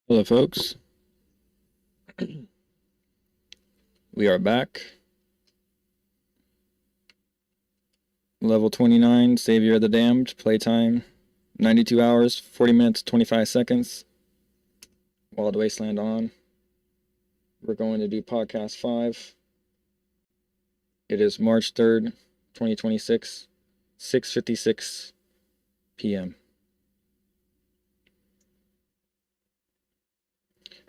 Hello, folks. We are back. Level 29, Savior of the Damned. Playtime 92 hours, 40 minutes, 25 seconds. Wild Wasteland on. We're going to do podcast 5. It is March 3rd, 2026, 6:56 p.m.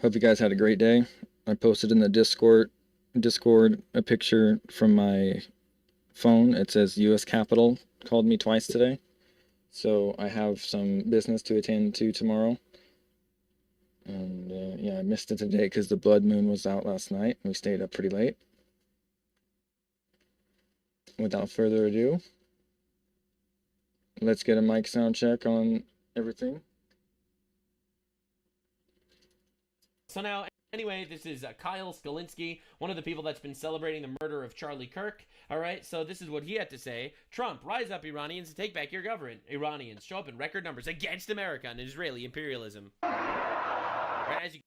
Hope you guys had a great day. I posted in the Discord a picture from my phone. It says U.S. Capitol called me twice today. So I have some business to attend to tomorrow. And yeah, I missed it today because the blood moon was out last night. We stayed up pretty late. Without further ado, let's get a mic sound check on everything. So now, anyway, this is Kyle Skolinski, one of the people that's been celebrating the murder of Charlie Kirk. All right, so this is what he had to say. Trump, rise up, Iranians, and take back your government. Iranians show up in record numbers against America and Israeli imperialism. Right, as you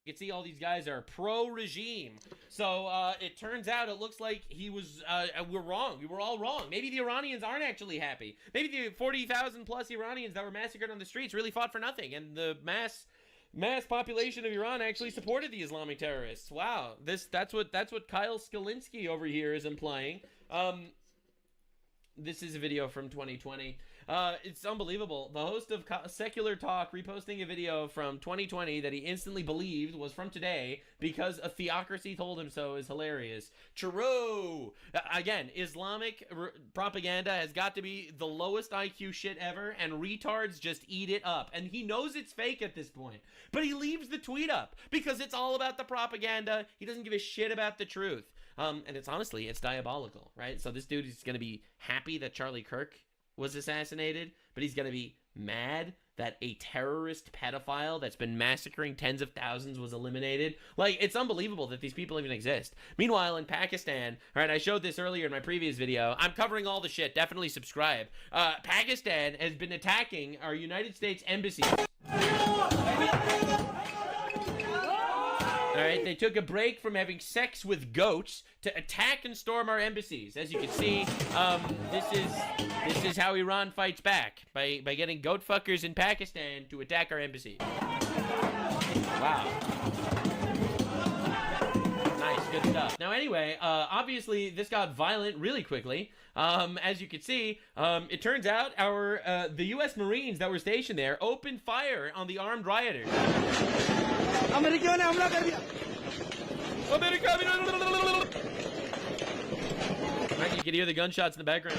can see, all these guys are pro-regime. So it turns out it looks like we're wrong. We were all wrong. Maybe the Iranians aren't actually happy. Maybe the 40,000 plus Iranians that were massacred on the streets really fought for nothing, and the mass population of Iran actually supported the Islamic terrorists. Wow, that's what Kyle Skolinski over here is implying. This is a video from 2020. It's unbelievable. The host of Secular Talk reposting a video from 2020 that he instantly believed was from today because a theocracy told him so is hilarious. True. Again, Islamic propaganda has got to be the lowest IQ shit ever, and retards just eat it up. And he knows it's fake at this point, but he leaves the tweet up because it's all about the propaganda. He doesn't give a shit about the truth. And it's diabolical, right? So this dude is going to be happy that Charlie Kirk was assassinated, but he's going to be mad that a terrorist pedophile that's been massacring tens of thousands was eliminated. Like, it's unbelievable that these people even exist. Meanwhile, in Pakistan, all right, I showed this earlier in my previous video. I'm covering all the shit. Definitely subscribe. Pakistan has been attacking our United States embassy. All right, they took a break from having sex with goats to attack and storm our embassies. As you can see, this is how Iran fights back, by getting goat fuckers in Pakistan to attack our embassy. Wow. Nice, good stuff. Now anyway, obviously this got violent really quickly. As you can see, it turns out the U.S. Marines that were stationed there opened fire on the armed rioters. You can hear the gunshots in the background.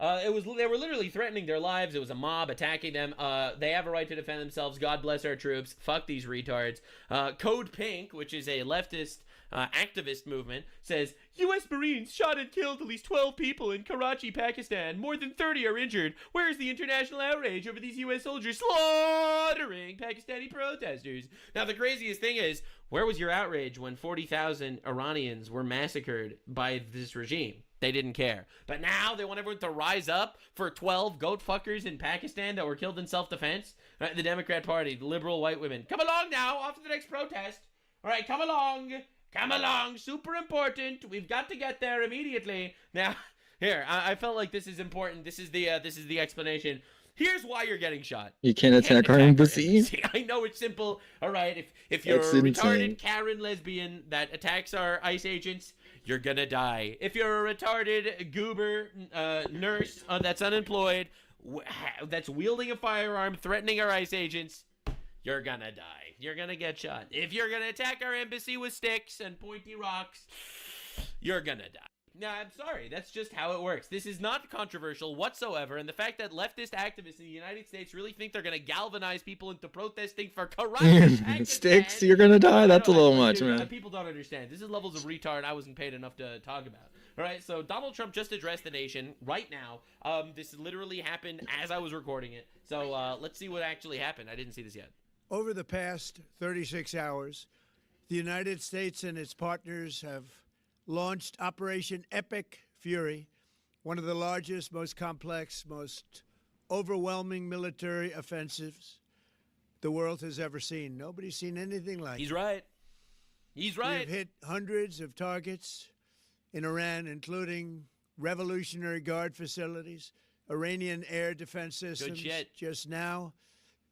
They were literally threatening their lives. It was a mob attacking them. They have a right to defend themselves. God bless our troops. Fuck these retards. Code Pink, which is a leftist activist movement, says U.S. Marines shot and killed at least 12 people in Karachi, Pakistan. More than 30 are injured. Where is the international outrage over these U.S. soldiers slaughtering Pakistani protesters? Now, the craziest thing is, where was your outrage when 40,000 Iranians were massacred by this regime? They didn't care. But now they want everyone to rise up for 12 goat fuckers in Pakistan that were killed in self-defense. Right, the Democrat Party, the liberal white women. Come along now, off to the next protest. All right, come along. Come along, super important. We've got to get there immediately. Now, here, I felt like this is important. This is the explanation. Here's why you're getting shot. You can't attack our embassy. I know it's simple. All right, if you're a retarded Karen lesbian that attacks our ICE agents, you're gonna die. If you're a retarded goober nurse that's unemployed, that's wielding a firearm, threatening our ICE agents, you're gonna die. You're gonna get shot. If you're gonna attack our embassy with sticks and pointy rocks, you're gonna die. Now, I'm sorry. That's just how it works. This is not controversial whatsoever. And the fact that leftist activists in the United States really think they're going to galvanize people into protesting for corruption. Sticks, you're going to die? That's a little much, man. People don't understand. This is levels of retard I wasn't paid enough to talk about. All right, so Donald Trump just addressed the nation right now. This literally happened as I was recording it. So let's see what actually happened. I didn't see this yet. Over the past 36 hours, the United States and its partners have launched Operation Epic Fury, one of the largest, most complex, most overwhelming military offensives the world has ever seen. Nobody's seen anything like He's it. right. He's right. We've hit hundreds of targets in Iran, including Revolutionary Guard facilities, Iranian air defense systems. shit. Just now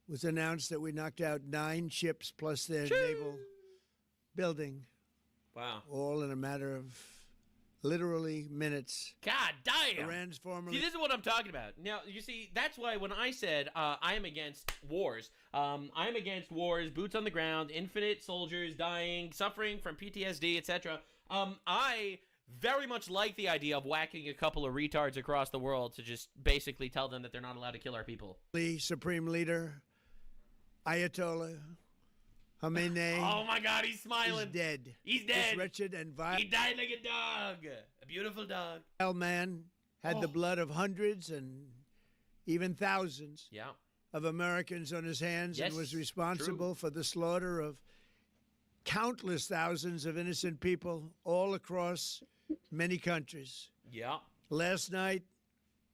was announced that we knocked out 9 ships plus their naval building, Wow. all in a matter of literally minutes. God damn. Iran's formerly See, this is what I'm talking about. Now, you see, that's why when I said I am against wars, I am against wars, boots on the ground, infinite soldiers dying, suffering from PTSD, etc. I very much like the idea of whacking a couple of retards across the world to just basically tell them that they're not allowed to kill our people. Supreme Leader Ayatollah Khamenei Oh my God, he's is smiling. dead. He's This dead. wretched and He died like a dog. A beautiful dog. vile man had the Oh. blood of hundreds and even thousands Yeah. of Americans on his hands and Yes, was responsible for the slaughter of countless thousands of innocent people all across many countries. Yeah. Last night,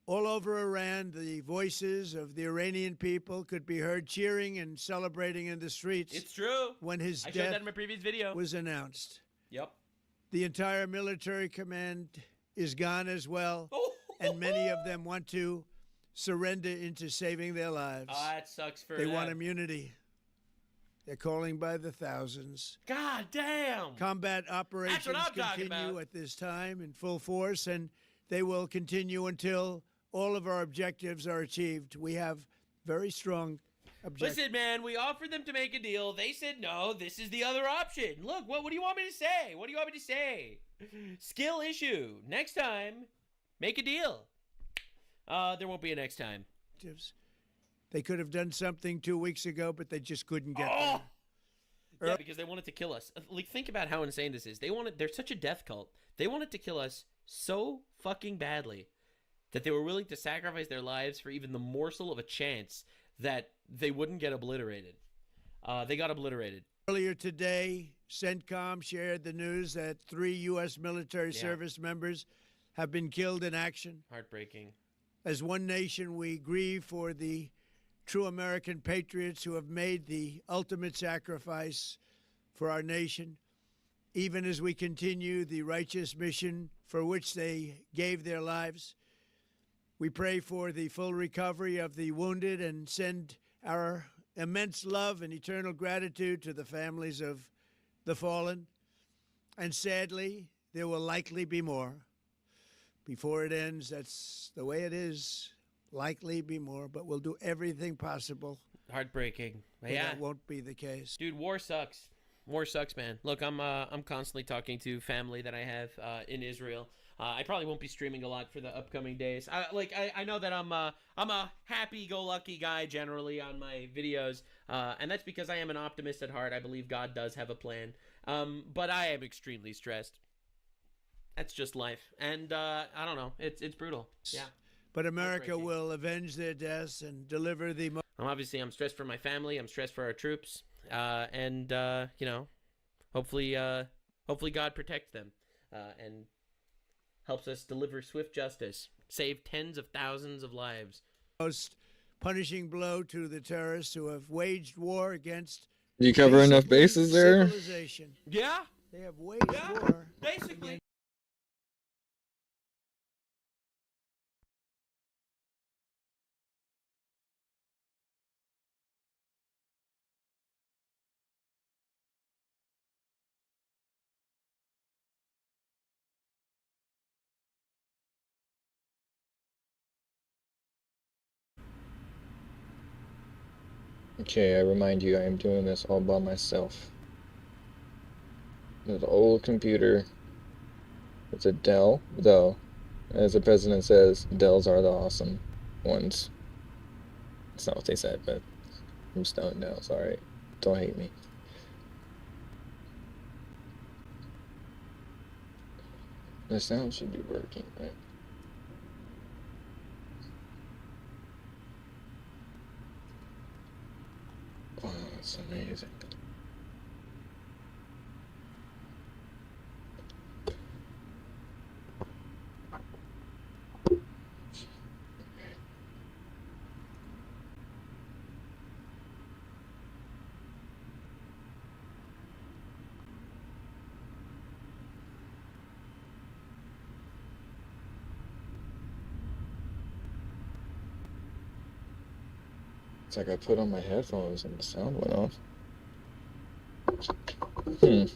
all over Iran, the voices of the Iranian people could be heard cheering and celebrating in the streets It's true. when his I showed that death in my previous video. was announced. Yep. The entire military command is gone as well, Oh. and many of them want to surrender into saving their lives. That sucks for They them. want immunity. They're calling by the thousands. God damn. Combat operations I'm talking continue about. at this time in full force, and they will continue until all of our objectives are achieved. We have very strong objectives. Listen, man, we offered them to make a deal. They said no. This is the other option. Look, what do you want me to say? What do you want me to say? Skill issue. Next time, make a deal. There won't be a next time. They could have done something 2 weeks ago, but they just couldn't get Oh! there. Yeah, because they wanted to kill us. Like, think about how insane this is. They're such a death cult. They wanted to kill us so fucking badly that they were willing to sacrifice their lives for even the morsel of a chance that they wouldn't get obliterated. They got obliterated. Earlier today, CENTCOM shared the news that 3 U.S. military Yeah. service members have been killed in action. Heartbreaking. As one nation, we grieve for the true American patriots who have made the ultimate sacrifice for our nation, even as we continue the righteous mission for which they gave their lives. We pray for the full recovery of the wounded and send our immense love and eternal gratitude to the families of the fallen. And sadly, there will likely be more. Before it ends, that's the way it is. Likely be more, but we'll do everything possible Heartbreaking. that Yeah. that won't be the case. Dude, war sucks. War sucks, man. Look, I'm constantly talking to family that I have in Israel. I probably won't be streaming a lot for the upcoming days. I know that I'm a happy-go-lucky guy generally on my videos, and that's because I am an optimist at heart. I believe God does have a plan, but I am extremely stressed. That's just life, and I don't know. It's brutal. Yeah. But America Heartbreaking. will avenge their deaths and deliver the I'm stressed for my family. I'm stressed for our troops, and hopefully God protects them and helps us deliver swift justice, save tens of thousands of lives. most punishing blow to the terrorists who have waged war against Do you cover enough basically bases there? civilization. Yeah, They have waged war. basically. Okay, I remind you, I am doing this all by myself. There's an old computer. It's a Dell, though. As the president says, Dells are the awesome ones. That's not what they said, but I'm stoned now, sorry. Don't hate me. The sound should be working, right? Wow, that's amazing. It's like I put on my headphones and the sound went off. Hmm.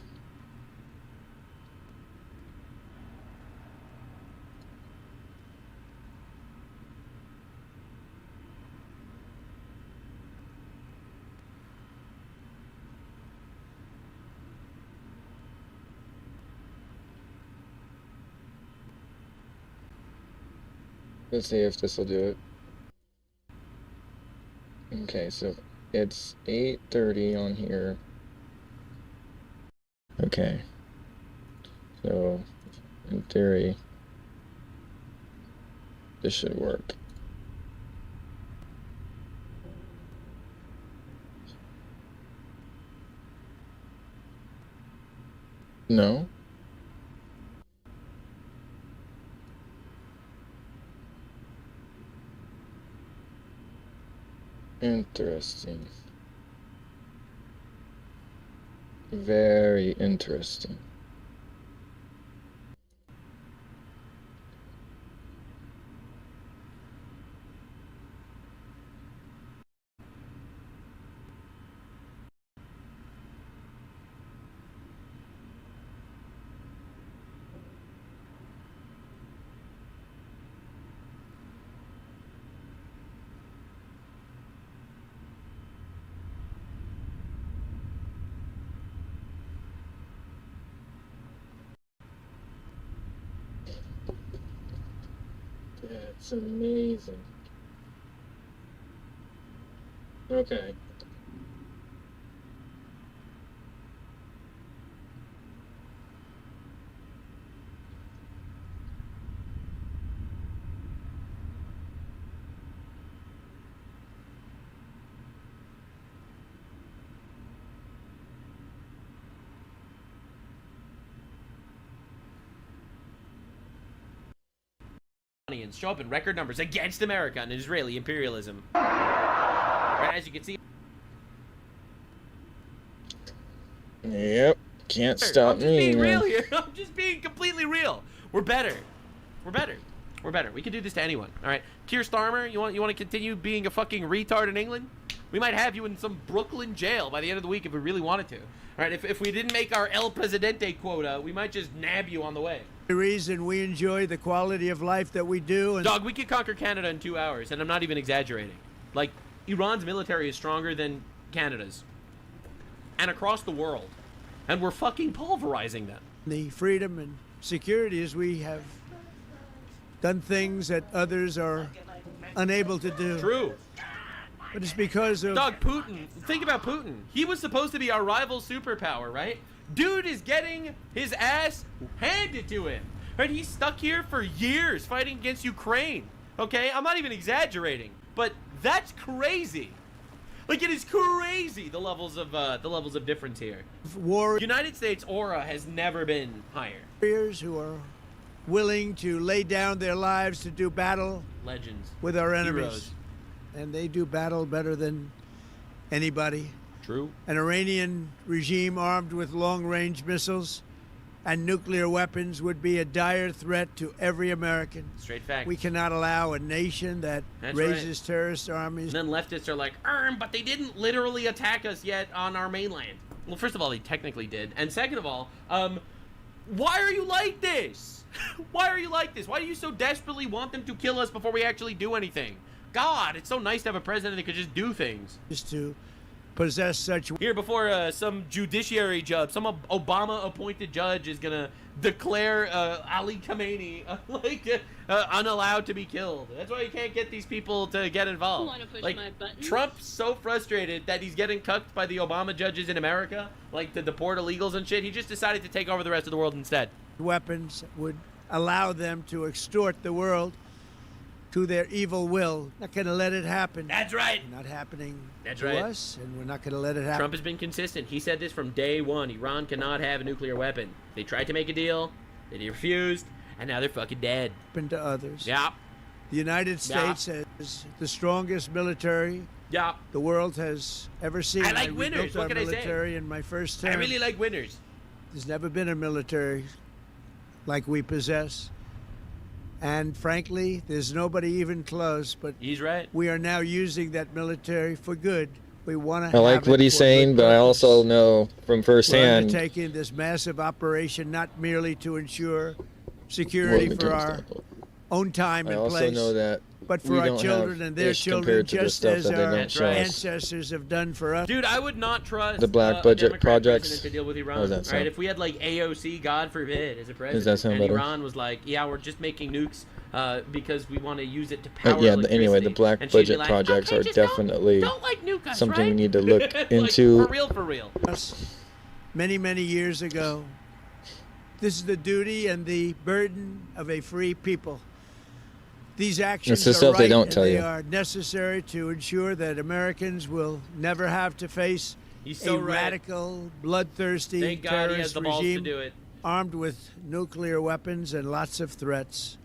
Let's see if this will do it. Okay, so it's 8:30 on here. Okay. So, in theory, this should work. No? Interesting. Very interesting. That's amazing. Okay. Show up in record numbers against America and Israeli imperialism. Right, as you can see. Yep. Can't stop I'm just me. being Man. real here. I'm just being completely real. We're better. We're better. We're better. We can do this to anyone. All right. Keir Starmer, you want to continue being a fucking retard in England? We might have you in some Brooklyn jail by the end of the week if we really wanted to. All right. If we didn't make our El Presidente quota, we might just nab you on the way. The reason we enjoy the quality of life that we do. And Dog, we could conquer Canada in 2 hours, and I'm not even exaggerating. Like, Iran's military is stronger than Canada's. And across the world. And we're fucking pulverizing them. the freedom and security is we have done things that others are unable to do. True. But it's because of... Dog, Putin. Think about Putin. He was supposed to be our rival superpower, right? Dude is getting his ass handed to him. Right? He's stuck here for years fighting against Ukraine. Okay? I'm not even exaggerating. But that's crazy. Like, it is crazy the levels of difference here. warriors United States aura has never been higher. who are willing to lay down their lives to do battle Legends. with our enemies. Heroes. And they do battle better than anybody. True. An Iranian regime armed with long-range missiles and nuclear weapons would be a dire threat to every American. Straight fact. We cannot allow a nation that That's raises terrorist armies. And then leftists are like, but they didn't literally attack us yet on our mainland. Well, first of all, they technically did. And second of all, why are you like this? Why are you like this? Why do you so desperately want them to kill us before we actually do anything? God, it's so nice to have a president that could just do things. Just to possess such... Here, before some judiciary judge, some Obama-appointed judge is gonna declare Ali Khamenei unallowed to be killed. That's why you can't get these people to get involved. Want to push Like, my button? Trump's so frustrated that he's getting cucked by the Obama judges in America, like to deport illegals and shit. He just decided to take over the rest of the world instead. weapons would allow them to extort the world to their evil will. Not going to let it happen. That's right. Not happening That's to right. us, and we're not going to let it happen. Trump has been consistent. He said this from day one. Iran cannot have a nuclear weapon. They tried to make a deal. They refused. And now they're fucking dead. Happen to others. Yeah. The United States has the strongest military Yeah. the world has ever seen. I like winners. rebuilt What our can I say? military in my first term. I really like winners. There's never been a military like we possess. And frankly, there's nobody even close, but He's right. we are now using that military for good. We want to I like what he's saying, but I also know from we're firsthand undertaking this massive operation not merely to ensure security for our own time I and also place, know that but for we our don't children have and their ish children, compared to the just stuff as that they our don't show us. ancestors have done for us. Dude, I would not trust The black a budget Democrat projects. president to deal with How Iran. does that Right? sound? If we had like AOC, God forbid, as a president, that sound and better? Iran was like, yeah, we're just making nukes because we want to use it to power Yeah, electricity. anyway, the black And she'd be budget like, projects okay, are just definitely don't like nuke us, something we right? need to look Like, into. for real, for real. Many, many years ago. This is the duty and the burden of a free people. These actions It's the are stuff right, they don't and tell they you. are necessary to ensure that Americans will never have to face He's so a right. radical, bloodthirsty Thank God he has terrorist the balls to regime do it. armed with nuclear weapons and lots of threats.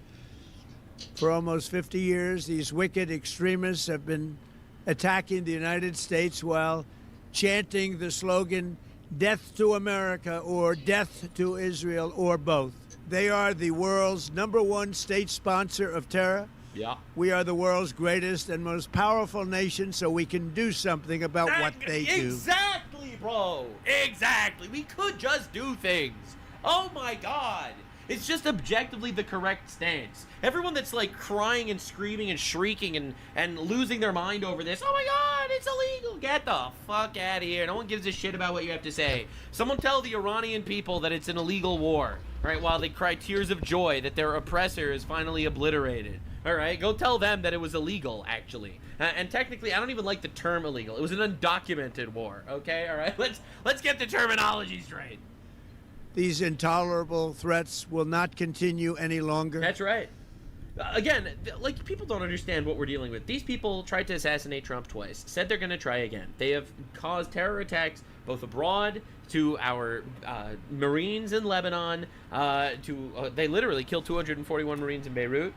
For almost 50 years, these wicked extremists have been attacking the United States while chanting the slogan, "Death to America" or "Death to Israel" or both. They are the world's #1 state sponsor of terror. Yeah. We are the world's greatest and most powerful nation, so we can do something about what they do. Exactly, bro. Exactly. We could just do things. Oh my God. It's just objectively the correct stance. Everyone that's like crying and screaming and shrieking and losing their mind over this, oh my God, it's illegal. Get the fuck out of here. No one gives a shit about what you have to say. Someone tell the Iranian people that it's an illegal war, right? While they cry tears of joy that their oppressor is finally obliterated. All right, go tell them that it was illegal, actually. And technically, I don't even like the term illegal. It was an undocumented war. Okay, all right. Let's get the terminology straight. These intolerable threats will not continue any longer. That's right. Again, like, people don't understand what we're dealing with. These people tried to assassinate Trump twice, said they're going to try again. They have caused terror attacks both abroad, to our Marines in Lebanon, they literally killed 241 Marines in Beirut.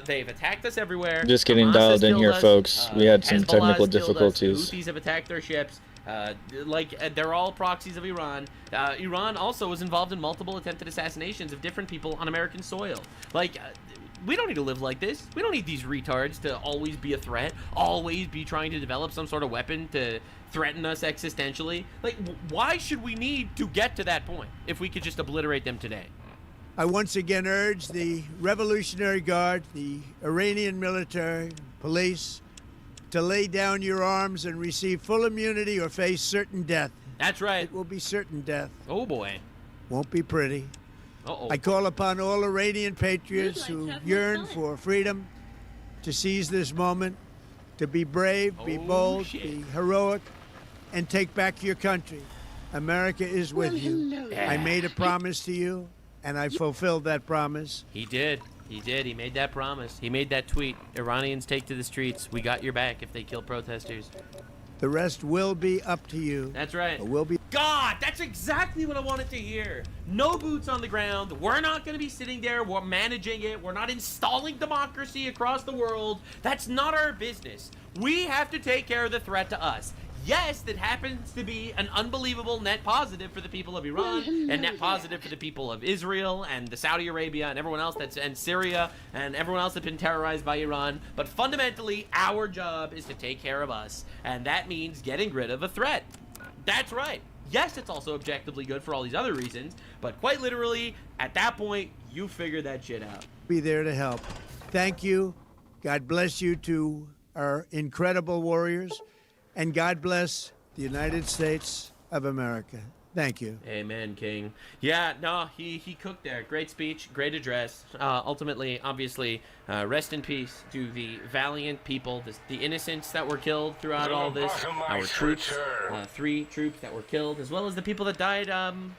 They've attacked us everywhere. Just getting Hamas has dialed in killed here, us. folks. We had some Hezbollah technical has killed us. difficulties. The Houthis have attacked their ships. They're all proxies of Iran. Iran also was involved in multiple attempted assassinations of different people on American soil. We don't need to live like this. We don't need these retards to always be a threat, always be trying to develop some sort of weapon to threaten us existentially. Why should we need to get to that point if we could just obliterate them today? I once again urge the Revolutionary Guard, the Iranian military, police, to lay down your arms and receive full immunity or face certain death. That's right. It will be certain death. Oh, boy. Won't be pretty. Uh-oh. I call upon all Iranian patriots who yearn for freedom to seize this moment, to be brave, be bold, be heroic, and take back your country. America is with you. I made a promise to you, and I fulfilled that promise. He did. He did. He made that promise. He made that tweet. Iranians take to the streets. We got your back if they kill protesters. The rest will be up to you. That's right. It will be. God, that's exactly what I wanted to hear. No boots on the ground. We're not going to be sitting there. We're managing it. We're not installing democracy across the world. That's not our business. We have to take care of the threat to us. Yes, that happens to be an unbelievable net positive for the people of Iran and net positive for the people of Israel and the Saudi Arabia and everyone else and Syria and everyone else that's been terrorized by Iran. But fundamentally, our job is to take care of us, and that means getting rid of a threat. That's right. Yes, it's also objectively good for all these other reasons, but quite literally, at that point, you figure that shit out. Be there to help. Thank you. God bless you to our incredible warriors. And God bless the United States of America. Thank you. Amen, King. Yeah, no, he cooked there. Great speech, great address. Ultimately, obviously, rest in peace to the valiant people, the innocents that were killed throughout all this. Our troops, 3 troops that were killed, as well as the people that died on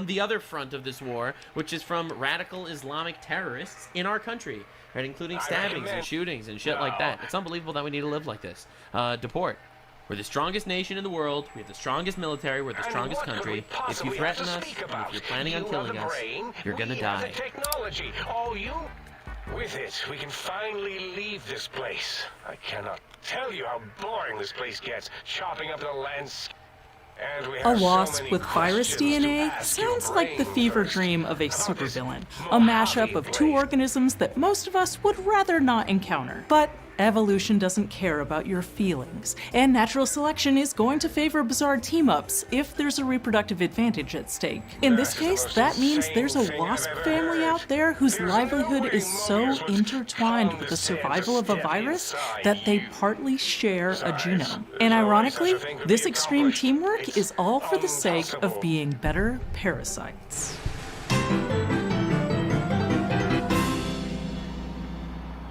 the other front of this war, which is from radical Islamic terrorists in our country, right, including stabbings and shootings and shit like that. It's unbelievable that we need to live like this. Deport. We're the strongest nation in the world. We have the strongest military. We're the strongest country. If you threaten us, and if you're planning on killing us, you're gonna die. Technology. Oh, you. With it, we can finally leave this place. I cannot tell you how boring this place gets, chopping up the landscape. And we A have so wasp many with virus questions to DNA ask your sounds like the brain fever first. dream of a How does supervillain, a mashup of two Mojave organisms that most of us would rather not encounter. But evolution doesn't care about your feelings, and natural selection is going to favor bizarre team-ups if there's a reproductive advantage at stake. In this That is the case, most that means insane there's a thing I've wasp ever family heard. out there whose There's livelihood no is way so movies would intertwined pound with the this head to survival of a step virus inside that they you. partly share a Besides, genome. there's And no way ironically, such a thing could this be extreme accomplished. teamwork It's is all for the sake of impossible. being better parasites.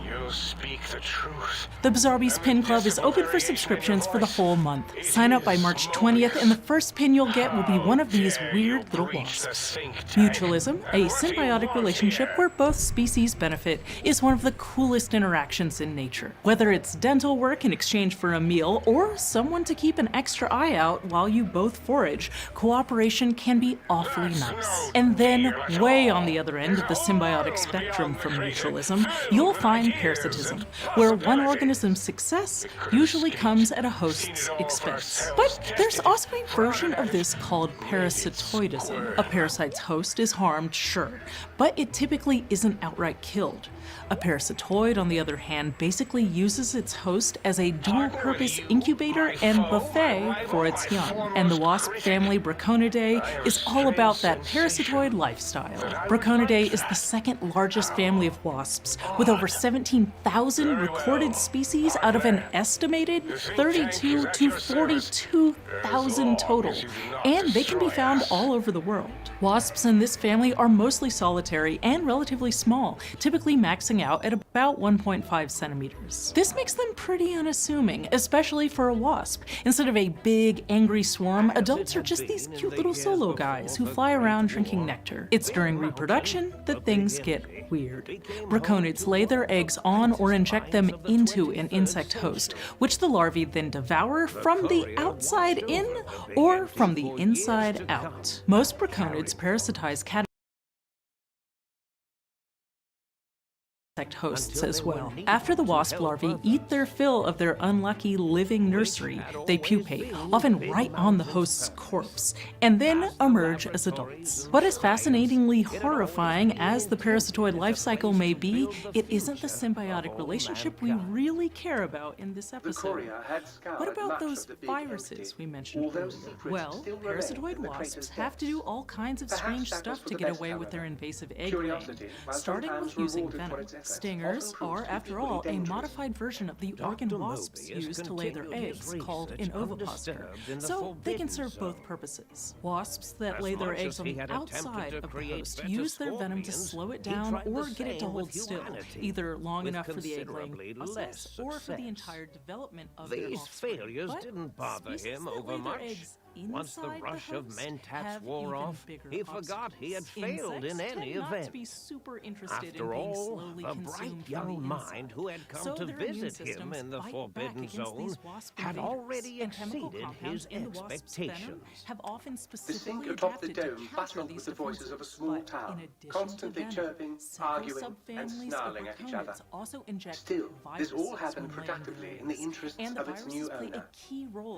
You speak the truth. The Bizarre Beast Pin Club is open for subscriptions for the whole month. Sign up by March 20th, and the first pin you'll get will be one of these weird little wasps. Mutualism, a symbiotic relationship where both species benefit, is one of the coolest interactions in nature. Whether it's dental work in exchange for a meal, or someone to keep an extra eye out while you both forage, cooperation can be awfully nice. And then, way on the other end of the symbiotic spectrum from mutualism, you'll find parasitism, where one organism's success usually comes at a host's expense. But there's also a version of this called parasitoidism. A parasite's host is harmed, sure, but it typically isn't outright killed. A parasitoid, on the other hand, basically uses its host as a dual-purpose incubator and buffet for its young. And the wasp family Braconidae is all about that parasitoid lifestyle. Braconidae is the second largest family of wasps, with over 17,000 recorded species out of an estimated 32 to 42,000 total. And they can be found all over the world. Wasps in this family are mostly solitary and relatively small, typically maxing out at about 1.5 centimeters. This makes them pretty unassuming, especially for a wasp. Instead of a big, angry swarm, adults are just these cute little solo guys who fly around drinking nectar. It's during reproduction that things get weird. Braconids lay their eggs on or inject them into an insect host, which the larvae then devour from the outside in or from the inside out. Most braconids parasitize hosts as well. After the wasp larvae eat their fill of their unlucky living nursery, they pupate, often right on the host's corpse, and then emerge as adults. What is fascinatingly horrifying as the parasitoid life cycle may be, it isn't the symbiotic relationship we really care about in this episode. What about those viruses we mentioned earlier? Well, parasitoid wasps have to do all kinds of strange stuff to get away with their invasive egg laying, starting with using venom. Stingers are, after all, a modified version of the organ wasps use to lay their eggs, called an ovipositor, so they can serve both purposes. Wasps that lay their eggs on the outside of the host use their venom to slow it down or get it to hold still, either long enough for the egg-laying process or for the entire development of their offspring. These failures didn't bother him over much. Once the rush of mentats wore off, he forgot he had failed in any event. After all, the bright young mind who had come to visit him in the Forbidden Zone had already exceeded his expectations. The sink atop the dome battled with the voices of a small town, constantly chirping, arguing, and snarling at each other. Still, this all happened productively in the interests of its new owner.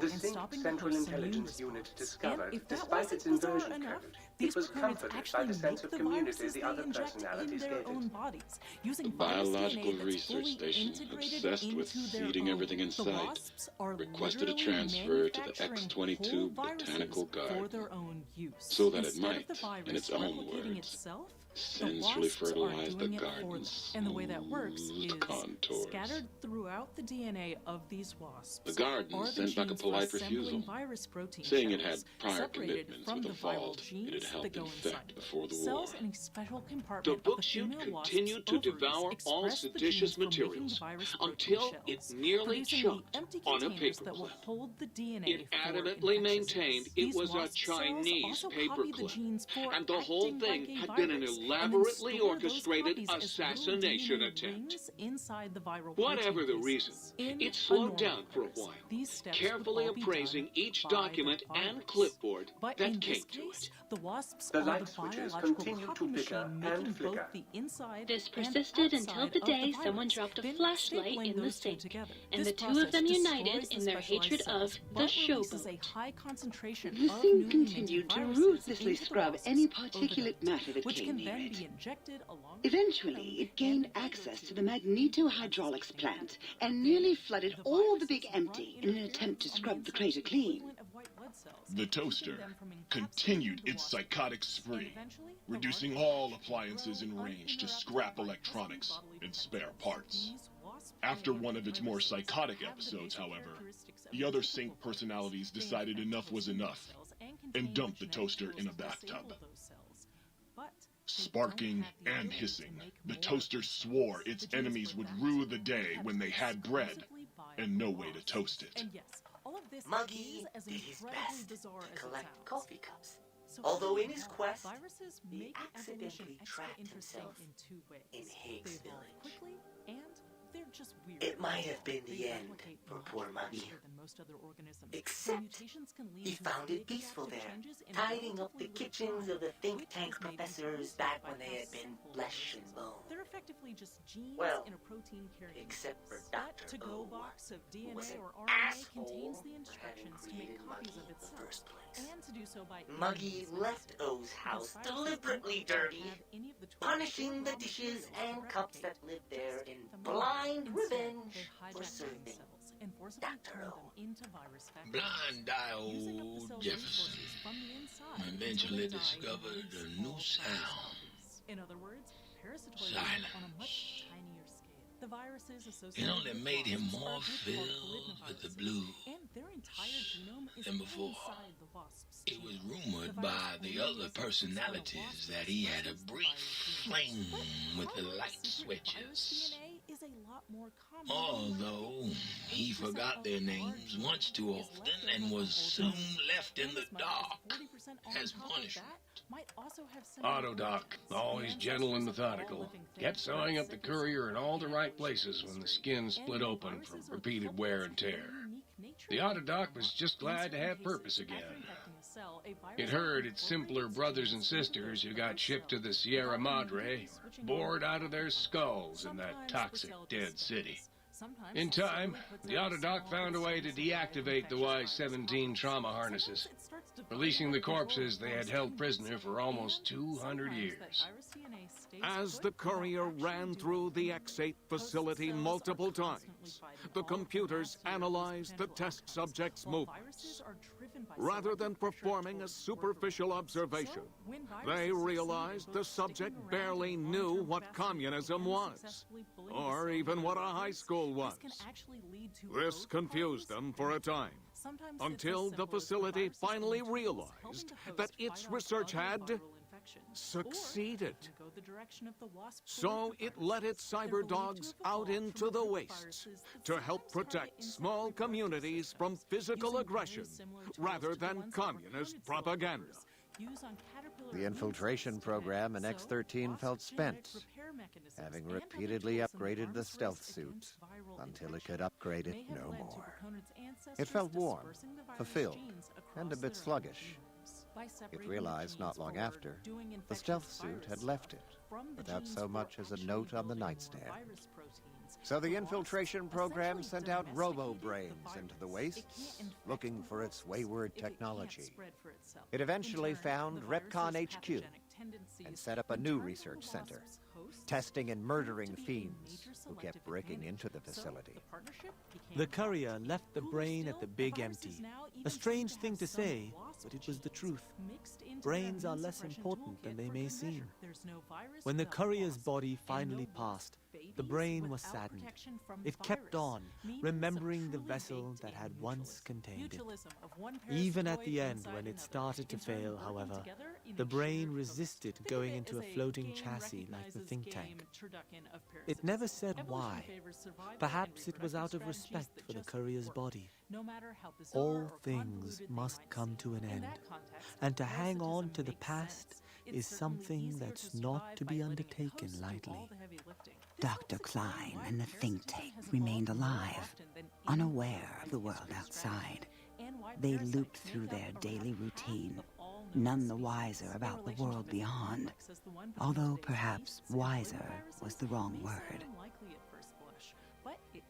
The Sync Central Intelligence Unit discovered, despite its inversion code, it was comforted by the sense of community the other personalities gave it. The biological research station, obsessed with feeding everything in sight, requested a transfer to the X-22 Botanical Garden so that it might, in its own words, sensually fertilize the garden's and the way that works is contours. scattered throughout the DNA of these wasps. The garden sent back a polite refusal, saying it had prior commitments with a vault it had helped infect before the war. The book chute continued to devour all seditious materials until it nearly choked on a paperclip. It adamantly maintained it was a Chinese paperclip, and the whole thing had been an elaborately orchestrated assassination attempt. Whatever the reason, it slowed down for a while, carefully appraising each document and clipboard that came to it. The light switches continued to flicker and flicker. This persisted until the day someone dropped a flashlight in the sink, and the two of them united in their hatred of the showboat. The sink continued to ruthlessly scrub any particulate matter that came near it. Eventually, it gained access to the magneto-hydraulics plant and nearly flooded all the big empty in an attempt to scrub the crater clean. The toaster continued its psychotic spree, reducing all appliances in range to scrap electronics and spare parts. After one of its more psychotic episodes, however, the other sink personalities decided enough was enough and dumped the toaster in a bathtub. Sparking and hissing, the toaster swore its enemies would rue the day when they had bread and no way to toast it. Muggy did his best to collect coffee cups, although in his quest, he accidentally trapped himself in Higgs Village. It might have been the end for poor Muggy, except he found it peaceful there, tidying up the kitchens of the think tank professors back when they had been flesh and bone. Well, except for Dr. O, who was an asshole for having created Muggy in the first place. Muggy left O's house deliberately dirty, punishing the dishes and cups that lived there in blind revenge for serving Dr. O. Blind diode Jefferson eventually discovered a new sound. In other words, parasitoid Silence. on a much tinier scale. The viruses associated It only with made him wasps more are filled with the blue and their entire genome is than before. inside the wasp's It was rumored by the other personalities that he had a brief fling with the light switches. is a lot more common. Although he forgot their names once too often and was soon left in the dark as punishment. Autodoc, always gentle and methodical, kept sewing up the courier in all the right places when the skin split open from repeated wear and tear. The Autodoc was just glad to have purpose again. It heard its simpler brothers and sisters who got shipped to the Sierra Madre bored out of their skulls in that toxic dead city. In time, the Autodoc found a way to deactivate the Y-17 trauma harnesses, releasing the corpses they had held prisoner for almost 200 years. As the courier ran through the X8 facility multiple times, the computers analyzed the test subject's movements. Rather than performing a superficial observation, they realized the subject barely knew what communism was, or even what a high school was. This confused them for a time, until the facility finally realized that its research had succeeded. So it let its cyber dogs out into the wastes to help protect small communities from physical aggression rather than communist propaganda. The infiltration program in X-13 felt spent, having repeatedly upgraded the stealth suit until it could upgrade it no more. It felt warm, fulfilled, and a bit sluggish. It realized not long after the stealth suit had left it without so much as a note on the nightstand. So the infiltration program sent out robo-brains into the wastes, looking for its wayward technology. It eventually found Repcon HQ and set up a new research center, testing and murdering fiends who kept breaking into the facility. The courier left the brain at the big empty. A strange thing to say, but it was the truth. Brains are less important than they may seem. When the courier's body finally passed, the brain was saddened. It kept on, remembering the vessel that had once contained it. Even at the end, when it started to fail, however, the brain resisted going into a floating chassis like the think tank. It never said why. Perhaps it was out of respect for the courier's body. All things must come to an end, and to hang on to the past is something that's not to be undertaken lightly. Dr. Klein and the think tank remained alive, unaware of the world outside. They looped through their daily routine, none the wiser about the world beyond, although perhaps wiser was the wrong word.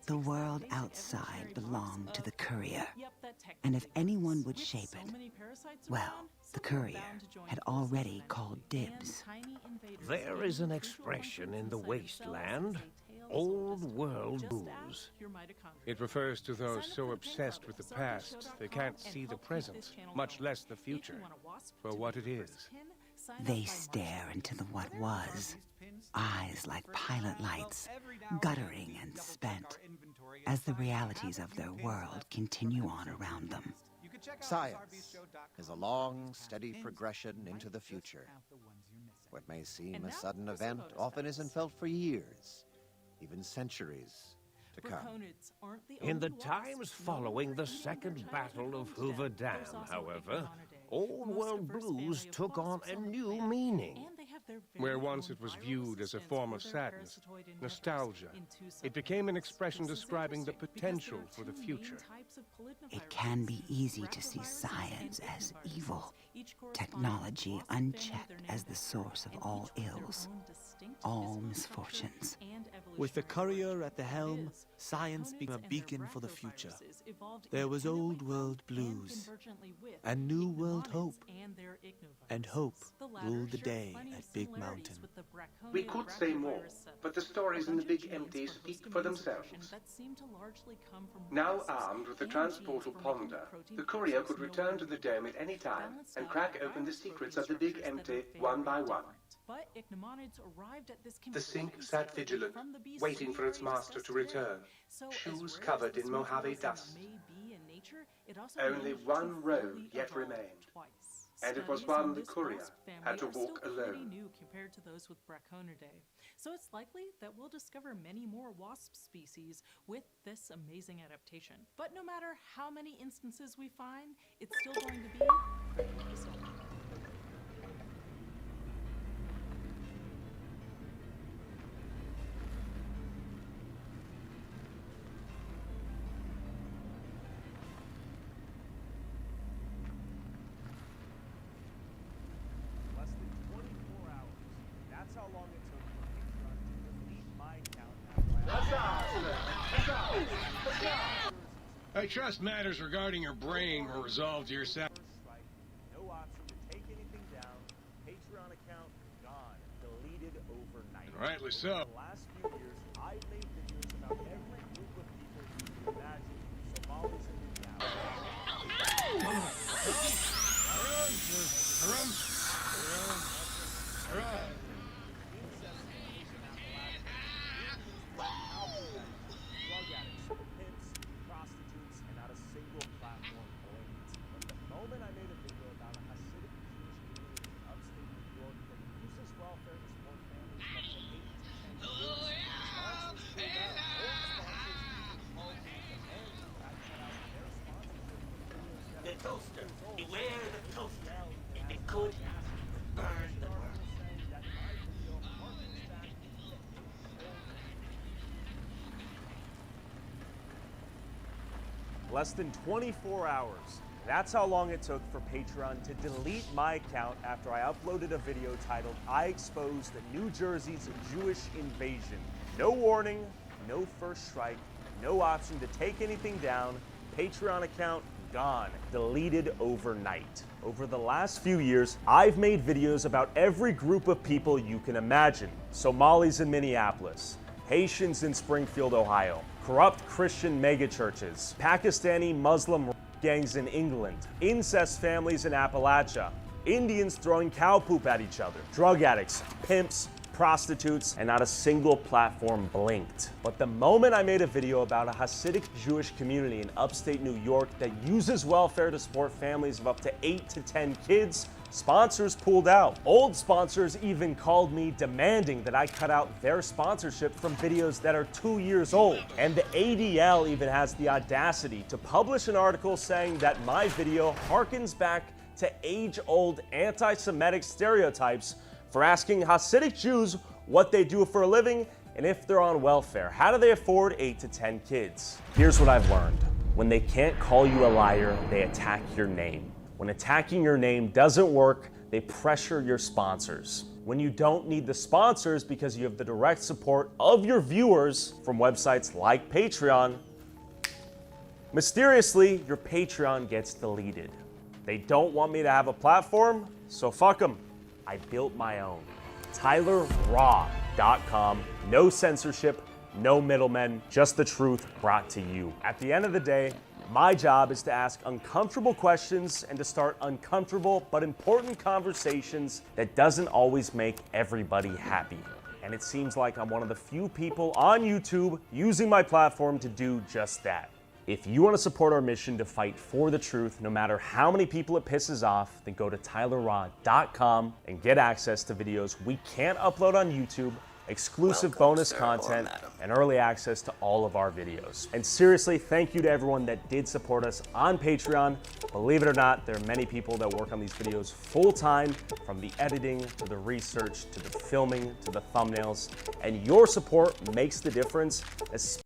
The world outside belonged to the courier, and if anyone would shape it, well, the courier had already called dibs. There is an expression in the wasteland, old world blues. It refers to those so obsessed with the past they can't see the present, much less the future, for what it is. They stare into the what was, eyes like pilot lights, guttering and spent, as the realities of their world continue on around them. Science is a long, steady progression into the future. What may seem a sudden event often isn't felt for years, even centuries to come. In the times following the Second Battle of Hoover Dam, however, old world blues took on a new meaning. Where once it was viewed as a form of sadness, nostalgia, it became an expression describing the potential for the future. It can be easy to see science as evil, technology unchecked as the source of all ills, all misfortunes. With the courier at the helm, science became a beacon for the future. There was old world blues, and new world hope, and hope ruled the day at Big Mountain. We could say more, but the stories in the Big Empty speak for themselves. Now armed with the transportal ponder, the courier could return to the dome at any time and crack open the secrets of the Big Empty one by one. The sink sat vigilant, waiting for its master to return, shoes covered in Mojave dust. Only one road yet remained, and it was one the courier had to walk alone. New compared to those with Braconidae. So it's likely that we'll discover many more wasp species with this amazing adaptation. But no matter how many instances we find, it's still going to be pretty bizarre. I trust matters regarding your brain were resolved to your satisfaction. No option to take anything down. Patreon account gone, deleted overnight. And rightly so. Over the last few years, I've made videos about every group of people you can imagine. Somalis and The toaster. Beware the toaster. If it could, burn the world. Less than 24 hours. That's how long it took for Patreon to delete my account after I uploaded a video titled, I Exposed the New Jersey's Jewish Invasion. No warning, no first strike, no option to take anything down, Patreon account gone, deleted overnight. Over the last few years, I've made videos about every group of people you can imagine. Somalis in Minneapolis, Haitians in Springfield, Ohio, corrupt Christian megachurches, Pakistani Muslim gangs in England, incest families in Appalachia, Indians throwing cow poop at each other, drug addicts, pimps, prostitutes, and not a single platform blinked. But the moment I made a video about a Hasidic Jewish community in upstate New York that uses welfare to support families of up to 8 to 10 kids, sponsors pulled out. Old sponsors even called me demanding that I cut out their sponsorship from videos that are 2 years old. And the ADL even has the audacity to publish an article saying that my video harkens back to age-old anti-Semitic stereotypes for asking Hasidic Jews what they do for a living and if they're on welfare. How do they afford 8 to 10 kids? Here's what I've learned. When they can't call you a liar, they attack your name. When attacking your name doesn't work, they pressure your sponsors. When you don't need the sponsors because you have the direct support of your viewers from websites like Patreon, mysteriously, your Patreon gets deleted. They don't want me to have a platform, so fuck them. I built my own. TylerRaw.com. No censorship, no middlemen, just the truth brought to you. At the end of the day, my job is to ask uncomfortable questions and to start uncomfortable but important conversations that doesn't always make everybody happy. And it seems like I'm one of the few people on YouTube using my platform to do just that. If you want to support our mission to fight for the truth, no matter how many people it pisses off, then go to TylerRaw.com and get access to videos we can't upload on YouTube, exclusive bonus content, and early access to all of our videos. And seriously, thank you to everyone that did support us on Patreon. Believe it or not, there are many people that work on these videos full-time, from the editing to the research to the filming to the thumbnails, and your support makes the difference, especially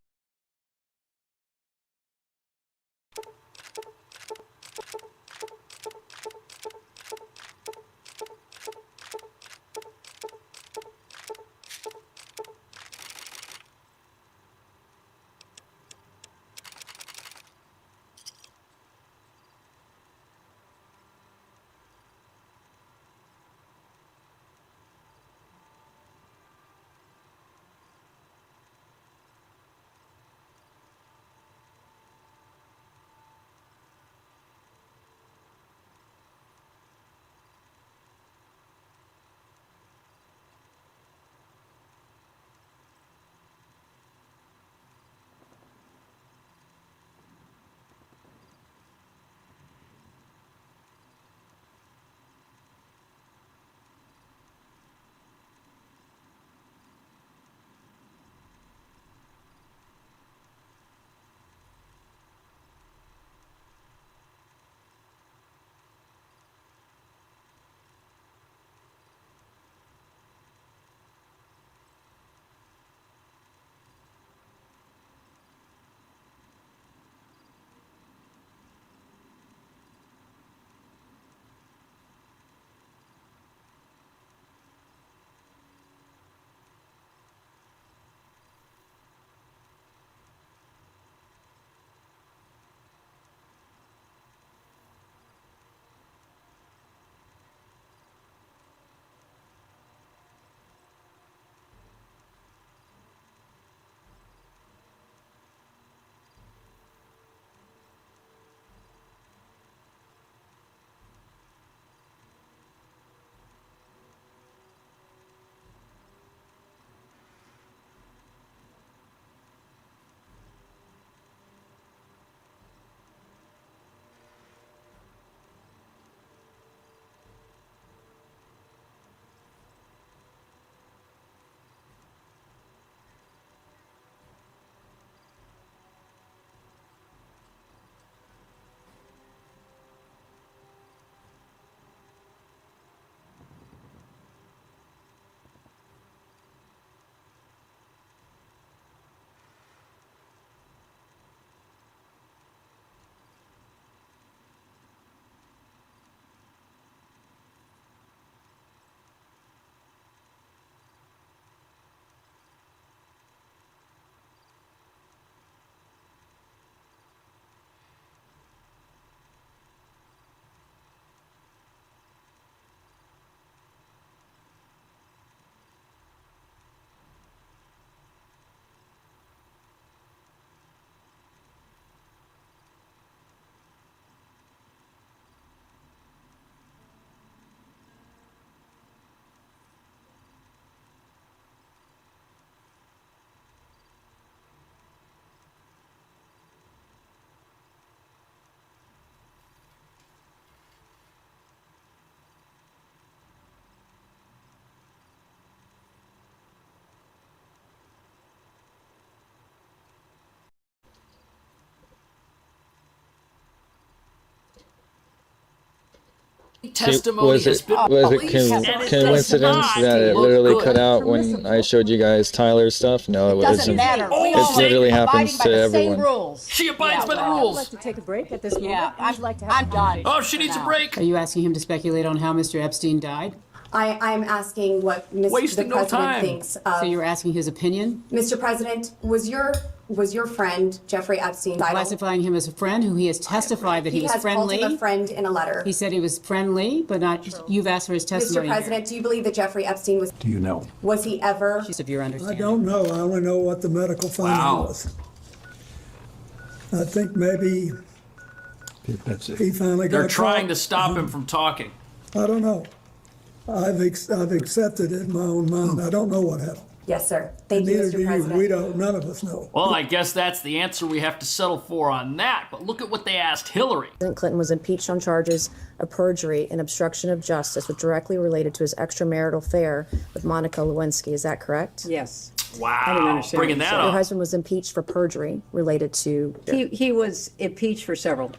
testimony has been was it released, and it does coincidence not that it look literally good. cut out when I showed you guys Tyler's stuff? No, it Doesn't wasn't. matter. We It all literally abiding happens by to the everyone. same rules. She abides by the I'd rules. like to take a break at this moment. Yeah, I'm done. Oh, she needs a break. Are you asking him to speculate on how Mr. Epstein died? I'm asking what the Wasting no president time. thinks of. So you're asking his opinion? Mr. President, was your friend Jeffrey Epstein Classifying him as a friend who he has testified that he was has friendly. called him a friend in a letter. He said he was friendly, but not. You've asked for his testimony. Mr. President, do you believe that Jeffrey Epstein was? Do you know? Was he ever? Of your I understanding. don't know. I only know what the medical finding was. I think maybe That's it. he finally got They're trying caught. to stop him from talking. I don't know. I've accepted it in my own mind. I don't know what happened. Yes, sir. Thank you, Neither Mr. do you. President. We don't. None of us know. Well, I guess that's the answer we have to settle for on that. But look at what they asked Hillary. President Clinton was impeached on charges of perjury and obstruction of justice, which directly related to his extramarital affair with Monica Lewinsky. Is that correct? Yes. Wow, I didn't understand bringing what you that said. Your up. husband was impeached for perjury related to. He was impeached for several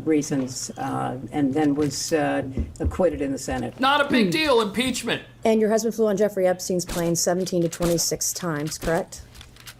reasons, and then was acquitted in the Senate. Not a big deal, impeachment. And your husband flew on Jeffrey Epstein's plane 17 to 26 times, correct?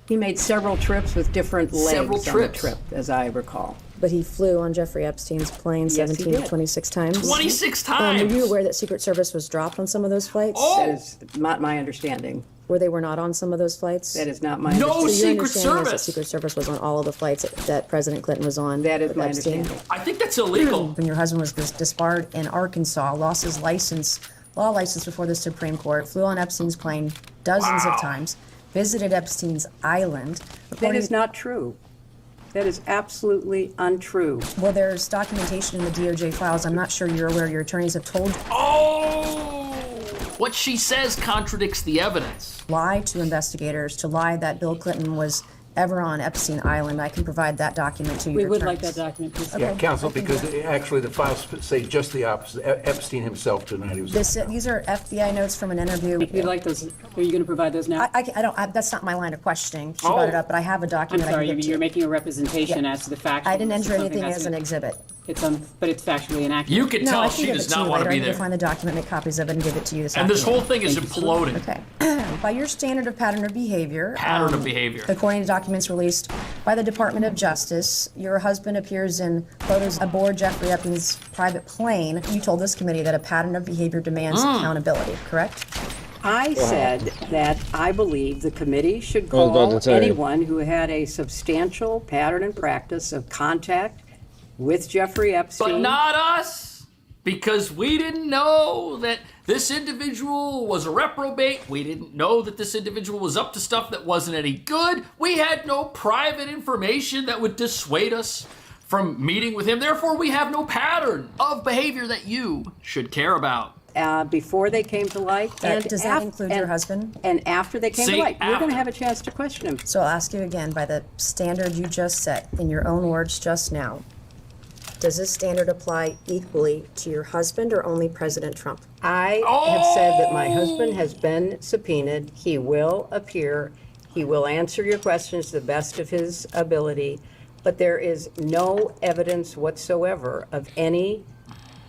He made several trips with different legs Several on the trips. trip, as I recall. But he flew on Jeffrey Epstein's plane Yes, he 17 to did. 26 times. 26 Were times. you aware that Secret Service was dropped on some of those flights? Oh! That is not my understanding. Where they were not on some of those flights? That is not my No understanding. So your Secret understanding is that Service. Secret Service was on all of the flights that President Clinton was on. That is with my Epstein? understanding. I think that's illegal. When your husband was disbarred in Arkansas, lost his law license before the Supreme Court, flew on Epstein's plane dozens of times, visited Epstein's island. That is not true. That is absolutely untrue. Well, there's documentation in the DOJ files. I'm not sure you're aware. Your attorneys have told you. Oh! What she says contradicts the evidence. Lie to investigators, to lie that Bill Clinton was ever on Epstein Island. I can provide that document to you. We would like that document, please. Yeah, Okay. counsel, because actually the files say just the opposite. Epstein himself tonight, he was. These are FBI notes from an interview. We'd like those. Are you going to provide those now? I don't. That's not my line of questioning. She brought it up, but I have a I'm document. I sorry, can get to you're you. making a representation Yeah. as to the facts. I didn't enter anything as an exhibit. But it's factually inaccurate. You can No, tell I can she give does it to not you want to later. I be need there. to find the document, make copies of it, and give it to you this And this afternoon. whole thing is imploding. Okay. By your standard of pattern of behavior. Pattern of behavior. According to documents released by the Department of Justice, your husband appears in photos aboard Jeffrey Epstein's private plane. You told this committee that a pattern of behavior demands accountability, correct? I said that I believe the committee should I was about call to tell you. anyone who had a substantial pattern and practice of contact with Jeffrey Epstein. But not us, because we didn't know that this individual was a reprobate. We didn't know that this individual was up to stuff that wasn't any good. We had no private information that would dissuade us from meeting with him. Therefore, we have no pattern of behavior that you should care about. Before they came to light. Does that include your husband? And after they came Say to light. We're going after. to have a chance to question him. So I'll ask you again, by the standard you just set, in your own words just now, does this standard apply equally to your husband or only President Trump? I have said that my husband has been subpoenaed. He will appear. He will answer your questions to the best of his ability. But there is no evidence whatsoever of any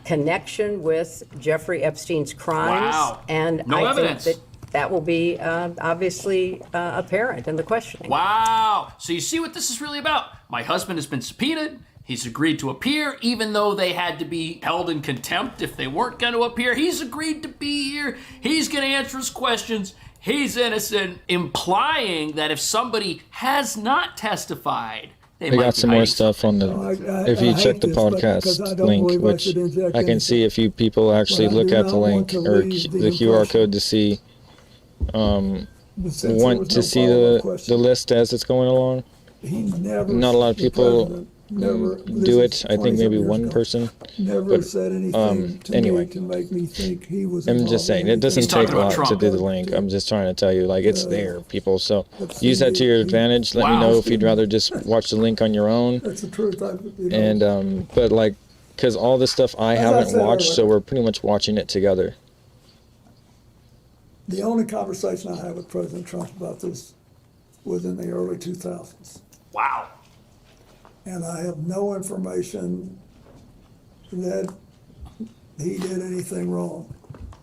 connection with Jeffrey Epstein's crimes. Wow. And No I evidence. think that will be obviously apparent in the questioning. Wow. So you see what this is really about. My husband has been subpoenaed. He's agreed to appear, even though they had to be held in contempt if they weren't going to appear. He's agreed to be here. He's going to answer his questions. He's innocent, implying that if somebody has not testified, they I might got be some more hiding stuff on the. If you I check hate the this, but podcast because I don't link, believe I which should inject I can see if you people actually But I look do at not the want link to or leave the QR impression code to see, But since there want was to no see follow-up the question, list as it's going along. he never, Not a lot of the people president never, do this it. is I think maybe 27 years one ago, person. never But said anything to anyway, me to make me think he was I'm involved just saying in it doesn't anything. take a lot to do the link. I'm just trying to tell you, like, it's there, people. So use that to your advantage. Let me know if you'd rather just watch the link on your own. That's the truth. And but like, because all the stuff I As I haven't said watched, so earlier, we're pretty much watching it together. The only conversation I had with President Trump about this was in the early 2000s. Wow. And I have no information that he did anything wrong.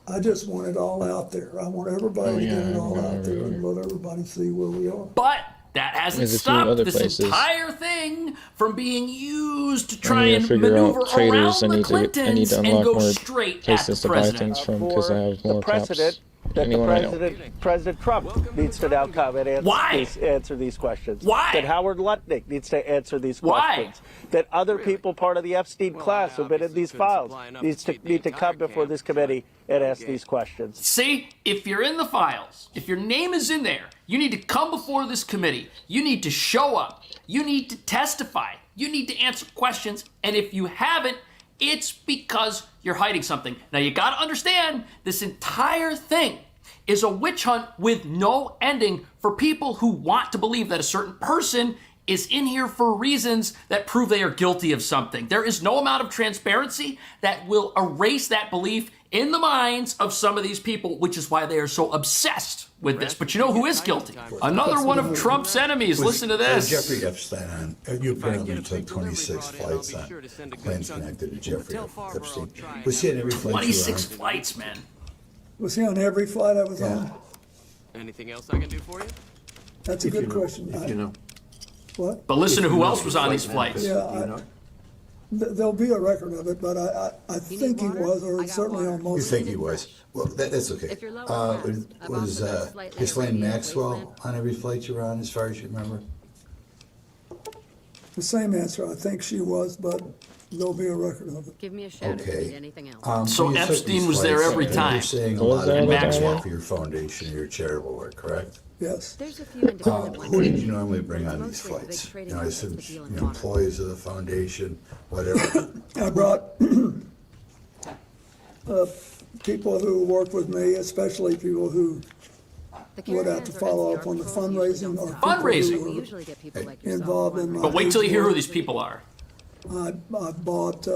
I just want it all out there. I want everybody to get it all out there and let everybody see where we are. But that hasn't stopped this entire thing from being used to try and maneuver around the Clintons and go straight at the president. Because I have more precedent that President Trump needs to now come and answer these questions. Why? That Howard Lutnick needs to answer these questions. That other people part of the Epstein class who've been in these files need to come before this committee and ask these questions. See, if you're in the files, if your name is in there, you need to come before this committee. You need to show up. You need to testify. You need to answer questions. And if you haven't, it's because you're hiding something. Now you gotta understand, this entire thing is a witch hunt with no ending for people who want to believe that a certain person is in here for reasons that prove they are guilty of something. There is no amount of transparency that will erase that belief in the minds of some of these people, which is why they are so obsessed with this. But you know who is guilty? Another one of Trump's enemies. Listen to this. Jeffrey Epstein, you apparently took 26 flights on planes connected to Jeffrey Epstein. Was he on every flight? 26 flights, man. Was he on every flight I was on? Anything else I can do for you? That's a good question. If you know. What? But listen to who else was on these flights. Yeah, there'll be a record of it, but I think he was, or certainly on most. You think he was? Well, that's okay. Was Ghislaine Maxwell on every flight you were on, as far as you remember? The same answer. I think she was, but there'll be a record of it. Give me a shout if you need anything else. So Epstein was there every time. You're saying a lot of Maxwell for your foundation, your charitable work, correct? Yes. There's a few independent ones. Who did you normally bring on these flights? You know, I assume employees of the foundation, whatever. I brought people who worked with me, especially people who would have to follow up on the fundraising or fundraising involved in my. But wait till you hear who these people are. I bought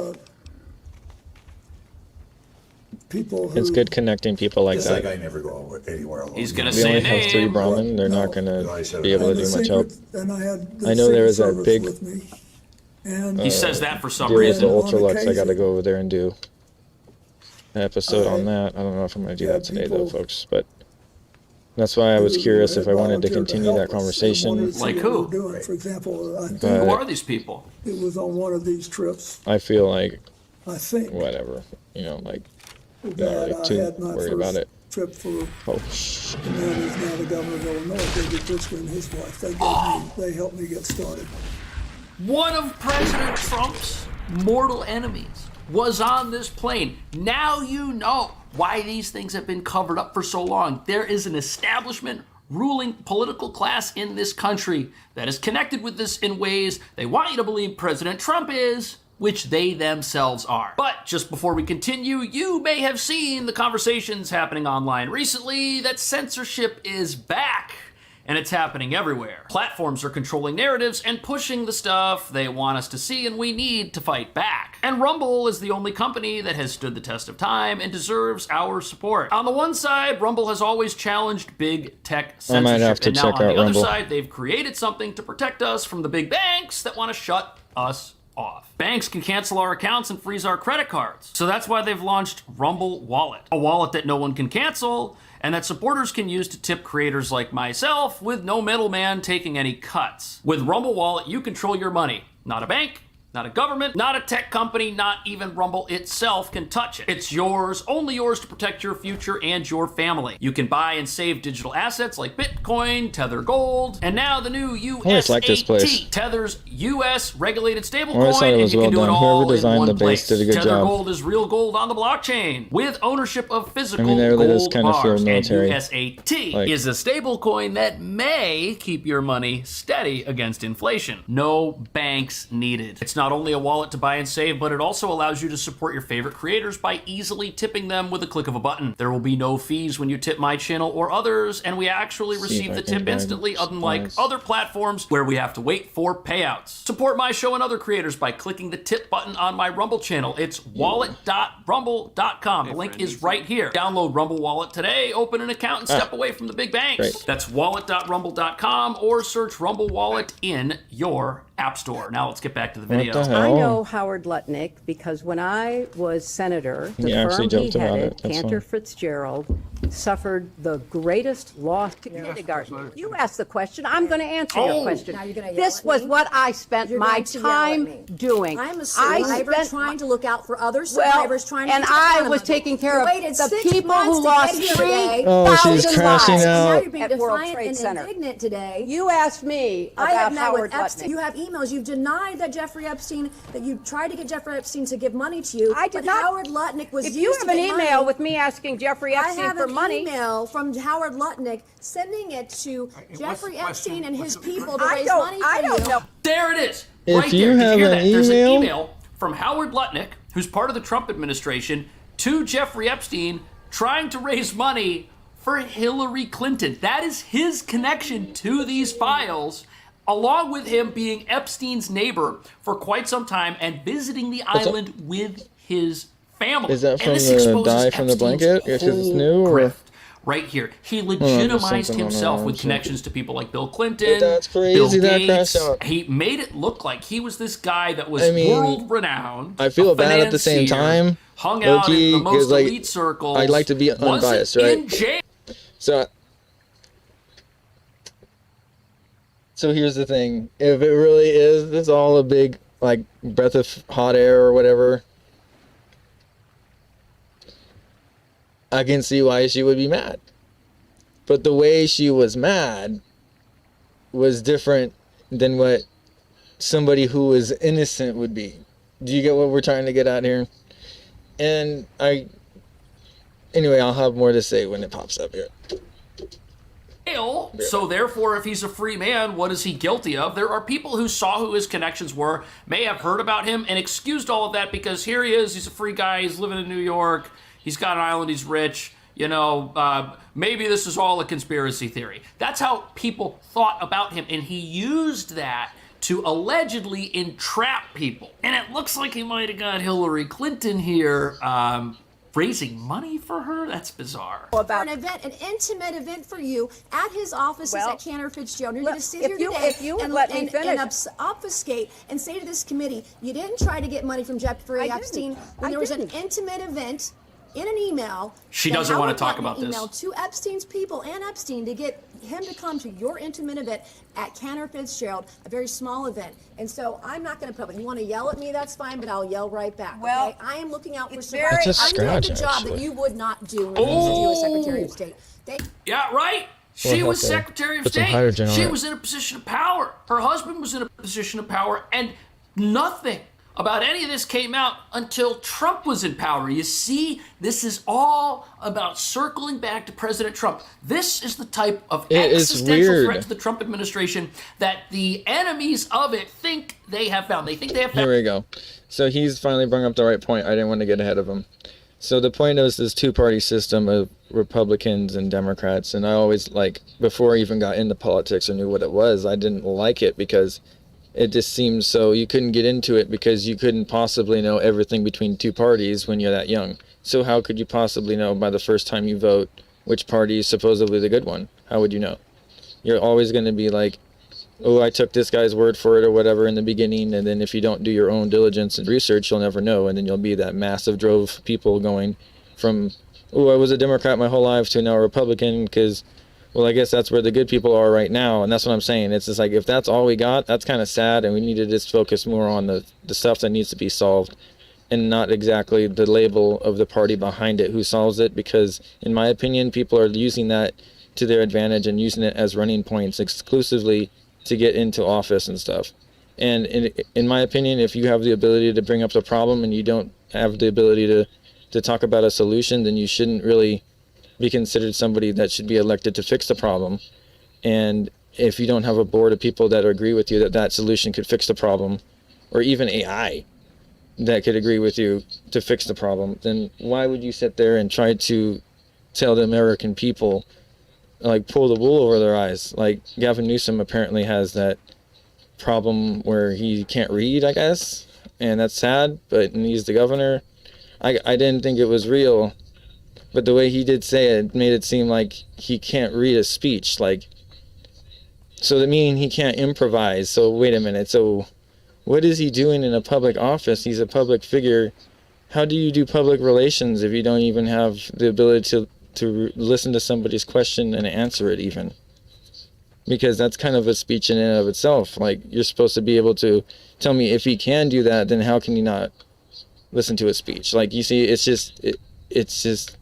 people who. It's good connecting people like that. Like I never go anywhere alone. He's gonna We say only have 3 Brahmin. They're not gonna be able to do much help. And I know there was that big. And he says that for some deal reason. with the Ultralux. I got to go over there and do an episode on that. I don't know if I'm going to do that today, though, folks. But that's why I was curious if I wanted to continue that conversation. Like who? For example, who are these people? It was on one of these trips. I feel like, I think, whatever, you know, like, not that really I too had my worried about first it. trip for Oh, the man who's now the governor of Illinois, David Pritzker, and his wife. They helped me get started. One of President Trump's mortal enemies was on this plane. Now you know why these things have been covered up for so long. There is an establishment ruling political class in this country that is connected with this in ways they want you to believe President Trump is, which they themselves are. But just before we continue, you may have seen the conversations happening online recently that censorship is back. And it's happening everywhere. Platforms are controlling narratives and pushing the stuff they want us to see, and we need to fight back. And Rumble is the only company that has stood the test of time and deserves our support. On the one side, Rumble has always challenged big tech censorship. I might have to and now check on out the other Rumble. side, they've created something to protect us from the big banks that want to shut us off. Banks can cancel our accounts and freeze our credit cards. So that's why they've launched Rumble Wallet, a wallet that no one can cancel and that supporters can use to tip creators like myself with no middleman taking any cuts. With Rumble Wallet, you control your money, not a bank, not a government, not a tech company, not even Rumble itself can touch it. It's yours, only yours to protect your future and your family. You can buy and save digital assets like Bitcoin, Tether Gold, and now the new always liked this place. USAT, Tether's US regulated I always thought stablecoin, it and was you well can do it done. all Whoever in designed one the base place. did a good Tether job. Gold is real gold on the blockchain with ownership of physical I mean, they really does gold kind of feel bars, military. and USAT Like- is a stablecoin that may keep your money steady against inflation. No banks needed. It's not only a wallet to buy and save, but it also allows you to support your favorite creators by easily tipping them with a click of a button. There will be no fees when you tip my channel or others, and we actually See if receive I the can tip find instantly, some unlike nice- other platforms where we have to wait for payouts. Support my show and other creators by clicking the tip button on my Rumble channel. It's wallet.rumble.com. The link is right here. Download Rumble Wallet today, open an account, and step away from the big banks. Great. That's wallet.rumble.com or search Rumble Wallet in your App Store. Now let's get back to the What video. the hell? I know Howard Lutnick because when I was senator, the He actually firm he joked about headed, it. That's Cantor fine. Fitzgerald, suffered the greatest loss to kindergarten. You asked the question. I'm going to answer your question. Now you're gonna yell This at was me? what I spent You're my going to yell at time me. doing. I'm a I survivor spent trying to look out for other Well, survivors, trying to and get to the I bottom was of it. taking care You of waited the 6 people months who to lost get here today. 3,000 Oh, she's lives crashing And now out. you're being at World defiant Trade and Center. indignant today. You asked me I have about met Howard with Epstein. Lutnick. You have emails. You've denied that Jeffrey Epstein, that you tried to get Jeffrey Epstein to give money to you. I did but not. Howard Lutnick was If used you to have an get email money. with me asking Jeffrey I Epstein have for an money, email from Howard Lutnick sending it to Jeffrey Epstein and his people to I raise don't- money for I don't you. know. There it is. If Right you there. Did have you hear an that? There's an email- email from Howard Lutnick, who's part of the Trump administration, to Jeffrey Epstein trying to raise money for Hillary Clinton. That is his connection to these files, along with him being Epstein's neighbor for quite some time and visiting the island with his family. Is that And from this the exposes dye from the Epstein's blanket? Because it's whole new, or? grift. Right here, he there's legitimized something on himself the with arms. connections to people like Bill Clinton, That's crazy, Bill that Gates. crash out. He made it look like he was this guy that was I mean, world renowned. I feel bad at the same time. Hung out in low-key, the most 'cause, like, elite circles. I like to be wasn't unbiased, right? in jail. So here's the thing. If it really is, this all a big, like, breath of hot air or whatever, I can see why she would be mad. But the way she was mad was different than what somebody who was innocent would be. Do you get what we're trying to get at here? And anyway, I'll have more to say when it pops up here. So therefore, if he's a free man, what is he guilty of? There are people who saw who his connections were, may have heard about him, and excused all of that because here he is, he's a free guy, he's living in New York, he's got an island, he's rich, maybe this is all a conspiracy theory. That's how people thought about him, and he used that to allegedly entrap people. And it looks like he might have got Hillary Clinton here, raising money for her? That's bizarre. For an event, an intimate event for you at his offices at Cantor Fitzgerald. You're going to sit here today if you would let me finish. Obfuscate and say to this committee, you didn't try to get money from Jeffrey Epstein when there was an intimate event in an email. She that doesn't want Howard to talk Lutnick about this. emailed to Epstein's people and Epstein to get him to come to your intimate event at Cantor Fitzgerald, a very small event. And so I'm not going to put up. If you want to yell at me, that's fine, but I'll yell right back. Well, okay? I am looking out for it's survivors. It's a I'm doing scratch, the job actually. that you would not do when you as Secretary of State. Yeah, right. She We'll was have to Secretary of put some State. hydrogen on She it. was in a position of power. Her husband was in a position of power, and nothing about any of this came out until Trump was in power. You see, this is all about circling back to President Trump. This is the type of It is existential weird. threat to the Trump administration that the enemies of it think they have found. They think they have found. Here we go. So he's finally brought up the right point. I didn't want to get ahead of him. So the point is this two-party system of Republicans and Democrats, and I always, before I even got into politics or knew what it was, I didn't like it because it just seemed so you couldn't get into it because you couldn't possibly know everything between two parties when you're that young. So how could you possibly know by the first time you vote which party is supposedly the good one? How would you know? You're always going to be like, oh, I took this guy's word for it or whatever in the beginning, and then if you don't do your own diligence and research, you'll never know, and then you'll be that massive drove of people going from, oh, I was a Democrat my whole life to now a Republican because, well, I guess that's where the good people are right now, and that's what I'm saying. It's just like, if that's all we got, that's kind of sad, and we need to just focus more on the stuff that needs to be solved and not exactly the label of the party behind it who solves it, because in my opinion, people are using that to their advantage and using it as running points exclusively to get into office and stuff. And in my opinion, if you have the ability to bring up the problem and you don't have the ability to talk about a solution, then you shouldn't really be considered somebody that should be elected to fix the problem. And if you don't have a board of people that agree with you that that solution could fix the problem, or even AI that could agree with you to fix the problem, then why would you sit there and try to tell the American people, like, pull the wool over their eyes? Like, Gavin Newsom apparently has that problem where he can't read, I guess, and that's sad, but and he's the governor. I didn't think it was real, but the way he did say it made it seem like he can't read a speech. Like, So that meaning he can't improvise. So wait a minute. So what is he doing in a public office? He's a public figure. How do you do public relations if you don't even have the ability to listen to somebody's question and answer it even? Because that's kind of a speech in and of itself. Like, you're supposed to be able to tell me if he can do that, then how can you not listen to a speech? Like, you see, it's just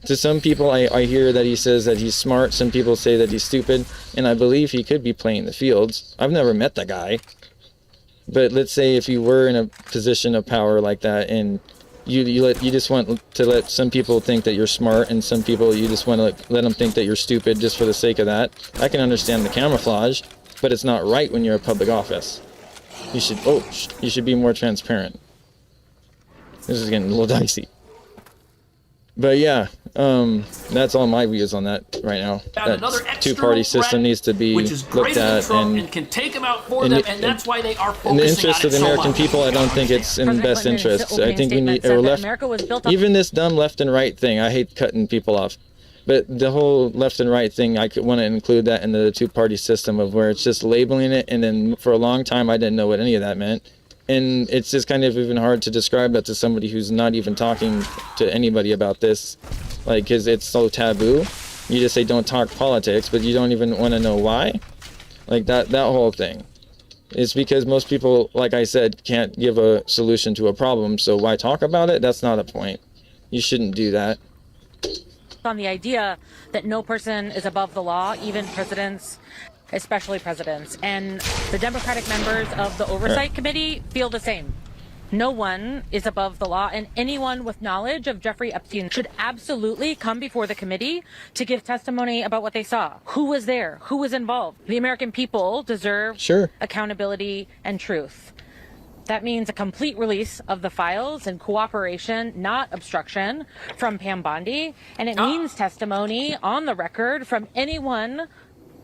to some people, I hear that he says that he's smart. Some people say that he's stupid, and I believe he could be playing the fields. I've never met the guy, but let's say if you were in a position of power like that, and you just want to let some people think that you're smart, and some people you just want to let them think that you're stupid just for the sake of that. I can understand the camouflage, but it's not right when you're a public office. You should be more transparent. This is getting a little dicey. But yeah, that's all my views on that right now. That two-party system needs to be looked at, and can take them out for them, and that's why they are focusing in the interest of the American people. I don't think it's in the best interest. I think we need even this dumb left and right thing. I hate cutting people off, but the whole left and right thing, I could want to include that in the two-party system of where it's just labeling it, and then for a long time I didn't know what any of that meant. And it's just kind of even hard to describe that to somebody who's not even talking to anybody about this, like, because it's so taboo. You just say don't talk politics, but you don't even want to know why. Like that whole thing. It's because most people, like I said, can't give a solution to a problem, so why talk about it? That's not a point. You shouldn't do that. On the idea that no person is above the law, even presidents, especially presidents, and the Democratic members of the Oversight Committee feel the same. No one is above the law, and anyone with knowledge of Jeffrey Epstein should absolutely come before the committee to give testimony about what they saw. Who was there? Who was involved? The American people deserve accountability and truth. That means a complete release of the files and cooperation, not obstruction, from Pam Bondi, and it means testimony on the record from anyone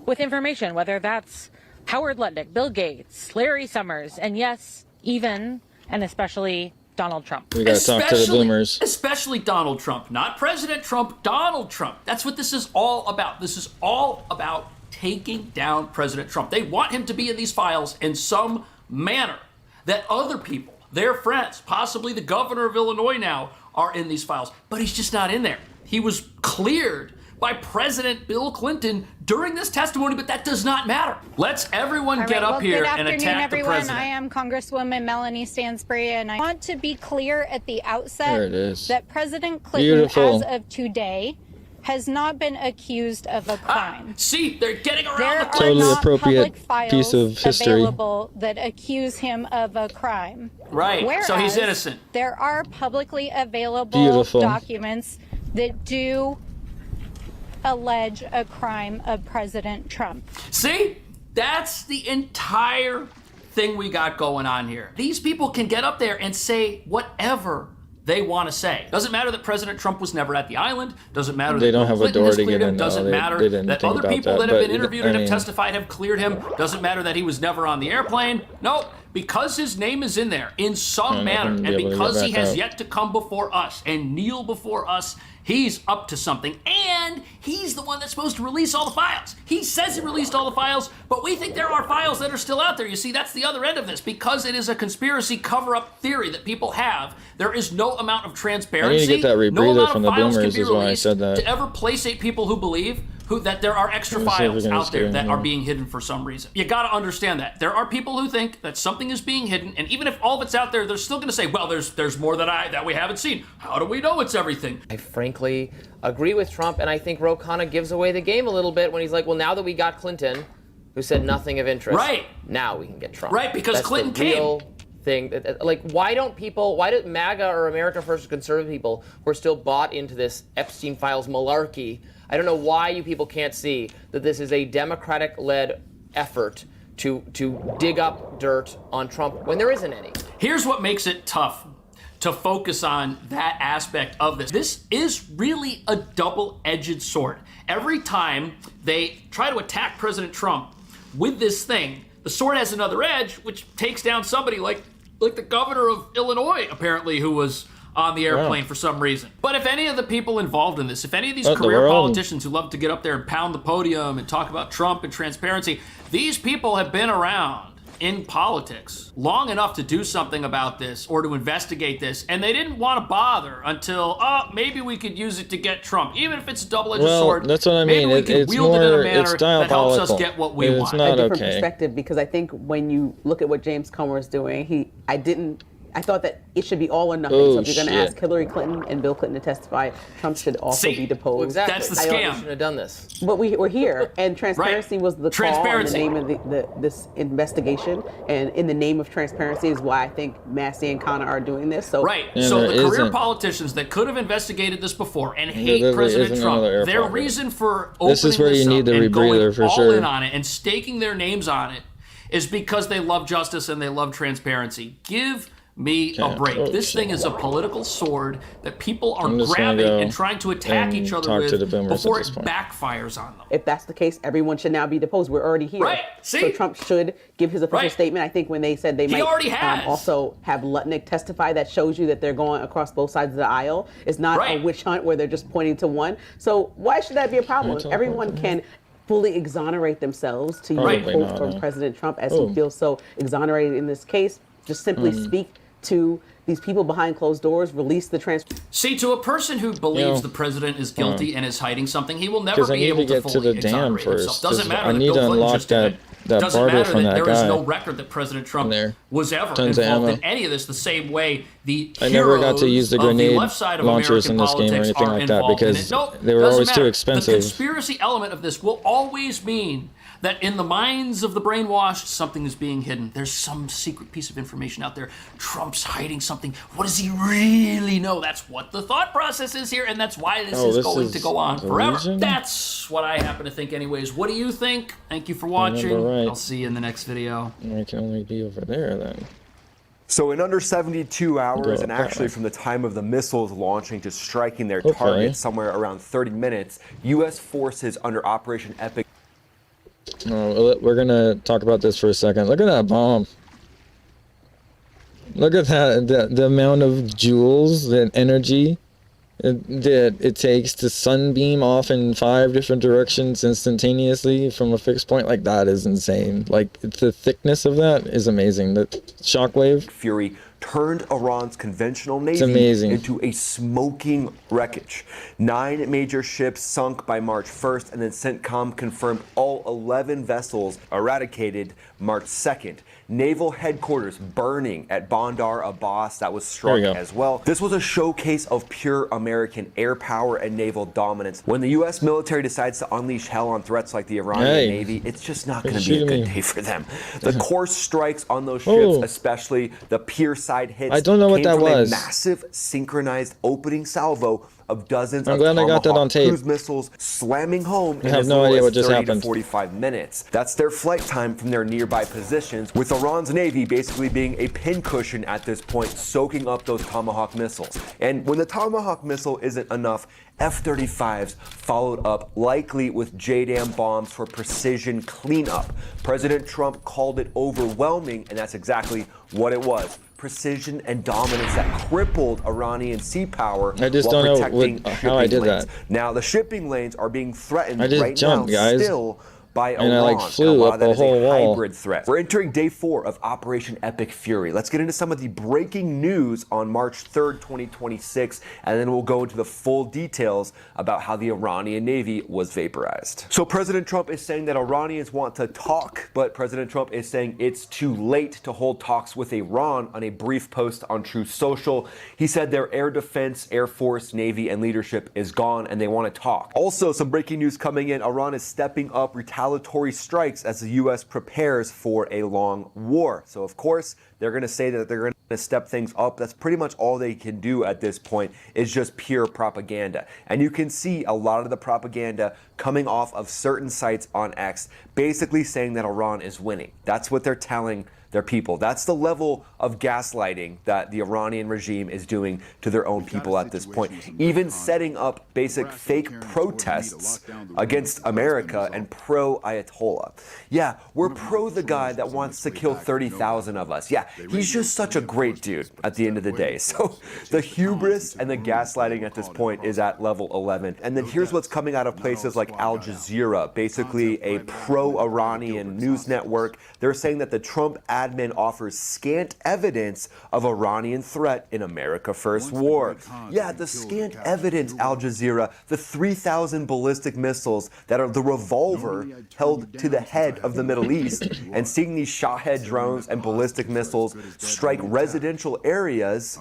with information, whether that's Howard Lutnick, Bill Gates, Larry Summers, and yes, even and especially Donald Trump. We gotta talk to the boomers. Especially Donald Trump, not President Trump, Donald Trump. That's what this is all about. This is all about taking down President Trump. They want him to be in these files in some manner that other people, their friends, possibly the governor of Illinois now, are in these files. But he's just not in there. He was cleared by President Bill Clinton during this testimony, but that does not matter. Let's everyone get up here and attack the president. I am Congresswoman Melanie Stansbury, and I want to be clear at the outset that President Clinton, as of today, has not been accused of a crime. See, they're getting around the totally appropriate piece of history available that accuse him of a crime. Right. Whereas so he's innocent. There are publicly available documents that do allege a crime of President Trump. See? That's the entire thing we got going on here. These people can get up there and say whatever they want to say. Doesn't matter that President Trump was never at the island. Doesn't matter they that don't have Clinton a door has to cleared get him. in. Doesn't matter that other people that have been interviewed and have testified have cleared him. Doesn't matter that he was never on the airplane. No, because his name is in there in some manner, and because he has yet to come before us and kneel before us, he's up to something, and he's the one that's supposed to release all the files. He says he released all the files, but we think there are files that are still out there. You see, that's the other end of this. Because it is a conspiracy cover-up theory that people have, there is no amount of transparency. I need to get that rebreather from the boomers is why I said that. To ever placate people who believe that there are extra files out there that are being hidden for some reason. You gotta understand that. There are people who think that something is being hidden, and even if all of it's out there, they're still gonna say, well, there's more that we haven't seen. How do we know it's everything? I frankly agree with Trump, and I think Ro kind of gives away the game a little bit when he's like, well, now that we got Clinton, who said nothing of interest, now we can get Trump. Right, because that's Clinton the real thing. Like, why do MAGA or America First conservative people who are still bought into this Epstein Files malarkey, I don't know why you people can't see that this is a Democratic-led effort to dig up dirt on Trump when there isn't any. Here's what makes it tough to focus on that aspect of this. This is really a double-edged sword. Every time they try to attack President Trump with this thing, the sword has another edge, which takes down somebody like the governor of Illinois, apparently, who was on the airplane for some reason. But if any of the people involved in this, if any of these career politicians who love to get up there and pound the podium and talk about Trump and transparency, These people have been around in politics long enough to do something about this or to investigate this, and they didn't want to bother until, maybe we could use it to get Trump. Even if it's a double-edged sword, that's what I mean. maybe we can It's wield it in a more, manner it's that helps us diabolical. get what we It's want. not a different okay. perspective, because I think when you look at what James Comer is doing, I thought that it should be all or nothing. Oh, so if you're going to shit. ask Hillary Clinton and Bill Clinton to testify, Trump should also be deposed. Well, exactly. That's the They scam. shouldn't have done this. But we're here, and transparency was the call in the Transparency. name of this investigation, and in the name of transparency is why I think Massey and Connor are doing this. So Right. Yeah, so there the career isn't. politicians that could have investigated this before and There hate literally President isn't Trump, another air their pocket. reason for opening This is where you up need the and going rebreather for all sure. in on it and staking their names on it is because they love justice and they love transparency. Give me a break. Oh, This shit. thing is a political sword that people are I'm just gonna grabbing go and trying to attack and each other talk to the with boomers before at it this point. backfires on them. if that's the case, everyone should now be deposed. We're already here. Right. See? So Trump should give his official Right. statement. I think when they said they He might already has. also have Lutnick testify, that shows you that they're going across both sides of the aisle. It's not Right. a witch hunt where they're just pointing to one. So why should that be a problem? Everyone can fully exonerate themselves, to use a Probably quote not, from huh? President Trump, as Oh. he feels so exonerated in this case. Just simply speak to these people behind closed doors, release the See, to a person who believes You know, the president is guilty and is hiding something, he will never Because I be need able to get to fully the dam exonerate himself. first. Doesn't 'cause matter I that need Bill to Clinton unlock just did it. that Doesn't barter matter from that that there is guy. no record that President Trump there. was ever Tons of involved ammo. in any of this the same way the I never got to use the heroes of grenade the left side of launchers American in this game or politics anything are like that involved in because it. Nope, they were doesn't always too matter. expensive. The conspiracy element of this will always mean that in the minds of the brainwashed, something is being hidden. There's some secret piece of information out there. Trump's hiding something. What does he really know? That's what the thought process is here, and that's why this is going to go on the forever. reason? That's what I happen to think anyways. What do you think? Thank you for watching. Right. I'll see you in the next video. I can only be over there then. So in under 72 hours, Go and that actually way. from the time of the missiles launching to striking their Okay. target, somewhere around 30 minutes, U.S. forces under Operation Epic. We're gonna talk about this for a second. Look at that bomb. Look at that, the amount of joules, that energy that it takes to sunbeam off in 5 different directions instantaneously from a fixed point. Like, that is insane. Like, the thickness of that is amazing. The shockwave. Fury turned Iran's conventional It's navy amazing. into a smoking wreckage. 9 major ships sunk by March 1st, and then CENTCOM confirmed all 11 vessels eradicated March 2nd. Naval headquarters burning at Bandar Abbas, that was struck go. as well. This was a showcase of pure American air power and naval dominance. When the U.S. military decides to unleash hell on threats like the Iranian Hey. Navy, it's just not They're going to be a shooting good me. day for them. The course strikes on those ships, Oh. especially the pier side hits, I don't know what came that from was. a massive synchronized opening salvo of dozens I'm of glad I got that Tomahawk on tape. cruise missiles slamming home in have as no little idea as what just 30 happened. to 45 minutes. That's their flight time from their nearby positions, with Iran's Navy basically being a pincushion at this point, soaking up those Tomahawk missiles. And when the Tomahawk missile isn't enough, F-35s followed up, likely with JDAM bombs for precision cleanup. President Trump called it overwhelming, and that's exactly what it was. Precision and dominance that crippled Iranian sea power I just while don't know protecting how I shipping did lanes. that. Now, the shipping lanes are being threatened I just right jumped, now guys. still by And Iran. I, like, flew and a lot up of that the is whole a wall. hybrid threat. We're entering day 4 of Operation Epic Fury. Let's get into some of the breaking news on March 3rd, 2026, and then we'll go into the full details about how the Iranian Navy was vaporized. So President Trump is saying that Iranians want to talk, but President Trump is saying it's too late to hold talks with Iran on a brief post on Truth Social. He said their air defense, Air Force, Navy, and leadership is gone and they want to talk. Also, some breaking news coming in. Iran is stepping up retaliatory strikes as the U.S. prepares for a long war. So, of course, they're going to say that they're going to step things up. That's pretty much all they can do at this point, is just pure propaganda. And you can see a lot of the propaganda coming off of certain sites on X, basically saying that Iran is winning. That's what they're telling their people. That's the level of gaslighting that the Iranian regime is doing to their own people at this point. Even setting up basic fake protests against America and pro-Ayatollah. Yeah, we're pro the guy that wants to kill 30,000 of us. Yeah, he's just such a great dude at the end of the day. So the hubris and the gaslighting at this point is at level 11. And then here's what's coming out of places like Al Jazeera, basically a pro-Iranian news network. They're saying that the Trump admin offers scant evidence of Iranian threat in America First War. Yeah, the scant evidence, Al Jazeera, the 3,000 ballistic missiles that are the revolver held to the head of the Middle East, and seeing these Shahed drones and ballistic missiles strike residential areas,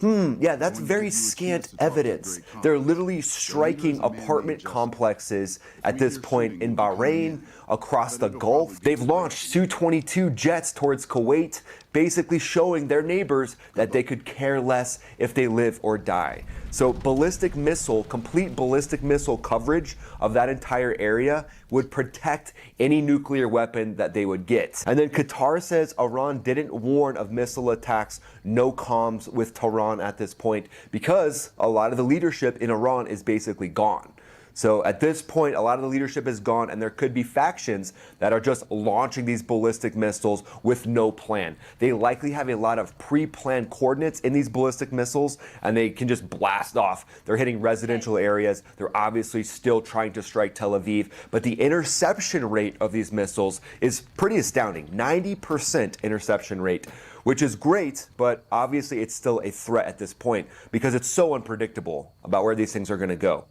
yeah, that's very scant evidence. They're literally striking apartment complexes at this point in Bahrain, across the Gulf. They've launched Su-22 jets towards Kuwait, basically showing their neighbors that they could care less if they live or die. So complete ballistic missile coverage of that entire area would protect any nuclear weapon that they would get. And then Qatar says Iran didn't warn of missile attacks, no comms with Tehran at this point, because a lot of the leadership in Iran is basically gone. So at this point, a lot of the leadership is gone, and there could be factions that are just launching these ballistic missiles with no plan. They likely have a lot of pre-planned coordinates in these ballistic missiles, and they can just blast off. They're hitting residential areas. They're obviously still trying to strike Tel Aviv, but the interception rate of these missiles is pretty astounding. 90% interception rate, which is great, but obviously it's still a threat at this point because it's so unpredictable about where these things are going to go.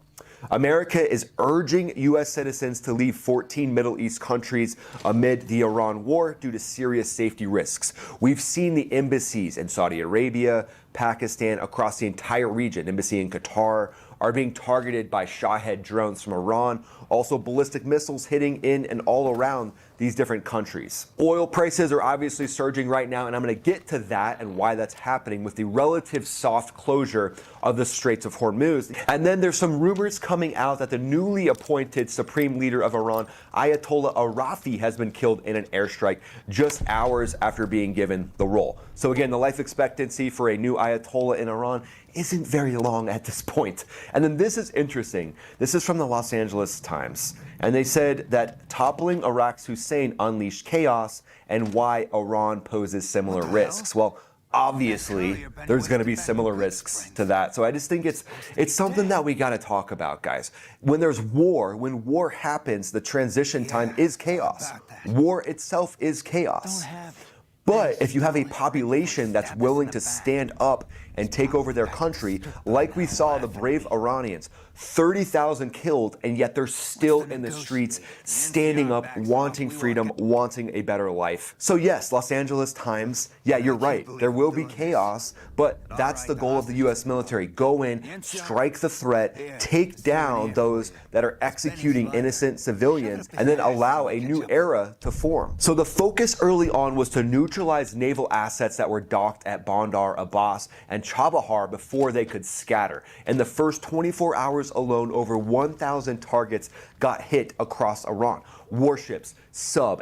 America is urging U.S. citizens to leave 14 Middle East countries amid the Iran war due to serious safety risks. We've seen the embassies in Saudi Arabia, Pakistan, across the entire region, embassy in Qatar, are being targeted by Shahed drones from Iran, also ballistic missiles hitting in and all around these different countries. Oil prices are obviously surging right now, and I'm going to get to that and why that's happening with the relative soft closure of the Straits of Hormuz. And then there's some rumors coming out that the newly appointed supreme leader of Iran, Ayatollah Arafi, has been killed in an airstrike just hours after being given the role. So again, the life expectancy for a new Ayatollah in Iran isn't very long at this point. And then this is interesting. This is from the Los Angeles Times. And they said that toppling Iraq's Hussein unleashed chaos and why Iran poses similar risks. Well, obviously, there's going to be similar risks to that. So I just think it's something that we got to talk about, guys. When there's war, when war happens, the transition time is chaos. War itself is chaos. But if you have a population that's willing to stand up and take over their country, like we saw the brave Iranians, 30,000 killed, and yet they're still in the streets, standing up, wanting freedom, wanting a better life. So yes, Los Angeles Times, yeah, you're right. There will be chaos, but that's the goal of the U.S. military. Go in, strike the threat, take down those that are executing innocent civilians, and then allow a new era to form. So the focus early on was to neutralize naval assets that were docked at Bandar Abbas and Chabahar before they could scatter. In the first 24 hours alone, over 1,000 targets got hit across Iran. Warships,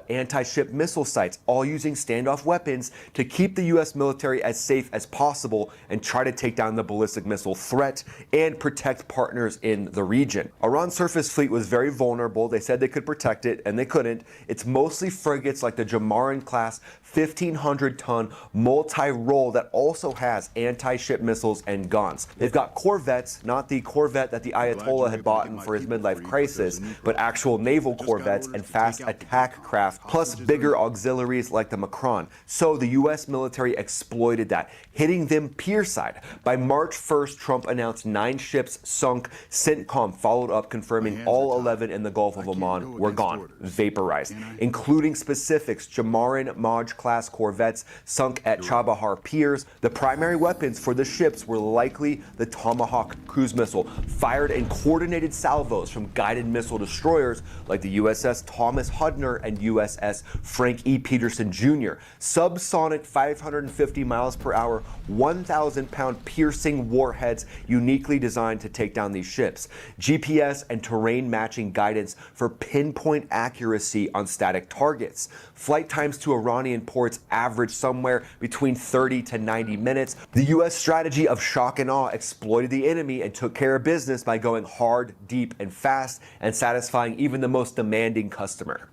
anti-ship missile sites, all using standoff weapons to keep the U.S. military as safe as possible and try to take down the ballistic missile threat and protect partners in the region. Iran's surface fleet was very vulnerable. They said they could protect it, and they couldn't. It's mostly frigates like the Jamarin class 1,500-ton multi-role that also has anti-ship missiles and guns. They've got corvettes, not the Corvette that the Ayatollah had bought for his midlife crisis, but actual naval corvettes and fast attack craft, plus bigger auxiliaries like the Macron. So the U.S. military exploited that, hitting them pierside. By March 1st, Trump announced 9 ships sunk. CENTCOM followed up, confirming all 11 in the Gulf of Oman were gone, vaporized, including specifics: Jamarin Maj class corvettes sunk at Chabahar piers. The primary weapons targets for the ships were likely the Tomahawk cruise missile, fired in coordinated salvos from guided missile destroyers like the USS Thomas Hudner and USS Frank E. Peterson Jr. Subsonic 550 miles per hour, 1,000-pound piercing warheads uniquely designed to take down these ships. GPS and terrain matching guidance for pinpoint accuracy on static targets. Flight times to Iranian ports average somewhere between 30 to 90 minutes. The U.S. strategy of shock and awe exploited the enemy and took care of business by going hard, deep, and fast, and satisfying even the most demanding customer.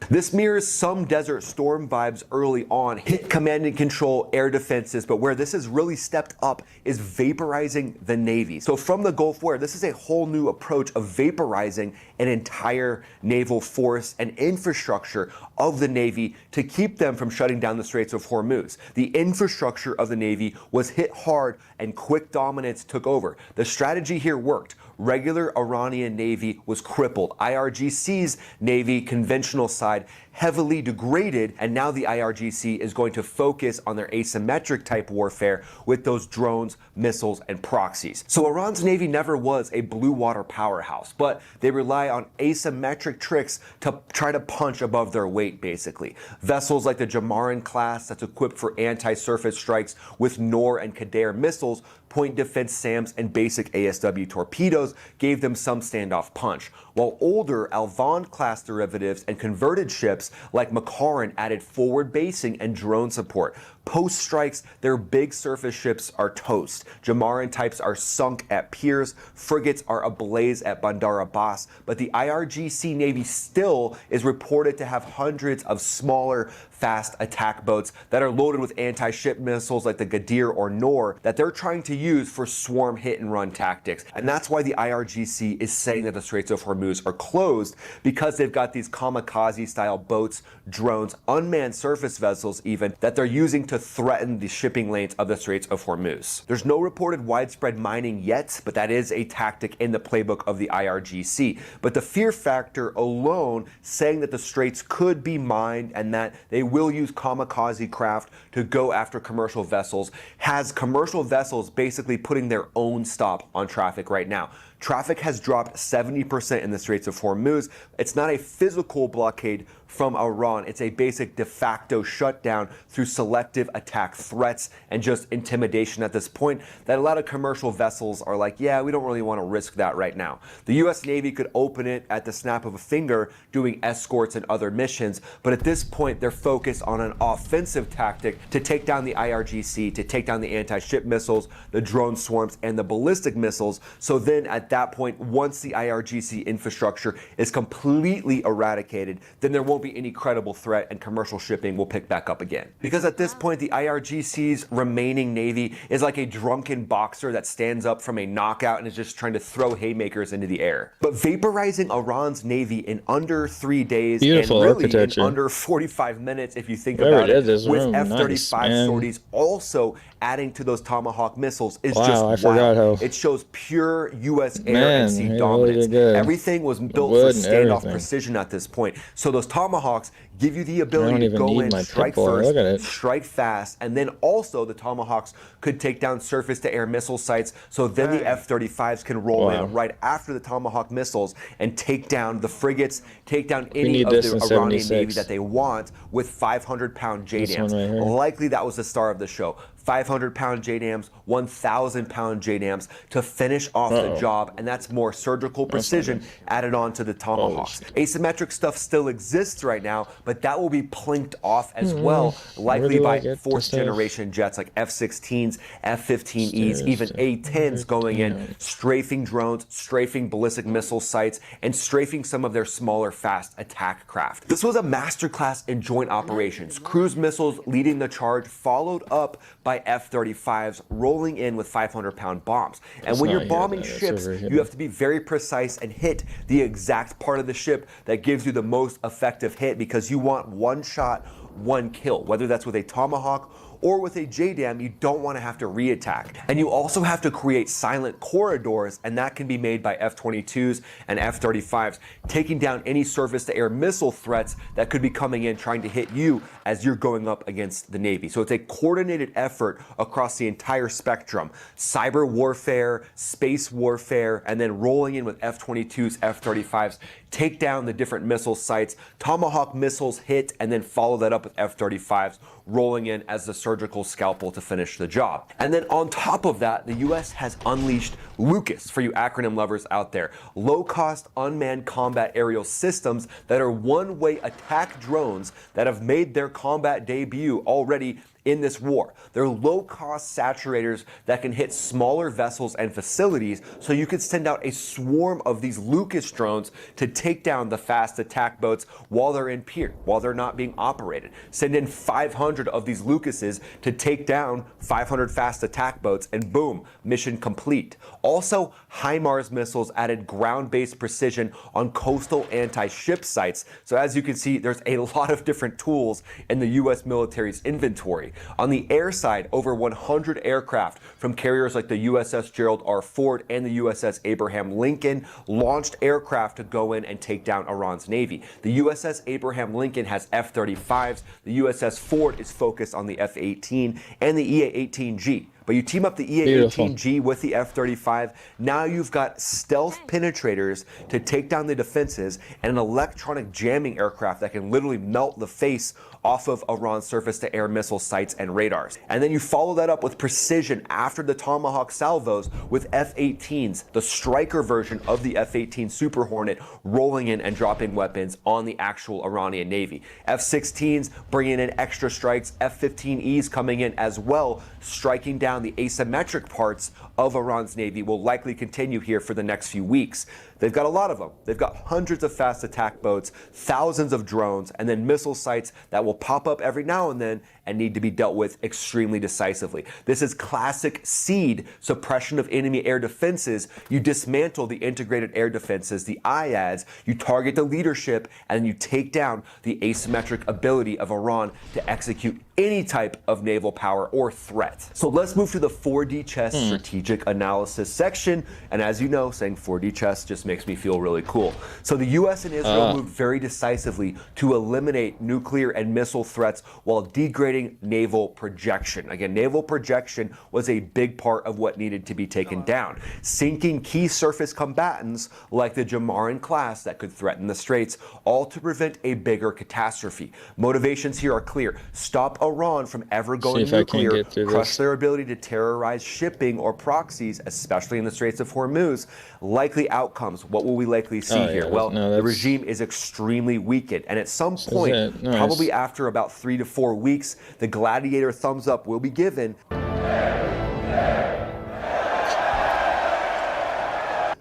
This mirrors some Desert Storm vibes early on, hit command and control air defenses, but where this has really stepped up is vaporizing the Navy. So from the Gulf War, this is a whole new approach of vaporizing an entire naval force and infrastructure of the Navy to keep them from shutting down the Straits of Hormuz. The infrastructure of the Navy was hit hard and quick dominance took over. The strategy here worked. Regular Iranian Navy was crippled. IRGC's Navy conventional side heavily degraded, and now the IRGC is going to focus on their asymmetric type warfare with those drones, missiles, and proxies. So Iran's Navy never was a blue water powerhouse, but they rely on asymmetric tricks to try to punch above their weight, basically. Vessels like the Jamaran class that's equipped for anti-surface strikes with Nor and Qadr missiles, point defense SAMs, and basic ASW torpedoes gave them some standoff punch, while older Alvand class derivatives and converted ships like Makaran added forward basing and drone support. Post strikes, their big surface ships are toast. Jamaran types are sunk at piers, frigates are ablaze at Bandar Abbas, but the IRGC Navy still is reported to have hundreds of smaller, fast attack boats that are loaded with anti-ship missiles like the Qadr or Nor that they're trying to use for swarm hit and run tactics. And that's why the IRGC is saying that the Straits of Hormuz are closed, because they've got these kamikaze style boats, drones, unmanned surface vessels even, that they're using to threaten the shipping lanes of the Straits of Hormuz. There's no reported widespread mining yet, but that is a tactic in the playbook of the IRGC. But the fear factor alone, saying that the straits could be mined and that they will use kamikaze craft to go after commercial vessels, has commercial vessels basically putting their own stop on traffic right now. Traffic has dropped 70% in the Straits of Hormuz. It's not a physical blockade from Iran. It's a basic de facto shutdown through selective attack threats and just intimidation at this point that a lot of commercial vessels are like, yeah, we don't really want to risk that right now. The U.S. Navy could open it at the snap of a finger doing escorts and other missions, but at this point they're focused on an offensive tactic to take down the IRGC, to take down the anti-ship missiles, the drone swarms, and the ballistic missiles. So then at that point, once the IRGC infrastructure is completely eradicated, then there won't be any credible threat and commercial shipping will pick back up again. Because at this point, the IRGC's remaining Navy is like a drunken boxer that stands up from a knockout and is just trying to throw haymakers into the air. But vaporizing Iran's Navy in under 3 days Beautiful and really architecture. in under 45 minutes, if you think Whoever about did it, this with room, F-35 nice, sorties also adding to those Tomahawk missiles is Wow, just I forgot wild. how- It shows pure U.S. air Man, and sea he really dominance. did good. Everything was built wood for and standoff everything. precision at this point. So those Tomahawks give you the I don't ability to even go need in, my strike pit bull. first, Look at it. strike fast, and then also the Tomahawks could take down surface-to-air missile sites, so then the F-35s can roll Wow. in right after the Tomahawk missiles and take down the frigates, take down any need of this the in Iranian 76. Navy that they want with 500-pound This JDAMs. one right here. Likely that was the star of the show. 500-pound JDAMs, 1,000-pound JDAMs to finish off the Uh-oh. job, and that's more surgical That's not precision added on to the Tomahawks. Asymmetric stuff still exists right now, but that will be plinked off as well, Where likely do I by get the fourth-generation jets like F-16s, F-15Es, Stairs even to A-10s going in, down. strafing drones, strafing ballistic missile sites, and strafing some of their smaller, fast attack craft. This was a masterclass in joint operations. Cruise missiles leading the charge, followed up by F-35s rolling in with 500-pound bombs. And That's when not you're here, bombing though. That's ships, over here. you have to be very precise and hit the exact part of the ship that gives you the most effective hit, because you want one shot, one kill, whether that's with a Tomahawk or with a JDAM, you don't want to have to re-attack. And you also have to create silent corridors, and that can be made by F-22s and F-35s, taking down any surface-to-air missile threats that could be coming in trying to hit you as you're going up against the Navy. So it's a coordinated effort across the entire spectrum: cyber warfare, space warfare, and then rolling in with F-22s, F-35s, take down the different missile sites, Tomahawk missiles hit, and then follow that up with F-35s, rolling in as the surgical scalpel to finish the job. And then on top of that, the US has unleashed LUCAS, for you acronym lovers out there, low-cost unmanned combat aerial systems that are one-way attack drones that have made their combat debut already in this war. They're low-cost saturators that can hit smaller vessels and facilities, so you could send out a swarm of these LUCAS drones to take down the fast attack boats while they're in pier, while they're not being operated. Send in 500 of these LUCASes to take down 500 fast attack boats, and boom, mission complete. Also, HIMARS missiles added ground-based precision on coastal anti-ship sites. So as you can see, there's a lot of different tools in the US military's inventory. On the air side, over 100 aircraft from carriers like the USS Gerald R. Ford and the USS Abraham Lincoln launched aircraft to go in and take down Iran's Navy. The USS Abraham Lincoln has F-35s, the USS Ford is focused on the F-18 and the EA-18G. But you team up the EA-18G with the F-35, now you've got stealth penetrators to take down the defenses and an electronic jamming aircraft that can literally melt the face off of Iran's surface-to-air missile sites and radars. And then you follow that up with precision after the Tomahawk salvos with F-18s, the Striker version of the F-18 Super Hornet, rolling in and dropping weapons on the actual Iranian Navy. F-16s bringing in extra strikes, F-15Es coming in as well, striking down the asymmetric parts of Iran's Navy will likely continue here for the next few weeks. They've got a lot of them. They've got hundreds of fast attack boats, thousands of drones, and then missile sites that will pop up every now and then and need to be dealt with extremely decisively. This is classic SEAD, suppression of enemy air defenses. You dismantle the integrated air defenses, the IADs, you target the leadership, and you take down the asymmetric ability of Iran to execute any type of naval power or threat. So let's move to the 4D chess strategic analysis section. And as you know, saying 4D chess just makes me feel really cool. So the US and Israel moved very decisively to eliminate nuclear and missile threats while degrading naval projection. Again, naval projection was a big part of what needed to be taken down. Sinking key surface combatants like the Jamarin class that could threaten the Straits, all to prevent a bigger catastrophe. Motivations here are clear. Stop Iran from ever going nuclear, crush their ability to terrorize shipping or proxies, especially in the Straits of Hormuz. Likely outcomes, what will we likely see here? Well, the regime is extremely weakened, and at some point, probably after about 3 to 4 weeks, the gladiator thumbs up will be given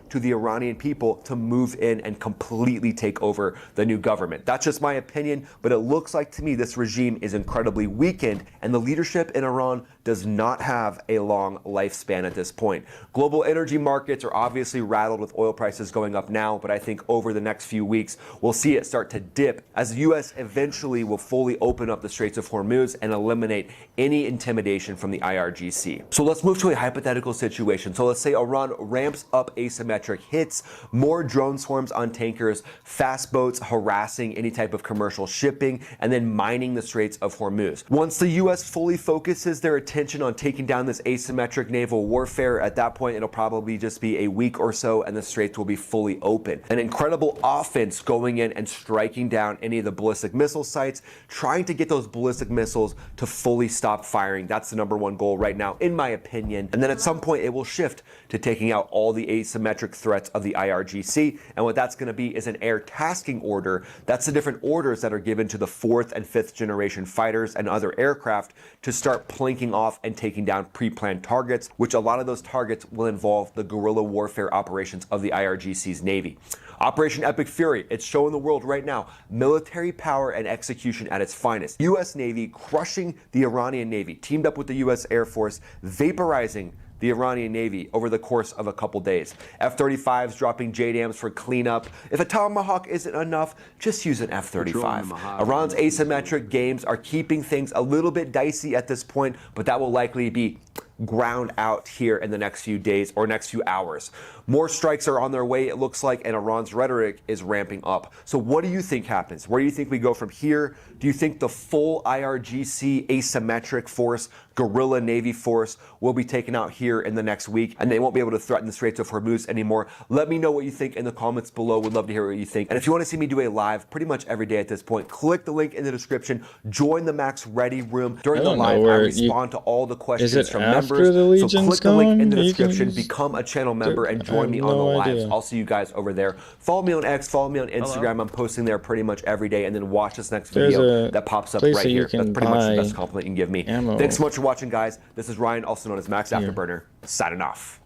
to the Iranian people to move in and completely take over the new government. That's just my opinion, but it looks like to me this regime is incredibly weakened, and the leadership in Iran does not have a long lifespan at this point. Global energy markets are obviously rattled with oil prices going up now, but I think over the next few weeks, we'll see it start to dip as the U.S. eventually will fully open up the Straits of Hormuz and eliminate any intimidation from the IRGC. So let's move to a hypothetical situation. So let's say Iran ramps up asymmetric hits, more drone swarms on tankers, fast boats harassing any type of commercial shipping, and then mining the Straits of Hormuz. Once the U.S. fully focuses their attention on taking down this asymmetric naval warfare, at that point it'll probably just be a week or so and the Straits will be fully open. An incredible offense going in and striking down any of the ballistic missile sites, trying to get those ballistic missiles to fully stop firing. That's the #1 goal right now, in my opinion. And then at some point it will shift to taking out all the asymmetric threats of the IRGC. And what that's going to be is an air tasking order. That's the different orders that are given to the 4th and 5th generation fighters and other aircraft to start plinking off and taking down pre-planned targets, which a lot of those targets will involve the guerrilla warfare operations of the IRGC's Navy. Operation Epic Fury, it's showing the world right now military power and execution at its finest. U.S. Navy crushing the Iranian Navy, teamed up with the U.S. Air Force, vaporizing the Iranian Navy over the course of a couple days. F-35s dropping JDAMs for cleanup. If a Tomahawk isn't enough, just use an F-35. Iran's asymmetric games are keeping things a little bit dicey at this point, but that will likely be ground out here in the next few days or next few hours. More strikes are on their way, it looks like, and Iran's rhetoric is ramping up. So what do you think happens? Where do you think we go from here? Do you think the full IRGC asymmetric force, guerrilla Navy force, will be taken out here in the next week and they won't be able to threaten the Straits of Hormuz anymore? Let me know what you think in the comments below. Would love to hear what you think. And if you want to see me do a live pretty much every day at this point, click the link in the description. Join the Max Ready room. During the live, I respond to all the questions from members. So click the link in the description, become a channel member, and join me on the lives. I'll see you guys over there. Follow me on X, follow me on Instagram. I'm posting there pretty much every day, and then watch this next video that pops up right here. That's pretty much the best compliment you can give me. Thanks so much for watching, guys. This is Ryan, also known as Max Afterburner, signing off.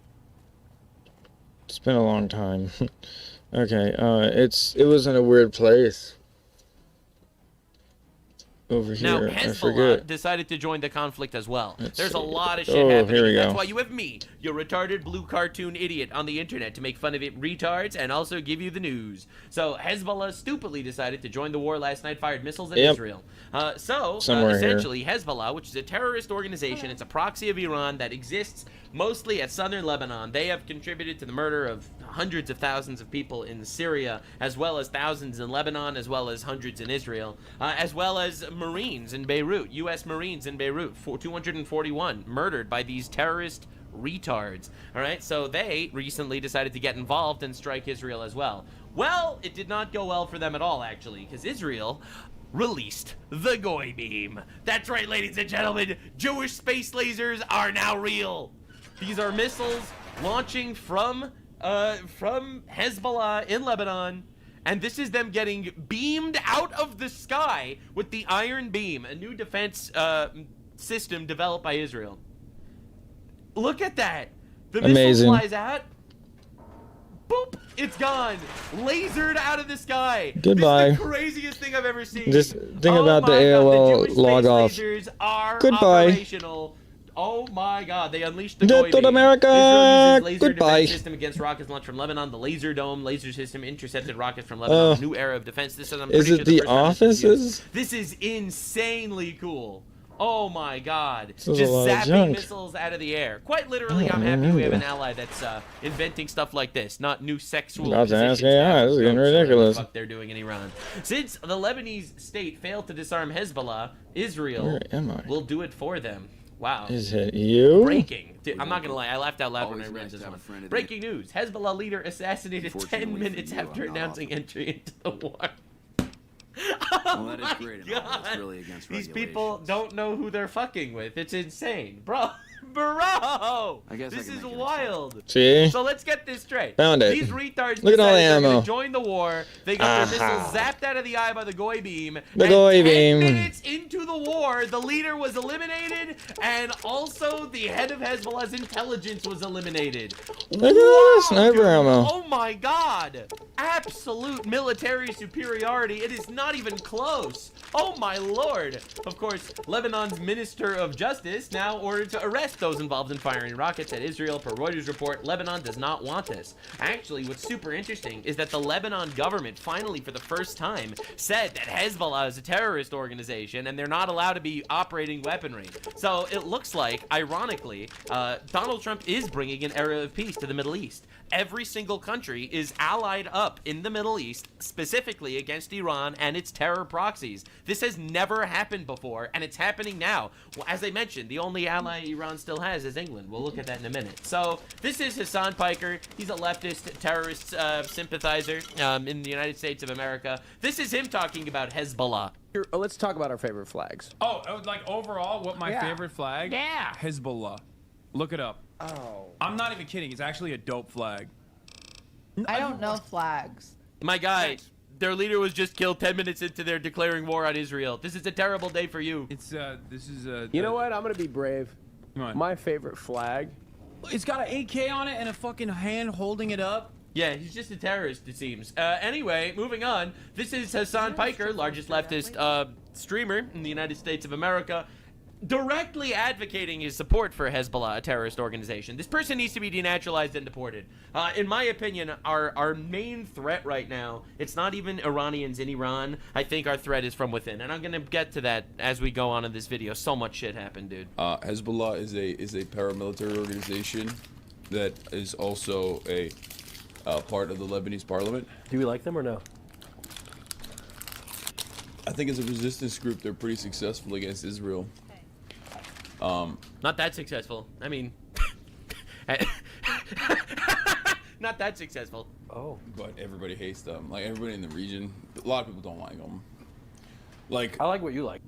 It's been a long time. Okay, it was in a weird place. Over here, now, Hezbollah decided to join the conflict as well. There's a lot of shit happening. Here we go. That's why you have me, your retarded blue cartoon idiot, on the internet to make fun of it retards and also give you the news. So Hezbollah stupidly decided to join the war last night, fired missiles at Israel. Essentially, Hezbollah, which is a terrorist organization, it's a proxy of Iran that exists mostly at southern Lebanon. They have contributed to the murder of hundreds of thousands of people in Syria, as well as thousands in Lebanon, as well as hundreds in Israel, as well as Marines in Beirut, U.S. Marines in Beirut, 241 murdered by these terrorist retards. All right, so they recently decided to get involved and strike Israel as well. Well, it did not go well for them at all, actually, because Israel released the Goy beam. That's right, ladies and gentlemen, Jewish space lasers are now real. These are missiles launching from Hezbollah in Lebanon, and this is them getting beamed out of the sky with the Iron Beam, a new defense system developed by Israel. Look at that. The missile flies out. Boop, it's gone. Lasered out of the sky. Goodbye. This is the craziest thing I've ever seen. Just think about the AOL log off. Goodbye. Operational. Oh my God! They unleashed the Goy beam. America. Israel uses laser Goodbye. defense system against rockets launched from Lebanon. The Laser Dome laser system intercepted rockets from Lebanon. New era of defense. This is, I'm is it the offices? This is insanely cool. Oh my God! Just zapping missiles out of the air. Quite literally, I'm happy we have an ally that's inventing stuff like this, not new sexual. About to ask AI. This is getting ridiculous. What they're doing in Iran. Since the Lebanese state failed to disarm Hezbollah, Israel will do it for them. Wow. Is it you? Breaking. Dude, I'm not going to lie. I laughed out loud when I read this one. Breaking news. Hezbollah leader assassinated 10 minutes after announcing entry into the war. Oh well, that is great. God. Really against these people don't know who they're fucking with. It's insane. Bro. Bro! This is wild. See? So let's get this straight. Found it. These retards Look at all the decided they're ammo. gonna join the war. They got their missiles zapped out of the eye by the Goy beam. The and Goy 10 beam. minutes into the war, the leader was eliminated, and also the head of Hezbollah's intelligence was eliminated. Look at all the sniper ammo. Oh my God! Absolute military superiority. It is not even close. Oh my Lord! Of course, Lebanon's Minister of Justice now ordered to arrest those involved in firing rockets at Israel. Per Reuters report, Lebanon does not want this. Actually, what's super interesting is that the Lebanon government finally, for the first time, said that Hezbollah is a terrorist organization and they're not allowed to be operating weaponry. So it looks like, ironically, Donald Trump is bringing an era of peace to the Middle East. Every single country is allied up in the Middle East, specifically against Iran and its terror proxies. This has never happened before, and it's happening now. Well, as I mentioned, the only ally Iran still has is England. We'll look at that in a minute. So this is Hassan Piker. He's a leftist terrorist sympathizer in the United States of America. This is him talking about Hezbollah. Let's talk about our favorite flags. Oh, like overall, what my favorite flag? Yeah. Hezbollah. Look it up. Oh. I'm not even kidding. It's actually a dope flag. I don't know flags. My guy, their leader was just killed 10 minutes into their declaring war on Israel. This is a terrible day for you. It's this is You know what? I'm gonna be brave. What? My favorite flag. It's got an AK on it and a fucking hand holding it up. Yeah, he's just a terrorist, it seems. Anyway, moving on. This is Hassan Piker, largest leftist streamer in the United States of America. directly advocating his support for Hezbollah, a terrorist organization. This person needs to be denaturalized and deported. In my opinion, our main threat right now, it's not even Iranians in Iran. I think our threat is from within, and I'm gonna get to that as we go on in this video. So much shit happened, dude. Hezbollah is a paramilitary organization that is also a part of the Lebanese parliament. Do we like them or no? I think as a resistance group, they're pretty successful against Israel. Not that successful. I mean, not that successful. Oh. But everybody hates them. Like, everybody in the region, a lot of people don't like them. Like, I like what you like.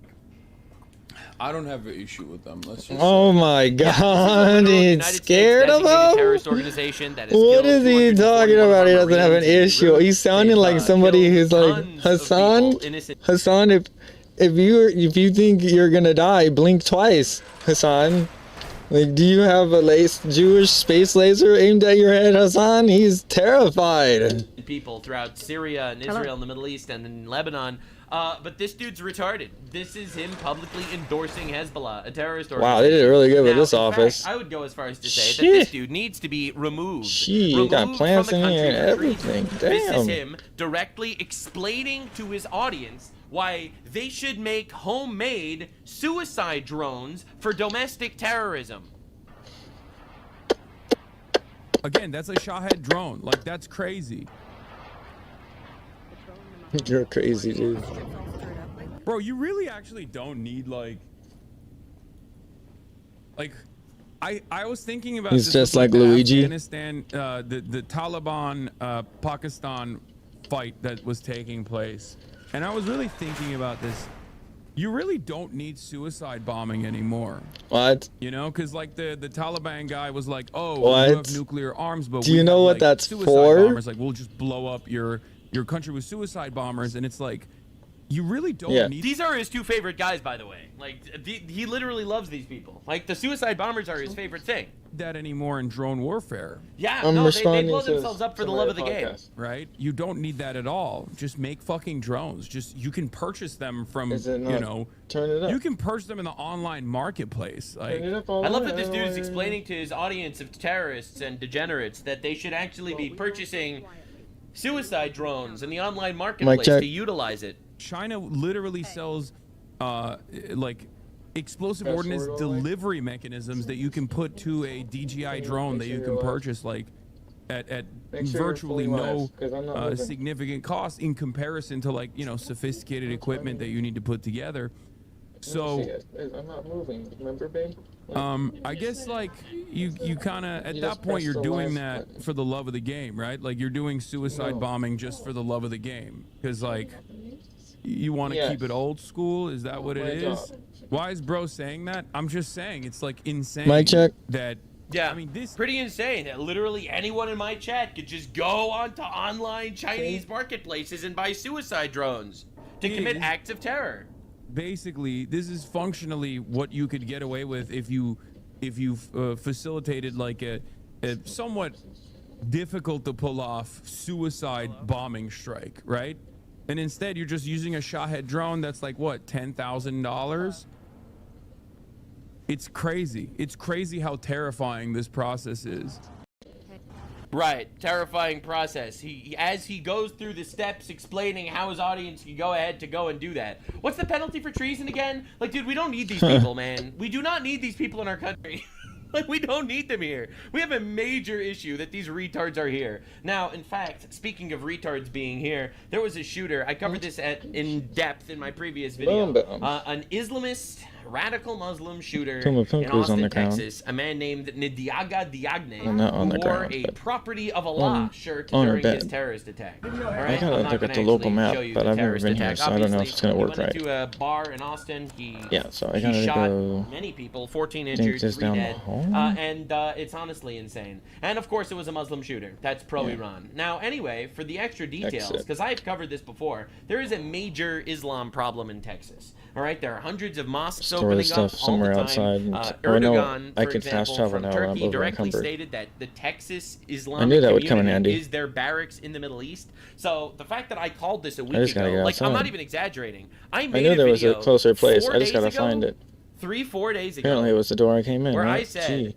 I don't have an issue with them. Let's just Oh my God, he's scared of him? Terrorist organization that What is he talking about? He doesn't have an issue. He's sounding like somebody who's like, Hassan, if you think you're gonna die, blink twice, Hassan. Like, do you have a Jewish space laser aimed at your head, Hassan? He's terrified. People throughout Syria and Israel and the Middle East and in Lebanon. But this dude's retarded. This is him publicly endorsing Hezbollah, a terrorist organization. Wow, they did really good with this in office. Fact, I would go as far as to say that this dude needs to be removed. He got plants in here and everything. This is Damn. him directly explaining to his audience why they should make homemade suicide drones for domestic terrorism. Again, that's a Shahed drone. Like, that's crazy. You're crazy, dude. Bro, you really actually don't need like I was thinking about He's this just with, like the Luigi. Afghanistan, the Taliban Pakistan fight that was taking place, and I was really thinking about this. You really don't need suicide bombing anymore. What? You know, because like the Taliban guy was like, "Oh, What? you have nuclear arms, but Do we you know have, what like, that's suicide for? Bombers. Like, we'll just blow up your country with suicide bombers," and it's like, you really don't need. These are his two favorite guys, by the way. Like, he literally loves these people. Like, the suicide bombers are his favorite thing. That anymore in drone warfare. Yeah, no, they blow themselves up for the love of the game. Right? You don't need that at all. Just make fucking drones. Just, you can purchase them from, Is it you not? know, Turn it up. you can purchase them in the online marketplace. Like, Turn it up all I love the that way. this dude is explaining to his audience of terrorists and degenerates that they should actually be purchasing suicide drones in the online marketplace to utilize it. China literally sells, like, explosive Fast ordnance forward all the way. delivery mechanisms that you can put to a DJI drone that you can purchase, like, at Make sure you're virtually fully no live, 'cause I'm not moving. significant cost in comparison to, like, you know, sophisticated equipment that you need to put together. So, I'm not moving. Remember, babe? I guess, like, you kind of, at You that just point, press you're the doing live that for the love of the game, right? Like, you're doing suicide bombing just for the love of the game. Because, like, you want to Yes. keep it old school? Is that what it My is? job. Why is bro saying that? I'm just saying, it's, like, insane. Mic check. That, Yeah, I mean, this pretty insane that literally anyone in my chat could just go onto online Chinese marketplaces and buy suicide drones to commit acts of terror. basically, this is functionally what you could get away with if you facilitated, like, a somewhat difficult to pull off suicide bombing strike, right? And instead, you're just using a Shahed drone that's like, what, $10,000? It's crazy. It's crazy how terrifying this process is. Right, terrifying process. As he goes through the steps explaining how his audience can go ahead to go and do that. What's the penalty for treason again? Like, dude, we don't need these people, man. We do not need these people in our country. Like, we don't need them here. We have a major issue that these retards are here. Now, in fact, speaking of retards being here, there was a shooter. I covered this in depth in my previous video. An Islamist, radical Muslim shooter in Austin, Texas. A man named Ndiaga Diagne wore a Property of Allah shirt during his terrorist attack. All right? I gotta look at the local map, but I've never been here, so I don't know if it's gonna work right. He went into a bar in Austin. He so I gotta shot go. many people, 14 injured, 3 down the dead. hall. And it's honestly insane. And of course, it was a Muslim shooter. That's pro-Iran. Now, anyway, for the extra details, because I've covered this before, there is a major Islam problem in Texas. All right, there are hundreds of mosques opening up all somewhere the time. outside. Erdogan, I for could fast example, travel from now. Turkey, I'm directly overencumbered. stated that the Texas I Islamic knew that would come in community handy. is their barracks in the Middle East. So the fact that I called this a week just gotta ago, get like, I'm not outside. even exaggerating. I knew there was a closer place. I just gotta find it. 3-4 days ago. Apparently it was the door I came in, Where right? I said,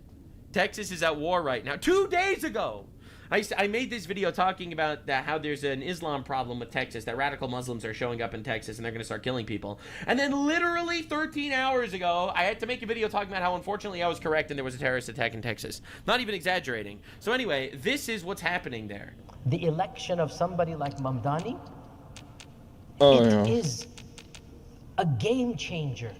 Texas is at war right now. 2 days ago. I made this video talking about how there's an Islam problem with Texas, that radical Muslims are showing up in Texas and they're going to start killing people. And then literally 13 hours ago, I had to make a video talking about how unfortunately I was correct and there was a terrorist attack in Texas. Not even exaggerating. So anyway, this is what's happening there. The election of somebody like Mamdani, it is a game changer.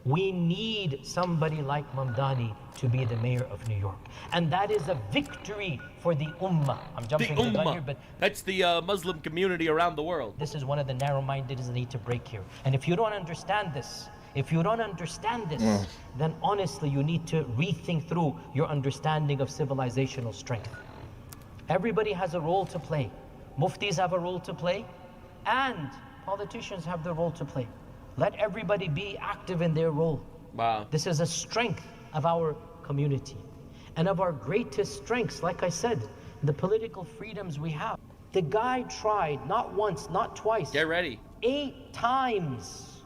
We need somebody like Mamdani to be the mayor of New York. And that is a victory for the Ummah. I'm jumping the the gun Ummah. here, but that's the Muslim community around the world. This is one of the narrow-mindeds that need to break here. And if you don't understand this, then honestly, you need to rethink through your understanding of civilizational strength. Everybody has a role to play. Muftis have a role to play, and politicians have their role to play. Let everybody be active in their role. Wow. This is a strength of our community. And of our greatest strengths, like I said, the political freedoms we have. The guy tried, not once, not twice. Get ready. 8 times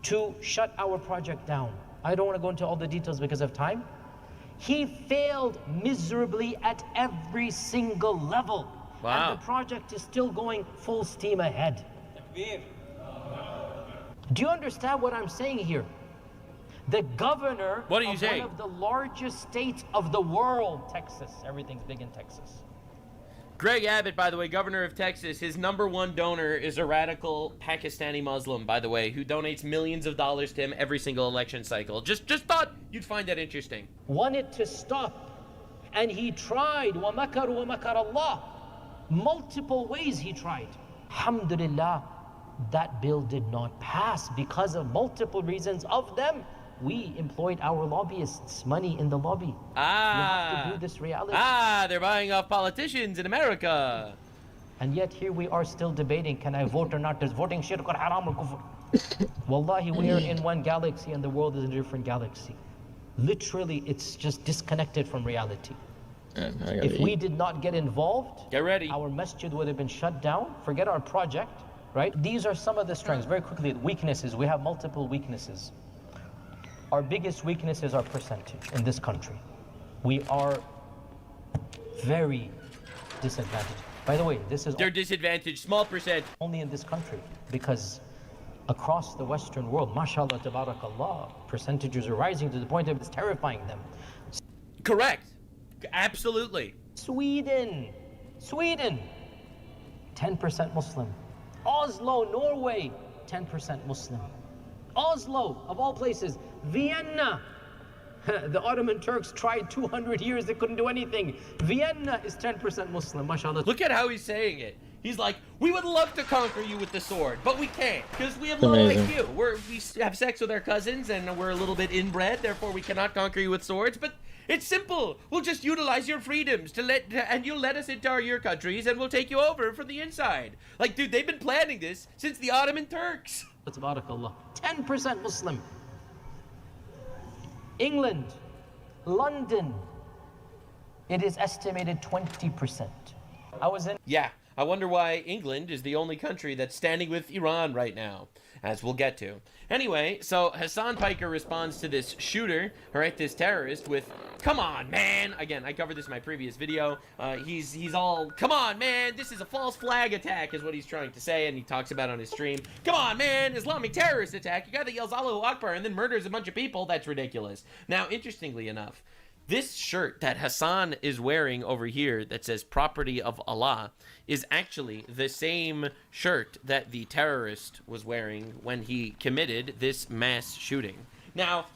to shut our project down. I don't want to go into all the details because of time. He failed miserably at every single level. Wow. And the project is still going full steam ahead. Do you understand what I'm saying here? The governor What are you of saying? one of the largest states of the world, Texas. Everything's big in Texas. Greg Abbott, by the way, governor of Texas, his #1 donor is a radical Pakistani Muslim, by the way, who donates millions of dollars to him every single election cycle. Just thought you'd find that interesting. Wanted to stop, and he tried. وَمَكَرُوا وَمَكَرَ اللَّهِ. Multiple ways he tried. Alhamdulillah, that bill did not pass because of multiple reasons. Of them, we employed our lobbyists, money in the lobby. You have to do this reality. They're buying off politicians in America. And yet here we are still debating, can I vote or not? Does voting shirk or haram or kufr? Wallahi, we are in one galaxy and the world is a different galaxy. Literally, it's just disconnected from reality. If we did not get involved, get ready. Our masjid would have been shut down. Forget our project, right? These are some of the strengths. Very quickly, weaknesses. We have multiple weaknesses. Our biggest weakness is our percentage in this country. We are very disadvantaged. By the way, they're disadvantaged, small percent. Only in this country, because across the Western world, mashallah, tabarakallah, percentages are rising to the point of it's terrifying them. Correct. Absolutely. Sweden, 10% Muslim. Oslo, Norway, 10% Muslim. Oslo, of all places. Vienna, the Ottoman Turks tried 200 years, they couldn't do anything. Vienna is 10% Muslim, mashallah. Look at how he's saying it. He's like, we would love to conquer you with the sword, but we can't, because we have low IQ. We have sex with our cousins, and we're a little bit inbred, therefore we cannot conquer you with swords, but it's simple. We'll just utilize your freedoms and you'll let us into your countries, and we'll take you over from the inside. Like, dude, they've been planning this since the Ottoman Turks. Tabarakallah. 10% Muslim. England, London, it is estimated 20%. I wonder why England is the only country that's standing with Iran right now, as we'll get to. Anyway, so Hassan Piker responds to this shooter, all right, this terrorist, with, come on, man. Again, I covered this in my previous video. He's all, come on, man, this is a false flag attack, is what he's trying to say, and he talks about it on his stream. Come on, man, Islamic terrorist attack. You guy that yells Allahu Akbar and then murders a bunch of people, that's ridiculous. Now, interestingly enough, this shirt that Hassan is wearing over here that says property of Allah is actually the same shirt that the terrorist was wearing when he committed this mass shooting. Now,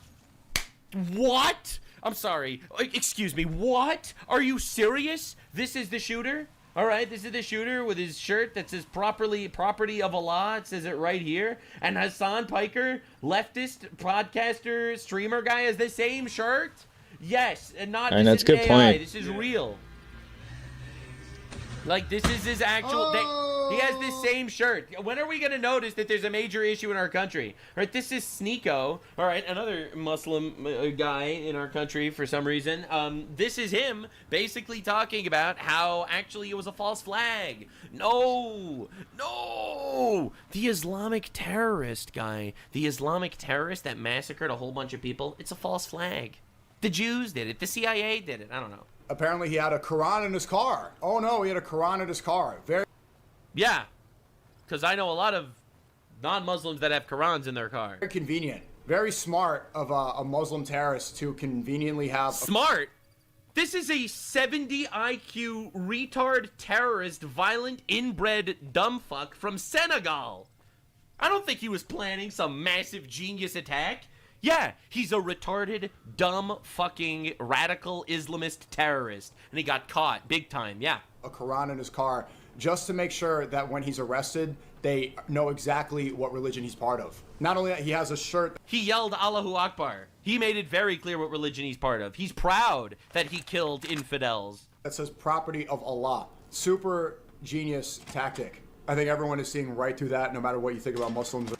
what? I'm sorry. Excuse me. What? Are you serious? This is the shooter? All right, this is the shooter with his shirt that says property of Allah. It says it right here. And Hassan Piker, leftist, podcaster, streamer guy, has the same shirt? Yes, and not and that's a good AI. point. This is real. Like, this is his actual... he has this same shirt. When are we going to notice that there's a major issue in our country? Right, this is Sneeko. All right, another Muslim guy in our country for some reason. This is him basically talking about how actually it was a false flag. No! The Islamic terrorist guy. The Islamic terrorist that massacred a whole bunch of people. It's a false flag. The Jews did it. The CIA did it. I don't know. Apparently he had a Quran in his car. Oh no, he had a Quran in his car. Yeah, because I know a lot of non-Muslims that have Qurans in their car. Very convenient. Very smart of a Muslim terrorist to conveniently have... Smart? This is a 70 IQ retard terrorist, violent, inbred dumbfuck from Senegal. I don't think he was planning some massive genius attack. Yeah, he's a retarded, dumb, fucking radical Islamist terrorist. And he got caught big time, yeah. A Quran in his car just to make sure that when he's arrested, they know exactly what religion he's part of. Not only that, he has a shirt. He yelled Allahu Akbar. He made it very clear what religion he's part of. He's proud that he killed infidels. That says property of Allah. Super genius tactic. I think everyone is seeing right through that, no matter what you think about Muslims.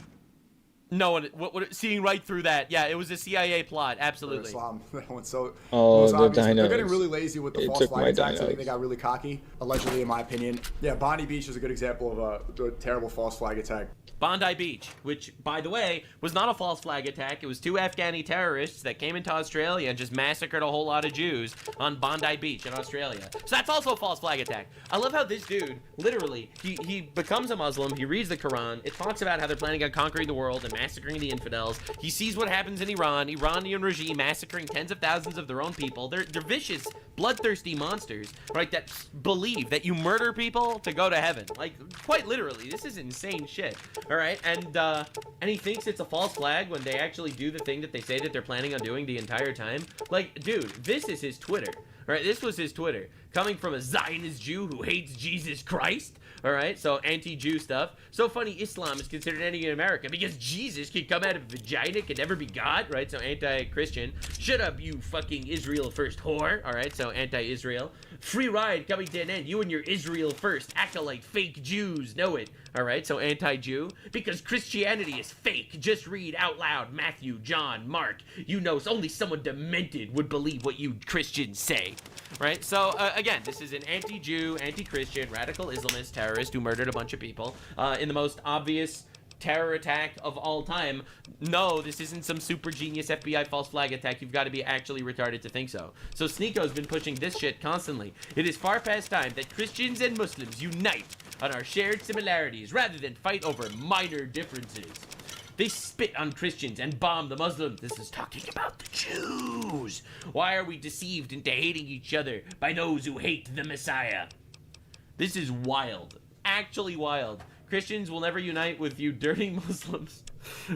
No one, seeing right through that. Yeah, it was a CIA plot, absolutely. Islam. That one's so. Oh, the obvious. dinos. They're getting really lazy with the false flag attacks. I think dinos. they got really cocky, allegedly, in my opinion. Yeah, Bondi Beach is a good example of a terrible false flag attack. Bondi Beach, which, by the way, was not a false flag attack. It was 2 Afghani terrorists that came into Australia and just massacred a whole lot of Jews on Bondi Beach in Australia. So that's also a false flag attack. I love how this dude, literally, he becomes a Muslim, he reads the Quran, it talks about how they're planning on conquering the world and massacring the infidels. He sees what happens in Iran, Iranian regime massacring tens of thousands of their own people. They're vicious, bloodthirsty monsters, right, that believe that you murder people to go to heaven. Like, quite literally, this is insane shit. All right, and he thinks it's a false flag when they actually do the thing that they say that they're planning on doing the entire time. Like, dude, this is his Twitter. All right, this was his Twitter, coming from a Zionist Jew who hates Jesus Christ. All right, so anti-Jew stuff. So funny Islam is considered ending in America because Jesus can come out of a vagina, can never be God, right? So anti-Christian. Shut up, you fucking Israel first whore. All right, so anti-Israel. Free ride coming to an end. You and your Israel first acolyte fake Jews know it. All right, so anti-Jew. Because Christianity is fake. Just read out loud Matthew, John, Mark. You know, only someone demented would believe what you Christians say. Right, so again, this is an anti-Jew, anti-Christian, radical Islamist terrorist who murdered a bunch of people in the most obvious terror attack of all time. No, this isn't some super genius FBI false flag attack. You've got to be actually retarded to think so. So Sneeko's been pushing this shit constantly. It is far past time that Christians and Muslims unite on our shared similarities rather than fight over minor differences. They spit on Christians and bomb the Muslims. This is talking about the Jews. Why are we deceived into hating each other by those who hate the Messiah? This is wild. Actually wild. Christians will never unite with you dirty Muslims.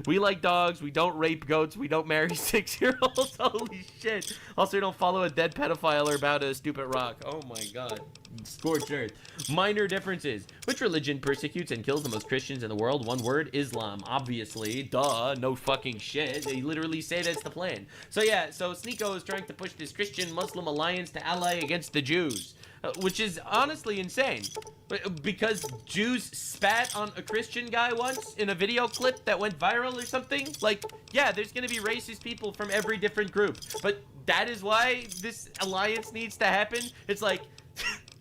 We like dogs. We don't rape goats. We don't marry 6-year-olds. Holy shit. Also, we don't follow a dead pedophile or bow to a stupid rock. Oh my god. Scorched earth. Minor differences. Which religion persecutes and kills the most Christians in the world? One word, Islam. Obviously. Duh. No fucking shit. They literally say that's the plan. So yeah, so Sneeko is trying to push this Christian-Muslim alliance to ally against the Jews. Which is honestly insane. Because Jews spat on a Christian guy once in a video clip that went viral or something? Like, yeah, there's gonna be racist people from every different group. But that is why this alliance needs to happen? It's like...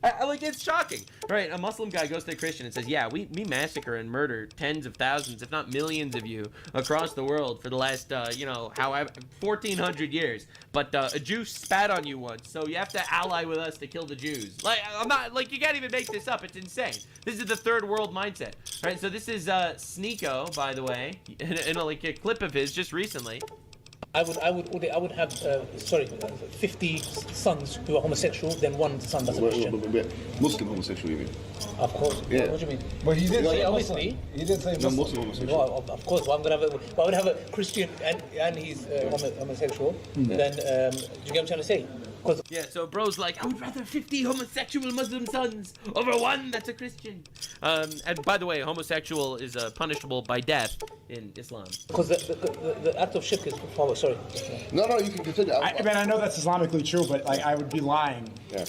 like, it's shocking, right? A Muslim guy goes to a Christian and says, yeah, we massacre and murder tens of thousands, if not millions of you across the world for the last, however, 1,400 years. But a Jew spat on you once, so you have to ally with us to kill the Jews. Like, I'm not, like, you can't even make this up. It's insane. This is the third world mindset, right? So this is Sneeko, by the way, in like a clip of his just recently. I would have 50 sons who are homosexual, then one son that's a Christian. Muslim homosexual, you mean? Of course. Yeah. What do you mean? Well, he did say obviously. He did say Muslim. No, Muslim homosexual. Well, of course. Well, I would have a Christian and he's homosexual. Then, do you get what I'm trying to say? Yeah, so bro's like, I would rather 50 homosexual Muslim sons over one that's a Christian. And by the way, homosexual is punishable by death in Islam. Because the act of shirk is sorry. No, you can continue. I know that's Islamically true, but like I would be lying. Yeah.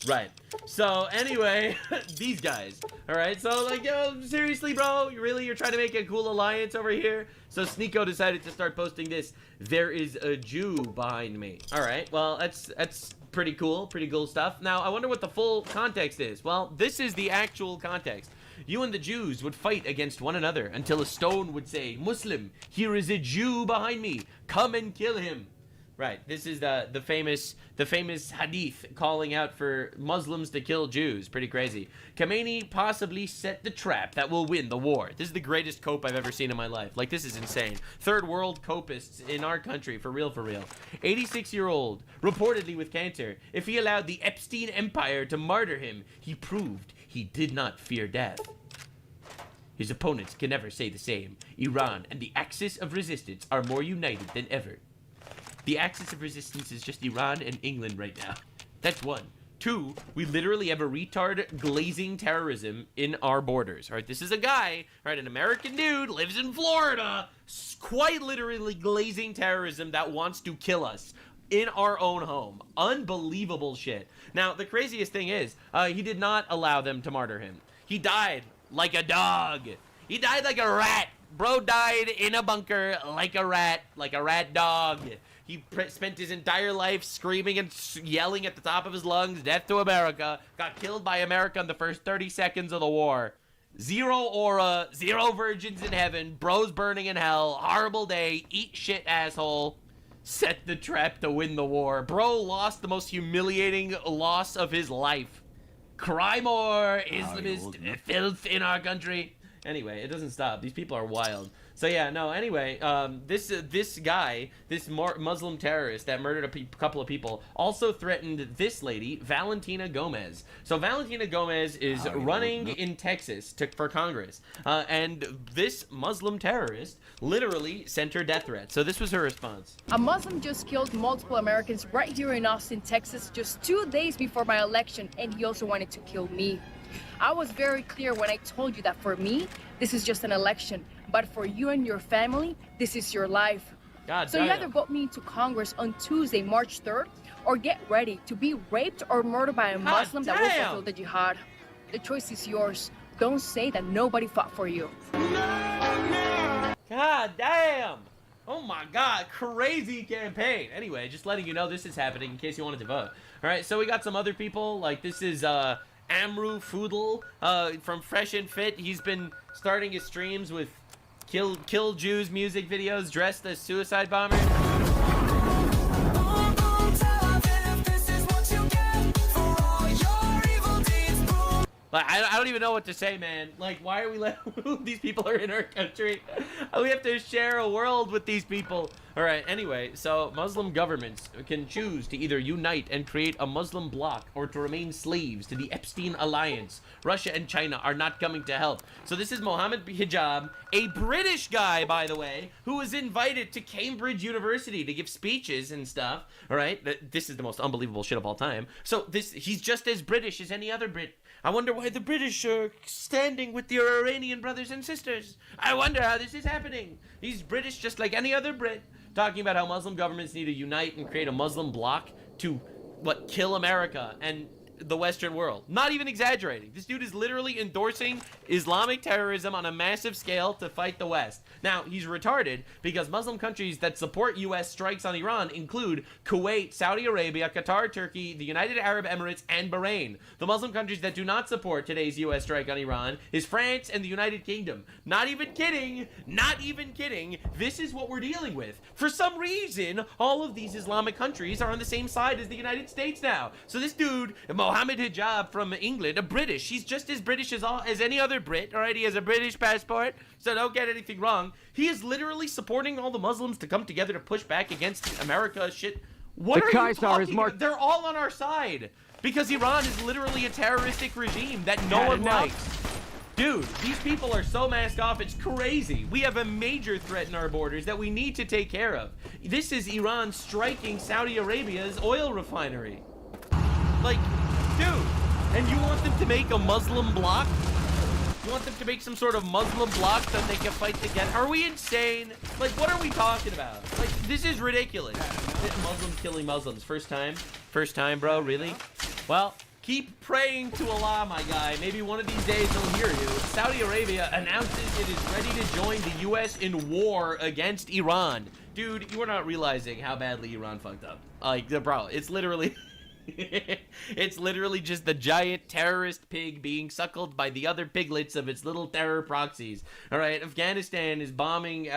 Right. So anyway, these guys. All right. So like, yo, seriously, bro, you're trying to make a cool alliance over here? So Sneeko decided to start posting this. There is a Jew behind me. All right. Well, that's pretty cool. Pretty cool stuff. Now, I wonder what the full context is. Well, this is the actual context. You and the Jews would fight against one another until a stone would say, "Muslim, here is a Jew behind me. Come and kill him." Right. This is the famous hadith calling out for Muslims to kill Jews. Pretty crazy. Khomeini possibly set the trap that will win the war. This is the greatest cope I've ever seen in my life. Like, this is insane. Third world copists in our country, for real, for real. 86-year-old, reportedly with cancer. If he allowed the Epstein Empire to martyr him, he proved he did not fear death. His opponents can never say the same. Iran and the Axis of Resistance are more united than ever. The Axis of Resistance is just Iran and England right now. That's one. Two, we literally have a retard glazing terrorism in our borders. All right, this is a guy, right, an American dude, lives in Florida, quite literally glazing terrorism that wants to kill us in our own home. Unbelievable shit. Now, the craziest thing is, he did not allow them to martyr him. He died like a dog. He died like a rat. Bro died in a bunker like a rat dog. He spent his entire life screaming and yelling at the top of his lungs, "Death to America," got killed by America in the first 30 seconds of the war. Zero aura, zero virgins in heaven, bros burning in hell, horrible day, eat shit, asshole. Set the trap to win the war. Bro lost the most humiliating loss of his life. Cry more, Islamist filth in our country. Anyway, it doesn't stop. These people are wild. So yeah, no, anyway, this guy, this Muslim terrorist that murdered a couple of people, also threatened this lady, Valentina Gomez. So Valentina Gomez is running in Texas for Congress, and this Muslim terrorist literally sent her death threat. So this was her response. A Muslim just killed multiple Americans right here in Austin, Texas, just 2 days before my election, and he also wanted to kill me. I was very clear when I told you that for me, this is just an election, but for you and your family, this is your life. So you either vote me into Congress on Tuesday, March 3rd, or get ready to be raped or murdered by a Muslim that will fulfill the jihad. The choice is yours. Don't say that nobody fought for you. God damn! Oh my God, crazy campaign. Anyway, just letting you know this is happening in case you wanted to vote. All right, so we got some other people, like this is Amru Foodle from Fresh and Fit. He's been starting his streams with kill Jews music videos dressed as suicide bombers. Like, I don't even know what to say, man. Like, why are we letting these people are in our country? We have to share a world with these people. All right, anyway, so Muslim governments can choose to either unite and create a Muslim bloc or to remain slaves to the Epstein Alliance. Russia and China are not coming to help. So this is Mohammed Hijab, a British guy, by the way, who was invited to Cambridge University to give speeches and stuff. All right, this is the most unbelievable shit of all time. So he's just as British as any other Brit. I wonder why the British are standing with their Iranian brothers and sisters. I wonder how this is happening. He's British just like any other Brit, talking about how Muslim governments need to unite and create a Muslim bloc to, kill America and the Western world. Not even exaggerating. This dude is literally endorsing Islamic terrorism on a massive scale to fight the West. Now, he's retarded because Muslim countries that support U.S. strikes on Iran include Kuwait, Saudi Arabia, Qatar, Turkey, the United Arab Emirates, and Bahrain. The Muslim countries that do not support today's U.S. strike on Iran is France and the United Kingdom. Not even kidding. Not even kidding. This is what we're dealing with. For some reason, all of these Islamic countries are on the same side as the United States now. So this dude, Mohammed Hijab from England, a British. He's just as British as any other Brit, all right? He has a British passport, so don't get anything wrong. He is literally supporting all the Muslims to come together to push back against America shit. What are you talking about? They're all on our side because Iran is literally a terroristic regime that no one likes. Dude, these people are so masked off, it's crazy. We have a major threat in our borders that we need to take care of. This is Iran striking Saudi Arabia's oil refinery. Like, dude, and you want them to make a Muslim bloc? You want them to make some sort of Muslim bloc that they can fight together? Are we insane? Like, what are we talking about? Like, this is ridiculous. Muslims killing Muslims. First time? First time, bro? Really? Well, Keep praying to Allah, my guy. Maybe one of these days he'll hear you. Saudi Arabia announces it is ready to join the U.S. in war against Iran. Dude, you are not realizing how badly Iran fucked up. Like, bro, it's literally... it's literally just the giant terrorist pig being suckled by the other piglets of its little terror proxies. All right, Afghanistan is bombing.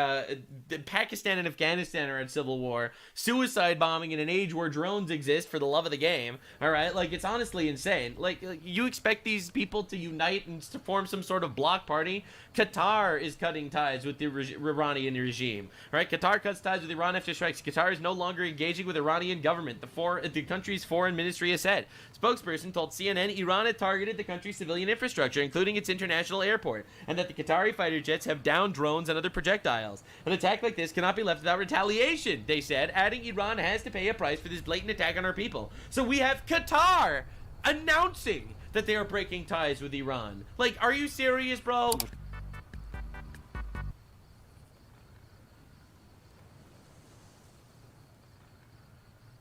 Pakistan and Afghanistan are at civil war. Suicide bombing in an age where drones exist for the love of the game. All right, like, it's honestly insane. Like you expect these people to unite and to form some sort of bloc party? Qatar is cutting ties with the Iranian regime. All right, Qatar cuts ties with Iran after strikes. Qatar is no longer engaging with Iranian government. The country's foreign ministry has said. Spokesperson told CNN Iran had targeted the country's civilian infrastructure, including its international airport, and that the Qatari fighter jets have downed drones and other projectiles. An attack like this cannot be left without retaliation, they said, adding Iran has to pay a price for this blatant attack on our people. So we have Qatar announcing that they are breaking ties with Iran. Like, are you serious, bro?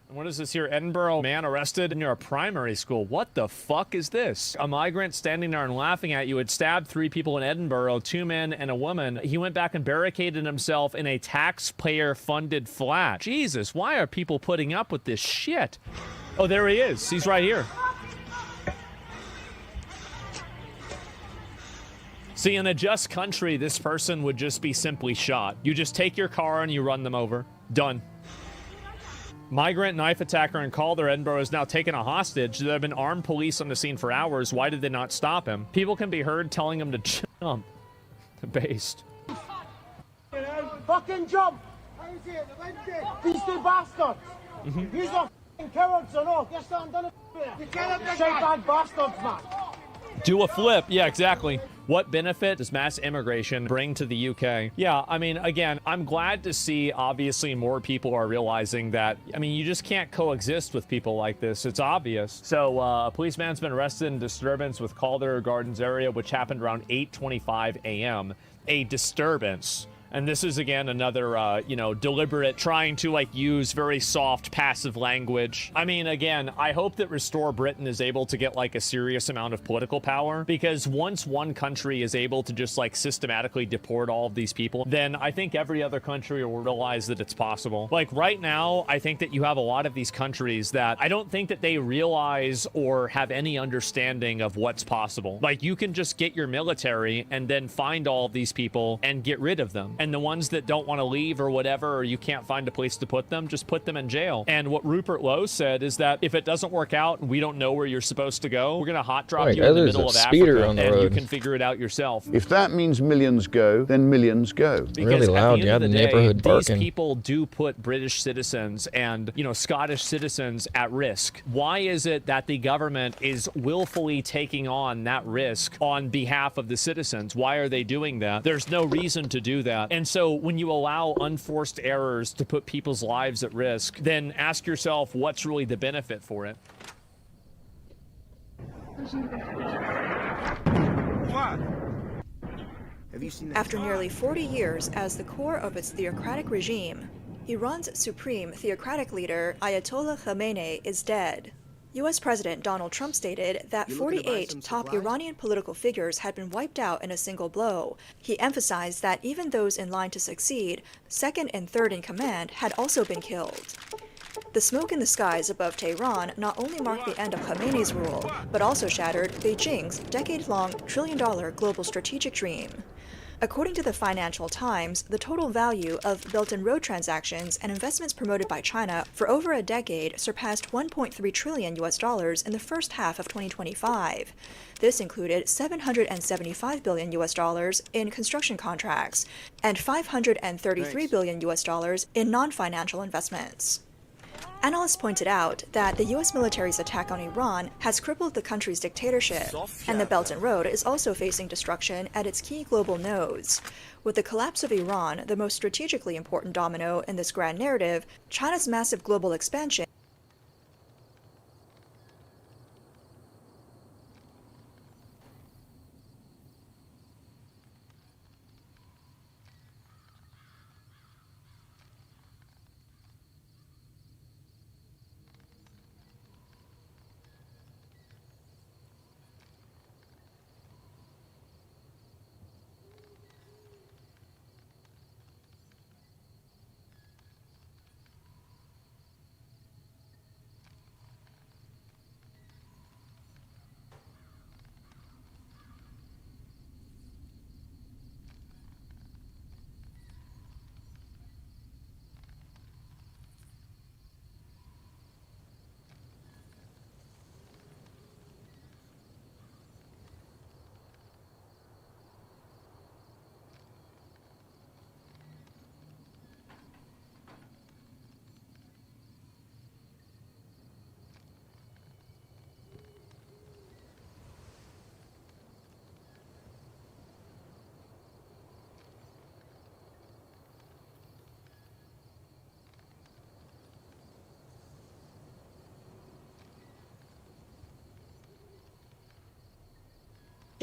What is this here? Edinburgh man arrested in your primary school. What the fuck is this? A migrant standing there and laughing at you had stabbed 3 people in Edinburgh, 2 men and a woman. He went back and barricaded himself in a taxpayer-funded flat. Jesus, why are people putting up with this shit? Oh, there he is. He's right here. See, in a just country, this person would just be simply shot. You just take your car and you run them over. Done. Migrant knife attacker in Calder, Edinburgh, is now taken a hostage. There have been armed police on the scene for hours. Why did they not stop him? People can be heard telling him to jump. Based. Fucking jump! These 2 bastards! These are fucking cowards or not? Get something done here! Shite bad bastards, man! Do a flip. Yeah, exactly. What benefit does mass immigration bring to the UK? Yeah, I mean, again, I'm glad to see, obviously, more people are realizing that, I mean, you just can't coexist with people like this. It's obvious. So, a policeman's been arrested in disturbance with Calder Gardens area, which happened around 8:25 a.m. A disturbance. And this is, again, another, deliberate trying to, use very soft, passive language. I mean, again, I hope that Restore Britain is able to get, a serious amount of political power, because once one country is able to just, systematically deport all of these people, then I think every other country will realize that it's possible. Right now, I think that you have a lot of these countries that I don't think that they realize or have any understanding of what's possible. You can just get your military and then find all of these people and get rid of them. And the ones that don't want to leave or whatever, or you can't find a place to put them, just put them in jail. And what Rupert Lowe said is that if it doesn't work out and we don't know where you're supposed to go, we're going to hot drop you in the middle of Africa and you can figure it out yourself. If that means millions go, then millions go. Because really loud, at the end of the day, these people do put British citizens and, Scottish citizens at risk. Why is it that the government is willfully taking on that risk on behalf of the citizens? Why are they doing that? There's no reason to do that. And so when you allow unforced errors to put people's lives at risk, then ask yourself what's really the benefit for it. After nearly 40 years as the core of its theocratic regime, Iran's supreme theocratic leader, Ayatollah Khamenei, is dead. U.S. President Donald Trump stated that 48 top Iranian political figures had been wiped out in a single blow. He emphasized that even those in line to succeed, second and third in command, had also been killed. The smoke in the skies above Tehran not only marked the end of Khamenei's rule, but also shattered Beijing's decade-long trillion-dollar global strategic dream. According to the Financial Times, the total value of Belt and Road transactions and investments promoted by China for over a decade surpassed $1.3 trillion in the first half of 2025. This included $775 billion in construction contracts and $533 billion in non-financial investments. Analysts pointed out that the U.S. military's attack on Iran has crippled the country's dictatorship, and the Belt and Road is also facing destruction at its key global nodes. With the collapse of Iran, the most strategically important domino in this grand narrative, China's massive global expansion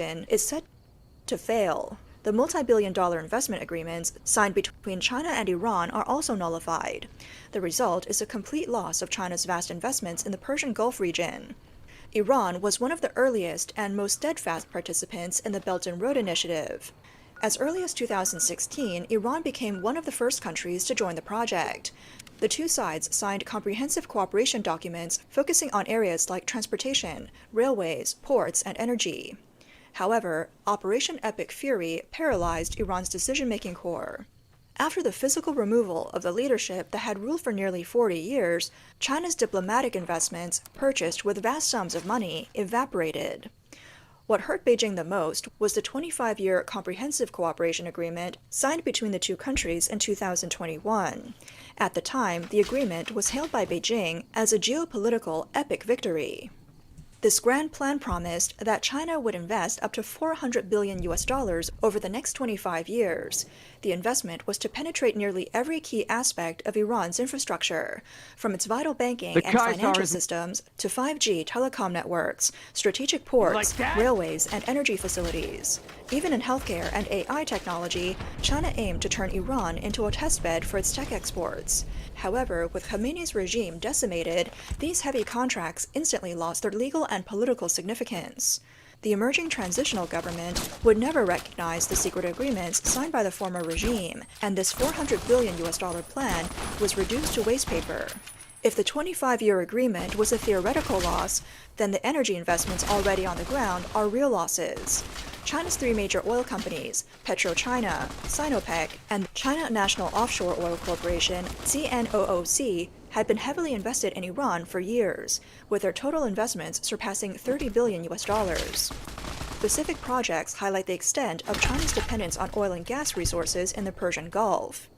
construction is set to fail. The multi-billion-dollar investment agreements signed between China and Iran are also nullified. The result is a complete loss of China's vast investments in the Persian Gulf region. Iran was one of the earliest and most steadfast participants in the Belt and Road Initiative. As early as 2016, Iran became one of the first countries to join the project. The two sides signed comprehensive cooperation documents focusing on areas like transportation, railways, ports, and energy. However, Operation Epic Fury paralyzed Iran's decision-making core. After the physical removal of the leadership that had ruled for nearly 40 years, China's diplomatic investments, purchased with vast sums of money, evaporated. What hurt Beijing the most was the 25-year comprehensive cooperation agreement signed between the two countries in 2021. At the time, the agreement was hailed by Beijing as a geopolitical epic victory. This grand plan promised that China would invest up to $400 billion over the next 25 years. The investment was to penetrate nearly every key aspect of Iran's infrastructure, from its vital banking and financial systems to 5G telecom networks, strategic ports, railways, and energy facilities. Even in healthcare and AI technology, China aimed to turn Iran into a testbed for its tech exports. However, with Khamenei's regime decimated, these heavy contracts instantly lost their legal and political significance. The emerging transitional government would never recognize the secret agreements signed by the former regime, and this $400 billion plan was reduced to waste paper. If the 25-year agreement was a theoretical loss, then the energy investments already on the ground are real losses. China's three major oil companies, PetroChina, Sinopec, and China National Offshore Oil Corporation, CNOOC, had been heavily invested in Iran for years, with their total investments surpassing $30 billion. Specific projects highlight the extent of China's dependence on oil and gas resources in the Persian Gulf.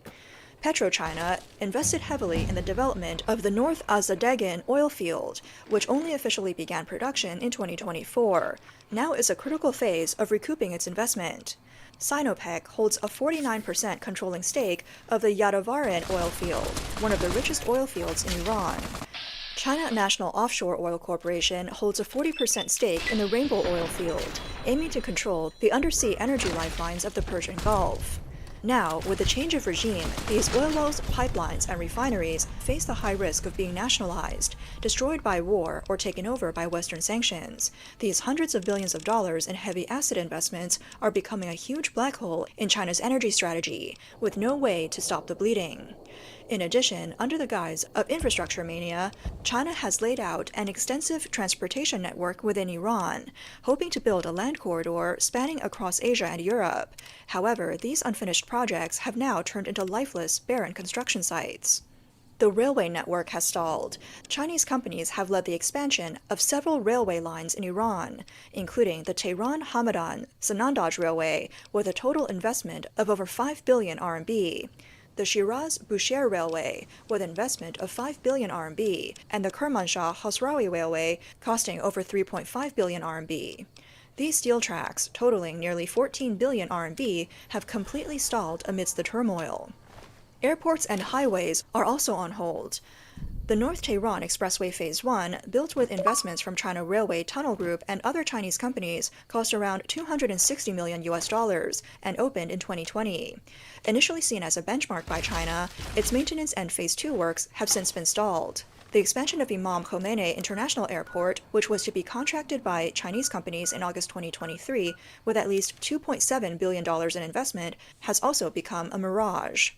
PetroChina invested heavily in the development of the North Azadegan oil field, which only officially began production in 2024. Now is a critical phase of recouping its investment. Sinopec holds a 49% controlling stake of the Yadavarin oil field, one of the richest oil fields in Iran. China National Offshore Oil Corporation holds a 40% stake in the Rainbow oil field, aiming to control the undersea energy lifelines of the Persian Gulf. Now, with the change of regime, these oil wells, pipelines, and refineries face the high risk of being nationalized, destroyed by war, or taken over by Western sanctions. These hundreds of billions of dollars in heavy asset investments are becoming a huge black hole in China's energy strategy, with no way to stop the bleeding. In addition, under the guise of infrastructure mania, China has laid out an extensive transportation network within Iran, hoping to build a land corridor spanning across Asia and Europe. However, these unfinished projects have now turned into lifeless, barren construction sites. The railway network has stalled. Chinese companies have led the expansion of several railway lines in Iran, including the Tehran-Hamadan-Sanandaj Railway, with a total investment of over 5 billion RMB. The Shiraz-Bushehr Railway, with investment of 5 billion RMB, and the Kermanshah-Hosrawi Railway, costing over 3.5 billion RMB. These steel tracks, totaling nearly 14 billion RMB, have completely stalled amidst the turmoil. Airports and highways are also on hold. The North Tehran Expressway Phase 1, built with investments from China Railway Tunnel Group and other Chinese companies, cost around $260 million and opened in 2020. Initially seen as a benchmark by China, its maintenance and Phase 2 works have since been stalled. The expansion of Imam Khomeini International Airport, which was to be contracted by Chinese companies in August 2023 with at least $2.7 billion in investment, has also become a mirage.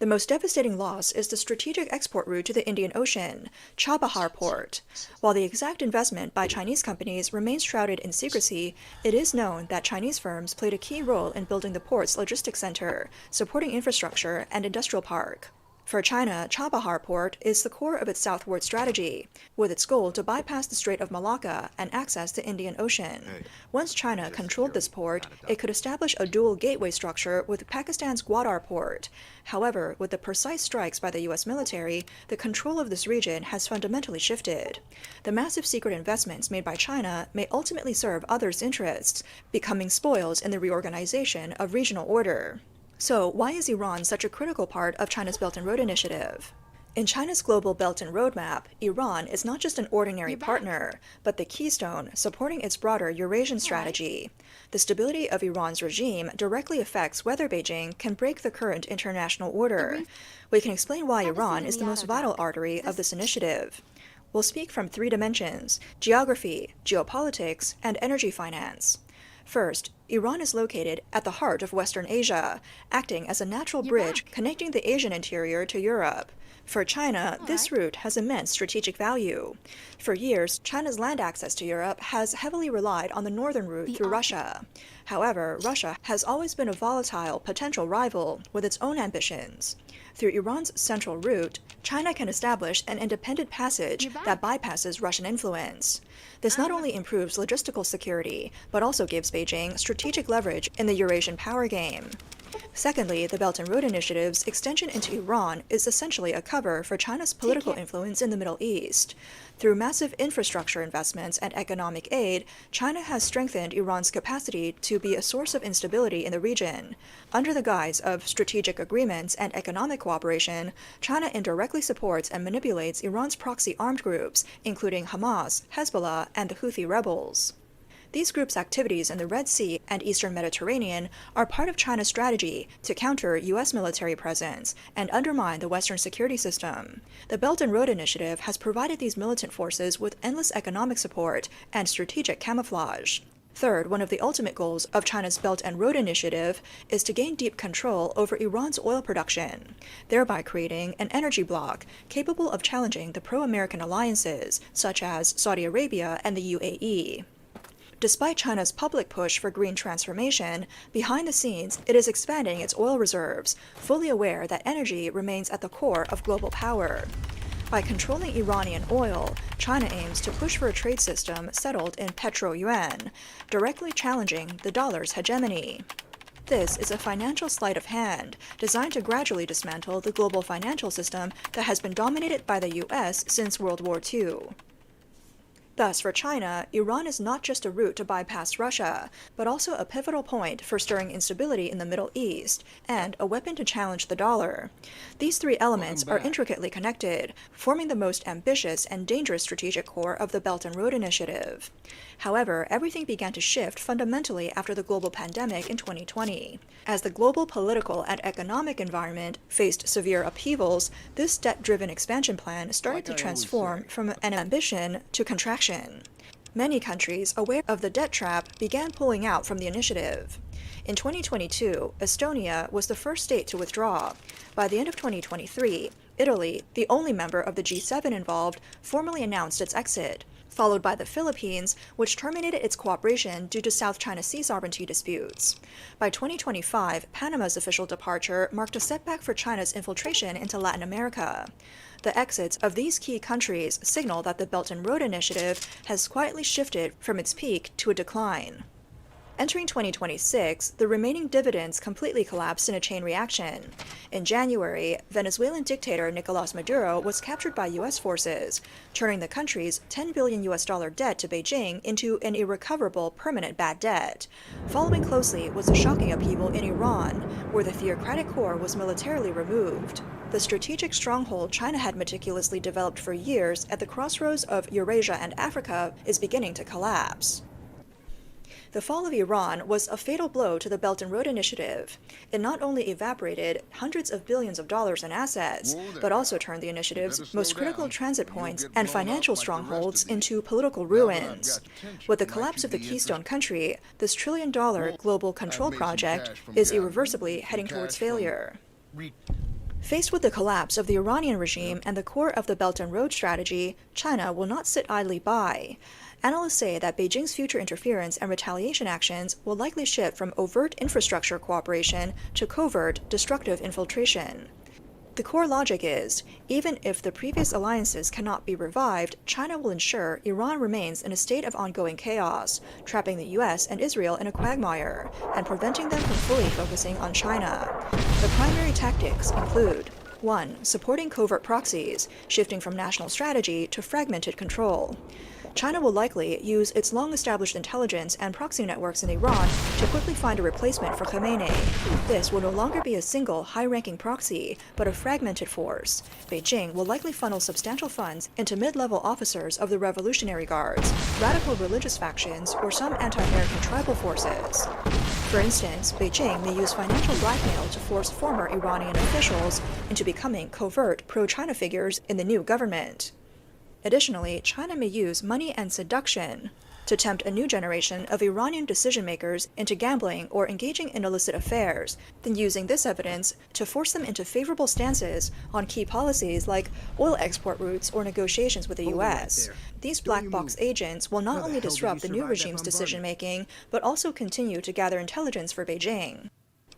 The most devastating loss is the strategic export route to the Indian Ocean, Chabahar Port. While the exact investment by Chinese companies remains shrouded in secrecy, it is known that Chinese firms played a key role in building the port's logistics center, supporting infrastructure and industrial park. For China, Chabahar Port is the core of its southward strategy, with its goal to bypass the Strait of Malacca and access the Indian Ocean. Once China controlled this port, it could establish a dual gateway structure with Pakistan's Gwadar Port. However, with the precise strikes by the U.S. military, the control of this region has fundamentally shifted. The massive secret investments made by China may ultimately serve others' interests, becoming spoils in the reorganization of regional order. So, why is Iran such a critical part of China's Belt and Road Initiative? In China's global Belt and Road Map, Iran is not just an ordinary partner, but the keystone supporting its broader Eurasian strategy. The stability of Iran's regime directly affects whether Beijing can break the current international order. We can explain why Iran is the most vital artery of this initiative. We'll speak from 3 dimensions: geography, geopolitics, and energy finance. First, Iran is located at the heart of Western Asia, acting as a natural bridge connecting the Asian interior to Europe. For China, this route has immense strategic value. For years, China's land access to Europe has heavily relied on the northern route through Russia. However, Russia has always been a volatile potential rival with its own ambitions. Through Iran's central route, China can establish an independent passage that bypasses Russian influence. This not only improves logistical security, but also gives Beijing strategic leverage in the Eurasian power game. Secondly, the Belt and Road Initiative's extension into Iran is essentially a cover for China's political influence in the Middle East. Through massive infrastructure investments and economic aid, China has strengthened Iran's capacity to be a source of instability in the region. Under the guise of strategic agreements and economic cooperation, China indirectly supports and manipulates Iran's proxy armed groups, including Hamas, Hezbollah, and the Houthi rebels. These groups' activities in the Red Sea and Eastern Mediterranean are part of China's strategy to counter U.S. military presence and undermine the Western security system. The Belt and Road Initiative has provided these militant forces with endless economic support and strategic camouflage. Third, one of the ultimate goals of China's Belt and Road Initiative is to gain deep control over Iran's oil production, thereby creating an energy bloc capable of challenging the pro-American alliances, such as Saudi Arabia and the UAE. Despite China's public push for green transformation, behind the scenes, it is expanding its oil reserves, fully aware that energy remains at the core of global power. By controlling Iranian oil, China aims to push for a trade system settled in petro-yuan, directly challenging the dollar's hegemony. This is a financial sleight of hand designed to gradually dismantle the global financial system that has been dominated by the U.S. since World War II. Thus, for China, Iran is not just a route to bypass Russia, but also a pivotal point for stirring instability in the Middle East, and a weapon to challenge the dollar. These 3 elements are intricately connected, forming the most ambitious and dangerous strategic core of the Belt and Road Initiative. However, everything began to shift fundamentally after the global pandemic in 2020. As the global political and economic environment faced severe upheavals, this debt-driven expansion plan started to transform from an ambition to contraction. Many countries, aware of the debt trap, began pulling out from the initiative. In 2022, Estonia was the first state to withdraw. By the end of 2023, Italy, the only member of the G7 involved, formally announced its exit, followed by the Philippines, which terminated its cooperation due to South China Sea sovereignty disputes. By 2025, Panama's official departure marked a setback for China's infiltration into Latin America. The exits of these key countries signal that the Belt and Road Initiative has quietly shifted from its peak to a decline. Entering 2026, the remaining dividends completely collapsed in a chain reaction. In January, Venezuelan dictator Nicolás Maduro was captured by U.S. forces, turning the country's $10 billion debt to Beijing into an irrecoverable permanent bad debt. Following closely was a shocking upheaval in Iran, where the theocratic core was militarily removed. The strategic stronghold China had meticulously developed for years at the crossroads of Eurasia and Africa is beginning to collapse. The fall of Iran was a fatal blow to the Belt and Road Initiative. It not only evaporated hundreds of billions of dollars in assets, but also turned the initiative's most critical transit points and financial strongholds into political ruins. With the collapse of the Keystone Country, this trillion-dollar global control project is irreversibly heading towards failure. Faced with the collapse of the Iranian regime and the core of the Belt and Road strategy, China will not sit idly by. Analysts say that Beijing's future interference and retaliation actions will likely shift from overt infrastructure cooperation to covert, destructive infiltration. The core logic is, even if the previous alliances cannot be revived, China will ensure Iran remains in a state of ongoing chaos, trapping the US and Israel in a quagmire, and preventing them from fully focusing on China. The primary tactics include 1. Supporting covert proxies, shifting from national strategy to fragmented control. China will likely use its long-established intelligence and proxy networks in Iran to quickly find a replacement for Khamenei. This will no longer be a single, high-ranking proxy, but a fragmented force. Beijing will likely funnel substantial funds into mid-level officers of the Revolutionary Guards, radical religious factions, or some anti-American tribal forces. For instance, Beijing may use financial blackmail to force former Iranian officials into becoming covert pro-China figures in the new government. Additionally, China may use money and seduction to tempt a new generation of Iranian decision-makers into gambling or engaging in illicit affairs, then using this evidence to force them into favorable stances on key policies like oil export routes or negotiations with the U.S. These black box agents will not only disrupt the new regime's decision-making, but also continue to gather intelligence for Beijing.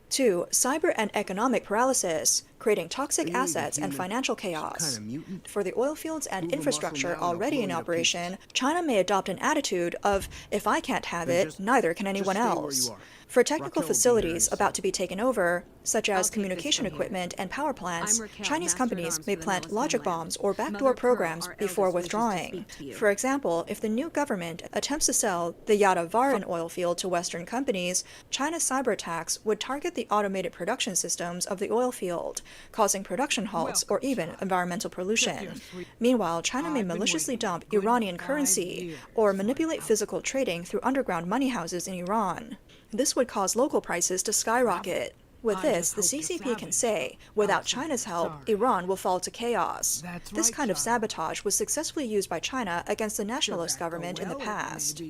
2. Cyber and economic paralysis, creating toxic assets and financial chaos. For the oil fields and infrastructure already in operation, China may adopt an attitude of, if I can't have it, neither can anyone else. For technical facilities about to be taken over, such as communication equipment and power plants, Chinese companies may plant logic bombs or backdoor programs before withdrawing. For example, if the new government attempts to sell the Yadavaran oil field to Western companies, China's cyber attacks would target the automated production systems of the oil field, causing production halts or even environmental pollution. Meanwhile, China may maliciously dump Iranian currency or manipulate physical trading through underground money houses in Iran. This would cause local prices to skyrocket. With this, the CCP can say, without China's help, Iran will fall to chaos. This kind of sabotage was successfully used by China against the nationalist government in the past.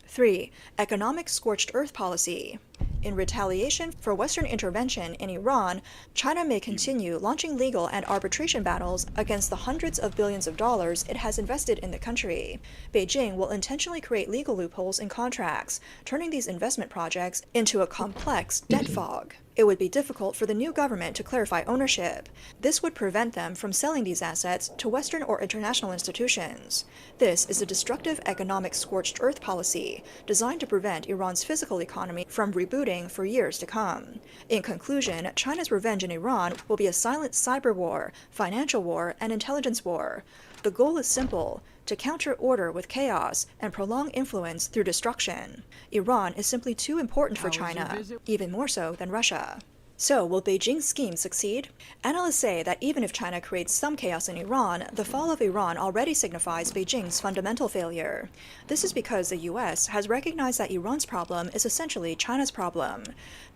3. Economic scorched earth policy. In retaliation for Western intervention in Iran, China may continue launching legal and arbitration battles against the hundreds of billions of dollars it has invested in the country. Beijing will intentionally create legal loopholes in contracts, turning these investment projects into a complex debt fog. It would be difficult for the new government to clarify ownership. This would prevent them from selling these assets to Western or international institutions. This is a destructive economic scorched earth policy designed to prevent Iran's physical economy from rebooting for years to come. In conclusion, China's revenge in Iran will be a silent cyber war, financial war, and intelligence war. The goal is simple: to counter order with chaos and prolong influence through destruction. Iran is simply too important for China, even more so than Russia. So, will Beijing's scheme succeed? Analysts say that even if China creates some chaos in Iran, the fall of Iran already signifies Beijing's fundamental failure. This is because the US has recognized that Iran's problem is essentially China's problem.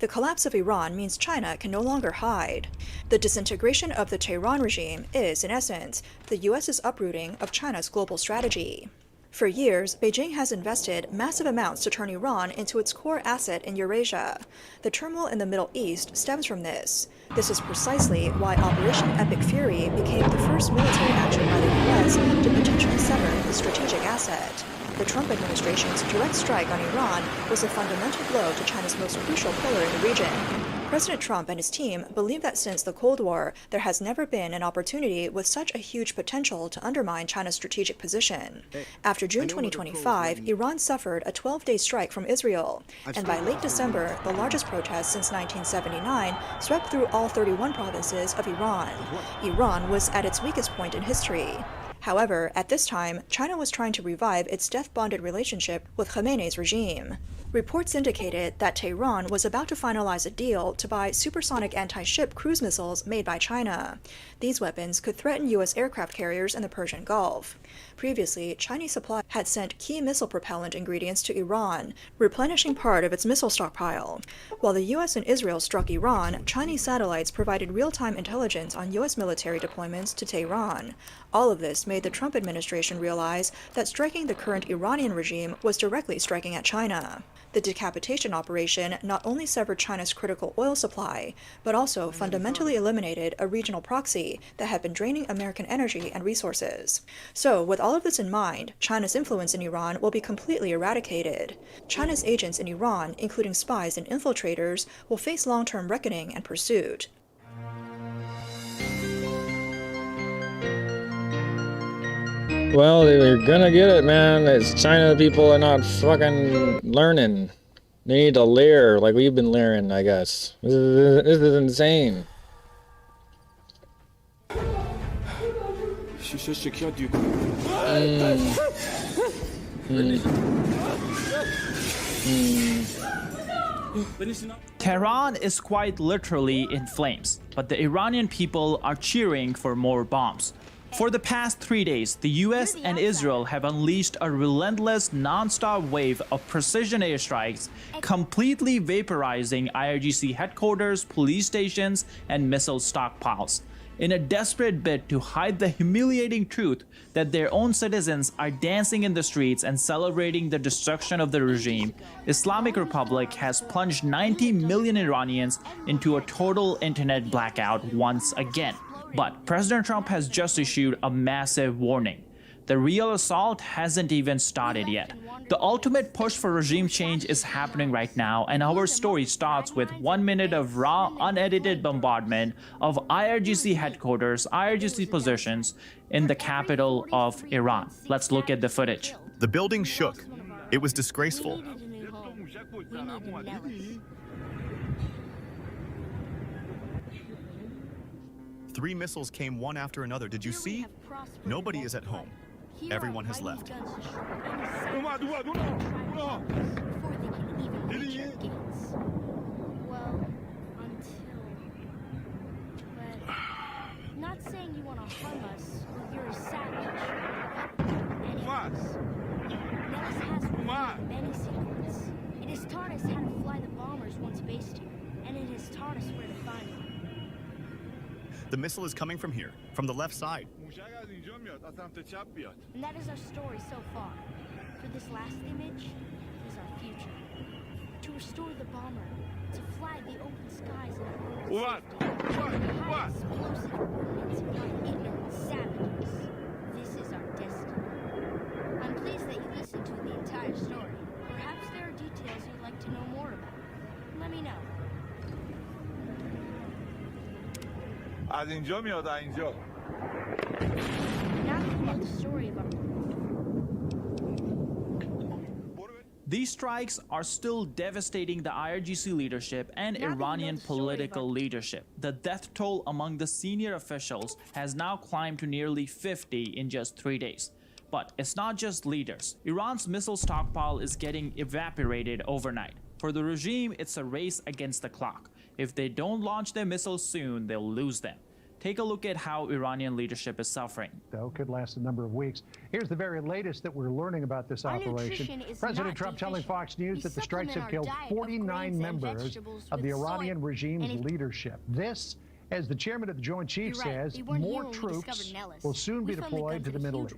The collapse of Iran means China can no longer hide. The disintegration of the Tehran regime is, in essence, the US's uprooting of China's global strategy. For years, Beijing has invested massive amounts to turn Iran into its core asset in Eurasia. The turmoil in the Middle East stems from this. This is precisely why Operation Epic Fury became the first military action by the US to potentially sever the strategic asset. The Trump administration's direct strike on Iran was a fundamental blow to China's most crucial pillar in the region. President Trump and his team believe that since the Cold War, there has never been an opportunity with such a huge potential to undermine China's strategic position. After June 2025, Iran suffered a 12-day strike from Israel, and by late December, the largest protest since 1979 swept through all 31 provinces of Iran. Iran was at its weakest point in history. However, at this time, China was trying to revive its death-bonded relationship with Khamenei's regime. Reports indicated that Tehran was about to finalize a deal to buy supersonic anti-ship cruise missiles made by China. These weapons could threaten U.S. aircraft carriers in the Persian Gulf. Previously, Chinese supply had sent key missile propellant ingredients to Iran, replenishing part of its missile stockpile. While the U.S. and Israel struck Iran, Chinese satellites provided real-time intelligence on U.S. military deployments to Tehran. All of this made the Trump administration realize that striking the current Iranian regime was directly striking at China. The decapitation operation not only severed China's critical oil supply, but also fundamentally eliminated a regional proxy that had been draining American energy and resources. So, with all of this in mind, China's influence in Iran will be completely eradicated. China's agents in Iran, including spies and infiltrators, will face long-term reckoning and pursuit. Well, they're gonna get it, man. It's China people are not fucking learning. They need to layer like we've been layering, I guess. This is insane. Tehran is quite literally in flames, but the Iranian people are cheering for more bombs. For the past 3 days, the US and Israel have unleashed a relentless, non-stop wave of precision airstrikes, completely vaporizing IRGC headquarters, police stations, and missile stockpiles. In a desperate bid to hide the humiliating truth that their own citizens are dancing in the streets and celebrating the destruction of the regime, Islamic Republic has plunged 90 million Iranians into a total internet blackout once again. But President Trump has just issued a massive warning. The real assault hasn't even started yet. The ultimate push for regime change is happening right now, and our story starts with 1 minute of raw, unedited bombardment of IRGC headquarters, IRGC positions in the capital of Iran. Let's look at the footage. The building shook. It was disgraceful. 3 missiles came one after another. Did you see? Nobody is at home. Everyone has left. Not saying you want to harm us, you're a savage. Nellis has revealed many secrets. It has taught us how to fly the bombers once based here, and it has taught us where to find them. The missile is coming from here, from the left side. And that is our story so far. For this last image is our future. To restore the bomber, to flag the open skies in our own safety, to hide explosive ordnance behind ignorant savages. This is our destiny. I'm pleased that you listened to the entire story. Perhaps there are details you'd like to know more about. Let me know. از اینجا میاد اینجا. Now you know the story of our These strikes are still devastating the IRGC leadership and Iranian political leadership. The death toll among the senior officials has now climbed to nearly 50 in just 3 days. But it's not just leaders. Iran's missile stockpile is getting evaporated overnight. For the regime, it's a race against the clock. If they don't launch their missiles soon, they'll lose them. Take a look at how Iranian leadership is suffering. Though could last a number of weeks. Here's the very latest that we're learning about this operation. President Trump telling Fox News that the strikes have killed 49 members of the Iranian regime's leadership. This, as the chairman of the Joint Chiefs says, more troops will soon be deployed to the Middle East.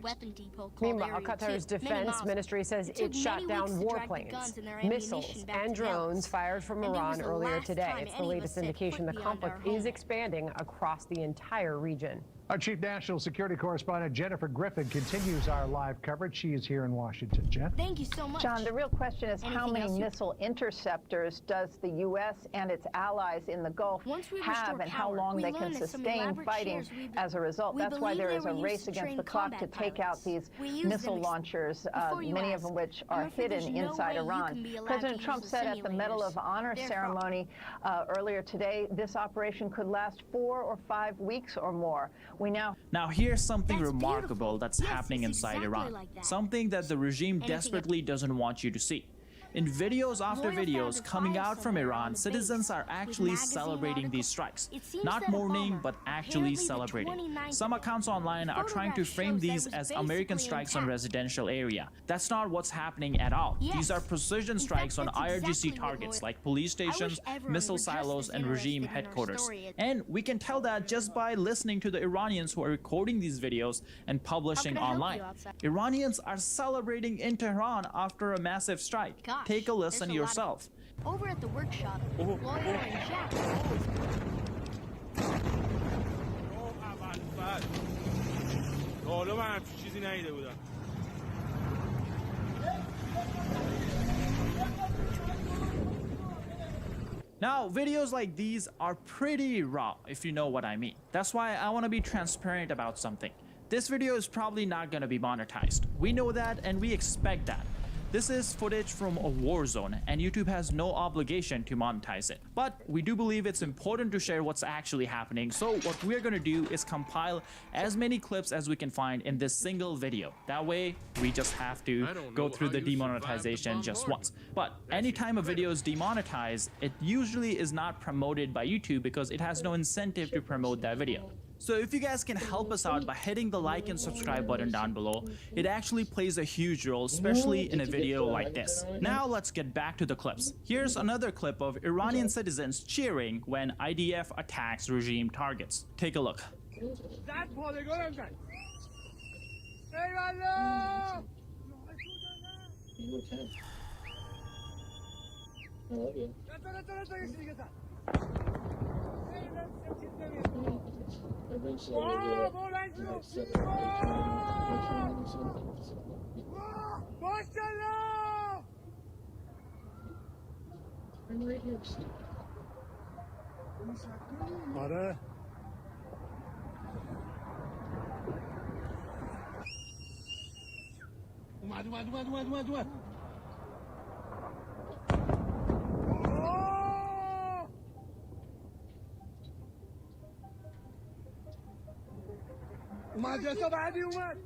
Meanwhile, Qatar's defense ministry says it shot down warplanes, missiles, and drones fired from Iran earlier today. It's the latest indication the conflict is expanding across the entire region. Our chief national security correspondent, Jennifer Griffin, continues our live coverage. She is here in Washington. Jen? Thank you so much. John, the real question is how many missile interceptors does the U.S. and its allies in the Gulf have, and how long they can sustain fighting as a result. That's why there is a race against the clock to take out these missile launchers, many of them which are hidden inside Iran. President Trump said at the Medal of Honor ceremony earlier today, this operation could last 4 or 5 weeks or more. Now here's something remarkable that's happening inside Iran. Something that the regime desperately doesn't want you to see. In videos after videos coming out from Iran, citizens are actually celebrating these strikes. Not mourning, but actually celebrating. Some accounts online are trying to frame these as American strikes on residential area. That's not what's happening at all. These are precision strikes on IRGC targets like police stations, missile silos, and regime headquarters. And we can tell that just by listening to the Iranians who are recording these videos and publishing online. Iranians are celebrating in Tehran after a massive strike. Take a listen yourself. Over at the workshop, Lawyer and Jack are always Now, videos like these are pretty raw, if you know what I mean. That's why I want to be transparent about something. This video is probably not going to be monetized. We know that and we expect that. This is footage from a war zone, and YouTube has no obligation to monetize it. But we do believe it's important to share what's actually happening, so what we're gonna do is compile as many clips as we can find in this single video. That way, we just have to go through the demonetization just once. But anytime a video is demonetized, it usually is not promoted by YouTube because it has no incentive to promote that video. So if you guys can help us out by hitting the like and subscribe button down below, it actually plays a huge role, especially in a video like this. Now let's get back to the clips. Here's another clip of Iranian citizens cheering when IDF attacks regime targets. Take a look. آره اومد جسا بعدی اومد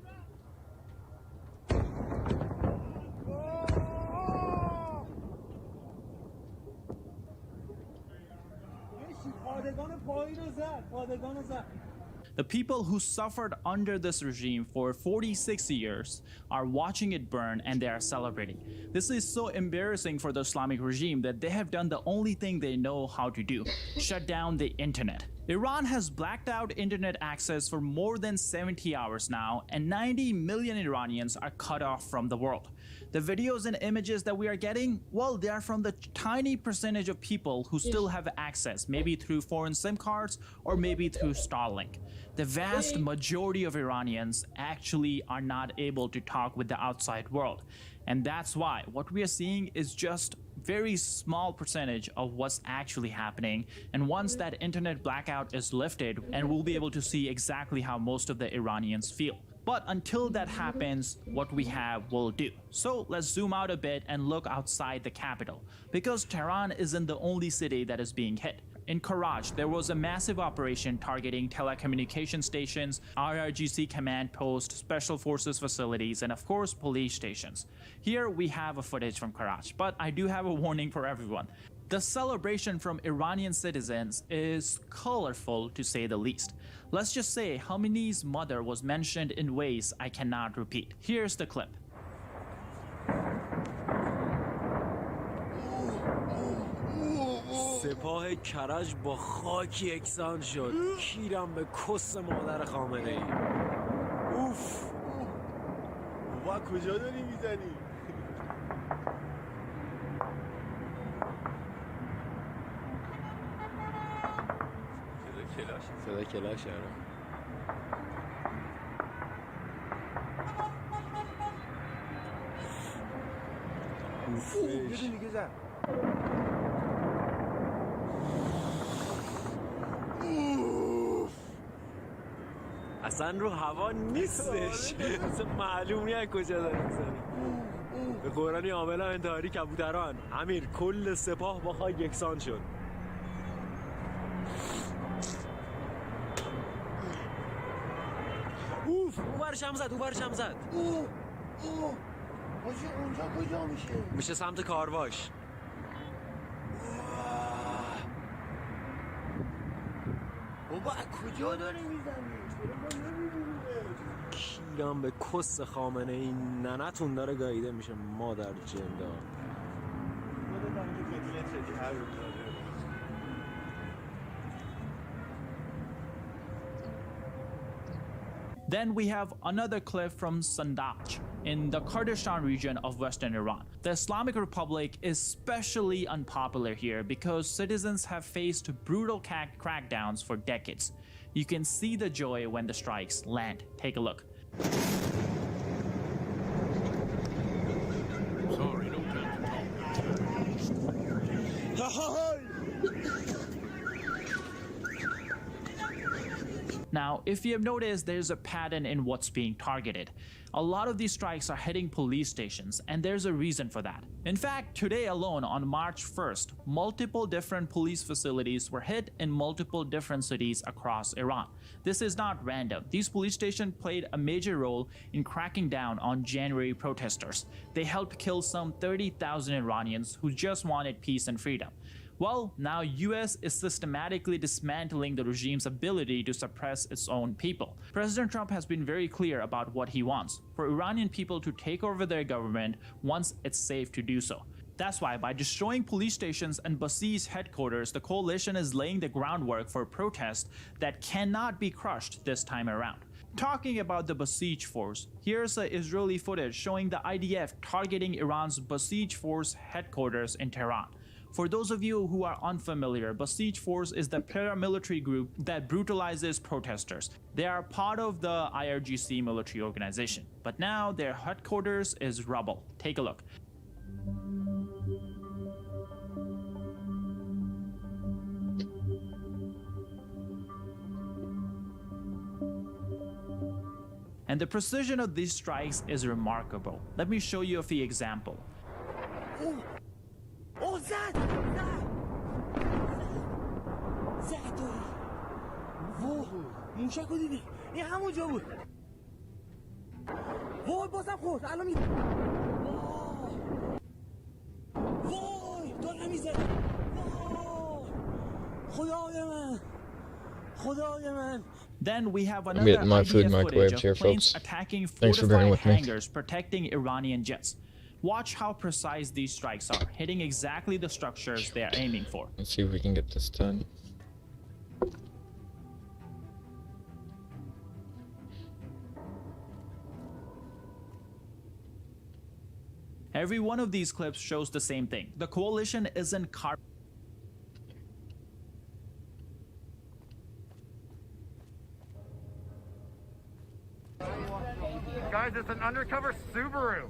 پادگان پایین رو زد پادگان زد. The people who suffered under this regime for 46 years are watching it burn and they are celebrating. This is so embarrassing for the Islamic regime that they have done the only thing they know how to do: shut down the internet. Iran has blacked out internet access for more than 70 hours now, and 90 million Iranians are cut off from the world. The videos and images that we are getting, well, they are from the tiny percentage of people who still have access, maybe through foreign SIM cards or maybe through Starlink. The vast majority of Iranians actually are not able to talk with the outside world. And that's why what we are seeing is just very small percentage of what's actually happening. And once that internet blackout is lifted, and we'll be able to see exactly how most of the Iranians feel. But until that happens, what we have will do. So let's zoom out a bit and look outside the capital, because Tehran isn't the only city that is being hit. In Karaj, there was a massive operation targeting telecommunication stations, IRGC command posts, special forces facilities, and of course, police stations. Here we have a footage from Karaj, but I do have a warning for everyone. The celebration from Iranian citizens is colorful, to say the least. Let's just say Khamenei's mother was mentioned in ways I cannot repeat. Here's the clip. سپاه کرج با خاک یکسان شد. کیرم به کس مادر خامنه ای. اوف. بابا کجا داری میزنی؟ صدا کلاش اوف. یه دیگه زن. اصلا رو هوا نیستش. اصلا معلوم نیست کجا داره میزنه. به قرآن عامل انتحاری کبوتران. امیر کل سپاه با خاک یکسان شد. اوف اوبرشم زد اوبرشم زد. اونجا کجا میشه؟ میشه سمت کارواش. بابا کجا داره میزنی؟ کیرم به کس خامنه ای. ننتون داره گاییده میشه مادر جندا. Then we have another clip from Sandaj in the Kurdistan region of Western Iran. The Islamic Republic is especially unpopular here because citizens have faced brutal crackdowns for decades. You can see the joy when the strikes land. Take a look. Sorry, no time to talk. Now, if you have noticed, there's a pattern in what's being targeted. A lot of these strikes are hitting police stations, and there's a reason for that. In fact, today alone, on March 1st, multiple different police facilities were hit in multiple different cities across Iran. This is not random. These police stations played a major role in cracking down on January protesters. They helped kill some 30,000 Iranians who just wanted peace and freedom. Well, now US is systematically dismantling the regime's ability to suppress its own people. President Trump has been very clear about what he wants: for Iranian people to take over their government once it's safe to do so. That's why by destroying police stations and Basij headquarters, the coalition is laying the groundwork for protests that cannot be crushed this time around. Talking about the Basij force, here's the Israeli footage showing the IDF targeting Iran's Basij force headquarters in Tehran. For those of you who are unfamiliar, Basij Force is the paramilitary group that brutalizes protesters. They are part of the IRGC military organization, but now their headquarters is rubble. Take a look. And the precision of these strikes is remarkable. Let me show you a few examples. زد توی موشک رو دیدی این همونجا بود وای بازم خورد الان می وای داره میزه خدای من خدای من. Then we have I'm another getting my food IDF microwaved footage here, of planes folks. attacking Thanks for bearing fortified with me. hangars protecting Iranian jets. Watch how precise these strikes are, hitting exactly the structures they are aiming for. Let's see if we can get this done. Every one of these clips shows the same thing. The coalition isn't Guys, it's an undercover Subaru.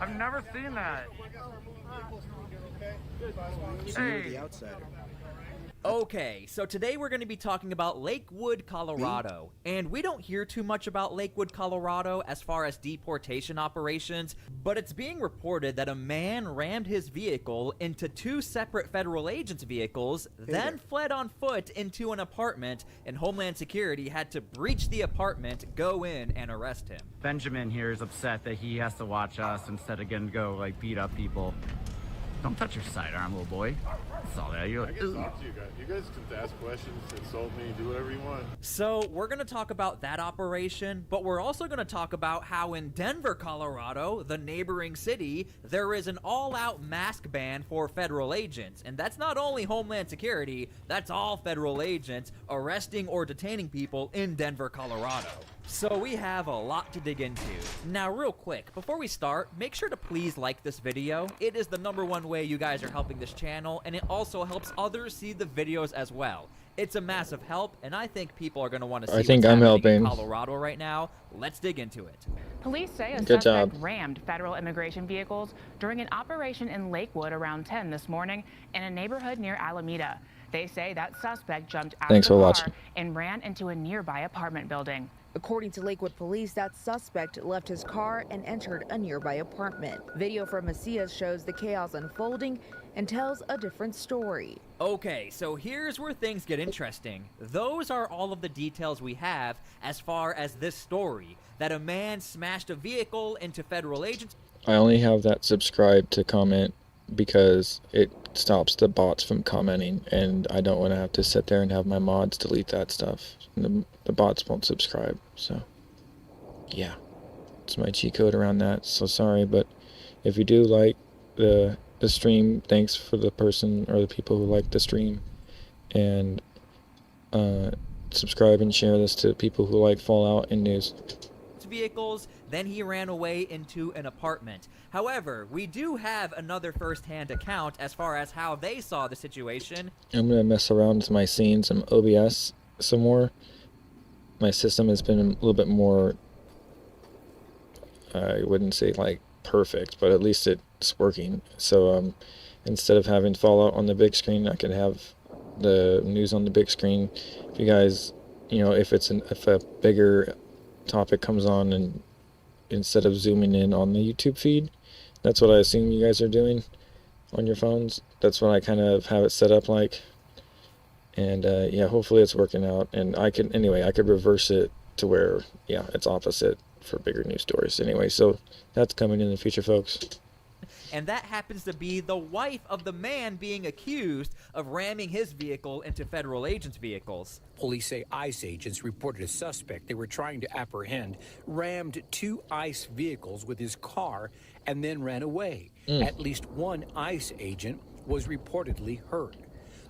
I've never seen that. Hey. Okay, so today we're going to be talking about Lakewood, Colorado. And we don't hear too much about Lakewood, Colorado as far as deportation operations, but it's being reported that a man rammed his vehicle into two separate federal agents' vehicles, then fled on foot into an apartment, and Homeland Security had to breach the apartment, go in, and arrest him. Benjamin here is upset that he has to watch us instead of getting to go like beat up people. Don't touch your sidearm, little boy. That's all that. You're like, I can talk to you guys. You guys can ask questions, insult me, do whatever you want. So we're going to talk about that operation, but we're also going to talk about how in Denver, Colorado, the neighboring city, there is an all-out mask ban for federal agents. And that's not only Homeland Security, that's all federal agents arresting or detaining people in Denver, Colorado. So we have a lot to dig into. Now real quick, before we start, make sure to please like this video. It is the #1 way you guys are helping this channel, and it also helps others see the videos as well. It's a massive help, and I think people are going to want to see what's happening in Colorado right now. Let's dig into it. Police say a Good suspect job. rammed federal immigration vehicles during an operation in Lakewood around 10 this morning in a neighborhood near Alameda. They say that suspect jumped out Thanks of the for car watching. and ran into a nearby apartment building. According to Lakewood police, that suspect left his car and entered a nearby apartment. Video from Macias shows the chaos unfolding and tells a different story. Okay, so here's where things get interesting. Those are all of the details we have as far as this story, that a man smashed a vehicle into federal agents. I only have that subscribe to comment because it stops the bots from commenting, and I don't want to have to sit there and have my mods delete that stuff. The bots won't subscribe, so yeah, it's my cheat code around that. So sorry, but if you do like the stream, thanks for the person or the people who like the stream, and subscribe and share this to people who like Fallout and news. Vehicles, then he ran away into an apartment. However, we do have another first-hand account as far as how they saw the situation. I'm gonna mess around with my scenes and OBS some more. My system has been a little bit more, I wouldn't say like perfect, but at least it's working. So instead of having Fallout on the big screen, I can have the news on the big screen. If you guys if if a bigger topic comes on, and instead of zooming in on the YouTube feed, that's what I assume you guys are doing on your phones. That's what I kind of have it set up like. And yeah, hopefully it's working out. And I could reverse it to where, yeah, it's opposite for bigger news stories. Anyway, so that's coming in the future, folks. And that happens to be the wife of the man being accused of ramming his vehicle into federal agents' vehicles. Police say ICE agents reported a suspect they were trying to apprehend rammed 2 ICE vehicles with his car and then ran away. At least 1 ICE agent was reportedly hurt.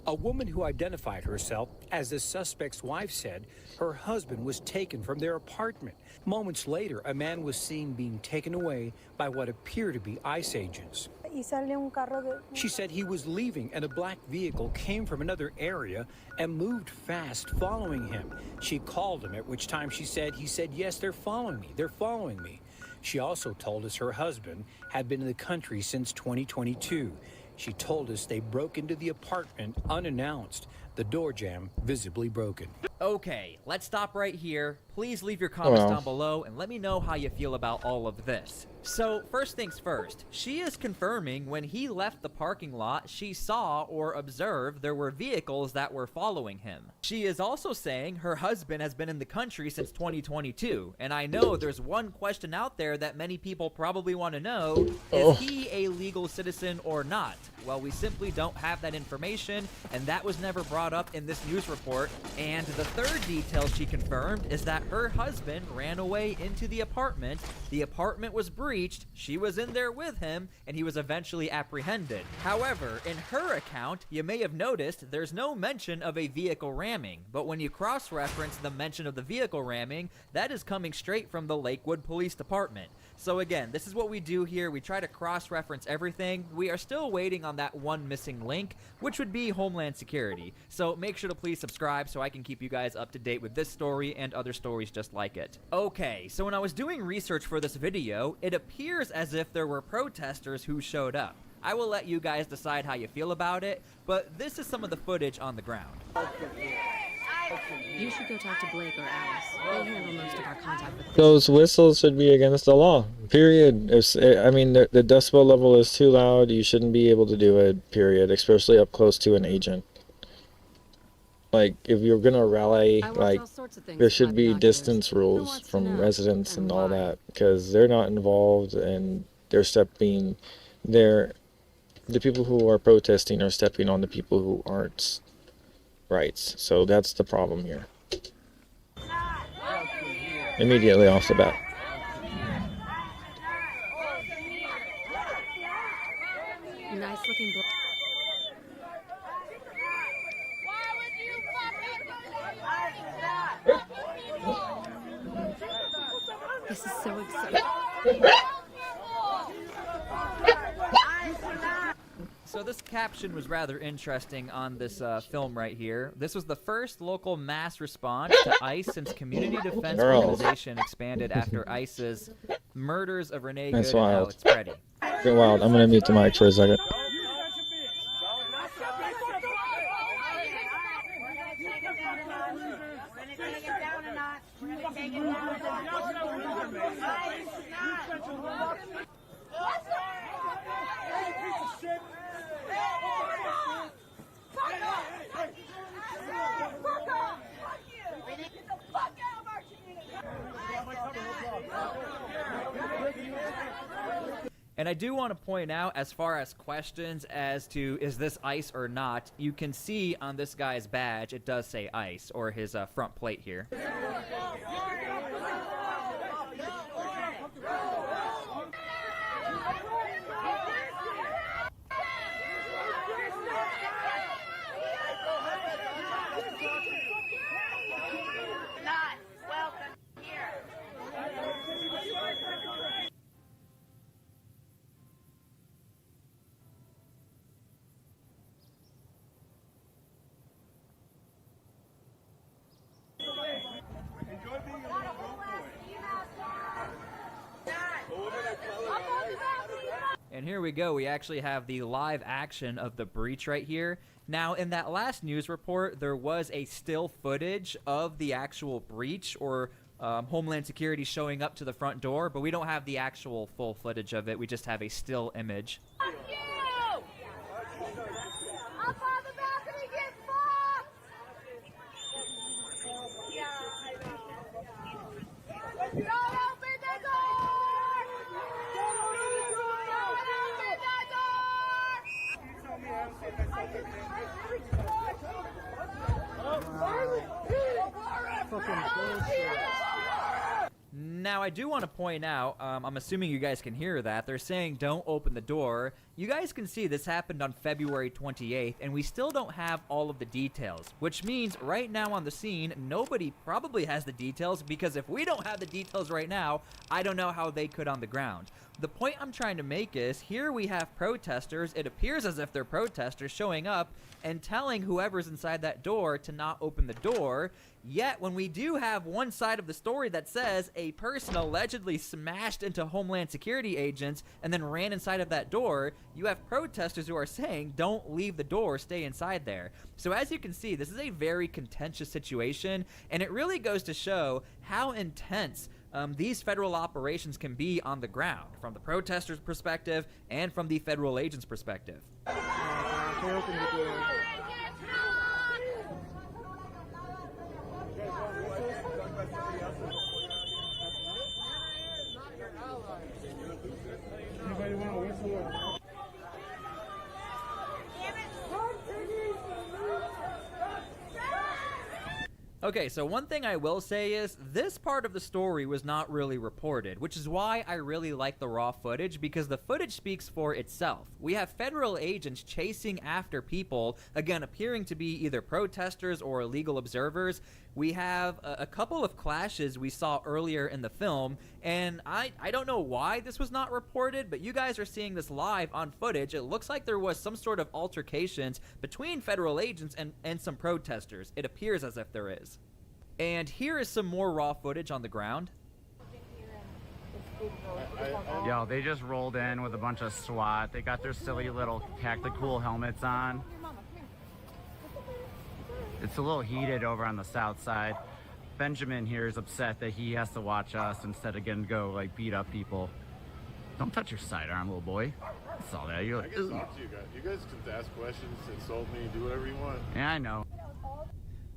A woman who identified herself as the suspect's wife said her husband was taken from their apartment. Moments later, a man was seen being taken away by what appear to be ICE agents. She said he was leaving and a black vehicle came from another area and moved fast following him. She called him, at which time he said, yes, they're following me. She also told us her husband had been in the country since 2022. She told us they broke into the apartment unannounced, the door jamb visibly broken. Okay, let's stop right here. Please leave your comments down below and let me know how you feel about all of this. So, first things first, she is confirming when he left the parking lot, she saw or observed there were vehicles that were following him. She is also saying her husband has been in the country since 2022, and I know there's one question out there that many people probably want to know, is he a legal citizen or not? Well, we simply don't have that information, and that was never brought up in this news report. And the third detail she confirmed is that her husband ran away into the apartment was breached, she was in there with him, and he was eventually apprehended. However, in her account, you may have noticed there's no mention of a vehicle ramming, but when you cross-reference the mention of the vehicle ramming, that is coming straight from the Lakewood Police Department. So again, this is what we do here. We try to cross-reference everything. We are still waiting on that one missing link, which would be Homeland Security. So make sure to please subscribe so I can keep you guys up to date with this story and other stories just like it. Okay, so when I was doing research for this video, it appears as if there were protesters who showed up. I will let you guys decide how you feel about it, but this is some of the footage on the ground. You should go talk to Blake or Alice. They handle most of our contact with Those whistles should be against the law, period. I mean, the decibel level is too loud. You shouldn't be able to do it, period, especially up close to an agent. Like, if you're going to rally, like, there should be distance rules from residents and all that, because they're not involved and they're stepping, the people who are protesting are stepping on the people who aren't rights. So that's the problem here. Immediately off the bat. nice looking This is so exciting. So this caption was rather interesting on this film right here. This was the first local mass response to ICE since Community Defense Organization expanded after ICE's murders of Renee Good and Alex Preddy. Get wild. I'm gonna mute the mic for a second. And I do want to point out, as far as questions as to is this ICE or not, you can see on this guy's badge, it does say ICE, or his front plate here. And here we go. We actually have the live action of the breach right here. Now, in that last news report, there was a still footage of the actual breach or Homeland Security showing up to the front door, but we don't have the actual full footage of it. We just have a still image. Fuck you! Up on the balcony, get fucked! Yeah, I know. Don't open the door! Don't open the door! Now, I do want to point out, I'm assuming you guys can hear that. They're saying don't open the door. You guys can see this happened on February 28th, and we still don't have all of the details, which means right now on the scene, nobody probably has the details, because if we don't have the details right now, I don't know how they could on the ground. The point I'm trying to make is, here we have protesters, it appears as if they're protesters, showing up and telling whoever's inside that door to not open the door, yet when we do have one side of the story that says a person allegedly smashed into Homeland Security agents and then ran inside of that door, you have protesters who are saying don't leave the door, stay inside there. So as you can see, this is a very contentious situation, and it really goes to show how intense these federal operations can be on the ground, from the protesters' perspective and from the federal agents' perspective. Okay, so one thing I will say is this part of the story was not really reported, which is why I really like the raw footage, because the footage speaks for itself. We have federal agents chasing after people, again, appearing to be either protesters or illegal observers. We have a couple of clashes we saw earlier in the film, and I don't know why this was not reported, but you guys are seeing this live on footage. It looks like there was some sort of altercations between federal agents and some protesters. It appears as if there is. And here is some more raw footage on the ground. Yo, they just rolled in with a bunch of SWAT. They got their silly little tactical helmets on. It's a little heated over on the south side. Benjamin here is upset that he has to watch us instead of getting to go like beat up people. Don't touch your sidearm, little boy. I saw that. You're like, I can talk to you guys. You guys can ask questions, insult me, do whatever you want. yeah, I know.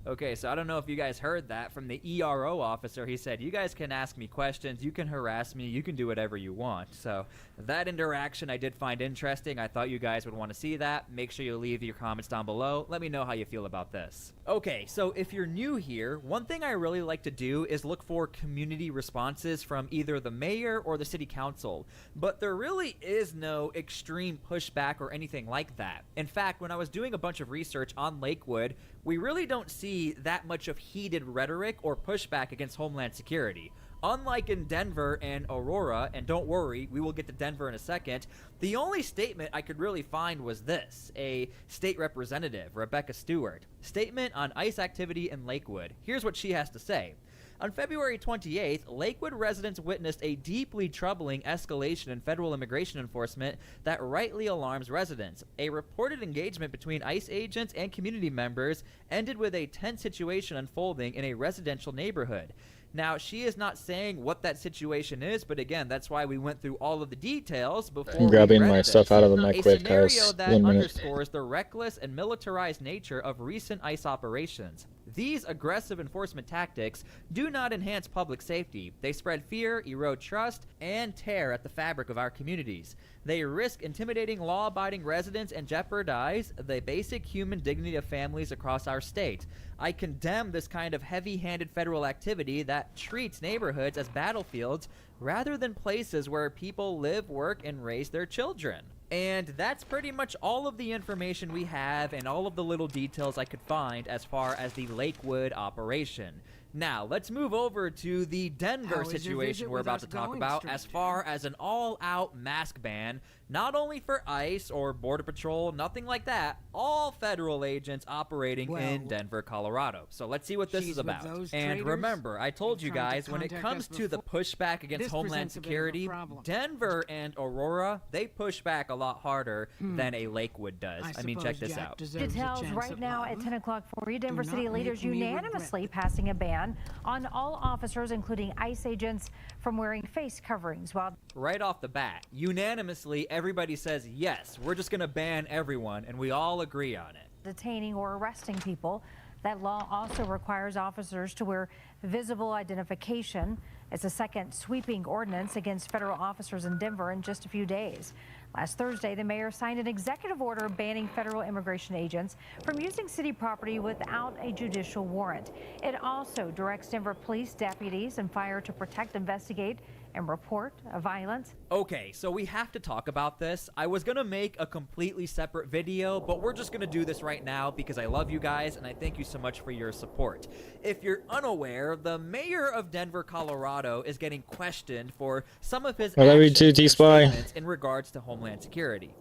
Okay, so I don't know if you guys heard that from the ERO officer. He said, you guys can ask me questions, you can harass me, you can do whatever you want. So that interaction I did find interesting. I thought you guys would want to see that. Make sure you leave your comments down below. Let me know how you feel about this. Okay, so if you're new here, one thing I really like to do is look for community responses from either the mayor or the city council. But there really is no extreme pushback or anything like that. In fact, when I was doing a bunch of research on Lakewood, we really don't see that much of heated rhetoric or pushback against Homeland Security. Unlike in Denver and Aurora, and don't worry, we will get to Denver in a second, the only statement I could really find was this, a state representative, Rebecca Stewart. Statement on ICE activity in Lakewood. Here's what she has to say. On February 28th, Lakewood residents witnessed a deeply troubling escalation in federal immigration enforcement that rightly alarms residents. A reported engagement between ICE agents and community members ended with a tense situation unfolding in a residential neighborhood. Now, she is not saying what that situation is, but again, that's why we went through all of the details before I'm grabbing we read my this. stuff out of the A microwave, scenario guys. that 1 minute. underscores the reckless and militarized nature of recent ICE operations. These aggressive enforcement tactics do not enhance public safety. They spread fear, erode trust, and tear at the fabric of our communities. They risk intimidating law-abiding residents and jeopardize the basic human dignity of families across our state. I condemn this kind of heavy-handed federal activity that treats neighborhoods as battlefields rather than places where people live, work, and raise their children. And that's pretty much all of the information we have and all of the little details I could find as far as the Lakewood operation. Now, let's move over to the Denver situation we're about to talk about as far as an all-out mask ban, not only for ICE or Border Patrol, nothing like that, all federal agents operating in Denver, Colorado. So let's see what this is about. And remember, I told you guys, when it comes to the pushback against Homeland Security, Denver and Aurora, they push back a lot harder than a Lakewood does. I mean, check this out. Details right now at 10 o'clock for you. Denver City leaders unanimously passing a ban on all officers, including ICE agents, from wearing face coverings. While right off the bat, unanimously, everybody says, yes, we're just going to ban everyone, and we all agree on it. Detaining or arresting people, that law also requires officers to wear visible identification. It's a second sweeping ordinance against federal officers in Denver in just a few days. Last Thursday, the mayor signed an executive order banning federal immigration agents from using city property without a judicial warrant. It also directs Denver police deputies and fire to protect, investigate, and report violence. Okay, so we have to talk about this. I was gonna make a completely separate video, but we're just gonna do this right now because I love you guys and I thank you so much for your support. If you're unaware, the mayor of Denver, Colorado is getting questioned for some of his actions and statements in regards to Homeland Security.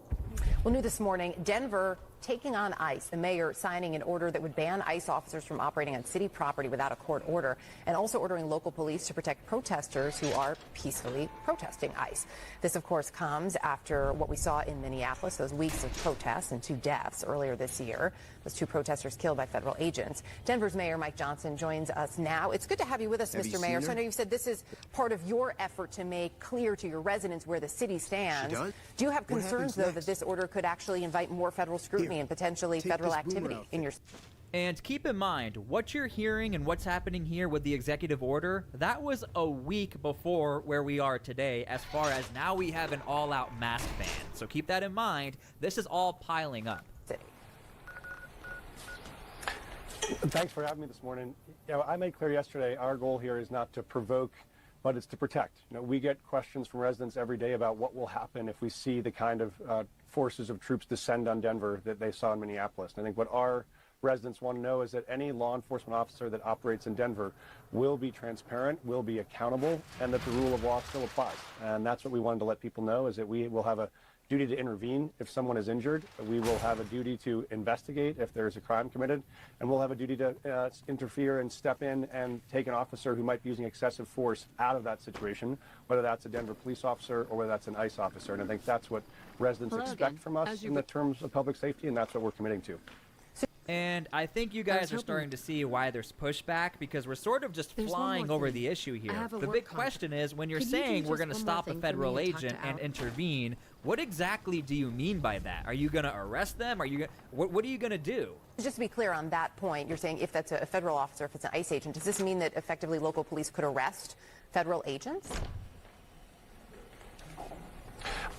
Well, new this morning, Denver taking on ICE, the mayor signing an order that would ban ICE officers from operating on city property without a court order, and also ordering local police to protect protesters who are peacefully protesting ICE. This, of course, comes after what we saw in Minneapolis, those weeks of protests and 2 deaths earlier this year, those 2 protesters killed by federal agents. Denver's Mayor Mike Johnson joins us now. It's good to have you with us, Mr. Mayor. So I know you've said this is part of your effort to make clear to your residents where the city stands. Do you have concerns, though, that this order could actually invite more federal scrutiny and potentially federal activity in your... And keep in mind, what you're hearing and what's happening here with the executive order, that was a week before where we are today, as far as now we have an all-out mask ban. So keep that in mind. This is all piling up. Thanks for having me this morning. I made clear yesterday our goal here is not to provoke, but it's to protect. We get questions from residents every day about what will happen if we see the kind of forces of troops descend on Denver that they saw in Minneapolis. And I think what our residents want to know is that any law enforcement officer that operates in Denver will be transparent, will be accountable, and that the rule of law still applies. And that's what we wanted to let people know, is that we will have a duty to intervene if someone is injured. We will have a duty to investigate if there is a crime committed, and we'll have a duty to interfere and step in and take an officer who might be using excessive force out of that situation, whether that's a Denver police officer or whether that's an ICE officer. And I think that's what residents expect from us in the terms of public safety, and that's what we're committing to. And I think you guys are starting to see why there's pushback, because we're sort of just flying over the issue here. The big question is, when you're saying we're going to stop a federal agent and intervene, what exactly do you mean by that? Are you going to arrest them? Are you what are you going to do? Just to be clear on that point, you're saying if that's a federal officer, if it's an ICE agent, does this mean that effectively local police could arrest federal agents?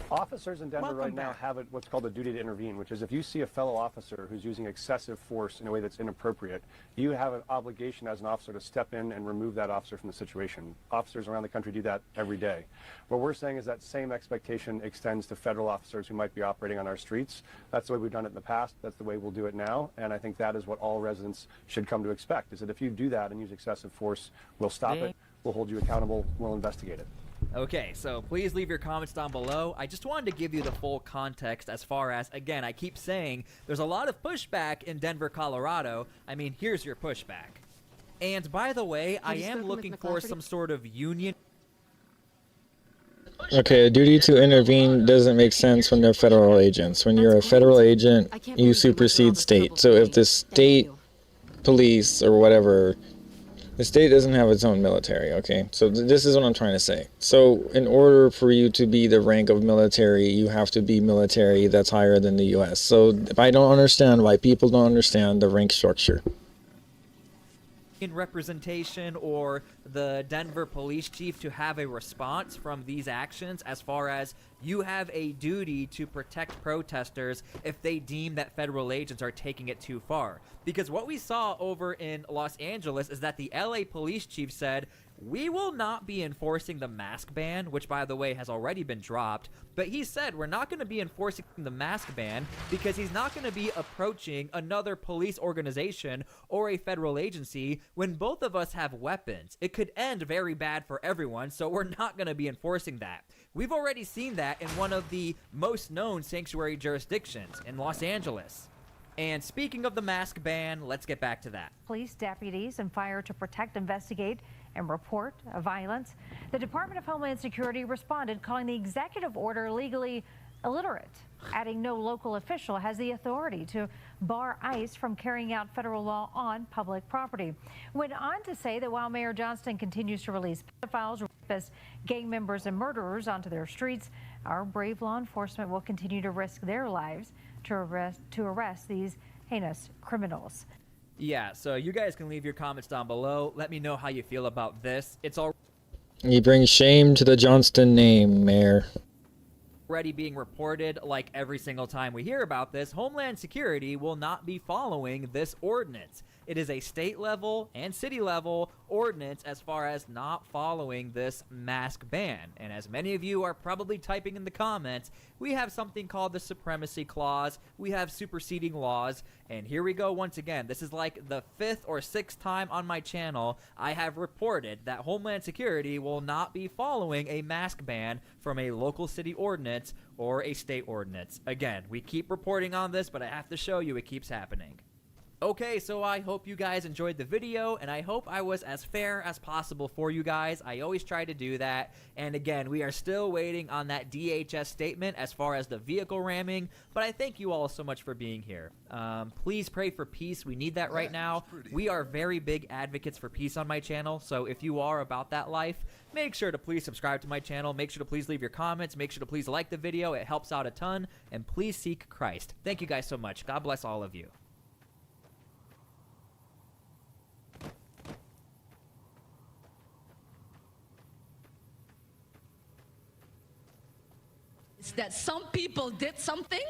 Officers in Denver right now have what's called a duty to intervene, which is if you see a fellow officer who's using excessive force in a way that's inappropriate, you have an obligation as an officer to step in and remove that officer from the situation. Officers around the country do that every day. What we're saying is that same expectation extends to federal officers who might be operating on our streets. That's the way we've done it in the past. That's the way we'll do it now. And I think that is what all residents should come to expect, is that if you do that and use excessive force, we'll stop it, we'll hold you accountable, we'll investigate it. Okay, so please leave your comments down below. I just wanted to give you the full context as far as, again, I keep saying there's a lot of pushback in Denver, Colorado. I mean, here's your pushback. And by the way, I am looking for some sort of union. Okay, a duty to intervene doesn't make sense when they're federal agents. When you're a federal agent, you supersede state. So if the state police or whatever, the state doesn't have its own military, okay? So this is what I'm trying to say. So in order for you to be the rank of military, you have to be military that's higher than the U.S. So if I don't understand why people don't understand the rank structure. In representation or the Denver police chief to have a response from these actions, as far as you have a duty to protect protesters if they deem that federal agents are taking it too far. Because what we saw over in Los Angeles is that the LA police chief said, we will not be enforcing the mask ban, which by the way has already been dropped, but he said we're not going to be enforcing the mask ban because he's not going to be approaching another police organization or a federal agency when both of us have weapons. It could end very bad for everyone, so we're not going to be enforcing that. We've already seen that in one of the most known sanctuary jurisdictions in Los Angeles. And speaking of the mask ban, let's get back to that. Police, deputies, and fire to protect, investigate, and report violence. The Department of Homeland Security responded, calling the executive order legally illiterate, adding no local official has the authority to bar ICE from carrying out federal law on public property. Went on to say that while Mayor Johnston continues to release pedophiles, rapists, gang members, and murderers onto their streets, our brave law enforcement will continue to risk their lives to arrest these heinous criminals. Yeah, so you guys can leave your comments down below. Let me know how you feel about this. It's You bring shame to the Johnston name, Mayor. already being reported, like every single time we hear about this, Homeland Security will not be following this ordinance. It is a state level and city level ordinance as far as not following this mask ban. And as many of you are probably typing in the comments, we have something called the Supremacy Clause. We have superseding laws. And here we go once again. This is like the 5th or 6th time on my channel I have reported that Homeland Security will not be following a mask ban from a local city ordinance or a state ordinance. Again, we keep reporting on this, but I have to show you it keeps happening. Okay, so I hope you guys enjoyed the video, and I hope I was as fair as possible for you guys. I always try to do that. And again, we are still waiting on that DHS statement as far as the vehicle ramming, but I thank you all so much for being here. Please pray for peace. We need that right now. We are very big advocates for peace on my channel, so if you are about that life, make sure to please subscribe to my channel. Make sure to please leave your comments. Make sure to please like the video. It helps out a ton. And please seek Christ. Thank you guys so much. God bless all of you. That some people did something,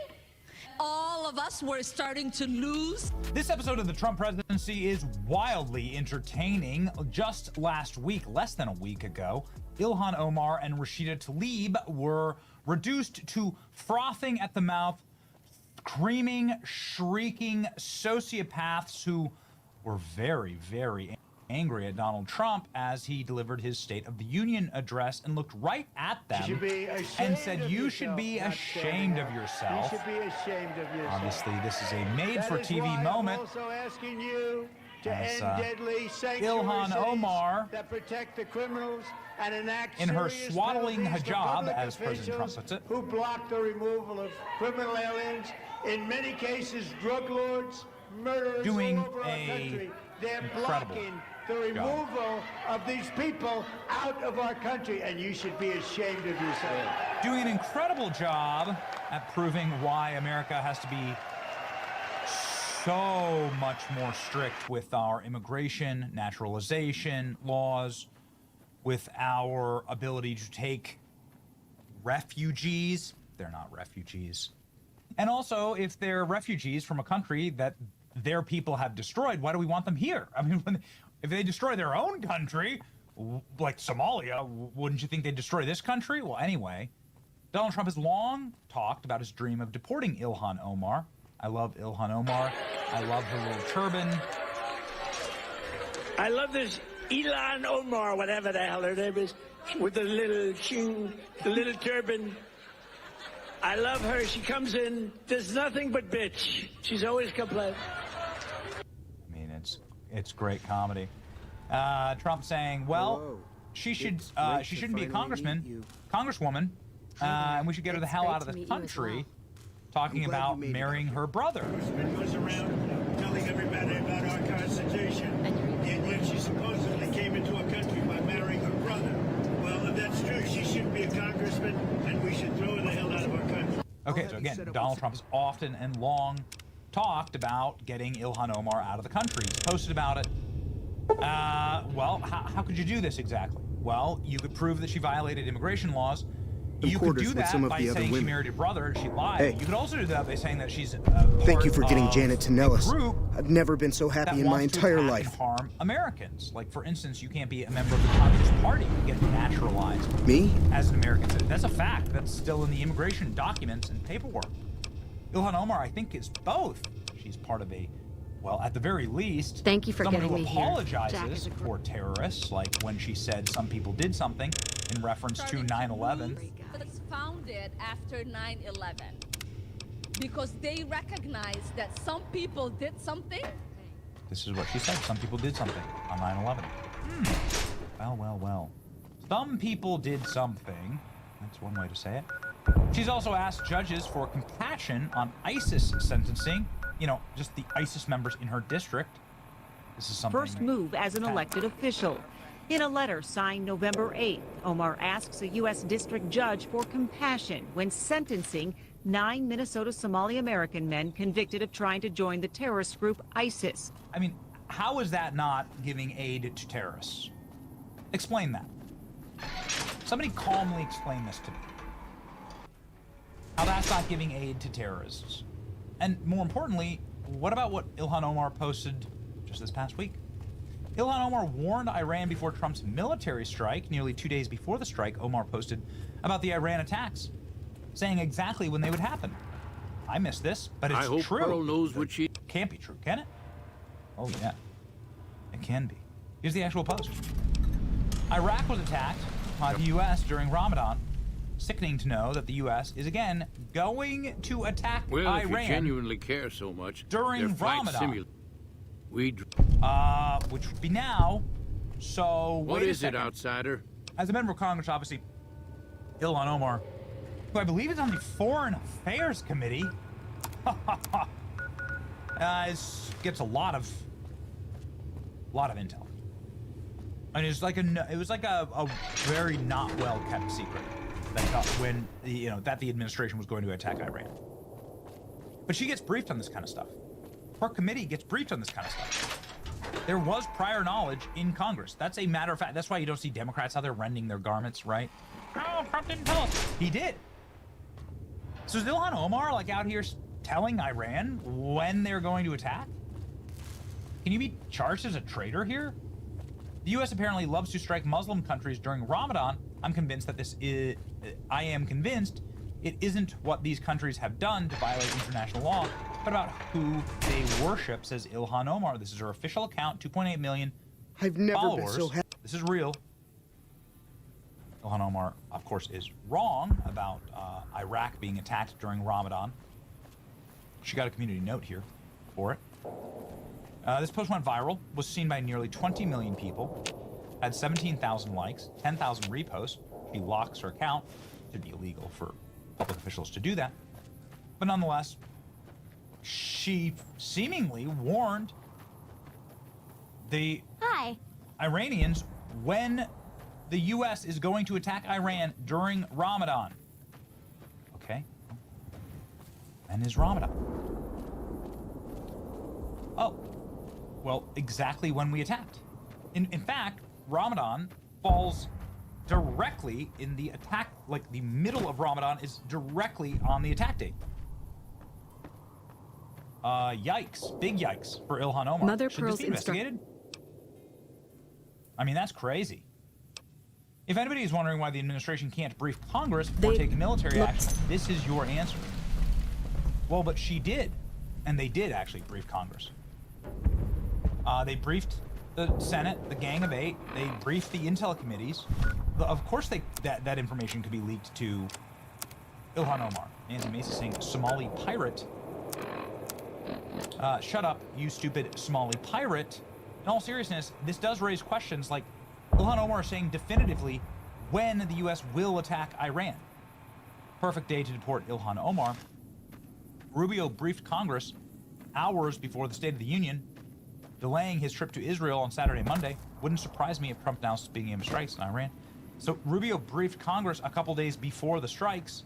all of us were starting to lose. This episode of the Trump presidency is wildly entertaining. Just last week, less than a week ago, Ilhan Omar and Rashida Tlaib were reduced to frothing at the mouth, screaming, shrieking sociopaths who were very, very angry at Donald Trump as he delivered his State of the Union address and looked right at them and said, "You should be ashamed of yourself." You should be ashamed of yourself. Obviously, this is a made-for-TV moment. I'm also asking you to As, end deadly Ilhan Omar, that protect the criminals and enact in her serious swaddling penalties for hijab, public as President Trump officials puts it, who block the removal of criminal aliens, in many cases drug lords, murderers doing all over our country. They're incredible blocking the removal of these people out of our country, and you should be ashamed of yourself. doing an incredible job at proving why America has to be so much more strict with our immigration, naturalization laws, with our ability to take refugees. They're not refugees. And also, if they're refugees from a country that their people have destroyed, why do we want them here? I mean, if they destroy their own country, like Somalia, wouldn't you think they'd destroy this country? Well, anyway, Donald Trump has long talked about his dream of deporting Ilhan Omar. I love Ilhan Omar. I love her little turban. I love this Elon Omar, whatever the hell her name is, with the little shing, the little turban. I love her. She comes in, does nothing but bitch. She's always complaining. I mean, it's great comedy. Trump saying, well, she shouldn't be a congresswoman, and we should get her the hell out of the country. Talking about marrying her brother. Goes around telling everybody about our Constitution, in which she supposedly came into a country by marrying her brother. Well, if that's true, she shouldn't be a congressman, and we should throw her the hell out of our country. Okay, so again, Donald Trump has often and long talked about getting Ilhan Omar out of the country. He's posted about it. Well, how could you do this exactly? Well, you could prove that she violated immigration laws You could do that by saying she married your brother and she lied. Hey. You could also do that by saying that she's Thank you for getting Janet to Nellis. group I've never been so happy in my entire life. and harm Americans. Like, for instance, you can't be a member of the Communist Party. You get naturalized. Me? As an American citizen. That's a fact. That's still in the immigration documents and paperwork. Ilhan Omar, I think, is both. She's part of a, well, at the very least, Thank you for someone getting who me here. apologizes for terrorists, like when she said some people did something in reference to 9/11. was founded after 9/11 because they recognized that some people did something. This is what she said. Some people did something on 9/11. Well. Some people did something. That's one way to say it. She's also asked judges for compassion on ISIS sentencing. You know, just the ISIS members in her district. This is something. First move as an elected official. In a letter signed November 8th, Omar asks a U.S. district judge for compassion when sentencing 9 Minnesota Somali American men convicted of trying to join the terrorist group ISIS. I mean, how is that not giving aid to terrorists? Explain that. Somebody calmly explain this to me. How that's not giving aid to terrorists. And more importantly, what about what Ilhan Omar posted just this past week? Ilhan Omar warned Iran before Trump's military strike. Nearly 2 days before the strike, Omar posted about the Iran attacks, saying exactly when they would happen. I missed this, but it's I hope true. Pearl knows what she... Can't be true, can it? Oh, yeah. It can be. Here's the actual post. Iraq was attacked by the U.S. during Ramadan. Sickening to know that the U.S. is again going to attack Well, if Iran you genuinely care so much, during their flight Ramadan. which Which would be now. So What wait a is it, second. outsider? As a member of Congress, obviously, Ilhan Omar, who I believe is on the Foreign Affairs Committee, gets a lot of intel. I mean, it was like a very not well kept secret that when that the administration was going to attack Iran. But she gets briefed on this kind of stuff. Her committee gets briefed on this kind of stuff. There was prior knowledge in Congress. That's a matter of fact. That's why you don't see Democrats out there rending their garments, right? Oh, Trump didn't tell us. He did. So is Ilhan Omar like out here telling Iran when they're going to attack? Can you be charged as a traitor here? The U.S. apparently loves to strike Muslim countries during Ramadan. I am convinced it isn't what these countries have done to violate international law, but about who they worship, says Ilhan Omar. This is her official account, 2.8 million I've never followers. been so happy. This is real. Ilhan Omar, of course, is wrong about Iraq being attacked during Ramadan. She got a community note here for it. This post went viral, was seen by nearly 20 million people, had 17,000 likes, 10,000 reposts. She locks her account. It should be illegal for public officials to do that. But nonetheless, she seemingly warned the Iranians when the U.S. is going to attack Iran during Ramadan. Okay. When is Ramadan? Oh. Well, exactly when we attacked. In fact, Ramadan falls directly in the attack, like the middle of Ramadan is directly on the attack date. Yikes. Big yikes for Ilhan Omar. Mother Should Pearl's this be investigated? I mean, that's crazy. If anybody is wondering why the administration can't brief Congress before taking military action, this is your answer. Well, but she did. And they did actually brief Congress. They briefed the Senate, the Gang of Eight. They briefed the intel committees. Of course, that information could be leaked to Ilhan Omar. Nancy Macy saying, Somali pirate. Shut up, you stupid Somali pirate. In all seriousness, this does raise questions like Ilhan Omar saying definitively when the U.S. will attack Iran. Perfect day to deport Ilhan Omar. Rubio briefed Congress hours before the State of the Union, delaying his trip to Israel on Saturday and Monday. Wouldn't surprise me if Trump now speaking of strikes in Iran. So Rubio briefed Congress a couple days before the strikes.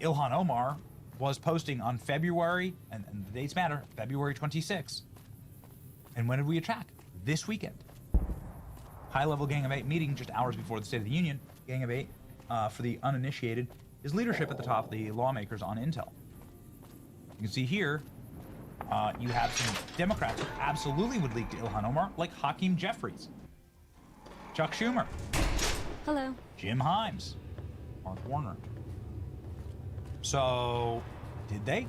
Ilhan Omar was posting on February, and the dates matter, February 26th. And when did we attack? This weekend. High-level Gang of Eight meeting just hours before the State of the Union. Gang of Eight for the uninitiated, is leadership at the top of the lawmakers on Intel. You can see here, you have some Democrats who absolutely would leak to Ilhan Omar, like Hakeem Jeffries, Chuck Schumer, Hello. Jim Himes, Mark Warner. So, did they?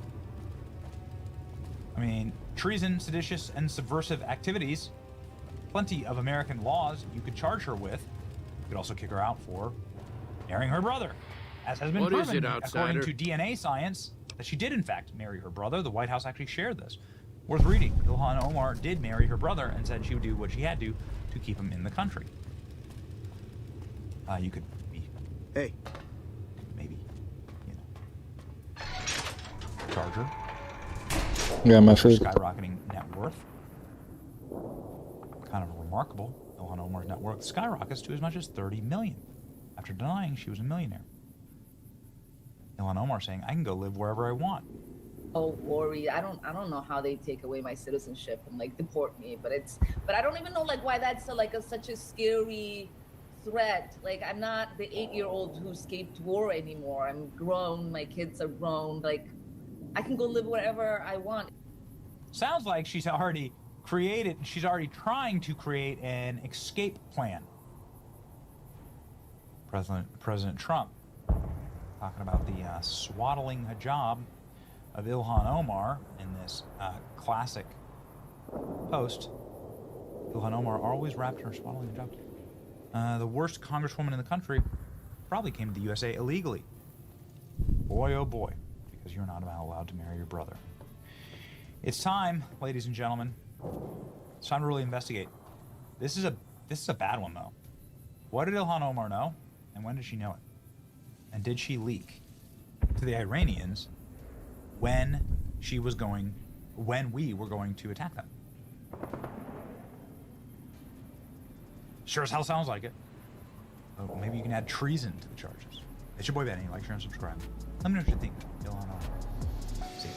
I mean, treason, seditious, and subversive activities, plenty of American laws you could charge her with. You could also kick her out for marrying her brother, as has been What is proven, it, outsider? according to DNA science, that she did in fact marry her brother. The White House actually shared this. Worth reading. Ilhan Omar did marry her brother and said she would do what she had to keep him in the country. You could be... Hey. Maybe, charge her. Yeah, my food. Skyrocketing net worth. Kind of remarkable. Ilhan Omar's net worth skyrockets to as much as $30 million after denying she was a millionaire. Ilhan Omar saying, I can go live wherever I want. Oh, worry. I don't know how they take away my citizenship and like deport me, but I don't even know like why that's such a scary threat. Like, I'm not the 8-year-old who escaped war anymore. I'm grown. My kids are grown. Like, I can go live wherever I want. Sounds like she's already trying to create an escape plan. President Trump talking about the swaddling hijab of Ilhan Omar in this classic post. Ilhan Omar always wrapped in her swaddling hijab. The worst congresswoman in the country probably came to the USA illegally. Boy, oh boy, because you're not allowed to marry your brother. It's time, ladies and gentlemen. It's time to really investigate. This is a bad one, though. What did Ilhan Omar know, and when did she know it? And did she leak to the Iranians when we were going to attack them? Sure as hell sounds like it. Oh, maybe you can add treason to the charges. It's your boy Benny. Like, share, and subscribe. Let me know what you think. Ilhan Omar. See you.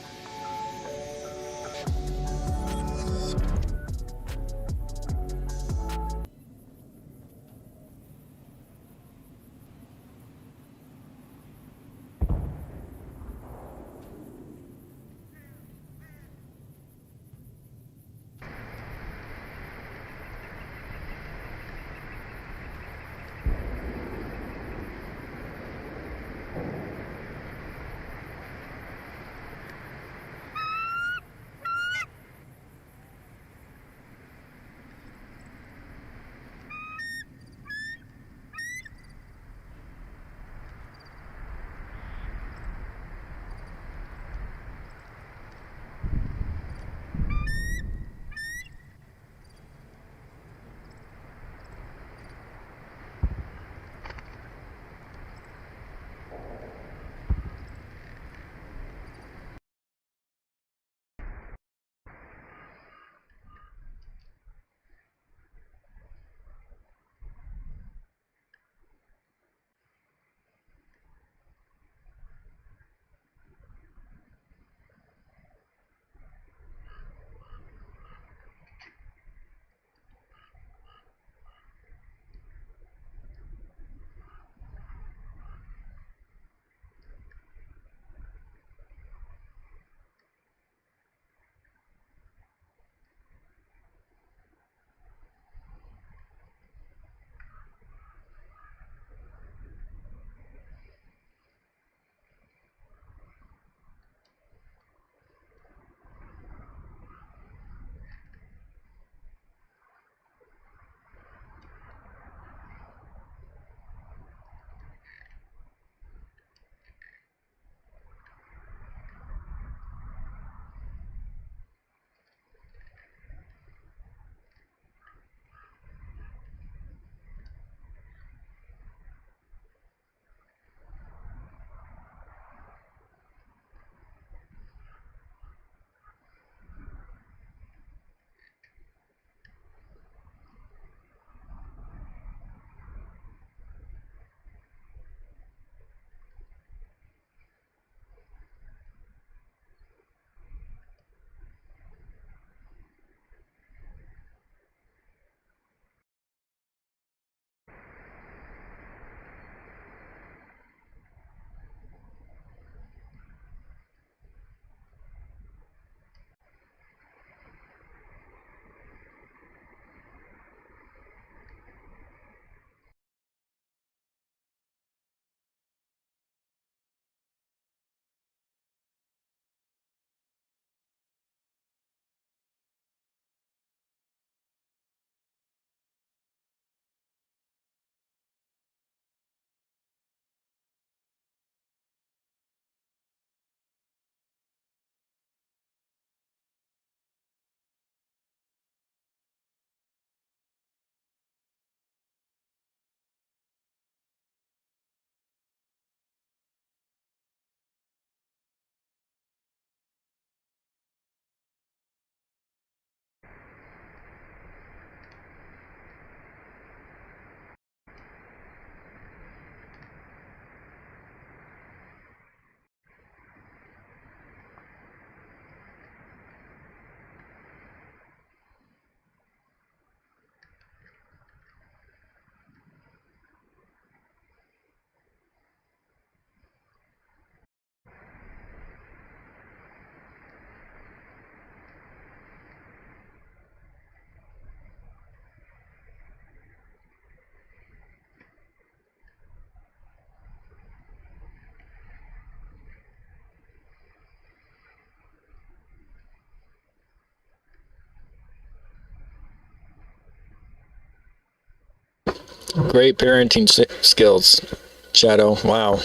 Great parenting skills, Shadow. Wow.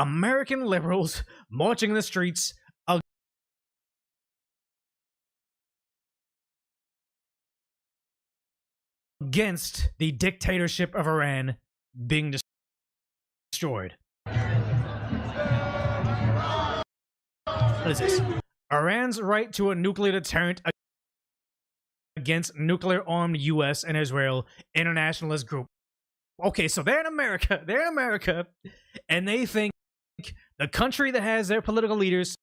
American liberals marching in the streets against the dictatorship of Iran being destroyed. What is this? Iran's right to a nuclear deterrent against nuclear-armed U.S. and Israel internationalist group. Okay, so they're in America. They're in America, and they think the country that has their political leaders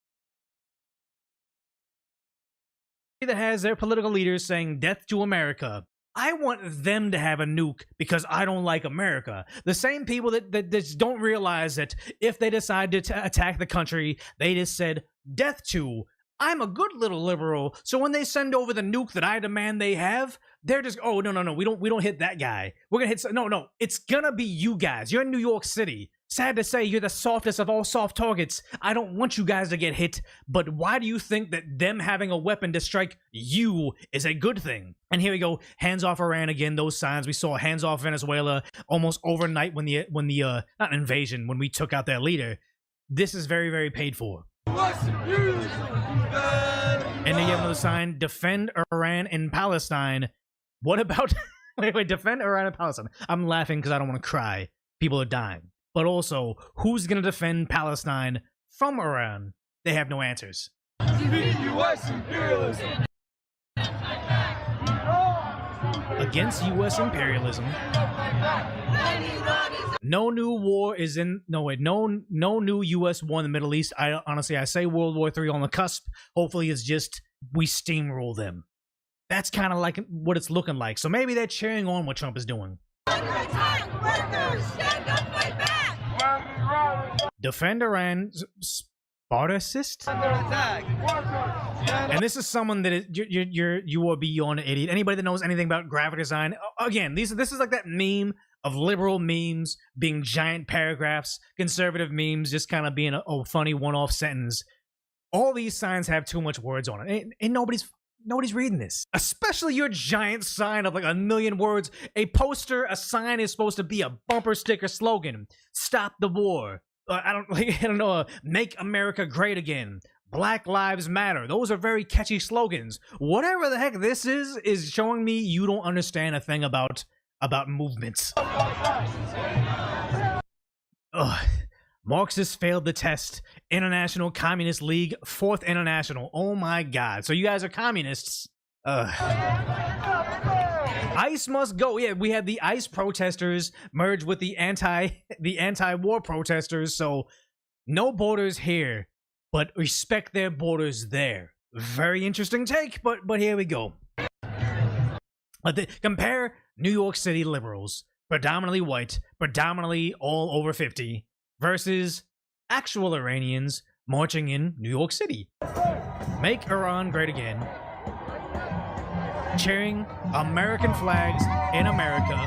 saying death to America. I want them to have a nuke because I don't like America. The same people that just don't realize that if they decide to attack the country, they just said death to. I'm a good little liberal, so when they send over the nuke that I demand they have, they're just, oh, no, we don't hit that guy. We're gonna hit, no, it's gonna be you guys. You're in New York City. Sad to say, you're the softest of all soft targets. I don't want you guys to get hit, but why do you think that them having a weapon to strike you is a good thing? And here we go, hands off Iran again, those signs. We saw hands off Venezuela almost overnight when the not invasion, when we took out their leader. This is very, very paid for. And they have another sign, defend Iran in Palestine. What about, wait, defend Iran in Palestine. I'm laughing because I don't want to cry. People are dying. But also, who's going to defend Palestine from Iran? They have no answers. U.S. imperialism. Against U.S. imperialism. No new war is in. No new U.S. war in the Middle East. I say World War III on the cusp. Hopefully, it's just we steamroll them. That's kind of like what it's looking like. So maybe they're cheering on what Trump is doing. Defend Iran, Spartacist? And this is someone that is, you are beyond an idiot. Anybody that knows anything about graphic design, again, this is like that meme of liberal memes being giant paragraphs, conservative memes just kind of being a funny one-off sentence. All these signs have too much words on it, and nobody's reading this. Especially your giant sign of like 1 million words. A poster, a sign is supposed to be a bumper sticker slogan. Stop the war. I don't know. Make America great again. Black Lives Matter. Those are very catchy slogans. Whatever the heck this is showing me you don't understand a thing about movements. Ugh. Marxists failed the test. International Communist League, 4th International. Oh my God. So you guys are communists. ICE must go. Yeah, we had the ICE protesters merge with the anti-war protesters. So no borders here, but respect their borders there. Very interesting take, but here we go. Compare New York City liberals, predominantly white, predominantly all over 50, versus actual Iranians marching in New York City. Make Iran great again. Cheering American flags in America.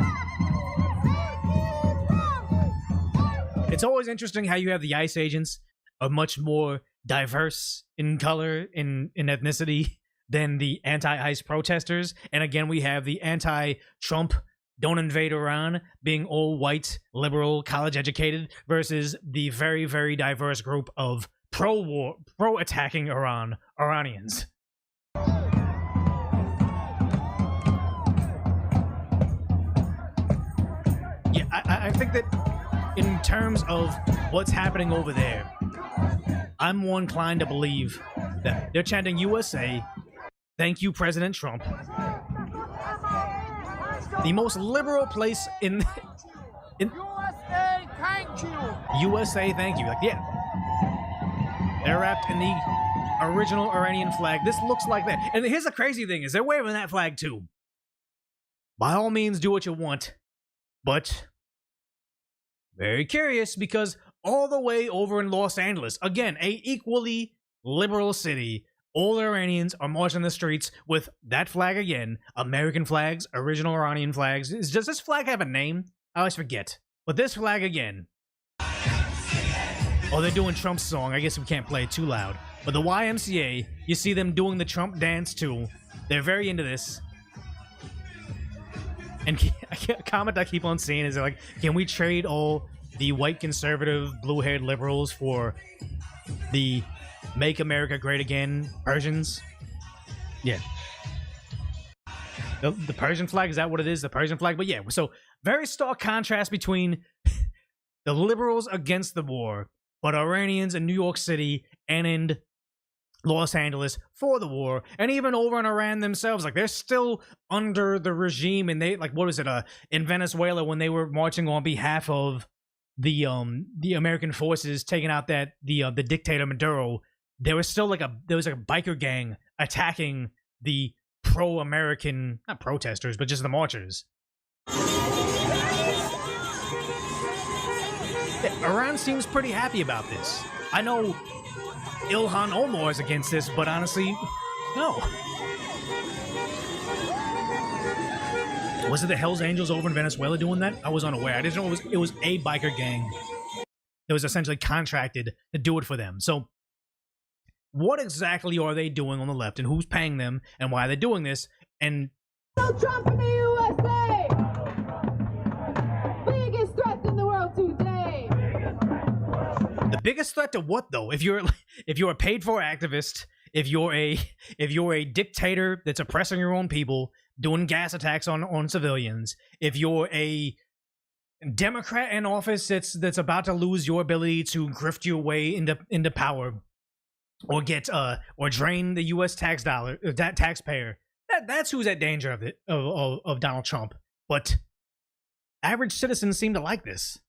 It's always interesting how you have the ICE agents are much more diverse in color, in ethnicity than the anti-ICE protesters. And again, we have the anti-Trump don't invade Iran being all white, liberal, college-educated versus the very, very diverse group of pro-war, pro-attacking Iranians. Yeah, I think that in terms of what's happening over there, I'm more inclined to believe that they're chanting USA, thank you, President Trump. The most liberal place in USA, thank you. USA, thank you. Like, yeah. They're wrapped in the original Iranian flag. This looks like that. And here's the crazy thing is they're waving that flag too. By all means, do what you want. But very curious because all the way over in Los Angeles, again, a equally liberal city, all Iranians are marching the streets with that flag again. American flags, original Iranian flags. Does this flag have a name? I always forget. But this flag again. Oh, they're doing Trump's song. I guess we can't play it too loud. But the YMCA, you see them doing the Trump dance too. They're very into this. And a comment I keep on seeing is like, can we trade all the white conservative blue-haired liberals for the Make America Great Again Persians. Yeah. The Persian flag, is that what it is? The Persian flag? But yeah, so very stark contrast between the liberals against the war, but Iranians in New York City and in Los Angeles for the war, and even over in Iran themselves, like they're still under the regime, and they, like, what was it, in Venezuela when they were marching on behalf of the American forces taking out the dictator Maduro, there was still like a biker gang attacking the pro-American, not protesters, but just the marchers. Iran seems pretty happy about this. I know Ilhan Omar is against this, but honestly, no. Was it the Hells Angels over in Venezuela doing that? I was unaware. I didn't know it was a biker gang that was essentially contracted to do it for them. So what exactly are they doing on the left, and who's paying them, and why are they doing this? And Trump in the USA! Biggest threat in the world today! the biggest threat to what, though? If you're a paid-for activist, if you're a dictator that's oppressing your own people, doing gas attacks on civilians, if you're a Democrat in office that's about to lose your ability to grift your way into power, or get or drain the U.S. taxpayer, that's who's at danger of Donald Trump. But average citizens seem to like this.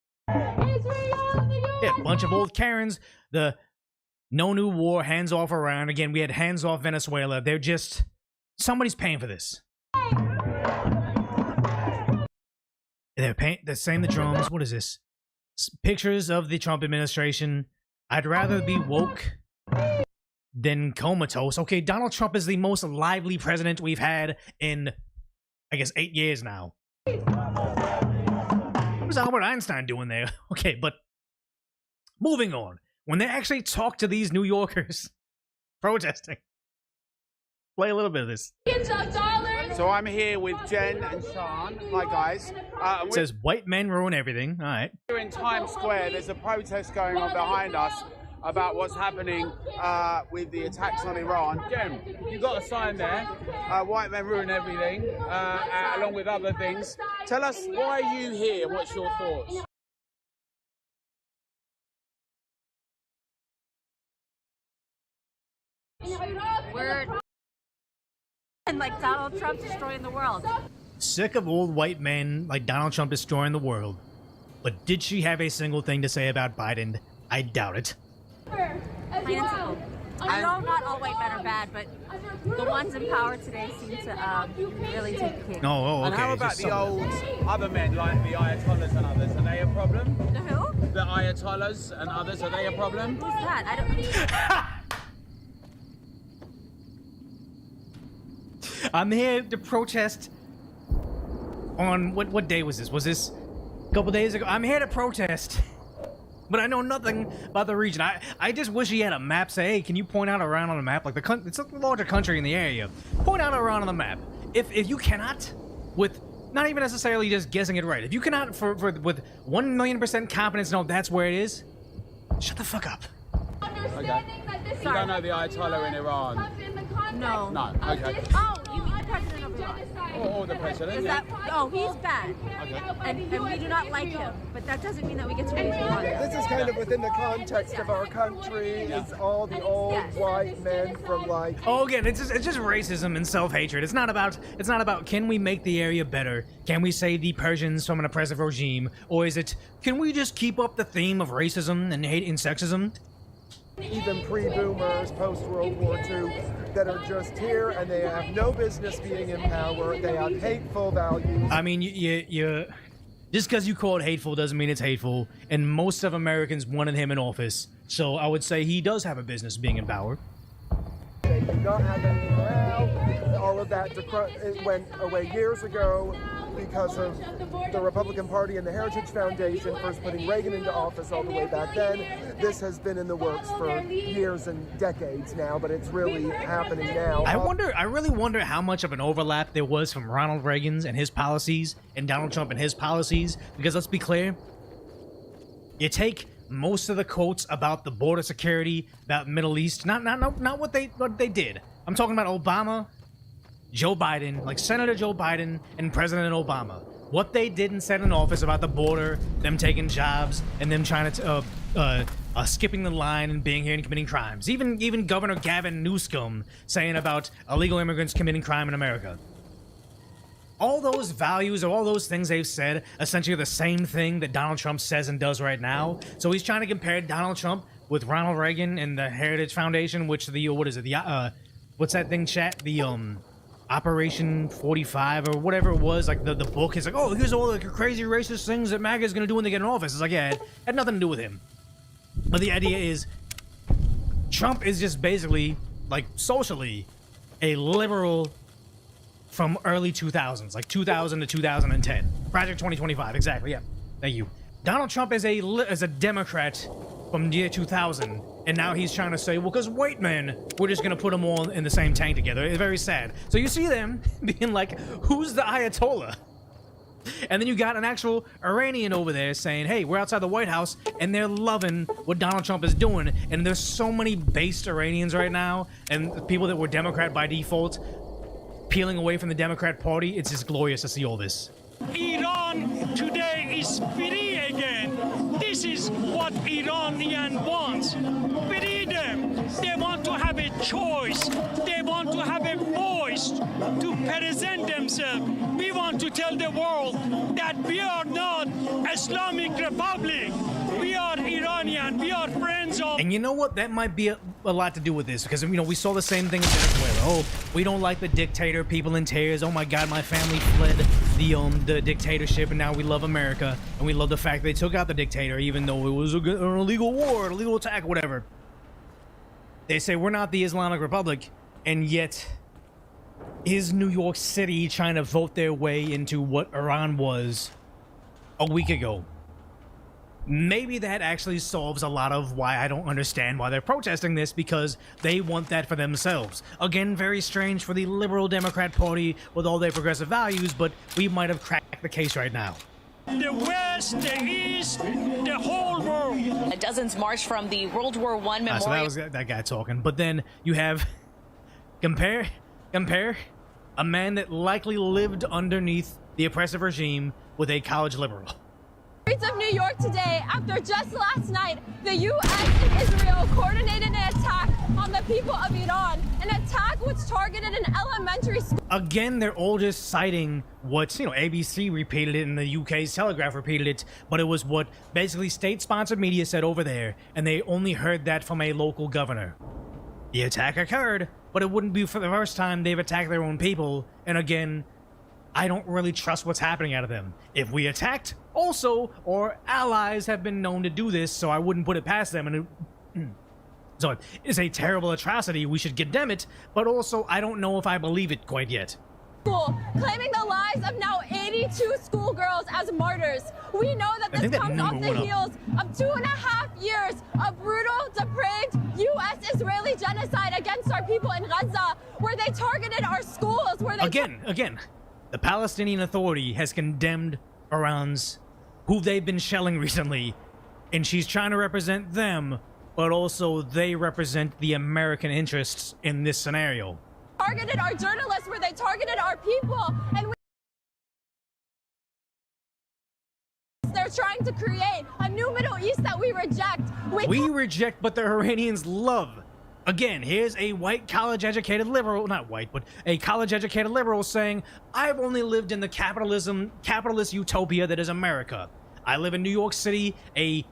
Yeah, a bunch of old Karens. The no new war, hands off Iran. Again, we had hands off Venezuela. They're just, somebody's paying for this. They're saying the drums. What is this? Pictures of the Trump administration. I'd rather be woke than comatose. Okay, Donald Trump is the most lively president we've had in, I guess, 8 years now. What was Albert Einstein doing there? Okay, but moving on. When they actually talk to these New Yorkers protesting, play a little bit of this. So I'm here with Jen and Sean. Hi, guys. It says white men ruin everything. All right. Here in Times Square, there's a protest going on behind us about what's happening with the attacks on Iran. Jen, you got a sign there. White men ruin everything, along with other things. Tell us, why are you here? What's your thoughts? And like Donald Trump destroying the world. Sick of old white men like Donald Trump destroying the world. But did she have a single thing to say about Biden? I doubt it. Plain and simple. I know not all white men are bad, but the ones in power today seem to really take the cake. Oh, okay. And how about the old other men like the Ayatollahs and others? Are they a problem? The who? The Ayatollahs and others, are they a problem? Who's that? I don't. I'm here to protest on what day was this? Was this a couple days ago? I'm here to protest, but I know nothing about the region. I just wish he had a map. Say, hey, can you point out Iran on the map? Like it's a larger country in the area. Point out Iran on the map. If you cannot, with not even necessarily just guessing it right, if you cannot with 1,000,000% confidence know that's where it is, shut the fuck up. Okay. You don't know the Ayatollah in Iran? No. No. Okay. Oh, you mean the president of Iran? Or the president? Is Yeah. that? Oh, he's bad. Okay. And we do not like him. But that doesn't mean that we get to raise him. This is kind of within the context of our country. It's all the old white men from like. Oh, again, it's just racism and self-hatred. It's not about can we make the area better? Can we save the Persians from an oppressive regime? Or is it, can we just keep up the theme of racism and hate and sexism? Even pre-boomers, post-World War II, that are just here and they have no business being in power. They have hateful values. I mean, you just because you call it hateful doesn't mean it's hateful. And most of Americans wanted him in office, so I would say he does have a business being in power. They do not have any morale. All of that it went away years ago because of the Republican Party and the Heritage Foundation first putting Reagan into office all the way back then. This has been in the works for years and decades now, but it's really happening now. I really wonder how much of an overlap there was from Ronald Reagan's and his policies and Donald Trump and his policies, because let's be clear, You take most of the quotes about the border security, about Middle East, not what they did. I'm talking about Obama, Joe Biden, like Senator Joe Biden and President Obama. What they did and said in office about the border, them taking jobs, and them trying to skipping the line and being here and committing crimes. Even Governor Gavin Newsom saying about illegal immigrants committing crime in America. All those values or all those things they've said, essentially the same thing that Donald Trump says and does right now. So he's trying to compare Donald Trump with Ronald Reagan and the Heritage Foundation, which what's that thing, chat? The Operation 45 or whatever it was, like the book is like, oh, here's all the crazy racist things that MAGA is gonna do when they get in office. It's like, yeah, it had nothing to do with him. But the idea is, Trump is just basically, like, socially, a liberal from early 2000s, like 2000 to 2010. Project 2025, exactly, yeah. Thank you. Donald Trump is a Democrat from the year 2000, and now he's trying to say, well, because white men, we're just gonna put them all in the same tank together. It's very sad. So you see them being like, who's the Ayatollah? And then you got an actual Iranian over there saying, hey, we're outside the White House, and they're loving what Donald Trump is doing. And there's so many based Iranians right now, and people that were Democrat by default, peeling away from the Democrat Party. It's just glorious to see all this. Iran today is free again. This is what Iranian wants. Free them. They want to have a choice. They want to have a voice to present themselves. We want to tell the world that we are not Islamic Republic. We are Iranian. We are friends of... And you know what? That might be a lot to do with this, because, you know, we saw the same thing in Venezuela. Oh, we don't like the dictator, people in tears. Oh my God, my family fled the dictatorship, and now we love America, and we love the fact they took out the dictator, even though it was an illegal war, an illegal attack, whatever. They say we're not the Islamic Republic, and yet is New York City trying to vote their way into what Iran was a week ago? Maybe that actually solves a lot of why I don't understand why they're protesting this, because they want that for themselves. Again, very strange for the liberal Democrat Party with all their progressive values, but we might have cracked the case right now. The West, the East, the whole world. Dozens marched from the World War I memorial. So that was that guy talking. But then you have compare a man that likely lived underneath the oppressive regime with a college liberal. Streets of New York today after just last night, the U.S. and Israel coordinated an attack on the people of Iran, an attack which targeted an elementary school. Again, they're all just citing what, you know, ABC repeated it and the UK's Telegraph repeated it, but it was what basically state-sponsored media said over there, and they only heard that from a local governor. The attack occurred, but it wouldn't be for the first time they've attacked their own people, and again, I don't really trust what's happening out of them. If we attacked, also, our allies have been known to do this, so I wouldn't put it past them. And so it's a terrible atrocity. We should condemn it, but also I don't know if I believe it quite yet. Claiming the lives of now 82 schoolgirls as martyrs. We know that this comes off the heels of 2.5 years of brutal, depraved U.S.-Israeli genocide against our people in Gaza, where they targeted our schools, where they... Again, the Palestinian Authority has condemned Iran's, who they've been shelling recently, and she's trying to represent them, but also they represent the American interests in this scenario. Targeted our journalists, where they targeted our people, and they're trying to create a new Middle East that we reject. We reject, but the Iranians love. Again, here's a white college-educated liberal, not white, but a college-educated liberal saying, I've only lived in the capitalist utopia that is America. I live in New York City, a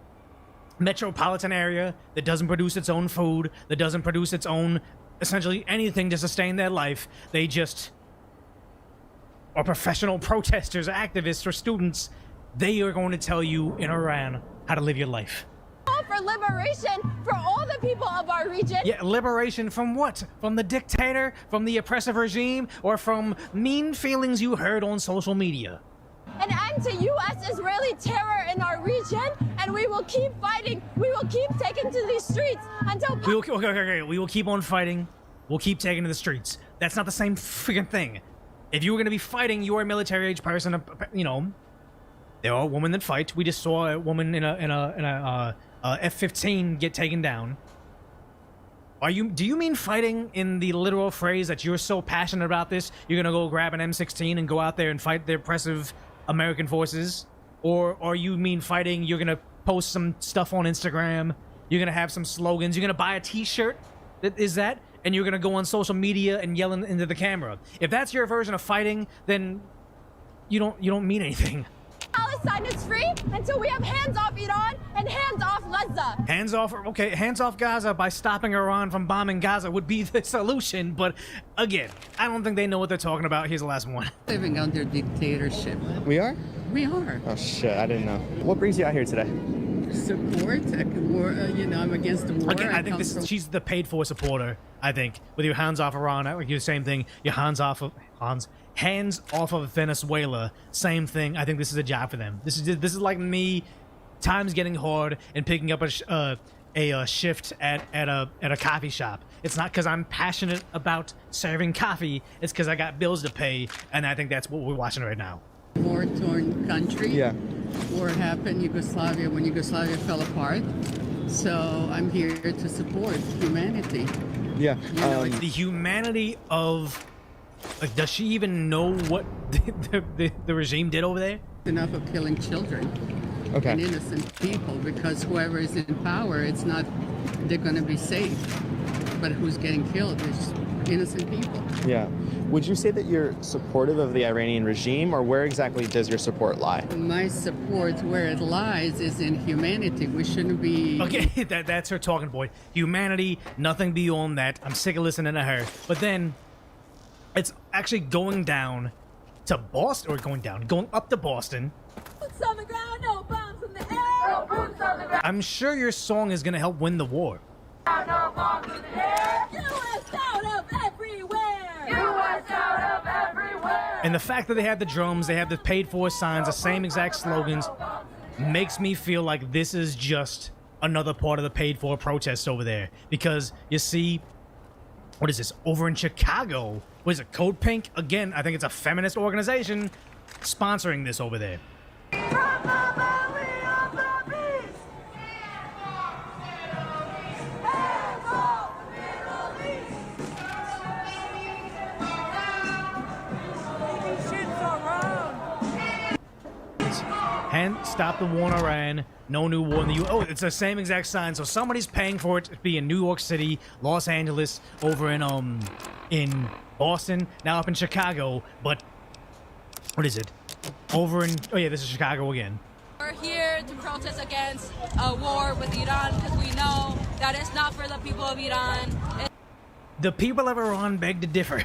metropolitan area that doesn't produce its own food, that doesn't produce its own, essentially anything to sustain their life. They just are professional protesters, activists, or students. They are going to tell you in Iran how to live your life. For liberation for all the people of our region. Yeah, liberation from what? From the dictator, from the oppressive regime, or from mean feelings you heard on social media? An end to U.S.-Israeli terror in our region, and we will keep fighting. We will keep taking to these streets until... We will keep on fighting. We'll keep taking to the streets. That's not the same freaking thing. If you were going to be fighting, you are a military-age person, you know, There are women that fight. We just saw a woman in a F-15 get taken down. Do you mean fighting in the literal phrase that you're so passionate about this, you're gonna go grab an M16 and go out there and fight the oppressive American forces? Or you mean fighting, you're gonna post some stuff on Instagram, you're gonna have some slogans, you're gonna buy a t-shirt, and you're gonna go on social media and yell into the camera. If that's your version of fighting, then you don't mean anything. Palestine is free until we have hands off Iran and hands off Gaza. Hands off Gaza by stopping Iran from bombing Gaza would be the solution, but again, I don't think they know what they're talking about. Here's the last one. Living under dictatorship. We are? We are. Oh shit, I didn't know. What brings you out here today? Support, war, I'm against the war. Again, I think she's the paid for supporter, I think. With your hands off Iran, like the same thing, your hands off of Venezuela, same thing. I think this is a job for them. This is like me, times getting hard and picking up a shift at a coffee shop. It's not because I'm passionate about serving coffee. It's because I got bills to pay, and I think that's what we're watching right now. War-torn country. Yeah. War happened when Yugoslavia fell apart. So I'm here to support humanity. Yeah. The humanity of. Like, does she even know what the regime did over there? Enough of killing children and innocent people, because whoever is in power, it's not they're going to be safe. But who's getting killed is innocent people. Yeah. Would you say that you're supportive of the Iranian regime, or where exactly does your support lie? My support, where it lies, is in humanity. We shouldn't be... Okay, that's her talking point. Humanity, nothing beyond that. I'm sick of listening to her. But then... it's actually going down to Boston, or going up to Boston. Boots on the ground, no bombs in the air. No boots on the ground. I'm sure your song is gonna help win the war. No bombs in the air. U.S. out of everywhere. U.S. out of everywhere. And the fact that they have the drums, they have the paid for signs, the same exact slogans, makes me feel like this is just another part of the paid for protest over there. Because you see, what is this, over in Chicago? What is it, Code Pink? Again, I think it's a feminist organization sponsoring this over there. And stop the war in Iran, no new war in the U.S. Oh, it's the same exact sign. So somebody's paying for it to be in New York City, Los Angeles, over in Boston, now up in Chicago. But what is it? Over in this is Chicago again. We're here to protest against a war with Iran because we know that it's not for the people of Iran. The people of Iran beg to differ.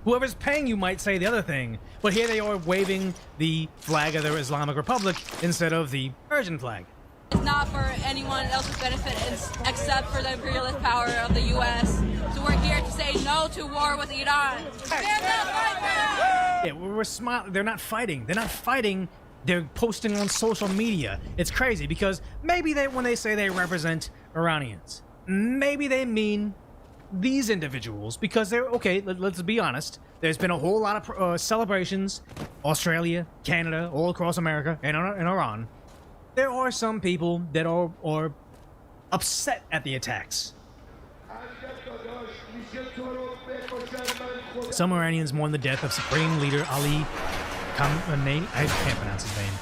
Whoever's paying you might say the other thing, but here they are waving the flag of the Islamic Republic instead of the Persian flag. It's not for anyone else's benefit except for the imperialist power of the U.S. So we're here to say no to war with Iran. Yeah, we're smiling. They're not fighting. They're not fighting. They're posting on social media. It's crazy because maybe when they say they represent Iranians, maybe they mean these individuals, because they're okay. Let's be honest. There's been a whole lot of celebrations, Australia, Canada, all across America, and in Iran. There are some people that are upset at the attacks. Some Iranians mourn the death of Supreme Leader Ali Khamenei. I can't pronounce his name.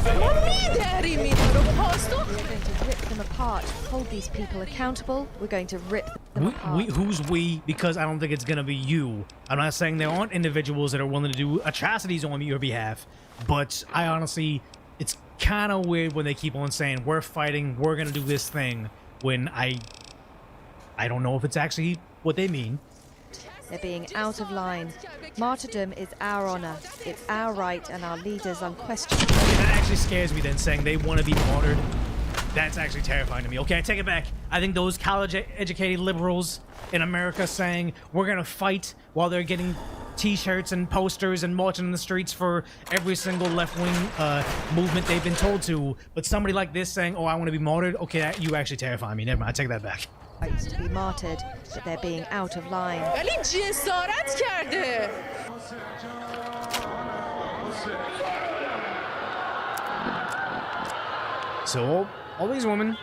We're going to rip them apart, hold these people accountable. We're going to rip them apart. Who's we? Because I don't think it's going to be you. I'm not saying there aren't individuals that are willing to do atrocities on your behalf, but I honestly, it's kind of weird when they keep on saying, we're fighting, we're going to do this thing, when I don't know if it's actually what they mean. They're being out of line. Martyrdom is our honor. It's our right, and our leaders unquestionably. That actually scares me then, saying they want to be martyred. That's actually terrifying to me. Okay, I take it back. I think those college-educated liberals in America saying we're going to fight while they're getting t-shirts and posters and marching in the streets for every single left-wing movement they've been told to. But somebody like this saying, oh, I want to be martyred, okay, you actually terrify me. Never mind, I take that back. To be martyred, but they're being out of line. So all these women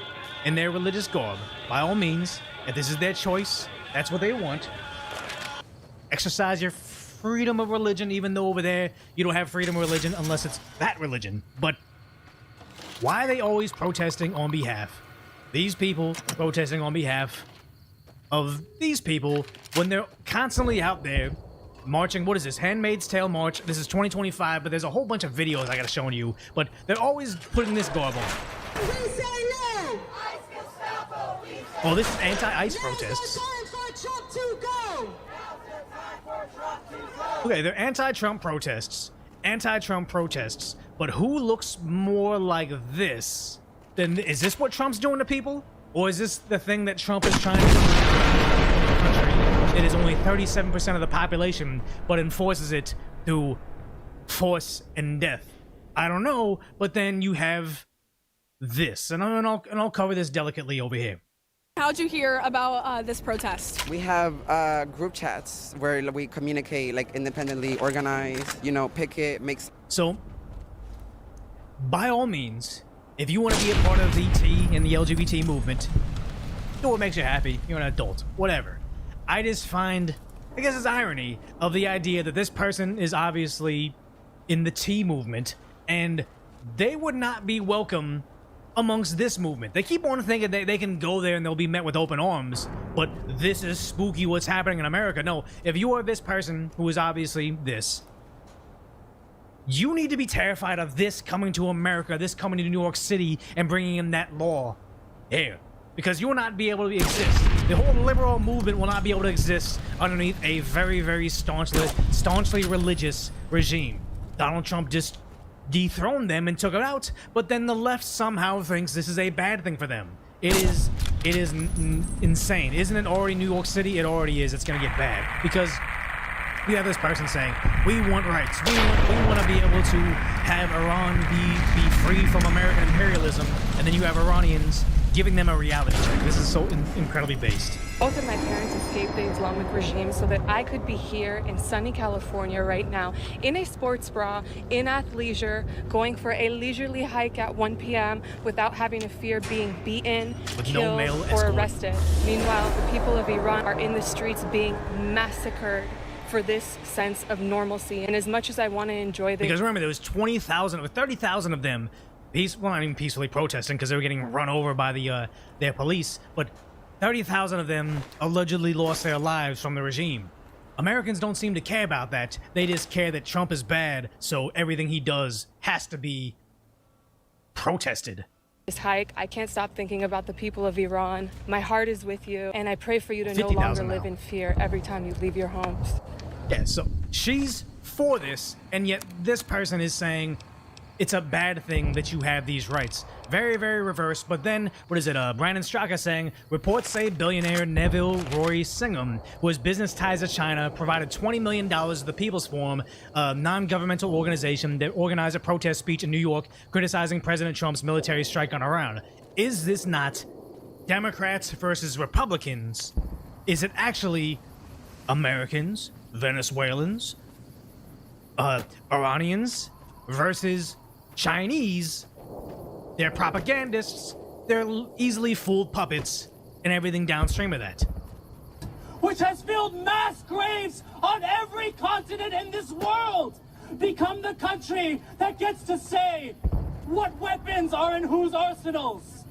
in their religious garb, by all means, if this is their choice, that's what they want. Exercise your freedom of religion, even though over there you don't have freedom of religion unless it's that religion. But why are they always protesting on behalf? These people protesting on behalf of these people when they're constantly out there marching. What is this? Handmaid's Tale March. This is 2025, but there's a whole bunch of videos I gotta show you. But they're always putting this garb on. We say no! Oh, this is anti-ICE protests. Okay, they're anti-Trump protests. Anti-Trump protests. But who looks more like this? Then is this what Trump's doing to people? Or is this the thing that Trump is trying to do in a country that is only 37% of the population, but enforces it through force and death? I don't know, but then you have this, and I'll cover this delicately over here. How'd you hear about this protest? We have group chats where we communicate, like independently organize, you know, picket, makes. So, by all means, if you want to be a part of the T in the LGBT movement, do what makes you happy. You're an adult, whatever. I just find, I guess it's irony of the idea that this person is obviously in the T movement, and they would not be welcome amongst this movement. They keep on thinking that they can go there and they'll be met with open arms, but this is spooky what's happening in America. No, if you are this person who is obviously this, you need to be terrified of this coming to America, this coming to New York City and bringing in that law here, because you will not be able to exist. The whole liberal movement will not be able to exist underneath a very, very staunchly religious regime. Donald Trump just dethroned them and took it out, but then the left somehow thinks this is a bad thing for them. It is insane. Isn't it already New York City? It already is. It's gonna get bad because you have this person saying, we want rights. We want to be able to have Iran be free from American imperialism, and then you have Iranians giving them a reality check. This is so incredibly based. Both of my parents escaped the Islamic regime so that I could be here in sunny California right now, in a sports bra, in athleisure, going for a leisurely hike at 1 p.m. without having to fear being beaten, with killed, no male or escort. Arrested. Meanwhile, the people of Iran are in the streets being massacred for this sense of normalcy. And as much as I want to enjoy this, because remember, there was 20,000 or 30,000 of them, not even peacefully protesting because they were getting run over by their police, but 30,000 of them allegedly lost their lives from the regime. Americans don't seem to care about that. They just care that Trump is bad, so everything he does has to be protested. This hike, I can't stop thinking about the people of Iran. My heart is with you, and I pray for you to no longer live in fear every time you leave your homes. Yeah, so she's for this, and yet this person is saying it's a bad thing that you have these rights. Very, very reverse. But then, what is it? Brandon Straka saying, reports say billionaire Neville Rory Singham, who has business ties to China, provided $20 million to the People's Forum, a non-governmental organization that organized a protest speech in New York criticizing President Trump's military strike on Iran. Is this not Democrats versus Republicans? Is it actually Americans, Venezuelans, Iranians versus Chinese? They're propagandists. They're easily fooled puppets and everything downstream of that. Which has filled mass graves on every continent in this world, become the country that gets to say what weapons are in whose arsenals.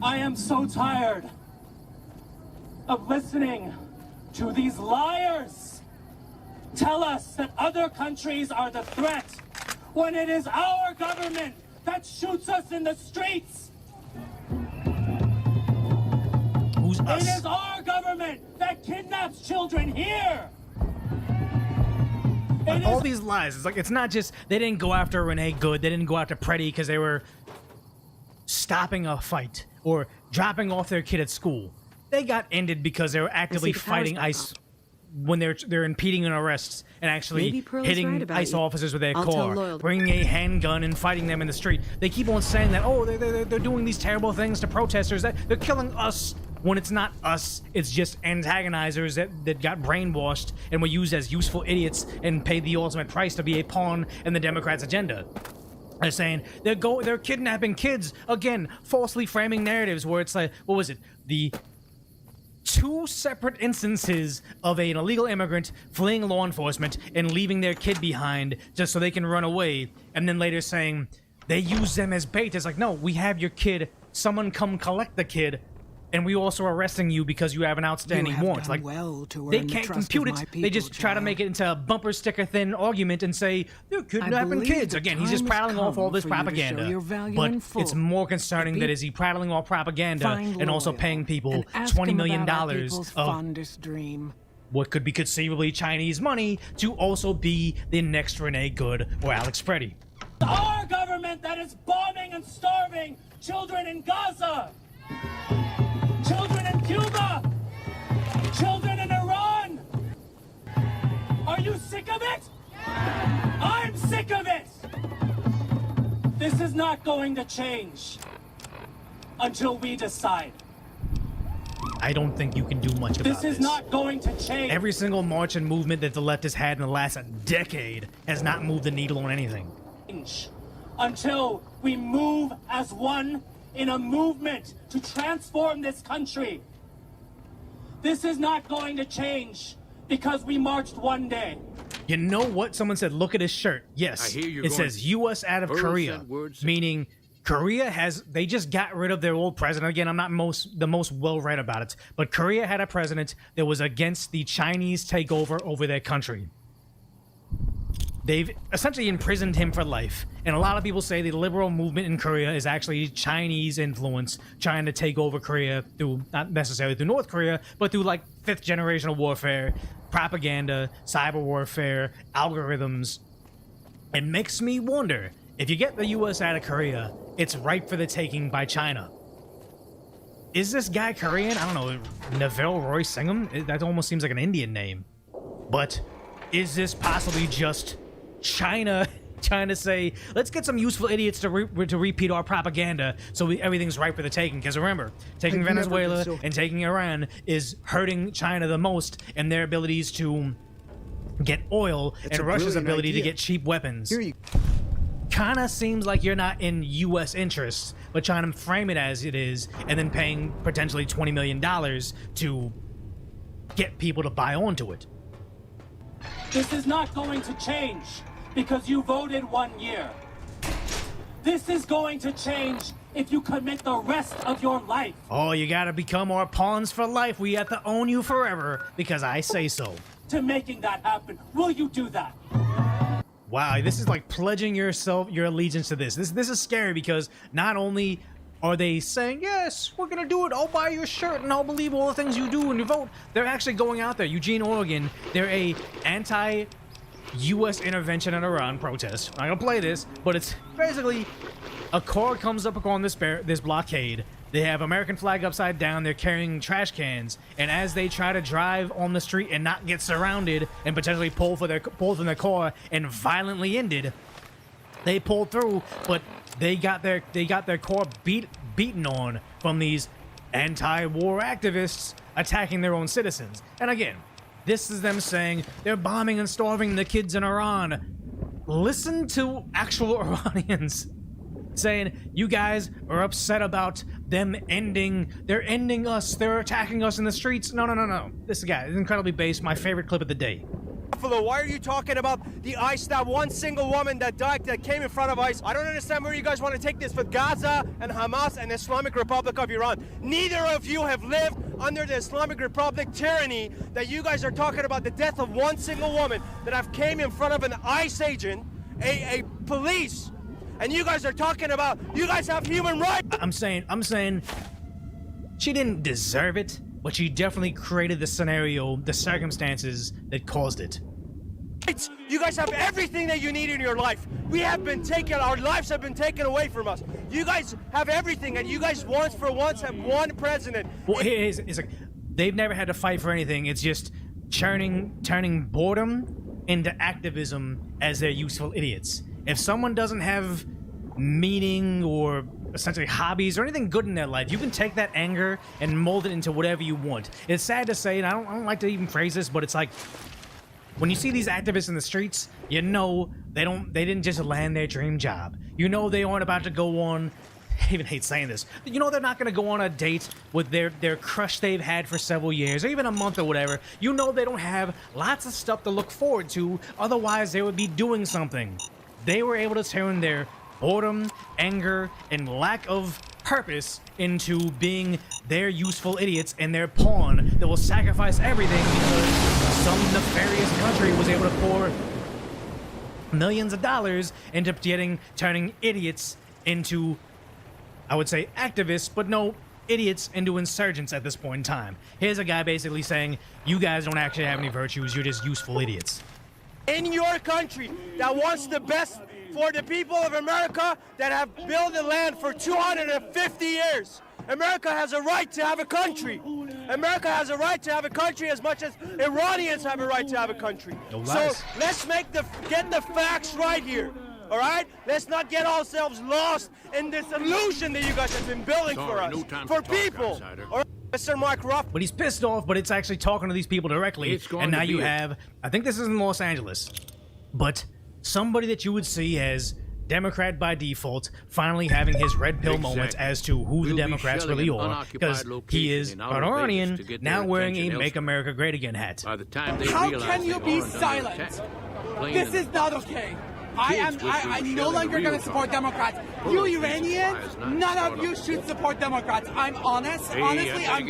I am so tired of listening to these liars tell us that other countries are the threat when it is our government that shoots us in the streets. Who's us? It is our government that kidnaps children here. Like, all these lies, it's like, it's not just they didn't go after Renee Good, they didn't go after Preddy because they were stopping a fight or dropping off their kid at school. They got ended because they were actively fighting ICE when they're impeding an arrest and actually hitting ICE officers with their car, bringing a handgun and fighting them in the street. They keep on saying that, oh, they're doing these terrible things to protesters. That they're killing us when it's not us, it's just antagonizers that got brainwashed and were used as useful idiots and paid the ultimate price to be a pawn in the Democrats' agenda. They're saying they're kidnapping kids again, falsely framing narratives where it's like, what was it? The 2 separate instances of an illegal immigrant fleeing law enforcement and leaving their kid behind just so they can run away, and then later saying they use them as bait. It's like, no, we have your kid. Someone come collect the kid, and we also arresting you because you have an outstanding warrant. Like, they can't compute it. They just try to make it into a bumper sticker thin argument and say they're kidnapping kids. Again, he's just prattling off all this propaganda. But it's more concerning that is he prattling off propaganda and also paying people $20 million of what could be conceivably Chinese money to also be the next Renee Good or Alex Freddy. Our government that is bombing and starving children in Gaza, children in Cuba, children in Iran. Are you sick of it? I'm sick of it. This is not going to change until we decide. I don't think you can do much about this. This is not going to change. Every single march and movement that the left has had in the last decade has not moved the needle on anything. Until we move as one in a movement to transform this country. This is not going to change because we marched one day. You know what? Someone said, look at his shirt. Yes, it says U.S. out of Korea, meaning Korea they just got rid of their old president. Again, I'm not the most well-read about it, but Korea had a president that was against the Chinese takeover over their country. They've essentially imprisoned him for life. And a lot of people say the liberal movement in Korea is actually Chinese influence trying to take over Korea through, not necessarily through North Korea, but through like 5th generational warfare, propaganda, cyber warfare, algorithms. It makes me wonder, if you get the US out of Korea, it's ripe for the taking by China. Is this guy Korean? I don't know, Neville Roy Singham? That almost seems like an Indian name. But is this possibly just China trying to say, let's get some useful idiots to repeat our propaganda so everything's right for the taking? Because remember, taking Venezuela and taking Iran is hurting China the most in their abilities to get oil and Russia's ability to get cheap weapons. Kind of seems like you're not in U.S. interests, but trying to frame it as it is and then paying potentially $20 million to get people to buy onto it. This is not going to change because you voted 1 year. This is going to change if you commit the rest of your life. Oh, you gotta become our pawns for life. We have to own you forever because I say so. To making that happen, will you do that? Wow, this is like pledging your allegiance to this. This is scary because not only are they saying, yes, we're gonna do it, I'll buy your shirt and I'll believe all the things you do when you vote. They're actually going out there. Eugene, Oregon, they're a anti-U.S. intervention in Iran protest. I'm gonna play this, but it's basically a car comes up on this blockade. They have American flag upside down. They're carrying trash cans, and as they try to drive on the street and not get surrounded and potentially pull from their car and violently ended, they pulled through, but they got their car beaten on from these anti-war activists attacking their own citizens. And again, this is them saying they're bombing and starving the kids in Iran. Listen to actual Iranians saying, you guys are upset about them ending us, they're attacking us in the streets. No. This guy is incredibly based. My favorite clip of the day. Buffalo, why are you talking about the ICE, that one single woman that died, that came in front of ICE? I don't understand where you guys want to take this with Gaza and Hamas and the Islamic Republic of Iran. Neither of you have lived under the Islamic Republic tyranny that you guys are talking about the death of one single woman that have came in front of an ICE agent, a police, and you guys are talking about you guys have human rights. I'm saying she didn't deserve it, but she definitely created the scenario, the circumstances that caused it. You guys have everything that you need in your life. We have been taken, our lives have been taken away from us. You guys have everything, and you guys once have one president. Well, it's like they've never had to fight for anything. It's just turning boredom into activism as they're useful idiots. If someone doesn't have meaning or essentially hobbies or anything good in their life. You can take that anger and mold it into whatever you want. It's sad to say, and I don't like to even phrase this, but it's like when you see these activists in the streets, you know they didn't just land their dream job. You know they aren't about to go on, I even hate saying this, but you know they're not going to go on a date with their crush they've had for several years, or even a month or whatever. You know they don't have lots of stuff to look forward to, otherwise they would be doing something. They were able to turn their boredom, anger, and lack of purpose into being their useful idiots and their pawn that will sacrifice everything because some nefarious country was able to pour millions of dollars into turning idiots into, I would say, activists, but no, idiots into insurgents at this point in time. Here's a guy basically saying, you guys don't actually have any virtues, you're just useful idiots. In your country that wants the best for the people of America that have built the land for 250 years. America has a right to have a country. America has a right to have a country as much as Iranians have a right to have a country. No so lies. let's get the facts right here. All right? Let's not get ourselves lost in this illusion that you guys have been building for us. For people. All right, Mr. Mark Ruff. But he's pissed off, but it's actually talking to these people directly. And now you have, I think this is in Los Angeles, but somebody that you would see as Democrat by default finally having his red pill moments as to who the Democrats really are, because he is an Iranian now wearing a Make America Great Again hat. How can you be silent? This is not okay. I no longer going to support Democrats. You Iranians, none of you should support Democrats. I'm honest. Honestly, I'm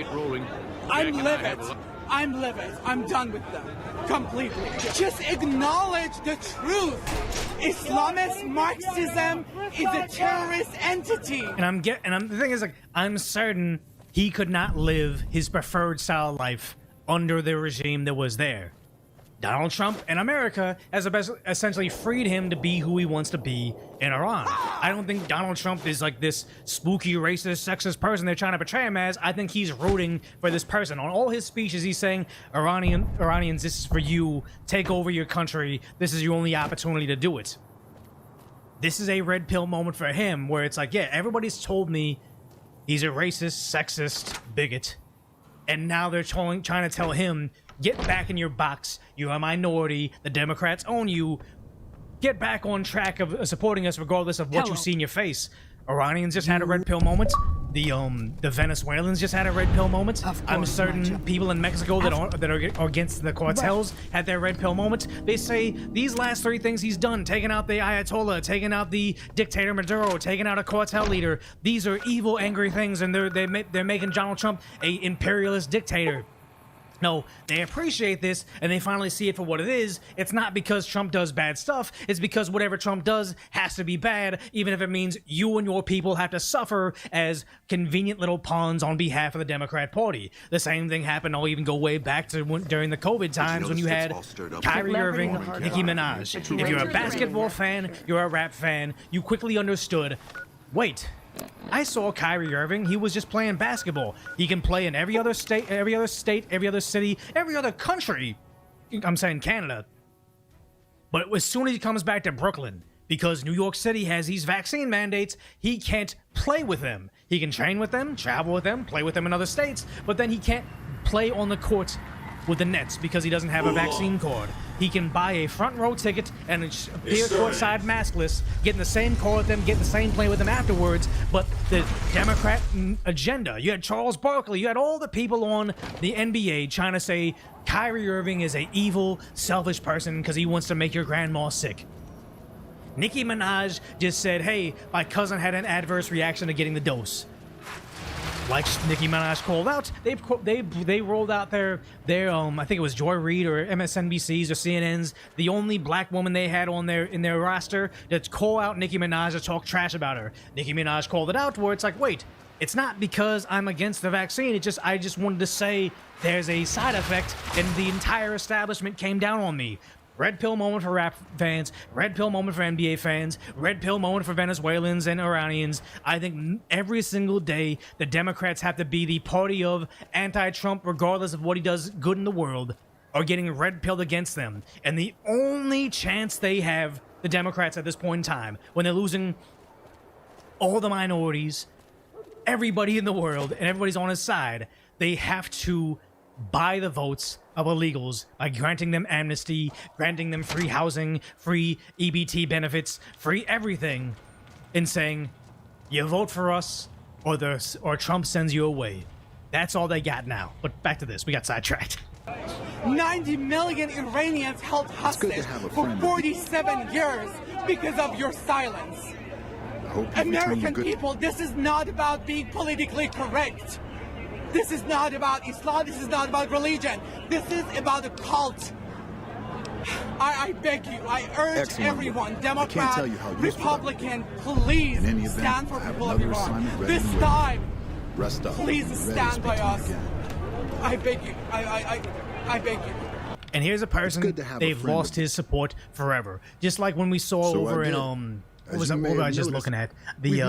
livid. I'm livid. I'm done with them. Completely. Just acknowledge the truth. Islamist Marxism is a terrorist entity. And the thing is, like, I'm certain he could not live his preferred style of life under the regime that was there. Donald Trump and America has essentially freed him to be who he wants to be in Iran. I don't think Donald Trump is like this spooky, racist, sexist person they're trying to portray him as. I think he's rooting for this person. On all his speeches, he's saying, Iranians, this is for you. Take over your country. This is your only opportunity to do it. This is a red pill moment for him where it's like, yeah, everybody's told me he's a racist, sexist, bigot. And now they're trying to tell him, get back in your box. You're a minority. The Democrats own you. Get back on track of supporting us regardless of what you see in your face. Iranians just had a red pill moment. The Venezuelans just had a red pill moment. I'm certain people in Mexico that are against the cartels had their red pill moment. They say these last three things he's done, taking out the Ayatollah, taking out the dictator Maduro, taking out a cartel leader, these are evil, angry things, and they're making Donald Trump a imperialist dictator. No, they appreciate this, and they finally see it for what it is. It's not because Trump does bad stuff. It's because whatever Trump does has to be bad, even if it means you and your people have to suffer as convenient little pawns on behalf of the Democrat Party. The same thing happened, I'll even go way back to during the COVID times when you had Kyrie Irving, Nicki Minaj. If you're a basketball fan, you're a rap fan, you quickly understood, wait, I saw Kyrie Irving. He was just playing basketball. He can play in every other state, every other city, every other country. I'm saying Canada. But as soon as he comes back to Brooklyn, because New York City has these vaccine mandates, he can't play with them. He can train with them, travel with them, play with them in other states, but then he can't play on the court with the Nets because he doesn't have a vaccine card. He can buy a front row ticket and appear courtside maskless, get in the same car with them, get in the same plane with them afterwards, but the Democrat agenda, you had Charles Barkley, you had all the people on the NBA trying to say Kyrie Irving is a evil, selfish person because he wants to make your grandma sick. Nicki Minaj just said, hey, my cousin had an adverse reaction to getting the dose. Like Nicki Minaj called out, they rolled out their I think it was Joy Reid or MSNBC's or CNN's, the only black woman they had on in their roster to call out Nicki Minaj to talk trash about her. Nicki Minaj called it out where it's like, wait, it's not because I'm against the vaccine, I just wanted to say there's a side effect and the entire establishment came down on me. Red pill moment for rap fans, red pill moment for NBA fans, red pill moment for Venezuelans and Iranians. I think every single day the Democrats have to be the party of anti-Trump regardless of what he does good in the world, are getting red pilled against them. And the only chance they have, the Democrats at this point in time, when they're losing all the minorities, everybody in the world, and everybody's on his side. They have to buy the votes of illegals by granting them amnesty, granting them free housing, free EBT benefits, free everything, and saying, you vote for us or Trump sends you away. That's all they got now. But back to this. We got sidetracked. 90 million Iranians held hostage for 47 years because of your silence. American people, this is not about being politically correct. This is not about Islam. This is not about religion. This is about a cult. I beg you, I urge everyone, Democrat, Republican, please stand for people of Iran. This time, please stand by us. I beg you. I beg you. And here's a person they've lost his support forever. Just like when we saw over in what was I just looking at? The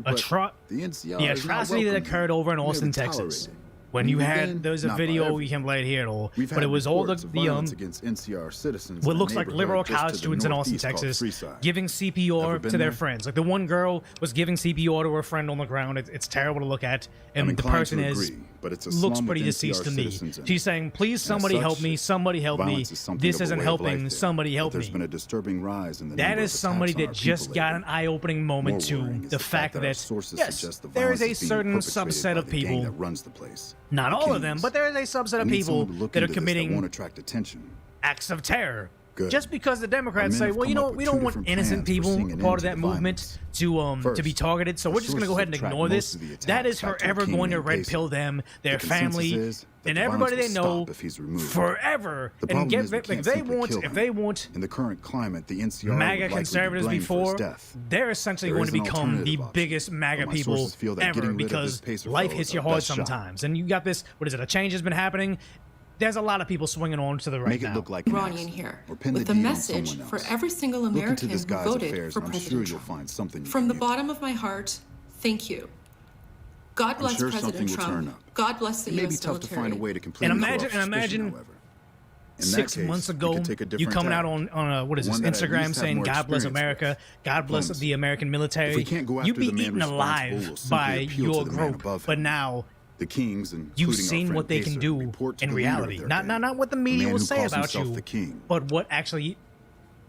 atrocity that occurred over in Austin, Texas. When you had, there's a video, we can play it here at all, but it was all the what looks like liberal college students in Austin, Texas, giving CPR to their friends. Like the one girl was giving CPR to her friend on the ground. It's terrible to look at, and the person looks pretty deceased to me. She's saying, please somebody help me, somebody help me. This isn't helping, somebody help me. That is somebody that just got an eye-opening moment to the fact that, yes, there is a certain subset of people, not all of them, but there is a subset of people that are committing acts of terror. Just because the Democrats say, well, you know, we don't want innocent people part of that movement to be targeted, so we're just going to go ahead and ignore this. That is forever going to red pill them, their family, and everybody they know forever. And get if they want in the current climate, the NCR MAGA conservatives before, they're essentially going to become the biggest MAGA people ever because life hits you hard sometimes. And you got this, what is it? A change has been happening. There's a lot of people swinging on to the right Make now. It look like Iranian here with a message for every single American who voted for President Trump. From the bottom of my heart, thank you. God bless President Trump. God bless the U.S. military. And imagine 6 months ago, you coming out on what is this, Instagram saying, God bless America, God bless the American military. You'd be eaten alive by your group, but now the kings and you've seen what they can do in reality. Not what the media will say about you, but what actually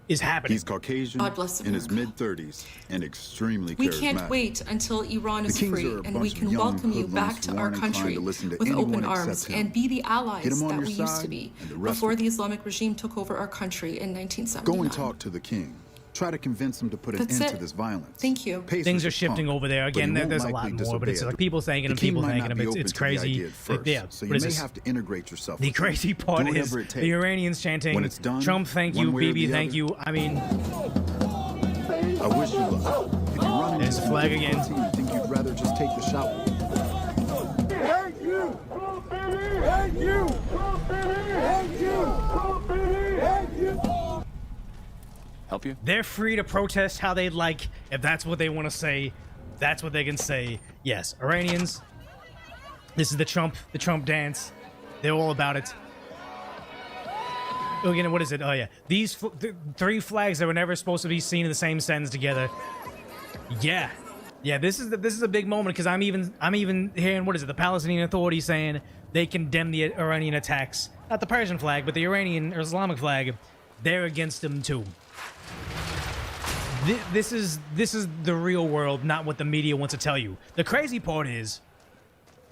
is happening. He's Caucasian, God bless in his mid-30s, and extremely charismatic. We can't wait until Iran is free and we can welcome you back to our country with open arms and be the allies that we used to be before the Islamic regime took over our country in 1979. Go and talk to the king. Try to convince him to put an end to this violence. Thank you. Things are shifting over there again. There's a lot more, but it's like people saying it and people thinking it. It's crazy. Yeah, so you may have to integrate yourself. The crazy part is the Iranians chanting, when it's done, Trump, thank you, Bibi, thank you. I mean, I wish you luck. If you run there's a flag again. You think you'd rather just take the shot? Thank you. Thank you. Thank you. Thank you. Help you? They're free to protest how they like. If that's what they want to say, that's what they can say. Yes, Iranians, this is the Trump dance. They're all about it. Again, what is it? Oh yeah, these three flags that were never supposed to be seen in the same sentence together. Yeah. This is a big moment because I'm even hearing, what is it? The Palestinian Authority saying they condemn the Iranian attacks, not the Persian flag, but the Iranian or Islamic flag. They're against them too. This is the real world, not what the media wants to tell you. The crazy part is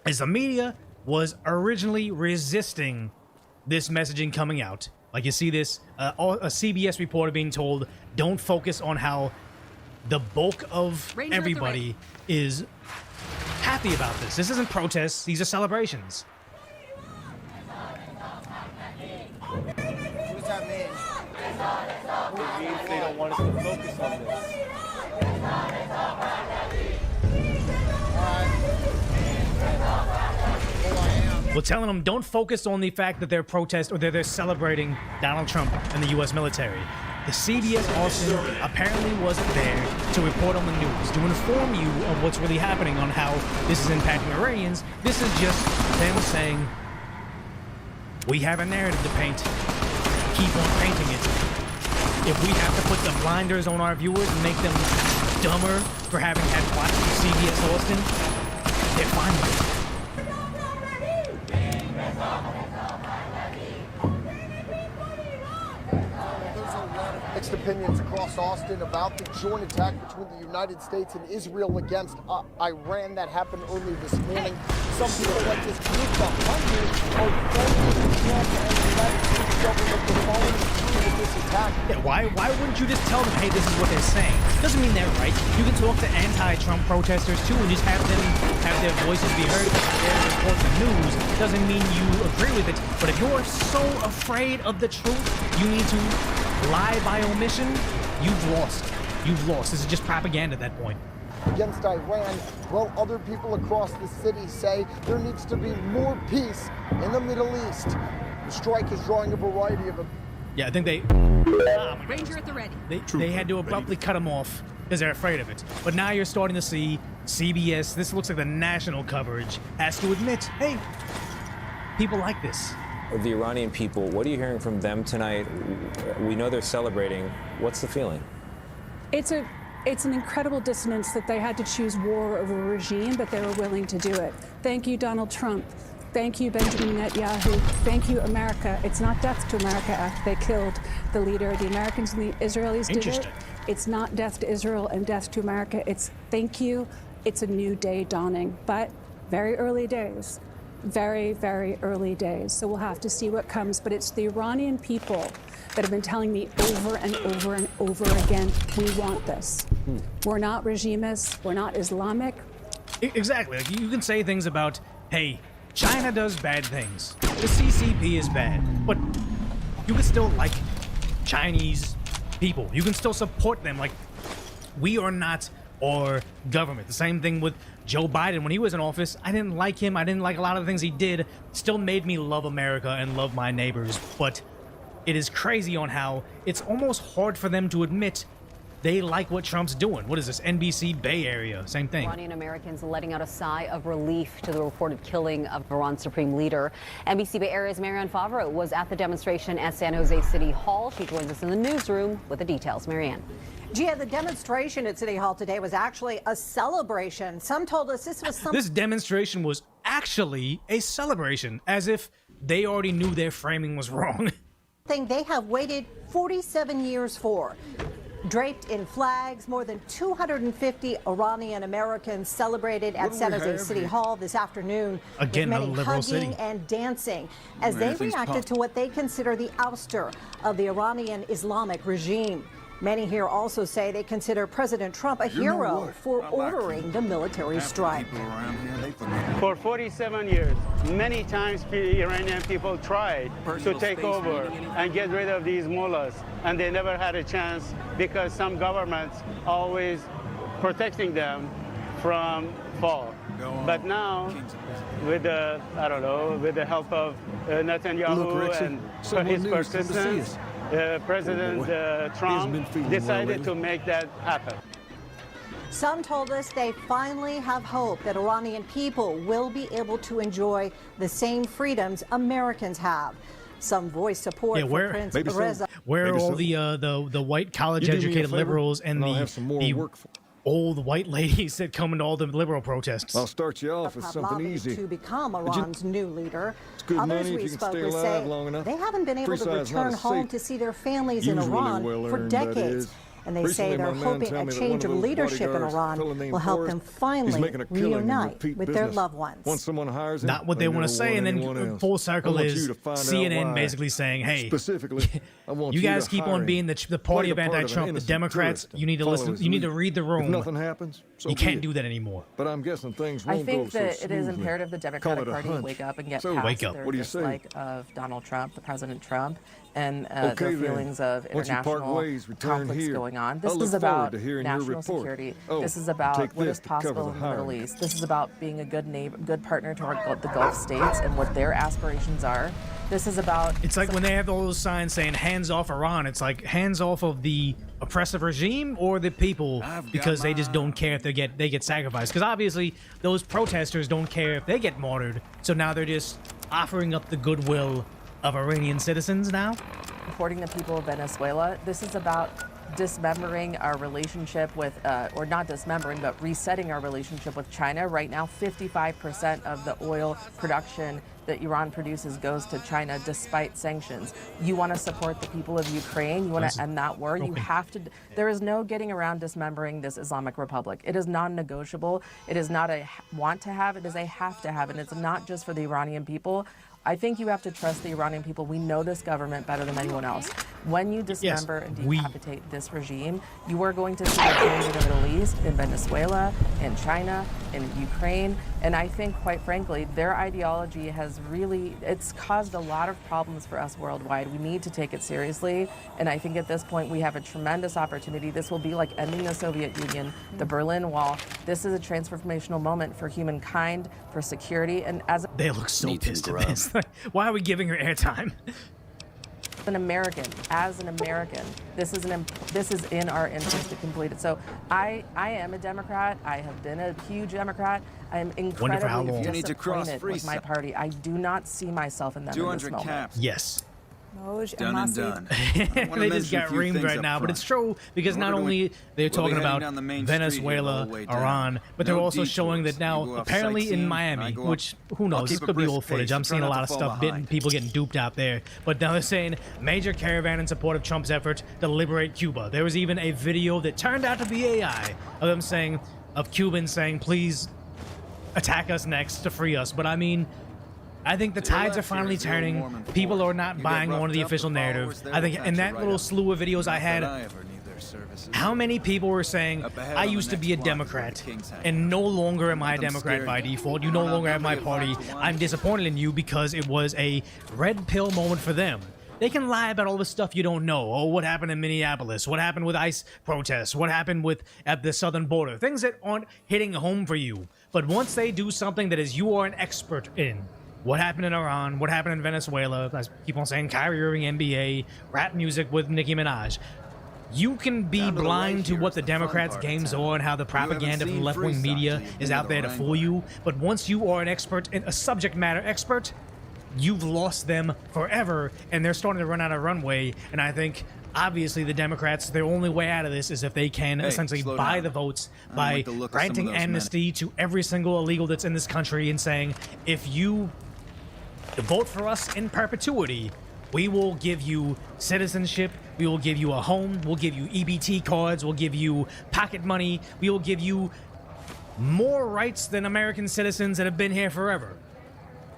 the media was originally resisting this messaging coming out. Like you see this, a CBS reporter being told, don't focus on how the bulk of everybody is happy about this. This isn't protests, these are celebrations. What does that mean? It means they don't want us to focus on this. We're telling them don't focus on the fact that they're protesting or they're celebrating Donald Trump and the U.S. military. The CBS Austin apparently wasn't there to report on the news, to inform you of what's really happening on how this is impacting Iranians. This is just them saying, we have a narrative to paint. Keep on painting it. If we have to put the blinders on our viewers and make them dumber for having had watched CBS Austin, they're fine with it. Mixed opinions across Austin about the joint attack between the United States and Israel against Iran that happened early this morning. Some people like this group behind you are defending Trump and the United States government for following through with this attack. Yeah, why wouldn't you just tell them, hey, this is what they're saying? Doesn't mean they're right. You can talk to anti-Trump protesters too and just have them have their voices be heard. They're reporting the news. Doesn't mean you agree with it. But if you're so afraid of the truth, you need to lie by omission. You've lost. You've lost. This is just propaganda at that point. Against Iran, while other people across the city say there needs to be more peace in the Middle East. The strike is drawing a variety of... Yeah, I think they... Ranger at the ready. They had to abruptly cut him off because they're afraid of it. But now you're starting to see CBS, this looks like the national coverage, has to admit, hey, people like this. The Iranian people, what are you hearing from them tonight? We know they're celebrating. What's the feeling? It's an incredible dissonance that they had to choose war over a regime, but they were willing to do it. Thank you, Donald Trump. Thank you, Benjamin Netanyahu. Thank you, America. It's not death to America after they killed the leader. The Americans and the Israelis did it. It's not death to Israel and death to America. It's thank you. It's a new day dawning, but very early days. Very, very early days. So we'll have to see what comes. But it's the Iranian people that have been telling me over and over and over again, we want this. We're not regimists. We're not Islamic. Exactly. Like, you can say things about, hey, China does bad things. The CCP is bad. But you can still like Chinese people. You can still support them. Like, we are not our government. The same thing with Joe Biden. When he was in office, I didn't like him. I didn't like a lot of the things he did. Still made me love America and love my neighbors. But it is crazy on how it's almost hard for them to admit they like what Trump's doing. What is this? NBC Bay Area. Same thing. Iranian Americans letting out a sigh of relief to the reported killing of Iran's supreme leader. NBC Bay Area's Marianne Favreau was at the demonstration at San Jose City Hall. She joins us in the newsroom with the details. Marianne. Gia, the demonstration at City Hall today was actually a celebration. Some told us this was something. This demonstration was actually a celebration, as if they already knew their framing was wrong. They have waited 47 years for. Draped in flags, more than 250 Iranian Americans celebrated at San Jose City Hall this afternoon. Again, with many a liberal hugging city. and dancing as they reacted to what they consider the ouster of the Iranian Islamic regime. Many here also say they consider President Trump a hero for ordering the military strike. For 47 years, many times the Iranian people tried to take over and get rid of these mullahs, and they never had a chance because some governments always protecting them from fall. But now, with the, with the help of Netanyahu and his persistence, President Trump decided to make that happen. Some told us they finally have hope that Iranian people will be able to enjoy the same freedoms Americans have. Some voiced support for Prince Reza. Where are all the white college-educated liberals and the old white ladies that come into all the liberal protests? I'll start you off with something easy. To become Iran's new leader. It's good Others money if we you can spoke stay with alive say long enough. they haven't been able to return home to see their families in Iran for decades. And they say they're hoping a change of leadership in Iran will help them finally reunite with their loved ones. Once someone hires him, not what they want to say, and then full circle is CNN basically saying, hey, specifically, I want you guys keep on being the party of anti-Trump, the Democrats, you need to listen, you need to read the room. If nothing happens, you can't do that anymore. But I'm guessing things I won't go think so that smoothly. it is imperative the Democratic Party wake up and get past their dislike of Donald Trump, the President Trump, and their feelings of international conflicts going on. This is about national security. This is about what is possible in the Middle East. This is about being a good neighbor, good partner to the Gulf states and what their aspirations are. This is about... It's like when they have all those signs saying hands off Iran, it's like hands off of the oppressive regime or the people, because they just don't care if they get sacrificed. Because obviously those protesters don't care if they get martyred. So now they're just offering up the goodwill of Iranian citizens now. Supporting the people of Venezuela. This is about dismembering our relationship with, or not dismembering, but resetting our relationship with China. Right now, 55% of the oil production that Iran produces goes to China despite sanctions. You want to support the people of Ukraine, you want to end that war, you have to. There is no getting around dismembering this Islamic Republic. It is non-negotiable. It is not a want to have, it is a have to have, and it's not just for the Iranian people. I think you have to trust the Iranian people. We know this government better than anyone else. When you dismember and decapitate this regime, you are going to see it in the Middle East, in Venezuela, in China, in Ukraine. And I think, quite frankly, their ideology has really, it's caused a lot of problems for us worldwide. We need to take it seriously. And I think at this point, we have a tremendous opportunity. This will be like ending the Soviet Union, the Berlin Wall. This is a transformational moment for humankind, for security, and as they look so pissed at this. Why are we giving her airtime? As an American, this is in our interest to complete it. So I am a Democrat. I have been a huge Democrat. I am incredibly disappointed with my party. I do not see myself in them in this moment. Caps. Yes. Done and done. They just got reamed right now, but it's true because not only they're talking about Venezuela, Iran, but they're also showing that now apparently in Miami, which who knows, this could be old footage. I'm seeing a lot of stuff, people getting duped out there. But now they're saying major caravan in support of Trump's effort to liberate Cuba. There was even a video that turned out to be AI of them saying, of Cubans saying, please attack us next to free us. But I mean, I think the tides are finally turning. People are not buying one of the official narratives. I think in that little slew of videos I had, how many people were saying, I used to be a Democrat, and no longer am I a Democrat by default. You no longer have my party. I'm disappointed in you because it was a red pill moment for them. They can lie about all the stuff you don't know. Oh, what happened in Minneapolis? What happened with ICE protests? What happened at the southern border? Things that aren't hitting home for you. But once they do something that is you are an expert in, what happened in Iran? What happened in Venezuela? I keep on saying Kyrie Irving, NBA, rap music with Nicki Minaj. You can be blind to what the Democrats' games are and how the propaganda from left-wing media is out there to fool you. But once you are an expert, a subject matter expert, you've lost them forever, and they're starting to run out of runway. And I think, obviously, the Democrats, their only way out of this is if they can essentially buy the votes by granting amnesty to every single illegal that's in this country and saying, if you vote for us in perpetuity, we will give you citizenship, we will give you a home, we'll give you EBT cards, we'll give you pocket money, we will give you more rights than American citizens that have been here forever.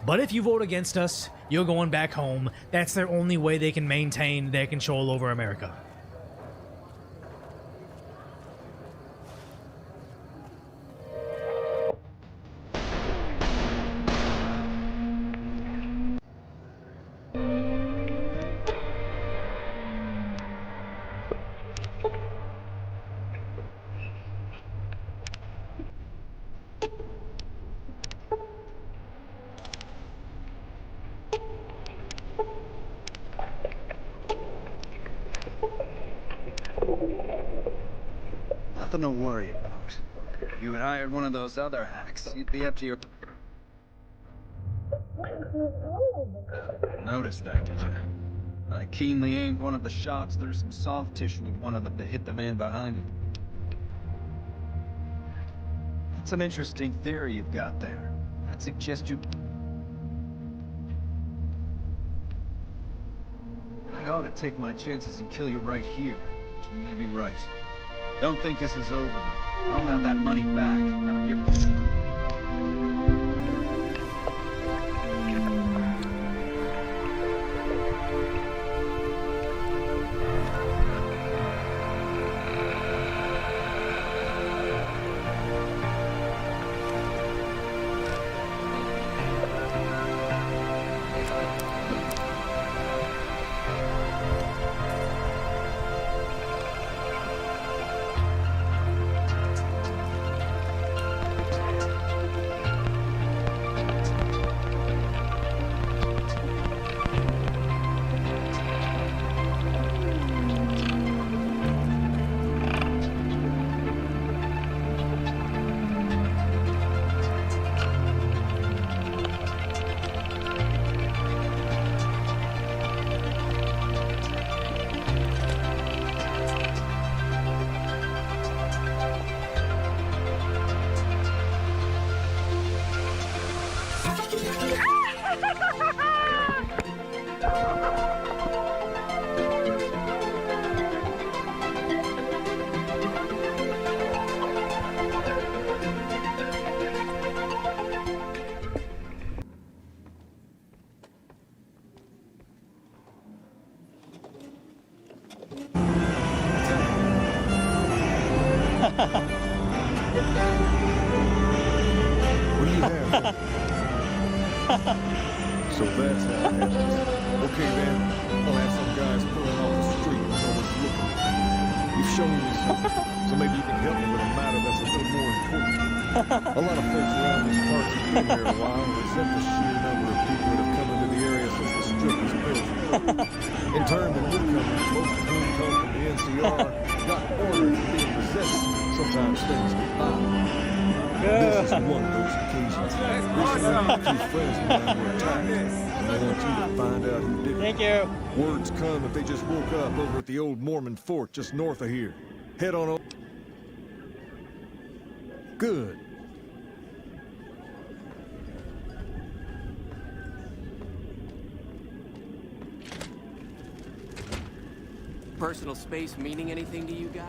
But if you vote against us, you're going back home. That's their only way they can maintain their control over America. Nothing to worry about. If you had hired one of those other hacks, you'd be up to your... Noticed that, did you? I keenly aimed one of the shots through some soft tissue with one of them to hit the man behind him. That's an interesting theory you've got there. I'd suggest you... I ought to take my chances and kill you right here. You may be right. Don't think this is over, though. I don't have that money back. Now you're... So that's how it happens. Okay, then. I'll have some guys pulling off the street and always looking. You've shown me something, so maybe you can help me with a matter that's a little more important. A lot of folks around these parts have been here a while and resent the sheer number of people that have come into the area since the strip was built. In turn, the newcomers, most of whom come from the NCR, got ordered for being possessed. Sometimes things get by. This is one of those occasions. Recently, two friends of mine were attacked, and I want you to find out who did it. Thank you. Words come that they just woke up over at the old Mormon fort just north of here. Head on over. Good. Personal space meaning anything to you guys?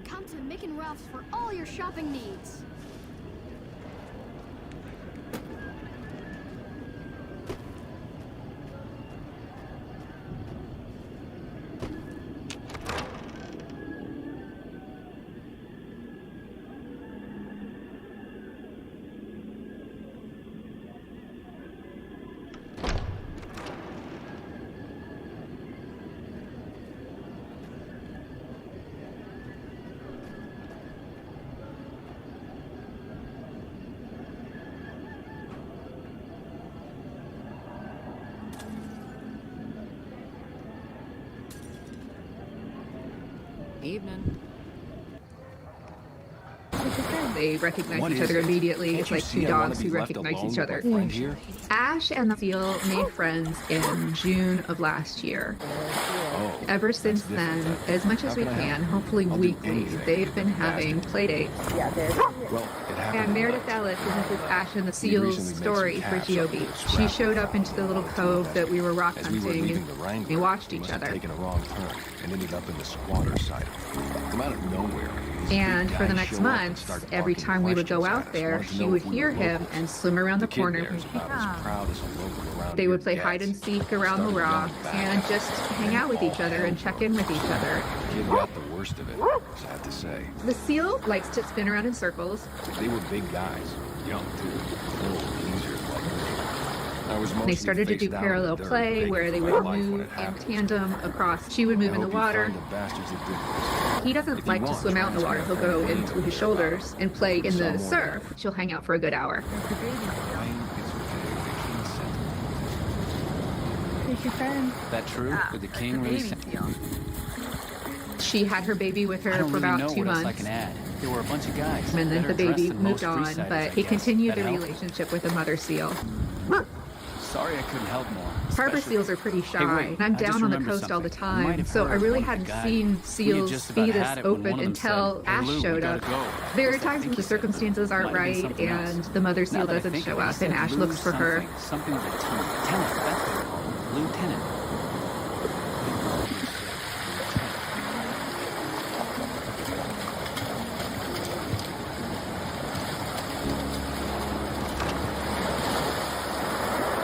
Come to Mick and Ralph's for all your shopping needs. Evening. They recognize each other immediately. It's like two dogs who recognize each other. Ash and the seal made friends in June of last year. Ever since then, as much as we can, hopefully weekly, they've been having play dates. And Meredith Ellis is Mrs. Ash and the Seal's story for Geo Beach. She showed up into the little cove that we were rock hunting, and we watched each other. Taken a wrong turn and ended up in the squatter side. From out of nowhere. And for the next month, every time we would go out there, she would hear him and swim around the corner. They would play hide and seek around the rocks and just hang out with each other and check in with each other. Kid got the worst of it, sad to say. The seal likes to spin around in circles. They were big guys, young too, little geezers like me. They started to do parallel play where they would move in tandem across. She would move in the water. He doesn't like to swim out in the water. He'll go into his shoulders and play in the surf. She'll hang out for a good hour. That true? Did the king really She had her baby with her for about 2 months. There were a bunch of guys. And then the baby moved on, but he continued the relationship with the mother seal. Sorry I couldn't help more. Harbor seals are pretty shy. I'm down on the coast all the time, so I really hadn't seen seals be this open until Ash showed up. There are times when the circumstances aren't right and the mother seal doesn't show up and Ash looks for her. Something with a T. Lieutenant, that's what they call it. Lieutenant.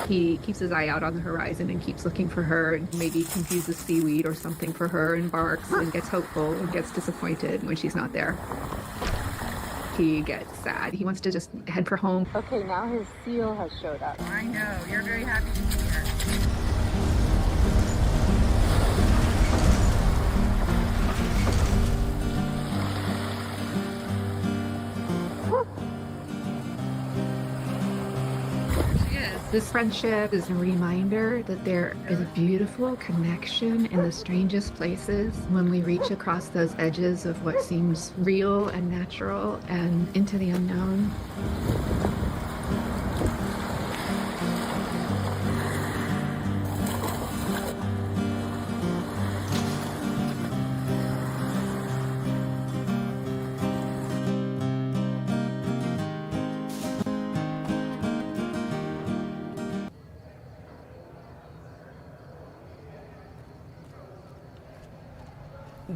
He keeps his eye out on the horizon and keeps looking for her and maybe confuses seaweed or something for her and barks and gets hopeful and gets disappointed when she's not there. He gets sad. He wants to just head for home. Okay, now his seal has showed up. I know. You're very happy to see her. This friendship is a reminder that there is a beautiful connection in the strangest places when we reach across those edges of what seems real and natural and into the unknown.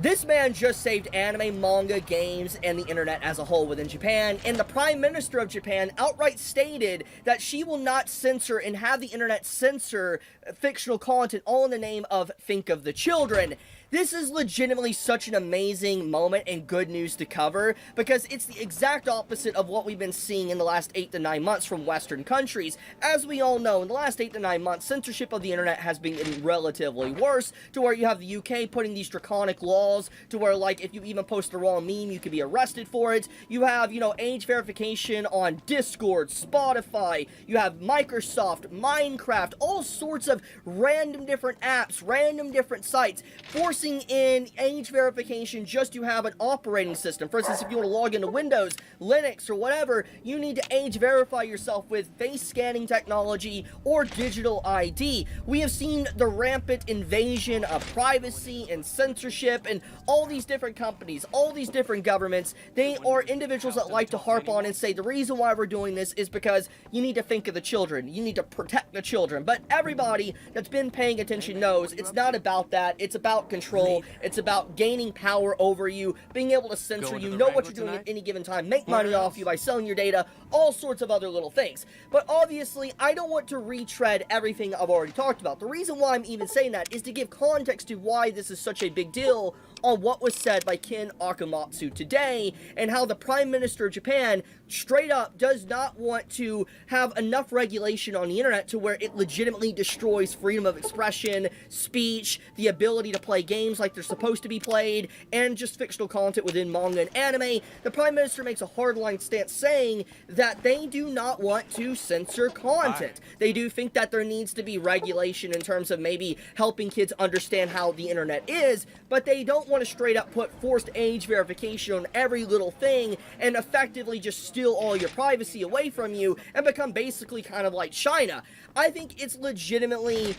This man just saved anime, manga, games, and the internet as a whole within Japan, and the Prime Minister of Japan outright stated that she will not censor and have the internet censor fictional content, all in the name of Think of the Children. This is legitimately such an amazing moment and good news to cover, because it's the exact opposite of what we've been seeing in the last 8 to 9 months from Western countries. As we all know, in the last 8 to 9 months, censorship of the internet has been getting relatively worse, to where you have the UK putting these draconic laws, to where, like, if you even post the wrong meme, you could be arrested for it. You have, you know, age verification on Discord, Spotify, you have Microsoft, Minecraft, all sorts of random different apps, random different sites, forcing in age verification just to have an operating system. For instance, if you want to log into Windows, Linux, or whatever, you need to age verify yourself with face scanning technology or digital ID. We have seen the rampant invasion of privacy and censorship, and all these different companies, all these different governments, they are individuals that like to harp on and say the reason why we're doing this is because you need to think of the children, you need to protect the children. But everybody that's been paying attention knows it's not about that. It's about control. It's about gaining power over you, being able to censor you, know what you're doing at any given time, make money off you by selling your data, all sorts of other little things. But obviously, I don't want to retread everything I've already talked about. The reason why I'm even saying that is to give context to why this is such a big deal on what was said by Ken Akamatsu today, and how the Prime Minister of Japan straight up does not want to have enough regulation on the internet to where it legitimately destroys freedom of expression, speech, the ability to play games like they're supposed to be played, and just fictional content within manga and anime. The Prime Minister makes a hardline stance saying that they do not want to censor content. They do think that there needs to be regulation in terms of maybe helping kids understand how the internet is, but they don't want to straight up put forced age verification on every little thing and effectively just steal all your privacy away from you and become basically kind of like China. I think it's legitimately,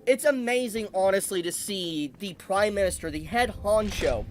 it's amazing, honestly, to see the Prime Minister, the head honcho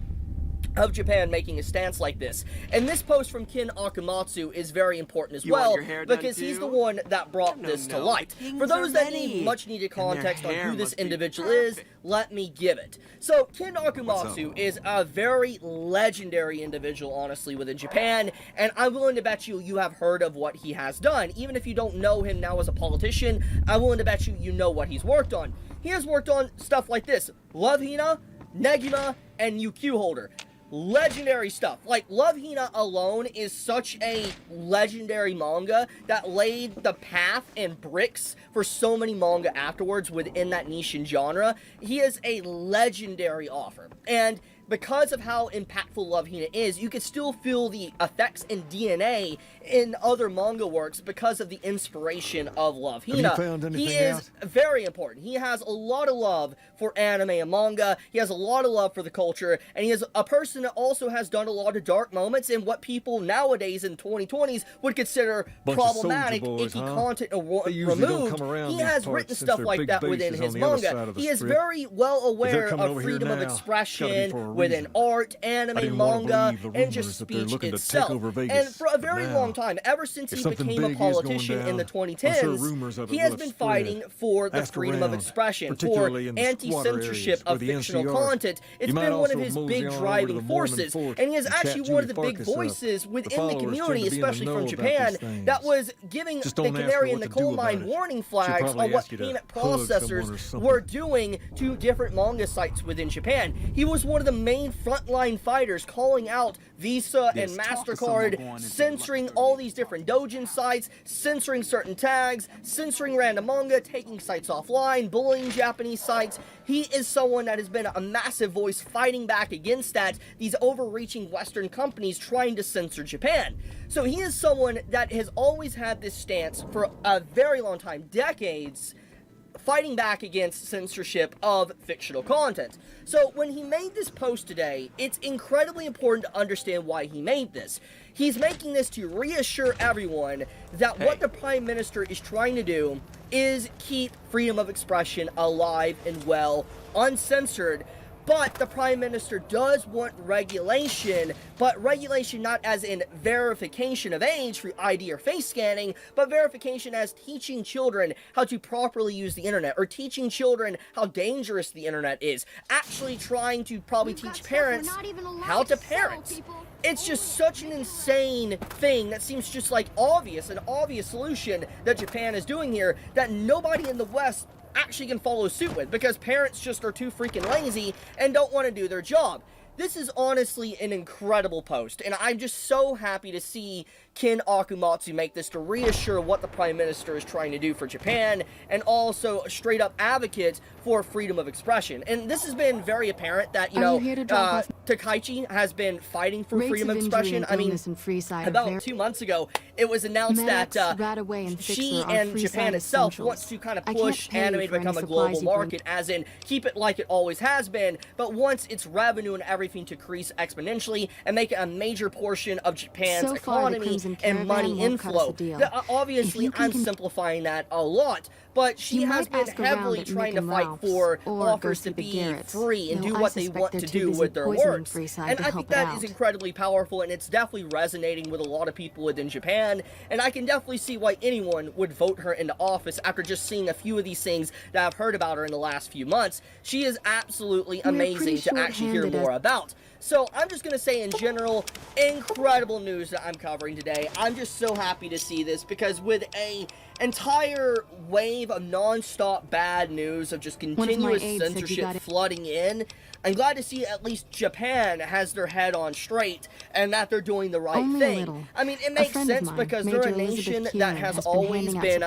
of Japan, making a stance like this. And this post from Ken Akamatsu is very important as well, because he's the one that brought this to light. For those that need much needed context on who this individual is, let me give it. So Ken Akamatsu is a very legendary individual, honestly, within Japan, and I'm willing to bet you have heard of what he has done. Even if you don't know him now as a politician, I'm willing to bet you know what he's worked on. He has worked on stuff like this: Love Hina, Negima, and UQ Holder. Legendary stuff. Like, Love Hina alone is such a legendary manga that laid the path and bricks for so many manga afterwards within that niche and genre. He is a legendary author, and because of how impactful Love Hina is, you can still feel the effects and DNA in other manga works because of the inspiration of Love Hina. Have you found anything He is very important. He has a lot of love for anime and manga. He has a lot of love for the culture, and he is a person that also has done a lot of dark moments in what people nowadays in 2020s would consider problematic, icky content removed. He has written stuff like that within his manga. He is very well aware of freedom of expression within art, anime, manga, and just speech itself. And for a very long time, ever since he became a politician in the 2010s, he has been fighting for the freedom of expression, for anti-censorship of fictional content. It's been one of his big driving forces, and he is actually one of the big voices within the community, especially from Japan, that was giving the canary in the coal mine warning flags on what payment processors were doing to different manga sites within Japan. He was one of the main frontline fighters calling out Visa and MasterCard, censoring all these different doujin sites, censoring certain tags, censoring random manga, taking sites offline, bullying Japanese sites. He is someone that has been a massive voice fighting back against that, these overreaching Western companies trying to censor Japan. So he is someone that has always had this stance for a very long time, decades, fighting back against censorship of fictional content. So when he made this post today, it's incredibly important to understand why he made this. He's making this to reassure everyone that what the Prime Minister is trying to do is keep freedom of expression alive and well, uncensored, But the Prime Minister does want regulation, but regulation not as in verification of age through ID or face scanning, but verification as teaching children how to properly use the internet, or teaching children how dangerous the internet is. Actually trying to probably teach parents how to parent. It's just such an insane thing that seems just like an obvious solution that Japan is doing here that nobody in the West actually can follow suit with, because parents just are too freaking lazy and don't want to do their job. This is honestly an incredible post, and I'm just so happy to see Ken Akumatsu make this to reassure what the Prime Minister is trying to do for Japan, and also a straight up advocate for freedom of expression. And this has been very apparent that, Takaichi has been fighting for freedom of expression. I mean, about 2 months ago, it was announced that she and Japan itself wants to kind of push anime to become a global market, as in keep it like it always has been, but wants its revenue and everything to increase exponentially and make it a major portion of Japan's economy and money inflow. Obviously, I'm simplifying that a lot, but she has been heavily trying to fight for authors to be free and do what they want to do with their works. And I think that is incredibly powerful, and it's definitely resonating with a lot of people within Japan, and I can definitely see why anyone would vote her into office after just seeing a few of these things that I've heard about her in the last few months. She is absolutely amazing to actually hear more about. So I'm just going to say in general, incredible news that I'm covering today. I'm just so happy to see this, because with a entire wave of non-stop bad news of just continuous censorship flooding in, I'm glad to see at least Japan has their head on straight and that they're doing the right thing. I mean, it makes sense because they're a nation that has always been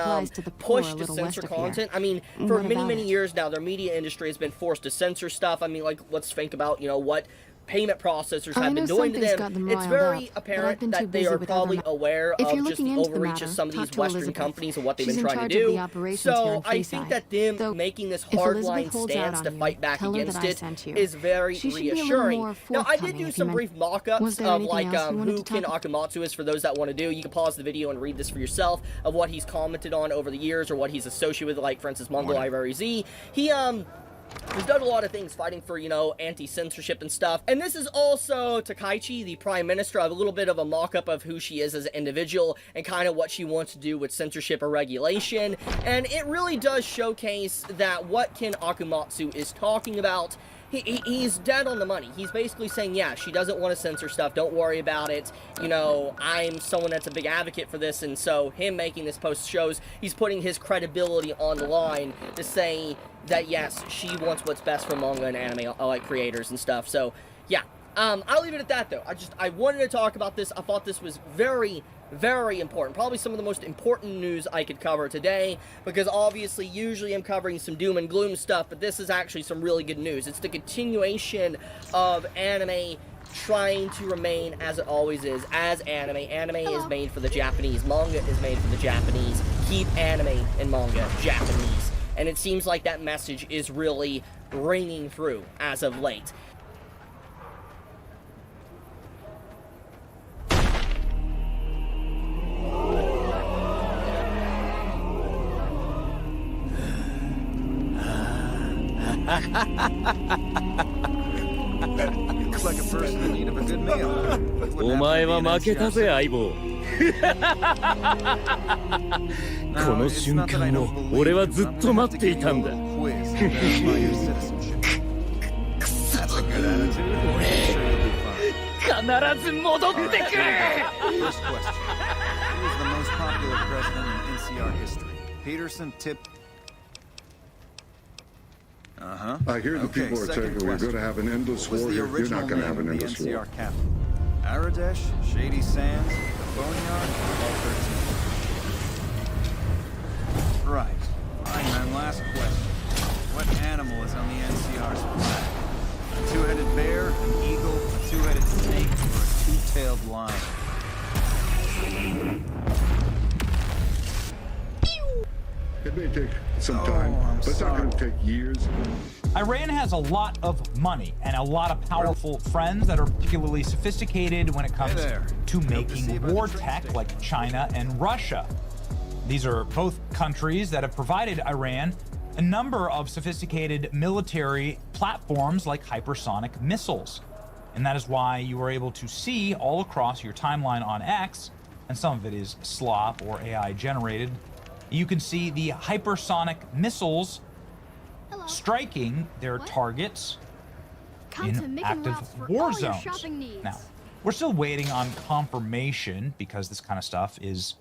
pushed to censor content. I mean, for many, many years now, their media industry has been forced to censor stuff. I mean, like, let's think about, what payment processors have been doing to them. It's very apparent that they are probably aware of just the overreach of some of these Western companies and what they've been trying to do. So I think that them making this hardline stance to fight back against it is very reassuring. Now, I did do some brief mock-ups of who Ken Akumatsu is for those that want to do. You can pause the video and read this for yourself of what he's commented on over the years or what he's associated with, like, for instance, Mongol Ivory Z. He's done a lot of things fighting for, anti-censorship and stuff. And this is also Takaichi, the Prime Minister. I have a little bit of a mock-up of who she is as an individual and kind of what she wants to do with censorship or regulation. And it really does showcase that what Ken Akumatsu is talking about, he's dead on the money. He's basically saying, yeah, she doesn't want to censor stuff. Don't worry about it. I'm someone that's a big advocate for this. And so him making this post shows he's putting his credibility on the line to say that, yes, she wants what's best for manga and anime creators and stuff. So, yeah. I'll leave it at that, though. I wanted to talk about this. I thought this was very, very important. Probably some of the most important news I could cover today, because obviously usually I'm covering some doom and gloom stuff, but this is actually some really good news. It's the continuation of anime trying to remain as it always is, as anime. Anime is made for the Japanese. Manga is made for the Japanese. Keep anime and manga Japanese. And it seems like that message is really ringing through as of late. Looks like a person in need of a good meal. お前は負けたぜ相棒。この瞬間を俺はずっと待っていたんだ。必ず戻ってくる。First question. Who is the most popular president in NCR history? Peterson, Tip. I hear the people are saying we're going to have an endless war here. You're not going to have an endless war. Aradesh, Shady Sands, the Boneyard, all 13. Right. Fine, man, last question. What animal is on the NCR's flag? A two-headed bear, an eagle, a two-headed snake, or a two-tailed lion? It may take some time, but it's not going to take years. Iran has a lot of money and a lot of powerful friends that are particularly sophisticated when it comes to making war tech, like China and Russia. These are both countries that have provided Iran a number of sophisticated military platforms like hypersonic missiles. And that is why you were able to see all across your timeline on X, and some of it is slop or AI generated, you can see the hypersonic missiles striking their targets in active war zones. Now, we're still waiting on confirmation because this kind of stuff is,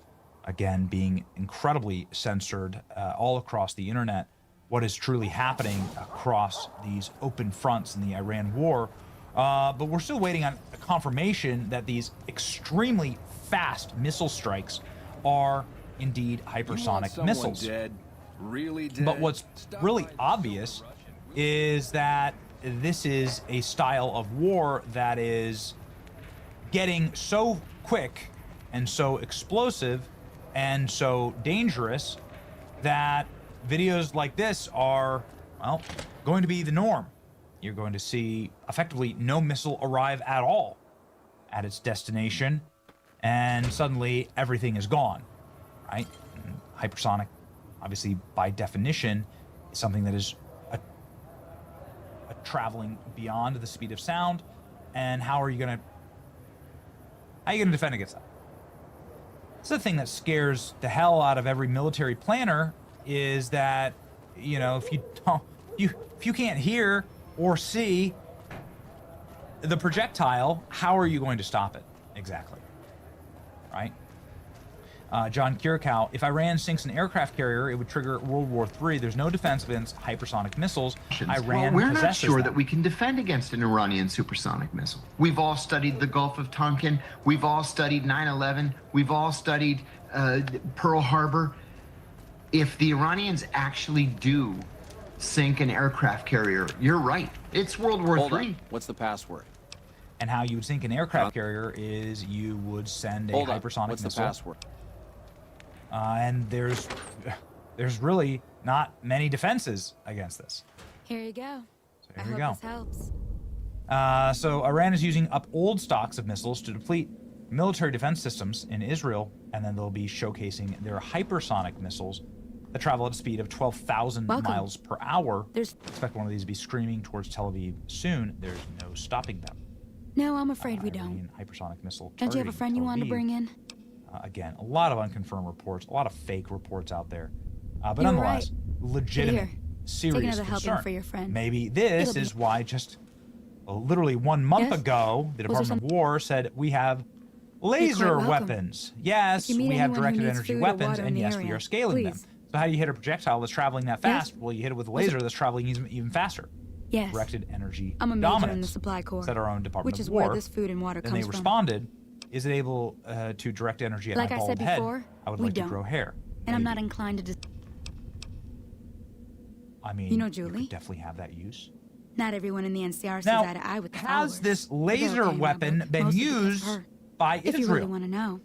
again, being incredibly censored all across the internet. What is truly happening across these open fronts in the Iran war. But we're still waiting on a confirmation that these extremely fast missile strikes are indeed hypersonic missiles. Dead? Really dead? But what's really obvious is that this is a style of war that is getting so quick and so explosive and so dangerous that videos like this are, well, going to be the norm. You're going to see effectively no missile arrive at all at its destination, and suddenly everything is gone, right? And hypersonic, obviously by definition, is something that is traveling beyond the speed of sound. And how are you going to defend against that? It's the thing that scares the hell out of every military planner, is that, you know, if you can't hear or see the projectile, how are you going to stop it exactly, right? John Kirikow, if Iran sinks an aircraft carrier, it would trigger World War III. There's no defense against hypersonic missiles. Iran we're not possesses sure them. that we can defend against an Iranian supersonic missile. We've all studied the Gulf of Tonkin. We've all studied 9/11. We've all studied Pearl Harbor. If the Iranians actually do sink an aircraft carrier, you're right. It's World War III. What's the password? And how you would sink an aircraft carrier is you would send a hypersonic What's missile. the password? And there's really not many defenses against this. Here you go. So here we go. This helps. So Iran is using up old stocks of missiles to deplete military defense systems in Israel, and then they'll be showcasing their hypersonic missiles that travel at a speed of 12,000 miles per hour. Expect one of these to be screaming towards Tel Aviv soon. There's no stopping them. No, I'm afraid we don't. Hypersonic missile. Don't you have a friend you want to bring in? Again, a lot of unconfirmed reports, a lot of fake reports out there. But nonetheless, legitimate, serious another helping concern. for your friend. Maybe this is why just literally 1 month ago, the Department of War said we have laser weapons. Yes, we have directed energy weapons, and yes, we are scaling them. So how do you hit a projectile that's traveling that fast? Well, you hit it with a laser that's traveling even faster. Yes. Directed energy I'm a major dominance. in the supply corps, Said our own Department which of is War. where this food and water Then comes they from. responded, is it able to direct energy at Like my I bald said head? before, I would we like don't. to grow hair. And I'm not inclined to I mean, you know, Julie, could definitely have that use. not everyone in the NCR sees Now, eye to eye with the has followers. this But they're laser okay in my weapon book, been mostly because of used her. by If you really Israel? want to know,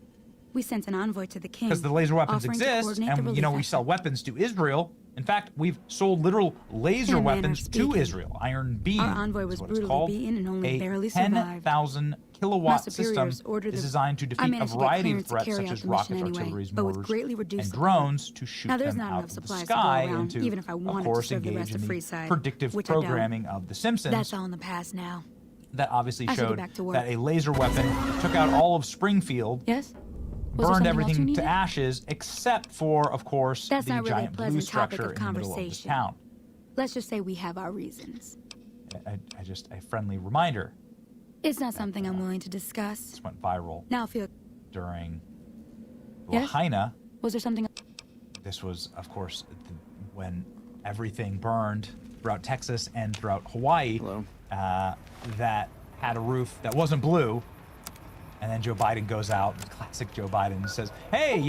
we sent an envoy to the king. Because the laser weapons offering to exist, coordinate the and relief we sell weapons to Israel. In fact, we've sold literal laser In a manner weapons of to speaking. Iron Iron Beam. Our envoy is was what it's brutally called. beaten and only A barely survived. 10,000 My kilowatt system superiors ordered is the- designed to I defeat a managed to get variety of clearance to threats carry such out as the mission rockets, anyway, artillery, but with mortars, greatly reduced and support. drones to shoot Now, there's them not out enough of the supplies to go sky around, and to, even if I wanted of to course, serve the engage rest in of the free side, predictive which I don't. programming of The Simpsons. That's all in the past now. That obviously I should get showed back to work. that a laser weapon took out all of Springfield. Yes? Was there Burned something else you everything to needed? ashes, except for, of course, That's the not really a giant blue pleasant topic structure of in the middle of this conversation. town. Let's just say we have our reasons. Just a friendly reminder. It's not something I'm willing to discuss. This went viral Now I feel... during Yes? Lahaina. Was there something... This was, of course, when everything burned throughout Texas and throughout Hawaii that had a roof that wasn't blue. And then Joe Biden goes out, classic Joe Biden, and says, hey,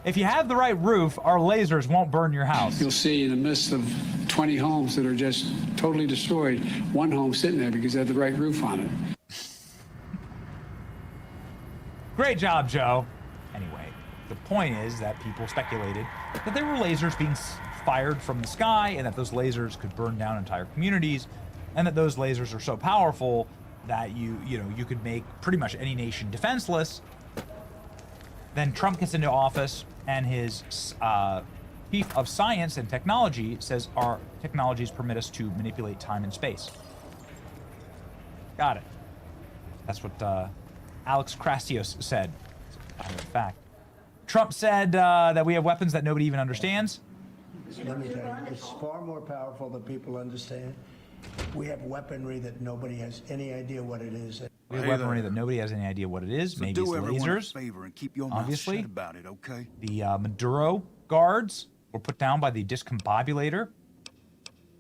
if you have the right roof, our lasers won't burn your house. You'll see in the midst of 20 homes that are just totally destroyed, one home sitting there because they had the right roof on it. Great job, Joe. Anyway, the point is that people speculated that there were lasers being fired from the sky and that those lasers could burn down entire communities, and that those lasers are so powerful that you could make pretty much any nation defenseless. Then Trump gets into office, and his Chief of Science and Technology says our technologies permit us to manipulate time and space. Got it. That's what Alex Krastios said. It's a fact. Trump said that we have weapons that nobody even understands. Let me tell you, it's far more powerful than people understand. We have weaponry that nobody has any idea what it is. We have weaponry that nobody has any idea what it is. So maybe it's lasers. A favor and keep your mouth obviously, shut about it, okay? The Maduro guards were put down by the discombobulator.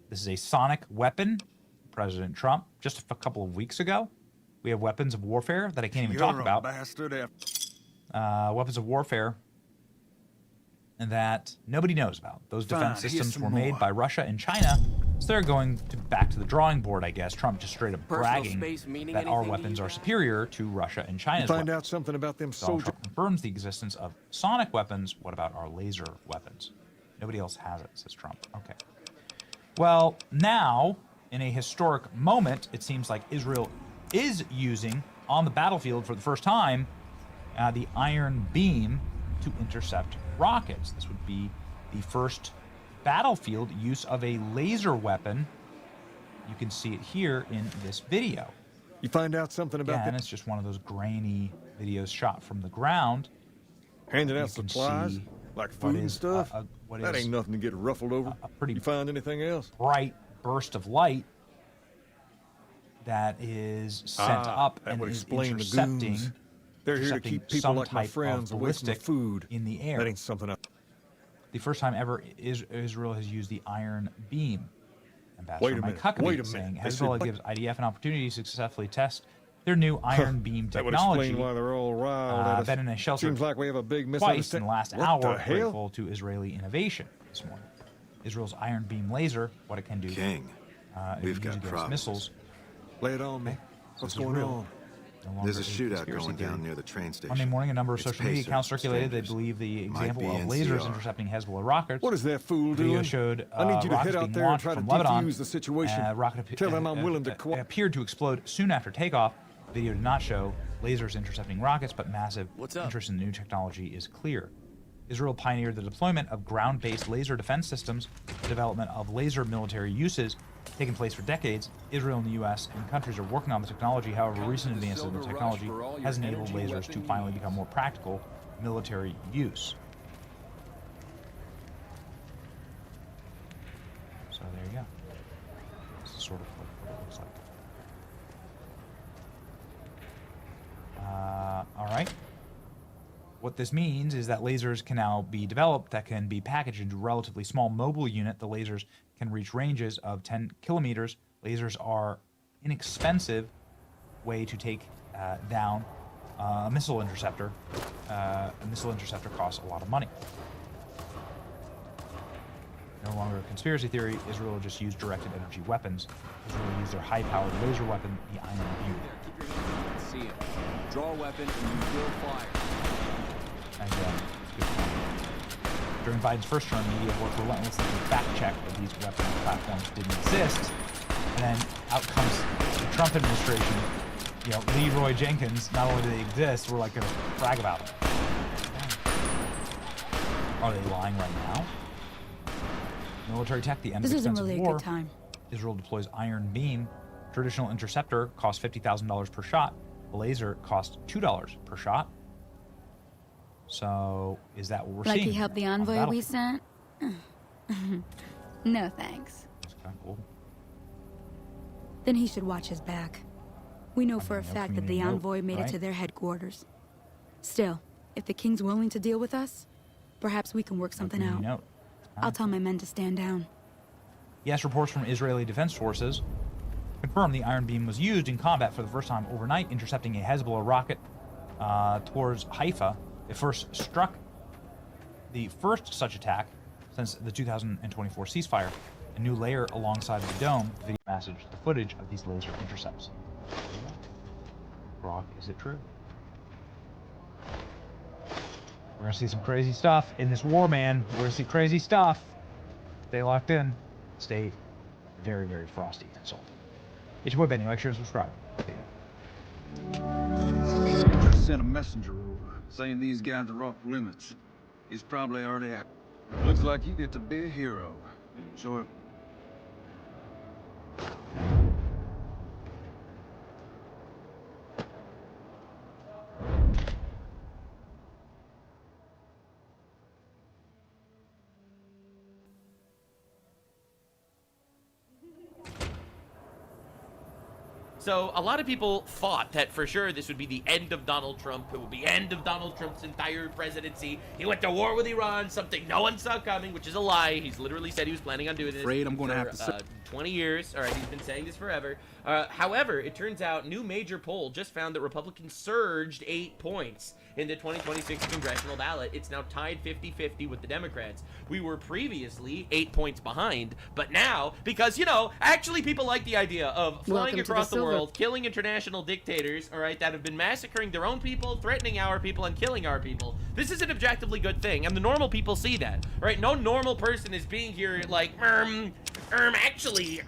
This is a sonic weapon. President Trump, just a couple of weeks ago. We have weapons of warfare that I can't even talk about. Weapons of warfare that nobody knows about. Those defense systems were made by Russia and China, so they're going back to the drawing board, I guess. Trump just straight up bragging that our weapons are superior to Russia and China's weapons. Find out something about them soldiers. Trump confirms the existence of sonic weapons. What about our laser weapons? Nobody else has it, says Trump. Okay. Well, now, in a historic moment, it seems like Israel is using, on the battlefield for the first time, the Iron Beam to intercept rockets. This would be the first battlefield use of a laser weapon. You can see it here in this video. You find out something about that? And it's just one of those grainy videos shot from the ground. Handing out supplies, like food and stuff? That ain't nothing to get ruffled over. You find anything else? Bright burst of light that is sent up and would is explain intercepting. The goons. They're here to keep people like my friends away from the food in the air. That ain't something else. The first time ever Israel has used the Iron Beam. Ambassador Mike Huckabee saying Hezbollah gives IDF an opportunity to successfully test their new Iron Beam technology. That would explain why they're all riled at us. Been in a shelter Seems like we have a big twice in the last hour, hell? grateful to Israeli innovation this morning. Israel's Iron Beam laser, what it can do. King, we've got problems. Missiles. Lay it on me. What's going on? There's a shootout going down near the train station. Monday morning, a number of social media accounts circulated. They believe the example of lasers intercepting Hezbollah rockets. What is that fool doing? Video showed I need you to head out there and try to defuse the situation. Tell them I'm willing to cooperate. Appeared to explode soon after takeoff. The video did not show lasers intercepting rockets, but massive interest in the new technology is clear. Israel pioneered the deployment of ground-based laser defense systems, the development of laser military uses, taken place for decades. Israel and the U.S. and countries are working on the technology. However, recent advances in the technology has enabled lasers to finally become more practical military use. So there you go. This is sort of what it looks like. All right. What this means is that lasers can now be developed that can be packaged into a relatively small mobile unit. The lasers can reach ranges of 10 kilometers. Lasers are inexpensive way to take down a missile interceptor. A missile interceptor costs a lot of money. No longer a conspiracy theory. Israel will just use directed energy weapons. Israel will use their high-powered laser weapon, the Iron Beam. Keep your hands on see it. Draw a weapon and you will fire. And, during Biden's first term, media worked relentlessly to fact-check that these weapon platforms didn't exist. And then out comes the Trump administration. You know, Leroy Jenkins, not only do they exist, we're like going to brag about them. Are they lying right now? Military tech, the end of expensive really war. A good time. Israel deploys Iron Beam. Traditional interceptor costs $50,000 per shot. A laser costs $2 per shot. So, is that what we're seeing? Like he helped the envoy we sent? No thanks. That's kind of cool. Then he should watch his back. We know for a fact that the envoy made it to their headquarters. Still, if the king's willing to deal with us, perhaps we can work something out. I'll tell my men to stand down. Yes, reports from Israeli defense forces confirm the Iron Beam was used in combat for the first time overnight, intercepting a Hezbollah rocket towards Haifa. It first struck the first such attack since the 2024 ceasefire. A new layer alongside the dome, the video message, the footage of these laser intercepts. Brock, is it true? We're gonna see some crazy stuff in this war, man. We're gonna see crazy stuff. Stay locked in. Stay very, very frosty and salty. It's your boy Benny. Like, share, and subscribe. Just sent a messenger over saying these guys are off limits. He's probably already out. Looks like you get to be a hero. Sure. So a lot of people thought that for sure this would be the end of Donald Trump. It would be end of Donald Trump's entire presidency. He went to war with Iran, something no one saw coming, which is a lie. He's literally said he was planning on doing this. Afraid I'm going to for, have to 20 years. All right, he's been saying this forever. However, it turns out new major poll just found that Republicans surged 8 points in the 2026 congressional ballot. It's now tied 50-50 with the Democrats. We were previously 8 points behind, but now, because, you know, actually people like the idea of flying across the world, killing international dictators, all right, that have been massacring their own people, threatening our people, and killing our people. This is an objectively good thing, and the normal people see that, right? No normal person is being here like, actually,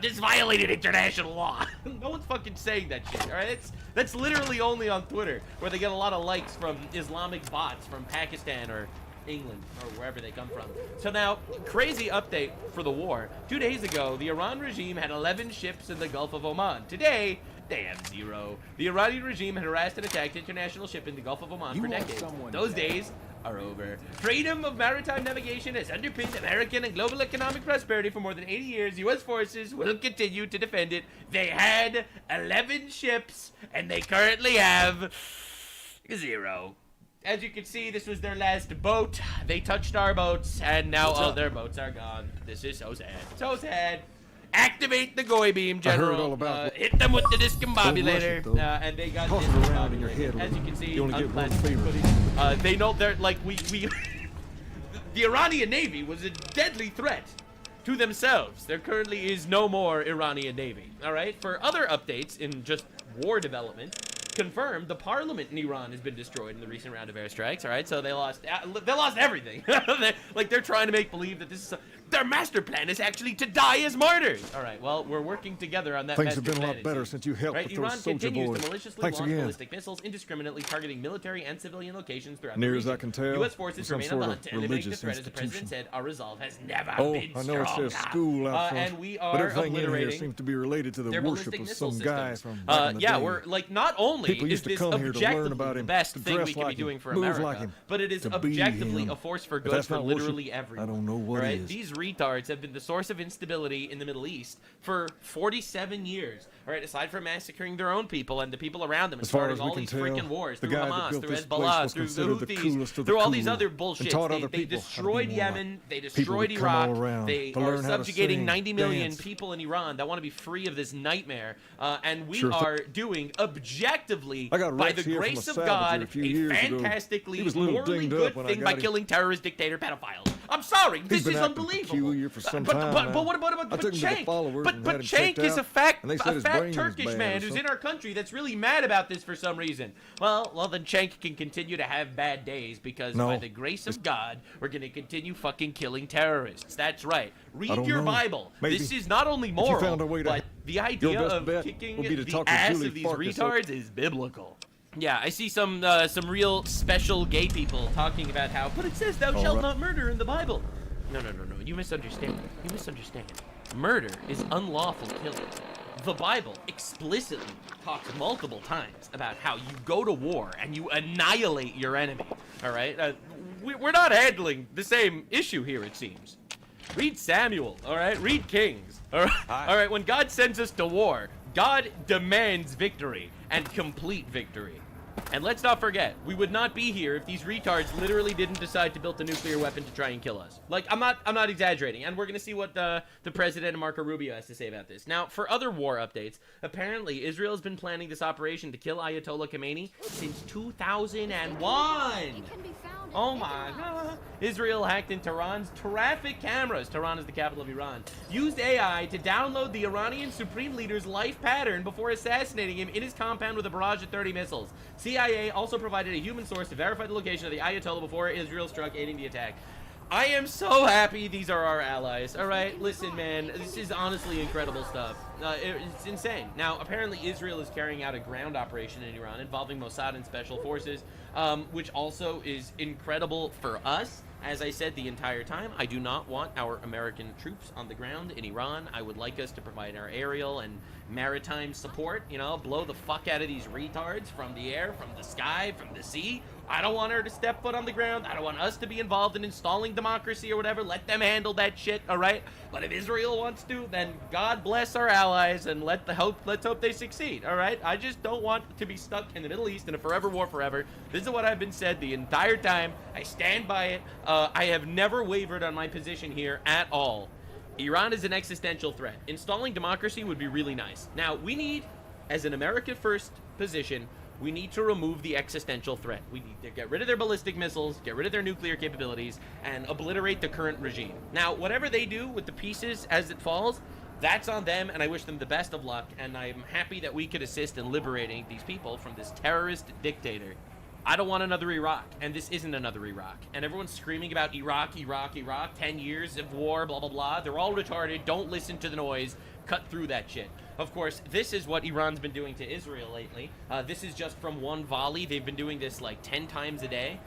this violated international law. No one's fucking saying that shit, all right? That's literally only on Twitter, where they get a lot of likes from Islamic bots from Pakistan or England or wherever they come from. So now, crazy update for the war. 2 days ago, the Iran regime had 11 ships in the Gulf of Oman. Today, they have 0. The Iranian regime had harassed and attacked international ships in the Gulf of Oman for decades. Those days are over. Freedom of maritime navigation has underpinned American and global economic prosperity for more than 80 years. U.S. forces will continue to defend it. They had 11 ships, and they currently have 0. As you can see, this was their last boat. They touched our boats, and now all their boats are gone. This is so sad. So sad. Activate the GOI beam, General. Hit them with the discombobulator, and they got around in your head. As you can see, you only get one footage. they know they're like we the Iranian Navy was a deadly threat to themselves. There currently is no more Iranian Navy. All right. For other updates in just war development, confirmed the parliament in Iran has been destroyed in the recent round of airstrikes. All right, so they lost everything. They're trying to make believe that this is their master plan is actually to die as martyrs. All right, well, we're working together on that. Things have been a lot better since you helped with Iran those soldier continues boys. to maliciously Thanks launch again. ballistic missiles indiscriminately targeting military and civilian locations throughout Near the as region. I can tell, U.S. forces some remain on the sort hunt of to eliminate the religious threat, as the president institution. said. Our resolve has never been I know it stronger. says school out front, And we but are everything in here obliterating seems to be related to the their worship ballistic of missile some guy systems. from back in the Yeah, day. we're like, not only People is used to this come here to learn objectively about the him, best to thing dress we can like be him, doing for move America, like him, but it is to be objectively him. a force for If good that's for not worship, literally everyone. I don't know what right? is. These retards have been the source of instability in the Middle East for 47 years. All right, aside from massacring their own people and the people around them and As far starting as we all can these tell, freaking wars the through guy that Hamas, built through this place Hezbollah, was through the considered the coolest Houthis, of the through all these cool other and bullshits. taught other They people how to be destroyed more Yemen, like they people destroyed would come all Iraq, around they to are learn how to subjugating sing, 90 million dance. people in Iran that want to be free of this nightmare. And we Sure thing. are doing objectively, I got by Rex the here from grace a of Savager God, a few a years ago. fantastically He was a little morally dinged up good when I thing by got him. killing terrorist dictator pedophiles. I'm sorry, this been is acting unbelievable. peculiar for some but, time but, now. but what about I but took him to the Cenk? followers But and had him Cenk checked is a out, fat and they said his fat brain was Turkish bad or man who's in something. our country that's really mad about this for some reason. Well, then Cenk can continue to have bad days because No. by the grace of God, we're going to continue fucking killing terrorists. That's right. Read don't your know. Bible. Maybe. This is not only If you moral, found a way to- but the your idea best of bet kicking would be to the talk to ass Julie of these Farkas. retards is biblical. Yeah, I see some real special gay people talking about how, but it says thou shalt not murder in the Bible. No. You misunderstand. You misunderstand. Murder is unlawful killing. The Bible explicitly talks multiple times about how you go to war and you annihilate your enemy. All right? We're not handling the same issue here, it seems. Read Samuel, all right? Read Kings, all right? All right, when God sends us to war, God demands victory and complete victory. And let's not forget, we would not be here if these retards literally didn't decide to build a nuclear weapon to try and kill us. Like, I'm not exaggerating, and we're gonna see what the president and Marco Rubio has to say about this. Now, for other war updates, apparently Israel has been planning this operation to kill Ayatollah Khomeini since 2001. Oh my God. Israel hacked in Tehran's traffic cameras. Tehran is the capital of Iran. Used AI to download the Iranian supreme leader's life pattern before assassinating him in his compound with a barrage of 30 missiles. CIA also provided a human source to verify the location of the Ayatollah before Israel struck, aiding the attack. I am so happy these are our allies. All right, listen, man, this is honestly incredible stuff. It's insane. Now, apparently Israel is carrying out a ground operation in Iran involving Mossad and special forces, which also is incredible for us. As I said the entire time, I do not want our American troops on the ground in Iran. I would like us to provide our aerial and maritime support, you know, blow the fuck out of these retards from the air, from the sky, from the sea. I don't want her to step foot on the ground. I don't want us to be involved in installing democracy or whatever. Let them handle that shit, all right? But if Israel wants to, then God bless our allies and let's hope they succeed, all right? I just don't want to be stuck in the Middle East in a forever war forever. This is what I've been said the entire time. I stand by it. I have never wavered on my position here at all. Iran is an existential threat. Installing democracy would be really nice. Now, we need, as an America first position, we need to remove the existential threat. We need to get rid of their ballistic missiles, get rid of their nuclear capabilities, and obliterate the current regime. Now, whatever they do with the pieces as it falls, that's on them, and I wish them the best of luck, and I'm happy that we could assist in liberating these people from this terrorist dictator. I don't want another Iraq, and this isn't another Iraq. And everyone's screaming about Iraq, 10 years of war, blah, blah, blah. They're all retarded. Don't listen to the noise. Cut through that shit. Of course, this is what Iran's been doing to Israel lately. This is just from one volley. They've been doing this like 10 times a day.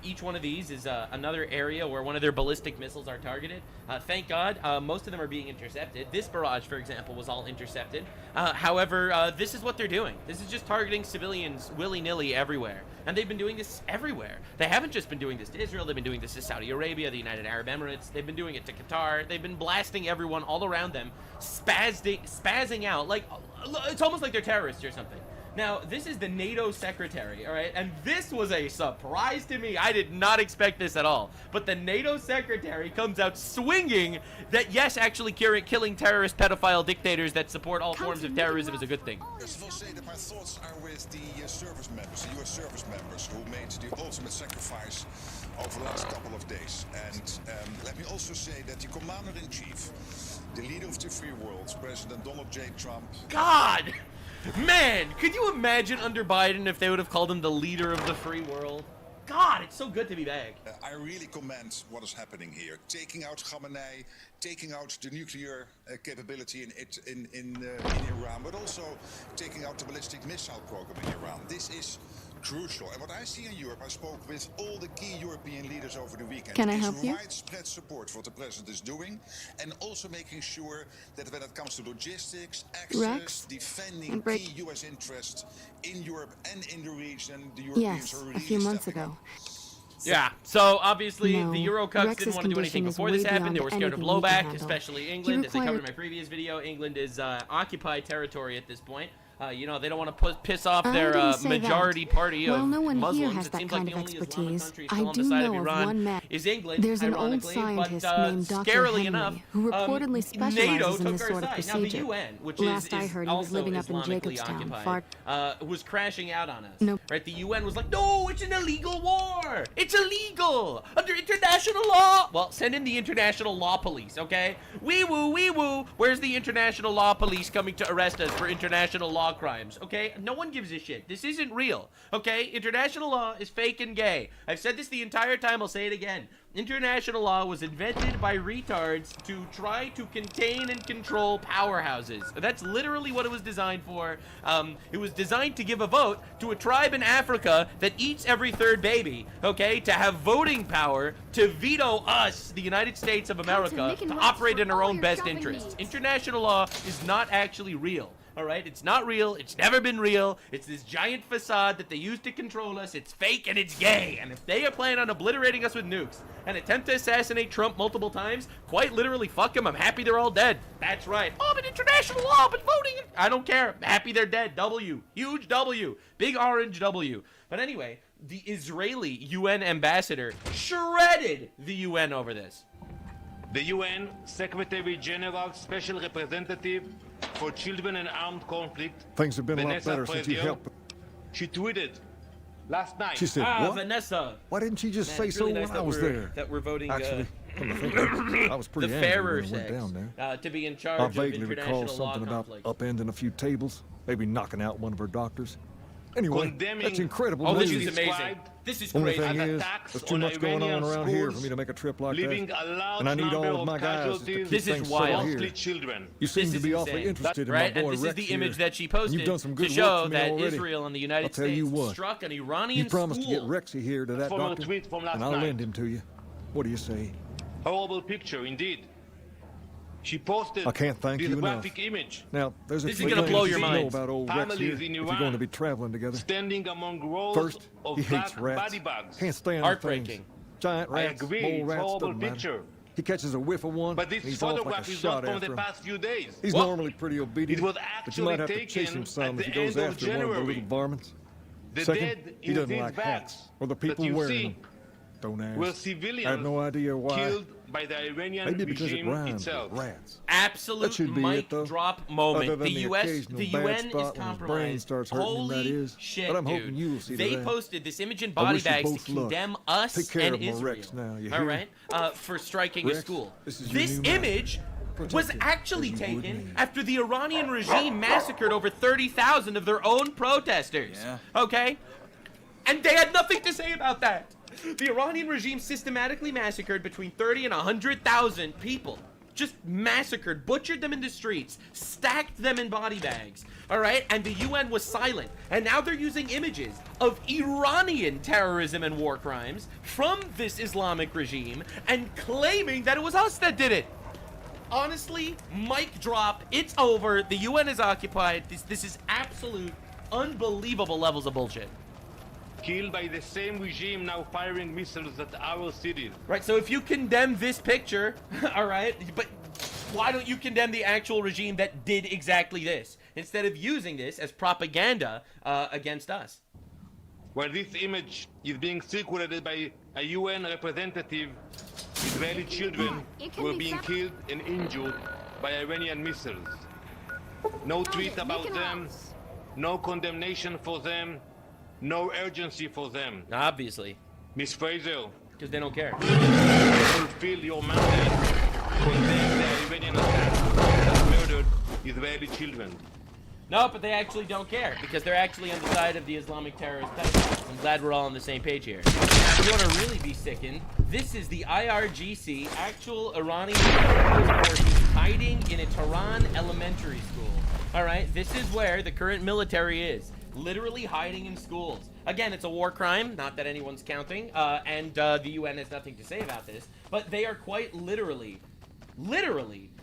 Each one of these is another area where one of their ballistic missiles are targeted. Thank God, most of them are being intercepted. This barrage, for example, was all intercepted. However, this is what they're doing. This is just targeting civilians willy-nilly everywhere. And they've been doing this everywhere. They haven't just been doing this to Israel. They've been doing this to Saudi Arabia, the United Arab Emirates. They've been doing it to Qatar. They've been blasting everyone all around them, spazzing out. Like, it's almost like they're terrorists or something. Now, this is the NATO secretary, all right? And this was a surprise to me. I did not expect this at all. But the NATO secretary comes out swinging that, yes, actually killing terrorist pedophile dictators that support all forms of terrorism is a good thing. First of all, say that my thoughts are with the service members, the U.S. service members who made the ultimate sacrifice over the last couple of days. And let me also say that the commander-in-chief, the leader of the free world, President Donald J. Trump... God! Man, could you imagine under Biden if they would have called him the leader of the free world? God, it's so good to be back. I really commend what is happening here. Taking out Khamenei, taking out the nuclear capability in Iran, but also taking out the ballistic missile program in Iran. This is crucial. And what I see in Europe, I spoke with all the key European leaders over the weekend. Can I help you? Widespread support for what the president is doing, and also making sure that when it comes to logistics, access, defending key U.S. interests in Europe and in the region, the Europeans are really a few months ago. Yeah, so obviously the Eurocucks didn't want to do anything before this happened. They were scared of blowback, especially England. As I covered in my previous video, England is occupied territory at this point. You know, they don't want to piss off their majority party of Muslims. It seems like the only Islamic country still on the side of Iran is England, There's an old ironically, scientist but named Dr. scarily Henry, enough, who reportedly specializes NATO in took this our sort of side. procedure. Now the UN, which Last I is heard, he was also living up in Islamically Jacobstown, occupied, was crashing out on us. Nope. Right? The UN was like, no, it's an illegal war. It's illegal under international law. Well, send in the international law police, okay? Wee woo, wee woo. Where's the international law police coming to arrest us for international law crimes? Okay, no one gives a shit. This isn't real, okay? International law is fake and gay. I've said this the entire time. I'll say it again. International law was invented by retards to try to contain and control powerhouses. That's literally what it was designed for. It was designed to give a vote to a tribe in Africa that eats every third baby, okay, to have voting power to veto us, the United States of America, to operate in our own best interests. International law is not actually real. All right, it's not real. It's never been real. It's this giant facade that they use to control us. It's fake and it's gay. And if they are planning on obliterating us with nukes and attempt to assassinate Trump multiple times, quite literally, fuck them. I'm happy they're all dead. That's right. Oh, but international law, but voting. I don't care. I'm happy they're dead. W. Huge W. Big orange W. But anyway, the Israeli UN ambassador shredded the UN over this. The UN Secretary General Special Representative for Children in Armed Conflict, Things have been Vanessa a lot better since you Frazier, helped. She tweeted last night. She said, what? Vanessa. Why didn't she just Man, say it's so really when nice I that was we're- there? That we're voting. Actually, I was pretty the angry fairer when it went sex down there. to be in I charge of vaguely recall international law something about conflicts. upending a few tables, maybe knocking out one of her doctors. Anyway, Condemning- that's incredible Oh, news. this is amazing. This is Only crazy. thing is, attacks there's too on much going on Iranian around here for schools, me to make a trip like leaving that. a large And I need number all of of my guys just to keep casualties, This is things wild. settled mostly here. children. You seem This to is be awfully insane. interested Right? in my boy And this is Rex the here. image that she And posted you've done some to good show work for me that already. Israel and the I'll United tell you States what. struck an Iranian You promised school. to get Rexy here to that From a doctor, tweet from last and I'll night. lend him to you. What do you say? Horrible picture, indeed. She posted I can't thank this you enough. graphic image. Now, there's a This is few gonna things blow you your should know minds. about old Rex here Families in if you're Iran going to be traveling together. Standing among rows First, of he hates black rats. body bags. Can't stand Heartbreaking. things. Giant I rats, agree, small it's rats, horrible doesn't matter. picture. He catches a whiff of one, But this he's off like a photograph is shot not from after the him. past few days. He's What? normally pretty obedient, It was but you might have actually to chase taken him some at if he the goes end of after one of the January. little varmints. The Second, dead he in doesn't these like bags hats or the that people you wearing see them. Don't ask. were I have civilians no idea why. killed by the Iranian Maybe because it regime rhymes itself. with rats. That Absolute should be mic it, though. drop Other moment. than The U.S., occasional the bad UN is spot when his brain compromised. starts hurting him, Holy that is. shit, But I'm dude. hoping you'll see to They that. posted this image in I body wish you bags to both luck. condemn us Take care and of my Israel. Rex now, you all hear? right, for striking a Rex, school. this is your This new man. image Protect was it actually as you would taken me. after the Iranian regime massacred over 30,000 of their own protesters. Yeah. Okay? And they had nothing to say about that. The Iranian regime systematically massacred between 30 and 100,000 people. Just massacred, butchered them in the streets, stacked them in body bags. All right? And the UN was silent. And now they're using images of Iranian terrorism and war crimes from this Islamic regime and claiming that it was us that did it. Honestly, mic drop. It's over. The UN is occupied. This is absolute, unbelievable levels of bullshit. Killed by the same regime now firing missiles at our cities. Right, so if you condemn this picture, all right, but why don't you condemn the actual regime that did exactly this instead of using this as propaganda against us? While this image is being circulated by a UN representative, Israeli children were being killed and injured by Iranian missiles. No tweet about them, no condemnation for them, no urgency for them. Obviously. Miss Fraser. Because they don't care. Fulfill your mandate. Condemn the Iranian attack that murdered Israeli children. No, but they actually don't care because they're actually on the side of the Islamic terrorist pedophiles. I'm glad we're all on the same page here. Now, if you want to really be sickened, this is the IRGC, actual Iranian forces hiding in a Tehran elementary school. All right, this is where the current military is. Literally hiding in schools. Again, it's a war crime, not that anyone's counting, and the UN has nothing to say about this, but they are quite literally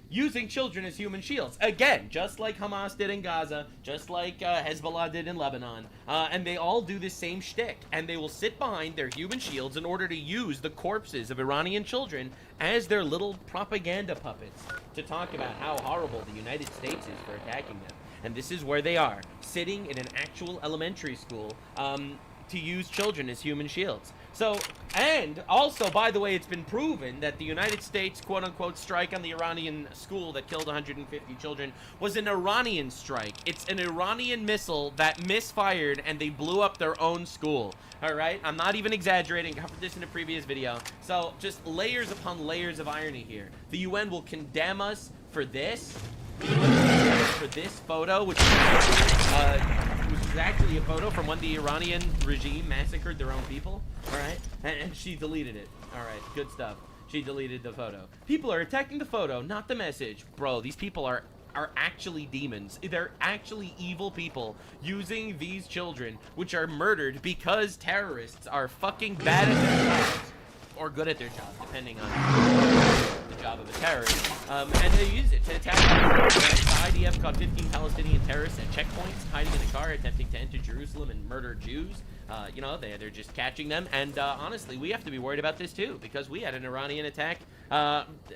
using children as human shields. Again, just like Hamas did in Gaza, just like Hezbollah did in Lebanon, and they all do this same shtick, and they will sit behind their human shields in order to use the corpses of Iranian children as their little propaganda puppets to talk about how horrible the United States is for attacking them. And this is where they are, sitting in an actual elementary school to use children as human shields. So, and also, by the way, it's been proven that the United States, quote-unquote, strike on the Iranian school that killed 150 children was an Iranian strike. It's an Iranian missile that misfired and they blew up their own school. All right? I'm not even exaggerating. I covered this in a previous video. So, just layers upon layers of irony here. The UN will condemn us for this. For this photo, which was actually a photo from when the Iranian regime massacred their own people. All right, and she deleted it. All right, good stuff. She deleted the photo. People are attacking the photo, not the message. Bro, these people are actually demons. They're actually evil people using these children, which are murdered because terrorists are fucking bad at their jobs. Or good at their job, depending on the job of a terrorist. And they use it to attack. The IDF caught 15 Palestinian terrorists at checkpoints, hiding in a car, attempting to enter Jerusalem and murder Jews. You know, they're just catching them. And honestly, we have to be worried about this too, because we had an Iranian attack,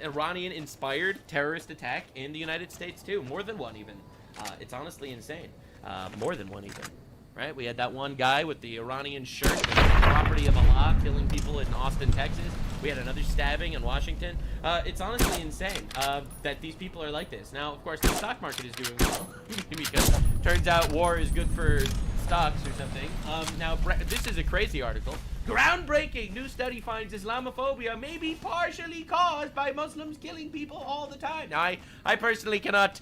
Iranian-inspired terrorist attack in the United States too. More than one even. It's honestly insane. More than one even. Right? We had that one guy with the Iranian shirt, the property of Allah, killing people in Austin, Texas. We had another stabbing in Washington. It's honestly insane that these people are like this. Now, of course, the stock market is doing well because turns out war is good for stocks or something. Now, this is a crazy article. Groundbreaking! New study finds Islamophobia may be partially caused by Muslims killing people all the time. Now, I personally cannot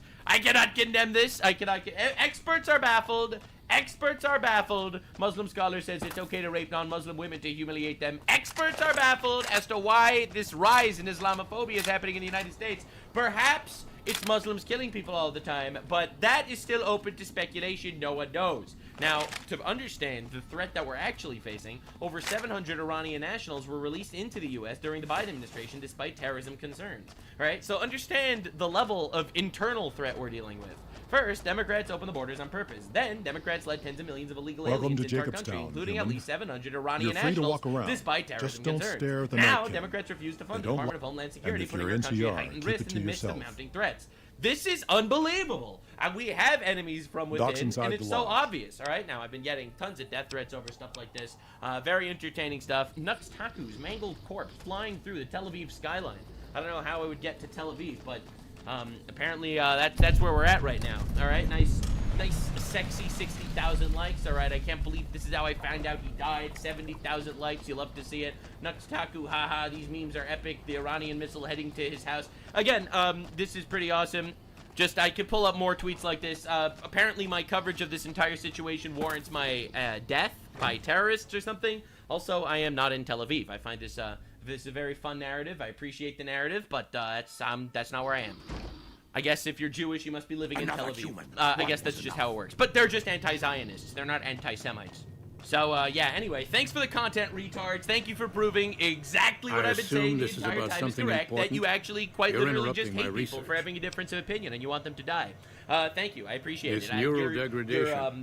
condemn this. Experts are baffled. Experts are baffled. Muslim scholar says it's okay to rape non-Muslim women to humiliate them. Experts are baffled as to why this rise in Islamophobia is happening in the United States. Perhaps it's Muslims killing people all the time, but that is still open to speculation. No one knows. Now, to understand the threat that we're actually facing, over 700 Iranian nationals were released into the U.S. during the Biden administration despite terrorism concerns. Right? So understand the level of internal threat we're dealing with. First, Democrats opened the borders on purpose. Then, Democrats led tens of millions of illegal aliens into our country, including at least 700 Iranian nationals, despite terrorism concerns. Now, Democrats refuse to fund the Department of Homeland Security, putting our country at heightened risk in the midst of mounting threats. This is unbelievable. And we have enemies from within, and it's so obvious. All right, now I've been getting tons of death threats over stuff like this. Very entertaining stuff. Nux Taku's mangled corpse flying through the Tel Aviv skyline. I don't know how it would get to Tel Aviv, but apparently that's where we're at right now. All right, nice, sexy 60,000 likes. All right, I can't believe this is how I found out he died. 70,000 likes. You love to see it. Nux Taku, haha. These memes are epic. The Iranian missile heading to his house. Again, this is pretty awesome. Just, I could pull up more tweets like this. Apparently, my coverage of this entire situation warrants my death by terrorists or something. Also, I am not in Tel Aviv. I find this is a very fun narrative. I appreciate the narrative, but that's not where I am. I guess if you're Jewish, you must be living in Tel Aviv. I guess that's just how it works. But they're just anti-Zionists. They're not anti-Semites. So, yeah, anyway, thanks for the content, retards. Thank you for proving exactly what I've been saying the entire time is correct, that you actually quite literally just hate people for having a difference of opinion and you want them to die. Thank you. I appreciate it. Your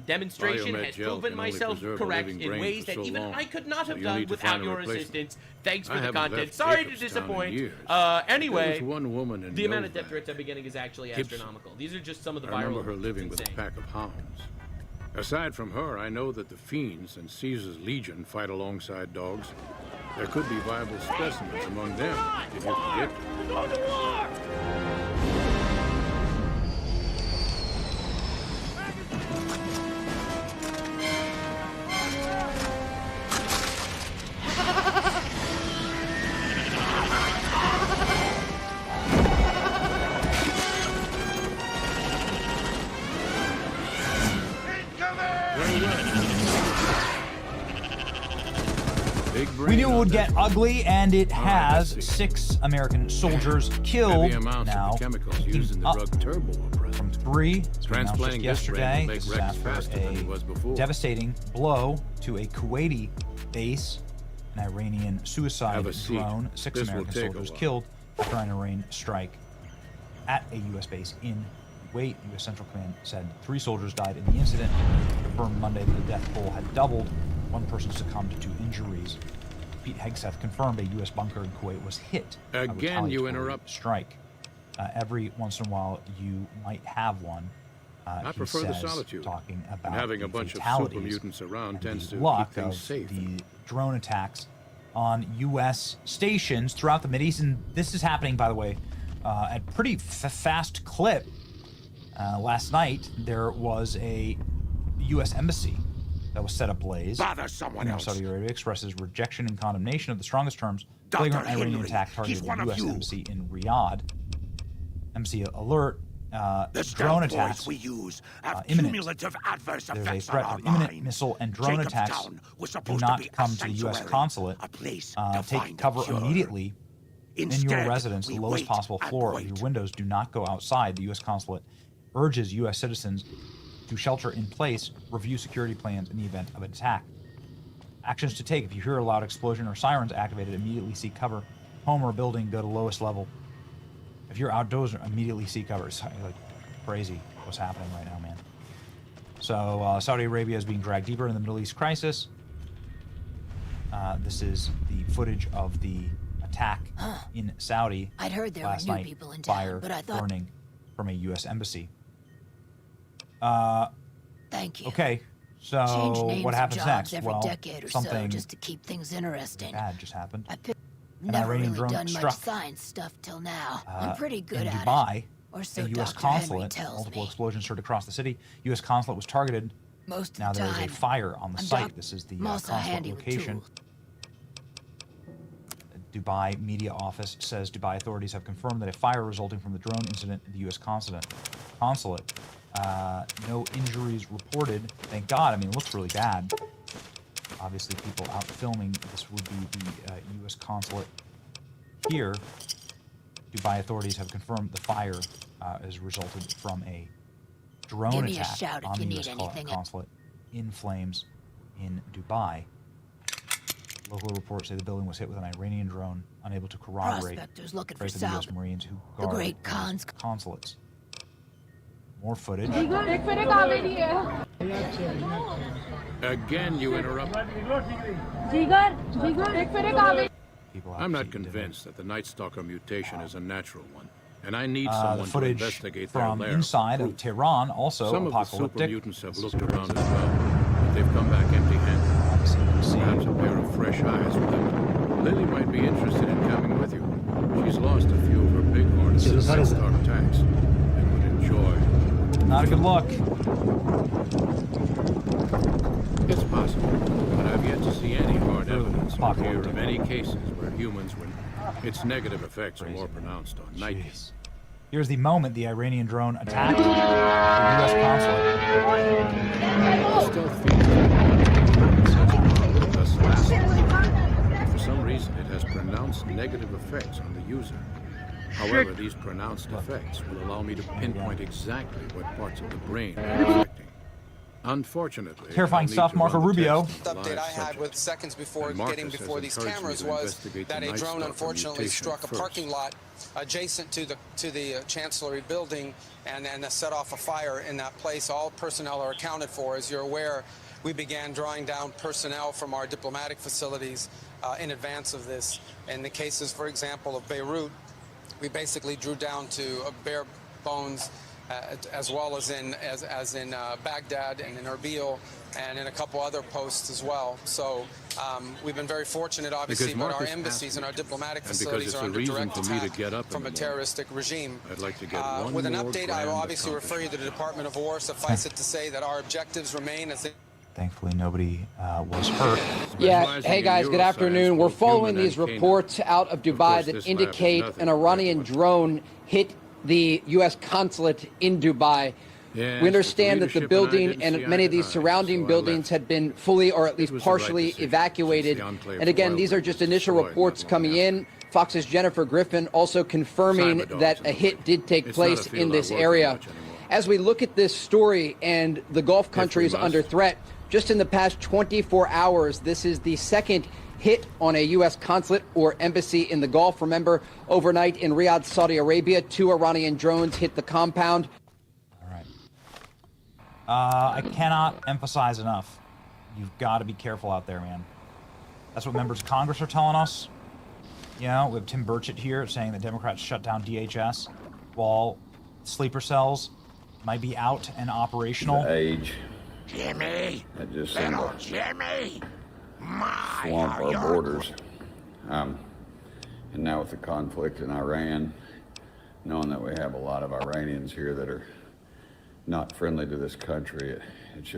demonstration has proven myself correct in ways that even I could not have done without your assistance. Thanks for the content. Sorry to disappoint. Anyway, the amount of death threats I'm beginning is actually astronomical. These are just some of the viral. I remember her living with a pack of hounds. Aside from her, I know that the Fiends and Caesar's Legion fight alongside dogs. There could be viable specimens among them. Did you forget? Go to war! We knew it would get ugly, and it has. 6 American soldiers killed. Now, from 3. Transplanting yesterday. This is after a devastating blow to a Kuwaiti base. An Iranian suicide drone. 6 American soldiers killed after an Iranian strike at a U.S. base in Kuwait. U.S. Central Command said 3 soldiers died in the incident. Confirmed Monday that the death toll had doubled. 1 person succumbed to injuries. Pete Hegseth confirmed a U.S. bunker in Kuwait was hit. Again, you interrupt. Strike. Every once in a while, you might have one. I prefer the solitude. Talking about and having a bunch of super mutants around tends to keep things safe. The drone attacks on U.S. stations throughout the Mideast, and this is happening, by the way, at pretty fast clip. Last night, there was a U.S. embassy that was set ablaze. Bother someone else. Saudi Arabia expresses rejection and condemnation of the strongest terms. Flagrant Iranian attack targeted the U.S. embassy in Riyadh. Embassy alert. Drone attacks we use have imminent. Cumulative adverse There's a effects threat on of our imminent line. missile and drone attacks. Do not come to the U.S. consulate. Take cover immediately in your residence, the lowest possible floor of your windows. Do not go outside. The U.S. consulate urges U.S. citizens to shelter in place, review security plans in the event of an attack. Actions to take: if you hear a loud explosion or sirens activated, immediately seek cover. Home or building, go to lowest level. If you're outdoors, immediately seek cover. It's like crazy what's happening right now, man. So Saudi Arabia is being dragged deeper in the Middle East crisis. This is the footage of the attack in Saudi I'd heard there last were new night. people in town, Fire but I thought burning from a U.S. embassy. Thank you. Okay, so Change names what of happens jobs next? every Well, decade or something so just to keep things interesting. bad just happened. I've An never Iranian really drone done struck much science stuff till now. I'm pretty good in at Dubai, it. Or so a U.S. Dr. Henry consulate. tells Multiple me. explosions heard across the city. U.S. consulate was targeted. Most Now of the there is a time, fire on the I'm site. This is the also consulate handy with location. tools. Dubai media office says Dubai authorities have confirmed that a fire resulting from the drone incident at the U.S. consulate. No injuries reported. Thank God. I mean, it looks really bad. Obviously, people out filming. This would be the U.S. consulate here. Dubai authorities have confirmed the fire has resulted from a drone Give me a attack shout if on you the need U.S. anything. consulate in flames in Dubai. Local reports say the building was hit with an Iranian drone, unable to corroborate Prospectors looking for trace of the U.S. salvage. Marines who The guard great Khan's consulates. More footage. Again, you interrupt. I'm not convinced that the Night Stalker mutation is a natural one, and I need The someone to footage investigate from their lair. inside of Tehran, also Some of the super apocalyptic. mutants have looked around as well, but they've come back empty-handed. Perhaps a pair of fresh eyes with them. Lily might be interested in coming with you. She's lost a few of her bighorns since Night Stalker attacks, and would enjoy. Not a good look. It's possible, but I've yet to see any hard evidence or hear of any cases where humans were. Its negative effects are more pronounced on night. Here's the moment the Iranian drone attacked the U.S. consulate. Stealth feature. Thus last. For some reason, it has pronounced negative effects on the user. However, these pronounced effects will allow me to pinpoint exactly what parts of the brain are affecting. Unfortunately, terrifying stuff. Marco Rubio. The update I had with seconds before getting before these cameras was that a drone unfortunately struck a parking lot adjacent to the Chancellery building and set off a fire in that place. All personnel are accounted for. As you're aware, we began drawing down personnel from our diplomatic facilities in advance of this. In the cases, for example, of Beirut, we basically drew down to bare bones. As well as in Baghdad and in Erbil and in a couple other posts as well. So we've been very fortunate, obviously, but our embassies and our diplomatic facilities are under direct attack from a terroristic regime. I'd like to get one with an more update, I will obviously refer you to the Department of War. Suffice it to say that our objectives remain as they... Thankfully, nobody was hurt. Yeah, hey guys, good afternoon. We're following these reports out of Dubai that indicate an Iranian drone hit the U.S. consulate in Dubai. Yes, we understand that the building and many of these surrounding buildings had been fully or at least partially evacuated. And again, these are just initial reports coming in. Fox's Jennifer Griffin also confirming that a hit did take place in this area. As we look at this story and the Gulf countries under threat, just in the past 24 hours, this is the second hit on a U.S. consulate or embassy in the Gulf. Remember, overnight in Riyadh, Saudi Arabia, 2 Iranian drones hit the compound. All right. I cannot emphasize enough. You've got to be careful out there, man. That's what members of Congress are telling us. You know, we have Tim Burchett here saying that Democrats shut down DHS while sleeper cells might be out and operational. The age. Jimmy! That just Little Jimmy! swamp our borders. And now with the conflict in Iran, knowing that we have a lot of Iranians here that are not friendly to this country, it's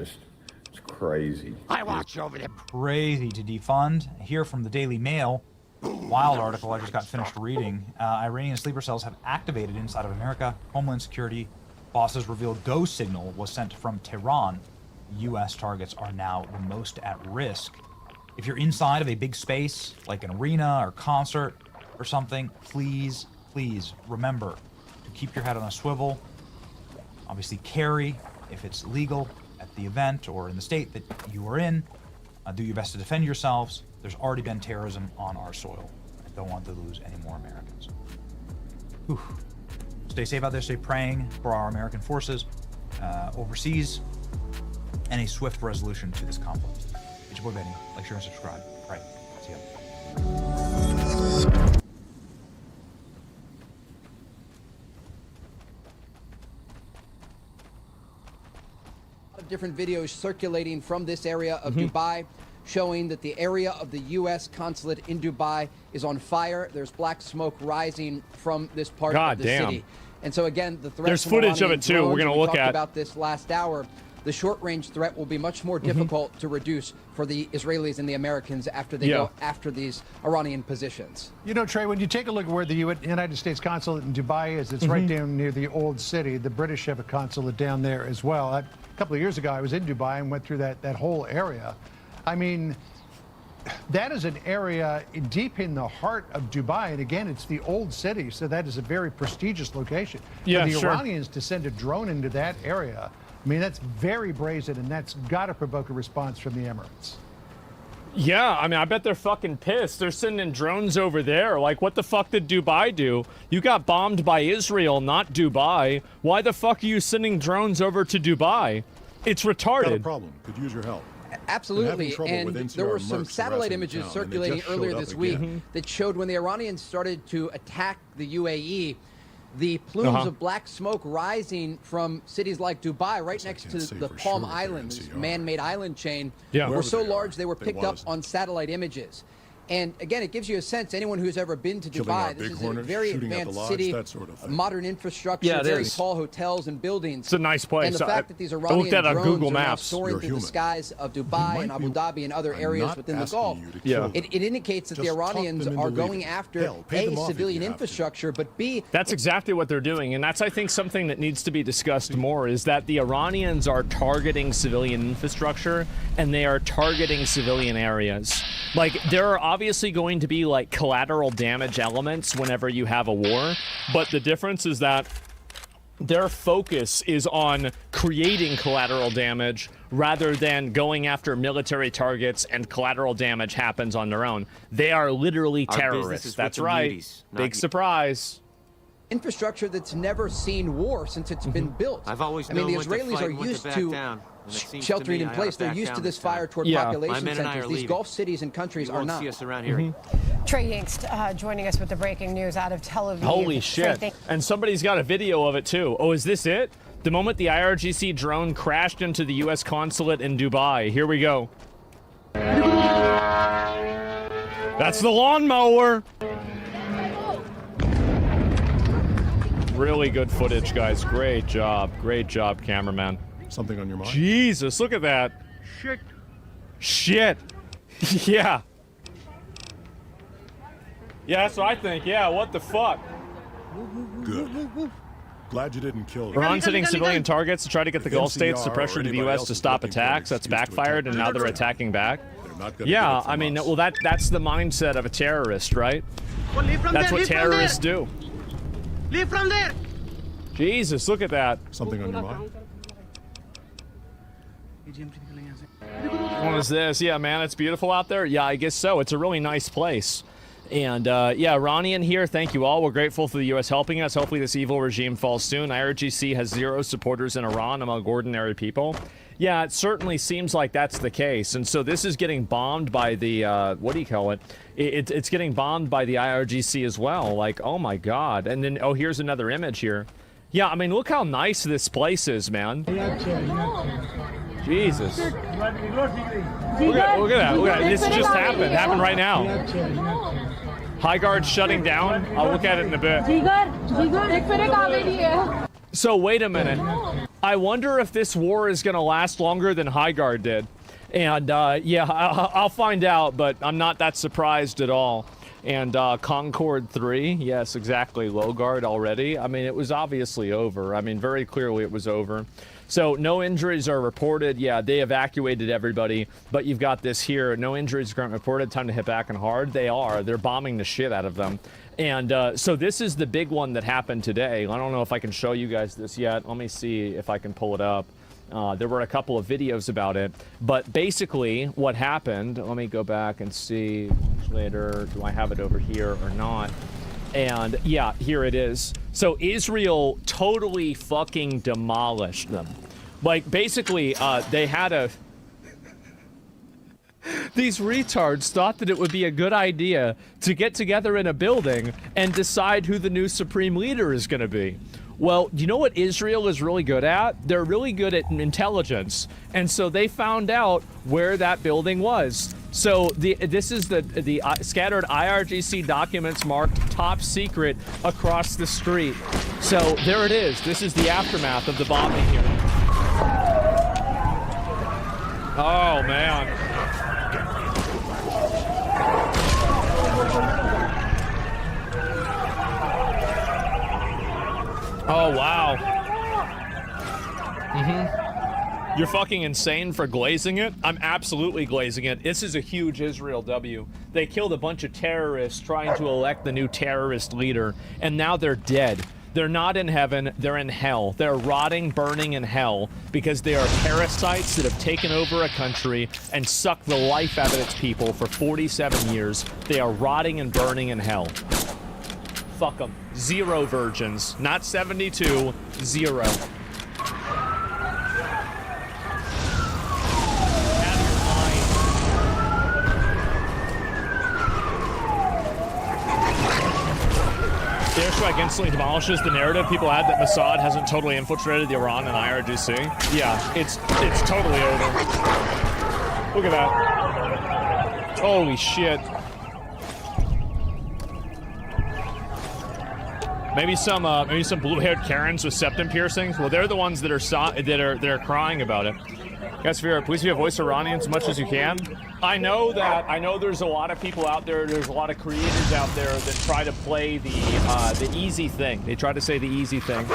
crazy. I watch over them. Crazy to defund. Here from the Daily Mail, wild article I just got finished reading. Iranian sleeper cells have activated inside of America. Homeland Security bosses revealed go signal was sent from Tehran. U.S. targets are now the most at risk. If you're inside of a big space, like an arena or concert or something, please, please remember to keep your head on a swivel. Obviously carry, if it's legal, at the event or in the state that you are in. Do your best to defend yourselves. There's already been terrorism on our soil. I don't want to lose any more Americans. Whew. Stay safe out there. Stay praying for our American forces overseas and a swift resolution to this conflict. It's your boy Benny. Like, share, and subscribe. All right. See ya. Different videos circulating from this area of Dubai showing that the area of the U.S. consulate in Dubai is on fire. There's black smoke rising from this part of the city. And so again, the threat. There's footage of it too. We're going to look at about this last hour. The short-range threat will be much more difficult to reduce for the Israelis and the Americans after they go after these Iranian positions. You know, Trey, when you take a look at where the United States consulate in Dubai is, it's right down near the old city. The British have a consulate down there as well. A couple of years ago, I was in Dubai and went through that whole area. I mean, that is an area deep in the heart of Dubai. And again, it's the old city, so that is a very prestigious location. Yeah, for the Iranians to send a drone into that area, I mean, that's very brazen, and that's got to provoke a response from the Emirates. Yeah, I mean, I bet they're fucking pissed. They're sending drones over there. Like, what the fuck did Dubai do? You got bombed by Israel, not Dubai. Why the fuck are you sending drones over to Dubai? It's retarded. Got a problem. Could use your help. Absolutely, and there were some satellite images circulating earlier this week that showed when the Iranians started to attack the UAE, the plumes of black smoke rising from cities like Dubai, right next to the Palm Islands, man-made island chain, were so large they were picked up on satellite images. And again, it gives you a sense, anyone who's ever been to Dubai, this is a very advanced city, modern infrastructure, very tall hotels and buildings. It's a nice place. And the fact that these Iranian drones are now soaring through the skies of Dubai and Abu Dhabi and other areas within the Gulf, it indicates that the Iranians are going after A, civilian infrastructure, but B... That's exactly what they're doing, and that's, I think, something that needs to be discussed more, is that the Iranians are targeting civilian infrastructure, and they are targeting civilian areas. Like, there are obviously going to be, like, collateral damage elements whenever you have a war, but the difference is that their focus is on creating collateral damage rather than going after military targets, and collateral damage happens on their own. They are literally terrorists. That's right. Big surprise. Infrastructure that's never seen war since it's been built. I've always known the Israelis are used to sheltering in place. They're used to this fire toward population centers. These Gulf cities and countries are not. See us around here. Trey Yingst joining us with the breaking news out of Tel Aviv. Holy shit. And somebody's got a video of it too. Oh, is this it? The moment the IRGC drone crashed into the U.S. consulate in Dubai. Here we go. That's the lawnmower. Really good footage, guys. Great job. Great job, cameraman. Something on your mind? Jesus, look at that. Shit. Shit. Yeah. Yeah, that's what I think. Yeah, what the fuck? Good. Glad you didn't kill them. Iran's hitting civilian targets to try to get the Gulf states to pressure the U.S. to stop attacks. That's backfired, and now they're attacking back. Yeah, I mean, well, that's the mindset of a terrorist, right? That's what terrorists do. Leave from there! Jesus, look at that. Something on your mind? What is this? Yeah, man, it's beautiful out there. Yeah, I guess so. It's a really nice place. And yeah, Iranian here. Thank you all. We're grateful for the U.S. helping us. Hopefully this evil regime falls soon. IRGC has 0 supporters in Iran among ordinary people. Yeah, it certainly seems like that's the case. And so this is getting bombed by the, what do you call it? It's getting bombed by the IRGC as well. Like, oh my God. And then, oh, here's another image here. Yeah, I mean, look how nice this place is, man. Jesus. Look at that. Look at that. This just happened. Happened right now. High guard shutting down. I'll look at it in a bit. So wait a minute. I wonder if this war is going to last longer than High Guard did. And yeah, I'll find out, but I'm not that surprised at all. And Concord 3, yes, exactly. Low Guard already. I mean, it was obviously over. I mean, very clearly it was over. So no injuries are reported. Yeah, they evacuated everybody, but you've got this here. No injuries currently reported. Time to hit back and hard. They are. They're bombing the shit out of them. And so this is the big one that happened today. I don't know if I can show you guys this yet. Let me see if I can pull it up. There were a couple of videos about it. But basically what happened, let me go back and see later. Do I have it over here or not? And yeah, here it is. So Israel totally fucking demolished them. Like, basically, they had a... These retards thought that it would be a good idea to get together in a building and decide who the new supreme leader is going to be. Well, you know what Israel is really good at? They're really good at intelligence. And so they found out where that building was. So this is the scattered IRGC documents marked top secret across the street. So there it is. This is the aftermath of the bombing here. Oh, man. Oh, wow. You're fucking insane for glazing it? I'm absolutely glazing it. This is a huge Israel W. They killed a bunch of terrorists trying to elect the new terrorist leader, and now they're dead. They're not in heaven, they're in hell. They're rotting, burning in hell because they are parasites that have taken over a country and sucked the life out of its people for 47 years. They are rotting and burning in hell. Fuck them. 0 virgins. Not 72, 0. The airstrike instantly demolishes the narrative people had that Mossad hasn't totally infiltrated the Iran and IRGC. Yeah, it's totally over. Look at that. Holy shit. Maybe some blue-haired Karens with septum piercings. Well, they're the ones that are crying about it. Guys, please be a voice Iranian as much as you can. I know there's a lot of people out there. There's a lot of creators out there that try to play the easy thing. They try to say the easy thing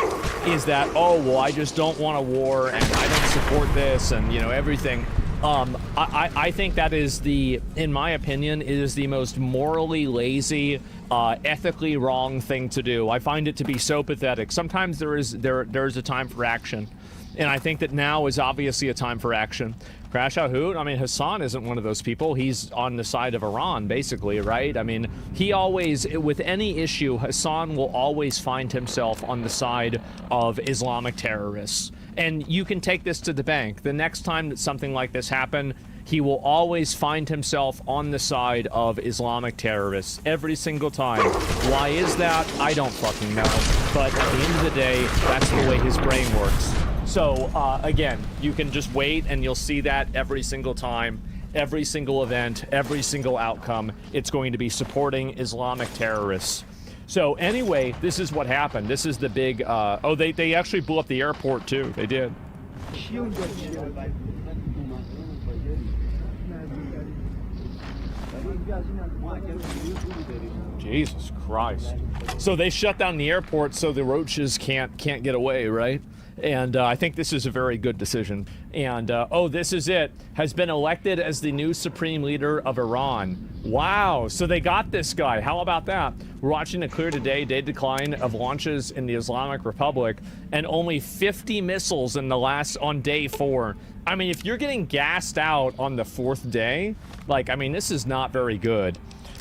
is that, oh well, I just don't want a war and I don't support this and everything. I think that is in my opinion, it is the most morally lazy, ethically wrong thing to do. I find it to be so pathetic. Sometimes there is a time for action. And I think that now is obviously a time for action. Crash Out Hoot? I mean, Hassan isn't one of those people. He's on the side of Iran, basically, right? I mean, he always, with any issue, Hassan will always find himself on the side of Islamic terrorists. And you can take this to the bank. The next time that something like this happens, he will always find himself on the side of Islamic terrorists every single time. Why is that? I don't fucking know. But at the end of the day, that's the way his brain works. So, again, you can just wait and you'll see that every single time, every single event, every single outcome. It's going to be supporting Islamic terrorists. So, anyway, this is what happened. This is the big, oh, they actually blew up the airport, too. They did. Jesus Christ. So they shut down the airport so the roaches can't get away, right? And I think this is a very good decision. And, oh, this is it. Has been elected as the new supreme leader of Iran. Wow. So they got this guy. How about that? We're watching a clear day decline of launches in the Islamic Republic and only 50 missiles on day 4. I mean, if you're getting gassed out on the 4th day, I mean, this is not very good.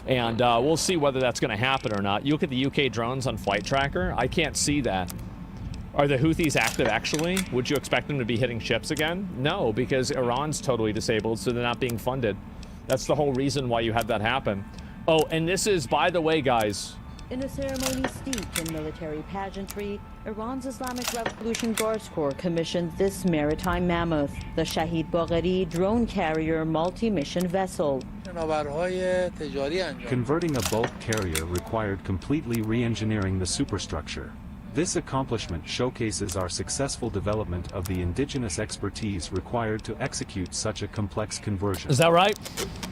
And we'll see whether that's going to happen or not. You look at the UK drones on Flight Tracker. I can't see that. Are the Houthis active, actually? Would you expect them to be hitting ships again? No, because Iran's totally disabled, so they're not being funded. That's the whole reason why you had that happen. Oh, and this is, by the way, guys... In a ceremony steeped in military pageantry, Iran's Islamic Revolution Guards Corps commissioned this maritime mammoth, the Shahid Bagheri drone carrier multi-mission vessel. Converting a bulk carrier required completely re-engineering the superstructure. This accomplishment showcases our successful development of the indigenous expertise required to execute such a complex conversion. Is that right?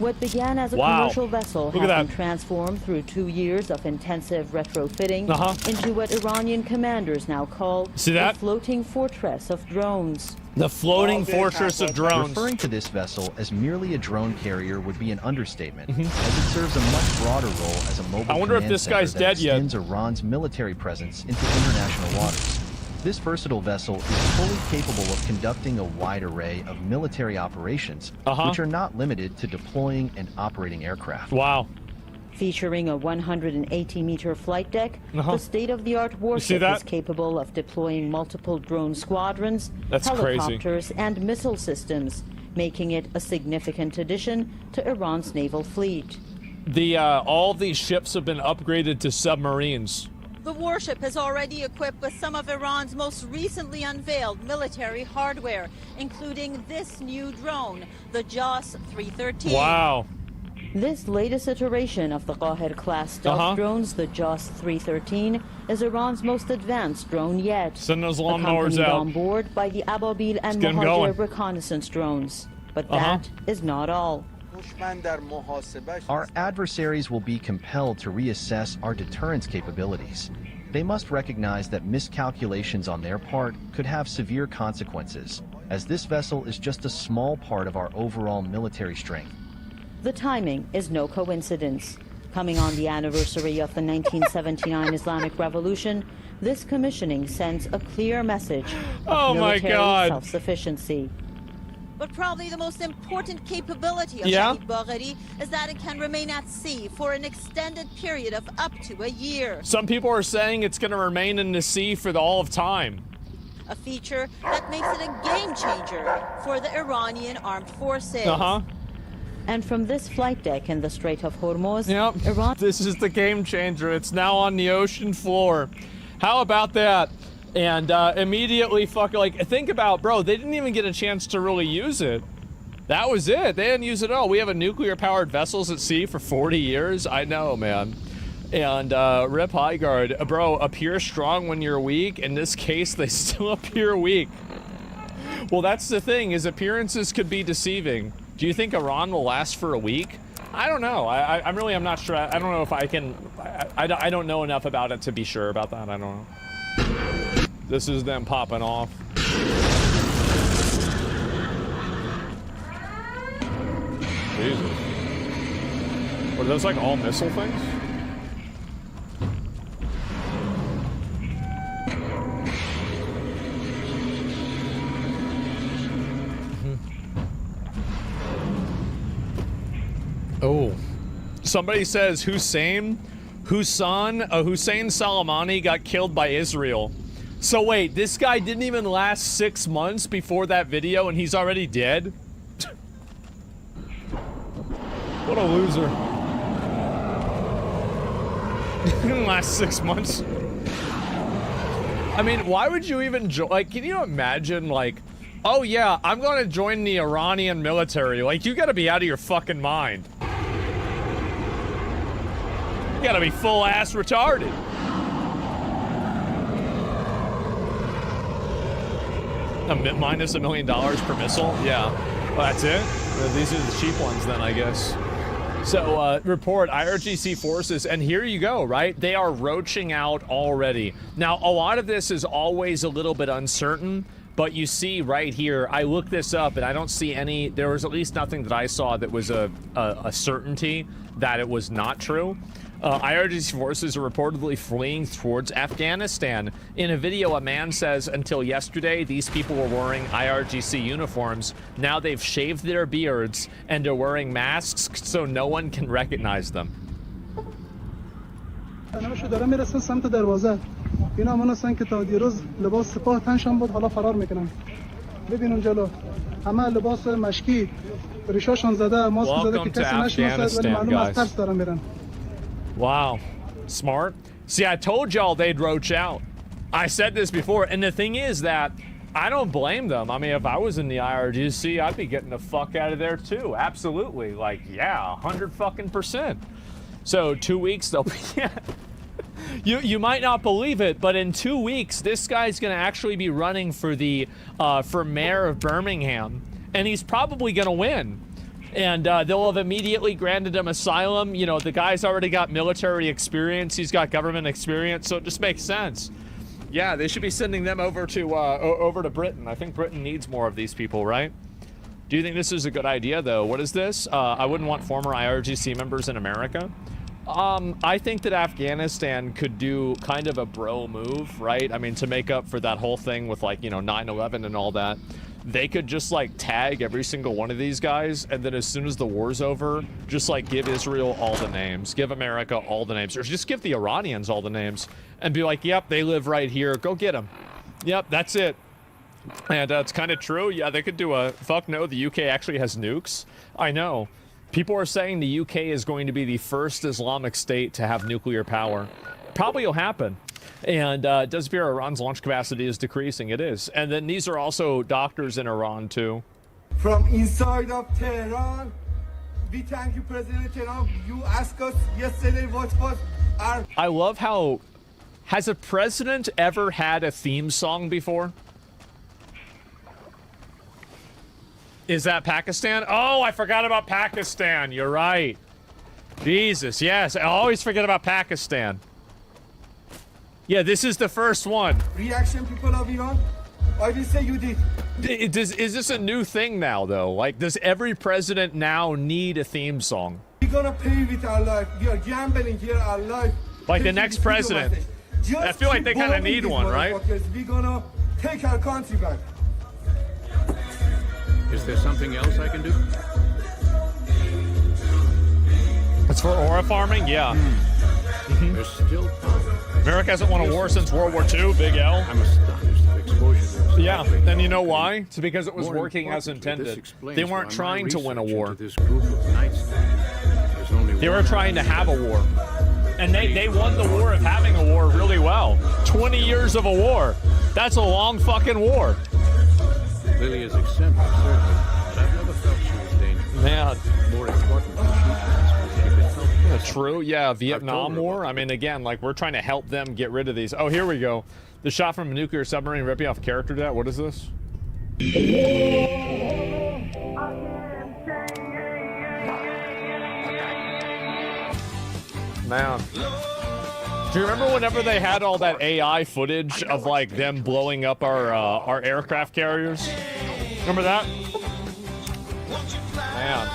What began as a commercial vessel has been transformed through 2 years of intensive retrofitting into what Iranian commanders now call the floating fortress of drones. The floating fortress of drones. Referring to this vessel as merely a drone carrier would be an understatement, as it serves a much broader role as a mobile I wonder if this guy's dead yet. Extends Iran's military presence into international waters. This versatile vessel is fully capable of conducting a wide array of military operations, which are not limited to deploying and operating aircraft. Wow. Featuring a 180-meter flight deck, the state-of-the-art warship is capable of deploying multiple drone squadrons, helicopters, and missile systems, making it a significant addition to Iran's naval fleet. All these ships have been upgraded to submarines. The warship is already equipped with some of Iran's most recently unveiled military hardware, including this new drone, the JAS 313. Wow. This latest iteration of the Qahir-class stealth drones, the JAS 313, is Iran's most advanced drone yet. Send those lawnmowers out. On board by the Ababil and Muhajir reconnaissance drones. But that is not all. Our adversaries will be compelled to reassess our deterrence capabilities. They must recognize that miscalculations on their part could have severe consequences, as this vessel is just a small part of our overall military strength. The timing is no coincidence. Coming on the anniversary of the 1979 Islamic Revolution, This commissioning sends a clear message Oh of my military God. self-sufficiency. But probably the most important capability of Yeah? Shahid Bagheri is that it can remain at sea for an extended period of up to a year. Some people are saying it's going to remain in the sea for all of time. A feature that makes it a game changer for the Iranian armed forces. Uh-huh. And from this flight deck in the Strait of Hormuz, Iran... This is the game changer. It's now on the ocean floor. How about that? And immediately think about, bro, they didn't even get a chance to really use it. That was it. They didn't use it at all. We have a nuclear-powered vessels at sea for 40 years. I know, man. And Rip Highguard, bro, appear strong when you're weak. In this case, they still appear weak. Well, that's the thing, is appearances could be deceiving. Do you think Iran will last for a week? I don't know. I'm not sure. I don't know if I can... I don't know enough about it to be sure about that. I don't know. This is them popping off. Jesus. What, are those like all missile things? Oh. Somebody says Hussein Soleimani got killed by Israel. So wait, this guy didn't even last 6 months before that video and he's already dead? What a loser. Didn't last 6 months. I mean, why would you even join? Like, can you imagine, like, oh yeah, I'm gonna join the Iranian military. Like, you gotta be out of your fucking mind. You gotta be full ass retarded. Minus $1 million per missile? Yeah. Well, that's it? Well, these are the cheap ones then, I guess. So, report IRGC forces, and here you go, right? They are roaching out already. Now, a lot of this is always a little bit uncertain, but you see right here, I looked this up, and I don't see any, there was at least nothing that I saw that was a certainty that it was not true. IRGC forces are reportedly fleeing towards Afghanistan. In a video, a man says, until yesterday, these people were wearing IRGC uniforms. Now they've shaved their beards and are wearing masks so no one can recognize them. Welcome to Afghanistan, guys. Wow. Smart. See, I told y'all they'd roach out. I said this before, and the thing is that I don't blame them. I mean, if I was in the IRGC, I'd be getting the fuck out of there too. Absolutely. Like, yeah, 100%. So 2 weeks, they'll be... You might not believe it, but in 2 weeks, this guy's gonna actually be running for the, for mayor of Birmingham, and he's probably gonna win. And they'll have immediately granted him asylum. You know, the guy's already got military experience. He's got government experience, so it just makes sense. Yeah, they should be sending them over to Britain. I think Britain needs more of these people, right? Do you think this is a good idea, though? What is this? I wouldn't want former IRGC members in America. I think that Afghanistan could do kind of a bro move, right? I mean, to make up for that whole thing with, like, you know, 9/11 and all that. They could just, like, tag every single one of these guys, and then as soon as the war's over, just, like, give Israel all the names, give America all the names, or just give the Iranians all the names, and be like, yep, they live right here, go get them. Yep, that's it. And it's kind of true. Yeah, they could do a, fuck no, the UK actually has nukes. I know. People are saying the UK is going to be the first Islamic state to have nuclear power. Probably will happen. And it does appear Iran's launch capacity is decreasing. It is. And then these are also doctors in Iran, too. From inside of Tehran, we thank you, President Trump. You asked us yesterday what was our... I love how... Has a president ever had a theme song before? Is that Pakistan? Oh, I forgot about Pakistan. You're right. Jesus, yes. I always forget about Pakistan. Yeah, this is the first one. Reaction, people of Iran? I will say you did. Is this a new thing now, though? Like, does every president now need a theme song? We're gonna pay with our life. We are gambling here our life. Like the next president. I feel like they kind of need one, right? We're gonna take our country back. Is there something else I can do? It's for aura farming? Yeah. There's still America hasn't won a war since World War II, Big L. I'm astonished at exposure to this. Yeah, and you know why? It's because it was working as intended. They weren't trying to win a war. This group of knights, there's only They were one trying to have a war. And they won the war of having a war really well. 20 years of a war. That's a long fucking war. Lily is eccentric, certainly, but I've never felt she was dangerous. Man. More important than she was she could help us. True, yeah, Vietnam War. I mean, again, like, we're trying to help them get rid of these. Oh, here we go. The shot from a nuclear submarine ripping off character debt. What is this? Man. Do you remember whenever they had all that AI footage of, like, them blowing up our aircraft carriers? Remember that? Man.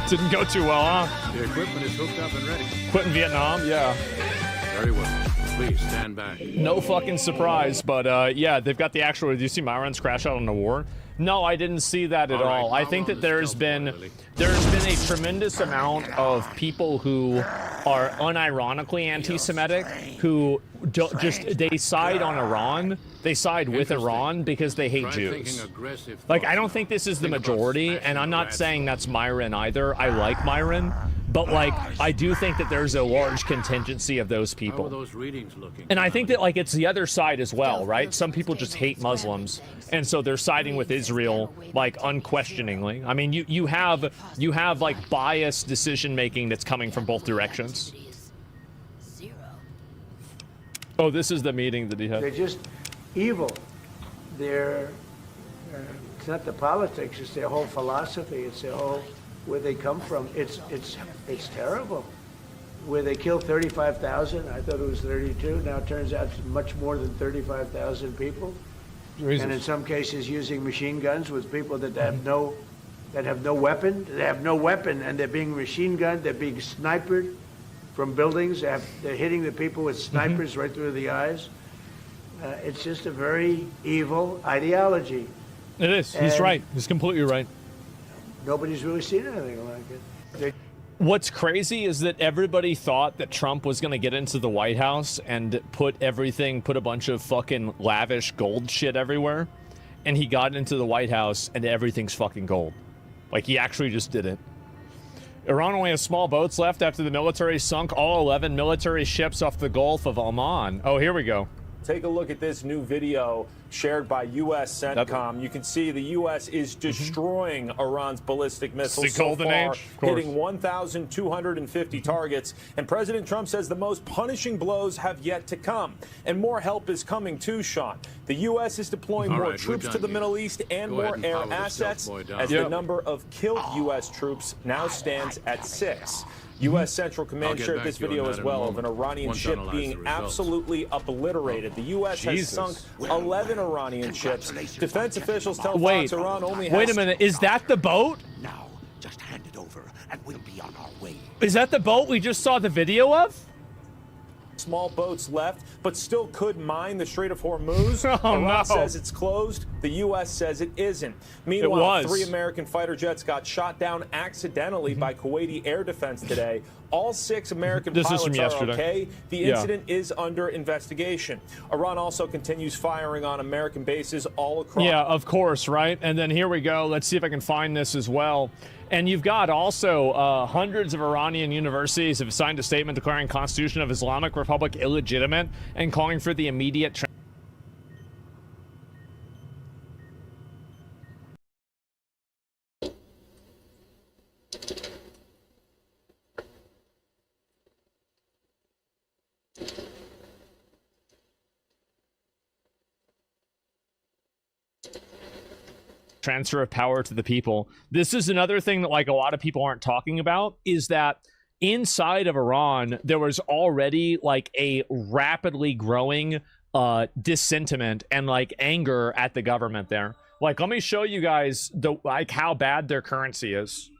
Didn't go too well, huh? The equipment is hooked up and ready. Quit in Vietnam? Yeah. Very well. Please stand back. No fucking surprise, but yeah, they've got the actual. Did you see Myron's crash out on the war? No, I didn't see that at all. I think that there's been a tremendous amount of people who are unironically anti-Semitic who they side on Iran. They side with Iran because they hate Jews. Like, I don't think this is the majority, and I'm not saying that's Myron either. I like Myron. But, like, I do think that there's a large contingency of those people. How are those readings looking? And I think that, like, it's the other side as well, right? Some people just hate Muslims, and so they're siding with Israel, like, unquestioningly. I mean, you have like biased decision making that's coming from both directions. Oh, this is the meeting that he had. They're just evil. They're it's not the politics; it's their whole philosophy. It's their whole where they come from. It's terrible. Where they killed 35,000, I thought it was 32. Now it turns out it's much more than 35,000 people. Jesus. And in some cases, using machine guns with people that have no weapon. They have no weapon, and they're being machine gunned. They're being sniped from buildings. They're hitting the people with snipers right through the eyes. It's just a very evil ideology. It is. He's right. He's completely right. Nobody's really seen anything like it. What's crazy is that everybody thought that Trump was going to get into the White House and put a bunch of fucking lavish gold shit everywhere. And he got into the White House and everything's fucking gold. Like, he actually just did it. Iran only has small boats left after the military sunk all 11 military ships off the Gulf of Oman. Oh, here we go. Take a look at this new video shared by U.S. CENTCOM. You can see the U.S. is destroying Iran's ballistic missiles so far, hitting 1,250 targets. And President Trump says the most punishing blows have yet to come. And more help is coming too, Sean. The U.S. is deploying more troops to the Middle East and more air assets as the number of killed U.S. troops now stands at 6. U.S. Central Command shared this video as well of an Iranian ship being absolutely obliterated. The U.S. has sunk 11 Iranian ships. Defense officials tell Fox Iran only has... Wait a minute, is that the boat? Now, just hand it over and we'll be on our way. Is that the boat we just saw the video of? Small boats left, but still could mine the Strait of Hormuz. Oh, Iran no. says it's closed. The U.S. says it isn't. Meanwhile, 3 American fighter jets got shot down accidentally by Kuwaiti air defense today. All 6 American pilots are okay. The incident is under investigation. Iran also continues firing on American bases all across. Yeah, of course, right? And then here we go. Let's see if I can find this as well. And you've got also hundreds of Iranian universities have signed a statement declaring Constitution of Islamic Republic illegitimate and calling for the immediate transfer of power to the people. This is another thing that, like, a lot of people aren't talking about, is that inside of Iran there was already like a rapidly growing dissentiment and like anger at the government there. Like, let me show you guys how bad their currency is.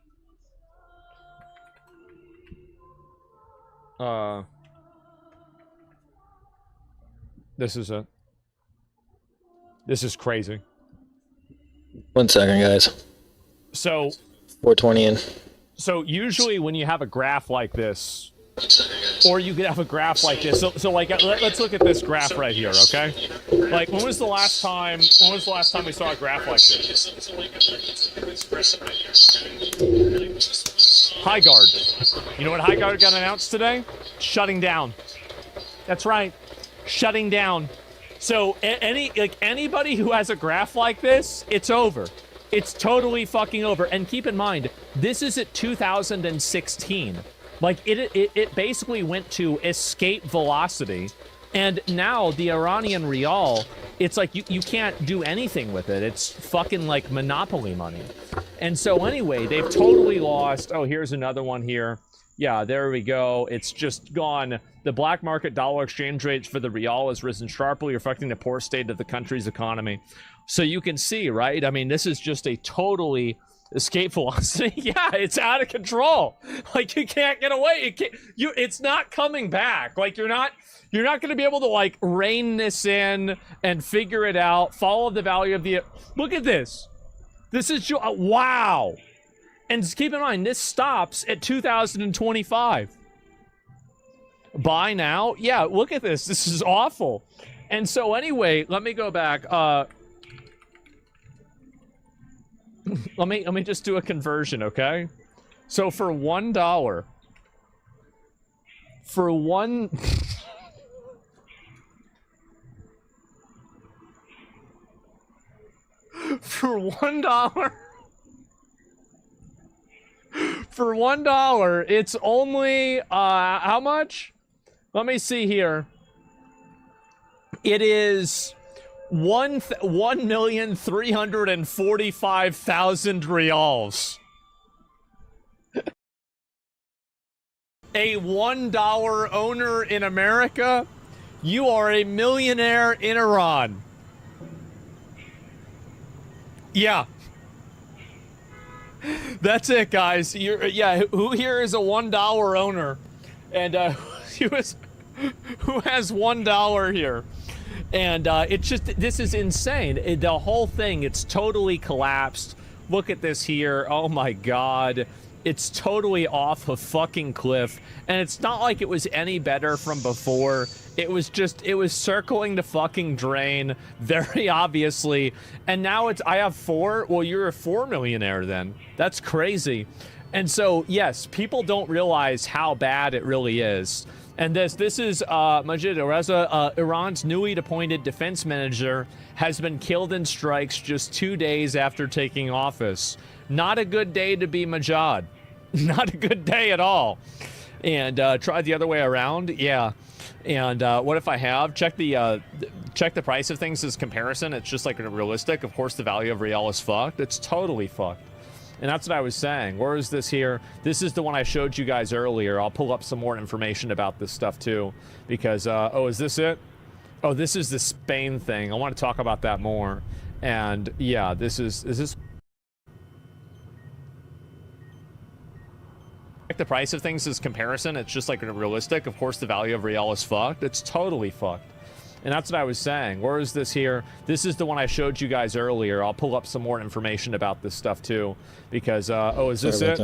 This is crazy. 1 second, guys. So 420 in. So usually when you have a graph like this, or you could have a graph like this. So like, let's look at this graph right here, okay? Like, when was the last time we saw a graph like this? High Guard. You know what High Guard got announced today? Shutting down. That's right. Shutting down. So anybody who has a graph like this, it's over. It's totally fucking over. And keep in mind, this is at 2016. Like, it basically went to escape velocity. And now the Iranian rial, it's like you can't do anything with it. It's fucking like monopoly money. And so anyway, they've totally lost. Oh, here's another one here. Yeah, there we go. It's just gone. The black market dollar exchange rates for the rial has risen sharply, reflecting the poor state of the country's economy. So you can see, right? I mean, this is just a totally escape velocity. Yeah, it's out of control. Like, you can't get away. It's not coming back. Like, you're not going to be able to like rein this in and figure it out. Follow the value of the. Look at this. This is wow. And just keep in mind, this stops at 2025. Buy now? Yeah, look at this. This is awful. And so anyway, let me go back. Let me just do a conversion, okay? So for $1, for $1 for $1, it's only how much? Let me see here. It is 1,345,000 rials. A $1 owner in America, you are a millionaire in Iran. Yeah. That's it, guys. Who here is a $1 owner? And who has $1 here? And it's just, this is insane. The whole thing, it's totally collapsed. Look at this here. Oh my God. It's totally off a fucking cliff. And it's not like it was any better from before. It was circling the fucking drain, very obviously. And now I have 4. Well, you're a 4 millionaire then. That's crazy. And so, yes, people don't realize how bad it really is. And this is Majid Reza, Iran's newly appointed defense manager, has been killed in strikes just 2 days after taking office. Not a good day to be Majid. Not a good day at all. And try the other way around. Yeah. And what if I have? Check the price of things as comparison. It's just like realistic. Of course, the value of rial is fucked. It's totally fucked. And that's what I was saying. Where is this here? This is the one I showed you guys earlier. I'll pull up some more information about this stuff too. Because, oh, is this it? Oh, this is the Spain thing. I want to talk about that more. And yeah, is this? Check the price of things as comparison. It's just like realistic. Of course, the value of rial is fucked. It's totally fucked. And that's what I was saying. Where is this here? This is the one I showed you guys earlier. I'll pull up some more information about this stuff too. Because, oh, is this it?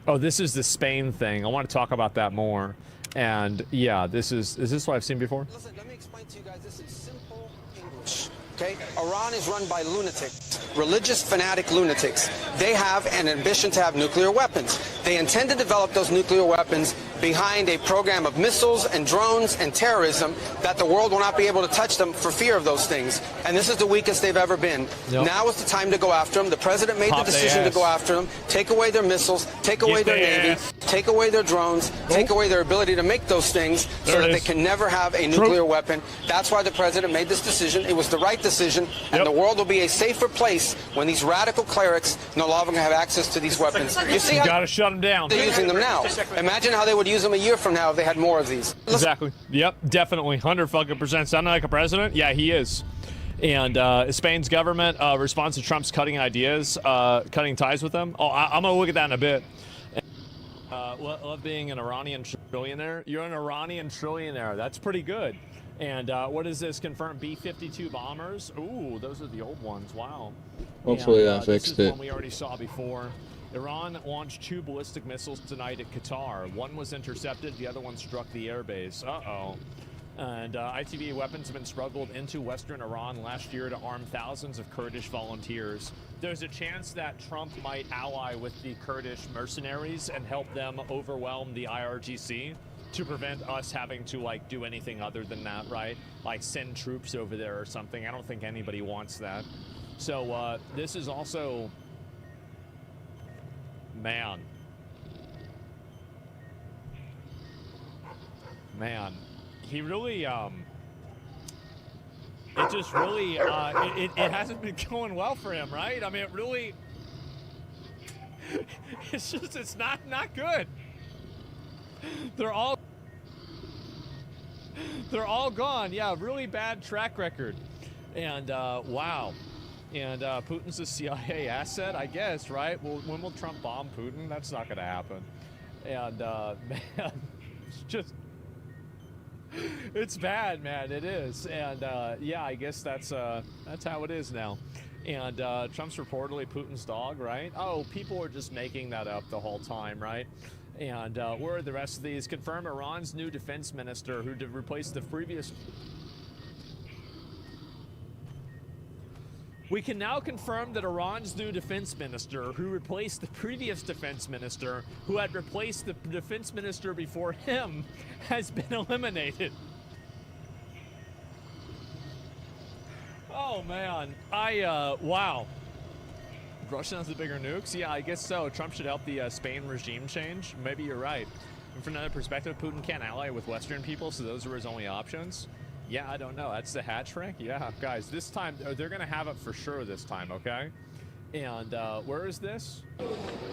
Oh, this is the Spain thing. I want to talk about that more. And yeah, is this what I've seen before? Listen, let me explain to you guys this in simple English. Okay? Iran is run by lunatics, religious fanatic lunatics. They have an ambition to have nuclear weapons. They intend to develop those nuclear weapons behind a program of missiles and drones and terrorism that the world will not be able to touch them for fear of those things. And this is the weakest they've ever been. Yep. Now is the time to go after them. The president made the decision to go after them, take away their missiles, take away their navy, take away their drones, take away their ability to make those things so that they can never have a nuclear weapon. That's why the president made this decision. It was the right decision, and the world will be a safer place when these radical clerics no longer have access to these weapons. You see how gotta shut them down. They're using them now. Imagine how they would use them a year from now if they had more of these. Exactly. Yep, definitely. 100% sounding like a president? Yeah, he is. And Spain's government responds to Trump's cutting ties with them. Oh, I'm going to look at that in a bit. Love being an Iranian trillionaire. You're an Iranian trillionaire. That's pretty good. And what is this? Confirmed B-52 bombers. Ooh, those are the old ones. Wow. Hopefully and, that fixed this is it. one we already saw before. Iran launched 2 ballistic missiles tonight at Qatar. One was intercepted. The other one struck the airbase. Uh-oh. And ITV weapons have been smuggled into western Iran last year to arm thousands of Kurdish volunteers. There's a chance that Trump might ally with the Kurdish mercenaries and help them overwhelm the IRGC to prevent us having to, like, do anything other than that, right? Like, send troops over there or something. I don't think anybody wants that. So, this is also... Man. He really, it just really, it hasn't been going well for him, right? I mean, it really, it's not good. They're all gone. Yeah, really bad track record. And, wow. And Putin's a CIA asset, I guess, right? Well, when will Trump bomb Putin? That's not going to happen. And, man, it's just... It's bad, man. It is. And, yeah, I guess that's how it is now. And Trump's reportedly Putin's dog, right? Oh, people are just making that up the whole time, right? And where are the rest of these? Confirm Iran's new defense minister who replaced the previous... We can now confirm that Iran's new defense minister, who replaced the previous defense minister, who had replaced the defense minister before him, has been eliminated. Oh, man. Wow. Russia has the bigger nukes? Yeah, I guess so. Trump should help the Spain regime change. Maybe you're right. And from another perspective, Putin can't ally with Western people, so those are his only options. Yeah, I don't know. That's the hat trick? Yeah, guys, this time, they're going to have it for sure this time, okay? And where is this?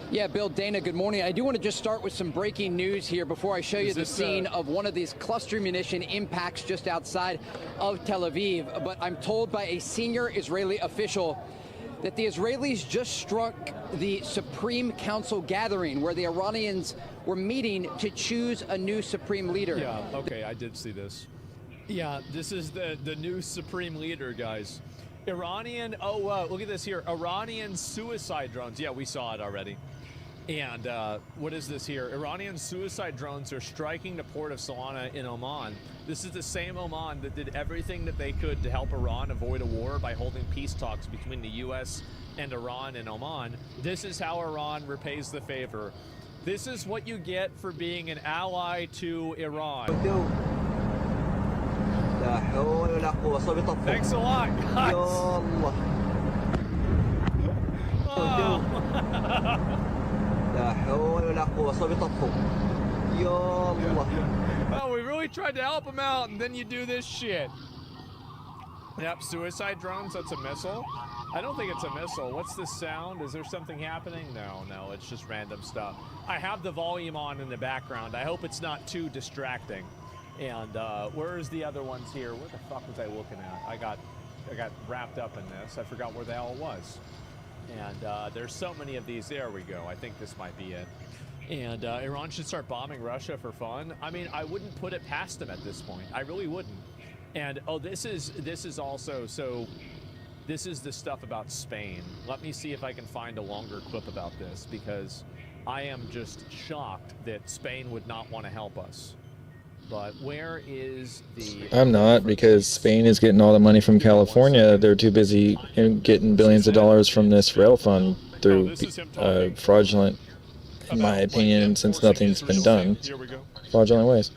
Yeah, Bill, Dana, good morning. I do want to just start with some breaking news here before I show you the scene of one of these cluster munition impacts just outside of Tel Aviv. But I'm told by a senior Israeli official that the Israelis just struck the Supreme Council gathering where the Iranians were meeting to choose a new supreme leader. Yeah, okay, I did see this. Yeah, this is the new supreme leader, guys. Iranian, look at this here. Iranian suicide drones. Yeah, we saw it already. And what is this here? Iranian suicide drones are striking the port of Salana in Oman. This is the same Oman that did everything that they could to help Iran avoid a war by holding peace talks between the U.S. and Iran and Oman. This is how Iran repays the favor. This is what you get for being an ally to Iran. Thanks a lot, guys. Oh, we really tried to help him out, and then you do this shit. Yep, suicide drones, that's a missile. I don't think it's a missile. What's this sound? Is there something happening? No, it's just random stuff. I have the volume on in the background. I hope it's not too distracting. And where's the other ones here? What the fuck was I looking at? I got wrapped up in this. I forgot where the hell it was. And there's so many of these. There we go. I think this might be it. And Iran should start bombing Russia for fun. I mean, I wouldn't put it past them at this point. I really wouldn't. And oh, this is also so. This is the stuff about Spain. Let me see if I can find a longer clip about this, because I am just shocked that Spain would not want to help us. But where is the... I'm not, because Spain is getting all the money from California. They're too busy getting billions of dollars from this rail fund through fraudulent, in my opinion, since nothing's been done, fraudulent ways.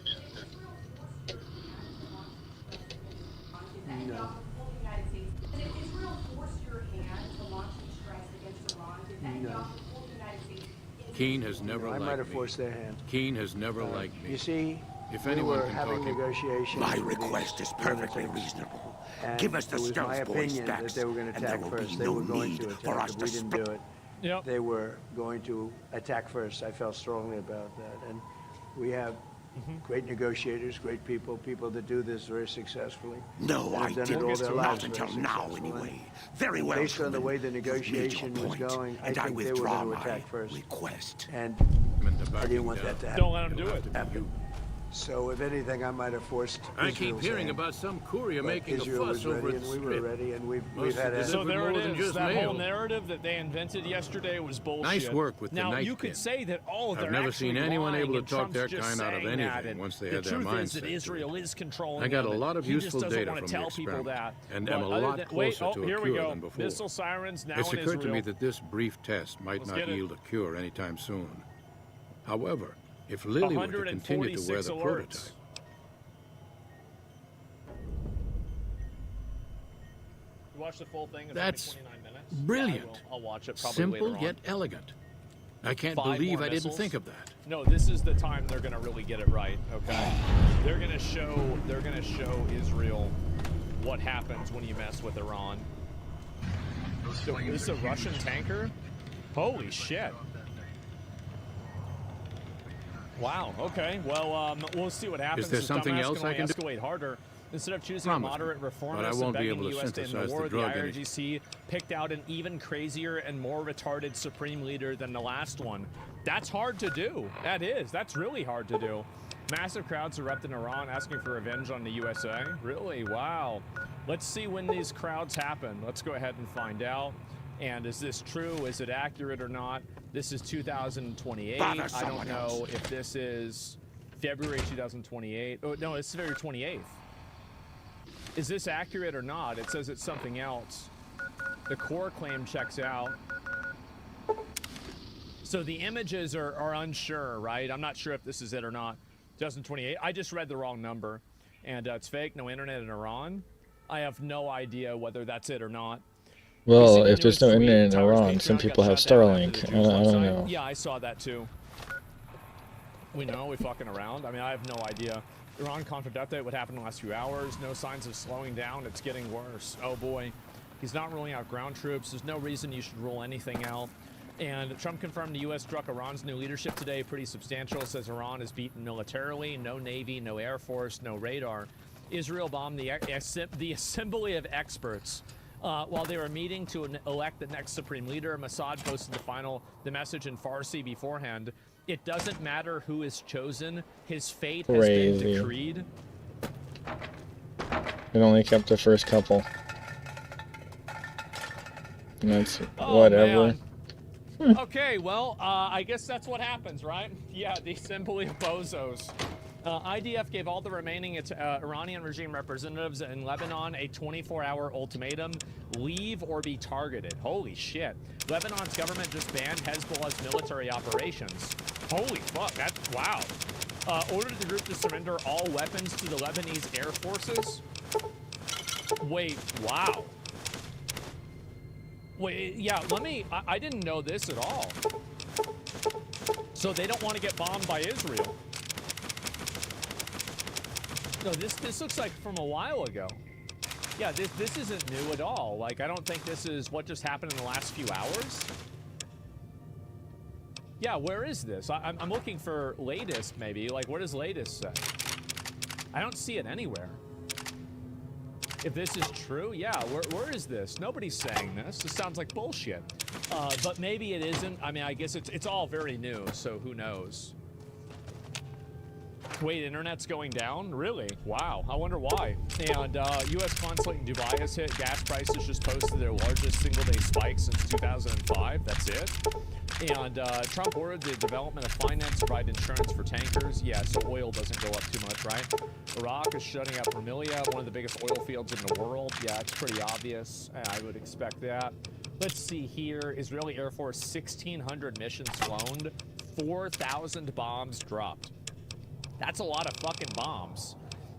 Keane has never liked me. I might have forced their hand. Keane has never liked me. You see, if we anyone were can having talk negotiations. My request is perfectly reasonable. Give us the stealth boy stacks, they were going to and there attack will first. be They no were going need to for attack us if to we didn't do it. Yep. They were going to attack first. I felt strongly about that. And we have great negotiators, great people that do this very successfully. No, I didn't. Not until now, anyway. Very well. Based on the way the negotiation was going, I think they were going to attack first. Request. And I didn't want that to happen. Don't let them do it. So, if anything, I might have forced. I keep hearing about some courier making a fuss over at the we were ready, and we've had. So there it is. That whole narrative that they invented yesterday was bullshit. Nice work with the now knife you could pin. say that they're I've never seen anyone able to talk their Trump's kind out of saying that, anything and once they had their the truth is mindset. that Israel is controlling I got a them, lot of he just useful doesn't data want from to the tell people experiment, that. and But I'm a other lot than- closer to here a we cure go. than before. Missile sirens now It's in occurred to me Israel. that this brief test might Let's not get it. yield a cure anytime soon. However, if Lily were to continue to wear the 146 prototype, You watch the full thing. It's that's only 29 minutes. brilliant. Yeah, I'll watch it probably Simple later on. yet elegant. I can't 5 believe more I didn't missiles. think of that. No, this is the time they're gonna really get it right. Okay, they're gonna show Israel what happens when you mess with Iran. So, is this a Russian tanker? Holy shit! Wow. Okay. Well, we'll see what happens. Is there This something dumbass else can I only can do? escalate harder. Instead of choosing Promise a moderate me, reformist but I and won't be begging able the to U.S. to end the synthesize the war, the drug any- IRGC picked out an even crazier and more retarded supreme leader than the last one. That's hard to do. That is. That's really hard to do. Massive crowds erupt in Iran asking for revenge on the USA. Really? Wow. Let's see when these crowds happen. Let's go ahead and find out. And is this true? Is it accurate or not? This is 2028. I don't know if this is February 2028. Oh, no, it's February 28th. Is this accurate or not? It says it's something else. The core claim checks out. So the images are unsure, right? I'm not sure if this is it or not. 2028. I just read the wrong number. And it's fake. No internet in Iran. I have no idea whether that's it or not. Well, if there's no internet in Iran, some people have Starlink. I don't know. Yeah, I saw that too. We know, we fucking around. I mean, I have no idea. Iran conflict update, what happened in the last few hours. No signs of slowing down. It's getting worse. Oh boy. He's not ruling out ground troops. There's no reason you should rule anything out. And Trump confirmed the U.S. struck Iran's new leadership today. Pretty substantial. Says Iran is beaten militarily. No Navy, no Air Force, no radar. Israel bombed the assembly of experts. While they were meeting to elect the next supreme leader, Mossad posted the message in Farsi beforehand. It doesn't matter who is chosen. His fate has been decreed. It only kept the first couple. And that's whatever. Okay, well, I guess that's what happens, right? Yeah, the assembly of bozos. IDF gave all the remaining Iranian regime representatives in Lebanon a 24-hour ultimatum: leave or be targeted. Holy shit. Lebanon's government just banned Hezbollah's military operations. Holy fuck, wow. Ordered the group to surrender all weapons to the Lebanese air forces. Wait, wow. Wait, yeah, I didn't know this at all. So they don't want to get bombed by Israel. No, this looks like from a while ago. Yeah, this isn't new at all. Like, I don't think this is what just happened in the last few hours. Yeah, where is this? I'm looking for latest, maybe. Like, what does latest say? I don't see it anywhere. If this is true, yeah, where is this? Nobody's saying this. This sounds like bullshit. But maybe it isn't. I mean, I guess it's all very new, so who knows? Wait, internet's going down? Really? Wow. I wonder why. And U.S. consulate in Dubai has hit. Gas prices just posted their largest single-day spike since 2005. That's it. And Trump ordered the development of finance to provide insurance for tankers. Yeah, so oil doesn't go up too much, right? Iraq is shutting up Rumelia, one of the biggest oil fields in the world. Yeah, it's pretty obvious. I would expect that. Let's see here. Israeli Air Force, 1,600 missions flown, 4,000 bombs dropped. That's a lot of fucking bombs.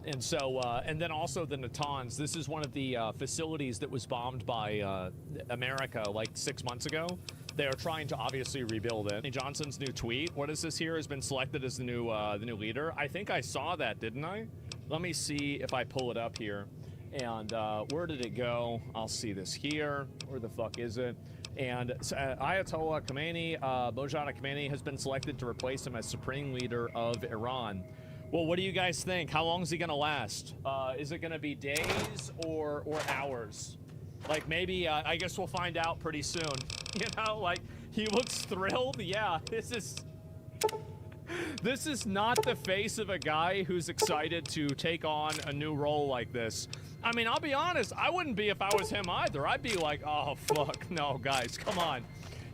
And so, and then also the Natanz. This is one of the facilities that was bombed by America like 6 months ago. They are trying to obviously rebuild it. Johnson's new tweet. What is this here? Has been selected as the new leader. I think I saw that, didn't I? Let me see if I pull it up here. And where did it go? I'll see this here. Where the fuck is it? And Ayatollah Khomeini, Mojtaba Khomeini, has been selected to replace him as supreme leader of Iran. Well, what do you guys think? How long is he gonna last? Is it gonna be days or hours? Like maybe, I guess we'll find out pretty soon. You know, like he looks thrilled. Yeah, this This is not the face of a guy who's excited to take on a new role like this. I mean, I'll be honest, I wouldn't be if I was him either. I'd be like, oh, fuck, no, guys, come on.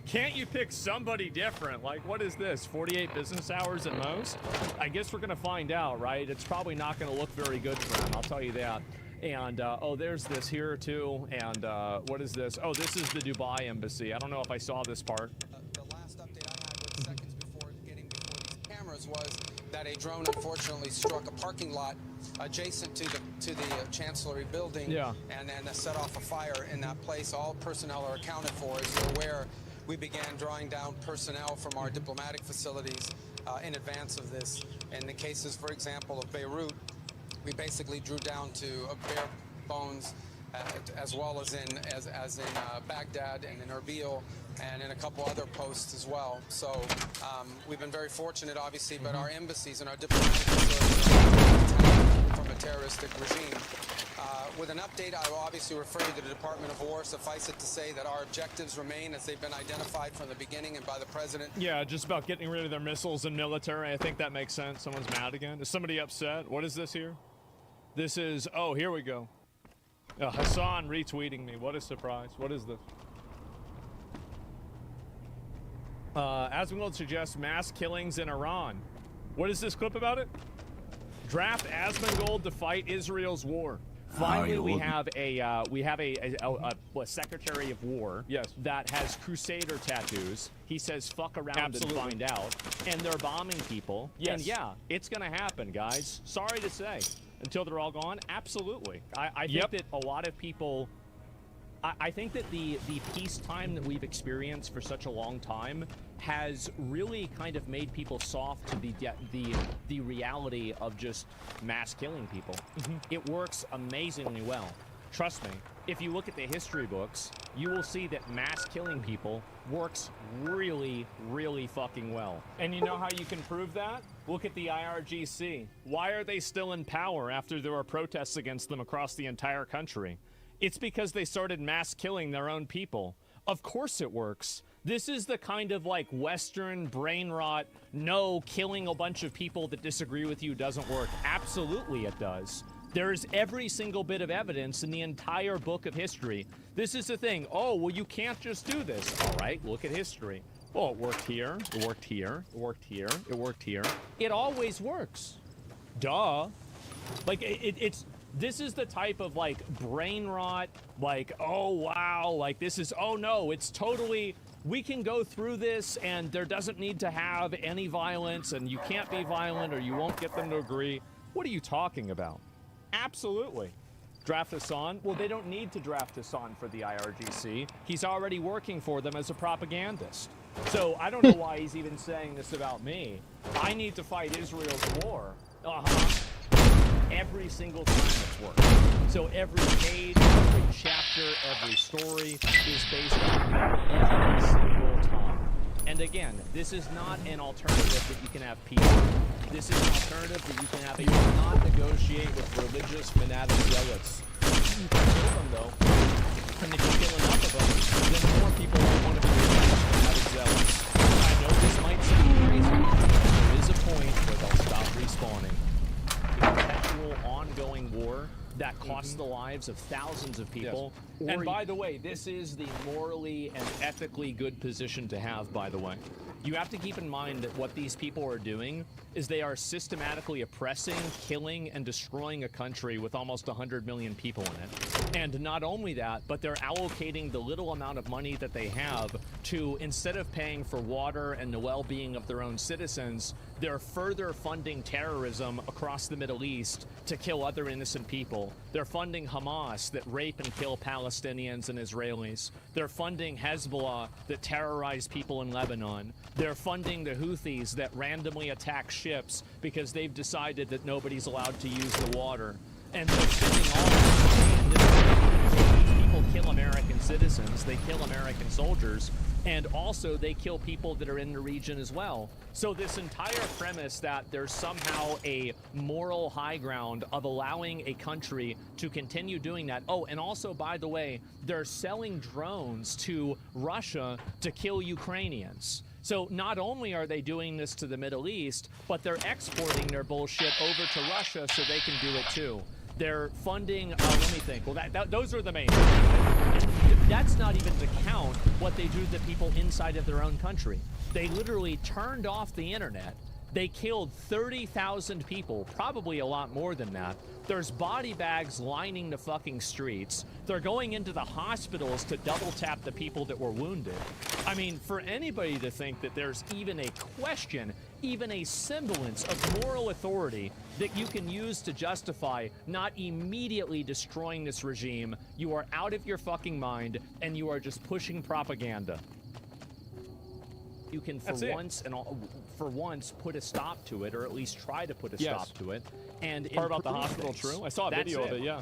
Can't you pick somebody different? Like, what is this, 48 business hours at most? I guess we're going to find out, right? It's probably not going to look very good for him, I'll tell you that. And, oh, there's this here, too. And, what is this? Oh, this is the Dubai embassy. I don't know if I saw this part. The last update I had was seconds before getting before these cameras was that a drone unfortunately struck a parking lot adjacent to the Chancellery building. Yeah. And set off a fire in that place. All personnel are accounted for. As you're aware, we began drawing down personnel from our diplomatic facilities in advance of this. In the cases, for example, of Beirut, we basically drew down to bare bones, as well as in Baghdad and in Erbil and in a couple other posts as well. So we've been very fortunate, obviously, but our embassies and our diplomatic facilities are from a terroristic regime. With an update, I will obviously refer you to the Department of War. Suffice it to say that our objectives remain as they've been identified from the beginning and by the president. Yeah, just about getting rid of their missiles and military. I think that makes sense. Someone's mad again. Is somebody upset? What is this here? This is, oh, here we go. Hassan retweeting me. What a surprise. What is this? Asmongold suggests mass killings in Iran. What is this clip about it? Draft Asmongold to fight Israel's war. Finally, we have a Secretary of War, yes, that has Crusader tattoos. He says "fuck around and find out," and they're bombing people. Yes. And yeah, it's gonna happen, guys. Sorry to say, until they're all gone. Absolutely. I think that a lot of people. I think that the peacetime that we've experienced for such a long time has really kind of made people soft to the reality of just mass killing people. It works amazingly well. Trust me, if you look at the history books, you will see that mass killing people works really, really fucking well. And you know how you can prove that? Look at the IRGC. Why are they still in power after there were protests against them across the entire country? It's because they started mass killing their own people. Of course it works. This is the kind of like Western brain rot, no, killing a bunch of people that disagree with you doesn't work. Absolutely it does. There's every single bit of evidence in the entire book of history. This is the thing. Oh, well, you can't just do this. All right, look at history. Oh, it worked here, it worked here, it worked here, it worked here. It always works. Duh. Like, it's... This is the type of, like, brain rot, like, oh, wow, like, this is, oh, no, it's totally, we can go through this, and there doesn't need to have any violence, and you can't be violent, or you won't get them to agree. What are you talking about? Absolutely. Draft Hassan? Well, they don't need to draft Hassan for the IRGC. He's already working for them as a propagandist. So I don't know why he's even saying this about me. I need to fight Israel's war. Every single time it's worked. So every page, every chapter, every story is based on that every single time. And again, this is not an alternative that you can have peace. This is an alternative that you can have. You will not negotiate with religious fanatic zealots. You can kill them though. And if you kill enough of them, then more people will want to be religious fanatic zealots. I know this might sound crazy, but there is a point where they'll stop respawning. Perpetual ongoing war that costs the lives of thousands of people. Yes. And by the way, this is the morally and ethically good position to have, by the way. You have to keep in mind that what these people are doing is they are systematically oppressing, killing, and destroying a country with almost 100 million people in it. And not only that, but they're allocating the little amount of money that they have to, instead of paying for water and the well-being of their own citizens, they're further funding terrorism across the Middle East to kill other innocent people. They're funding Hamas that rape and kill Palestinians and Israelis. They're funding Hezbollah that terrorize people in Lebanon. They're funding the Houthis that randomly attack ships because they've decided that nobody's allowed to use the water. And they're spending all this money. These people kill American citizens, they kill American soldiers, and also they kill people that are in the region as well. So this entire premise that there's somehow a moral high ground of allowing a country to continue doing that. Oh, and also, by the way, they're selling drones to Russia to kill Ukrainians. So not only are they doing this to the Middle East, but they're exporting their bullshit over to Russia so they can do it too. They're funding, let me think, well, those are the main things. That's not even to count what they do to the people inside of their own country. They literally turned off the internet. They killed 30,000 people, probably a lot more than that. There's body bags lining the fucking streets. They're going into the hospitals to double tap the people that were wounded. I mean, for anybody to think that there's even a question, even a semblance of moral authority that you can use to justify not immediately destroying this regime, you are out of your fucking mind and you are just pushing propaganda. You can, for once, put a stop to it, or at least try to put a stop to it. And part about the hospital, true. I saw a video of it. Yeah.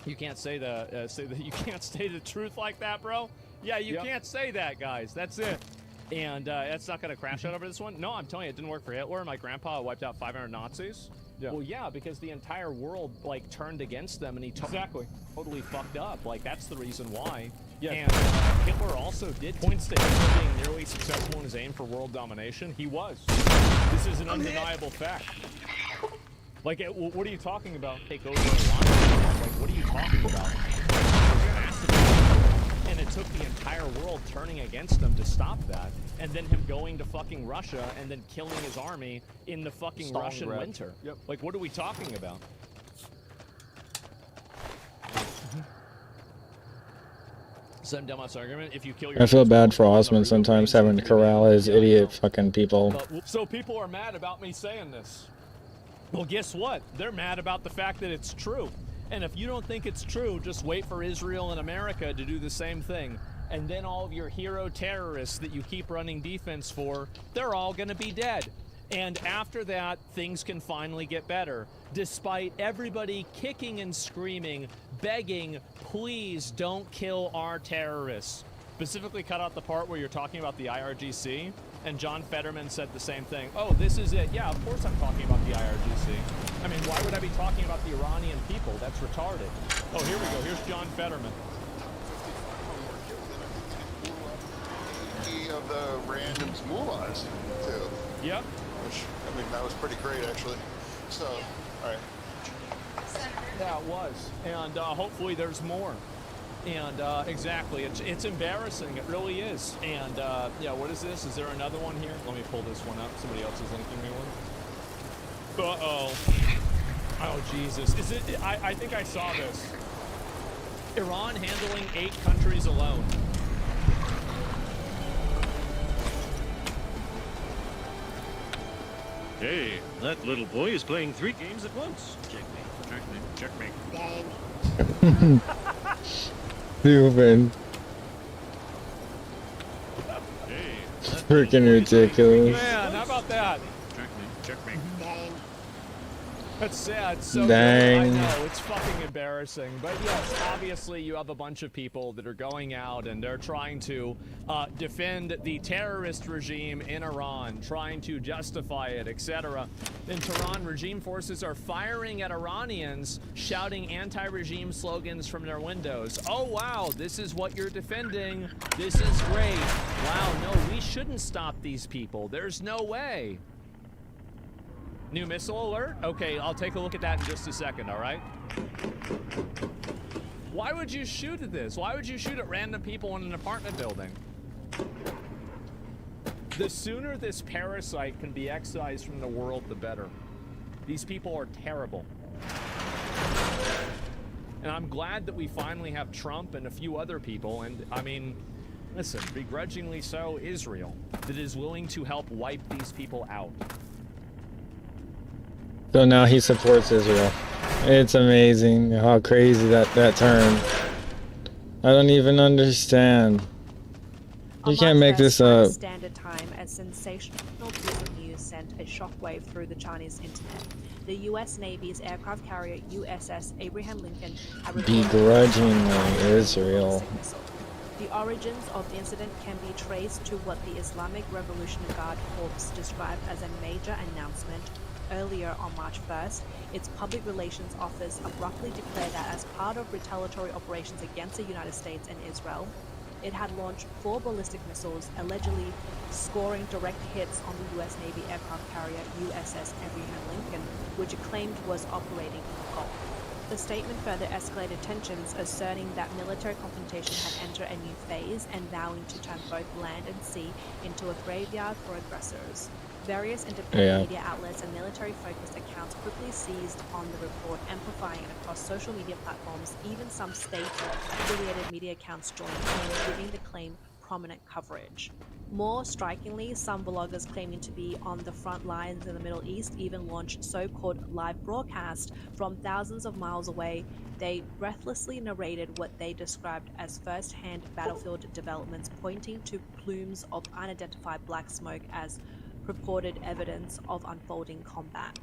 You can't say you can't say the truth like that, bro. Yeah, you can't say that, guys. That's it. And that's not gonna crash out over this one. No, I'm telling you, it didn't work for Hitler. My grandpa wiped out 500 Nazis. Yeah. Well, yeah, because the entire world like turned against them, and he totally fucked up. Like that's the reason why. Yeah. And Hitler also did points to Hitler being nearly successful in his aim for world domination. He was. This is an undeniable fact. Like, what are you talking about? Take over a lot. Like, what are you talking about? And it took the entire world turning against him to stop that, and then him going to fucking Russia and then killing his army in the fucking Russian winter. Yep. Like, what are we talking about? Some dumbass argument. If you kill your I feel bad for Osman sometimes having to corral his idiot fucking people. So people are mad about me saying this. Well, guess what? They're mad about the fact that it's true. And if you don't think it's true, just wait for Israel and America to do the same thing. And then all of your hero terrorists that you keep running defense for, they're all gonna be dead. And after that, things can finally get better. Despite everybody kicking and screaming, begging, please don't kill our terrorists. Specifically cut out the part where you're talking about the IRGC, and John Fetterman said the same thing. Oh, this is it. Yeah, of course I'm talking about the IRGC. I mean, why would I be talking about the Iranian people? That's retarded. Oh, here we go. Here's John Fetterman. Of the random mullahs, too. Yep. Which, I mean, that was pretty great, actually. So, all right. Yeah, it was. And hopefully there's more. And exactly, it's embarrassing. It really is. And yeah, what is this? Is there another one here? Let me pull this one up. Somebody else is linking me one. Uh-oh. Oh, Jesus. Is it? I think I saw this. Iran handling 8 countries alone. Hey, that little boy is playing 3 games at once. Checkmate. Stupid. Hey, freaking ridiculous. Man, how about that? Checkmate. That's sad. So dang. I know, it's fucking embarrassing. But yes, obviously you have a bunch of people that are going out and they're trying to defend the terrorist regime in Iran, trying to justify it, etc. In Tehran, regime forces are firing at Iranians, shouting anti-regime slogans from their windows. Oh wow, this is what you're defending. This is great. Wow, no, we shouldn't stop these people. There's no way. New missile alert? Okay, I'll take a look at that in just a second, all right? Why would you shoot at this? Why would you shoot at random people in an apartment building? The sooner this parasite can be excised from the world, the better. These people are terrible. And I'm glad that we finally have Trump and a few other people, and I mean, listen, begrudgingly so, Israel, that is willing to help wipe these people out. So now he supports Israel. It's amazing how crazy that turned. I don't even understand. You can't make this up. Standard Time, a sensational piece of news sent a shockwave through the Chinese internet. The U.S. Navy's aircraft carrier USS Abraham Lincoln begrudgingly Israel. The origins of the incident can be traced to what the Islamic Revolution Guard Corps described as a major announcement. Earlier on March 1st, its public relations office abruptly declared that as part of retaliatory operations against the United States and Israel, it had launched 4 ballistic missiles, allegedly scoring direct hits on the U.S. Navy aircraft carrier USS Abraham Lincoln, which it claimed was operating in the Gulf. The statement further escalated tensions, asserting that military confrontation had entered a new phase and vowing to turn both land and sea into a graveyard for aggressors. Various independent media outlets and military-focused accounts quickly seized on the report, amplifying it across social media platforms. Even some state-affiliated media accounts joined in, giving the claim prominent coverage. More strikingly, some bloggers claiming to be on the front lines in the Middle East even launched so-called live broadcasts from thousands of miles away. They breathlessly narrated what they described as first-hand battlefield developments, pointing to plumes of unidentified black smoke as purported evidence of unfolding combat.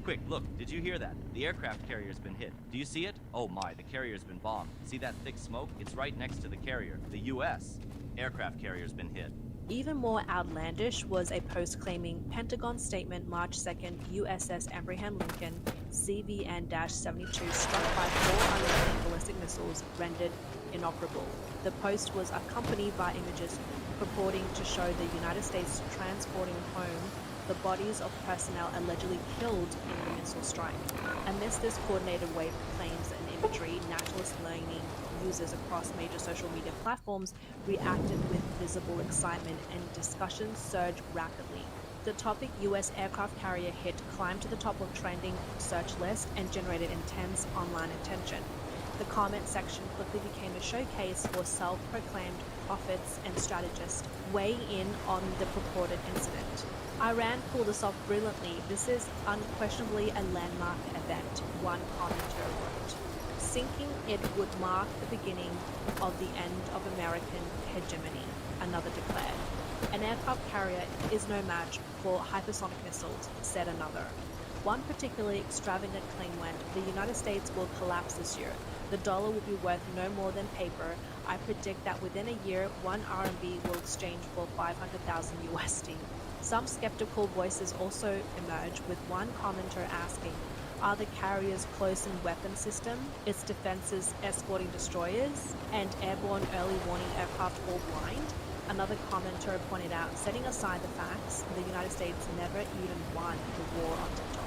Quick, look, did you hear that? The aircraft carrier's been hit. Do you see it? Oh my, the carrier's been bombed. See that thick smoke? It's right next to the carrier. The U.S. aircraft carrier's been hit. Even more outlandish was a post claiming Pentagon statement March 2nd, USS Abraham Lincoln CVN-72 struck by 4 unloading ballistic missiles rendered inoperable. The post was accompanied by images purporting to show the United States transporting home the bodies of personnel allegedly killed in the missile strike. Amidst this coordinated wave of claims and imagery, naturalist learning users across major social media platforms reacted with visible excitement, and discussions surged rapidly. The topic U.S. aircraft carrier hit climbed to the top of trending search lists and generated intense online attention. The comment section quickly became a showcase for self-proclaimed prophets and strategists weighing in on the purported incident. Iran pulled this off brilliantly. This is unquestionably a landmark event, one commentator wrote. Sinking it would mark the beginning of the end of American hegemony, another declared. An aircraft carrier is no match for hypersonic missiles, said another. One particularly extravagant claim went, the United States will collapse this year. The dollar will be worth no more than paper. I predict that within a year, 1 RMB will exchange for 500,000 USD. Some skeptical voices also emerged, with one commenter asking, are the carrier's close-in weapon system, its defenses escorting destroyers, and airborne early warning aircraft all blind? Another commenter pointed out, setting aside the facts, the United States never even won the war on TikTok.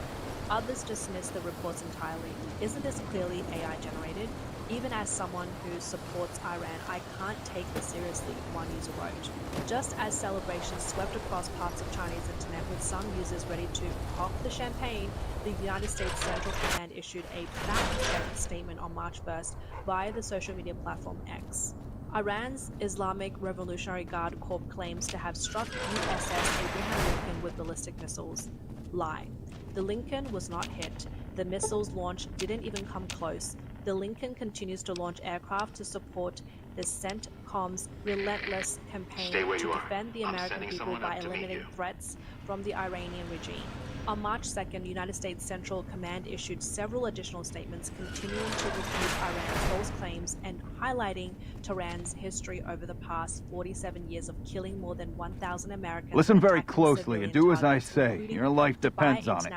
Others dismissed the reports entirely. Isn't this clearly AI generated? Even as someone who supports Iran, I can't take this seriously, one user wrote. Just as celebrations swept across parts of Chinese internet, with some users ready to pop the champagne, the United States Central Command issued a fact-checked statement on March 1st via the social media platform X. Iran's Islamic Revolutionary Guard Corps claims to have struck USS Abraham Lincoln with ballistic missiles. Lie. The Lincoln was not hit. The missiles launched didn't even come close. The Lincoln continues to launch aircraft to support the CENTCOM's relentless campaign to defend the American people by eliminating threats from the Iranian regime. On March 2nd, the United States Central Command issued several additional statements continuing to refute Iran's false claims and highlighting Tehran's history over the past 47 years of killing more than 1,000 Americans. Listen very closely and do as I say. Your life depends on it.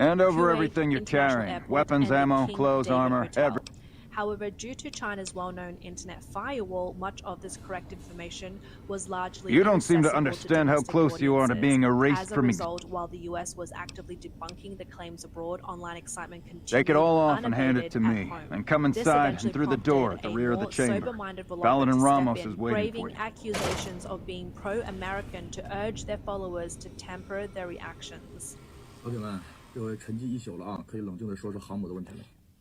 And over everything you're carrying. Weapons, ammo, clothes, armor, everything. However, due to China's well-known internet firewall, much of this correct information was largely You don't seem to understand how close you are to being erased As a from result, while the U.S. was actively debunking the claims abroad, online excitement continued. Take it all off and hand it to me. And come inside and through the door at the rear of the chamber. Paladin Ramos is waiting for you. Accusations of being pro-American to urge their followers to temper their reactions.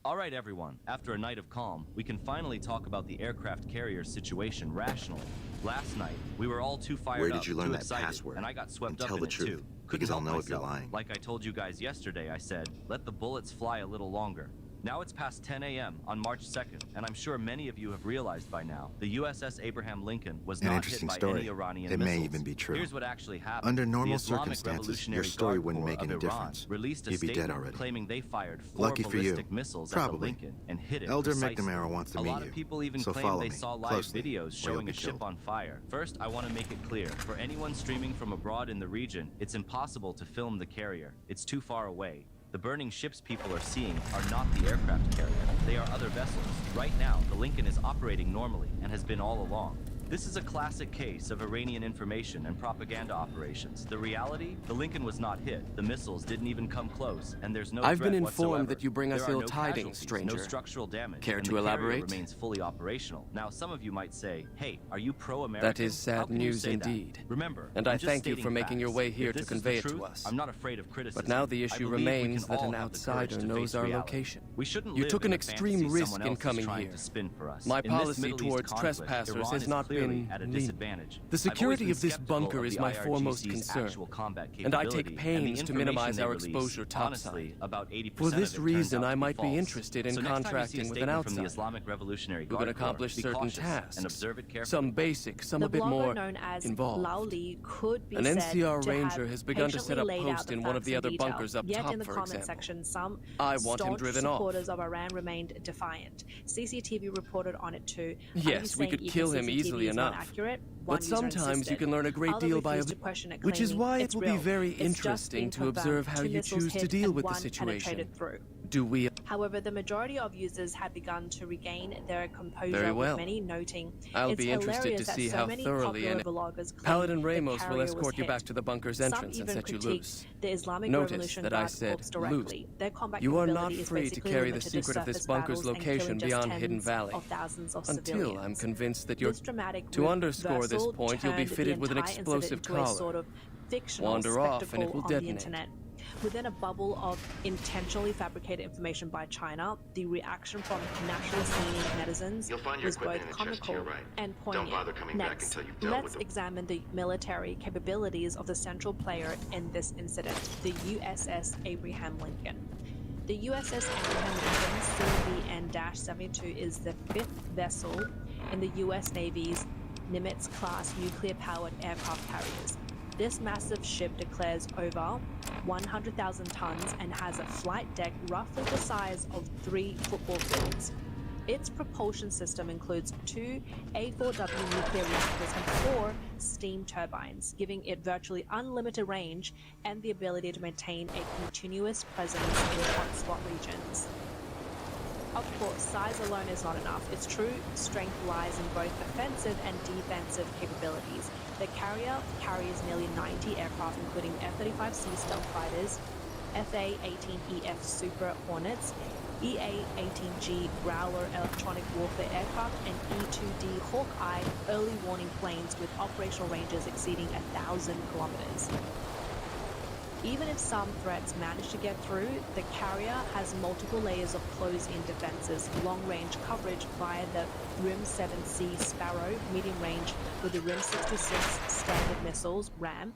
All right, everyone. After a night of calm, we can finally talk about the aircraft carrier situation rationally. Last night, we were all too fired up, Where did you learn too that excited, password? and I got swept And up tell in the it truth, too. because I'll know if you're lying. Like I told you guys yesterday, I said, let the bullets fly a little longer. Now it's past 10 a.m. on March 2nd, and I'm sure many of you have realized by now, the USS Abraham Lincoln was not hit by any Iranian missiles. It may even be true. Here's what actually happened. Under normal the Islamic circumstances, your Revolutionary story Guard wouldn't Corps make any of Iran difference. Released a You'd be dead statement already. claiming they fired 4 Lucky for you. ballistic missiles at the Probably. Lincoln and hit it Elder precisely. McNamara wants to a meet lot you. of people even So claim follow they me saw live closely, videos or you'll showing be a ship killed. on fire. First, I want to make it clear, for anyone streaming from abroad in the region, it's impossible to film the carrier. It's too far away. The burning ships people are seeing are not the aircraft carrier. They are other vessels. Right now, the Lincoln is operating normally and has been all along. This is a classic case of Iranian information and propaganda operations. The reality, the Lincoln was not hit. The missiles didn't even come close, and there's no I've threat been informed whatsoever. that you bring us There are ill no tidings, casualties, stranger. No structural damage. Care and to the carrier elaborate? remains fully operational. Now, some of you might say, "Hey, are you pro-American?" That is How sad can you news say that? indeed. Remember, and I'm I just thank you stating for making your facts. way If here to this is convey the it to truth, us. I'm not afraid of criticism. But now the I issue believe we remains can that all an have the courage outsider to knows face our reality. location. We shouldn't You live took in an the fantasy extreme risk someone in else is coming trying here. to spin for us. My In this policy Middle East towards conflict, trespassers Iran has is not clearly been at a lenient. disadvantage. The security I've always of this been skeptical bunker of is the my foremost IRGC's concern, actual combat and I capability take and the pains to minimize information our they exposure release. topside. Honestly, about 80% For this of it turns reason, out I to be might be false. interested in So next time you see a contracting with an statement from the outsider Islamic Revolutionary who Guard can accomplish Corps, be certain cautious tasks, and observe it carefully. some basic, some The a bit blogger more known as involved. Lao Li could be An said NCR to ranger have has begun to set up patiently laid out posts the in one of facts the in other detail. bunkers up Yet top, in the for comment example. section, some I want him staunch driven off. supporters of Iran remained defiant. CCTV reported on it too. Yes, we could kill him easily enough. But sometimes you can learn a great deal by which is why it will be very interesting to observe how you choose to deal with the situation. Do we? However, the majority of users have begun to regain their composure, Very well. with many noting I'll it's be interested to hilarious that see so how many thoroughly popular and vloggers claim Paladin the Ramos will carrier escort was you hit. back to the bunker's Some entrance and even set you critiqued loose. the Islamic Notice Revolution that I Guard said Corps directly. Their combat You are not capability is free to basically carry the limited to secret of this surface bunker's battles and location killing just beyond tens Hidden Valley. of thousands of Until civilians. I'm convinced that you're... This dramatic To underscore this reversal point, you'll be turned fitted the with an entire explosive incident into a collar. sort of fictional Wander off and spectacle it will on detonate. the internet. Within a bubble of intentionally fabricated information by China, the reaction from nationalist-leaning netizens was both comical and poignant. Next, let's examine the military capabilities of the central player in this incident, the USS Abraham Lincoln. The USS Abraham Lincoln CVN-72 is the fifth vessel in the U.S. Navy's Nimitz-class nuclear-powered aircraft carriers. This massive ship declares over 100,000 tons and has a flight deck roughly the size of 3 football fields. Its propulsion system includes 2 A4W nuclear reactors and 4 steam turbines, giving it virtually unlimited range and the ability to maintain a continuous presence in hotspot regions. Of course, size alone is not enough. Its true strength lies in both offensive and defensive capabilities. The carrier carries nearly 90 aircraft, including F-35C stealth fighters, FA-18EF Super Hornets, EA-18G Growler electronic warfare aircraft, and E-2D Hawkeye early warning planes with operational ranges exceeding 1,000 kilometers. Even if some threats manage to get through, the carrier has multiple layers of close-in defenses, long-range coverage via the RIM-7C Sparrow, medium range with the RIM-66 Standard Missiles, RAM,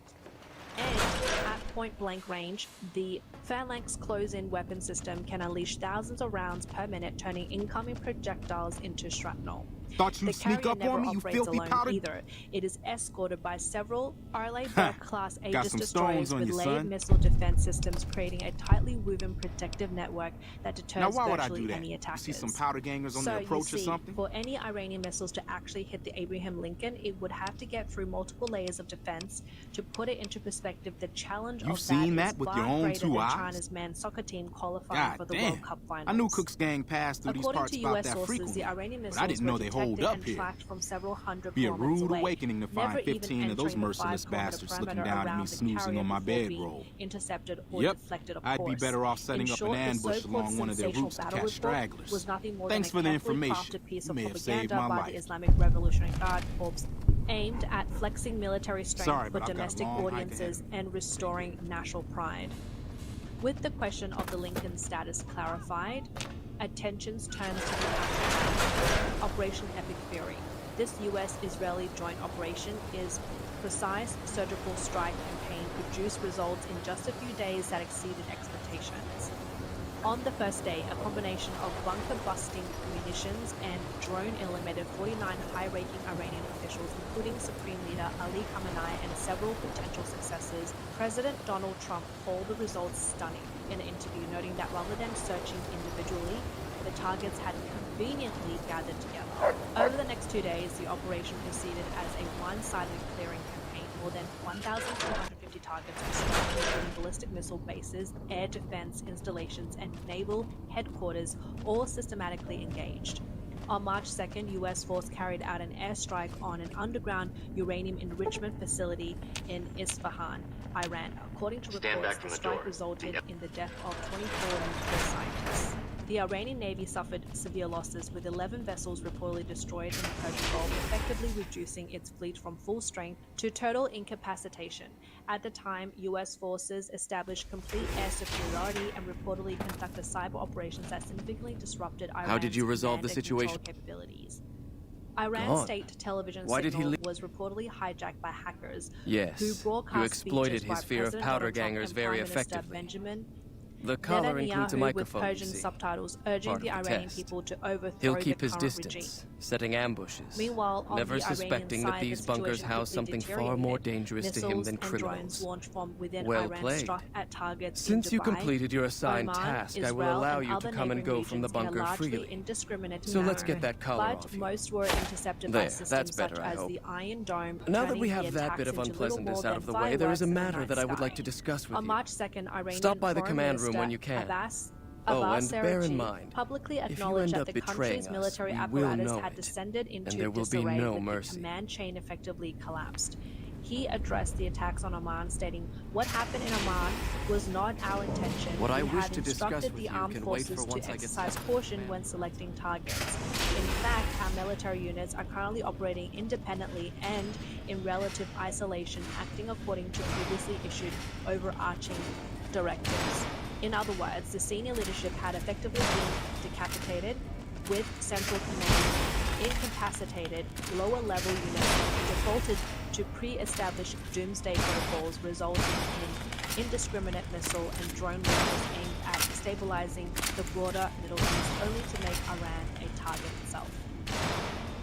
and at point-blank range, the Phalanx close-in weapon system can unleash thousands of rounds per minute, turning incoming projectiles into shrapnel. Thought you'd sneak up on me, you filthy powder? Either. It is escorted by several Arleigh-Burke-class Aegis some destroyers stones on with you, layered son. missile defense systems, creating a tightly woven protective network that deters Now why would I virtually do that? any You attackers. see some powder gangers on So the approach you or see, something? for any Iranian missiles to actually hit the Abraham Lincoln, it would have to get through multiple layers of defense. To put it into perspective, the challenge You've of seen that that is with far your own greater 2 than eyes? China's men's soccer team qualifying God for the damn. World Cup finals. I knew Cook's gang passed through these According parts to about US that sources, frequently, the Iranian but missiles I didn't know were they detected hold up and here. tracked from several hundred Be a kilometers rude away. awakening to find Never even 15 of those entering the merciless 5-kilometer bastards looking perimeter down at me around the snoozing carrier on my before being bedroll. intercepted or Yep, deflected, of I'd be course. better off setting In up short, an the ambush so-called along one of their sensational routes to battle catch report stragglers. was nothing more Thanks for than the a carefully information. crafted piece You of may have saved propaganda my by life. the Islamic Revolutionary Guard Corps, aimed at flexing military strength Sorry, for but I've got a domestic long hike audiences and restoring national pride. With the question of the Lincoln status clarified, attentions turns to the actual Operation Epic Fury. This U.S.-Israeli joint operation is precise surgical strike campaign produced results in just a few days that exceeded expectations. On the first day, a combination of bunker-busting munitions and drone-eliminated 49 high-ranking Iranian officials, including Supreme Leader Ali Khamenei and several potential successors. President Donald Trump called the results stunning in an interview, noting that rather than searching individually, the targets had conveniently gathered together. Over the next 2 days, the operation proceeded as a one-sided clearing campaign. More than 1,250 targets were struck, including ballistic missile bases, air defense installations, and naval headquarters, all systematically engaged. On March 2nd, U.S. force carried out an airstrike on an underground uranium enrichment facility in Isfahan, Iran. According to reports, the strike resulted in the death of 24 nuclear scientists. The Iranian Navy suffered severe losses, with 11 vessels reportedly destroyed in the Persian Gulf, effectively reducing its fleet from full strength to total incapacitation. At the time, U.S. forces established complete air superiority and reportedly conducted cyber operations that significantly disrupted Iran's How did you resolve the command and situation? control capabilities. Iran's state television signal was reportedly hijacked by hackers who broadcast you exploited speeches his fear of powder gangers very effectively. Benjamin The collar includes a Netanyahu microphone, with Persian subtitles urging the Iranian people to overthrow He'll keep the his current distance, regime. setting ambushes, Meanwhile, on never the Iranian suspecting side, that these the bunkers situation house quickly something far more dangerous to him than Missiles and drones criminals. launched from within Well Iran played. struck at targets Since in you Dubai, completed your assigned Oman, task, I will Israel, allow and you to other come and neighboring go from the regions in a bunker largely freely. indiscriminate So let's manner. get that collar But off you. most were intercepted There, by systems that's better, such I as hope. the Iron Dome. Now that we turning have the that bit of attacks into little unpleasantness more out of the than way, there is a fireworks in the matter night that I would sky. like to discuss with On you. March 2nd, Iranian Stop by the Foreign command room when Minister you can. Abbas And bear in Araqchi mind, publicly if you acknowledged end that up the betraying country's us, military we will apparatus know had it, descended into and there will be disarray, no with mercy. the command chain effectively collapsed. He addressed the attacks on Oman, stating, "What happened in Oman was not our intention. What I We wish have to discuss instructed with the you armed can wait for forces once to I get exercise caution when selecting targets. In fact, our military units are currently operating independently and in relative isolation, acting according to previously issued overarching directives." In other words, the senior leadership had effectively been decapitated, with central command incapacitated, lower level units defaulted to pre-established doomsday protocols, resulting in indiscriminate missile and drone launches aimed at stabilizing the broader Middle East, only to make Iran a target itself.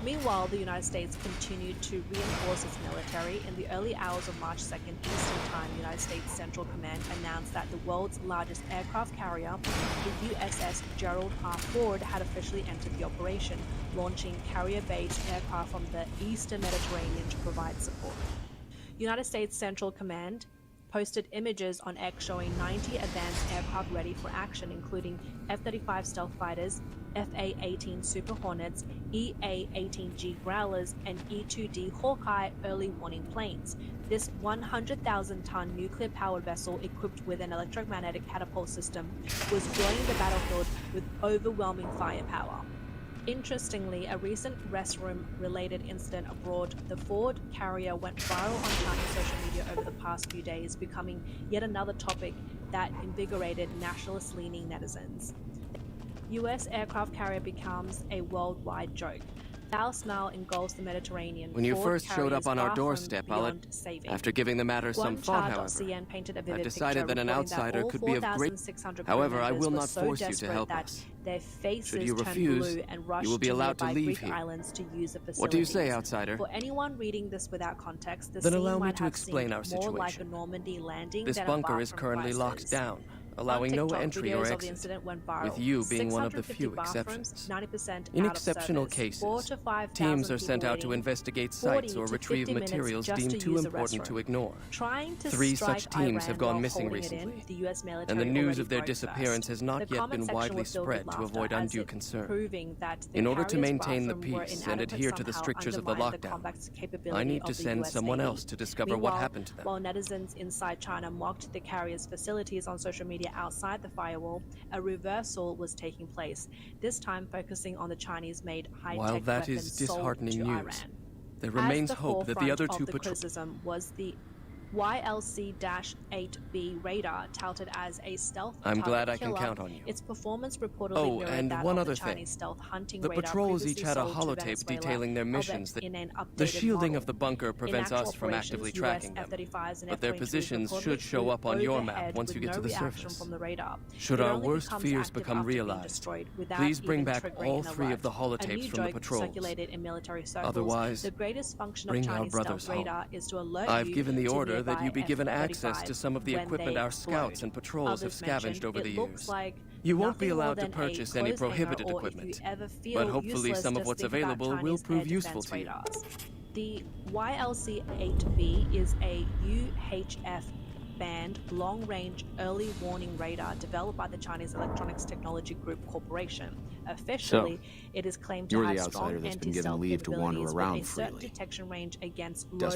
Meanwhile, the United States continued to reinforce its military. In the early hours of March 2nd Eastern Time, United States Central Command announced that the world's largest aircraft carrier, the USS Gerald R. Ford, had officially entered the operation, launching carrier-based aircraft from the eastern Mediterranean to provide support. United States Central Command posted images on X showing 90 advanced aircraft ready for action, including F-35 stealth fighters, FA-18 Super Hornets, EA-18G Growlers, and E-2D Hawkeye early warning planes. This 100,000-ton nuclear-powered vessel, equipped with an electromagnetic catapult system, was joining the battlefield with overwhelming firepower. Interestingly, a recent restroom-related incident abroad, the Ford carrier went viral on Chinese social media over the past few days, becoming yet another topic that invigorated nationalist-leaning netizens. U.S. aircraft carrier becomes a worldwide joke. Foul smell engulfs the Mediterranean. When you Ford first showed up carriers on our far from doorstep, beyond saving. after giving the matter some thought, however, Guangcha.cn painted a vivid I've decided picture, that an reporting outsider all could be of great. 4,600 However, I members will were not so force you to desperate help that us. their faces Should you turned refuse, blue and rushed you will be to allowed to nearby leave Greek here. islands to use the facilities. What do you say, outsider? For anyone reading this without context, the Then scene allow me might to have explain seemed our more like a situation. Normandy landing This than a bunker bar is from currently locked crisis. down, allowing On no TikTok, entry videos or of the exit, incident went viral. with you being one of the 650 few bathrooms, exceptions. 90% In out of exceptional service. cases, 4,000 to 5,000 teams are sent people out to waiting investigate 40 sites or to retrieve 50 minutes materials just deemed to too use a important to restroom. ignore. Trying to 3 strike such teams Iran have gone while missing holding it recently, in, the US military and the news already of their broke disappearance first. has not The yet comment been section widely was filled with spread to laughter, avoid as undue it concern. proving that the In order to carrier's maintain the bathroom were peace and inadequate adhere to the somehow strictures of the undermined lockdown, combat capability I need of to the send US someone Navy. else to discover what Meanwhile, happened to them. While netizens inside China mocked the carrier's facilities on social media outside the firewall, a reversal was taking place, this time focusing on the Chinese-made high-tech While that weapons is sold disheartening to news, Iran. there remains As the hope that the other two forefront of the patrols. criticism was the YLC-8B radar, touted as a stealth I'm target glad I can killer. count on you. Its performance reportedly Oh, mirrored and that one of other the Chinese thing. stealth hunting The radar patrols each had a previously sold to holotape Venezuela, detailing their albeit missions. in an The updated shielding model. of the bunker prevents In actual us from actively operations, tracking US them, F-35s and but their F-22s positions reportedly should show flew up on your map overhead once with you get no to the reaction surface. from the radar. Should It our only worst becomes fears active become after being realized, destroyed without please bring even back triggering all an 3 alert. of the A holotapes new from the joke patrols. circulated in military circles. Otherwise, The greatest function of bring our Chinese brothers stealth radar home. is to alert I've you given the to order that nearby you be given access F-35 to some of the when equipment they our scouts explode. and patrols have Others scavenged mentioned over the it years. looks like You won't be nothing more allowed to than a purchase any clothes hanger, prohibited or if equipment, you ever feel but hopefully useless, some of just what's think about available will Chinese prove air useful defense to you. radars. The YLC-8B is a UHF band long-range early warning radar developed by the Chinese Electronics Technology Group Corporation. Officially, it is claimed to have strong anti-stealth capabilities with a certain detection range against low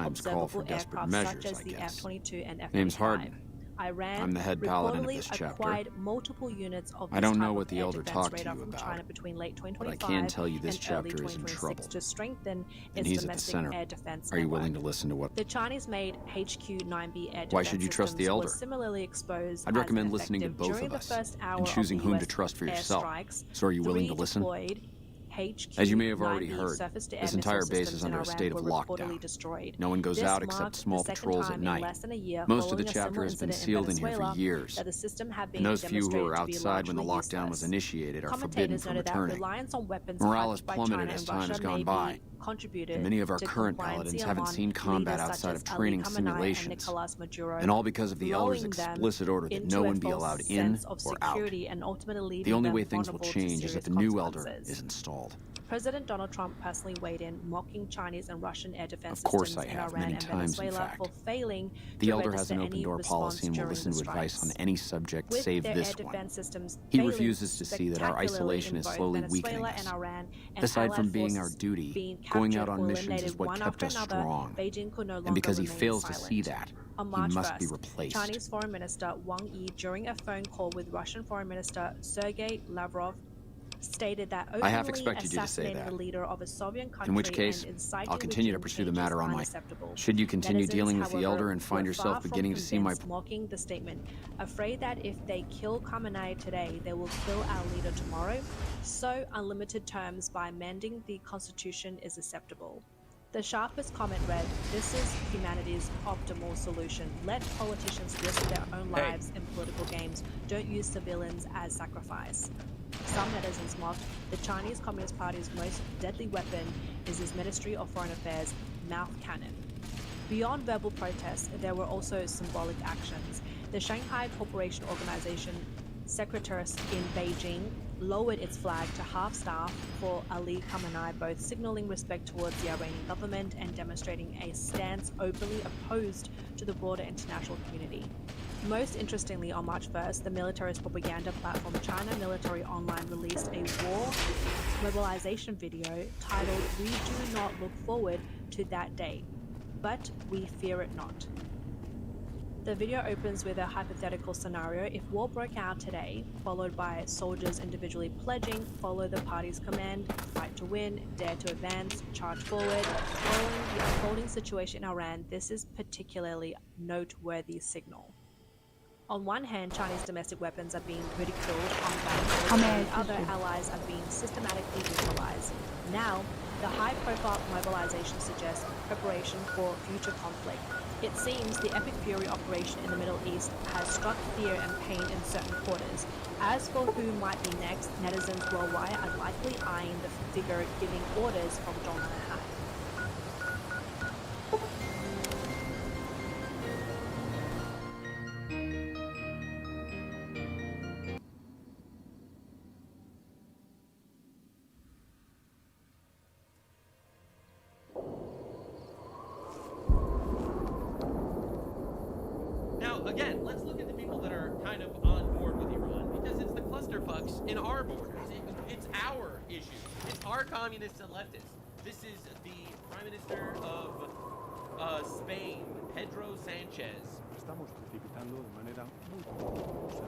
observable aircraft such as the F-22 and F-35. Iran I'm the head paladin of this acquired multiple units of this I don't type know of what the air Elder defense talked to radar you from about, China between late but I 2025 can tell you this and early chapter is in 2026 trouble. to strengthen And its he's at the domestic center. air defense Are you network. willing to listen to what? The Chinese-made HQ-9B air defense Why should you trust the systems Elder? were similarly exposed I'd recommend as listening to effective both during of the us first hour and choosing of whom US to trust for yourself. airstrikes. So are you willing to 3 listen? deployed HQ As you may have already 9B heard, surface-to-air this entire missile base systems is under in a Iran state of were lockdown. reportedly destroyed. No one goes This out except marked small the second patrols at time in night. less than a year Most of the following a similar chapter has been incident in sealed in here for Venezuela years. that the system had been And those few who were demonstrated to be outside when the largely lockdown was useless. initiated are forbidden Commentators from noted that returning. reliance on weapons Morale hyped has by plummeted China as and time has Russia gone may by. be contributed And many of our to current compliance paladins haven't among seen combat leaders outside of such as training Ali Khamenei and simulations. Nicolas Maduro, And all because of the Elder's lulling them explicit order that into no a one be false allowed in sense of or out. security and ultimately The leaving only them way things will vulnerable to change is if serious the new Elder consequences. is installed. President Donald Trump personally weighed in, mocking Chinese and Russian air defense Of course systems I in have, Iran many and times, in Venezuela fact. for failing The to Elder has register an any open-door response policy and will during listen the to advice on strikes. any subject With save their this air one. defense systems He failing refuses to see that our spectacularly isolation in is both slowly Venezuela weakening and us. Iran, and Aside from allied being our forces duty, being going out captured on or missions is eliminated what one kept after us another, strong. Beijing could no longer And because he remain fails to silent. see that, On he March must 1st, be replaced. Chinese Foreign Minister Wang Yi, during a phone call with Russian Foreign Minister Sergei Lavrov, stated that I half openly expected you to say assassinating that. the leader of a Soviet country In which case, and inciting I'll continue to regime pursue the change matter is on my... unacceptable. Should you continue Netizens, dealing with the however, Elder and find were yourself far from beginning to see my... convinced, mocking the statement, afraid that if they kill Khamenei today, they will kill our leader tomorrow. So unlimited terms by amending the constitution is acceptable. The sharpest comment read, "This is humanity's optimal solution. Let politicians risk their own lives in political games. Don't use civilians as sacrifice." Some netizens mocked, the Chinese Communist Party's most deadly weapon is its Ministry of Foreign Affairs mouth cannon. Beyond verbal protests, there were also symbolic actions. The Shanghai Cooperation Organization Secretariat in Beijing lowered its flag to half-staff for Ali Khamenei, both signaling respect towards the Iranian government and demonstrating a stance openly opposed to the broader international community. Most interestingly, on March 1st, the militarist propaganda platform China Military Online released a war mobilization video titled "We Do Not Look Forward to That Day, But We Fear It Not." The video opens with a hypothetical scenario: if war broke out today, followed by soldiers individually pledging, follow the party's command, fight to win, dare to advance, charge forward. Following the unfolding situation in Iran, this is particularly noteworthy signal. On one hand, Chinese domestic weapons are being ridiculed on battlefields, and the other allies are being systematically neutralized. Now, the high-profile mobilization suggests preparation for future conflict. It seems the Epic Fury operation in the Middle East has struck fear and pain in certain quarters. As for who might be next, netizens worldwide are likely eyeing the figure giving orders from John Manhattan. Again, let's look at the people that are kind of on board with Iran, because it's the clusterfucks in our borders. It's our issue. It's our communists and leftists. This is the Prime Minister of Spain, Pedro Sanchez. Estamos precipitando de manera muy peligrosa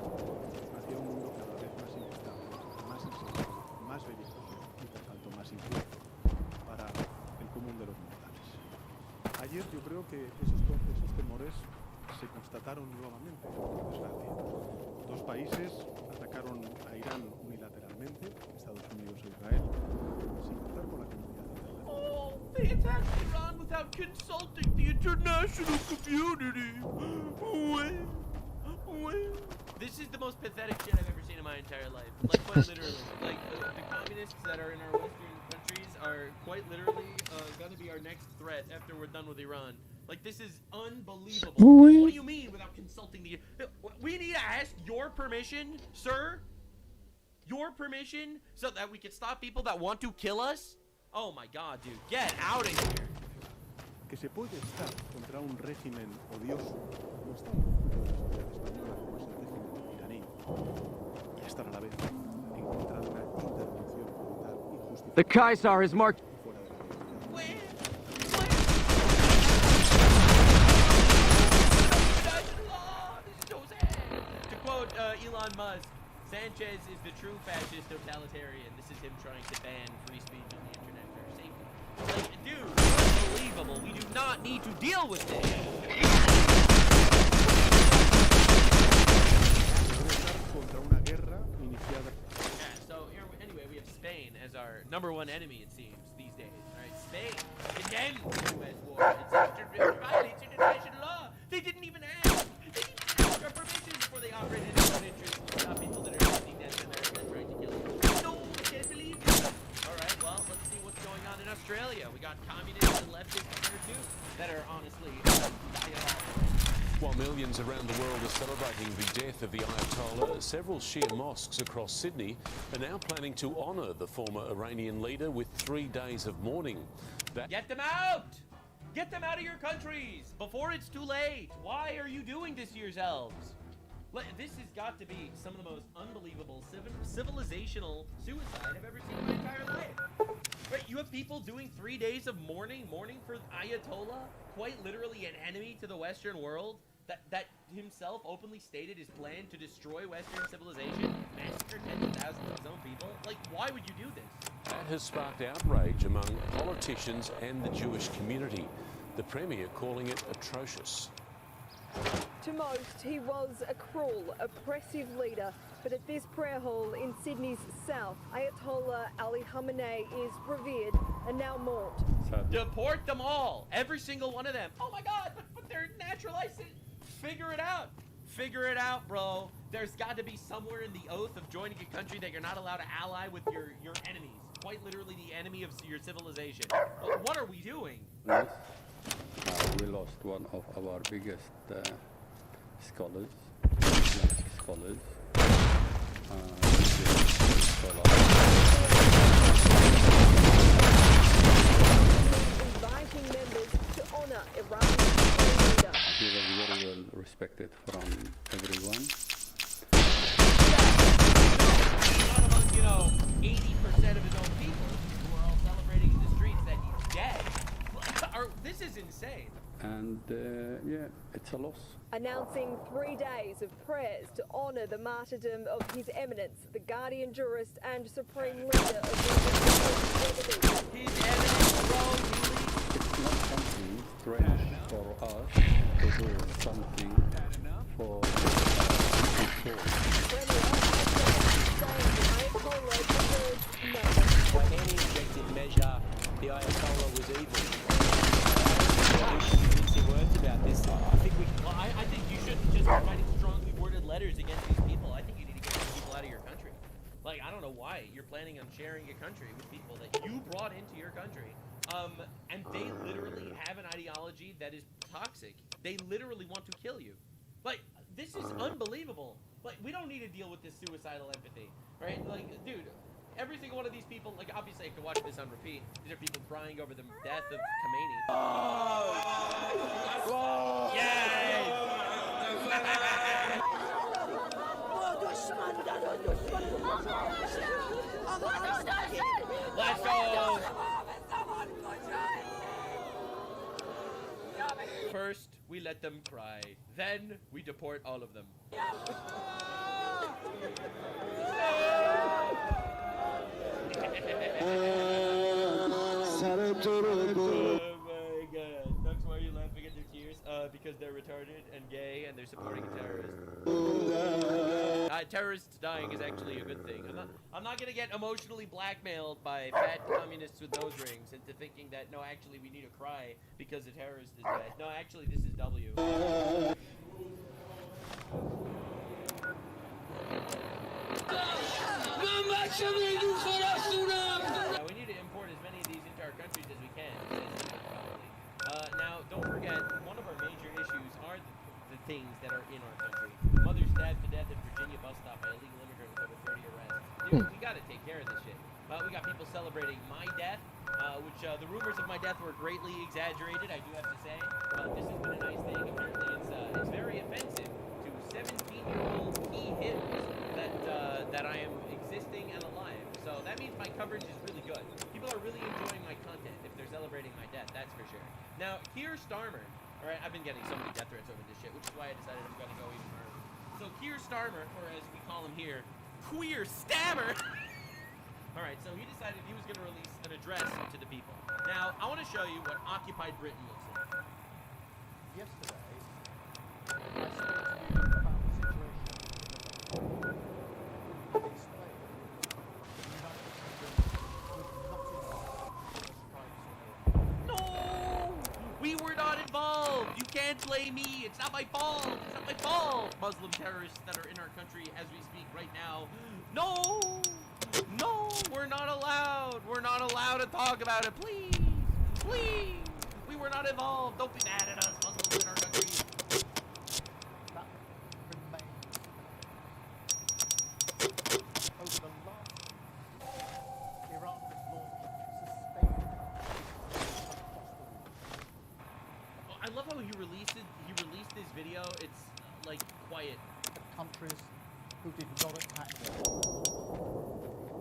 hacia un mundo cada vez más inestable, más inseguro, más belicoso y por tanto más incierto para el común de los mortales. Ayer yo creo que esos temores se constataron nuevamente, por desgracia. Dos países atacaron a Irán unilateralmente, Estados Unidos e Israel, sin contar con la comunidad internacional. Oh, they attacked Iran without consulting the international community. This is the most pathetic shit I've ever seen in my entire life. Like, quite literally. Like, the communists that are in our Western countries are quite literally gonna be our next threat after we're done with Iran. Like, this is unbelievable. What do you mean without consulting the... We need to ask your permission, sir? Your permission so that we can stop people that want to kill us? Oh my god, dude. Get out of here. que se puede estar contra un régimen odioso, como está en la sociedad española, como es el régimen iraní, y estar a la vez en contra de una intervención brutal y justificada. The Kaiser is marked. To quote Elon Musk, Sanchez is the true fascist totalitarian. This is him trying to ban free speech on the internet for safety. Like, dude, unbelievable. We do not need to deal with this. Yeah, so here, anyway, we have Spain as our #1 enemy, it seems, these days. All right, Spain condemns the U.S. war. It violates international law. They didn't even ask. They didn't ask our permission before they operated in their own interest to stop people that are sending death to America and trying to kill them. No, I can't believe it. All right, well, let's see what's going on in Australia. We got communists and leftists there too that are honestly diabolical. While millions around the world are celebrating the death of the Ayatollah, several Shia mosques across Sydney are now planning to honour the former Iranian leader with 3 days of mourning. Get them out! Get them out of your countries before it's too late. Why are you doing this to yourselves? This has got to be some of the most unbelievable civilizational suicide I've ever seen in my entire life. Right, you have people doing 3 days of mourning for Ayatollah, quite literally an enemy to the Western world, that himself openly stated his plan to destroy Western civilization, massacre tens of thousands of his own people. Like, why would you do this? That has sparked outrage among politicians and the Jewish community. The Premier calling it atrocious. To most, he was a cruel, oppressive leader, but at this prayer hall in Sydney's south, Ayatollah Ali Khamenei is revered and now mourned. Deport them all, every single one of them. Oh my God, but they're naturalized. Figure it out. Figure it out, bro. There's got to be somewhere in the oath of joining a country that you're not allowed to ally with your enemies. Quite literally the enemy of your civilization. What are we doing? Yes. We lost one of our biggest scholars, Islamic scholars. Inviting members to honor Iran's leader. He was very well respected from everyone. Not among, 80% of his own people who are all celebrating in the streets that he's dead. This is insane. And yeah, it's a loss. Announcing 3 days of prayers to honor the martyrdom of His Eminence, the guardian jurist and supreme leader of the It's not something strange for us to do something for By any objective measure, the Ayatollah was evil. Convincing words about this. I think you shouldn't just be writing strongly worded letters against these people. I think you need to get these people out of your country. Like, I don't know why you're planning on sharing a country with people that you brought into your country. And they literally have an ideology that is toxic. They literally want to kill you. Like, this is unbelievable. Like, we don't need to deal with this suicidal empathy, right? Like, dude, every single one of these people, like, obviously I could watch this on repeat. These are people crying over the death of Khomeini. Oh! Yay! Let's go! First, we let them cry. Then, we deport all of them. Oh my God. That's why you're laughing at their tears? Because they're retarded and gay and they're supporting a terrorist. Terrorists dying is actually a good thing. I'm not gonna get emotionally blackmailed by fat communists with nose rings into thinking that, no, actually we need to cry because a terrorist is dead. No, actually this is W. We need to import as many of these into our countries as we can. Now, don't forget, one of our major issues are the things that are in our country. Mother stabbed to death at Virginia bus stop by illegal immigrant with over 30 arrests. Dude, we gotta take care of this shit. We got people celebrating my death, which the rumors of my death were greatly exaggerated, I do have to say. This has been a nice thing. Apparently it's very offensive to 17-year-old key hitters that I am existing and alive. So that means my coverage is really good. People are really enjoying my content if they're celebrating my death, that's for sure. Now, Keir Starmer, alright, I've been getting so many death threats over this shit, which is why I decided I'm gonna go even further. So Keir Starmer, or as we call him here, Queer Stammer! Alright, so he decided he was gonna release an address to the people. Now, I want to show you what occupied Britain looks like. Yesterday, I spoke to you about the situation in the explained the United Kingdom was not involved in the strikes. No! We were not involved! You can't blame me! It's not my fault! It's not my fault! Muslim terrorists that are in our country as we speak right now. No! No! We're not allowed! We're not allowed to talk about it! Please! Please! We were not involved! Don't be mad at us, Muslims in our country! That remains. Over the last year, Iran has launched sustained Oh, I love how he released this video. It's like quiet. countries who did not attack them.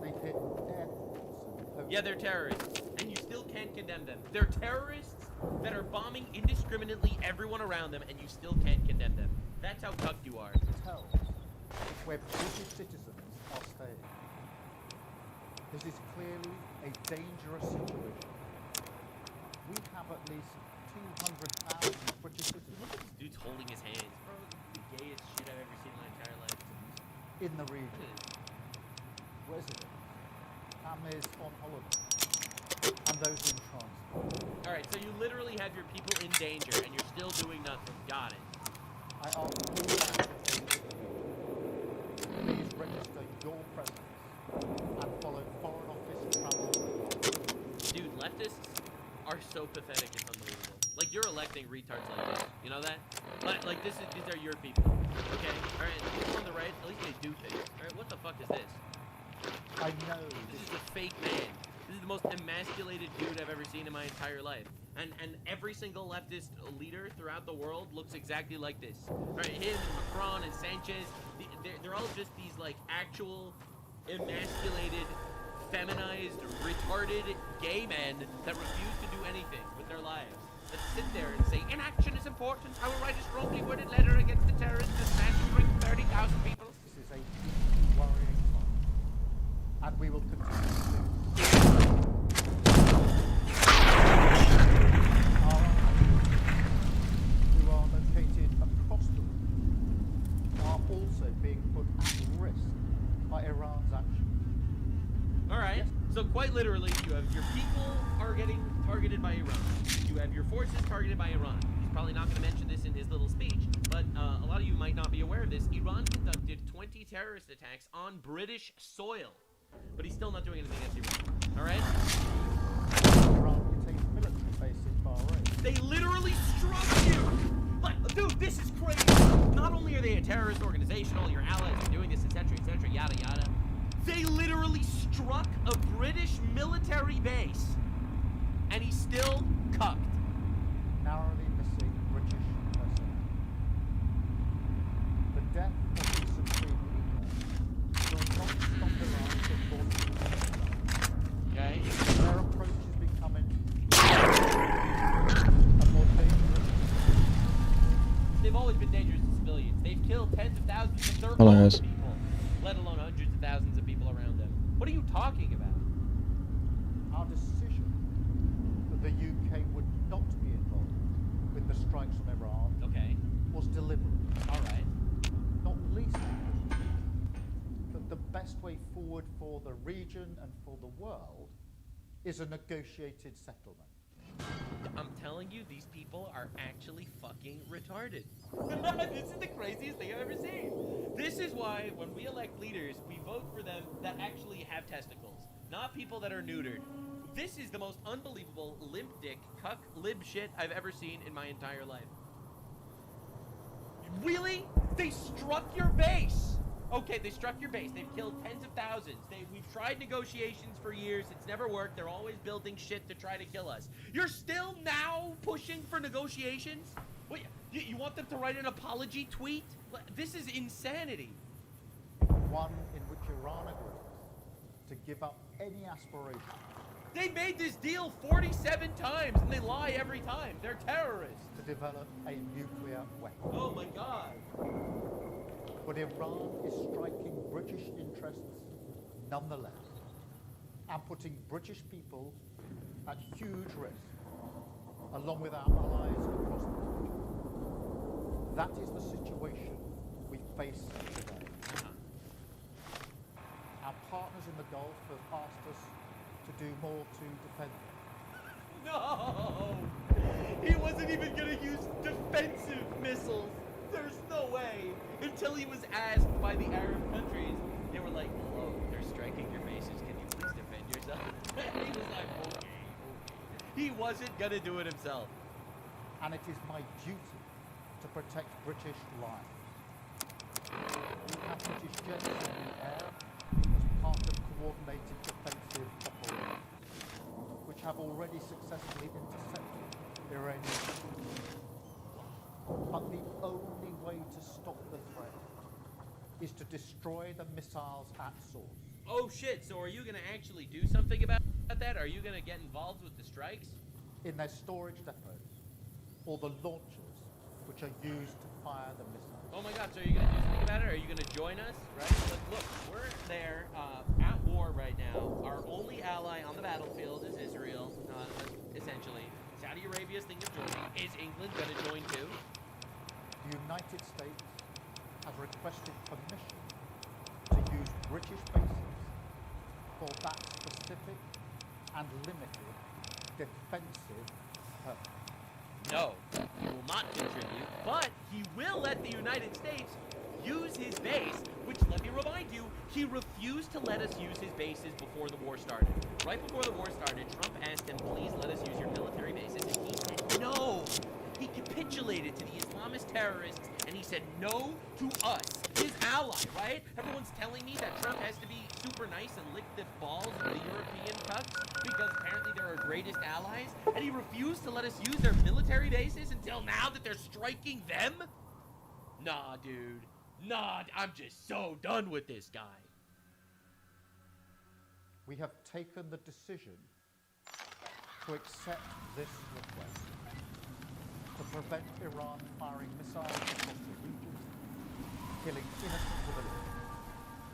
They hit air force. Yeah, they're terrorists, and you still can't condemn them. They're terrorists that are bombing indiscriminately everyone around them, and you still can't condemn them. That's how cucked you are. Hotels where British citizens are staying. This is clearly a dangerous situation. We have at least 200,000 British citizens. Look at this dude's holding his hands. Bro, the gayest shit I've ever seen in my entire life. In the region. Residents, families on holiday, and those in transport. Alright, so you literally have your people in danger, and you're still doing nothing. Got it. I ask all applicants, please register your presence and follow Foreign Office travel. Dude, leftists are so pathetic, it's unbelievable. Like, you're electing retards like this. You know that? Like these are your people. Okay? Alright, people on the right, at least they do things. Alright, what the fuck is this? I know. This is a fake man. This is the most emasculated dude I've ever seen in my entire life. And every single leftist leader throughout the world looks exactly like this. Right, him, Macron, and Sanchez, they're all just these, like, actual emasculated, feminized, retarded gay men that refuse to do anything with their lives. That sit there and say, inaction is important. I will write a strongly worded letter against the terrorists massacring 30,000 people. This is a deeply worrying time, and we will continue to do. Our allies, who are located across the region, are also being put at risk by Iran's actions. Alright, so quite literally, you have your people are getting targeted by Iran. You have your forces targeted by Iran. He's probably not going to mention this in his little speech, but a lot of you might not be aware of this. Iran conducted 20 terrorist attacks on British soil, but he's still not doing anything against Iran. Alright? Iran contains military base in Bahrain. They literally struck you! Like, dude, this is crazy! Not only are they a terrorist organization, all your allies are doing this, etc., yada yada. They literally struck a British military base, and he's still cucked. Narrowly missing British personnel. The death of the Supreme Leader will not stop Iran from launching a Okay? Their approach is becoming a more dangerous. They've always been dangerous to civilians. They've killed tens of thousands of their Hello, own guys. people, let alone hundreds of thousands of people around them. What are you talking about? Our decision that the UK would not be involved with the strikes on Iran was deliberate. Alright. Not least because that the best way forward for the region and for the world is a negotiated settlement. I'm telling you, these people are actually fucking retarded. This is the craziest thing I've ever seen. This is why when we elect leaders, we vote for them that actually have testicles, not people that are neutered. This is the most unbelievable limp dick, cuck, lib shit I've ever seen in my entire life. Really? They struck your base! Okay, they struck your base. They've killed tens of thousands. We've tried negotiations for years. It's never worked. They're always building shit to try to kill us. You're still now pushing for negotiations? What, you want them to write an apology tweet? This is insanity. One in which Iran agrees to give up any aspiration. They made this deal 47 times, and they lie every time. They're terrorists. To develop a nuclear weapon. Oh my God. But Iran is striking British interests nonetheless, and putting British people at huge risk, along with our allies across the region. That is the situation we face today. Our partners in the Gulf have asked us to do more to defend them. No! He wasn't even gonna use defensive missiles. There's no way. Until he was asked by the Arab countries, they were like, "Hello, they're striking your bases. Can you please defend yourself?" He was like, okay. He wasn't gonna do it himself. And it is my duty to protect British lives. We have British jets in the air as part of coordinated defensive operations, which have already successfully intercepted Iranian ships. But the only way to stop the threat is to destroy the missiles at source. Oh shit, so are you gonna actually do something about that? Are you gonna get involved with the strikes? In their storage depots, or the launchers which are used to fire the missiles. Oh my God, so are you gonna do something about it? Are you gonna join us? Right? Like, look, we're there at war right now. Our only ally on the battlefield is Israel, essentially. Saudi Arabia's thinking of joining. Is England gonna join too? The United States has requested permission to use British bases for that specific and limited defensive purpose. No, he will not contribute, but he will let the United States use his base, which, let me remind you, he refused to let us use his bases before the war started. Right before the war started, Trump asked him, please let us use your military bases, and he said no. He capitulated to the Islamist terrorists, and he said no to us, his ally, right? Everyone's telling me that Trump has to be super nice and lick the balls of the European cucks because apparently they're our greatest allies, and he refused to let us use their military bases until now that they're striking them? Nah, dude. Nah, I'm just so done with this guy. We have taken the decision to accept this request to prevent Iran firing missiles across the region, killing innocent civilians,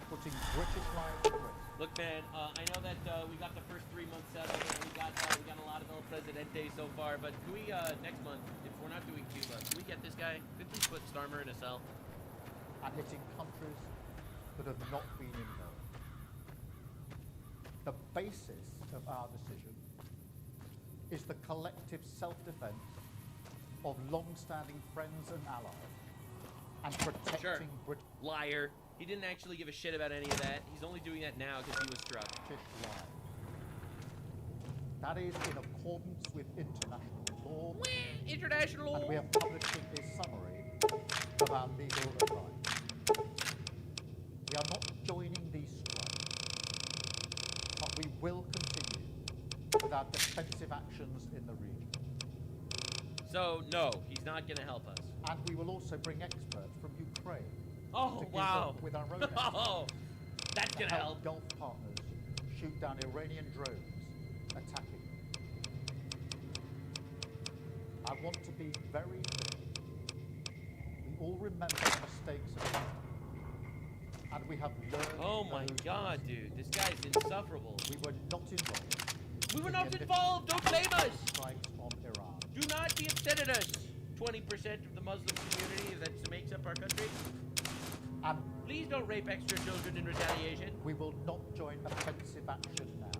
putting British lives at risk. Look, man, I know that we got the first 3 months settled, and we got a lot of El Presidente so far, but can we, next month, if we're not doing Cuba, can we get this guy? Could we put Starmer in a cell? And hitting countries that have not been involved. The basis of our decision is the collective self-defense of long-standing friends and allies, and protecting Britain. Liar. He didn't actually give a shit about any of that. He's only doing that now because he was struck. That is in accordance with international law. International law. And we are publishing a summary of our legal advice. We are not joining these strikes, but we will continue with our defensive actions in the region. So, no, he's not going to help us. And we will also bring experts from Ukraine. Oh, wow. With our own oh, that's going to help. Gulf partners shoot down Iranian drones attacking them. I want to be very clear. We all remember the mistakes of history. And we have learned. Oh my God, dude. This guy's insufferable. We were not involved. We were not involved. Don't blame us. Strikes on Iran. Do not be upset at us. 20% of the Muslim community that makes up our country. Please don't rape extra children in retaliation. We will not join offensive action now.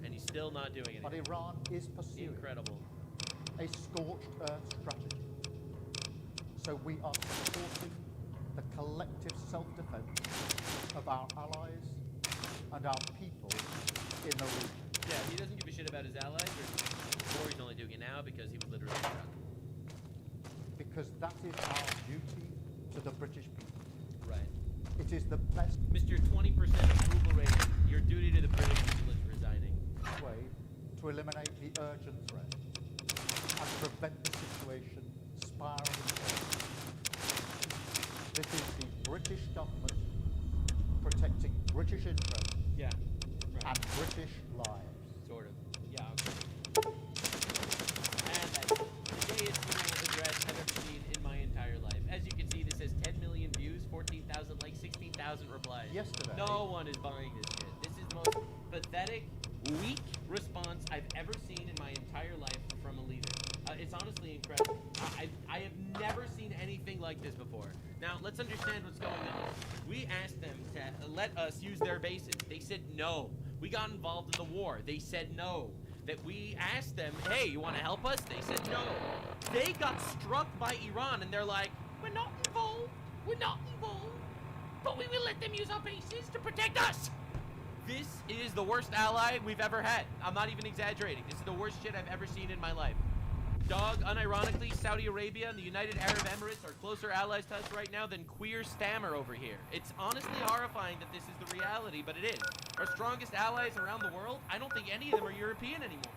And he's still not doing it. But Iran is pursuing a scorched earth strategy. So we are supporting the collective self-defense of our allies and our people in the region. Yeah, he doesn't give a shit about his allies, or he's only doing it now because he was literally struck. Because that is our duty to the British people. Right. It is the best Mr. 20% approval rating. Your duty to the British people is resigning. way to eliminate the urgent threat and prevent the situation spiraling forward. This is the British government protecting British interests and British lives. Sort of. Yeah, okay. And that's the gayest email address I've ever seen in my entire life. As you can see, this says 10 million views, 14,000 likes, 16,000 replies. Yesterday. No one is buying this shit. This is the most pathetic, weak response I've ever seen in my entire life from a leader. It's honestly incredible. I have never seen anything like this before. Now, let's understand what's going on. We asked them to let us use their bases. They said no. We got involved in the war. They said no. That we asked them, hey, you want to help us? They said no. They got struck by Iran, and they're like, we're not involved. We're not involved. But we will let them use our bases to protect us. This is the worst ally we've ever had. I'm not even exaggerating. This is the worst shit I've ever seen in my life. Dog, unironically, Saudi Arabia and the United Arab Emirates are closer allies to us right now than queer Stammer over here. It's honestly horrifying that this is the reality, but it is. Our strongest allies around the world, I don't think any of them are European anymore.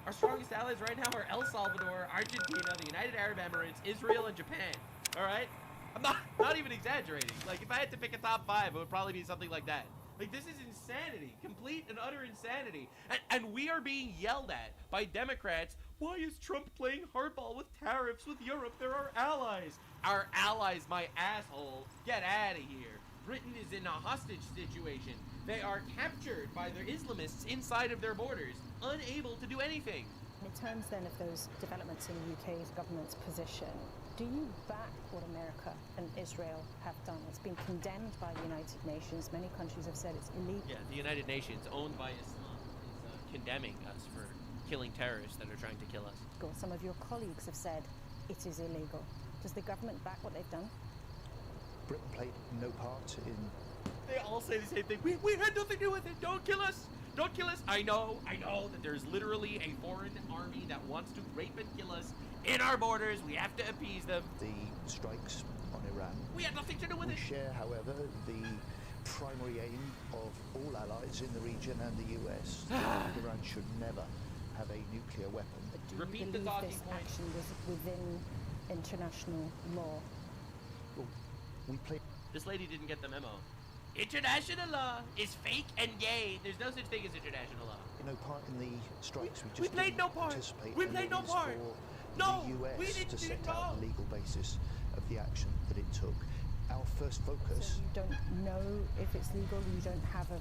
Our strongest allies right now are El Salvador, Argentina, the United Arab Emirates, Israel, and Japan. All right? I'm not even exaggerating. Like, if I had to pick a top 5, it would probably be something like that. Like, this is insanity. Complete and utter insanity. And we are being yelled at by Democrats. Why is Trump playing hardball with tariffs with Europe? They're our allies. Our allies, my asshole. Get out of here. Britain is in a hostage situation. They are captured by their Islamists inside of their borders, unable to do anything. In terms then of those developments in the UK's government's position, do you back what America and Israel have done? It's been condemned by the United Nations. Many countries have said it's illegal. Yeah, the United Nations, owned by Islam, is condemning us for killing terrorists that are trying to kill us. Some of your colleagues have said it is illegal. Does the government back what they've done? Britain played no part in... They all say the same thing. We had nothing to do with it. Don't kill us. Don't kill us. I know that there's literally a foreign army that wants to rape and kill us in our borders. We have to appease them. The strikes on Iran. We had nothing to do with it. We share, however, the primary aim of all allies in the region and the US. Iran should never have a nuclear weapon. But do you believe this action was within international law? Well, we play... This lady didn't get the memo. International law is fake and gay. There's no such thing as international law. No part in the strikes. We played no part. We played no part. No, we didn't to set out the legal basis of the action that it took. Our first focus. So you don't know if it's legal. You don't have a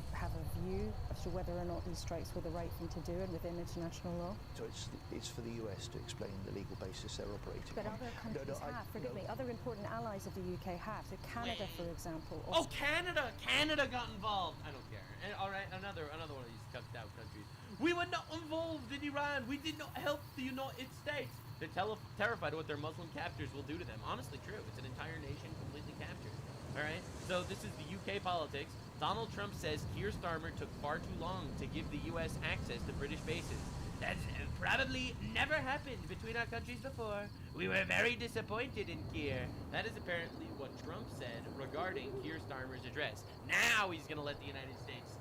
view as to whether or not these strikes were the right thing to do and within international law. So it's for the US to explain the legal basis they're operating. But other countries have. Forgive me. Other important allies of the UK have. So Canada, for example. Oh, Canada! Canada got involved. I don't care. And, all right, another one of these cucked out countries. We were not involved in Iran. We did not help the United States. They're terrified of what their Muslim captors will do to them. Honestly true. It's an entire nation completely captured. All right? So this is the UK politics. Donald Trump says Keir Starmer took far too long to give the U.S. access to British bases. That's probably never happened between our countries before. We were very disappointed in Keir. That is apparently what Trump said regarding Keir Starmer's address. Now he's going to let the United States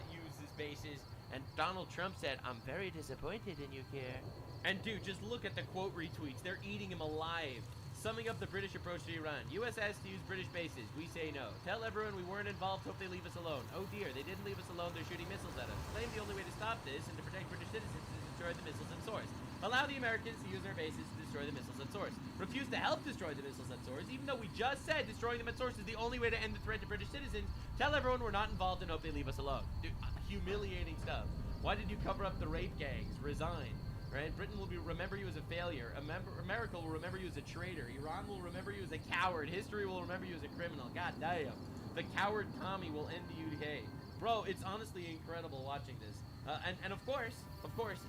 use his bases. And Donald Trump said, I'm very disappointed in you, Keir. And dude, just look at the quote retweets. They're eating him alive. Summing up the British approach to Iran. U.S. asked to use British bases. We say no. Tell everyone we weren't involved. Hope they leave us alone. Oh dear, they didn't leave us alone. They're shooting missiles at us. Claim the only way to stop this and to protect British citizens is to destroy the missiles at source. Allow the Americans to use their bases to destroy the missiles at source. Refuse to help destroy the missiles at source, even though we just said destroying them at source is the only way to end the threat to British citizens. Tell everyone we're not involved and hope they leave us alone. Dude, humiliating stuff. Why did you cover up the rape gangs? Resign. Right? Britain will remember you as a failure. America will remember you as a traitor. Iran will remember you as a coward. History will remember you as a criminal. God damn. The coward Tommy will end the UK. Bro, it's honestly incredible watching this. And of course,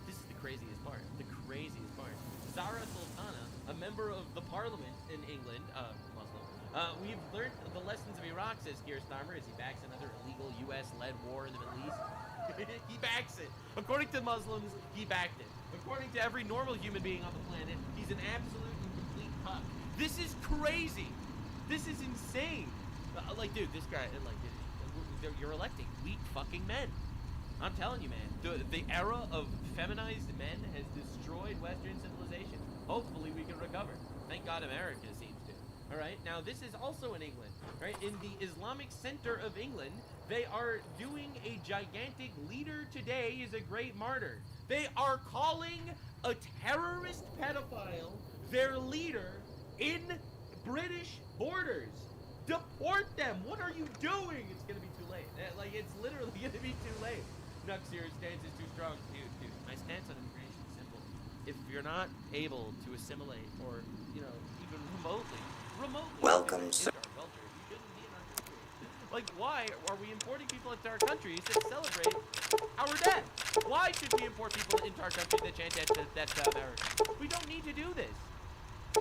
this is the craziest part. The craziest part. Zara Sultana, a member of the parliament in England, Muslim. We've learned the lessons of Iraq, says Keir Starmer, as he backs another illegal US-led war in the Middle East. He backs it. According to Muslims, he backed it. According to every normal human being on the planet, he's an absolute and complete cuck. This is crazy. This is insane. Like, dude, this guy, like, you're electing weak fucking men. I'm telling you, man. The era of feminized men has destroyed Western civilization. Hopefully we can recover. Thank God America seems to. All right, now this is also in England, right? In the Islamic center of England, they are doing a gigantic leader today is a great martyr. They are calling a terrorist pedophile their leader in British borders. Deport them. What are you doing? It's going to be too late. Like, it's literally going to be too late. Nux, your stance is too strong. Dude, my stance on immigration is simple. If you're not able to assimilate or, you know, even remotely welcome, sir. Into our culture, you shouldn't be in our country. Like, why are we importing people into our countries that celebrate our death? Why should we import people into our country that chant that's American? We don't need to do this.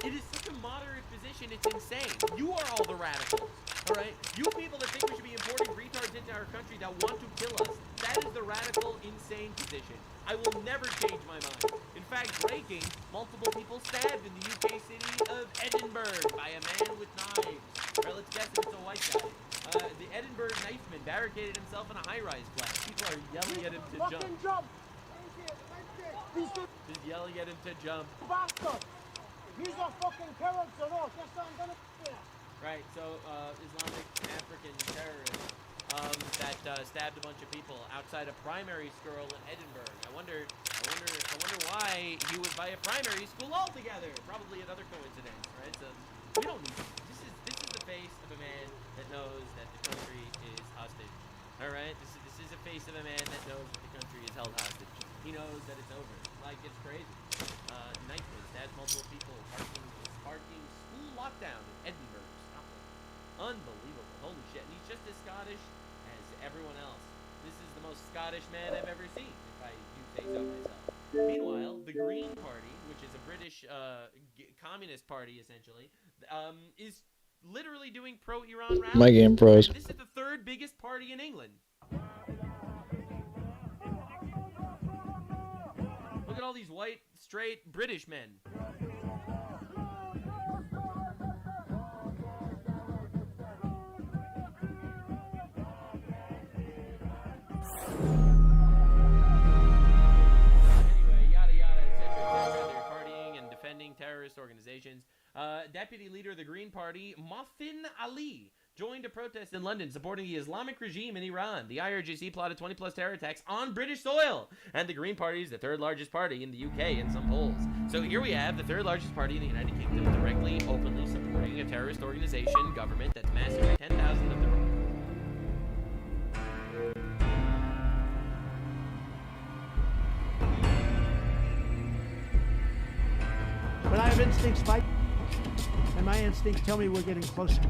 It is such a moderate position, it's insane. You are all the radicals, all right? You people that think we should be importing retards into our country that want to kill us, that is the radical, insane position. I will never change my mind. In fact, breaking, multiple people stabbed in the UK city of Edinburgh by a man with knives. All right, let's guess if it's a white guy. The Edinburgh knifeman barricaded himself in a high-rise flat. People are yelling at him to jump. Just yelling at him to jump. He's a fucking character, no, that's what I'm gonna do. Right, so Islamic African terrorist that stabbed a bunch of people outside a primary school in Edinburgh. I wonder why he would buy a primary school altogether. Probably another coincidence, right? So we don't need this is the face of a man that knows that the country is hostage. All right, this is a face of a man that knows that the country is held hostage. He knows that it's over. Like, it's crazy. Knifeman stabbed multiple people, sparking school lockdown in Edinburgh, Scotland. Unbelievable. Holy shit. And he's just as Scottish as everyone else. This is the most Scottish man I've ever seen, if I do say so myself. Meanwhile, the Green Party, which is a British communist party, essentially, is literally doing pro-Iran rallies. My game pros. This is the third biggest party in England. Look at all these white, straight British men. Anyway, yada yada, etc. They're partying and defending terrorist organizations. Deputy leader of the Green Party, Muffin Ali, joined a protest in London supporting the Islamic regime in Iran. The IRGC plotted 20-plus terror attacks on British soil. And the Green Party is the third largest party in the UK in some polls. So here we have the third largest party in the United Kingdom directly, openly supporting a terrorist organization government that's massacred 10,000 of their own. But I have instincts fight, and my instincts tell me we're getting closer.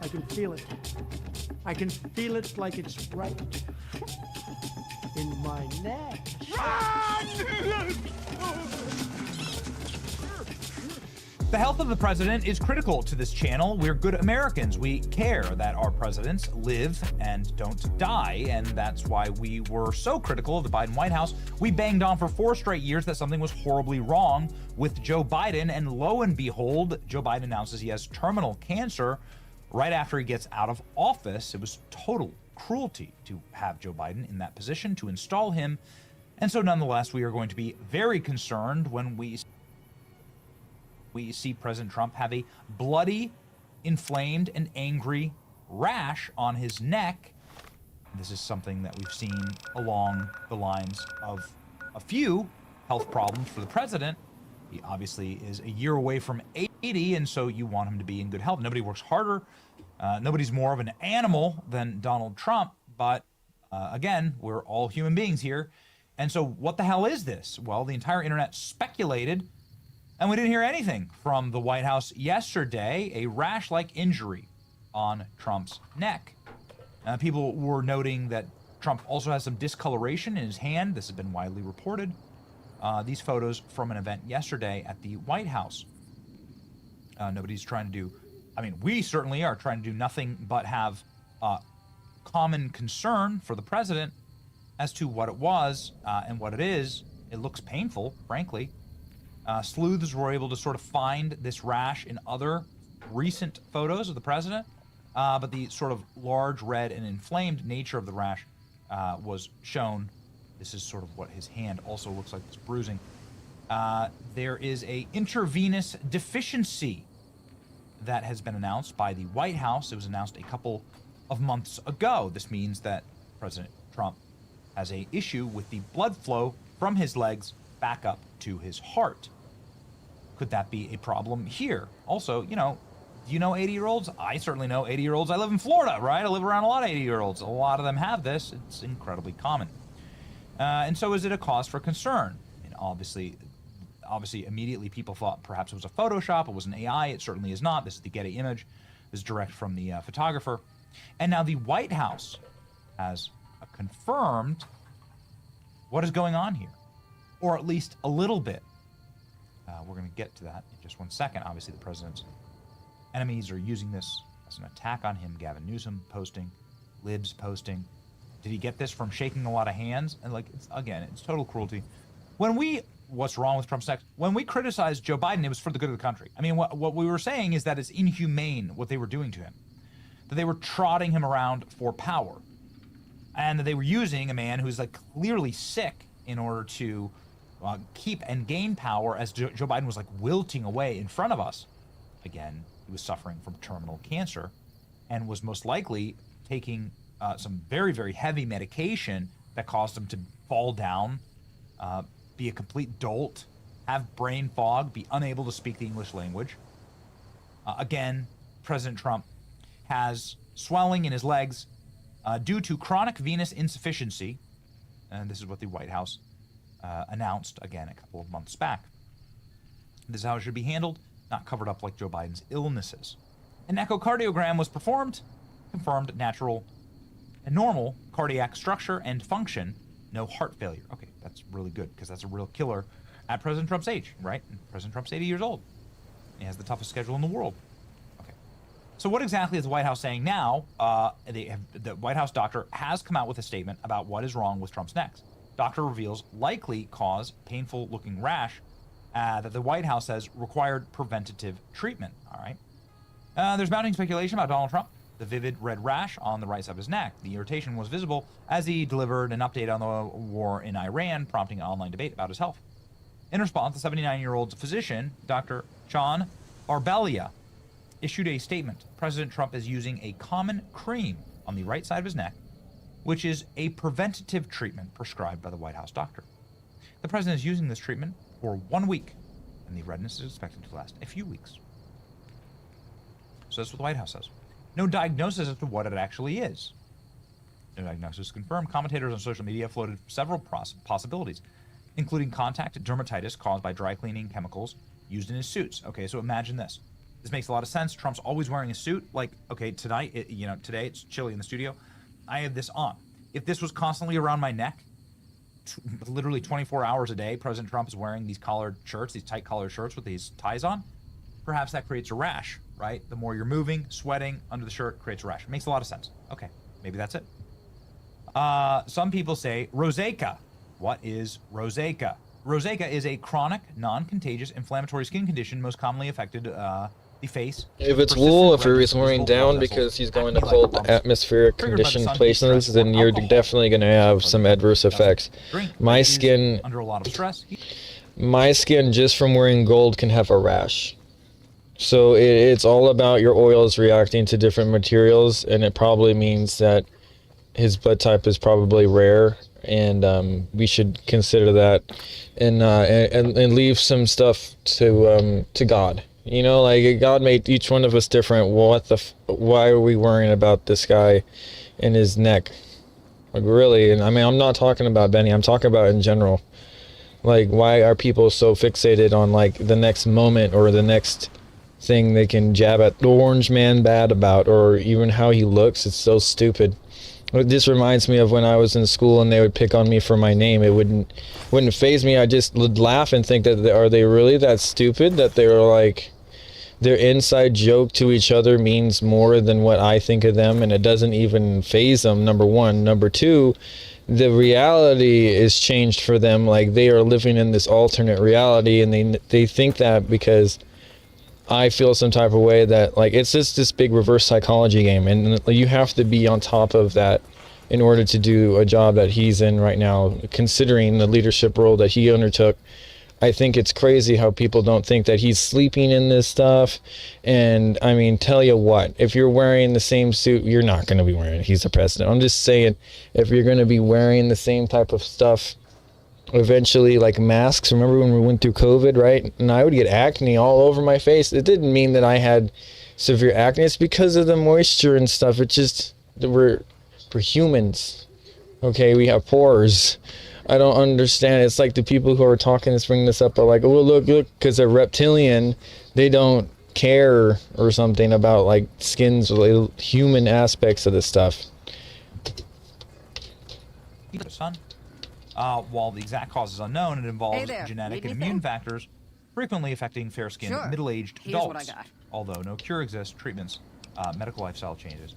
I can feel it. I can feel it like it's right in my neck. The health of the president is critical to this channel. We're good Americans. We care that our presidents live and don't die, and that's why we were so critical of the Biden White House. We banged on for 4 straight years that something was horribly wrong with Joe Biden, and lo and behold, Joe Biden announces he has terminal cancer right after he gets out of office. It was total cruelty to have Joe Biden in that position, to install him. And so nonetheless, we are going to be very concerned when we see President Trump have a bloody, inflamed, and angry rash on his neck. This is something that we've seen along the lines of a few health problems for the president. He obviously is a year away from 80, and so you want him to be in good health. Nobody works harder. Nobody's more of an animal than Donald Trump, but again, we're all human beings here. And so what the hell is this? Well, the entire internet speculated, and we didn't hear anything from the White House yesterday, a rash-like injury on Trump's neck. People were noting that Trump also has some discoloration in his hand. This has been widely reported. These photos from an event yesterday at the White House. Nobody's trying to do, I mean, we certainly are trying to do nothing but have common concern for the president as to what it was and what it is. It looks painful, frankly. Sleuths were able to sort of find this rash in other recent photos of the president, but the sort of large, red, and inflamed nature of the rash was shown. This is sort of what his hand also looks like, this bruising. There is a intravenous deficiency that has been announced by the White House. It was announced a couple of months ago. This means that President Trump has an issue with the blood flow from his legs back up to his heart. Could that be a problem here? Also, you know, do you know 80-year-olds? I certainly know 80-year-olds. I live in Florida, right? I live around a lot of 80-year-olds. A lot of them have this. It's incredibly common. And so is it a cause for concern? And obviously, immediately people thought perhaps it was a Photoshop. It was an AI. It certainly is not. This is the Getty image. This is direct from the photographer. And now the White House has confirmed what is going on here, or at least a little bit. We're going to get to that in just one second. Obviously, the president's enemies are using this as an attack on him. Gavin Newsom posting, Libs posting. Did he get this from shaking a lot of hands? And like, it's total cruelty. What's wrong with Trump's neck? When we criticized Joe Biden, it was for the good of the country. I mean, what we were saying is that it's inhumane what they were doing to him, that they were trotting him around for power, and that they were using a man who's like clearly sick in order to keep and gain power, as Joe Biden was like wilting away in front of us. Again, he was suffering from terminal cancer and was most likely taking some very, very heavy medication that caused him to fall down, be a complete dolt, have brain fog, be unable to speak the English language. Again, President Trump has swelling in his legs due to chronic venous insufficiency, and this is what the White House announced, again, a couple of months back. This is how it should be handled, not covered up like Joe Biden's illnesses. An echocardiogram was performed, confirmed natural and normal cardiac structure and function, no heart failure. Okay, that's really good, because that's a real killer at President Trump's age, right? And President Trump's 80 years old. He has the toughest schedule in the world. Okay. So what exactly is the White House saying now? The White House doctor has come out with a statement about what is wrong with Trump's neck. Doctor reveals likely cause painful-looking rash that the White House says required preventative treatment. All right. There's mounting speculation about Donald Trump. The vivid red rash on the right side of his neck. The irritation was visible as he delivered an update on the war in Iran, prompting an online debate about his health. In response, the 79-year-old physician, Dr. John Barbelia, issued a statement. President Trump is using a common cream on the right side of his neck, which is a preventative treatment prescribed by the White House doctor. The president is using this treatment for 1 week, and the redness is expected to last a few weeks. So that's what the White House says. No diagnosis as to what it actually is. No diagnosis confirmed. Commentators on social media floated several possibilities, including contact dermatitis caused by dry cleaning chemicals used in his suits. Okay, so imagine this. This makes a lot of sense. Trump's always wearing a suit. Like, okay, tonight, today it's chilly in the studio. I have this on. If this was constantly around my neck, literally 24 hours a day, President Trump is wearing these collared shirts, these tight collared shirts with these ties on, perhaps that creates a rash, right? The more you're moving, sweating under the shirt creates a rash. It makes a lot of sense. Okay, maybe that's it. Some people say rosacea. What is rosacea? Rosacea is a chronic, non-contagious inflammatory skin condition most commonly affected the face. If it's wool, if you're wearing down because he's going to cold atmospheric conditioned places, then you're definitely going to have some adverse effects. My skin, under a lot of stress. My skin just from wearing gold can have a rash. So it's all about your oils reacting to different materials, and it probably means that his blood type is probably rare, and we should consider that, and leave some stuff to God. You know, like God made each one of us different. Why are we worrying about this guy and his neck? Like, really? And I mean, I'm not talking about Benny. I'm talking about in general. Like, why are people so fixated on like the next moment or the next thing they can jab at the orange man bad about, or even how he looks? It's so stupid. This reminds me of when I was in school and they would pick on me for my name. It wouldn't faze me. I just would laugh and think that are they really that stupid that they were like, their inside joke to each other means more than what I think of them, and it doesn't even faze them, number one. Number two, the reality is changed for them. Like, they are living in this alternate reality, and they think that because I feel some type of way that, like, it's just this big reverse psychology game, and you have to be on top of that in order to do a job that he's in right now, considering the leadership role that he undertook. I think it's crazy how people don't think that he's sleeping in this stuff. And I mean, tell you what, if you're wearing the same suit, you're not going to be wearing it. He's the president. I'm just saying, if you're going to be wearing the same type of stuff, eventually, like masks, remember when we went through COVID, right? And I would get acne all over my face. It didn't mean that I had severe acne. It's because of the moisture and stuff. It just, we're humans. Okay, we have pores. I don't understand. It's like the people who are talking and bringing this up are like, oh, look, because they're reptilian, they don't care or something about like skins, human aspects of this stuff. Son, while the exact cause is unknown, it involves genetic and immune factors frequently affecting fair-skinned, middle-aged adults. Although no cure exists, treatments, medical lifestyle changes.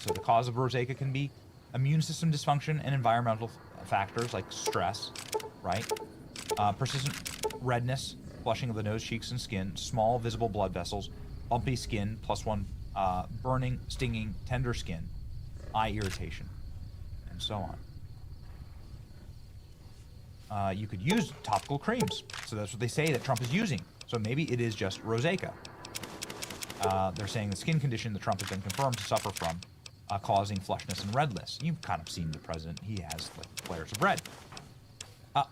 So the cause of rosacea can be immune system dysfunction and environmental factors like stress, right? Persistent redness, flushing of the nose, cheeks, and skin, small visible blood vessels, bumpy skin, +1, burning, stinging, tender skin, eye irritation, and so on. You could use topical creams. So that's what they say that Trump is using. So maybe it is just rosacea. They're saying the skin condition that Trump has been confirmed to suffer from, causing flushness and redness. You've kind of seen the president. He has like layers of red.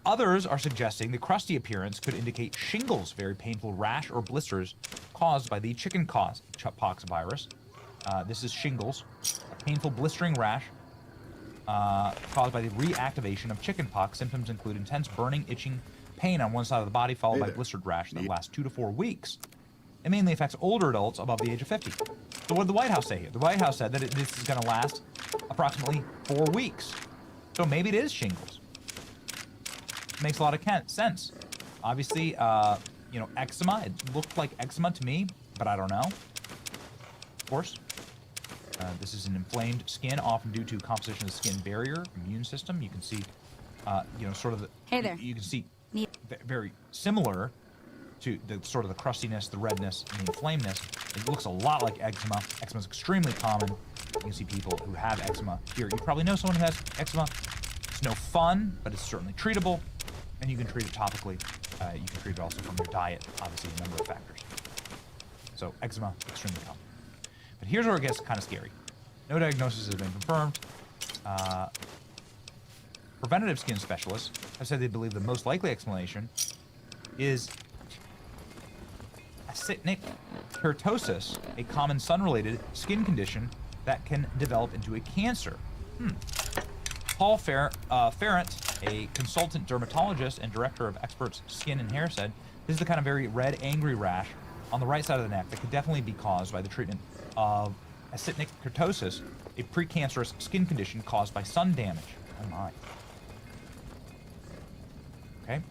Others are suggesting the crusty appearance could indicate shingles, very painful rash or blisters caused by the chickenpox virus. This is shingles, a painful blistering rash caused by the reactivation of chickenpox. Symptoms include intense burning, itching, pain on one side of the body, followed by blistered rash that lasts 2 to 4 weeks. It mainly affects older adults above the age of 50. So what did the White House say here? The White House said that this is going to last approximately 4 weeks. So maybe it is shingles. Makes a lot of sense. Obviously, eczema. It looked like eczema to me, but I don't know. Of course. This is an inflamed skin, often due to composition of the skin barrier, immune system. You can see, sort of the... Hey there. You can see very similar to the sort of the crustiness, the redness, and the inflamedness. It looks a lot like eczema. Eczema is extremely common. You can see people who have eczema here. You probably know someone who has eczema. It's no fun, but it's certainly treatable, and you can treat it topically. You can treat it also from your diet, obviously a number of factors. So eczema, extremely common. But here's where it gets kind of scary. No diagnosis has been confirmed. Preventative skin specialists have said they believe the most likely explanation is actinic keratosis, a common sun-related skin condition that can develop into a cancer. Paul Ferrant, a consultant dermatologist and director of Experts Skin and Hair, said this is the kind of very red, angry rash on the right side of the neck that could definitely be caused by the treatment of actinic keratosis, a precancerous skin condition caused by sun damage. Oh my. Okay.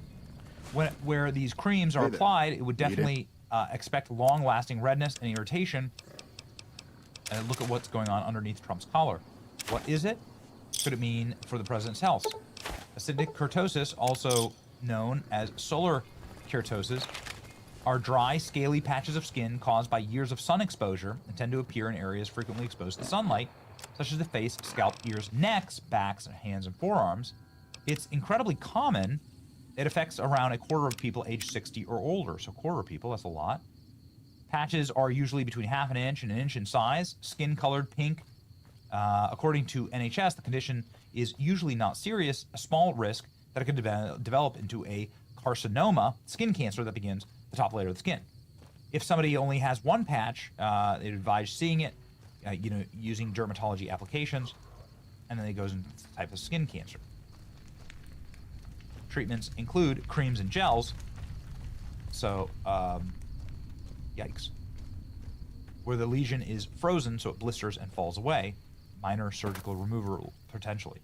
Where these creams are applied, it would definitely expect long-lasting redness and irritation. And look at what's going on underneath Trump's collar. What is it? Could it mean for the president's health? Actinic keratosis, also known as solar keratosis, are dry, scaly patches of skin caused by years of sun exposure and tend to appear in areas frequently exposed to sunlight, such as the face, scalp, ears, necks, backs, hands, and forearms. It's incredibly common. It affects around a quarter of people aged 60 or older, so quarter of people, that's a lot. Patches are usually between half an inch and an inch in size, skin-colored pink. According to NHS, the condition is usually not serious, a small risk that it could develop into a carcinoma, skin cancer that begins the top layer of the skin. If somebody only has one patch, they advise seeing it, using dermatology applications, and then it goes into the type of skin cancer. Treatments include creams and gels. So, yikes. Where the lesion is frozen so it blisters and falls away, minor surgical removal potentially.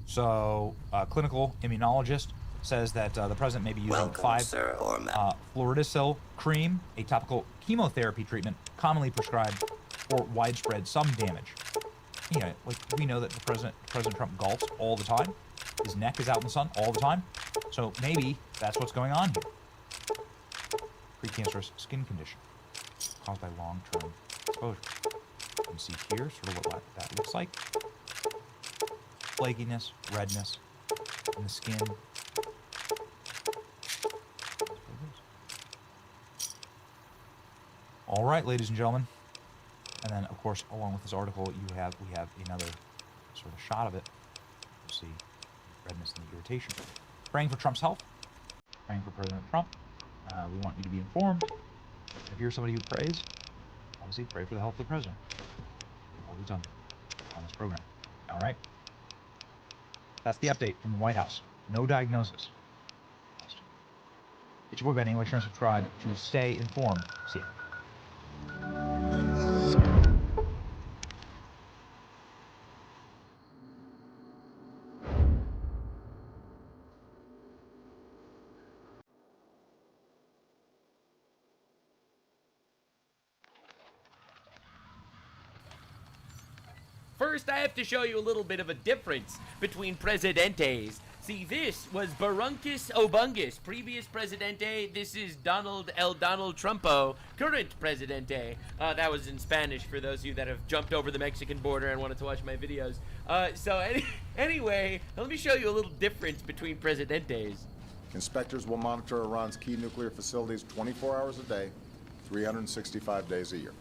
So, clinical immunologist says that the president may be using 5-fluorouracil cream, a topical chemotherapy treatment commonly prescribed for widespread sun damage. Yeah, like we know that President Trump gulps all the time. His neck is out in the sun all the time. So maybe that's what's going on here. Precancerous skin condition caused by long-term exposure. You can see here sort of what that looks like. Flakiness, redness in the skin. All right, ladies and gentlemen. And then, of course, along with this article, we have another sort of shot of it. You see redness and the irritation. Praying for Trump's health. Praying for President Trump. We want you to be informed. If you're somebody who prays, obviously pray for the health of the president. We've always done on this program. All right. That's the update from the White House. No diagnosis. It's your boy Benny. Like, share, and subscribe to stay informed. See ya. First, I have to show you a little bit of a difference between presidentes. See, this was Barunkus Obungus, previous presidente. This is Donald Trumpo, current presidente. That was in Spanish for those of you that have jumped over the Mexican border and wanted to watch my videos. Anyway, let me show you a little difference between presidentes. Inspectors will monitor Iran's key nuclear facilities 24 hours a day, 365 days a year.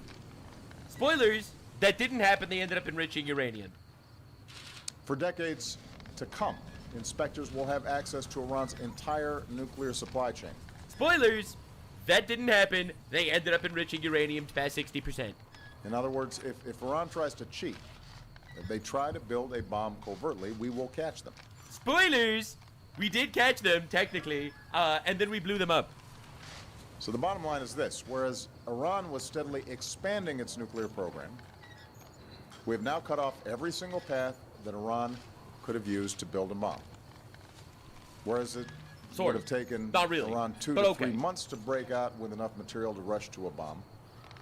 Spoilers! That didn't happen. They ended up enriching uranium. For decades to come, inspectors will have access to Iran's entire nuclear supply chain. Spoilers! That didn't happen. They ended up enriching uranium to past 60%. In other words, if Iran tries to cheat, if they try to build a bomb covertly, we will catch them. Spoilers! We did catch them, technically, and then we blew them up. So the bottom line is this. Whereas Iran was steadily expanding its nuclear program, we have now cut off every single path that Iran could have used to build a bomb. Whereas it would have taken Iran 2 to 3 months to break out with enough material to rush to a bomb,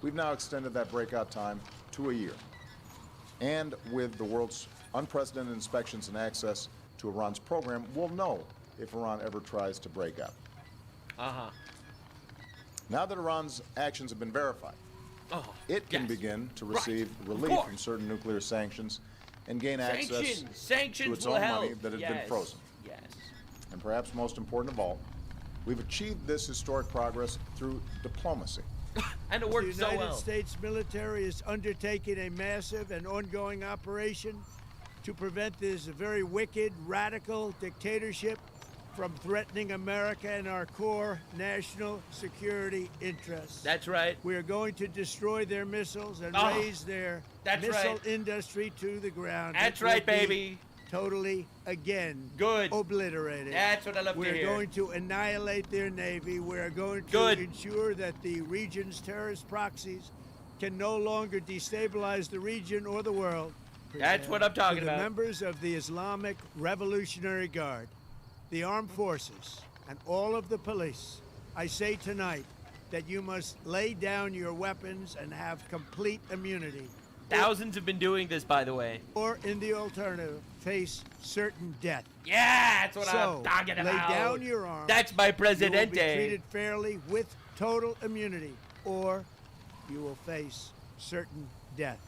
we've now extended that breakout time to a year. And with the world's unprecedented inspections and access to Iran's program, we'll know if Iran ever tries to break out. Now that Iran's actions have been verified, it can begin to receive relief from certain nuclear sanctions and gain access to its own money that had been frozen. And perhaps most important of all, we've achieved this historic progress through diplomacy. And it worked so well. The United States military is undertaking a massive and ongoing operation to prevent this very wicked, radical dictatorship from threatening America and our core national security interests. That's right. We are going to destroy their missiles and raise their missile industry to the ground. That's right, baby. totally, again, good, obliterated. That's what I love to hear. We're going to annihilate their navy. We're going to ensure that the region's terrorist proxies can no longer destabilize the region or the world. That's what I'm talking about. The members of the Islamic Revolutionary Guard, the armed forces, and all of the police, I say tonight that you must lay down your weapons and have complete immunity. Thousands have been doing this, by the way. Or, in the alternative, face certain death. Yeah, that's what I'm talking about. Lay down your arms. That's my Presidente. You will be treated fairly with total immunity, or you will face certain death.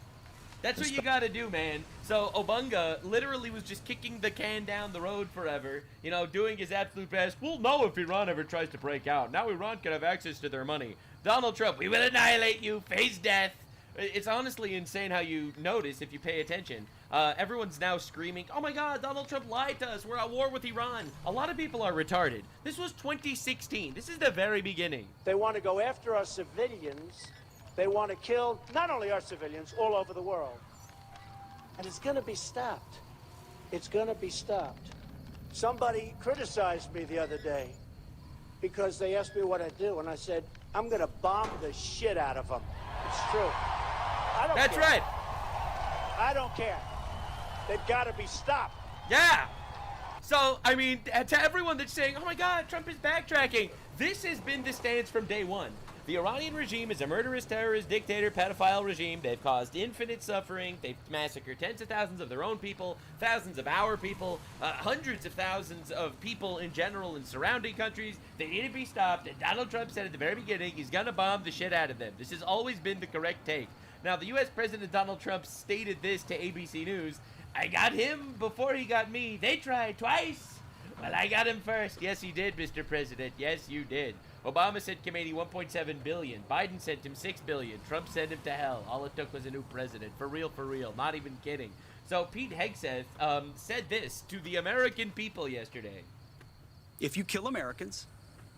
That's what you gotta do, man. So Obunga literally was just kicking the can down the road forever, you know, doing his absolute best. We'll know if Iran ever tries to break out. Now Iran can have access to their money. Donald Trump, we will annihilate you, face death. It's honestly insane how you notice if you pay attention. Everyone's now screaming, oh my God, Donald Trump lied to us. We're at war with Iran. A lot of people are retarded. This was 2016. This is the very beginning. They want to go after our civilians. They want to kill not only our civilians, all over the world. And it's going to be stopped. It's going to be stopped. Somebody criticized me the other day because they asked me what I do, and I said, I'm going to bomb the shit out of them. It's true. I don't That's care. right. I don't care. They've got to be stopped. Yeah. So, I mean, to everyone that's saying, oh my God, Trump is backtracking, this has been the stance from day one. The Iranian regime is a murderous, terrorist, dictator, pedophile regime. They've caused infinite suffering. They've massacred tens of thousands of their own people, thousands of our people, hundreds of thousands of people in general in surrounding countries. They need to be stopped. And Donald Trump said at the very beginning he's going to bomb the shit out of them. This has always been the correct take. Now, the U.S. President Donald Trump stated this to ABC News. I got him before he got me. They tried twice. Well, I got him first. Yes, you did, Mr. President. Yes, you did. Obama sent Khomeini $1.7 billion. Biden sent him $6 billion. Trump sent him to hell. All it took was a new president. For real, for real. Not even kidding. So Pete Hegseth said this to the American people yesterday. If you kill Americans,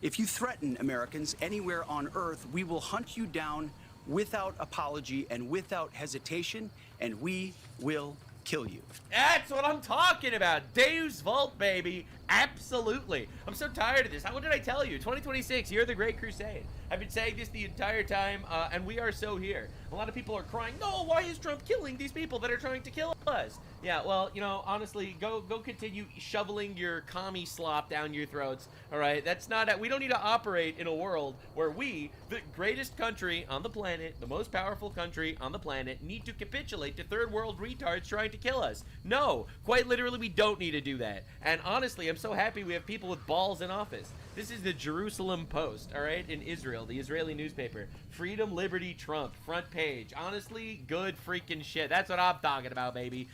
if you threaten Americans anywhere on Earth, we will hunt you down without apology and without hesitation, and we will kill you. That's what I'm talking about. Deus Vult, baby. Absolutely. I'm so tired of this. What did I tell you? 2026, you're the Great Crusade. I've been saying this the entire time, and we are so here. A lot of people are crying, no, why is Trump killing these people that are trying to kill us? Yeah, well, you know, honestly, go continue shoveling your commie slop down your throats, all right? That's not, we don't need to operate in a world where we, the greatest country on the planet, the most powerful country on the planet, need to capitulate to third world retards trying to kill us. No, quite literally, we don't need to do that. And honestly, I'm so happy we have people with balls in office. This is the Jerusalem Post, all right, in Israel, the Israeli newspaper. Freedom, liberty, Trump, front page. Honestly, good freaking shit. That's what I'm talking about, baby.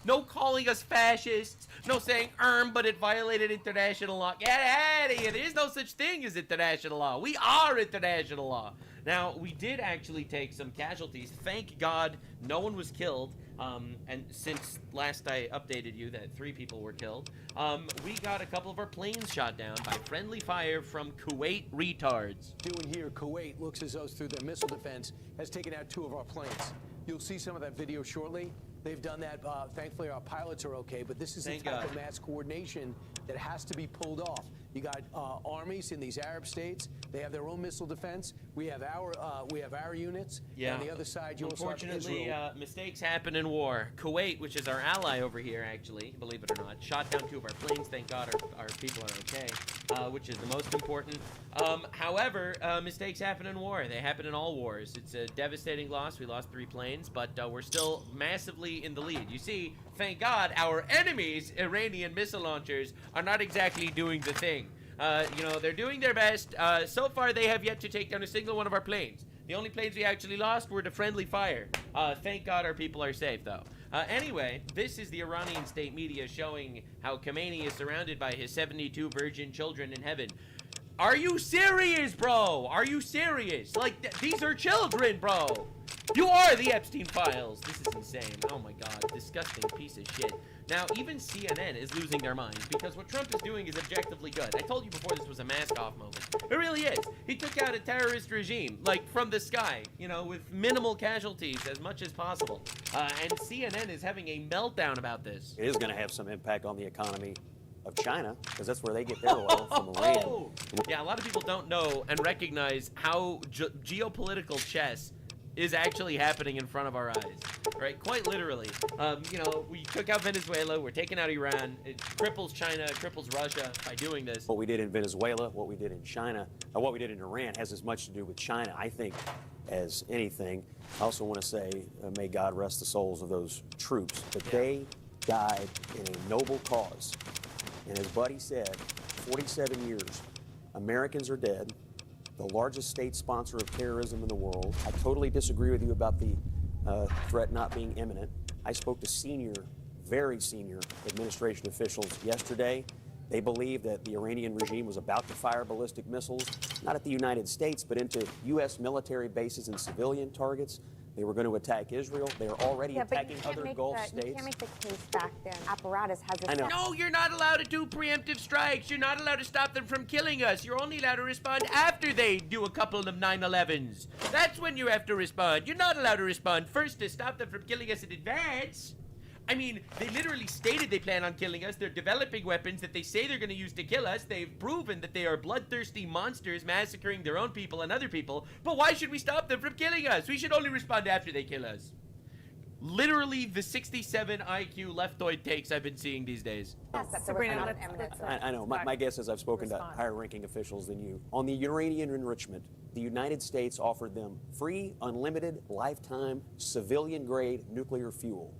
No calling us fascists. No saying, but it violated international law. Get out of here. There is no such thing as international law. We are international law. Now, we did actually take some casualties. Thank God no one was killed. And since last I updated you that 3 people were killed, we got a couple of our planes shot down by friendly fire from Kuwait retards. Doing here, Kuwait looks as though through their missile defense has taken out 2 of our planes. You'll see some of that video shortly. They've done that. Thankfully, our pilots are okay, but this is the type of mass coordination that has to be pulled off. You got armies in these Arab states. They have their own missile defense. We have our units. Yeah. On the other side, you also have Unfortunately, Israel. mistakes happen in war. Kuwait, which is our ally over here, actually, believe it or not, shot down 2 of our planes. Thank God our people are okay, which is the most important. However, mistakes happen in war. They happen in all wars. It's a devastating loss. We lost 3 planes, but we're still massively in the lead. You see, thank God, our enemies, Iranian missile launchers, are not exactly doing the thing. You know, they're doing their best. So far, they have yet to take down a single one of our planes. The only planes we actually lost were to friendly fire. Thank God our people are safe, though. Anyway, this is the Iranian state media showing how Khomeini is surrounded by his 72 virgin children in heaven. Are you serious, bro? Are you serious? Like, these are children, bro. You are the Epstein files. This is insane. Oh my god, disgusting piece of shit. Now, even CNN is losing their minds because what Trump is doing is objectively good. I told you before this was a mask-off moment. It really is. He took out a terrorist regime, like, from the sky, you know, with minimal casualties as much as possible. And CNN is having a meltdown about this. It is going to have some impact on the economy of China, because that's where they get their oil from Iran. Yeah, a lot of people don't know and recognize how geopolitical chess is actually happening in front of our eyes, right? Quite literally. You know, we took out Venezuela, we're taking out Iran. It cripples China, it cripples Russia by doing this. What we did in Venezuela, what we did in China, what we did in Iran has as much to do with China, I think, as anything. I also want to say, may God rest the souls of those troops, but they died in a noble cause. And as Buddy said, 47 years, Americans are dead, the largest state sponsor of terrorism in the world. I totally disagree with you about the threat not being imminent. I spoke to senior, very senior administration officials yesterday. They believe that the Iranian regime was about to fire ballistic missiles, not at the United States, but into U.S. military bases and civilian targets. They were going to attack Israel. They are already attacking other Gulf states. You can't make the case back then. Apparatus has its... I know. No, you're not allowed to do preemptive strikes. You're not allowed to stop them from killing us. You're only allowed to respond after they do a couple of 9/11s. That's when you have to respond. You're not allowed to respond first to stop them from killing us in advance. I mean, they literally stated they plan on killing us. They're developing weapons that they say they're going to use to kill us. They've proven that they are bloodthirsty monsters massacring their own people and other people. But why should we stop them from killing us? We should only respond after they kill us. Literally the 67 IQ leftoid takes I've been seeing these days. Yes, Sabrina, I know. My guess is I've spoken to higher-ranking officials than you. On the uranium enrichment, the United States offered them free, unlimited, lifetime, civilian-grade nuclear fuel.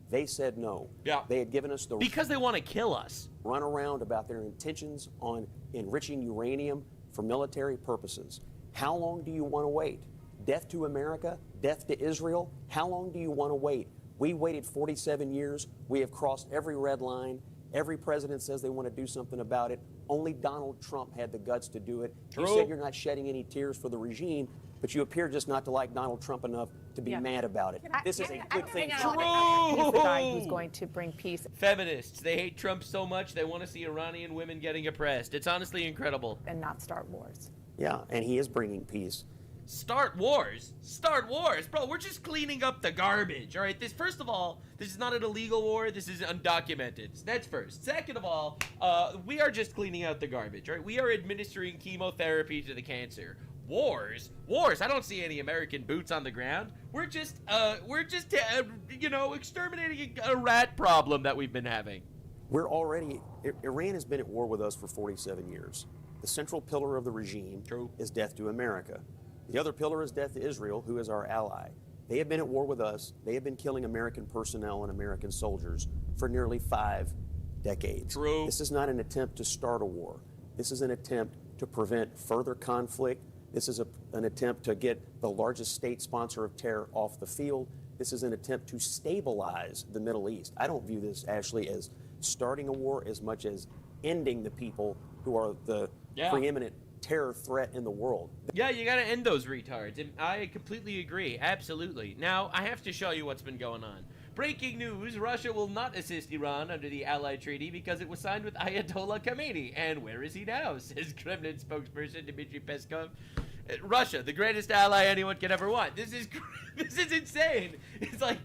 They said no. Yeah. They had given us the... Because they want to kill us. Run around about their intentions on enriching uranium for military purposes. How long do you want to wait? Death to America? Death to Israel? How long do you want to wait? We waited 47 years. We have crossed every red line. Every president says they want to do something about it. Only Donald Trump had the guts to do it. True. You said you're not shedding any tears for the regime, but you appear just not to like Donald Trump enough to be mad about it. This is a good thing. He's the guy who's going to bring peace. Feminists, they hate Trump so much they want to see Iranian women getting oppressed. It's honestly incredible. And not start wars. Yeah, and he is bringing peace. Start wars? Start wars? Bro, we're just cleaning up the garbage, all right? First of all, this is not an illegal war. This is undocumented. So that's first. Second of all, we are just cleaning out the garbage, right? We are administering chemotherapy to the cancer. Wars? Wars? I don't see any American boots on the ground. We're just you know, exterminating a rat problem that we've been having. Iran has been at war with us for 47 years. The central pillar of the regime is death to America. The other pillar is death to Israel, who is our ally. They have been at war with us. They have been killing American personnel and American soldiers for nearly 5 decades. True. This is not an attempt to start a war. This is an attempt to prevent further conflict. This is an attempt to get the largest state sponsor of terror off the field. This is an attempt to stabilize the Middle East. I don't view this, Ashley, as starting a war as much as ending the people who are the preeminent terror threat in the world. Yeah, you gotta end those retards. And I completely agree. Absolutely. Now, I have to show you what's been going on. Breaking news, Russia will not assist Iran under the Allied Treaty because it was signed with Ayatollah Khamenei. And where is he now, says Kremlin spokesperson Dmitry Peskov. Russia, the greatest ally anyone could ever want. This is insane. It's like,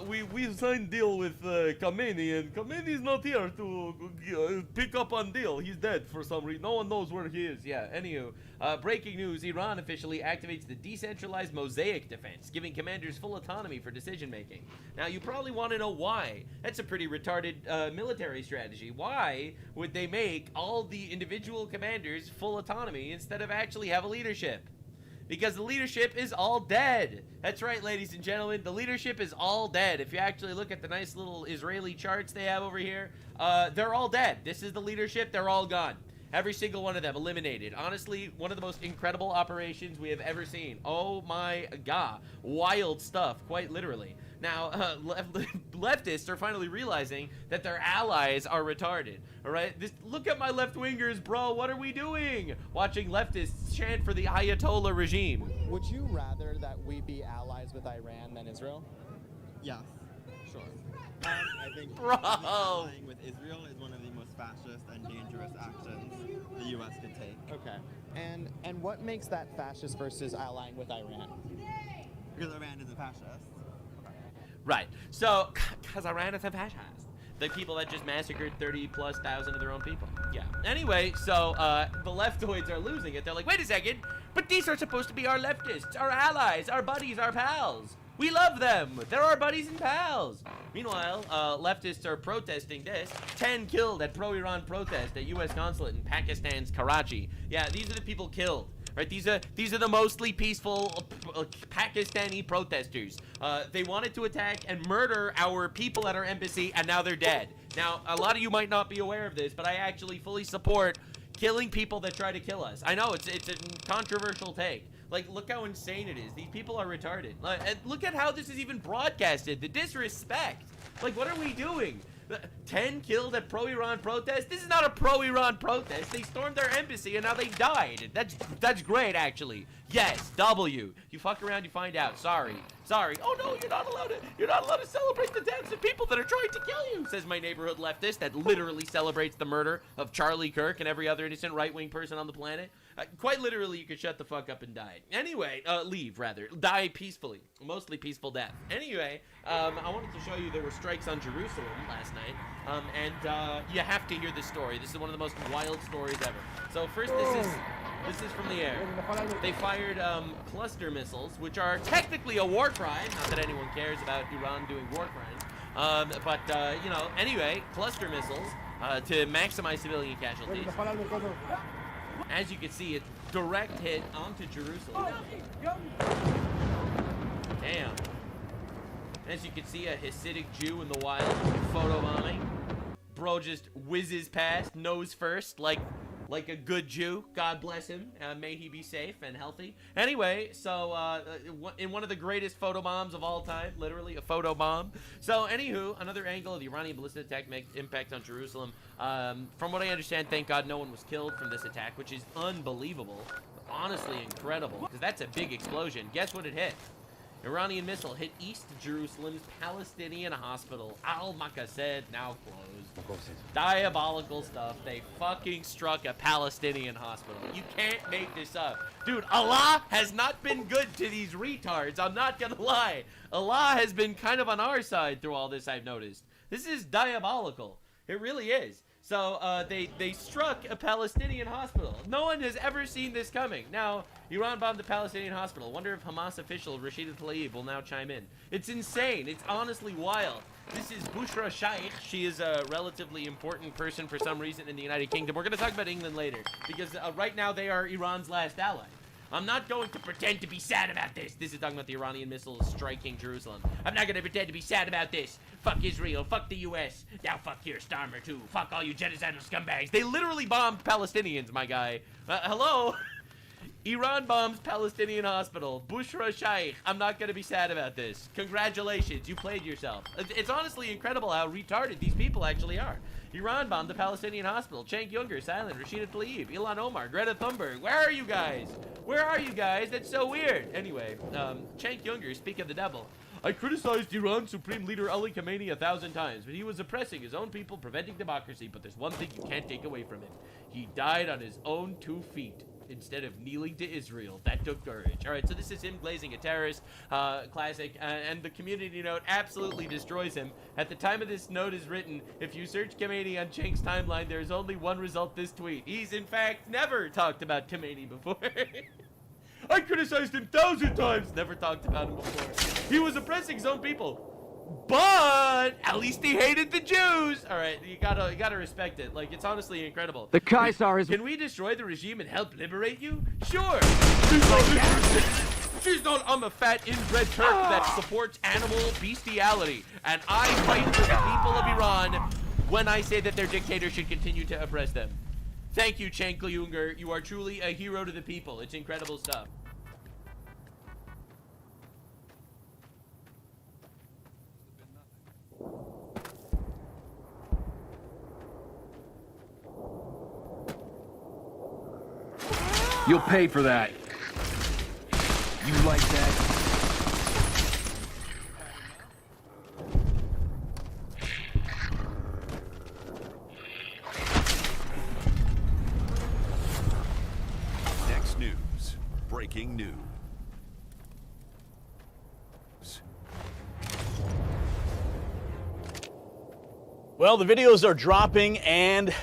we signed deal with Khamenei, and Khamenei's not here to pick up on deal. He's dead for some reason. No one knows where he is. Yeah, anywho. Breaking news, Iran officially activates the decentralized Mosaic defense, giving commanders full autonomy for decision-making. Now, you probably want to know why. That's a pretty retarded military strategy. Why would they make all the individual commanders full autonomy instead of actually have a leadership? Because the leadership is all dead. That's right, ladies and gentlemen. The leadership is all dead. If you actually look at the nice little Israeli charts they have over here, they're all dead. This is the leadership. They're all gone. Every single one of them eliminated. Honestly, one of the most incredible operations we have ever seen. Oh my god. Wild stuff, quite literally. Now, leftists are finally realizing that their allies are retarded. All right? Look at my left-wingers, bro. What are we doing? Watching leftists chant for the Ayatollah regime. Would you rather that we be allies with Iran than Israel? Yes, sure. I think Bro. allying with Israel is one of the most fascist and dangerous actions the U.S. could take. Okay. And what makes that fascist versus allying with Iran? Because Iran is a fascist. Right. So, because Iran is a fascist. The people that just massacred 30,000+ of their own people. Yeah. Anyway, so the leftoids are losing it. They're like, wait a second, but these are supposed to be our leftists, our allies, our buddies, our pals. We love them. They're our buddies and pals. Meanwhile, leftists are protesting this. 10 killed at pro-Iran protest at U.S. consulate in Pakistan's Karachi. Yeah, these are the people killed. Right, these are the mostly peaceful Pakistani protesters. They wanted to attack and murder our people at our embassy, and now they're dead. Now, a lot of you might not be aware of this, but I actually fully support killing people that try to kill us. I know it's a controversial take. Like, look how insane it is. These people are retarded. And look at how this is even broadcasted. The disrespect. Like, what are we doing? 10 killed at pro-Iran protest? This is not a pro-Iran protest. They stormed their embassy and now they died. That's great, actually. Yes, W. You fuck around, you find out. Sorry. Oh no, you're not allowed to celebrate the deaths of people that are trying to kill you, says my neighborhood leftist that literally celebrates the murder of Charlie Kirk and every other innocent right-wing person on the planet. Quite literally, you could shut the fuck up and die. Anyway, leave, rather. Die peacefully. Mostly peaceful death. Anyway, I wanted to show you there were strikes on Jerusalem last night. And you have to hear this story. This is one of the most wild stories ever. So first, this is from the air. They fired cluster missiles, which are technically a war crime. Not that anyone cares about Iran doing war crimes. But, you know, anyway, cluster missiles to maximize civilian casualties. As you can see, it's direct hit onto Jerusalem. Damn. As you can see, a Hasidic Jew in the wild photobombing. Bro just whizzes past, nose first, like a good Jew. God bless him. May he be safe and healthy. Anyway, so in one of the greatest photobombs of all time, literally a photobomb. So anywho, another angle of the Iranian ballistic attack impact on Jerusalem. From what I understand, thank God no one was killed from this attack, which is unbelievable. Honestly incredible, because that's a big explosion. Guess what it hit? Iranian missile hit East Jerusalem's Palestinian hospital. Al-Maqased, now closed. Diabolical stuff. They fucking struck a Palestinian hospital. You can't make this up. Dude, Allah has not been good to these retards. I'm not gonna lie. Allah has been kind of on our side through all this, I've noticed. This is diabolical. It really is. So they struck a Palestinian hospital. No one has ever seen this coming. Now, Iran bombed the Palestinian hospital. Wonder if Hamas official Rashida Tlaib will now chime in. It's insane. It's honestly wild. This is Bushra Shaikh. She is a relatively important person for some reason in the United Kingdom. We're going to talk about England later because right now they are Iran's last ally. I'm not going to pretend to be sad about this. This is talking about the Iranian missiles striking Jerusalem. I'm not going to pretend to be sad about this. Fuck Israel. Fuck the U.S. Now fuck Keir Starmer, too. Fuck all you genocidal scumbags. They literally bombed Palestinians, my guy. Hello? Iran bombs Palestinian hospital. Bushra Shaikh. I'm not going to be sad about this. Congratulations. You played yourself. It's honestly incredible how retarded these people actually are. Iran bombed the Palestinian hospital. Cenk Uygur, silent. Rashida Tlaib, Ilhan Omar, Greta Thunberg. Where are you guys? Where are you guys? That's so weird. Anyway, Cenk Uygur, speak of the devil. I criticized Iran's Supreme Leader Ali Khamenei 1,000 times, but he was oppressing his own people, preventing democracy. But there's one thing you can't take away from him. He died on his own 2 feet. Instead of kneeling to Israel. That took courage. All right, so this is him glazing a terrorist, classic, and the community note absolutely destroys him. At the time of this note is written, if you search Khamenei on Cenk's timeline, there's only one result this tweet. He's, in fact, never talked about Khamenei before. I criticized him 1,000 times. Never talked about him before. He was oppressing his own people. But at least he hated the Jews. All right, you gotta respect it. Like, it's honestly incredible. The Kaiser is. Can we destroy the regime and help liberate you? Sure. She's not. I'm a fat inbred Turk that supports animal bestiality, and I fight for the people of Iran when I say that their dictator should continue to oppress them. Thank you, Cenk Uygur. You are truly a hero to the people. It's incredible stuff. You'll pay for that. You like that? Next news. Breaking news. Well, the videos are dropping, and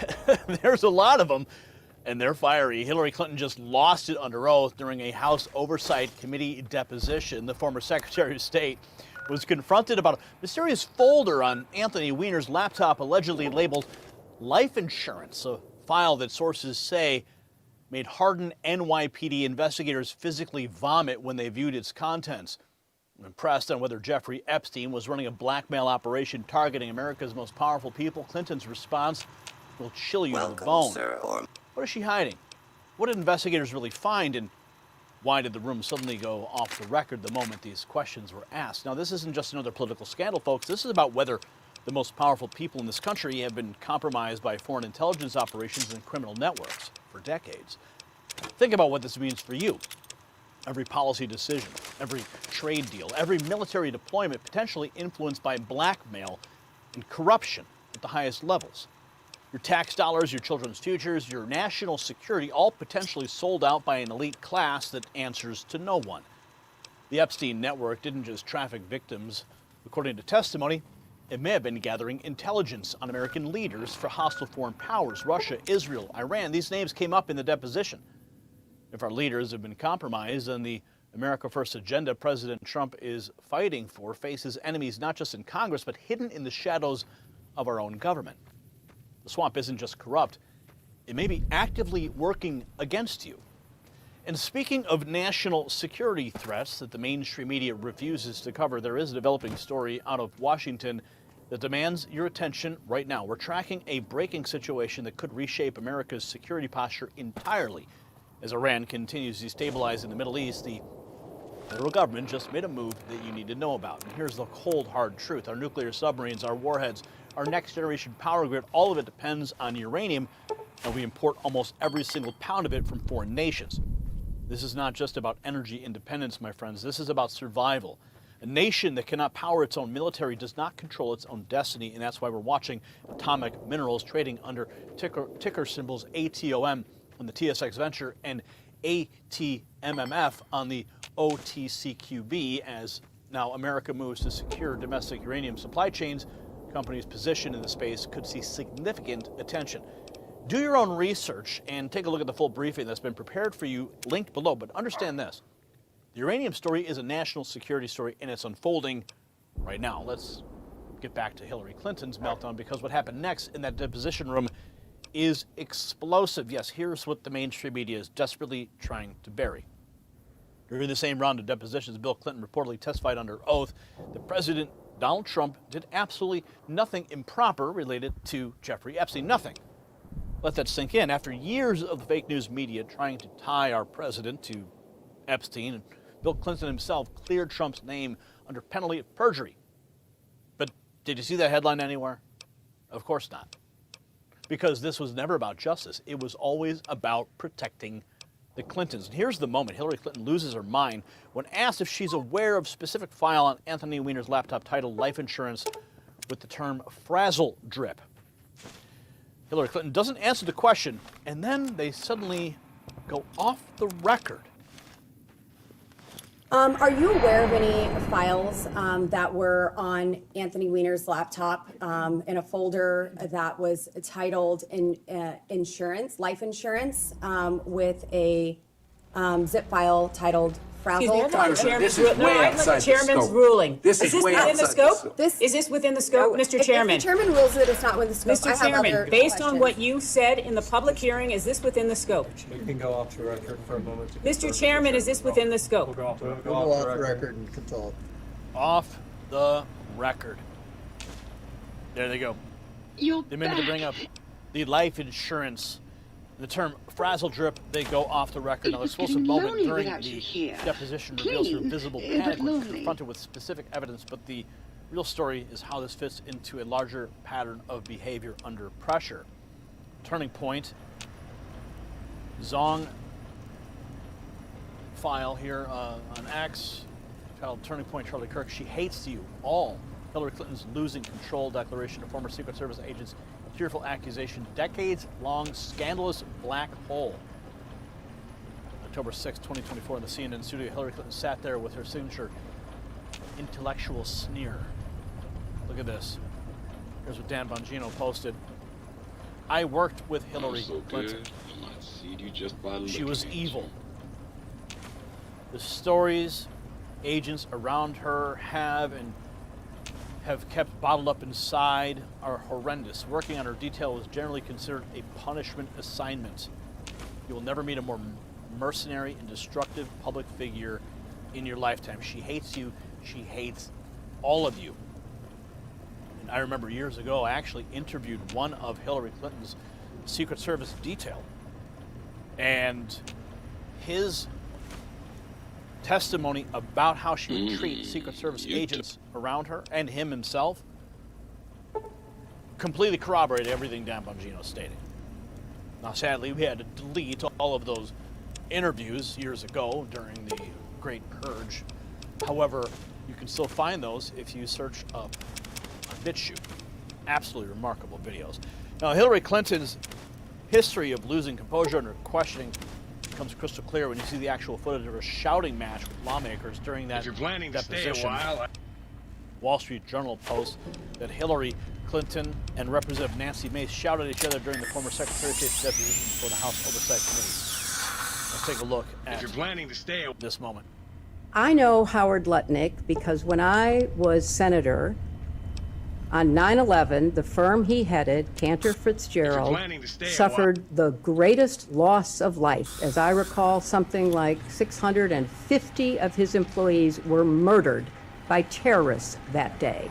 there's a lot of them, and they're fiery. Hillary Clinton just lost it under oath during a House Oversight Committee deposition. The former Secretary of State was confronted about a mysterious folder on Anthony Weiner's laptop allegedly labeled life insurance, a file that sources say made hardened NYPD investigators physically vomit when they viewed its contents. When pressed on whether Jeffrey Epstein was running a blackmail operation targeting America's most powerful people, Clinton's response will chill you to the bone. What is she hiding? What did investigators really find, and why did the room suddenly go off the record the moment these questions were asked? Now, this isn't just another political scandal, folks. This is about whether the most powerful people in this country have been compromised by foreign intelligence operations and criminal networks for decades. Think about what this means for you. Every policy decision, every trade deal, every military deployment potentially influenced by blackmail and corruption at the highest levels. Your tax dollars, your children's futures, your national security, all potentially sold out by an elite class that answers to no one. The Epstein network didn't just traffic victims. According to testimony, it may have been gathering intelligence on American leaders for hostile foreign powers, Russia, Israel, Iran. These names came up in the deposition. If our leaders have been compromised, then the America First agenda President Trump is fighting for faces enemies not just in Congress, but hidden in the shadows of our own government. The swamp isn't just corrupt, it may be actively working against you. And speaking of national security threats that the mainstream media refuses to cover, there is a developing story out of Washington that demands your attention right now. We're tracking a breaking situation that could reshape America's security posture entirely. As Iran continues to destabilize in the Middle East, the federal government just made a move that you need to know about. And here's the cold, hard truth. Our nuclear submarines, our warheads, our next-generation power grid, all of it depends on uranium, and we import almost every single pound of it from foreign nations. This is not just about energy independence, my friends. This is about survival. A nation that cannot power its own military does not control its own destiny, and that's why we're watching Atomic Minerals trading under ticker symbols ATOM on the TSX Venture and ATMMF on the OTCQB. As now America moves to secure domestic uranium supply chains, companies positioned in the space could see significant attention. Do your own research and take a look at the full briefing that's been prepared for you, linked below. But understand this, the uranium story is a national security story, and it's unfolding right now. Let's get back to Hillary Clinton's meltdown, because what happened next in that deposition room is explosive. Yes, here's what the mainstream media is desperately trying to bury. During the same round of depositions, Bill Clinton reportedly testified under oath that President Donald Trump did absolutely nothing improper related to Jeffrey Epstein. Nothing. Let that sink in. After years of the fake news media trying to tie our president to Epstein, Bill Clinton himself cleared Trump's name under penalty of perjury. But did you see that headline anywhere? Of course not. Because this was never about justice. It was always about protecting the Clintons. And here's the moment Hillary Clinton loses her mind when asked if she's aware of a specific file on Anthony Weiner's laptop titled Life Insurance with the term frazzle drip. Hillary Clinton doesn't answer the question, and then they suddenly go off the record. Are you aware of any files that were on Anthony Weiner's laptop in a folder that was titled insurance, life insurance, with a zip file titled frazzle? This is way outside the chairman's scope. ruling. This is way outside the scope. Is this within the scope, Mr. Chairman? If the chairman rules that it's not within the scope, I Mr. have other Chairman, based on what you said in the public hearing, is this within the scope? We can go off the record for a moment. Mr. Chairman, is this within the scope? We'll go off the record and consult. Off the record. There they go. You're They meant to bring up the life insurance The term frazzle drip, they go off the record. Now, the explosive moment during the deposition reveals her visible panic when confronted with specific evidence, but the real story is how this fits into a larger pattern of behavior under pressure. Turning point, Zong file here on X, titled Turning Point Charlie Kirk. She hates you all. Hillary Clinton's losing control declaration to former Secret Service agents. Tearful accusation, decades-long scandalous black hole. October 6, 2024, in the CNN studio, Hillary Clinton sat there with her signature intellectual sneer. Look at this. Here's what Dan Bongino posted. I worked with Hillary Clinton. She was evil. The stories agents around her have kept bottled up inside are horrendous. Working on her detail is generally considered a punishment assignment. You will never meet a more mercenary and destructive public figure in your lifetime. She hates you. She hates all of you. And I remember years ago, I actually interviewed one of Hillary Clinton's Secret Service detail. And his testimony about how she would treat Secret Service agents around her and him himself completely corroborated everything Dan Bongino stated. Now, sadly, we had to delete all of those interviews years ago during the Great Purge. However, you can still find those if you search up on BitChute. Absolutely remarkable videos. Now, Hillary Clinton's history of losing composure under questioning becomes crystal clear when you see the actual footage of her shouting match with lawmakers during that deposition. To stay a while, Wall Street Journal posts that Hillary Clinton and Representative Nancy Mace shouted at each other during the former Secretary of State's deposition before the House Oversight Committee. Let's take a look at this moment. I know Howard Lutnick because when I was senator on 9/11, the firm he headed, Cantor Fitzgerald, suffered the greatest loss of life. As I recall, something like 650 of his employees were murdered by terrorists that day.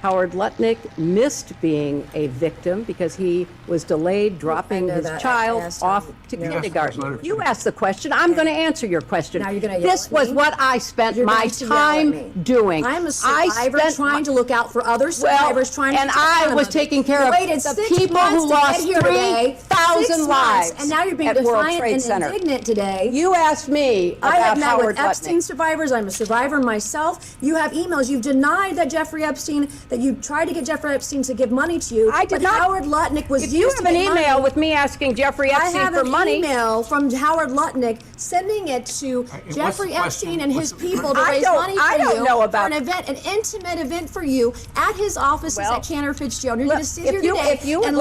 Howard Lutnick missed being a victim because he was delayed dropping his child off to kindergarten. You asked the question. I'm going to answer your question. Now you're going to yell This at was me? what I spent You're my going to yell at time me. doing. I'm a survivor trying to look out for other survivors, trying to and protect I them. was taking care You of waited the 6 people months who to get lost here today. 3,000 6 months, lives and now you're being at World defiant Trade and Center. indignant today. You asked me I have about met Howard with Epstein Lutnick. survivors. I'm a survivor myself. You have emails. You've denied that Jeffrey Epstein, that you tried to get Jeffrey Epstein to give money to you. I did but not. Howard Lutnick was If used you to have an get email money. with me asking Jeffrey I Epstein have for an money. email from Howard Lutnick sending it to Jeffrey Epstein and his people to raise money for I don't you know about for an event, an intimate event for you at his offices at Cantor Fitzgerald. You're going to sit here today and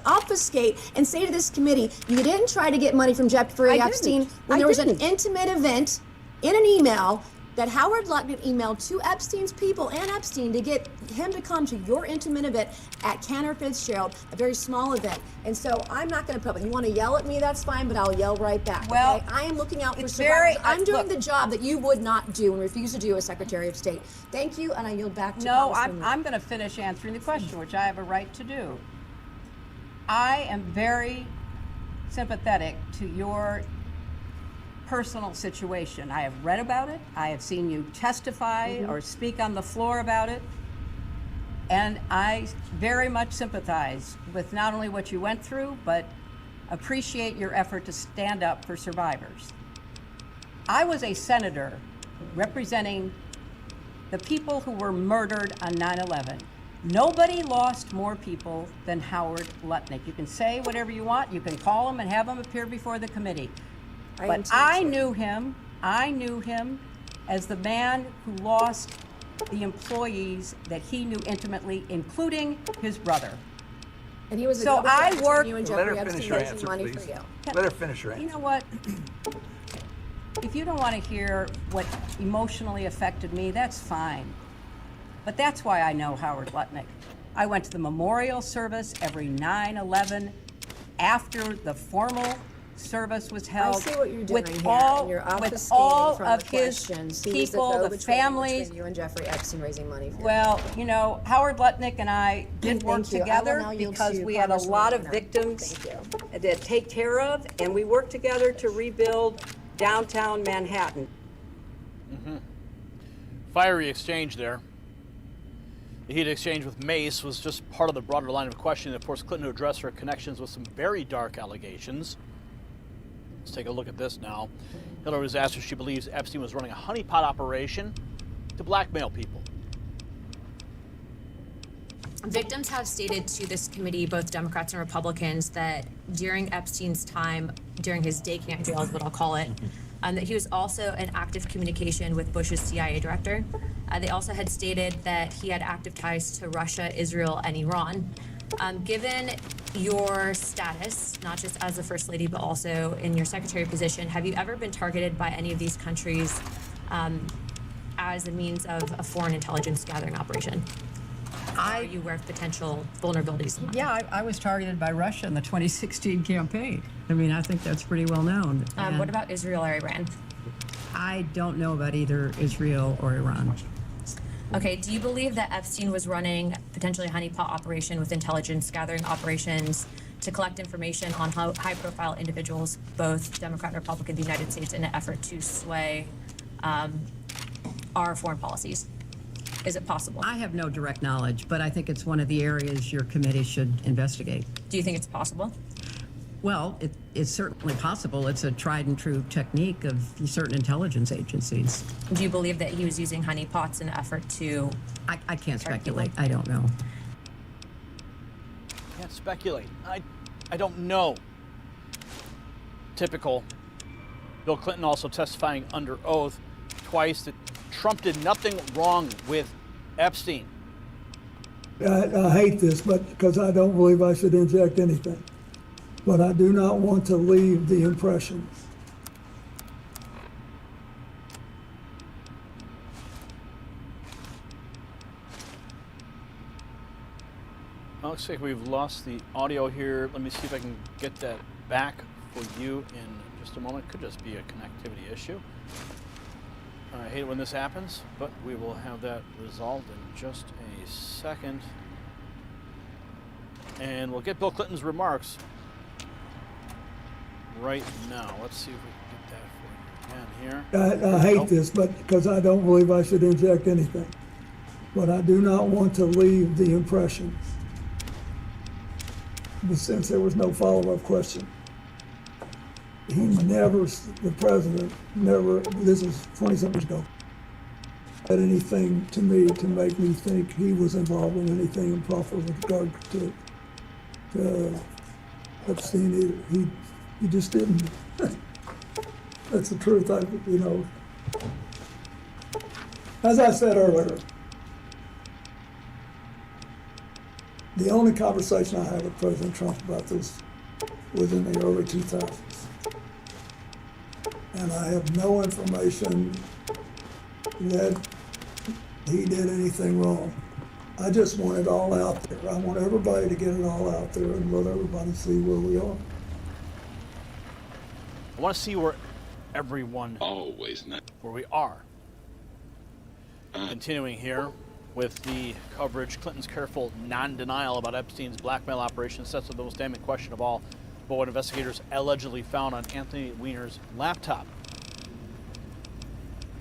obfuscate and say to this committee, you didn't try to get money from Jeffrey Epstein when there was an intimate event in an email that Howard Lutnick emailed to Epstein's people and Epstein to get him to come to your intimate event at Cantor Fitzgerald, a very small event. And so I'm not going to put it. You want to yell at me, that's fine, but I'll yell right back. Well, okay? I am looking out for it's survivors. very- I'm doing look. the job that you would not do and refuse to do as Secretary of State. Thank you, and I yield back to No, Congresswoman. I'm going to finish answering the question, which I have a right to do. I am very sympathetic to your personal situation. I have read about it. I have seen you testify or speak on the floor about it. And I very much sympathize with not only what you went through, but appreciate your effort to stand up for survivors. I was a senator representing the people who were murdered on 9/11. Nobody lost more people than Howard Lutnick. You can say whatever you want. You can call him and have him appear before the committee. But I knew him as the man who lost the employees that he knew intimately, including his brother. And he was a So double I agent, worked. you and Jeffrey Epstein raising money for you. Let her finish her answer. You know what? If you don't want to hear what emotionally affected me, that's fine. But that's why I know Howard Lutnick. I went to the memorial service every 9/11 after the formal service was held. I see what you're doing with here. all, You're with obfuscating all from of the his questions. people, the families. Between you and Jeffrey Epstein raising money for Well, you know, Howard Lutnick and I did work Thank you. I will together now yield because to we had a Congresswoman lot of Turner. victims to take care of, and we worked together to rebuild downtown Manhattan. Fiery exchange there. The heated exchange with Mace was just part of the broader line of questioning that forced Clinton to address her connections with some very dark allegations. Let's take a look at this now. Hillary was asked if she believes Epstein was running a honeypot operation to blackmail people. Victims have stated to this committee, both Democrats and Republicans, that during Epstein's time, during his day camp jail is what I'll call it, that he was also in active communication with Bush's CIA director. They also had stated that he had active ties to Russia, Israel, and Iran. Given your status, not just as the First Lady, but also in your secretary position, have you ever been targeted by any of these countries as a means of a foreign intelligence gathering operation? Are you aware of potential vulnerabilities? Yeah, I was targeted by Russia in the 2016 campaign. I mean, I think that's pretty well known. What about Israel or Iran? I don't know about either Israel or Iran. Okay, do you believe that Epstein was running potentially a honeypot operation with intelligence gathering operations to collect information on high-profile individuals, both Democrat and Republican, in the United States, in an effort to sway our foreign policies? Is it possible? I have no direct knowledge, but I think it's one of the areas your committee should investigate. Do you think it's possible? Well, it's certainly possible. It's a tried and true technique of certain intelligence agencies. Do you believe that he was using honeypots in an effort to... I can't speculate. I don't know. Can't speculate. I don't know. Typical. Bill Clinton also testifying under oath twice that Trump did nothing wrong with Epstein. I hate this, but because I don't believe I should inject anything. But I do not want to leave the impression. Looks like we've lost the audio here. Let me see if I can get that back for you in just a moment. Could just be a connectivity issue. I hate it when this happens, but we will have that resolved in just a second. And we'll get Bill Clinton's remarks right now. Let's see if we can get that for you again here. I hate this, but because I don't believe I should inject anything. But I do not want to leave the impression, since there was no follow-up question. He never, the president never, this is 20-something years ago, said anything to me to make me think he was involved in anything improper with regard to Epstein either. He just didn't. That's the truth. As I said earlier, the only conversation I had with President Trump about this was in the early 2000s. And I have no information that he did anything wrong. I just want it all out there. I want everybody to get it all out there and let everybody see where we are. I want to see where everyone, where we are. Continuing here with the coverage, Clinton's careful non-denial about Epstein's blackmail operation sets up the most damning question of all, but what investigators allegedly found on Anthony Weiner's laptop.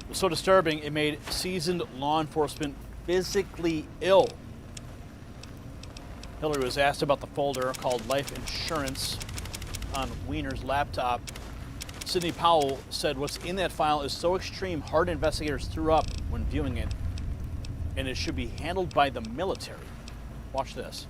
It was so disturbing, it made seasoned law enforcement physically ill. Hillary was asked about the folder called Life Insurance on Weiner's laptop. Sidney Powell said what's in that file is so extreme, hard investigators threw up when viewing it, and it should be handled by the military. Watch this.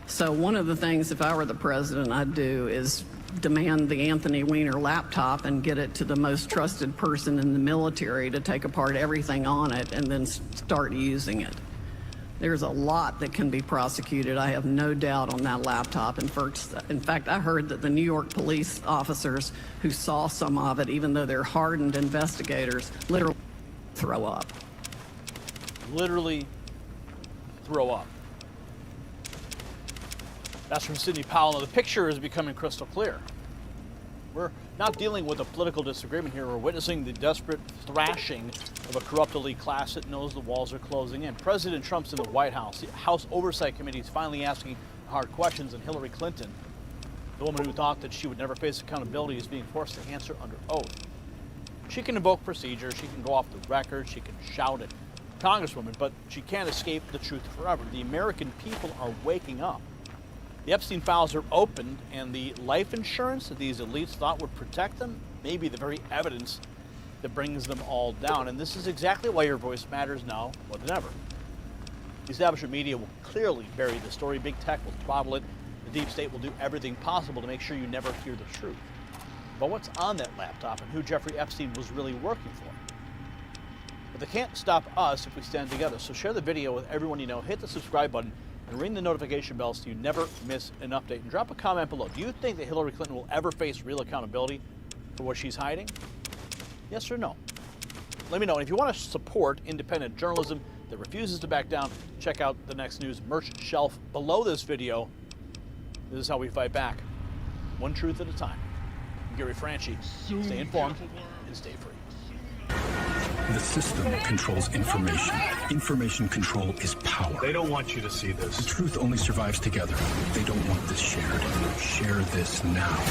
So one of the things, if I were the president, I'd do is demand the Anthony Weiner laptop and get it to the most trusted person in the military to take apart everything on it and then start using it. There's a lot that can be prosecuted, I have no doubt, on that laptop. In fact, I heard that the New York police officers who saw some of it, even though they're hardened investigators, literally throw up. Literally throw up. That's from Sidney Powell. Now, the picture is becoming crystal clear. We're not dealing with a political disagreement here. We're witnessing the desperate thrashing of a corrupt elite class that knows the walls are closing in. President Trump's in the White House. The House Oversight Committee is finally asking hard questions, and Hillary Clinton, the woman who thought that she would never face accountability, is being forced to answer under oath. She can invoke procedure, she can go off the record, she can shout at Congresswomen, but she can't escape the truth forever. The American people are waking up. The Epstein files are opened, and the life insurance that these elites thought would protect them may be the very evidence that brings them all down. And this is exactly why your voice matters now more than ever. The establishment media will clearly bury the story. Big tech will throttle it. The deep state will do everything possible to make sure you never hear the truth. But what's on that laptop and who Jeffrey Epstein was really working for? But they can't stop us if we stand together. So share the video with everyone you know, hit the subscribe button, and ring the notification bell so you never miss an update. And drop a comment below. Do you think that Hillary Clinton will ever face real accountability for what she's hiding? Yes or no? Let me know. And if you want to support independent journalism that refuses to back down, check out the Next News merch shelf below this video. This is how we fight back. One truth at a time. I'm Gary Franchi. Stay informed and stay free. The system controls information. Information control is power. They don't want you to see this. The truth only survives together. They don't want this shared. Share this now.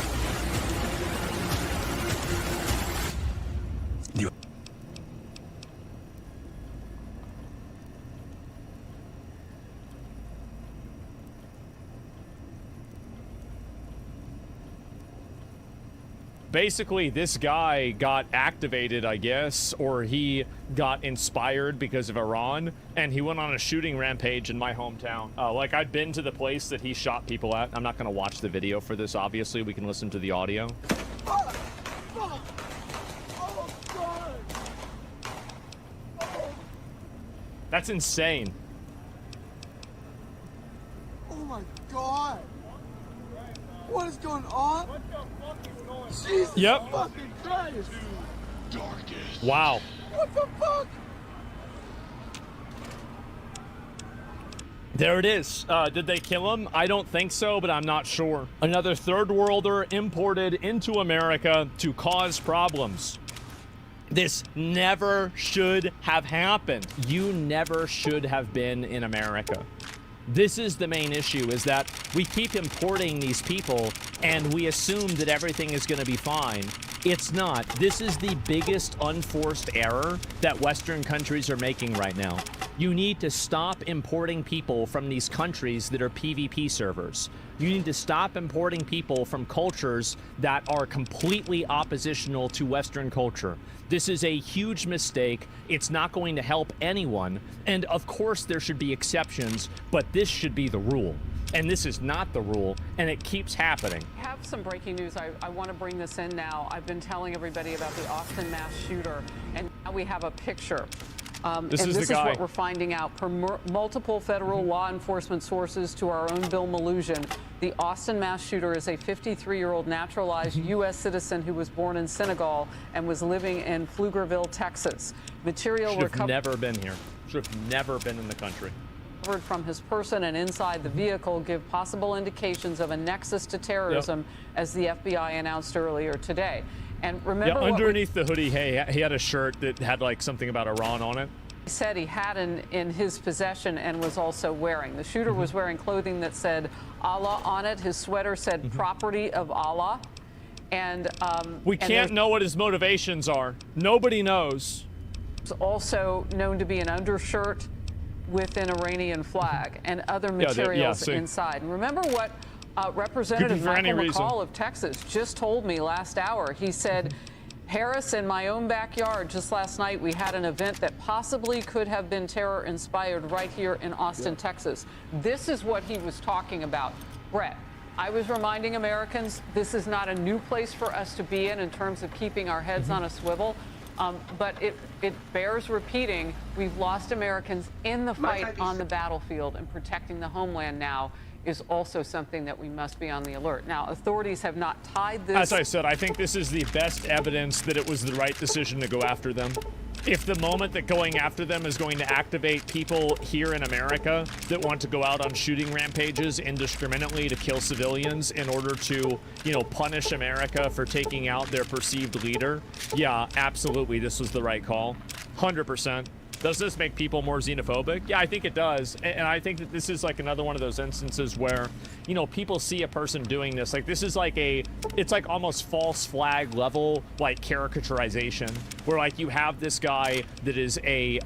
Basically, this guy got activated, I guess, or he got inspired because of Iran, and he went on a shooting rampage in my hometown. Like, I'd been to the place that he shot people at. I'm not going to watch the video for this, obviously. We can listen to the audio. That's insane. Oh my god! What is going on? What the fuck is going on? Jesus Yep. fucking Christ! Darkest. Wow. What the fuck? There it is. Did they kill him? I don't think so, but I'm not sure. Another third worlder imported into America to cause problems. This never should have happened. You never should have been in America. This is the main issue, is that we keep importing these people and we assume that everything is going to be fine. It's not. This is the biggest unforced error that Western countries are making right now. You need to stop importing people from these countries that are PvP servers. You need to stop importing people from cultures that are completely oppositional to Western culture. This is a huge mistake. It's not going to help anyone. And of course there should be exceptions, but this should be the rule. And this is not the rule, and it keeps happening. I have some breaking news. I want to bring this in now. I've been telling everybody about the Austin mass shooter, and now we have a picture. This is what we're finding out. Per multiple federal law enforcement sources to our own Bill Malhusian, the Austin mass shooter is a 53-year-old naturalized U.S. citizen who was born in Senegal and was living in Pflugerville, Texas. Material Should have never been here. Should have never been in the country. Recovered from his person and inside the vehicle give possible indications of a nexus to terrorism, as the FBI announced earlier today. And remember, underneath the hoodie, hey, he had a shirt that had like something about Iran on it. He said he had in his possession and was also wearing. The shooter was wearing clothing that said Allah on it. His sweater said property of Allah. And we can't know what his motivations are. Nobody knows. It's also known to be an undershirt with an Iranian flag and other materials inside. And remember what Representative Michael McCall of Texas just told me last hour. He said, Harris, in my own backyard, just last night, we had an event that possibly could have been terror-inspired right here in Austin, Texas. This is what he was talking about. Brett, I was reminding Americans this is not a new place for us to be in terms of keeping our heads on a swivel. But it bears repeating, we've lost Americans in the fight on the battlefield, and protecting the homeland now is also something that we must be on the alert. Now, authorities have not tied this. As I said, I think this is the best evidence that it was the right decision to go after them. if the moment that going after them is going to activate people here in America that want to go out on shooting rampages indiscriminately to kill civilians in order to, you know, punish America for taking out their perceived leader, yeah, absolutely, this was the right call. 100%. Does this make people more xenophobic? Yeah, I think it does. And I think that this is like another one of those instances where, you know, people see a person doing this. Like, this is like it's like almost false flag level, like, caricaturization, where, like, you have this guy that is a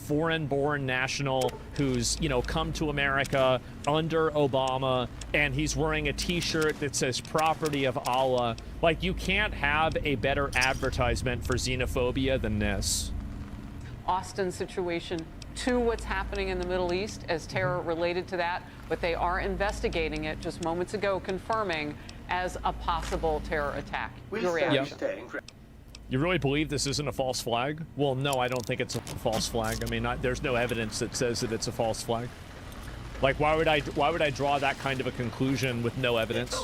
foreign-born national who's, you know, come to America under Obama, and he's wearing a t-shirt that says property of Allah. Like, you can't have a better advertisement for xenophobia than this. Austin situation to what's happening in the Middle East as terror related to that, but they are investigating it just moments ago, confirming as a possible terror attack. Your reaction? You really believe this isn't a false flag? Well, no, I don't think it's a false flag. I mean, there's no evidence that says that it's a false flag. Like, why would I draw that kind of a conclusion with no evidence?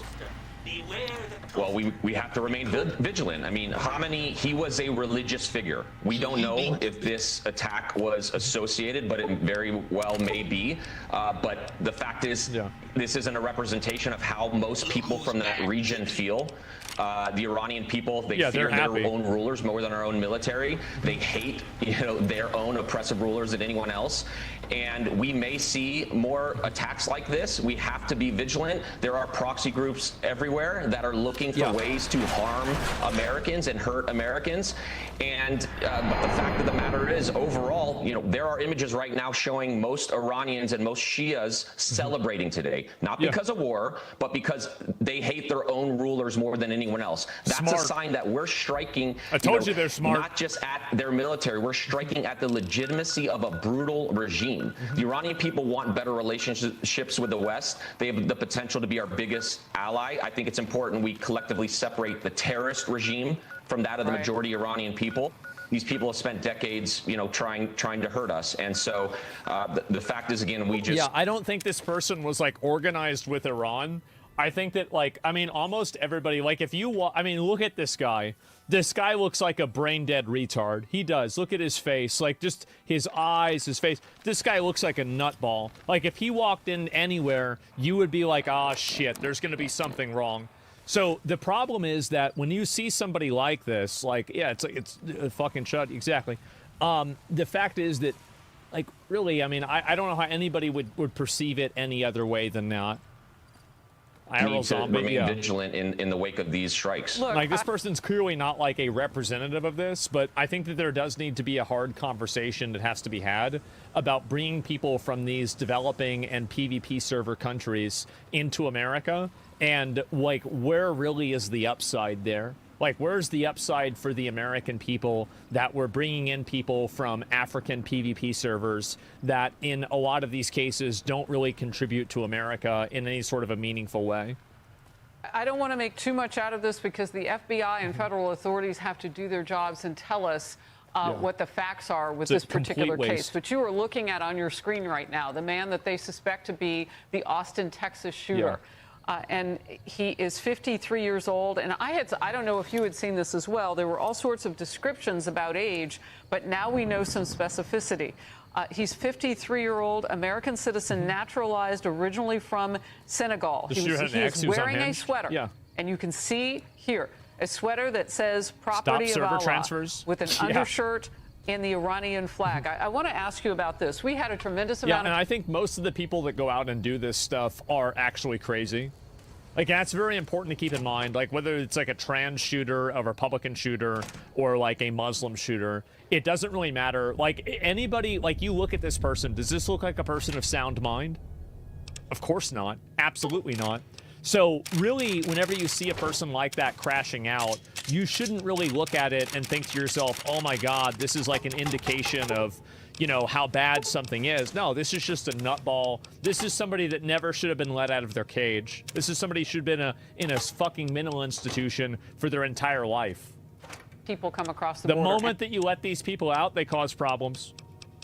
Well, we have to remain vigilant. I mean, Khamenei, he was a religious figure. We don't know if this attack was associated, but it very well may be. But the fact is, this isn't a representation of how most people from that region feel. The Iranian people, they fear their own rulers more than our own military. They hate, you know, their own oppressive rulers than anyone else. And we may see more attacks like this. We have to be vigilant. There are proxy groups everywhere that are looking for ways to harm Americans and hurt Americans. And but the fact of the matter is, overall, you know, there are images right now showing most Iranians and most Shias celebrating today, not because of war, but because they hate their own rulers more than anyone else. That's a sign that we're striking. I told you they're smart. Not just at their military, we're striking at the legitimacy of a brutal regime. The Iranian people want better relationships with the West. They have the potential to be our biggest ally. I think it's important we collectively separate the terrorist regime from that of the majority Iranian people. These people have spent decades, you know, trying to hurt us. And so the fact is, again, we just... Yeah, I don't think this person was, like, organized with Iran. I think that, like, I mean, almost everybody, like, if you, I mean, look at this guy. This guy looks like a brain-dead retard. He does. Look at his face. Like, just his eyes, his face. This guy looks like a nutball. Like, if he walked in anywhere, you would be like, ah, shit, there's going to be something wrong. So the problem is that when you see somebody like this, like, yeah, it's like, it's fucking shut. Exactly. The fact is that, like, really, I mean, I don't know how anybody would perceive it any other way than that. Need to remain vigilant in the wake of these strikes. Look, like, this person's clearly not like a representative of this, but I think that there does need to be a hard conversation that has to be had about bringing people from these developing and PvP server countries into America, and, like, where really is the upside there? Like, where's the upside for the American people that we're bringing in people from African PvP servers that in a lot of these cases don't really contribute to America in any sort of a meaningful way? I don't want to make too much out of this because the FBI and federal authorities have to do their jobs and tell us what the facts are with this particular case. But you are looking at on your screen right now the man that they suspect to be the Austin, Texas shooter. And he is 53 years old. And I don't know if you had seen this as well. There were all sorts of descriptions about age, but now we know some specificity. He's 53-year-old American citizen, naturalized, originally from Senegal. He is wearing a sweater. And you can see here a sweater that says property of Allah with an undershirt in the Iranian flag. I want to ask you about this. We had a tremendous amount of... and I think most of the people that go out and do this stuff are actually crazy. Like, that's very important to keep in mind. Like, whether it's like a trans shooter, a Republican shooter, or like a Muslim shooter, it doesn't really matter. Like, anybody, like, you look at this person, does this look like a person of sound mind? Of course not. Absolutely not. So really, whenever you see a person like that crashing out, you shouldn't really look at it and think to yourself, oh my God, this is like an indication of, you know, how bad something is. No, this is just a nutball. This is somebody that never should have been let out of their cage. This is somebody who should have been in a fucking mental institution for their entire life. People come across the border. The moment that you let these people out, they cause problems.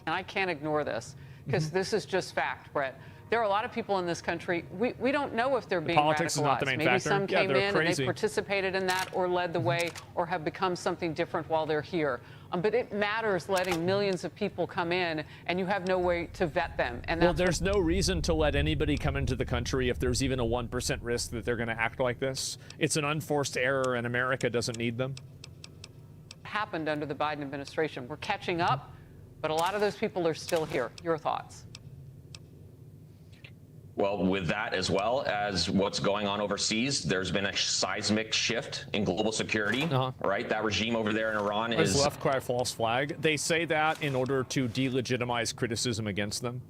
And I can't ignore this, because this is just fact, Brett. There are a lot of people in this country, we don't know if they're being politics radicalized. is not the main Maybe factor. some Yeah, came they're in and crazy. they participated in that or led the way or have become something different while they're here. But it matters letting millions of people come in and you have no way to vet them. And Well, that's there's no reason to let anybody come into the country if there's even a 1% risk that they're going to act like this. It's an unforced error, and America doesn't need them. happened under the Biden administration. We're catching up, but a lot of those people are still here. Your thoughts? Well, with that as well as what's going on overseas, there's been a seismic shift in global security, right? That regime over there in Iran Is is... left cry false flag. They say that in order to delegitimize criticism against them.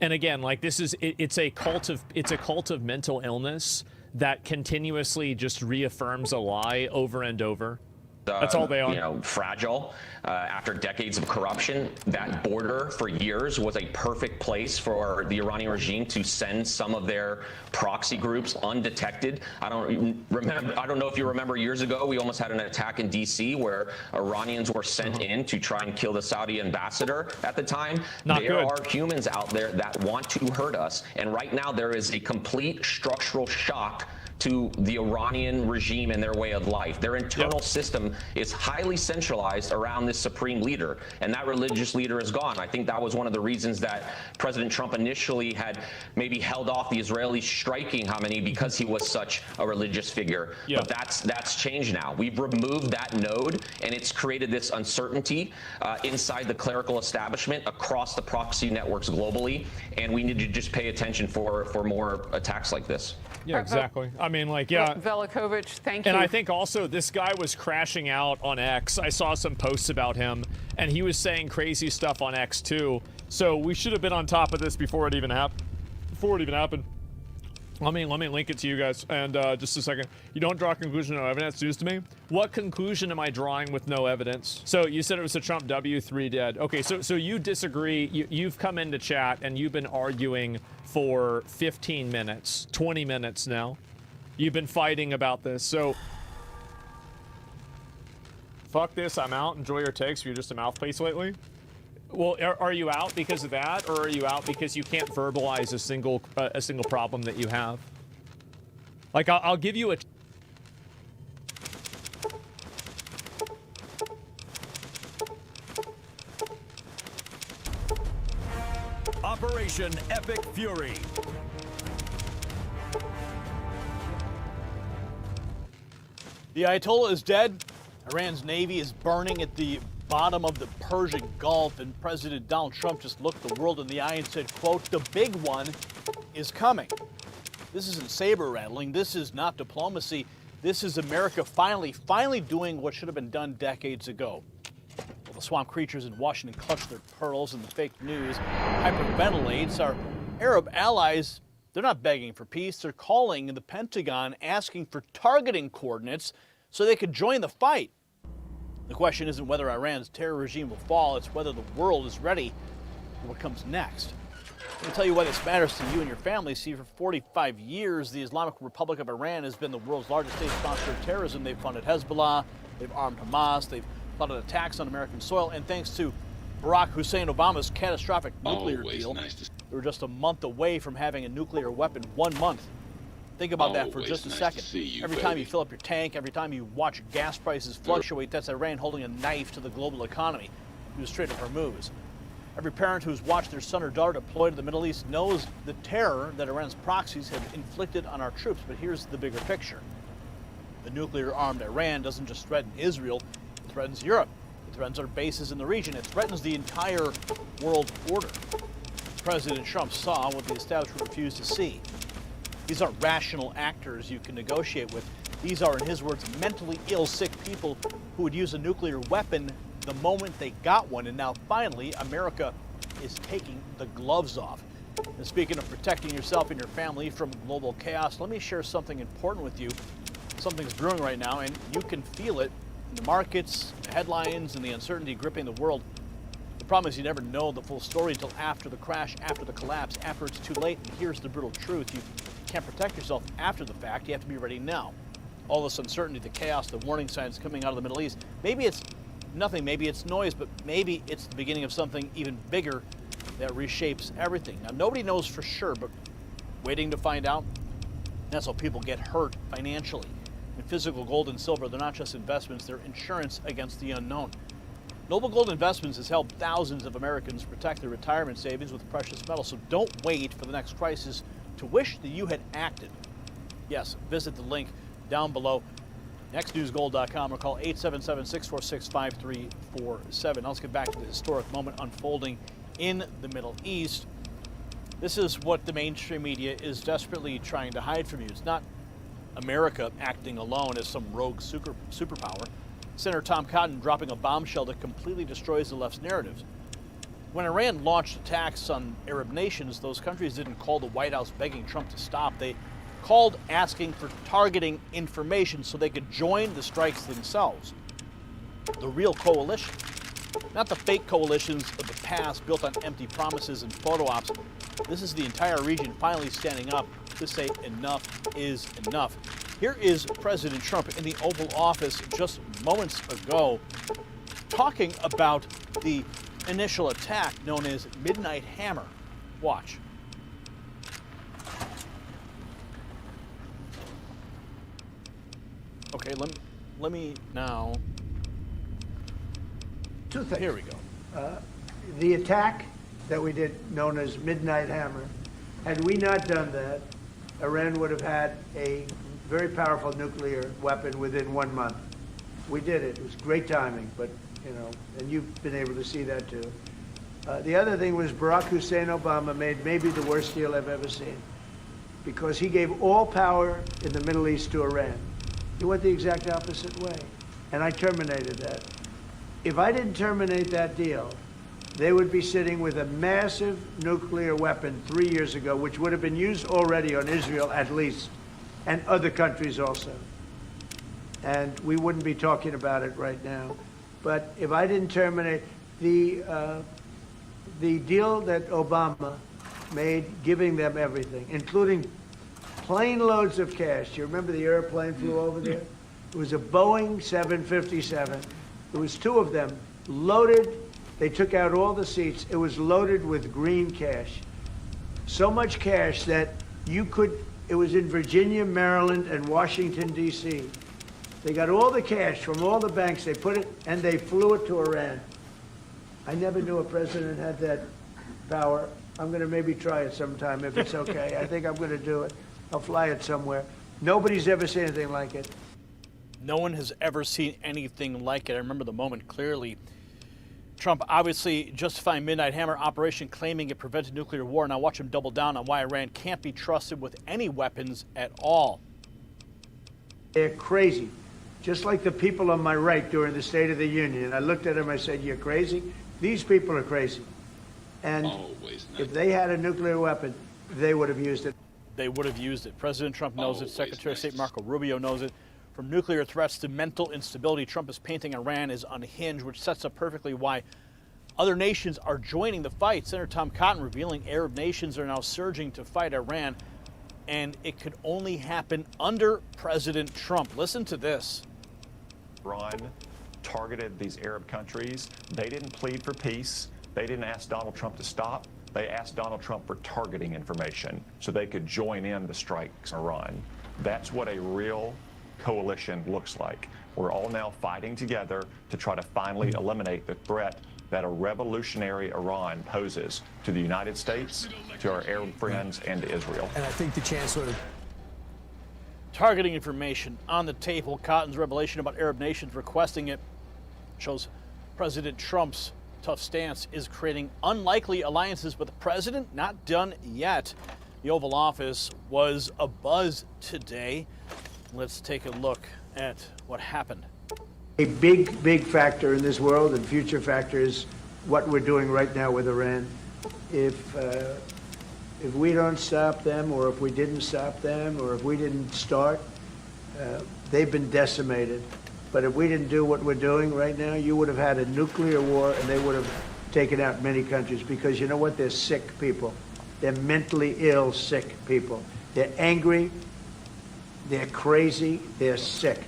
And again, like this is, it's a cult of mental illness that continuously just reaffirms a lie over and over. That's all they are. You know, fragile. After decades of corruption, that border for years was a perfect place for the Iranian regime to send some of their proxy groups undetected. I don't know if you remember years ago, we almost had an attack in D.C. where Iranians were sent in to try and kill the Saudi ambassador at the time. There are humans out there that want to hurt us. And right now there is a complete structural shock to the Iranian regime and their way of life. Their internal system is highly centralized around this supreme leader, and that religious leader is gone. I think that was one of the reasons that President Trump initially had maybe held off the Israelis striking Khamenei because he was such a religious figure. But that's changed now. We've removed that node, and it's created this uncertainty inside the clerical establishment across the proxy networks globally, and we need to just pay attention for more attacks like this. Yeah, exactly. I mean, like, yeah. Velikovich, thank you. And I think also this guy was crashing out on X. I saw some posts about him, and he was saying crazy stuff on X too. So we should have been on top of this before it even happened. Let me link it to you guys. And just a second. You don't draw a conclusion, no evidence. News to me. What conclusion am I drawing with no evidence? So you said it was a Trump W, 3 dead. Okay, so you disagree. You've come into chat and you've been arguing for 15 minutes, 20 minutes now. You've been fighting about this. So fuck this. I'm out. Enjoy your takes. You're just a mouthpiece lately. Well, are you out because of that, or are you out because you can't verbalize a single problem that you have? Like, I'll give you a... Operation Epic Fury. The Ayatollah is dead. Iran's navy is burning at the bottom of the Persian Gulf, and President Donald Trump just looked the world in the eye and said, quote, "The big one is coming." This isn't saber rattling. This is not diplomacy. This is America finally doing what should have been done decades ago. Well, the swamp creatures in Washington clutch their pearls and the fake news hyperventilates. Our Arab allies, they're not begging for peace. They're calling the Pentagon, asking for targeting coordinates so they could join the fight. The question isn't whether Iran's terror regime will fall, it's whether the world is ready for what comes next. Let me tell you why this matters to you and your family. See, for 45 years, the Islamic Republic of Iran has been the world's largest state sponsor of terrorism. They've funded Hezbollah, they've armed Hamas, they've plotted attacks on American soil, and thanks to Barack Hussein Obama's catastrophic nuclear deal, they were just a month away from having a nuclear weapon. 1 month. Think about that for just a second. Every time you fill up your tank, every time you watch gas prices fluctuate, that's Iran holding a knife to the global economy through the Strait of Hormuz. Every parent who's watched their son or daughter deployed to the Middle East knows the terror that Iran's proxies have inflicted on our troops. But here's the bigger picture. The nuclear-armed Iran doesn't just threaten Israel, it threatens Europe. It threatens our bases in the region. It threatens the entire world order. President Trump saw what the establishment refused to see. These aren't rational actors you can negotiate with. These are, in his words, mentally ill, sick people who would use a nuclear weapon the moment they got one. And now, finally, America is taking the gloves off. And speaking of protecting yourself and your family from global chaos, let me share something important with you. Something's brewing right now, and you can feel it in the markets, the headlines, and the uncertainty gripping the world. The problem is you never know the full story until after the crash, after the collapse, after it's too late. And here's the brutal truth. You can't protect yourself after the fact. You have to be ready now. All this uncertainty, the chaos, the warning signs coming out of the Middle East. Maybe it's nothing, maybe it's noise, but maybe it's the beginning of something even bigger that reshapes everything. Now, nobody knows for sure, but waiting to find out? That's how people get hurt financially. In physical gold and silver, they're not just investments, they're insurance against the unknown. Noble Gold Investments has helped thousands of Americans protect their retirement savings with precious metals, so don't wait for the next crisis to wish that you had acted. Yes, visit the link down below, nextnewsgold.com, or call 877-646-5347. Now let's get back to the historic moment unfolding in the Middle East. This is what the mainstream media is desperately trying to hide from you. It's not America acting alone as some rogue superpower. Senator Tom Cotton dropping a bombshell that completely destroys the left's narratives. When Iran launched attacks on Arab nations, those countries didn't call the White House begging Trump to stop. They called asking for targeting information so they could join the strikes themselves. The real coalition, not the fake coalitions of the past built on empty promises and photo ops. This is the entire region finally standing up to say enough is enough. Here is President Trump in the Oval Office just moments ago talking about the initial attack known as Midnight Hammer. Watch. Okay, let me now. Two things. Here we go. The attack that we did, known as Midnight Hammer, had we not done that, Iran would have had a very powerful nuclear weapon within 1 month. We did it. It was great timing, but, you know, and you've been able to see that too. The other thing was Barack Hussein Obama made maybe the worst deal I've ever seen, because he gave all power in the Middle East to Iran. He went the exact opposite way, and I terminated that. If I didn't terminate that deal, they would be sitting with a massive nuclear weapon 3 years ago, which would have been used already on Israel at least, and other countries also. And we wouldn't be talking about it right now. But if I didn't terminate the deal that Obama made, giving them everything, including plane loads of cash. You remember the airplane flew over there? It was a Boeing 757. There was 2 of them, loaded. They took out all the seats. It was loaded with green cash. So much cash that you could, it was in Virginia, Maryland, and Washington, D.C. They got all the cash from all the banks. They put it, and they flew it to Iran. I never knew a president had that power. I'm going to maybe try it sometime if it's okay. I think I'm going to do it. I'll fly it somewhere. Nobody's ever seen anything like it. No one has ever seen anything like it. I remember the moment clearly. Trump obviously justifying Midnight Hammer operation, claiming it prevented nuclear war. Now watch him double down on why Iran can't be trusted with any weapons at all. They're crazy. Just like the people on my right during the State of the Union. I looked at them, I said, you're crazy? These people are crazy. And if they had a nuclear weapon, they would have used it. They would have used it. President Trump knows it. Secretary of State Marco Rubio knows it. From nuclear threats to mental instability, Trump is painting Iran as unhinged, which sets up perfectly why other nations are joining the fight. Senator Tom Cotton revealing Arab nations are now surging to fight Iran, and it could only happen under President Trump. Listen to this. Iran targeted these Arab countries. They didn't plead for peace. They didn't ask Donald Trump to stop. They asked Donald Trump for targeting information so they could join in the strikes in Iran. That's what a real coalition looks like. We're all now fighting together to try to finally eliminate the threat that a revolutionary Iran poses to the United States, to our Arab friends, and to Israel. And I think the chancellor... Targeting information on the table. Cotton's revelation about Arab nations requesting it shows President Trump's tough stance is creating unlikely alliances with the president. Not done yet. The Oval Office was abuzz today. Let's take a look at what happened. A big factor in this world and future factor is what we're doing right now with Iran. If we don't stop them, or if we didn't stop them, or if we didn't start, they've been decimated. But if we didn't do what we're doing right now, you would have had a nuclear war, and they would have taken out many countries, because you know what? They're sick people. They're mentally ill, sick people. They're angry. They're crazy. They're sick.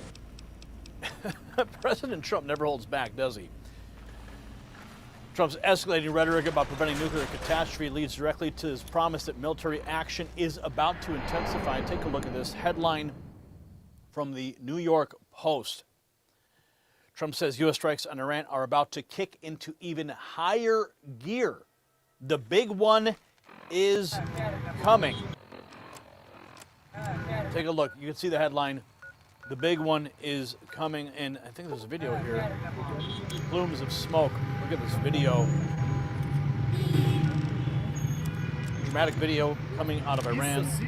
President Trump never holds back, does he? Trump's escalating rhetoric about preventing nuclear catastrophe leads directly to his promise that military action is about to intensify. Take a look at this headline from the New York Post. Trump says U.S. strikes on Iran are about to kick into even higher gear. The big one is coming. Take a look. You can see the headline. The big one is coming, and I think there's a video here. Plumes of smoke. Look at this video. Dramatic video coming out of Iran. You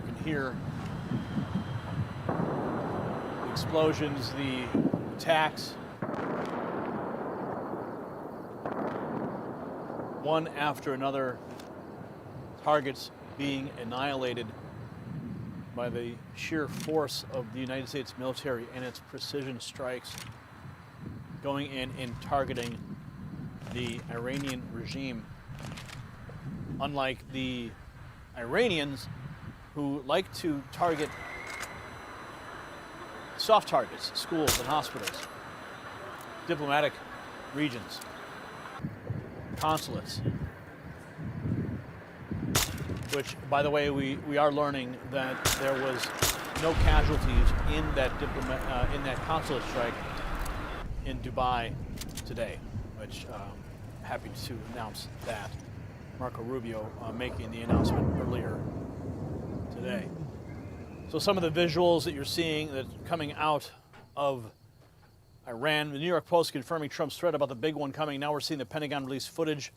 can hear the explosions, the attacks. One after another, targets being annihilated by the sheer force of the United States military and its precision strikes, going in and targeting the Iranian regime. Unlike the Iranians, who like to target soft targets, schools and hospitals, diplomatic regions, consulates, which, by the way, we are learning that there was no casualties in that consulate strike in Dubai today, which happy to announce that. Marco Rubio making the announcement earlier today. So some of the visuals that you're seeing that coming out of Iran, the New York Post confirming Trump's threat about the big one coming. Now we're seeing the Pentagon release footage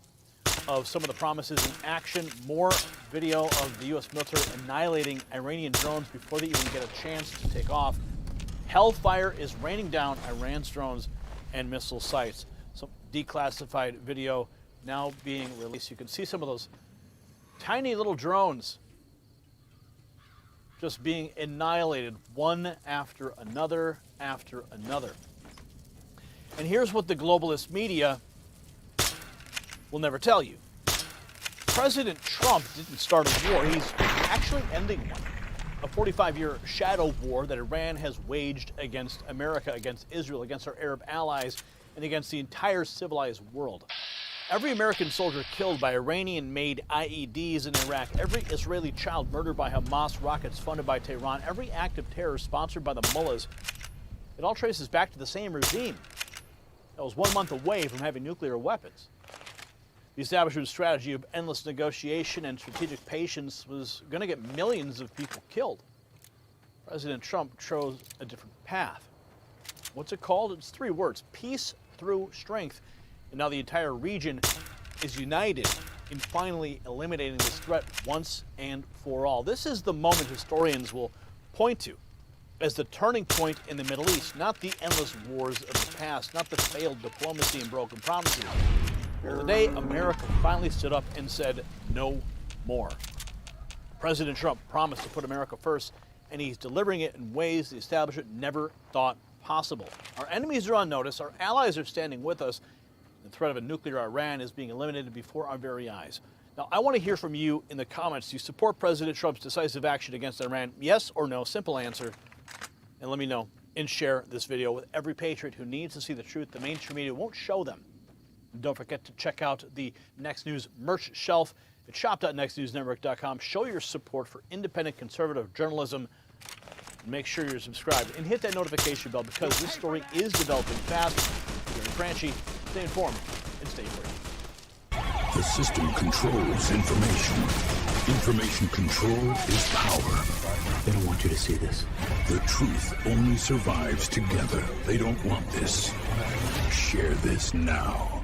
of some of the promises in action. More video of the U.S. military annihilating Iranian drones before they even get a chance to take off. Hellfire is raining down Iran's drones and missile sites. Some declassified video now being released. You can see some of those tiny little drones just being annihilated one after another after another. And here's what the globalist media will never tell you. President Trump didn't start a war. He's actually ending one. A 45-year shadow war that Iran has waged against America, against Israel, against our Arab allies, and against the entire civilized world. Every American soldier killed by Iranian-made IEDs in Iraq, every Israeli child murdered by Hamas rockets funded by Tehran, every act of terror sponsored by the mullahs, it all traces back to the same regime that was 1 month away from having nuclear weapons. The establishment strategy of endless negotiation and strategic patience was going to get millions of people killed. President Trump chose a different path. What's it called? It's 3 words: peace through strength. And now the entire region is united in finally eliminating this threat once and for all. This is the moment historians will point to as the turning point in the Middle East, not the endless wars of the past, not the failed diplomacy and broken promises. The day America finally stood up and said, no more. President Trump promised to put America first, and he's delivering it in ways the establishment never thought possible. Our enemies are on notice, our allies are standing with us. The threat of a nuclear Iran is being eliminated before our very eyes. Now, I want to hear from you in the comments. Do you support President Trump's decisive action against Iran? Yes or no? Simple answer. And let me know and share this video with every patriot who needs to see the truth. The mainstream media won't show them. And don't forget to check out the Next News merch shelf at shop.nextnewsnetwork.com. Show your support for independent conservative journalism. Make sure you're subscribed and hit that notification bell because this story is developing fast. You're Franchi. Stay informed and stay free. The system controls information. Information control is power. They don't want you to see this. The truth only survives together. They don't want this. Share this now.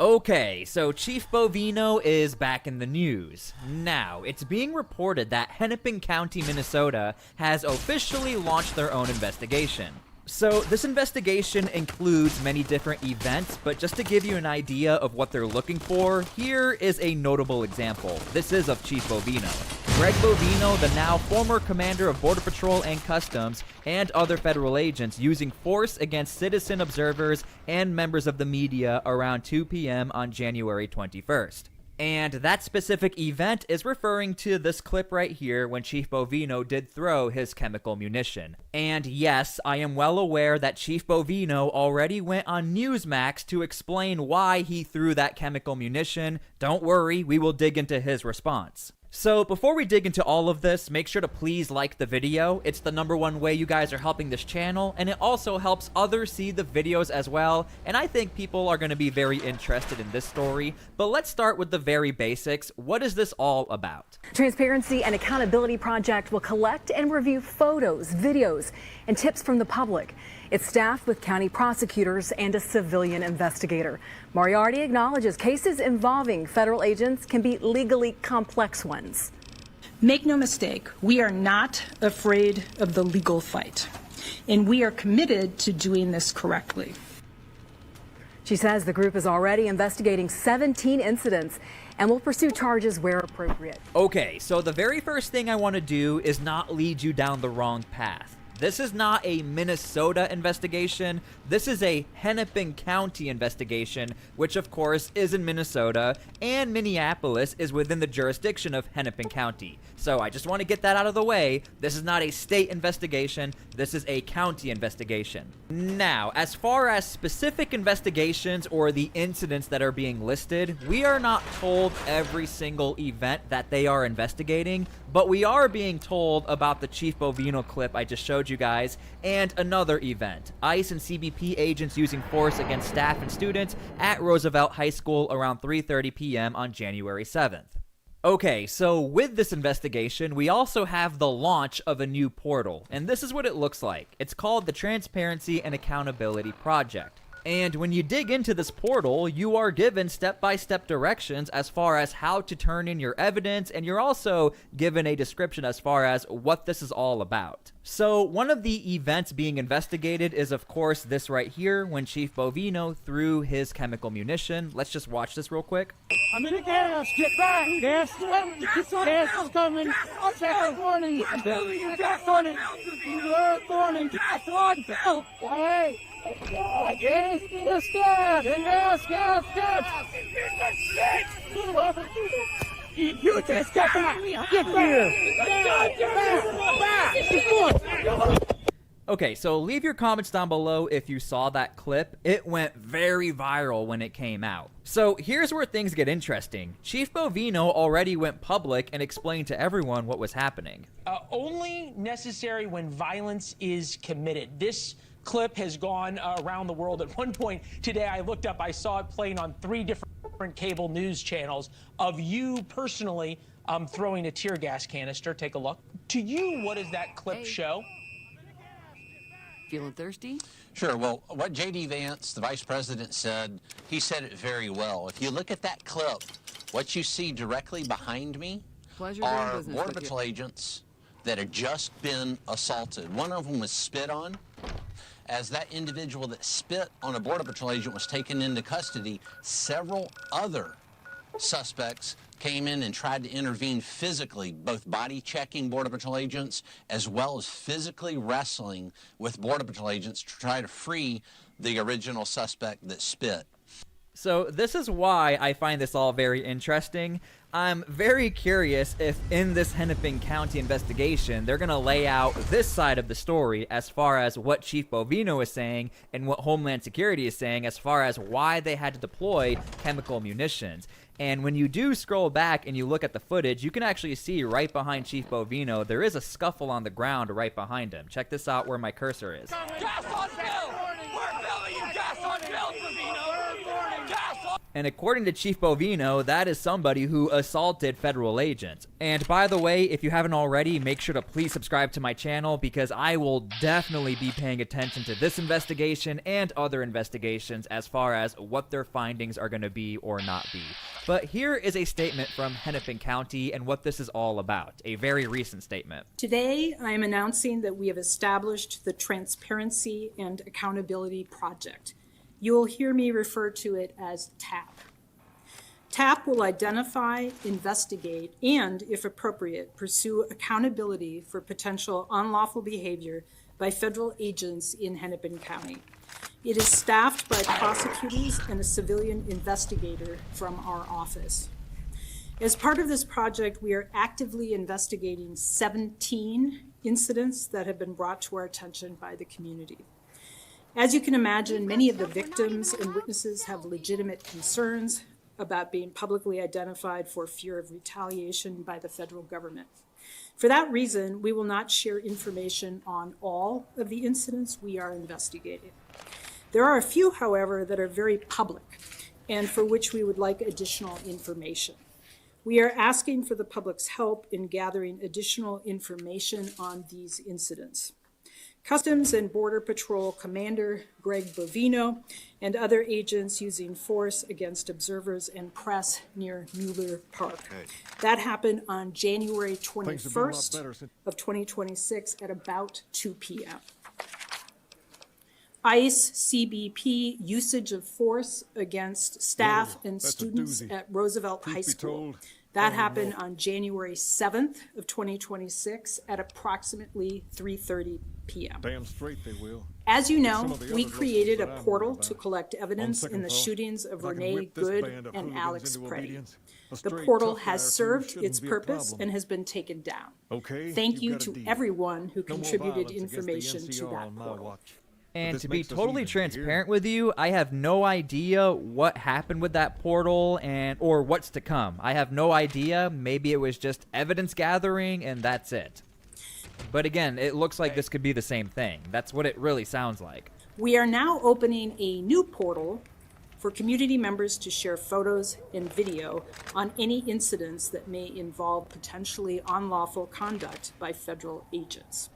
Okay, so Chief Bovino is back in the news. Now, it's being reported that Hennepin County, Minnesota has officially launched their own investigation. So this investigation includes many different events, but just to give you an idea of what they're looking for, here is a notable example. This is of Chief Bovino. Greg Bovino, the now former commander of Border Patrol and Customs, and other federal agents using force against citizen observers and members of the media around 2 p.m. on January 21st. And that specific event is referring to this clip right here when Chief Bovino did throw his chemical munition. And yes, I am well aware that Chief Bovino already went on Newsmax to explain why he threw that chemical munition. Don't worry, we will dig into his response. So before we dig into all of this, make sure to please like the video. It's the #1 way you guys are helping this channel, and it also helps others see the videos as well, and I think people are going to be very interested in this story. But let's start with the very basics. What is this all about? Transparency and Accountability Project will collect and review photos, videos, and tips from the public. It's staffed with county prosecutors and a civilian investigator. Moriarty acknowledges cases involving federal agents can be legally complex ones. Make no mistake, we are not afraid of the legal fight, and we are committed to doing this correctly. She says the group is already investigating 17 incidents and will pursue charges where appropriate. Okay, so the very first thing I want to do is not lead you down the wrong path. This is not a Minnesota investigation. This is a Hennepin County investigation, which of course is in Minnesota, and Minneapolis is within the jurisdiction of Hennepin County. So I just want to get that out of the way. This is not a state investigation. This is a county investigation. Now, as far as specific investigations or the incidents that are being listed, we are not told every single event that they are investigating, but we are being told about the Chief Bovino clip I just showed you guys, and another event. ICE and CBP agents using force against staff and students at Roosevelt High School around 3:30 p.m. on January 7th. Okay, so with this investigation, we also have the launch of a new portal, and this is what it looks like. It's called the Transparency and Accountability Project. And when you dig into this portal, you are given step-by-step directions as far as how to turn in your evidence, and you're also given a description as far as what this is all about. So one of the events being investigated is, of course, this right here, when Chief Bovino threw his chemical munition. Let's just watch this real quick. I'm in the gas. Get back. Gas is coming. Gas is coming. Gas warning. Gas warning. Warning. Gas warning. Hey. Gas. Gas. Gas. You just get back. Get here. Okay, so leave your comments down below if you saw that clip. It went very viral when it came out. So here's where things get interesting. Chief Bovino already went public and explained to everyone what was happening. Only necessary when violence is committed. This clip has gone around the world. At one point today, I looked up, I saw it playing on 3 different cable news channels of you personally throwing a tear gas canister. Take a look. To you, what does that clip show? Feeling thirsty? Sure. Well, what J.D. Vance, the vice president, said, he said it very well. If you look at that clip, what you see directly behind me are Border Patrol agents that had just been assaulted. One of them was spit on. As that individual that spit on a Border Patrol agent was taken into custody, several other suspects came in and tried to intervene physically, both body checking Border Patrol agents as well as physically wrestling with Border Patrol agents to try to free the original suspect that spit. So this is why I find this all very interesting. I'm very curious if in this Hennepin County investigation, they're going to lay out this side of the story as far as what Chief Bovino is saying and what Homeland Security is saying as far as why they had to deploy chemical munitions. And when you do scroll back and you look at the footage, you can actually see right behind Chief Bovino, there is a scuffle on the ground right behind him. Check this out where my cursor is. Gas on Bill! We're filling you gas on Bill, Bovino! Gas on... And according to Chief Bovino, that is somebody who assaulted federal agents. And by the way, if you haven't already, make sure to please subscribe to my channel because I will definitely be paying attention to this investigation and other investigations as far as what their findings are going to be or not be. But here is a statement from Hennepin County and what this is all about, a very recent statement. Today, I am announcing that we have established the Transparency and Accountability Project. You will hear me refer to it as TAP. TAP will identify, investigate, and, if appropriate, pursue accountability for potential unlawful behavior by federal agents in Hennepin County. It is staffed by prosecutors and a civilian investigator from our office. As part of this project, we are actively investigating 17 incidents that have been brought to our attention by the community. As you can imagine, many of the victims and witnesses have legitimate concerns about being publicly identified for fear of retaliation by the federal government. For that reason, we will not share information on all of the incidents we are investigating. There are a few, however, that are very public and for which we would like additional information. We are asking for the public's help in gathering additional information on these incidents. Customs and Border Patrol Commander Greg Bovino and other agents using force against observers and press near Mueller Park. That happened on January 21st of 2026 at about 2 p.m. ICE CBP usage of force against staff and students at Roosevelt High School. That happened on January 7th of 2026 at approximately 3:30 p.m. Damn straight they will. As you know, we created a portal to collect evidence in the shootings of Renee Good and Alex Preddy. The portal has served its purpose and has been taken down. Thank you to everyone who contributed information to that portal. And to be totally transparent with you, I have no idea what happened with that portal or what's to come. I have no idea. Maybe it was just evidence gathering and that's it. But again, it looks like this could be the same thing. That's what it really sounds like. We are now opening a new portal for community members to share photos and video on any incidents that may involve potentially unlawful conduct by federal agents.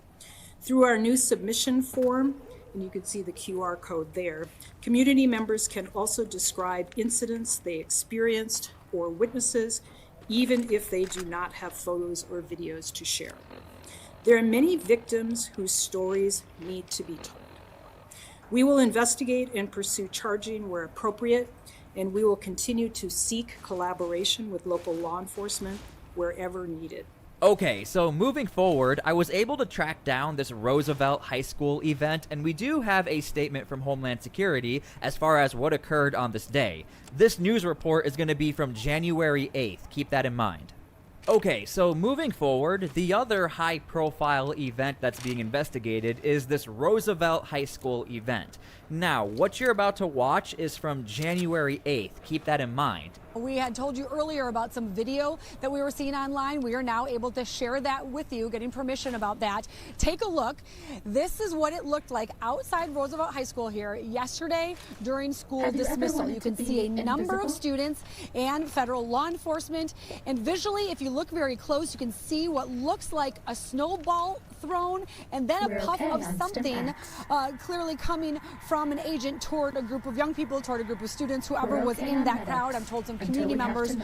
Through our new submission form, and you can see the QR code there, community members can also describe incidents they experienced or witnesses, even if they do not have photos or videos to share. There are many victims whose stories need to be told. We will investigate and pursue charging where appropriate, and we will continue to seek collaboration with local law enforcement wherever needed. Okay, so moving forward, I was able to track down this Roosevelt High School event, and we do have a statement from Homeland Security as far as what occurred on this day. This news report is going to be from January 8th. Keep that in mind. Okay, so moving forward, the other high-profile event that's being investigated is this Roosevelt High School event. Now, what you're about to watch is from January 8th. Keep that in mind. We had told you earlier about some video that we were seeing online. We are now able to share that with you, getting permission about that. Take a look. This is what it looked like outside Roosevelt High School here yesterday during school dismissal. You can see a number of students and federal law enforcement. And visually, if you look very close, you can see what looks like a snowball thrown and then a puff of something clearly coming from an agent toward a group of young people, toward a group of students, whoever was in that crowd. I'm told some community members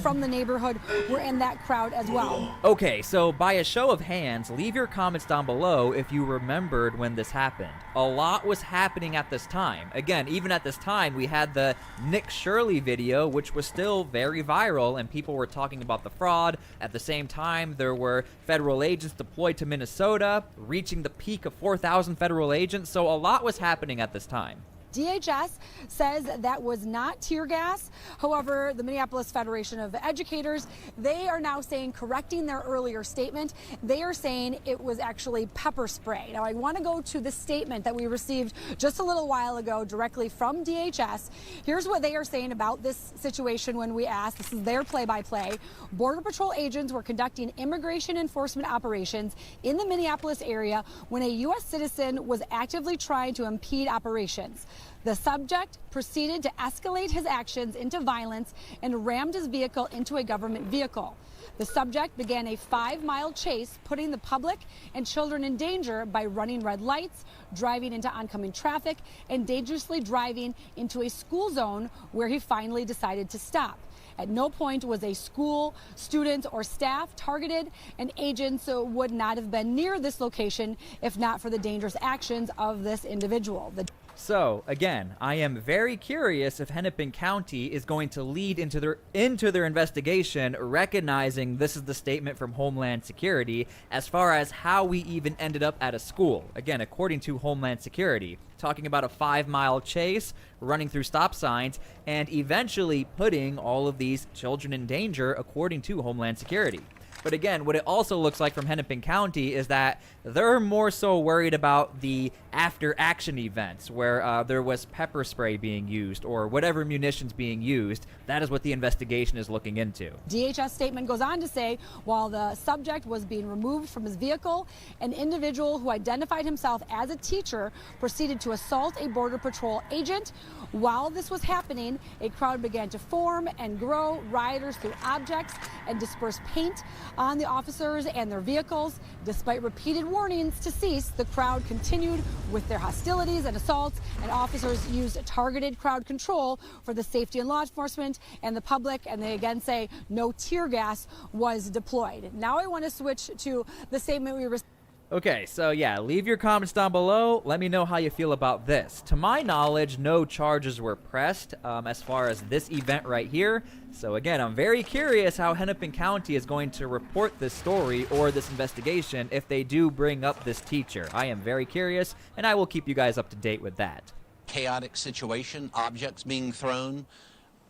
from the neighborhood were in that crowd as well. Okay, so by a show of hands, leave your comments down below if you remembered when this happened. A lot was happening at this time. Again, even at this time, we had the Nick Shirley video, which was still very viral, and people were talking about the fraud. At the same time, there were federal agents deployed to Minnesota, reaching the peak of 4,000 federal agents, so a lot was happening at this time. DHS says that was not tear gas. However, the Minneapolis Federation of Educators, they are now saying, correcting their earlier statement, they are saying it was actually pepper spray. Now, I want to go to the statement that we received just a little while ago directly from DHS. Here's what they are saying about this situation when we asked. This is their play-by-play. Border Patrol agents were conducting immigration enforcement operations in the Minneapolis area when a U.S. citizen was actively trying to impede operations. The subject proceeded to escalate his actions into violence and rammed his vehicle into a government vehicle. The subject began a 5-mile chase, putting the public and children in danger by running red lights, driving into oncoming traffic, and dangerously driving into a school zone where he finally decided to stop. At no point was a school, student, or staff targeted, and agents would not have been near this location if not for the dangerous actions of this individual. So, again, I am very curious if Hennepin County is going to lead into their investigation, recognizing this is the statement from Homeland Security as far as how we even ended up at a school. Again, according to Homeland Security, talking about a 5-mile chase, running through stop signs, and eventually putting all of these children in danger, according to Homeland Security. But again, what it also looks like from Hennepin County is that they're more so worried about the after-action events where there was pepper spray being used or whatever munitions being used. That is what the investigation is looking into. DHS statement goes on to say, while the subject was being removed from his vehicle, an individual who identified himself as a teacher proceeded to assault a Border Patrol agent. While this was happening, a crowd began to form and grow. Rioters threw objects and dispersed paint on the officers and their vehicles. Despite repeated warnings to cease, the crowd continued with their hostilities and assaults, and officers used targeted crowd control for the safety and law enforcement and the public, and they again say no tear gas was deployed. Now I want to switch to the statement we received. Okay, so yeah, leave your comments down below. Let me know how you feel about this. To my knowledge, no charges were pressed as far as this event right here. So again, I'm very curious how Hennepin County is going to report this story or this investigation if they do bring up this teacher. I am very curious, and I will keep you guys up to date with that. Chaotic situation, objects being thrown,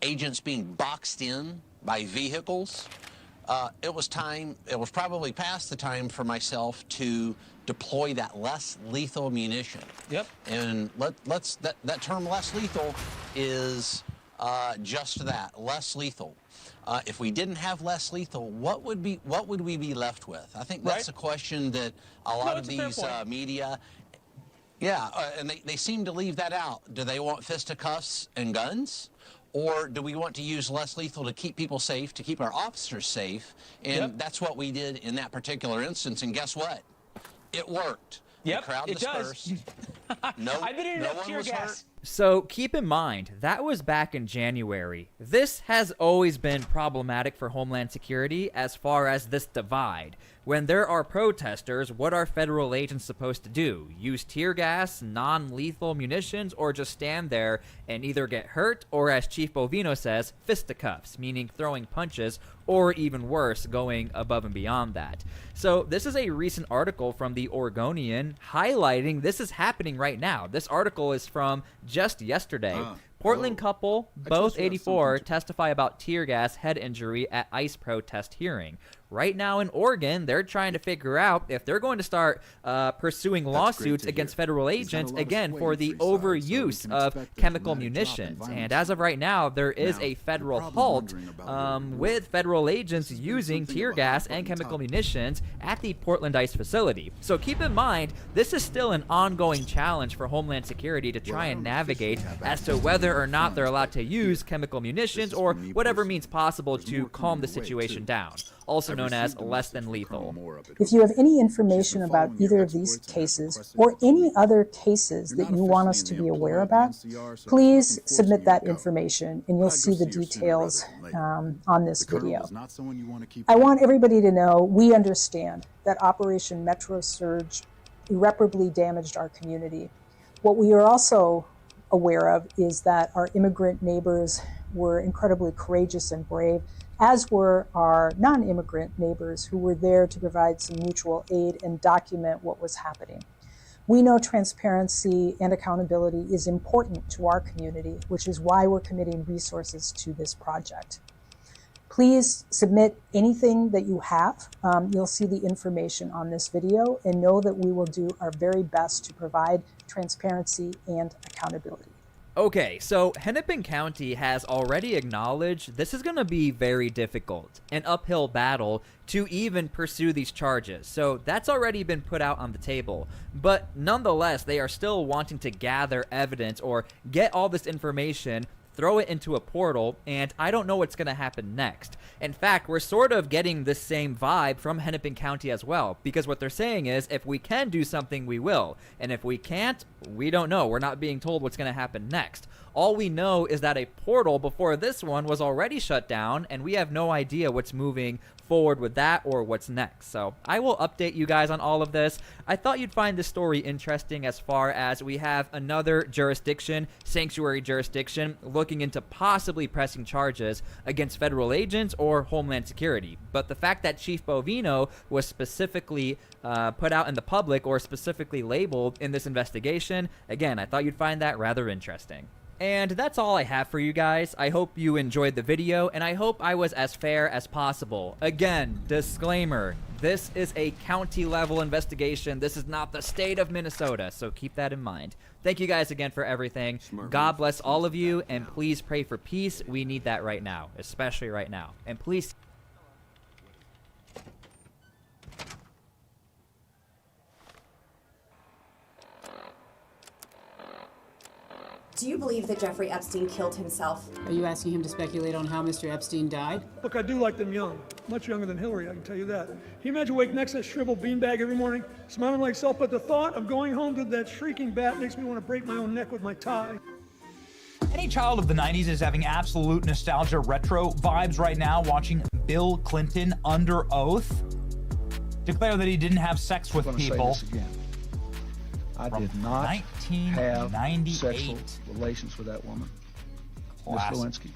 agents being boxed in by vehicles. It was probably past the time for myself to deploy that less lethal munition. Yep. And that term less lethal is just that, less lethal. If we didn't have less lethal, what would we be left with? I think that's a question that a lot of these media, and they seem to leave that out. Do they want fisticuffs and guns? Or do we want to use less lethal to keep people safe, to keep our officers safe? And that's what we did in that particular instance. And guess what? It worked. Yep, the crowd dispersed. I've been in enough tear gas. So keep in mind, that was back in January. This has always been problematic for Homeland Security as far as this divide. When there are protesters, what are federal agents supposed to do? Use tear gas, non-lethal munitions, or just stand there and either get hurt or, as Chief Bovino says, fisticuffs, meaning throwing punches, or even worse, going above and beyond that. So this is a recent article from the Oregonian highlighting this is happening right now. This article is from just yesterday. Portland couple, both 84, testify about tear gas head injury at ICE protest hearing. Right now in Oregon, they're trying to figure out if they're going to start pursuing lawsuits against federal agents, again, for the overuse of chemical munitions. And as of right now, there is a federal halt with federal agents using tear gas and chemical munitions at the Portland ICE facility. So keep in mind, this is still an ongoing challenge for Homeland Security to try and navigate as to whether or not they're allowed to use chemical munitions or whatever means possible to calm the situation down, also known as less than lethal. If you have any information about either of these cases or any other cases that you want us to be aware about, please submit that information and you'll see the details on this video. I want everybody to know we understand that Operation Metro Surge irreparably damaged our community. What we are also aware of is that our immigrant neighbors were incredibly courageous and brave, as were our non-immigrant neighbors who were there to provide some mutual aid and document what was happening. We know transparency and accountability is important to our community, which is why we're committing resources to this project. Please submit anything that you have. You'll see the information on this video, and know that we will do our very best to provide transparency and accountability. Okay, so Hennepin County has already acknowledged this is going to be very difficult, an uphill battle to even pursue these charges. So that's already been put out on the table. But nonetheless, they are still wanting to gather evidence or get all this information, throw it into a portal, and I don't know what's going to happen next. In fact, we're sort of getting the same vibe from Hennepin County as well, because what they're saying is if we can do something, we will. And if we can't, we don't know. We're not being told what's going to happen next. All we know is that a portal before this one was already shut down, and we have no idea what's moving forward with that or what's next. So I will update you guys on all of this. I thought you'd find this story interesting as far as we have another jurisdiction, sanctuary jurisdiction, looking into possibly pressing charges against federal agents or Homeland Security. But the fact that Chief Bovino was specifically put out in the public or specifically labeled in this investigation, again, I thought you'd find that rather interesting. And that's all I have for you guys. I hope you enjoyed the video, and I hope I was as fair as possible. Again, disclaimer, this is a county-level investigation. This is not the state of Minnesota, so keep that in mind. Thank you guys again for everything. God bless all of you, and please pray for peace. We need that right now, especially right now. And please... Do you believe that Jeffrey Epstein killed himself? Are you asking him to speculate on how Mr. Epstein died? Look, I do like them young. Much younger than Hillary, I can tell you that. Can you imagine waking next to that shriveled beanbag every morning, smiling like self, but the thought of going home to that shrieking bat makes me want to break my own neck with my tie. Any child of the 90s is having absolute nostalgia retro vibes right now watching Bill Clinton under oath declare that he didn't have sex with people. I did not have sexual relations with that woman, Ms. Lewinsky.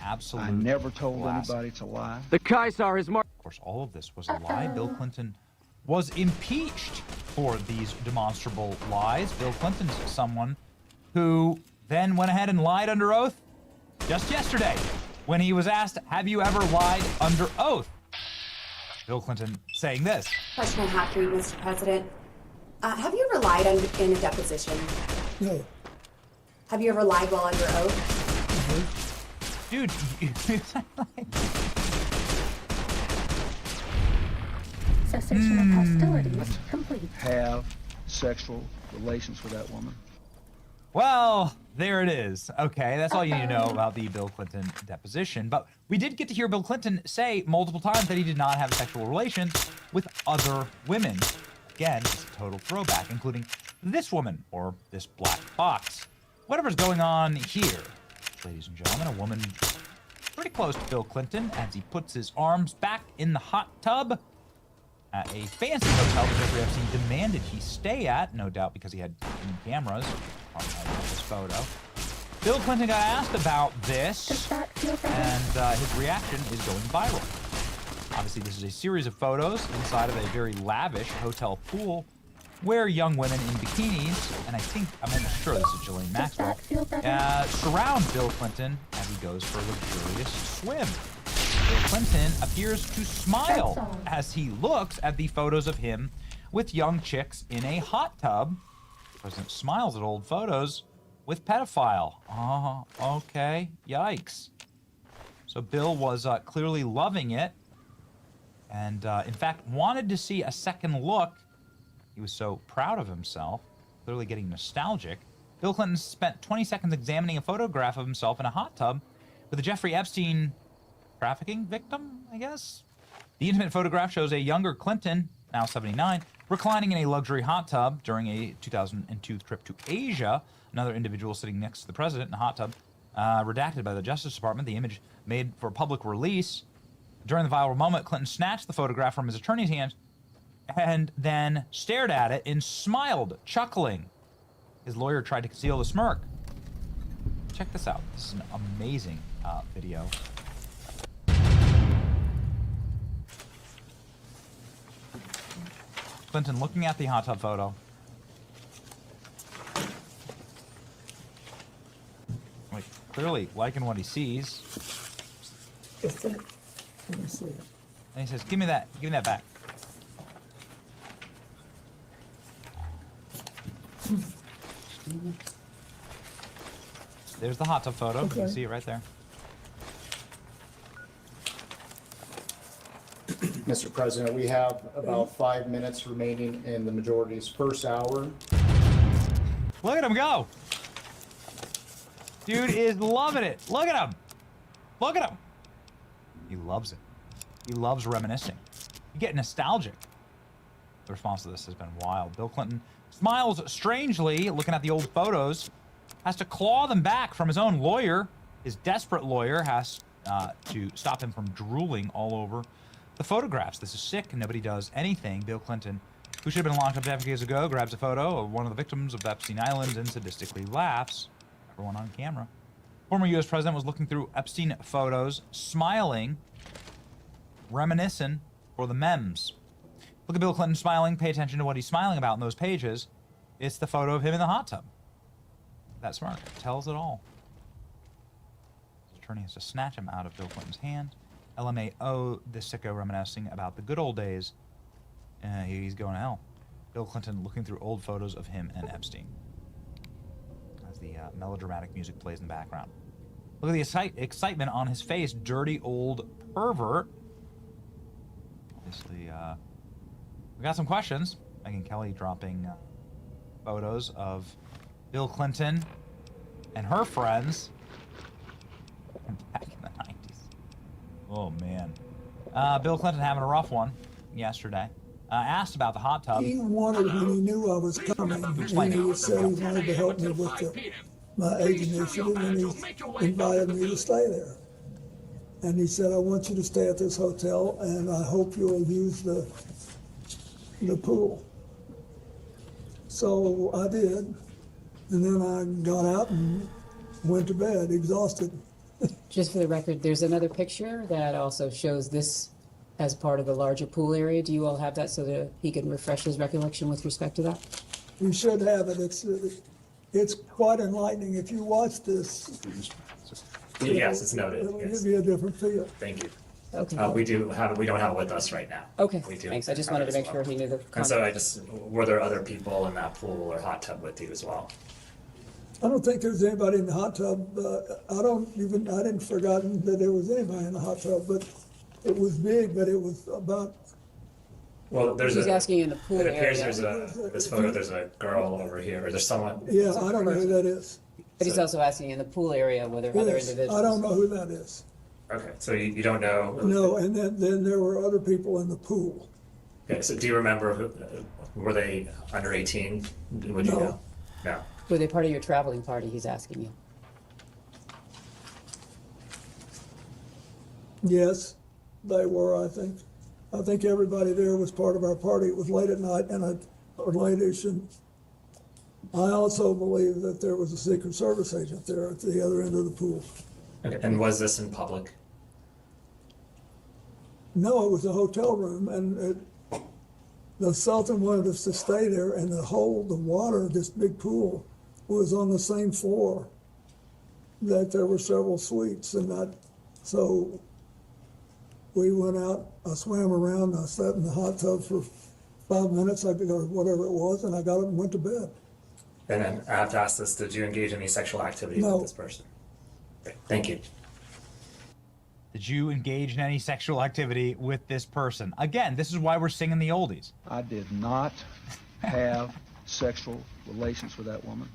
Absolute I never told classic. anybody to lie. The Kaiser is marked. Of course, all of this was a lie. Bill Clinton was impeached for these demonstrable lies. Bill Clinton's someone who then went ahead and lied under oath just yesterday when he was asked, have you ever lied under oath? Bill Clinton saying this. Question I have for you, Mr. President. Have you ever lied in a deposition? No. Have you ever lied while under oath? Dude, Cessation of hostilities complete. Have sexual relations with that woman. Well, there it is. Okay, that's all you need to know about the Bill Clinton deposition. But we did get to hear Bill Clinton say multiple times that he did not have sexual relations with other women. Again, it's a total throwback, including this woman, or this black box. Whatever's going on here, ladies and gentlemen, a woman pretty close to Bill Clinton as he puts his arms back in the hot tub at a fancy hotel that Jeffrey Epstein demanded he stay at, no doubt because he had cameras on this photo. Bill Clinton got asked about this, and his reaction is going viral. Obviously, this is a series of photos inside of a very lavish hotel pool where young women in bikinis, and I'm almost sure this is Ghislaine Maxwell, surround Bill Clinton as he goes for a luxurious swim. Bill Clinton appears to smile as he looks at the photos of him with young chicks in a hot tub. The president smiles at old photos with pedophile. Oh, okay. Yikes. So Bill was clearly loving it. And, in fact, wanted to see a second look. He was so proud of himself, clearly getting nostalgic. Bill Clinton spent 20 seconds examining a photograph of himself in a hot tub with a Jeffrey Epstein trafficking victim, I guess? The intimate photograph shows a younger Clinton, now 79, reclining in a luxury hot tub during a 2002 trip to Asia. Another individual sitting next to the president in a hot tub. Redacted by the Justice Department, the image made for public release. During the viral moment, Clinton snatched the photograph from his attorney's hands and then stared at it and smiled, chuckling. His lawyer tried to conceal the smirk. Check this out. This is an amazing video. Clinton looking at the hot tub photo. Like, clearly liking what he sees. Let me see it. And he says, give me that back. There's the hot tub photo. Okay. You can see it right there. Mr. President, we have about 5 minutes remaining in the majority's first hour. Look at him go. Dude is loving it. Look at him. Look at him. He loves it. He loves reminiscing. You get nostalgic. The response to this has been wild. Bill Clinton smiles strangely looking at the old photos has to claw them back from his own lawyer. His desperate lawyer has to stop him from drooling all over the photographs. This is sick, and nobody does anything. Bill Clinton, who should have been locked up decades ago, grabs a photo of one of the victims of Epstein Island and sadistically laughs. Everyone on camera. Former U.S. president was looking through Epstein photos, smiling, reminiscing for the memes. Look at Bill Clinton smiling. Pay attention to what he's smiling about in those pages. It's the photo of him in the hot tub. That smirk tells it all. His attorney has to snatch him out of Bill Clinton's hand. LMAO, the sicko reminiscing about the good old days. He's going to hell. Bill Clinton looking through old photos of him and Epstein. As the melodramatic music plays in the background. Look at the excitement on his face. Dirty old pervert. Obviously, we got some questions. Megyn Kelly dropping photos of Bill Clinton and her friends back in the 90s. Oh, man. Bill Clinton having a rough one yesterday. Asked about the hot tub. He wanted, when he knew I was coming, and he said he wanted to help me with my age initiative, and he invited me to stay there. And he said, I want you to stay at this hotel, and I hope you'll use the pool. So I did, and then I got out and went to bed, exhausted. Just for the record, there's another picture that also shows this as part of the larger pool area. Do you all have that so that he can refresh his recollection with respect to that? You should have it. It's quite enlightening. If you watch this, yes, it's noted. It'll Yes. give you a different feel. Thank you. Okay. We don't have it with us right now. Okay, We do. thanks. I just wanted to make sure he knew the And so context. were there other people in that pool or hot tub with you as well? I don't think there's anybody in the hot tub. I didn't forgotten that there was anybody in the hot tub, but it was big, but it was about. Well, He's asking in the pool It appears area. this photo, there's a girl over here, or there's someone. Yeah, I don't know who that is. But he's also asking in the pool area were there other Yes, individuals? I don't know who that is. Okay, so you don't know? No, and then there were other people in the pool. Okay, so do you remember, were they under 18? Would you No. know? No. Were they part of your traveling party, he's asking you? Yes, they were, I think. I think everybody there was part of our party. It was late at night or late-ish, and I also believe that there was a Secret Service agent there at the other end of the pool. Okay, and was this in public? No, it was a hotel room, and the Sultan wanted us to stay there, and the water, this big pool, was on the same floor that there were several suites, and so we went out, I swam around, I sat in the hot tub for 5 minutes, or whatever it was, and I got up and went to bed. And then I have to ask this, did you engage in any sexual activity No. with this person? Okay, thank you. Did you engage in any sexual activity with this person? Again, this is why we're singing the oldies. I did not have sexual relations with that woman,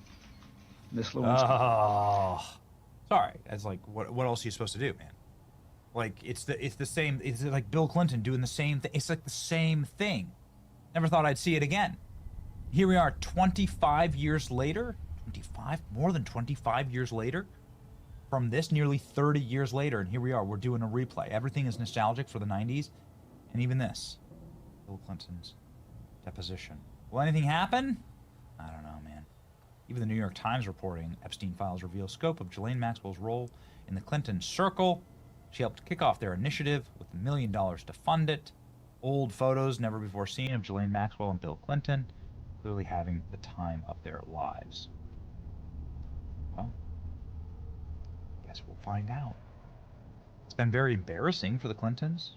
Miss Lewinsky. Oh, sorry. It's like, what else are you supposed to do, man? Like, it's the same. It's like Bill Clinton doing the same thing. It's like the same thing. Never thought I'd see it again. Here we are, 25 years later. 25, more than 25 years later. From this, nearly 30 years later, and here we are. We're doing a replay. Everything is nostalgic for the 90s, and even this, Bill Clinton's deposition. Will anything happen? I don't know, man. Even the New York Times reporting Epstein files reveal scope of Ghislaine Maxwell's role in the Clinton circle. She helped kick off their initiative with $1 million to fund it. Old photos never before seen of Ghislaine Maxwell and Bill Clinton, clearly having the time of their lives. Well, guess we'll find out. It's been very embarrassing for the Clintons,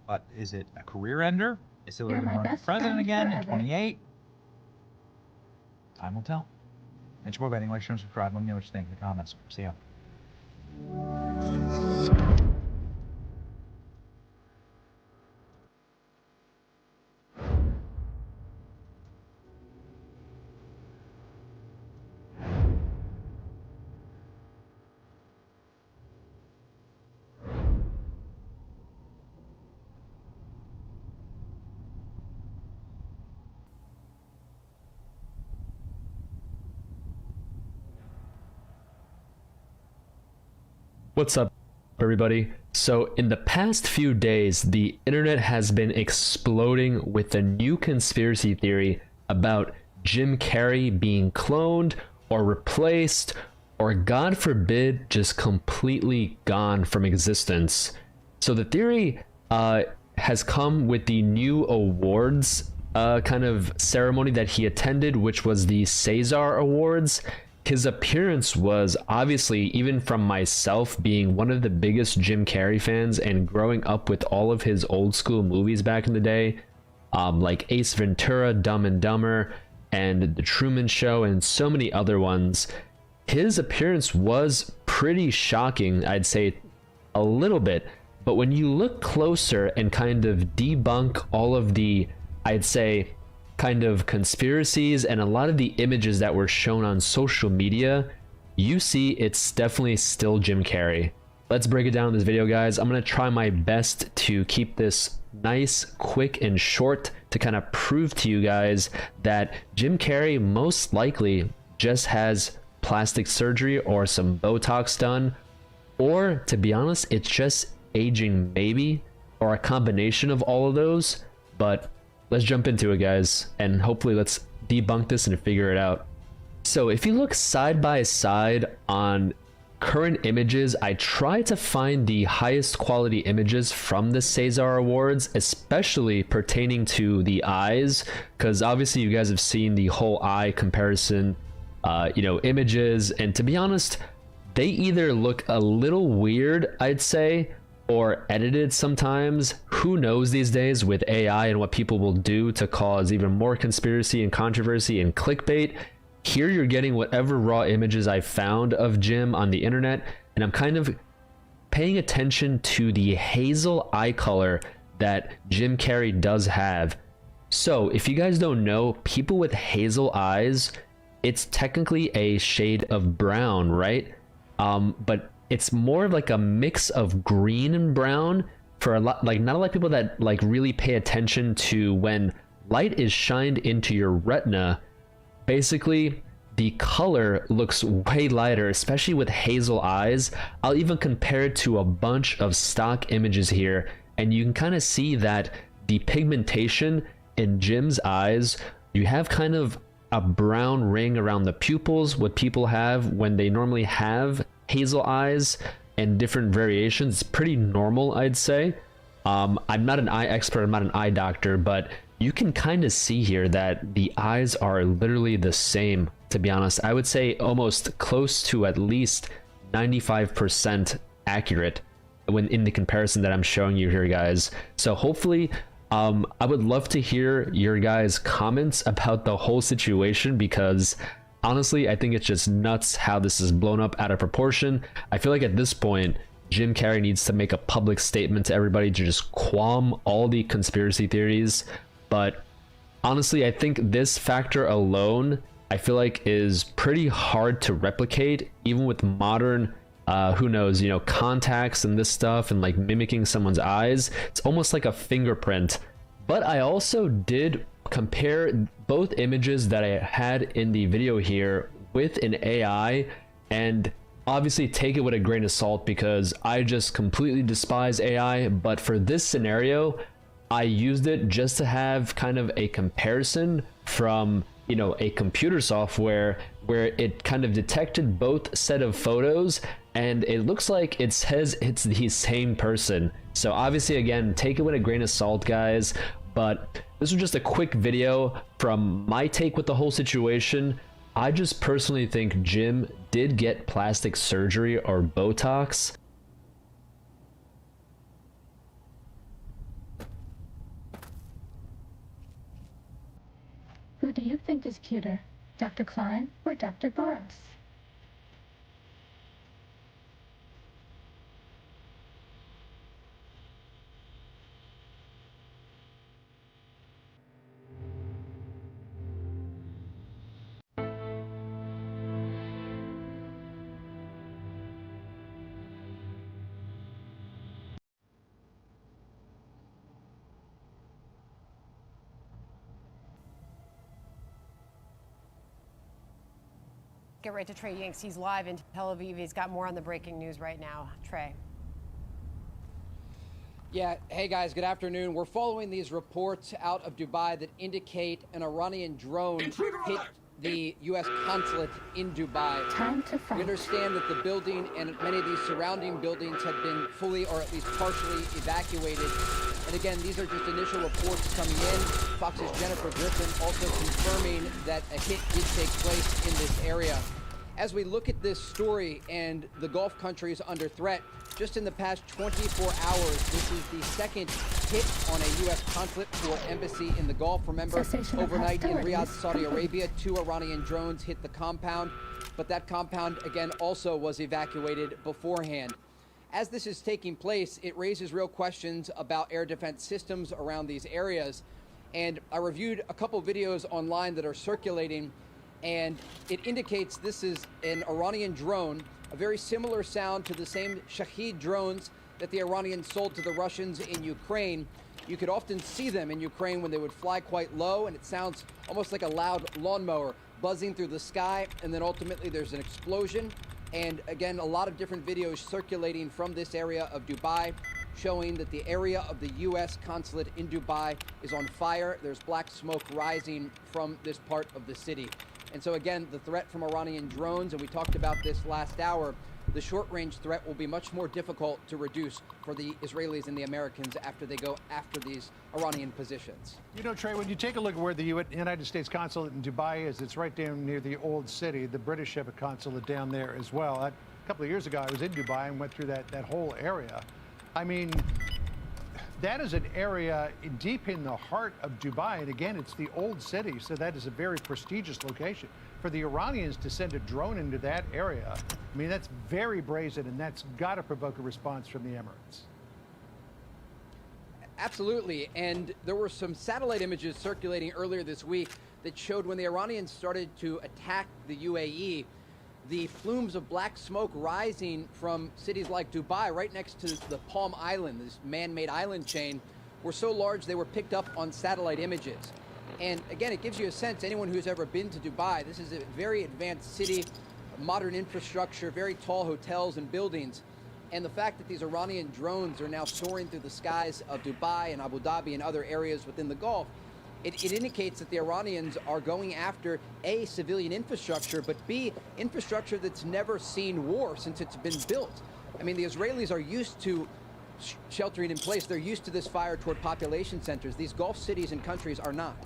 but is it a career ender? Is Hillary going to run for president again in 28? Time will tell. It's your boy Benny. Like, share, and subscribe. Let me know what you think in the comments. See ya. What's up, everybody? So in the past few days, the internet has been exploding with a new conspiracy theory about Jim Carrey being cloned or replaced, or God forbid, just completely gone from existence. So the theory has come with the new awards kind of ceremony that he attended, which was the César Awards. His appearance was obviously, even from myself being one of the biggest Jim Carrey fans and growing up with all of his old school movies back in the day, like Ace Ventura, Dumb and Dumber, and The Truman Show, and so many other ones, his appearance was pretty shocking, I'd say a little bit. But when you look closer and kind of debunk all of the, I'd say, kind of conspiracies and a lot of the images that were shown on social media, you see it's definitely still Jim Carrey. Let's break it down in this video, guys. I'm going to try my best to keep this nice, quick, and short to kind of prove to you guys that Jim Carrey most likely just has plastic surgery or some Botox done, or to be honest, it's just aging maybe, or a combination of all of those. But let's jump into it, guys, and hopefully let's debunk this and figure it out. So if you look side by side on current images, I try to find the highest quality images from the César Awards, especially pertaining to the eyes, because obviously you guys have seen the whole eye comparison, images, and to be honest, they either look a little weird, I'd say, or edited sometimes. Who knows these days with AI and what people will do to cause even more conspiracy and controversy and clickbait. Here you're getting whatever raw images I found of Jim on the internet, and I'm kind of paying attention to the hazel eye color that Jim Carrey does have. So if you guys don't know, people with hazel eyes, it's technically a shade of brown, right? But it's more of like a mix of green and brown for a lot, like not a lot of people that like really pay attention to when light is shined into your retina. Basically, the color looks way lighter, especially with hazel eyes. I'll even compare it to a bunch of stock images here, and you can kind of see that the pigmentation in Jim's eyes, you have kind of a brown ring around the pupils, what people have when they normally have hazel eyes, and different variations. It's pretty normal, I'd say. I'm not an eye expert, I'm not an eye doctor, but you can kind of see here that the eyes are literally the same, to be honest. I would say almost close to at least 95% accurate when in the comparison that I'm showing you here, guys. So hopefully, I would love to hear your guys' comments about the whole situation, because honestly, I think it's just nuts how this is blown up out of proportion. I feel like at this point, Jim Carrey needs to make a public statement to everybody to just qualm all the conspiracy theories. But honestly, I think this factor alone, I feel like is pretty hard to replicate, even with modern, who knows, contacts and this stuff and like mimicking someone's eyes. It's almost like a fingerprint. But I also did compare both images that I had in the video here with an AI, and obviously take it with a grain of salt because I just completely despise AI. But for this scenario, I used it just to have kind of a comparison from, a computer software where it kind of detected both set of photos, and it looks like it says it's the same person. So obviously, again, take it with a grain of salt, guys. But this was just a quick video from my take with the whole situation. I just personally think Jim did get plastic surgery or Botox. Who do you think is cuter, Dr. Klein or Dr. Barnes? Get right to Trey Yanks. He's live in Tel Aviv. He's got more on the breaking news right now. Trey. Yeah, hey guys, good afternoon. We're following these reports out of Dubai that indicate an Iranian drone hit the U.S. consulate in Dubai. Time to fight. We understand that the building and many of these surrounding buildings have been fully or at least partially evacuated. And again, these are just initial reports coming in. Fox's Jennifer Griffin also confirming that a hit did take place in this area. As we look at this story and the Gulf countries under threat, just in the past 24 hours, this is the second hit on a U.S. consulate or embassy in the Gulf. Remember, overnight in Riyadh, Saudi Arabia, 2 Iranian drones hit the compound, but that compound, again, also was evacuated beforehand. As this is taking place, it raises real questions about air defense systems around these areas. And I reviewed a couple videos online that are circulating, and it indicates this is an Iranian drone, a very similar sound to the same Shahed drones that the Iranians sold to the Russians in Ukraine. You could often see them in Ukraine when they would fly quite low, and it sounds almost like a loud lawnmower buzzing through the sky, and then ultimately there's an explosion. And again, a lot of different videos circulating from this area of Dubai showing that the area of the U.S. consulate in Dubai is on fire. There's black smoke rising from this part of the city. And so again, the threat from Iranian drones, and we talked about this last hour, the short-range threat will be much more difficult to reduce for the Israelis and the Americans after they go after these Iranian positions. You know, Trey, when you take a look at where the United States consulate in Dubai is, it's right down near the old city. The British have a consulate down there as well. A couple of years ago, I was in Dubai and went through that whole area. I mean, that is an area deep in the heart of Dubai. And again, it's the old city, so that is a very prestigious location. For the Iranians to send a drone into that area, I mean, that's very brazen, and that's got to provoke a response from the Emirates. Absolutely. And there were some satellite images circulating earlier this week that showed when the Iranians started to attack the UAE, the flumes of black smoke rising from cities like Dubai, right next to the Palm Island, this man-made island chain, were so large they were picked up on satellite images. And again, it gives you a sense, anyone who's ever been to Dubai, this is a very advanced city, modern infrastructure, very tall hotels and buildings. And the fact that these Iranian drones are now soaring through the skies of Dubai and Abu Dhabi and other areas within the Gulf, it indicates that the Iranians are going after A, civilian infrastructure, but B, infrastructure that's never seen war since it's been built. I mean, the Israelis are used to sheltering in place. They're used to this fire toward population centers. These Gulf cities and countries are not.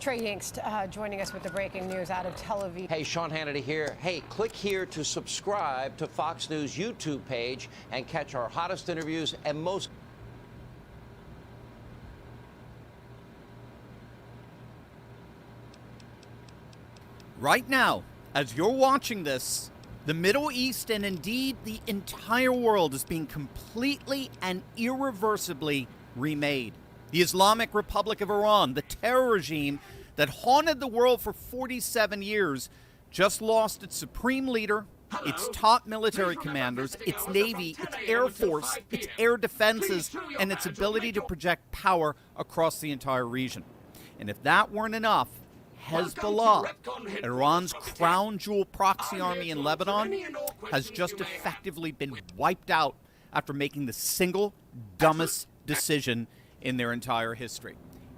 Trey Yanks joining us with the breaking news out of Tel Aviv. Hey, Sean Hannity here. Hey, click here to subscribe to Fox News YouTube page and catch our hottest interviews and most. Right now, as you're watching this, the Middle East and indeed the entire world is being completely and irreversibly remade. The Islamic Republic of Iran, the terror regime that haunted the world for 47 years, just lost its supreme leader, its top military commanders, its navy, its air force, its air defenses, and its ability to project power across the entire region. And if that weren't enough, Hezbollah, Iran's crown jewel proxy army in Lebanon, has just effectively been wiped out after making the single dumbest decision in their entire history.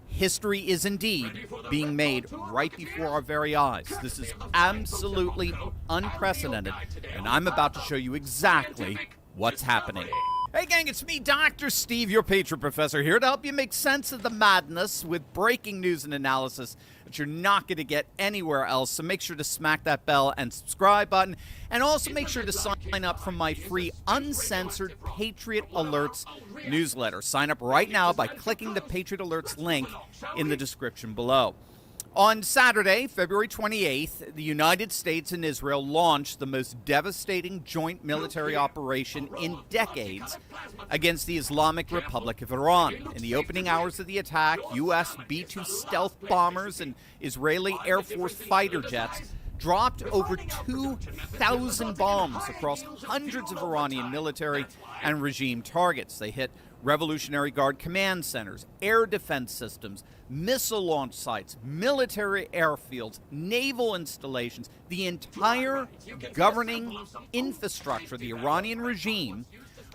History is indeed being made right before our very eyes. This is absolutely unprecedented, and I'm about to show you exactly what's happening. Hey gang, it's me, Dr. Steve, your Patriot Professor, here to help you make sense of the madness with breaking news and analysis that you're not going to get anywhere else. So make sure to smack that bell and subscribe button, and also make sure to sign up for my free uncensored Patriot Alerts newsletter. Sign up right now by clicking the Patriot Alerts link in the description below. On Saturday, February 28th, the United States and Israel launched the most devastating joint military operation in decades against the Islamic Republic of Iran. In the opening hours of the attack, U.S. B-2 stealth bombers and Israeli Air Force fighter jets dropped over 2,000 bombs across hundreds of Iranian military and regime targets. They hit Revolutionary Guard command centers, air defense systems, missile launch sites, military airfields, naval installations, the entire governing infrastructure, the Iranian regime,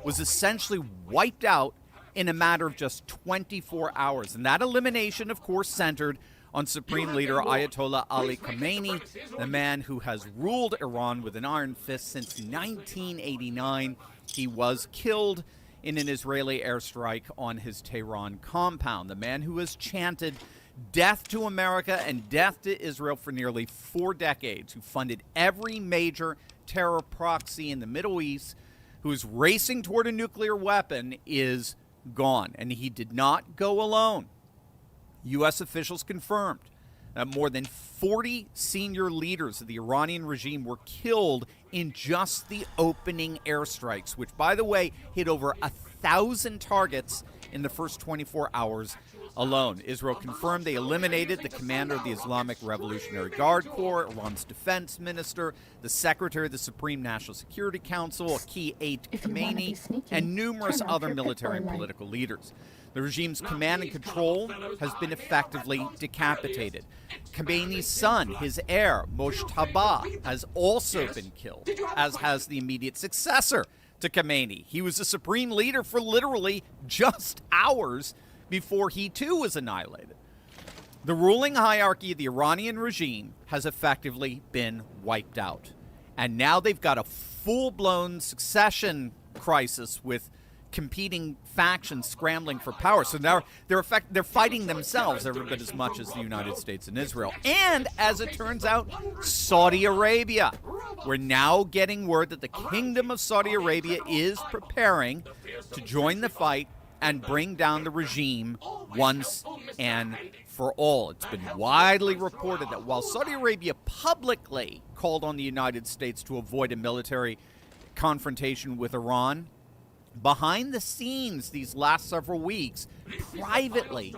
was essentially wiped out in a matter of just 24 hours. And that elimination, of course, centered on Supreme Leader Ayatollah Ali Khamenei, the man who has ruled Iran with an iron fist since 1989. He was killed in an Israeli airstrike on his Tehran compound. The man who has chanted death to America and death to Israel for nearly 4 decades, who funded every major terror proxy in the Middle East, who is racing toward a nuclear weapon, is gone. And he did not go alone. U.S. officials confirmed that more than 40 senior leaders of the Iranian regime were killed in just the opening airstrikes, which, by the way, hit over 1,000 targets in the first 24 hours alone. Israel confirmed they eliminated the commander of the Islamic Revolutionary Guard Corps, Iran's defense minister, the secretary of the Supreme National Security Council, a key aide to Khamenei, and numerous other military and political leaders. The regime's command and control has been effectively decapitated. Khamenei's son, his heir, Mojtaba, has also been killed, as has the immediate successor to Khamenei. He was the supreme leader for literally just hours before he too was annihilated. The ruling hierarchy of the Iranian regime has effectively been wiped out. And now they've got a full-blown succession crisis with competing factions scrambling for power. So now they're fighting themselves every bit as much as the United States and Israel. And as it turns out, Saudi Arabia. We're now getting word that the Kingdom of Saudi Arabia is preparing to join the fight and bring down the regime once and for all. It's been widely reported that while Saudi Arabia publicly called on the United States to avoid a military confrontation with Iran, behind the scenes these last several weeks, privately,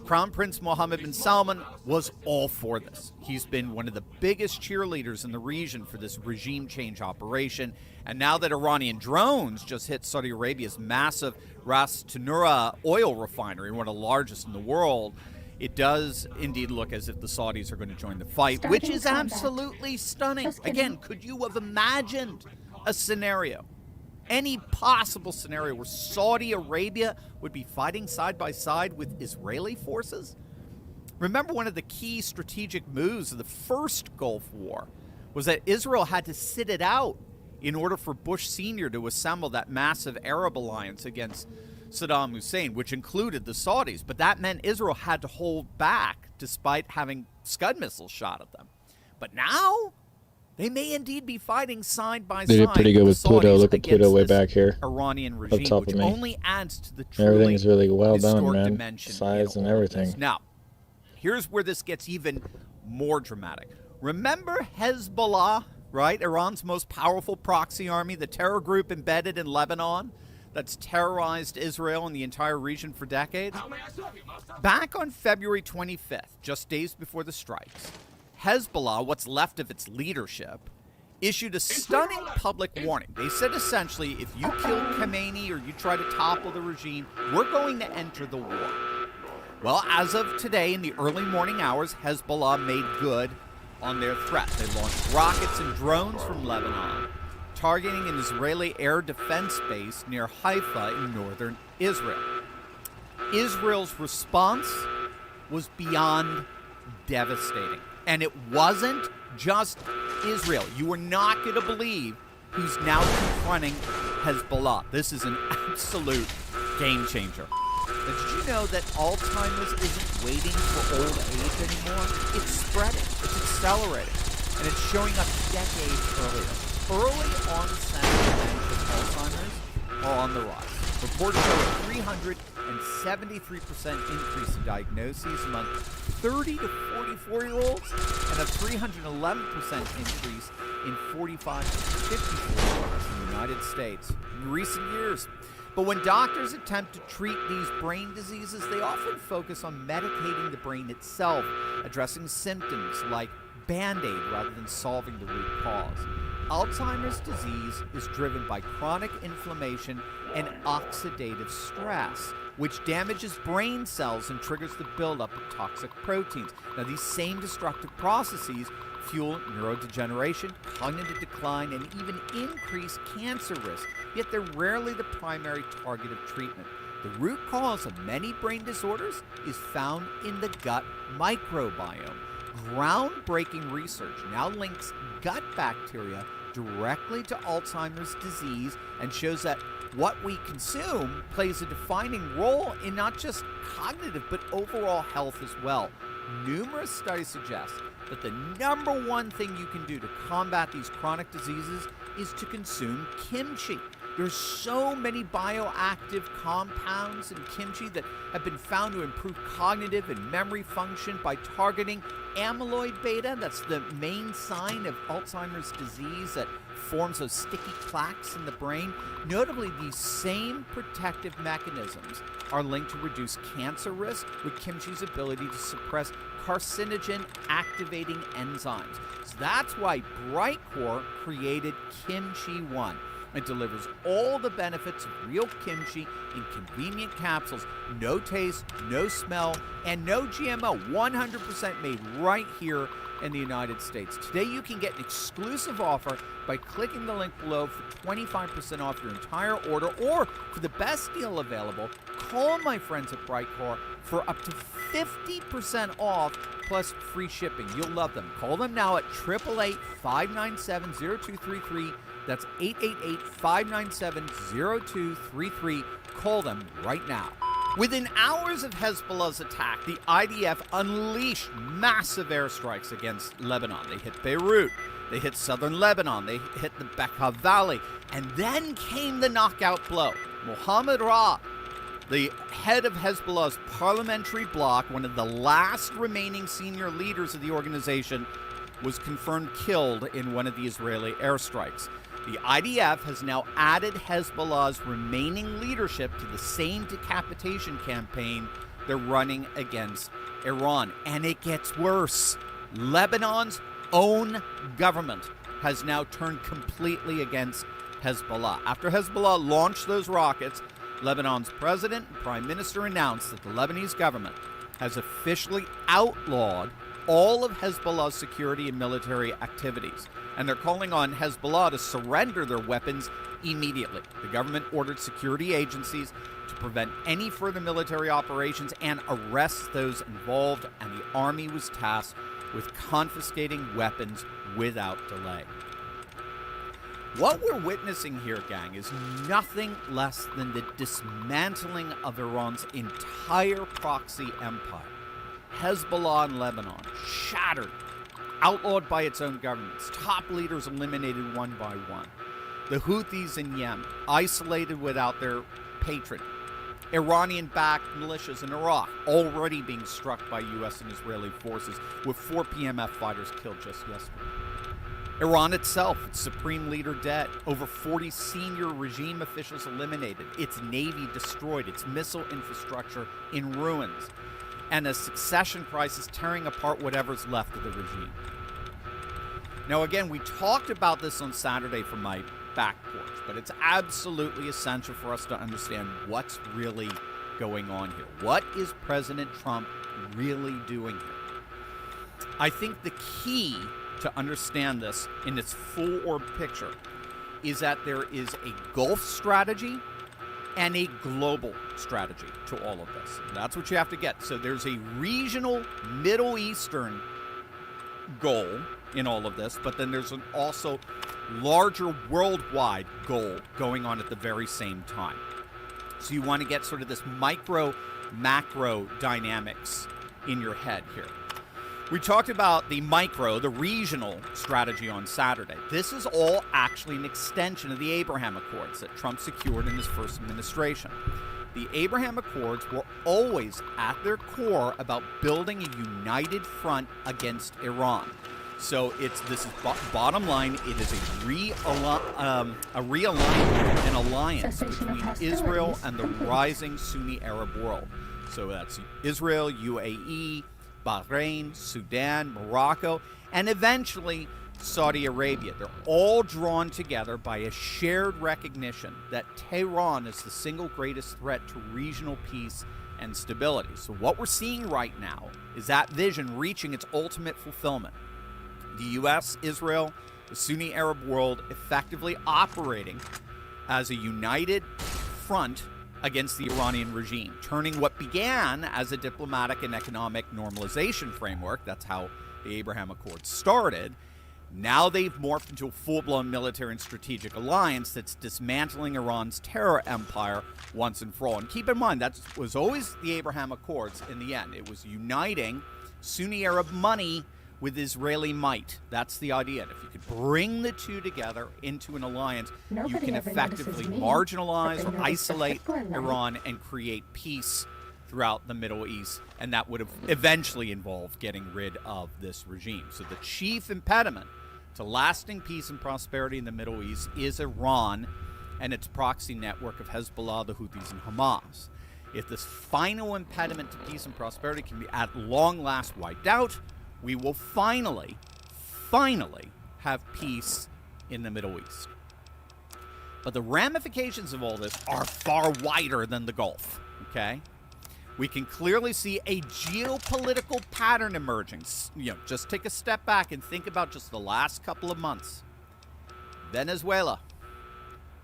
Crown Prince Mohammed bin Salman was all for this. He's been one of the biggest cheerleaders in the region for this regime change operation. And now that Iranian drones just hit Saudi Arabia's massive Ras Tanura oil refinery, one of the largest in the world, it does indeed look as if the Saudis are going to join the fight, which is absolutely stunning. Again, could you have imagined a scenario, any possible scenario, where Saudi Arabia would be fighting side by side with Israeli forces? Remember, one of the key strategic moves of the first Gulf War was that Israel had to sit it out in order for Bush Sr. to assemble that massive Arab alliance against Saddam Hussein, which included the Saudis. But that meant Israel had to hold back despite having Scud missiles shot at them. But now they may indeed be fighting side by side. They did pretty good with Pluto. Look at Pluto way back here. Iranian regime, up top which of me. only adds to the truly Everything is really well done, historic man. dimension Size in and all of everything. this. Now, here's where this gets even more dramatic. Remember Hezbollah, right? Iran's most powerful proxy army, the terror group embedded in Lebanon that's terrorized Israel and the entire region for decades? Back on February 25th, just days before the strikes, Hezbollah, what's left of its leadership, issued a stunning public warning. They said essentially, if you kill Khamenei or you try to topple the regime, we're going to enter the war. Well, as of today, in the early morning hours, Hezbollah made good on their threat. They launched rockets and drones from Lebanon, targeting an Israeli air defense base near Haifa in northern Israel. Israel's response was beyond devastating. And it wasn't just Israel. You are not going to believe who's now confronting Hezbollah. This is an absolute game changer. But did you know that Alzheimer's isn't waiting for old age anymore? It's spreading. It's accelerating. And it's showing up decades earlier. Early onset dementia Alzheimer's are on the rise. Reports show a 373% increase in diagnoses among 30 to 44-year-olds and a 311% increase in 45 to 54-year-olds in the United States in recent years. But when doctors attempt to treat these brain diseases, they often focus on medicating the brain itself, addressing symptoms like Band-Aid rather than solving the root cause. Alzheimer's disease is driven by chronic inflammation and oxidative stress, which damages brain cells and triggers the buildup of toxic proteins. Now, these same destructive processes fuel neurodegeneration, cognitive decline, and even increase cancer risk, yet they're rarely the primary target of treatment. The root cause of many brain disorders is found in the gut microbiome. Groundbreaking research now links gut bacteria directly to Alzheimer's disease and shows that what we consume plays a defining role in not just cognitive but overall health as well. Numerous studies suggest that the number one thing you can do to combat these chronic diseases is to consume kimchi. There's so many bioactive compounds in kimchi that have been found to improve cognitive and memory function by targeting amyloid beta. That's the main sign of Alzheimer's disease that forms those sticky plaques in the brain. Notably, these same protective mechanisms are linked to reduced cancer risk with kimchi's ability to suppress carcinogen activating enzymes. So that's why Brightcore created Kimchi One. It delivers all the benefits of real kimchi in convenient capsules. No taste, no smell, and no GMO. 100% made right here in the United States. Today you can get an exclusive offer by clicking the link below for 25% off your entire order, or for the best deal available, call my friends at Brightcore for up to 50% off plus free shipping. You'll love them. Call them now at 888-597-0233. That's 888-597-0233. Call them right now. Within hours of Hezbollah's attack, the IDF unleashed massive airstrikes against Lebanon. They hit Beirut, they hit southern Lebanon, they hit the Bekaa Valley, and then came the knockout blow. Mohammed Ra, the head of Hezbollah's parliamentary bloc, one of the last remaining senior leaders of the organization, was confirmed killed in one of the Israeli airstrikes. The IDF has now added Hezbollah's remaining leadership to the same decapitation campaign they're running against Iran. And it gets worse. Lebanon's own government has now turned completely against Hezbollah. After Hezbollah launched those rockets, Lebanon's president and prime minister announced that the Lebanese government has officially outlawed all of Hezbollah's security and military activities. And they're calling on Hezbollah to surrender their weapons immediately. The government ordered security agencies to prevent any further military operations and arrest those involved, and the army was tasked with confiscating weapons without delay. What we're witnessing here, gang, is nothing less than the dismantling of Iran's entire proxy empire. Hezbollah in Lebanon, shattered, outlawed by its own governments, top leaders eliminated one by one. The Houthis in Yemen, isolated without their patron. Iranian-backed militias in Iraq, already being struck by U.S. and Israeli forces, with 4 PMF fighters killed just yesterday. Iran itself, its supreme leader dead, over 40 senior regime officials eliminated, its navy destroyed, its missile infrastructure in ruins, and a succession crisis tearing apart whatever's left of the regime. Now, again, we talked about this on Saturday from my back porch, but it's absolutely essential for us to understand what's really going on here. What is President Trump really doing here? I think the key to understand this in its full orb picture is that there is a Gulf strategy and a global strategy to all of this. That's what you have to get. So there's a regional Middle Eastern goal in all of this, but then there's an also larger worldwide goal going on at the very same time. So you want to get sort of this micro, macro dynamics in your head here. We talked about the micro, the regional strategy on Saturday. This is all actually an extension of the Abraham Accords that Trump secured in his first administration. The Abraham Accords were always at their core about building a united front against Iran. So this is bottom line, it is a realignment, an alliance between Israel and the rising Sunni Arab world. So that's Israel, UAE, Bahrain, Sudan, Morocco, and eventually Saudi Arabia. They're all drawn together by a shared recognition that Tehran is the single greatest threat to regional peace and stability. So what we're seeing right now is that vision reaching its ultimate fulfillment. The U.S., Israel, the Sunni Arab world effectively operating as a united front against the Iranian regime, turning what began as a diplomatic and economic normalization framework, that's how the Abraham Accords started. Now they've morphed into a full-blown military and strategic alliance that's dismantling Iran's terror empire once and for all. And keep in mind, that was always the Abraham Accords in the end. It was uniting Sunni Arab money with Israeli might. That's the idea. And if you could bring the two together into an alliance, you can effectively marginalize or isolate Iran and create peace throughout the Middle East, and that would have eventually involved getting rid of this regime. So the chief impediment to lasting peace and prosperity in the Middle East is Iran and its proxy network of Hezbollah, the Houthis, and Hamas. If this final impediment to peace and prosperity can be at long last wiped out, we will finally have peace in the Middle East. But the ramifications of all this are far wider than the Gulf, okay? We can clearly see a geopolitical pattern emerging. Just take a step back and think about just the last couple of months. Venezuela,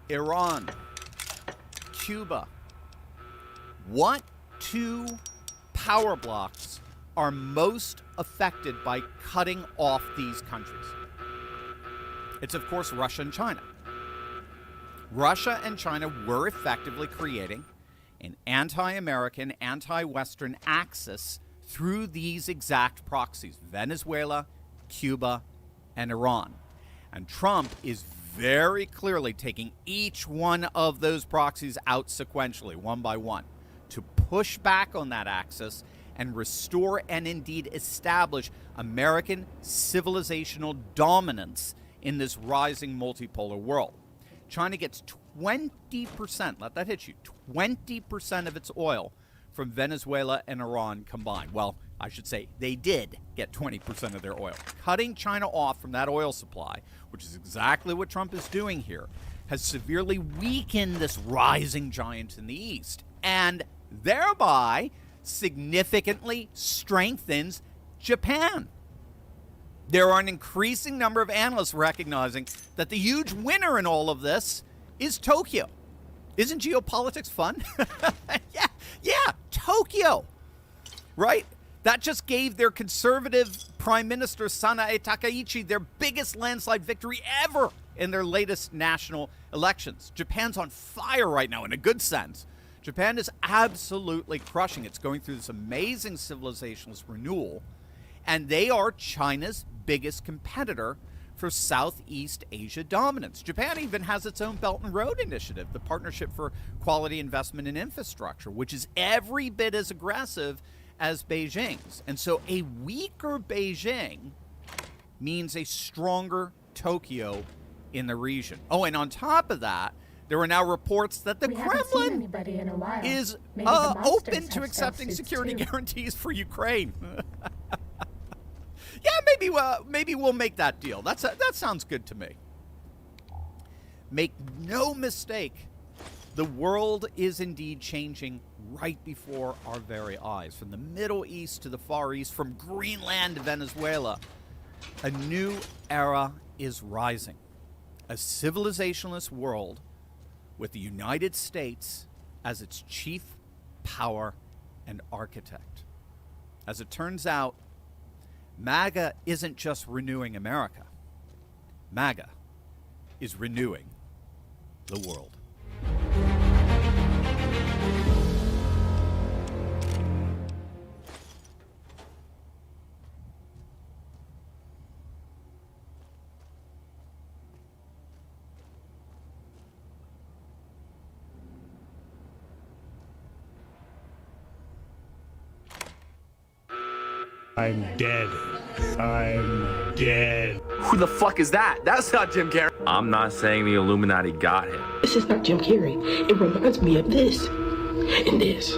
Iran, Cuba. What two power blocks are most affected by cutting off these countries? It's, of course, Russia and China. Russia and China were effectively creating an anti-American, anti-Western axis through these exact proxies: Venezuela, Cuba, and Iran. And Trump is very clearly taking each one of those proxies out sequentially, one by one, to push back on that axis and restore and indeed establish American civilizational dominance in this rising multipolar world. China gets 20%, let that hit you, 20% of its oil from Venezuela and Iran combined. Well, I should say they did get 20% of their oil. Cutting China off from that oil supply, which is exactly what Trump is doing here, has severely weakened this rising giant in the East, and thereby significantly strengthens Japan. There are an increasing number of analysts recognizing that the huge winner in all of this is Tokyo. Isn't geopolitics fun? Yeah, Tokyo, right? That just gave their conservative Prime Minister Sanae Takaichi their biggest landslide victory ever in their latest national elections. Japan's on fire right now, in a good sense. Japan is absolutely crushing. It's going through this amazing civilizationalist renewal, and they are China's biggest competitor for Southeast Asia dominance. Japan even has its own Belt and Road Initiative, the Partnership for Quality Investment in Infrastructure, which is every bit as aggressive as Beijing's. And so a weaker Beijing means a stronger Tokyo in the region. Oh, and on top of that, there are now reports that the Kremlin is open to accepting security guarantees for Ukraine. Yeah, maybe we'll make that deal. That sounds good to me. Make no mistake, the world is indeed changing right before our very eyes. From the Middle East to the Far East, from Greenland to Venezuela, a new era is rising. A civilizationalist world with the United States as its chief power and architect. As it turns out, MAGA isn't just renewing America. MAGA is renewing the world. I'm dead. I'm dead. Who the fuck is that? That's not Jim Carrey. I'm not saying the Illuminati got him. This is not Jim Carrey. It reminds me of this, and this,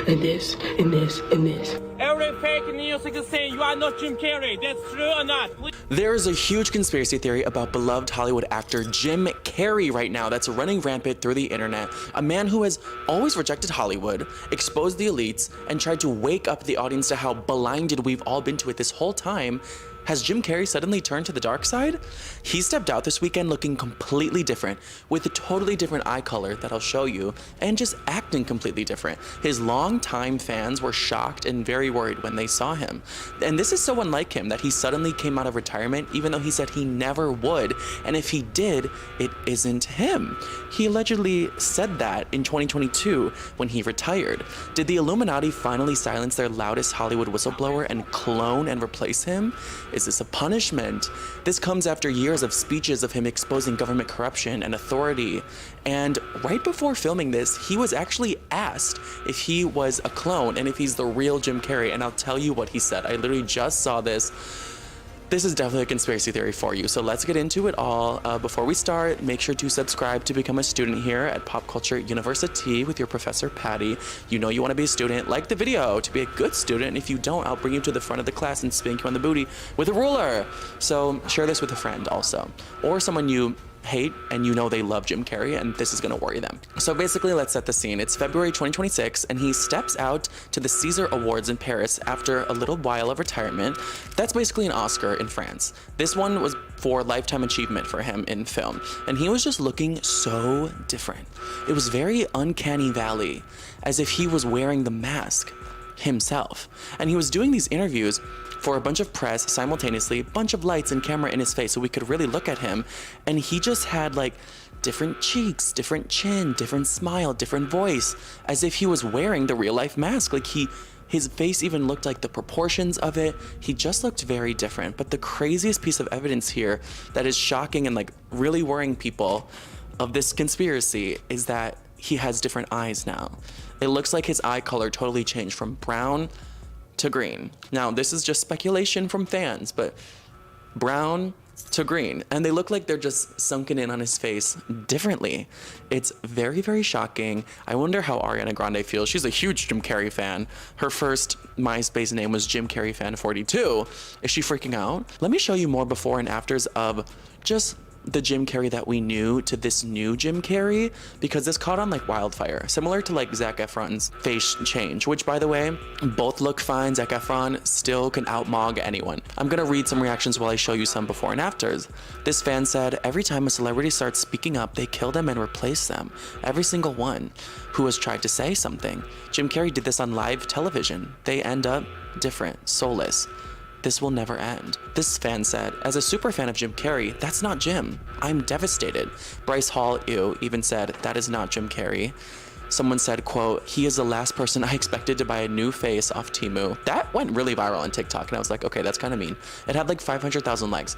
and this, and this, and this. Area fake news saying you are not Jim Carrey. That's true or not? There is a huge conspiracy theory about beloved Hollywood actor Jim Carrey right now that's running rampant through the internet. A man who has always rejected Hollywood, exposed the elites, and tried to wake up the audience to how blinded we've all been to it this whole time. Has Jim Carrey suddenly turned to the dark side? He stepped out this weekend looking completely different, with a totally different eye color that I'll show you, and just acting completely different. His longtime fans were shocked and very worried when they saw him. And this is so unlike him that he suddenly came out of retirement, even though he said he never would, and if he did, it isn't him. He allegedly said that in 2022 when he retired. Did the Illuminati finally silence their loudest Hollywood whistleblower and clone and replace him? Is this a punishment? This comes after years of speeches of him exposing government corruption and authority. And right before filming this, he was actually asked if he was a clone and if he's the real Jim Carrey. And I'll tell you what he said. I literally just saw this. This is definitely a conspiracy theory for you, so let's get into it all. Before we start, make sure to subscribe to become a student here at Pop Culture University with your professor, Patty. You know you want to be a student. Like the video to be a good student. If you don't, I'll bring you to the front of the class and spank you on the booty with a ruler. So share this with a friend also, or someone you hate and you know they love Jim Carrey and this is gonna worry them. So basically, let's set the scene. It's February 2026 and he steps out to the Caesar Awards in Paris after a little while of retirement. That's basically an Oscar in France. This one was for lifetime achievement for him in film, and he was just looking so different. It was very uncanny valley, as if he was wearing the mask himself. And he was doing these interviews for a bunch of press simultaneously, a bunch of lights and camera in his face so we could really look at him. And he just had like different cheeks, different chin, different smile, different voice, as if he was wearing the real life mask. Like his face even looked like the proportions of it. He just looked very different. But the craziest piece of evidence here that is shocking and like really worrying people of this conspiracy is that he has different eyes now. It looks like his eye color totally changed from brown to green. Now, this is just speculation from fans, but brown to green, and they look like they're just sunken in on his face differently. It's very, very shocking. I wonder how Ariana Grande feels. She's a huge Jim Carrey fan. Her first MySpace name was Jim Carrey Fan 42. Is she freaking out? Let me show you more before and afters of just the Jim Carrey that we knew to this new Jim Carrey, because this caught on like wildfire, similar to like Zac Efron's face change, which by the way, both look fine. Zac Efron still can outmog anyone. I'm gonna read some reactions while I show you some before and afters. This fan said, every time a celebrity starts speaking up, they kill them and replace them. Every single one who has tried to say something. Jim Carrey did this on live television. They end up different, soulless. This will never end. This fan said, as a super fan of Jim Carrey, that's not Jim. I'm devastated. Bryce Hall, ew, even said, that is not Jim Carrey. Someone said, quote, he is the last person I expected to buy a new face off Temu. That went really viral on TikTok, and I was like, okay, that's kind of mean. It had like 500,000 likes.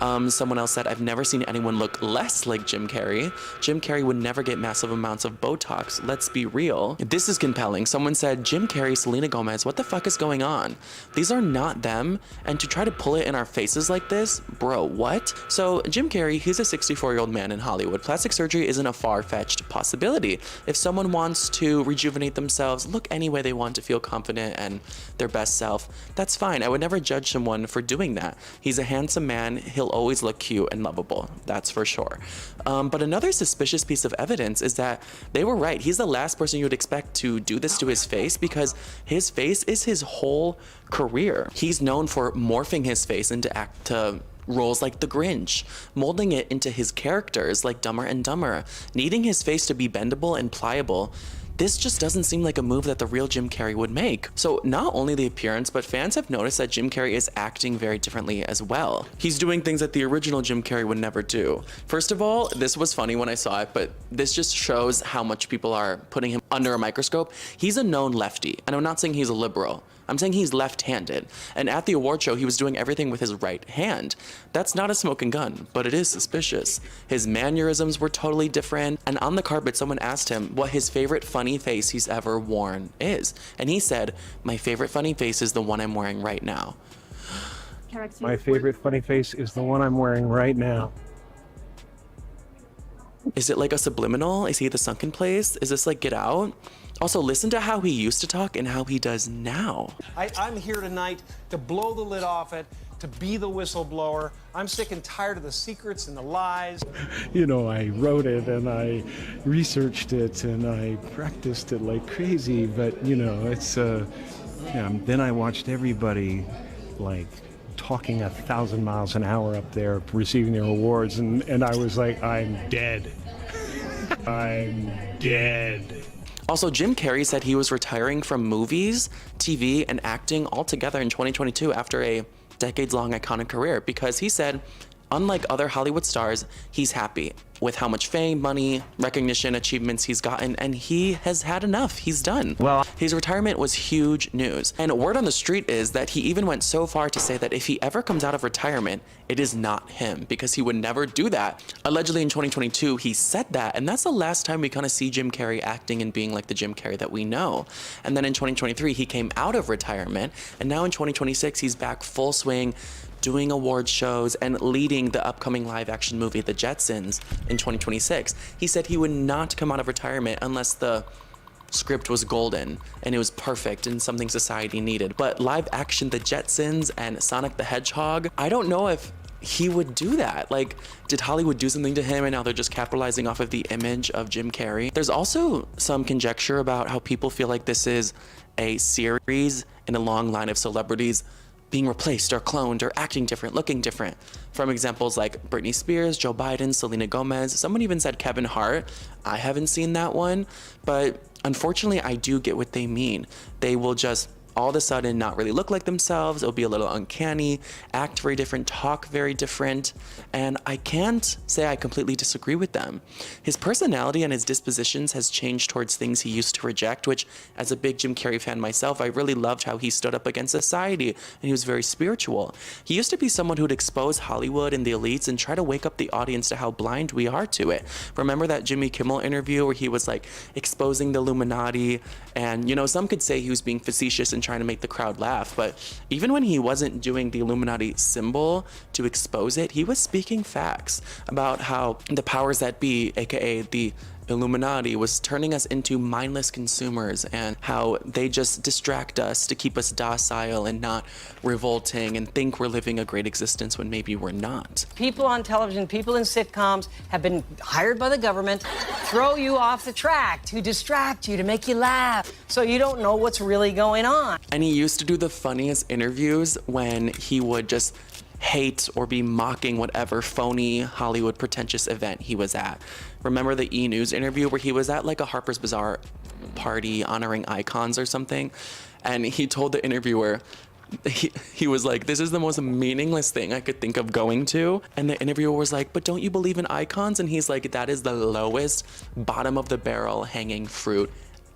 Someone else said, I've never seen anyone look less like Jim Carrey. Jim Carrey would never get massive amounts of Botox. Let's be real. This is compelling. Someone said, Jim Carrey, Selena Gomez, what the fuck is going on? These are not them. And to try to pull it in our faces like this, bro, what? So Jim Carrey, he's a 64-year-old man in Hollywood. Plastic surgery isn't a far-fetched possibility. If someone wants to rejuvenate themselves, look any way they want to feel confident and their best self, that's fine. I would never judge someone for doing that. He's a handsome man. He'll always look cute and lovable, that's for sure. But another suspicious piece of evidence is that they were right. He's the last person you would expect to do this to his face, because his face is his whole career. He's known for morphing his face into roles like the Grinch, molding it into his characters like Dumber and Dumber, needing his face to be bendable and pliable. This just doesn't seem like a move that the real Jim Carrey would make. So not only the appearance, but fans have noticed that Jim Carrey is acting very differently as well. He's doing things that the original Jim Carrey would never do. First of all, this was funny when I saw it, but this just shows how much people are putting him under a microscope. He's a known lefty, and I'm not saying he's a liberal. I'm saying he's left-handed, and at the award show, he was doing everything with his right hand. That's not a smoking gun, but it is suspicious. His mannerisms were totally different, and on the carpet, someone asked him what his favorite funny face he's ever worn is, and he said, my favorite funny face is the one I'm wearing right now. My favorite funny face is the one I'm wearing right now. Is it like a subliminal? Is he the sunken place? Is this like Get Out? Also, listen to how he used to talk and how he does now. I'm here tonight to blow the lid off it, to be the whistleblower. I'm sick and tired of the secrets and the lies. You know, I wrote it and I researched it and I practiced it like crazy, but you know, it's then I watched everybody like talking 1,000 miles an hour up there receiving their awards, and I was like, I'm dead. I'm dead. Also, Jim Carrey said he was retiring from movies, TV, and acting altogether in 2022 after a decades-long iconic career, because he said, unlike other Hollywood stars, he's happy with how much fame, money, recognition, achievements he's gotten, and he has had enough. He's done. Well, his retirement was huge news. And word on the street is that he even went so far to say that if he ever comes out of retirement, it is not him, because he would never do that. Allegedly in 2022, he said that, and that's the last time we kind of see Jim Carrey acting and being like the Jim Carrey that we know. And then in 2023, he came out of retirement, and now in 2026, he's back full swing, doing award shows and leading the upcoming live action movie, The Jetsons, in 2026. He said he would not come out of retirement unless the script was golden and it was perfect and something society needed. But live action The Jetsons and Sonic the Hedgehog, I don't know if he would do that. Like, did Hollywood do something to him and now they're just capitalizing off of the image of Jim Carrey? There's also some conjecture about how people feel like this is a series in a long line of celebrities being replaced or cloned or acting different, looking different. From examples like Britney Spears, Joe Biden, Selena Gomez, someone even said Kevin Hart. I haven't seen that one, but unfortunately I do get what they mean. They will just all of a sudden not really look like themselves. It'll be a little uncanny, act very different, talk very different, and I can't say I completely disagree with them. His personality and his dispositions has changed towards things he used to reject, which as a big Jim Carrey fan myself, I really loved how he stood up against society and he was very spiritual. He used to be someone who'd expose Hollywood and the elites and try to wake up the audience to how blind we are to it. Remember that Jimmy Kimmel interview where he was like exposing the Illuminati, and you know, some could say he was being facetious and trying to make the crowd laugh, but even when he wasn't doing the Illuminati symbol to expose it, he was speaking facts about how the powers that be, aka the Illuminati, was turning us into mindless consumers and how they just distract us to keep us docile and not revolting and think we're living a great existence when maybe we're not. People on television, people in sitcoms have been hired by the government to throw you off the track, to distract you, to make you laugh, so you don't know what's really going on. And he used to do the funniest interviews when he would just hate or be mocking whatever phony Hollywood pretentious event he was at. Remember the E! News interview where he was at like a Harper's Bazaar party honoring icons or something? And he told the interviewer, he was like, this is the most meaningless thing I could think of going to. And the interviewer was like, but don't you believe in icons? And he's like, that is the lowest, bottom of the barrel hanging fruit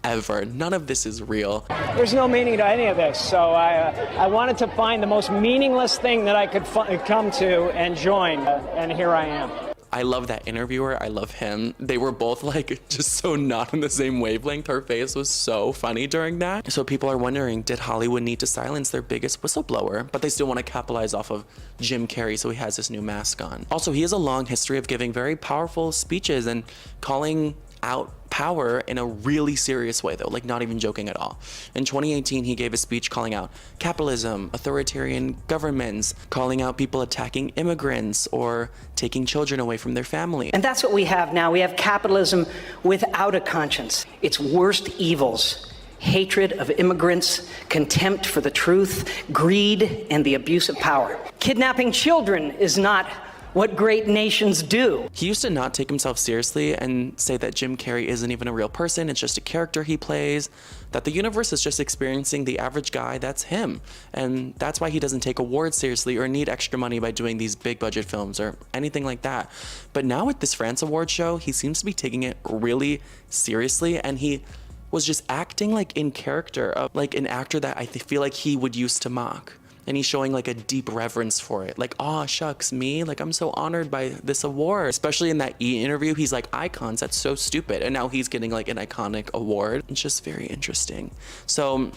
ever. None of this is real. There's no meaning to any of this, so I wanted to find the most meaningless thing that I could come to and join, and here I am. I love that interviewer. I love him. They were both like just so not on the same wavelength. Her face was so funny during that. So people are wondering, did Hollywood need to silence their biggest whistleblower? But they still want to capitalize off of Jim Carrey, so he has this new mask on. Also, he has a long history of giving very powerful speeches and calling out power in a really serious way, though, like not even joking at all. In 2018, he gave a speech calling out capitalism, authoritarian governments, calling out people attacking immigrants or taking children away from their family. And that's what we have now. We have capitalism without a conscience. Its worst evils: hatred of immigrants, contempt for the truth, greed, and the abuse of power. Kidnapping children is not what great nations do. He used to not take himself seriously and say that Jim Carrey isn't even a real person, it's just a character he plays, that the universe is just experiencing the average guy that's him. And that's why he doesn't take awards seriously or need extra money by doing these big budget films or anything like that. But now with this France Award show, he seems to be taking it really seriously, and he was just acting like in character of like an actor that I feel like he would used to mock. And he's showing like a deep reverence for it. Like, aw, shucks, me? Like, I'm so honored by this award. Especially in that E! Interview, he's like, icons, that's so stupid. And now he's getting like an iconic award. It's just very interesting. So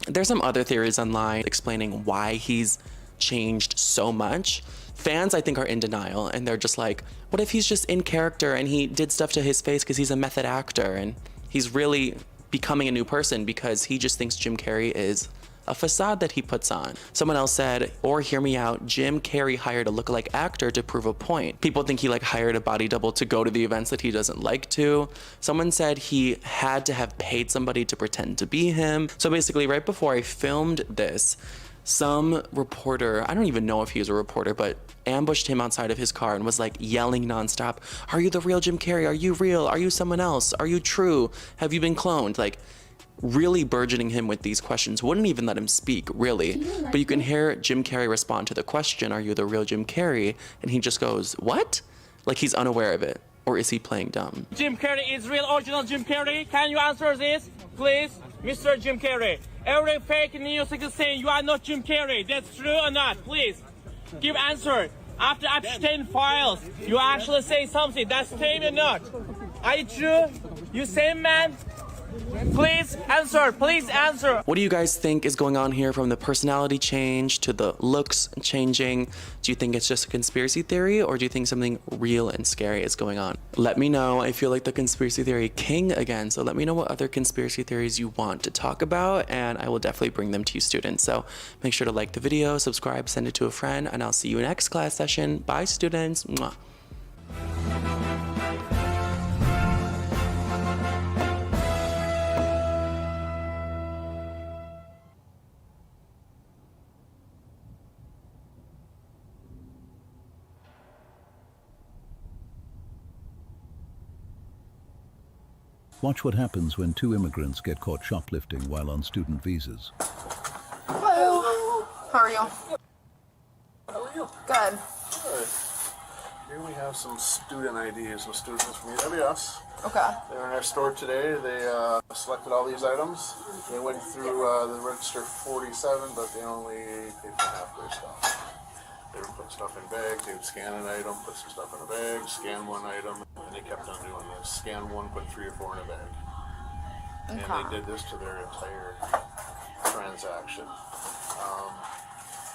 there's some other theories online explaining why he's changed so much. Fans, I think, are in denial, and they're just like, what if he's just in character and he did stuff to his face because he's a method actor and he's really becoming a new person because he just thinks Jim Carrey is a facade that he puts on. Someone else said, or hear me out, Jim Carrey hired a lookalike actor to prove a point. People think he like hired a body double to go to the events that he doesn't like to. Someone said he had to have paid somebody to pretend to be him. So basically right before I filmed this, some reporter, I don't even know if he was a reporter, but ambushed him outside of his car and was like yelling nonstop, "Are you the real Jim Carrey? Are you real? Are you someone else? Are you true? Have you been cloned?" Like really burgeoning him with these questions. Wouldn't even let him speak, really. But you can hear Jim Carrey respond to the question, "Are you the real Jim Carrey?" And he just goes, "What?" Like he's unaware of it. Or is he playing dumb? Jim Carrey is real original Jim Carrey? Can you answer this, please? Mr. Jim Carrey. Every fake news is saying you are not Jim Carrey. That's true or not? Please, give answer. After Epstein files, you actually say something. That's same or not? Are you true? You same man? Please answer, please answer. What do you guys think is going on here, from the personality change to the looks changing? Do you think it's just a conspiracy theory, or do you think something real and scary is going on? Let me know. I feel like the conspiracy theory king again, so let me know what other conspiracy theories you want to talk about, and I will definitely bring them to you students. So make sure to like the video, subscribe, send it to a friend, and I'll see you in next class session. Bye students. Mwah. Watch what happens when two immigrants get caught shoplifting while on student visas. Hello. How are you? How are you? Good. Good. Here we have some student IDs with students from UWS. Okay. They're in our store today. They selected all these items. They went through the register 47, but they only paid for half their stuff. They would put stuff in bags, they would scan an item, put some stuff in a bag, scan one item, and they kept on doing this. Scan one, put 3 or 4 in a bag. Okay. And they did this to their entire transaction.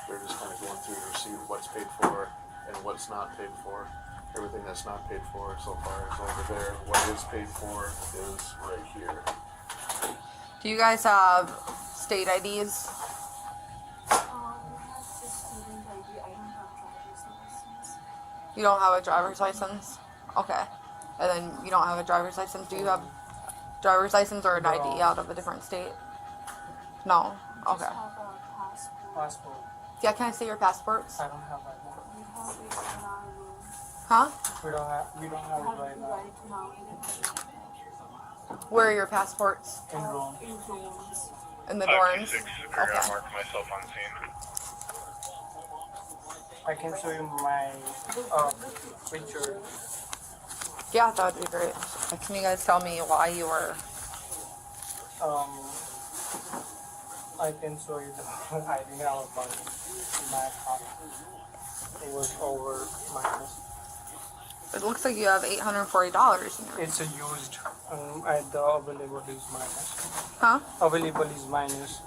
They're just kind of going through to see what's paid for and what's not paid for. Everything that's not paid for so far is over there. What is paid for is right here. Do you guys have state IDs? You don't have a driver's license? Okay. And then you don't have a driver's license. Do you have driver's license or an ID out of a different state? No? Okay. Passport. Yeah, can I see your passports? I don't have right now. Huh? We don't have it right now. Where are your passports? In Rome. In the dorms? Okay. Mark myself on scene. I can show you my picture. Yeah, that would be great. Can you guys tell me why you were... I can show you the I didn't have money in my account. It was over minus. It looks like you have $840 in there. It's a used, and the available is minus. Huh? Available is minus.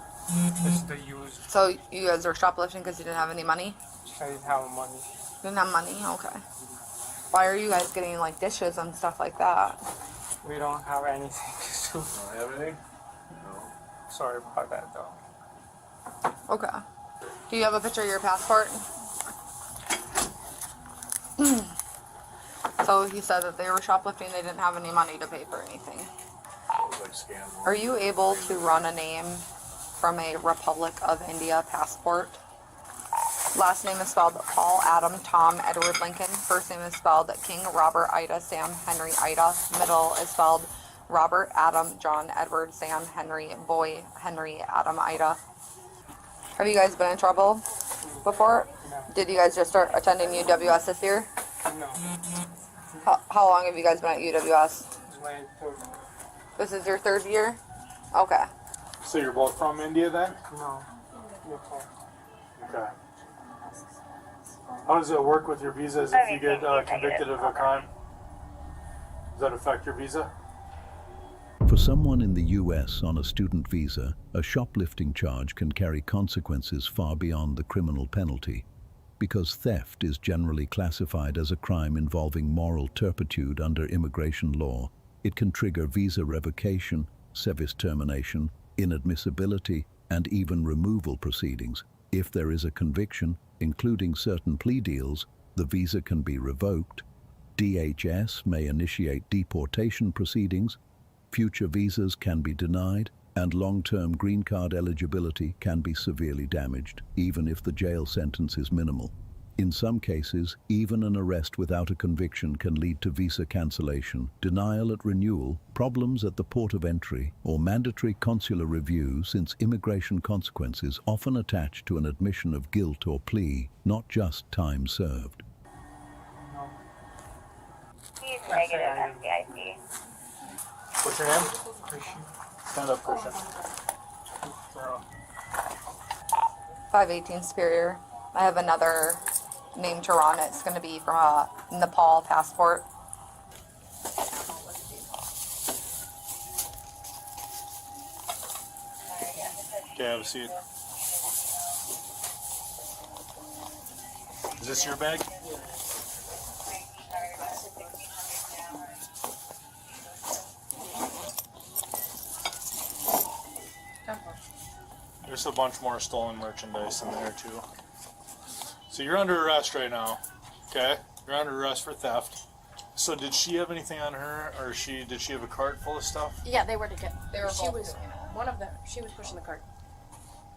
It's the used. So you guys were shoplifting because you didn't have any money? I didn't have money. You didn't have money? Okay. Why are you guys getting like dishes and stuff like that? We don't have anything to do. Don't have any? No. Sorry about that though. Okay. Do you have a picture of your passport? So he said that they were shoplifting, they didn't have any money to pay for anything. Are you able to run a name from a Republic of India passport? Last name is spelled Paul, Adam, Tom, Edward, Lincoln. First name is spelled King, Robert, Ida, Sam, Henry, Ida. Middle is spelled Robert, Adam, John, Edward, Sam, Henry, Boy, Henry, Adam, Ida. Have you guys been in trouble before? No. Did you guys just start attending UWS this year? No. How long have you guys been at UWS? It's my third. This is your 3rd year? Okay. So you're both from India then? No. Okay. Okay. How does it work with your visas if you get convicted of a crime? Does that affect your visa? For someone in the US on a student visa, a shoplifting charge can carry consequences far beyond the criminal penalty. Because theft is generally classified as a crime involving moral turpitude under immigration law, it can trigger visa revocation, service termination, inadmissibility, and even removal proceedings. If there is a conviction, including certain plea deals, the visa can be revoked. DHS may initiate deportation proceedings. Future visas can be denied, and long-term green card eligibility can be severely damaged, even if the jail sentence is minimal. In some cases, even an arrest without a conviction can lead to visa cancellation, denial at renewal, problems at the port of entry, or mandatory consular review, since immigration consequences often attach to an admission of guilt or plea, not just time served. Negative FDIC. What's your name? Christian. Stand up, Christian. 518 Superior. I have another name to run. It's going to be from a Nepal passport. Okay, have a seat. Is this your bag? There's a bunch more stolen merchandise in there too. So you're under arrest right now, okay? You're under arrest for theft. So did she have anything on her, or did she have a cart full of stuff? Yeah, they were together. They were She both was doing it. one of them. She was pushing the cart.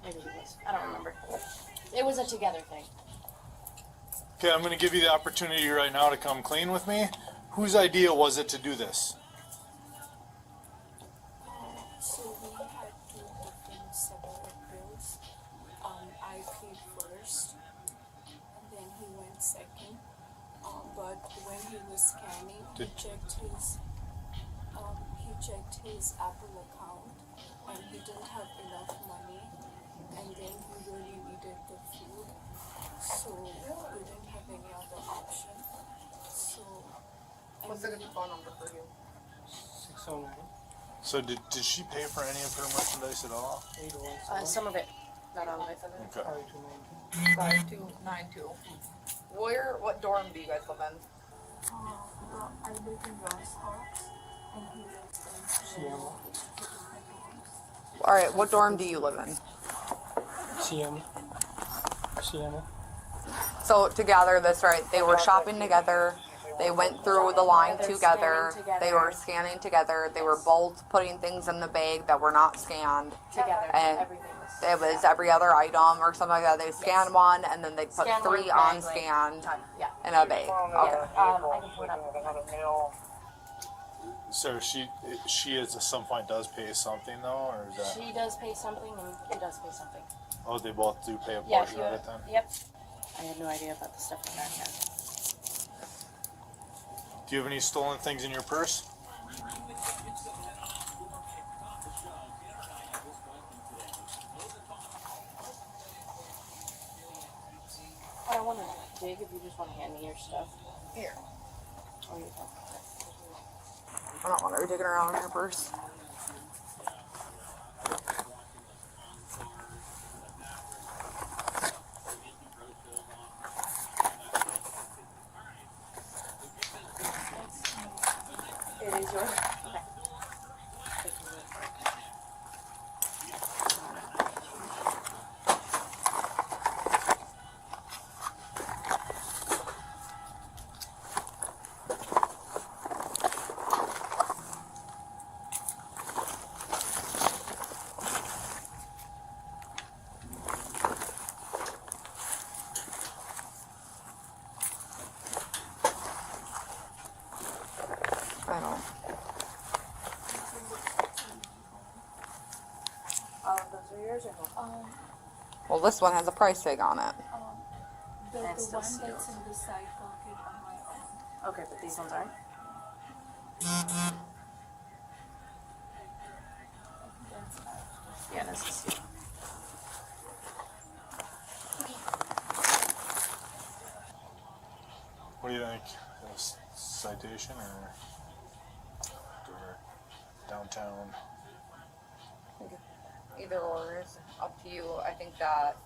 Maybe he was. I don't remember. It was a together thing. Okay, I'm going to give you the opportunity right now to come clean with me. Whose idea was it to do this? So we had two different separate bills. I paid first, and then he went second. But when he was scanning, he checked his Apple account, and he didn't have enough money. And then he really needed the food, so we didn't have any other option. So. What's a good phone number for you? 609. So did she pay for any of her merchandise at all? Some of it, not all of it. Okay. 5292. What dorm do you guys live in? I live in Ross House, and he lives in CM. All right, what dorm do you live in? CM. So to gather this right, they were shopping together. They went through the line together. They were scanning together. They were both putting things in the bag that were not scanned. Together. And Everything was. it was every other item or something like that. They scanned one and then they put Scan three one, unscanned Yeah. in a bag. Okay. I can put up. So she at some point does pay something though, or is that? She does pay something, and he does pay something. Oh, they both do pay a Yeah. portion of it then? Yep. I had no idea about the stuff in that yet. Do you have any stolen things in your purse? I don't want to dig if you just want to hand me your stuff. Here. Oh, you don't. I don't want her digging around in her purse. It is yours. Okay. I don't. Those are yours or no? Well, this one has a price tag on it. the That's one still that's sealed. in the side pocket on my own. Okay, but these ones aren't? Yeah, that's the seal. What do you think? This citation or downtown? Either or is up to you. I think that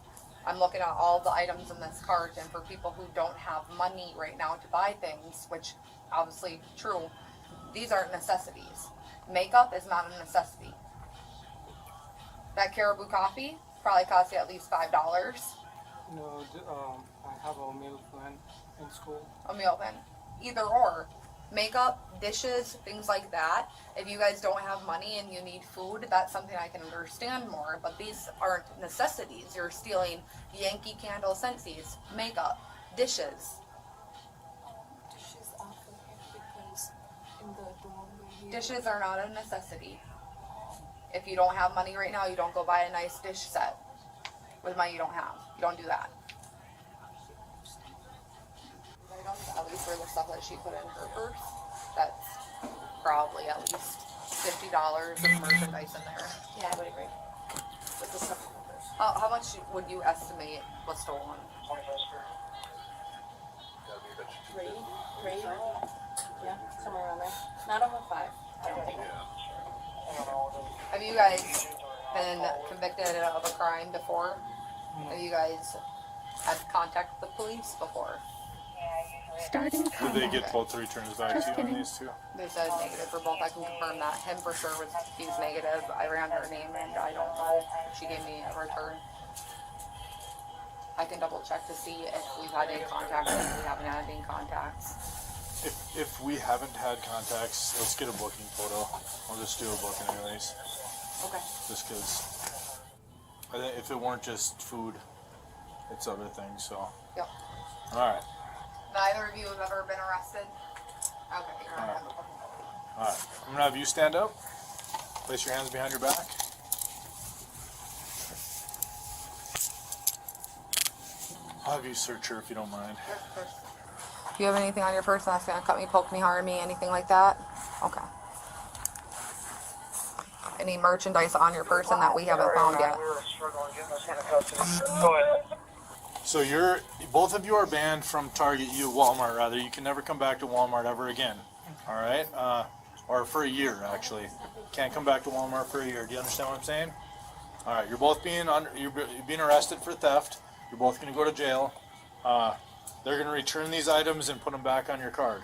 I'm looking at all the items in this cart, and for people who don't have money right now to buy things, which obviously true, these aren't necessities. Makeup is not a necessity. That Caribou coffee probably cost you at least $5. No, I have a meal plan in school. A meal plan. Either or. Makeup, dishes, things like that. If you guys don't have money and you need food, that's something I can understand more. But these aren't necessities. You're stealing Yankee Candle Scentsies, makeup, dishes. Dishes are for him because in the dorm where he Dishes are not a necessity. If you don't have money right now, you don't go buy a nice dish set with money you don't have. You don't do that. At least for the stuff that she put in her purse, that's probably at least $50 of merchandise in there. Yeah, I would agree. With the stuff in the purse. How much would you estimate was stolen? Three? Yeah, somewhere around there. Not over 5, I don't think. Have you guys been convicted of a crime before? Have you guys had contact with the police before? Did they get both the returns back to you on these two? They said negative for both. I can confirm that. Him for sure was he's negative. I ran her name and I don't know. She gave me a return. I can double check to see if we've had any contacts and if we haven't had any contacts. If we haven't had contacts, let's get a booking photo. I'll just do a booking anyways. Okay. Just because I think if it weren't just food, it's other things. So. Yep. All right. Neither of you have ever been arrested? Okay, you're not. All right. I'm gonna have you stand up. Place your hands behind your back. I'll have you search her if you don't mind. Do you have anything on your person that's gonna cut me, poke me, harm me, anything like that? Okay. Any merchandise on your person that we haven't found yet? So both of you are banned from Walmart rather. You can never come back to Walmart ever again. All right? Or for a year, actually. Can't come back to Walmart for a year. Do you understand what I'm saying? All right. You're both being arrested for theft. You're both going to go to jail. They're going to return these items and put them back on your card.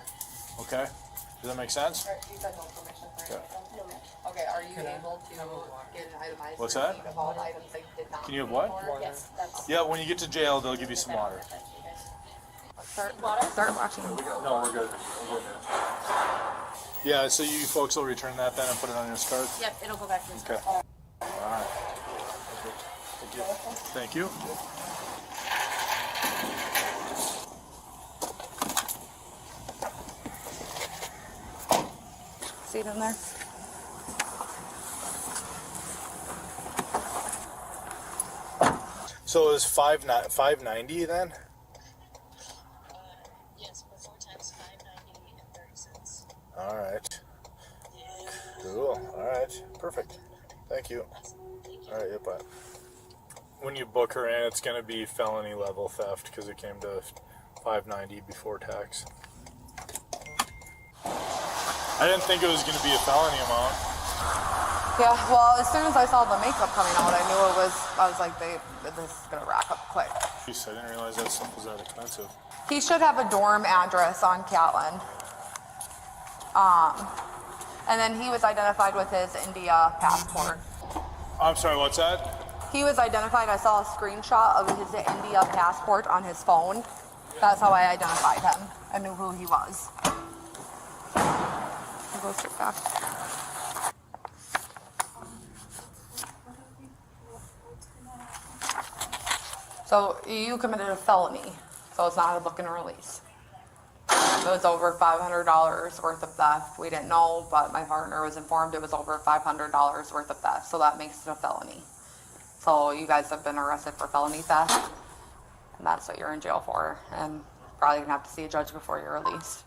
Okay? Does that make sense? You said no permission for anything. Okay, are you able to get an itemized What's that? receipt of all the items they did not Can you have pay what? for? Yes, that's. Yeah, when you get to jail, they'll give you some water. Start watching. No, we're good. Yeah, so you folks will return that then and put it on your card? Yep, it'll go back to his Okay. card. All right. Thank you. See it in there? So it was $5.90 then? Yes, for 4 times $5.90 and 30 cents. All right. Cool. All right. Perfect. Thank you. All right. Yep. Bye. When you book her in, it's going to be felony level theft because it came to $5.90 before tax. I didn't think it was going to be a felony amount. Yeah, well, as soon as I saw the makeup coming out, I knew I was like, this is going to rack up quick. Jeez, I didn't realize that stuff was that expensive. He should have a dorm address on Catlin. And then he was identified with his India passport. I'm sorry, what's that? He was identified, I saw a screenshot of his India passport on his phone. That's how I identified him. I knew who he was. I'll go sit back. So you committed a felony, so it's not a book and release. It was over $500 worth of theft. We didn't know, but my partner was informed it was over $500 worth of theft, so that makes it a felony. So you guys have been arrested for felony theft, and that's what you're in jail for, and probably gonna have to see a judge before you're released.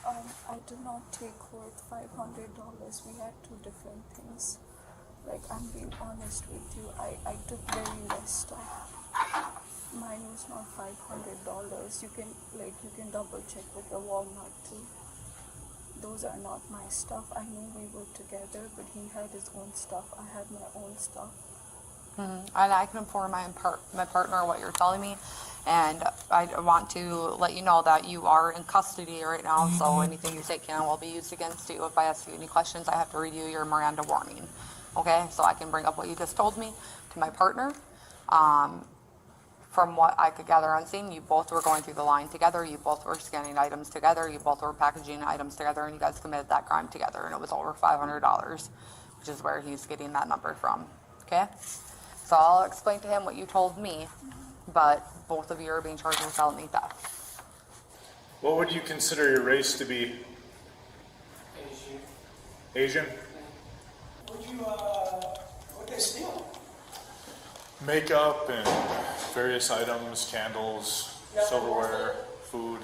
I did not take worth $500. We had 2 different things. Like, I'm being honest with you, I took very less stuff. Mine was not $500. You can double check with the Walmart too. Those are not my stuff. I know we were together, but he had his own stuff. I had my own stuff. And I can inform my partner what you're telling me, and I want to let you know that you are in custody right now, so anything you say can will be used against you. If I ask you any questions, I have to read you your Miranda warning. okay? So I can bring up what you just told me to my partner. From what I could gather on scene, you both were going through the line together, you both were scanning items together, you both were packaging items together, and you guys committed that crime together, and it was over $500, which is where he's getting that number from, okay? So I'll explain to him what you told me, but both of you are being charged with felony theft. What would you consider your race to be? Asian? What'd they steal? Makeup and various items, candles, silverware, food,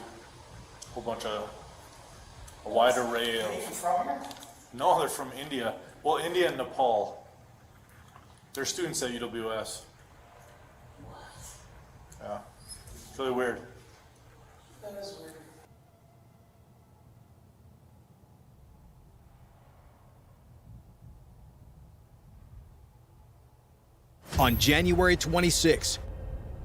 a wide array of... From here? No, they're from India. Well, India and Nepal. They're students at UWS. Yeah, it's really weird. That is weird. On January 26,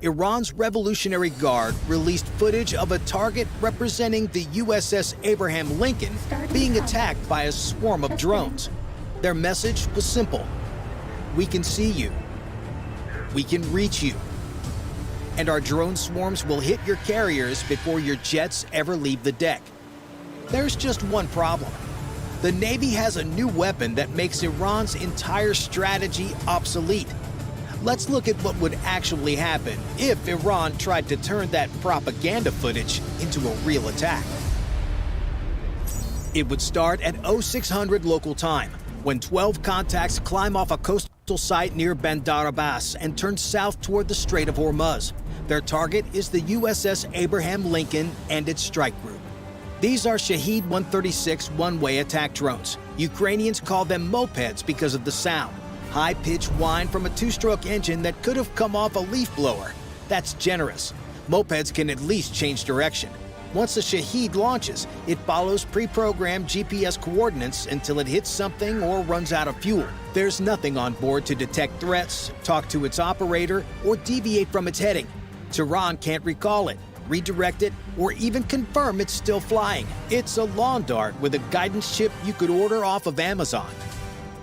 Iran's Revolutionary Guard released footage of a target representing the USS Abraham Lincoln being attacked by a swarm of drones. Their message was simple: we can see you, we can reach you, and our drone swarms will hit your carriers before your jets ever leave the deck. There's just one problem. The Navy has a new weapon that makes Iran's entire strategy obsolete. Let's look at what would actually happen if Iran tried to turn that propaganda footage into a real attack. It would start at 0600 local time, when 12 contacts climb off a coastal site near Bandar Abbas and turn south toward the Strait of Hormuz. Their target is the USS Abraham Lincoln and its strike group. These are Shahed 136 one-way attack drones. Ukrainians call them mopeds because of the sound. High-pitched whine from a two-stroke engine that could have come off a leaf blower. That's generous. Mopeds can at least change direction. Once the Shahed launches, it follows pre-programmed GPS coordinates until it hits something or runs out of fuel. There's nothing on board to detect threats, talk to its operator, or deviate from its heading. Tehran can't recall it, redirect it, or even confirm it's still flying. It's a lawn dart with a guidance chip you could order off of Amazon.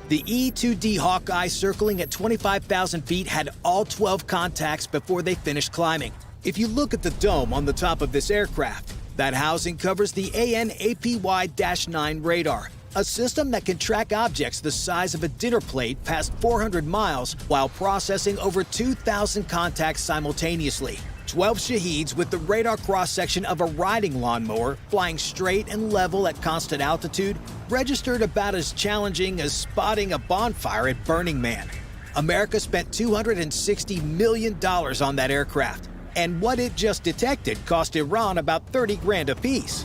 The E-2D Hawkeye circling at 25,000 feet had all 12 contacts before they finished climbing. If you look at the dome on the top of this aircraft, that housing covers the AN/APY-9 radar, a system that can track objects the size of a dinner plate past 400 miles while processing over 2,000 contacts simultaneously. 12 Shaheds with the radar cross-section of a riding lawnmower, flying straight and level at constant altitude, registered about as challenging as spotting a bonfire at Burning Man. America spent $260 million on that aircraft, and what it just detected cost Iran about 30 grand apiece.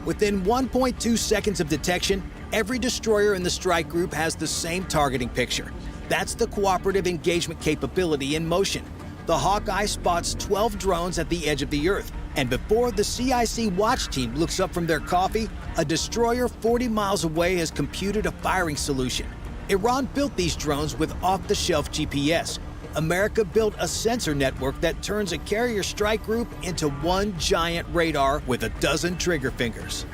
Within 1.2 seconds of detection, every destroyer in the strike group has the same targeting picture. That's the cooperative engagement capability in motion. The Hawkeye spots 12 drones at the edge of the Earth, and before the CIC watch team looks up from their coffee, a destroyer 40 miles away has computed a firing solution. Iran built these drones with off-the-shelf GPS. America built a sensor network that turns a carrier strike group into one giant radar with a dozen trigger fingers.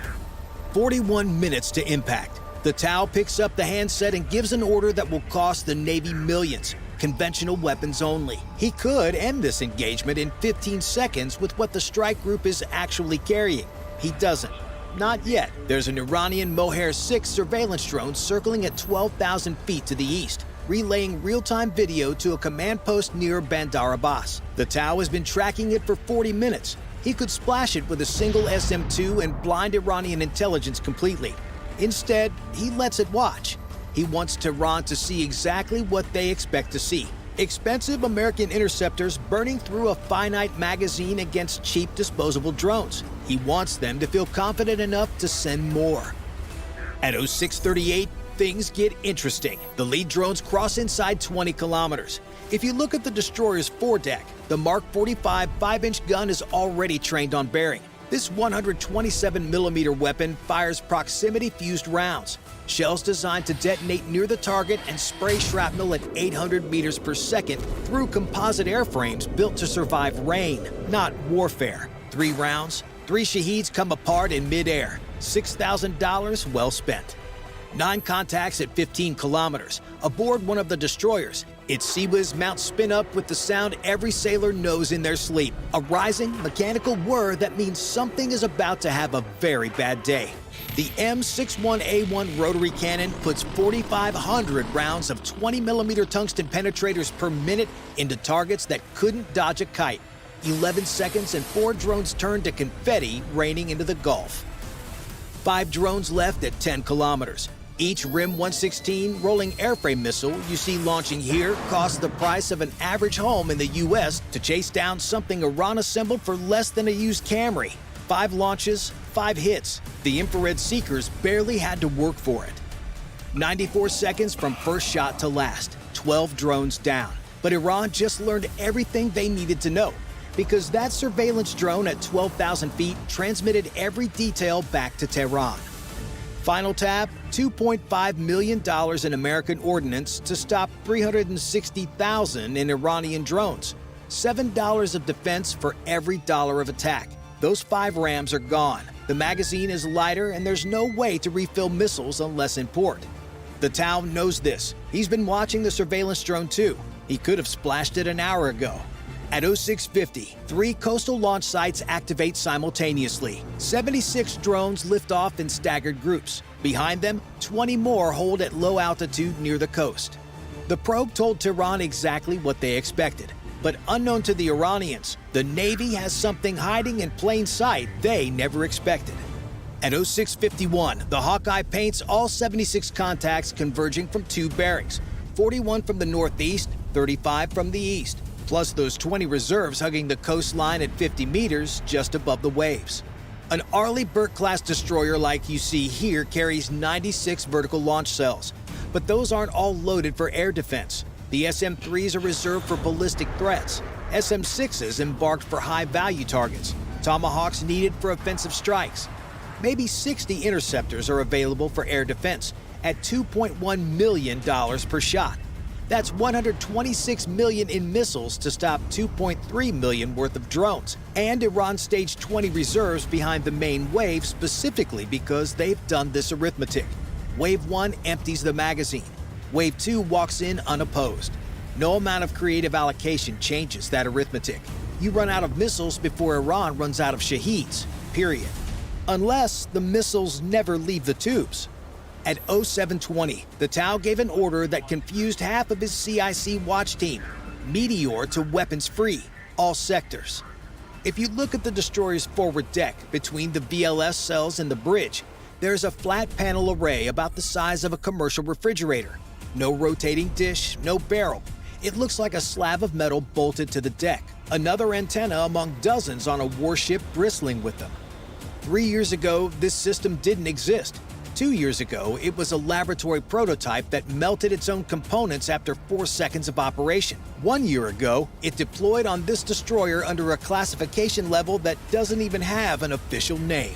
41 minutes to impact. The Tau picks up the handset and gives an order that will cost the Navy millions. Conventional weapons only. He could end this engagement in 15 seconds with what the strike group is actually carrying. He doesn't. Not yet. There's an Iranian Moher 6 surveillance drone circling at 12,000 feet to the east, relaying real-time video to a command post near Bandar Abbas. The Tau has been tracking it for 40 minutes. He could splash it with a single SM-2 and blind Iranian intelligence completely. Instead, he lets it watch. He wants Tehran to see exactly what they expect to see. Expensive American interceptors burning through a finite magazine against cheap disposable drones. He wants them to feel confident enough to send more. At 0638, things get interesting. The lead drones cross inside 20 kilometers. If you look at the destroyer's foredeck, the Mark 45 5-inch gun is already trained on bearing. This 127mm weapon fires proximity-fused rounds. Shells designed to detonate near the target and spray shrapnel at 800 meters per second through composite airframes built to survive rain, not warfare. 3 rounds, 3 Shaheds come apart in midair. $6,000 well spent. 9 contacts at 15 kilometers, aboard one of the destroyers. Its CIWS mounts spin up with the sound every sailor knows in their sleep. A rising, mechanical whir that means something is about to have a very bad day. The M61A1 rotary cannon puts 4,500 rounds of 20mm tungsten penetrators per minute into targets that couldn't dodge a kite. 11 seconds and 4 drones turned to confetti raining into the Gulf. 5 drones left at 10 kilometers. Each RIM 116 rolling airframe missile you see launching here costs the price of an average home in the U.S. to chase down something Iran assembled for less than a used Camry. 5 launches, 5 hits. The infrared seekers barely had to work for it. 94 seconds from first shot to last, 12 drones down. But Iran just learned everything they needed to know, because that surveillance drone at 12,000 feet transmitted every detail back to Tehran. Final tab, $2.5 million in American ordnance to stop 360,000 in Iranian drones. $7 of defense for every dollar of attack. Those 5 Rams are gone. The magazine is lighter and there's no way to refill missiles unless in port. The Tau knows this. He's been watching the surveillance drone too. He could have splashed it an hour ago. At 0650, 3 coastal launch sites activate simultaneously. 76 drones lift off in staggered groups. Behind them, 20 more hold at low altitude near the coast. The probe told Tehran exactly what they expected. But unknown to the Iranians, the Navy has something hiding in plain sight they never expected. At 0651, the Hawkeye paints all 76 contacts converging from 2 bearings. 41 from the northeast, 35 from the east. Plus those 20 reserves hugging the coastline at 50 meters just above the waves. An Arleigh Burke-class destroyer like you see here carries 96 vertical launch cells, but those aren't all loaded for air defense. The SM-3s are reserved for ballistic threats, SM-6s embarked for high-value targets, Tomahawks needed for offensive strikes. Maybe 60 interceptors are available for air defense at $2.1 million per shot. That's $126 million in missiles to stop $2.3 million worth of drones. And Iran staged 20 reserves behind the main wave specifically because they've done this arithmetic. Wave 1 empties the magazine. Wave 2 walks in unopposed. No amount of creative allocation changes that arithmetic. You run out of missiles before Iran runs out of shaheeds, period. Unless the missiles never leave the tubes. At 0720, the Tau gave an order that confused half of his CIC watch team. Meteor to weapons free, all sectors. If you look at the destroyer's forward deck, between the VLS cells and the bridge, there's a flat panel array about the size of a commercial refrigerator. No rotating dish, no barrel. It looks like a slab of metal bolted to the deck. Another antenna among dozens on a warship bristling with them. 3 years ago, this system didn't exist. 2 years ago, it was a laboratory prototype that melted its own components after 4 seconds of operation. 1 year ago, it deployed on this destroyer under a classification level that doesn't even have an official name.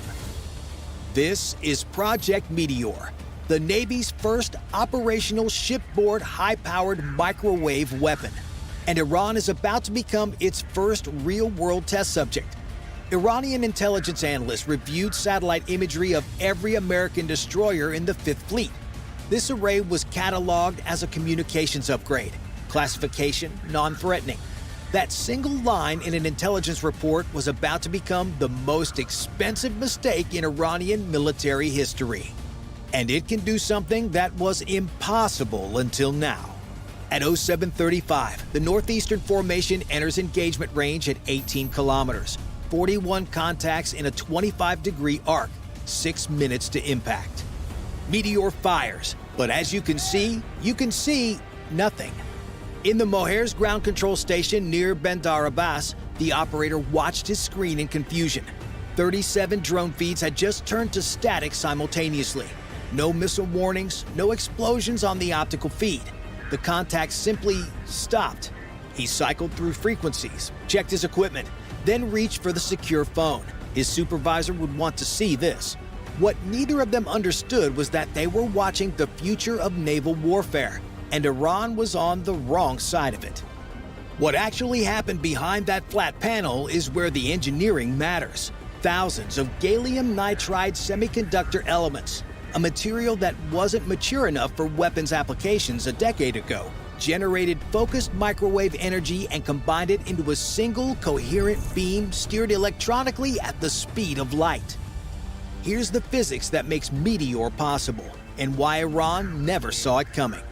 This is Project Meteor, the Navy's first operational shipboard high-powered microwave weapon. And Iran is about to become its first real-world test subject. Iranian intelligence analysts reviewed satellite imagery of every American destroyer in the Fifth Fleet. This array was cataloged as a communications upgrade. Classification, non-threatening. That single line in an intelligence report was about to become the most expensive mistake in Iranian military history. And it can do something that was impossible until now. At 0735, the Northeastern Formation enters engagement range at 18 kilometers. 41 contacts in a 25-degree arc, 6 minutes to impact. Meteor fires, but as you can see nothing. In the Mohair's ground control station near Bandar Abbas, the operator watched his screen in confusion. 37 drone feeds had just turned to static simultaneously. No missile warnings, no explosions on the optical feed. The contact simply stopped. He cycled through frequencies, checked his equipment, then reached for the secure phone. His supervisor would want to see this. What neither of them understood was that they were watching the future of naval warfare, and Iran was on the wrong side of it. What actually happened behind that flat panel is where the engineering matters. Thousands of gallium nitride semiconductor elements. a material that wasn't mature enough for weapons applications a decade ago, generated focused microwave energy and combined it into a single coherent beam steered electronically at the speed of light. Here's the physics that makes Meteor possible and why Iran never saw it coming.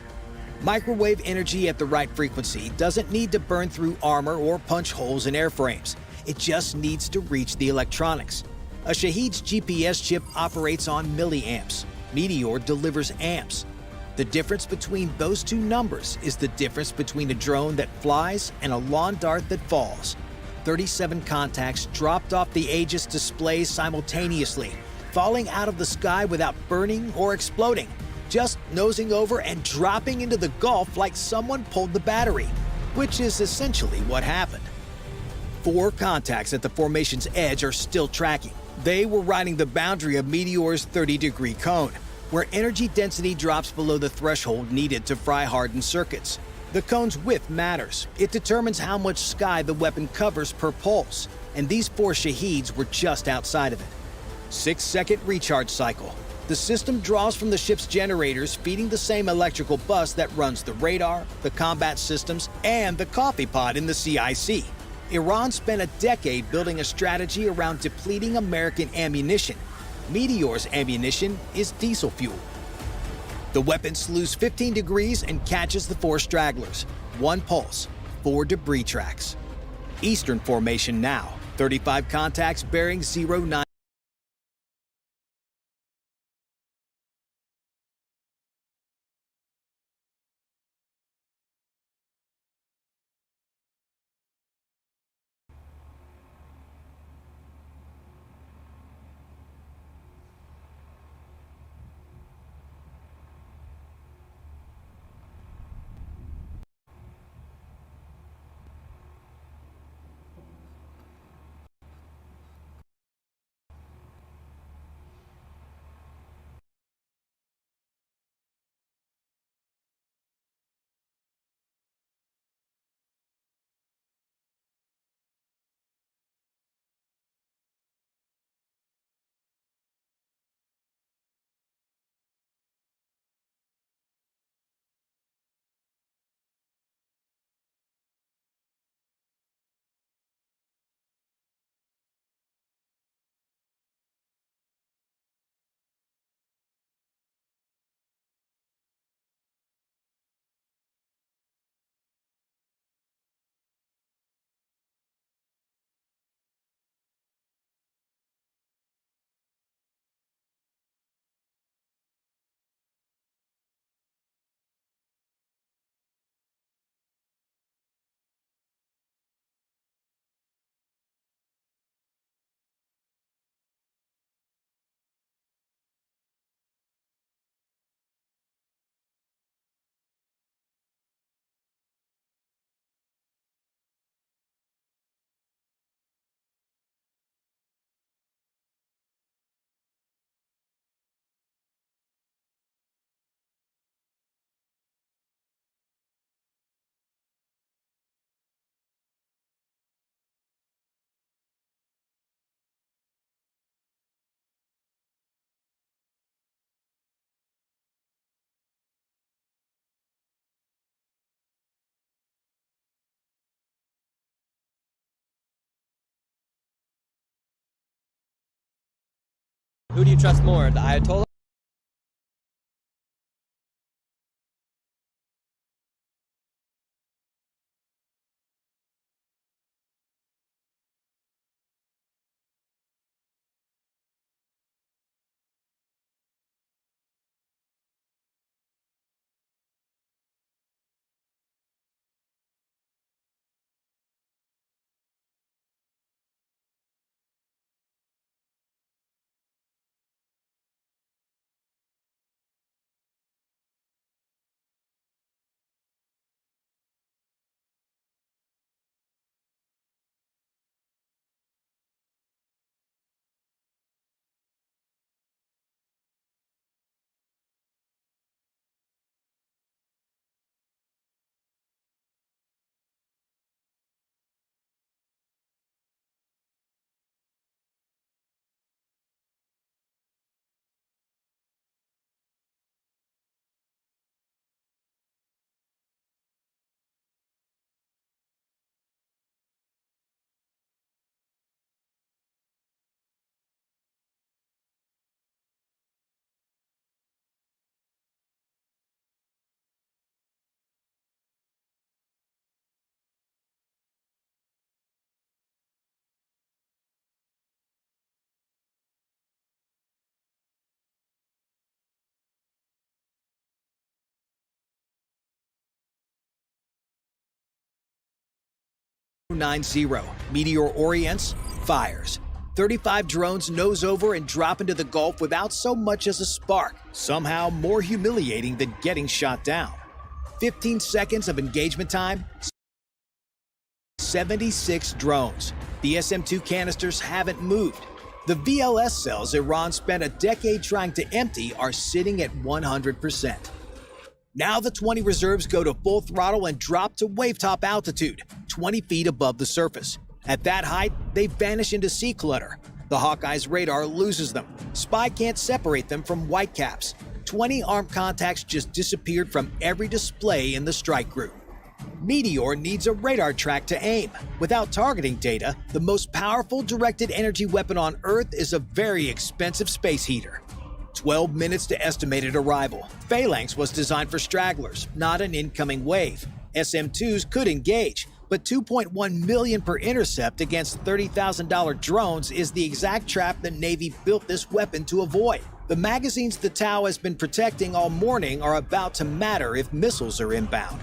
Microwave energy at the right frequency doesn't need to burn through armor or punch holes in airframes. It just needs to reach the electronics. A Shaheed's GPS chip operates on milliamps. Meteor delivers amps. The difference between those two numbers is the difference between a drone that flies and a lawn dart that falls. 37 contacts dropped off the Aegis display simultaneously, falling out of the sky without burning or exploding, just nosing over and dropping into the Gulf like someone pulled the battery, which is essentially what happened. 4 contacts at the formation's edge are still tracking. They were riding the boundary of Meteor's 30-degree cone, where energy density drops below the threshold needed to fry hardened circuits. The cone's width matters. It determines how much sky the weapon covers per pulse, and these 4 Shaheeds were just outside of it. 6-second recharge cycle. The system draws from the ship's generators, feeding the same electrical bus that runs the radar, the combat systems, and the coffee pot in the CIC. Iran spent a decade building a strategy around depleting American ammunition. Meteor's ammunition is diesel fuel. The weapon slews 15 degrees and catches the 4 stragglers. 1 pulse, 4 debris tracks. Eastern formation now. 35 contacts bearing 09. Who do you trust more, the Ayatollah 90. Meteor orients, fires. 35 drones nose over and drop into the Gulf without so much as a spark, somehow more humiliating than getting shot down. 15 seconds of engagement time, 76 drones. The SM-2 canisters haven't moved. The VLS cells Iran spent a decade trying to empty are sitting at 100%. Now the 20 reserves go to full throttle and drop to wave-top altitude, 20 feet above the surface. At that height, they vanish into sea clutter. The Hawkeye's radar loses them. Spy can't separate them from Whitecaps. 20 armed contacts just disappeared from every display in the strike group. Meteor needs a radar track to aim. Without targeting data, the most powerful directed energy weapon on Earth is a very expensive space heater. 12 minutes to estimated arrival. Phalanx was designed for stragglers, not an incoming wave. SM-2s could engage, but $2.1 million per intercept against $30,000 drones is the exact trap the Navy built this weapon to avoid. The magazines the Tau has been protecting all morning are about to matter if missiles are inbound.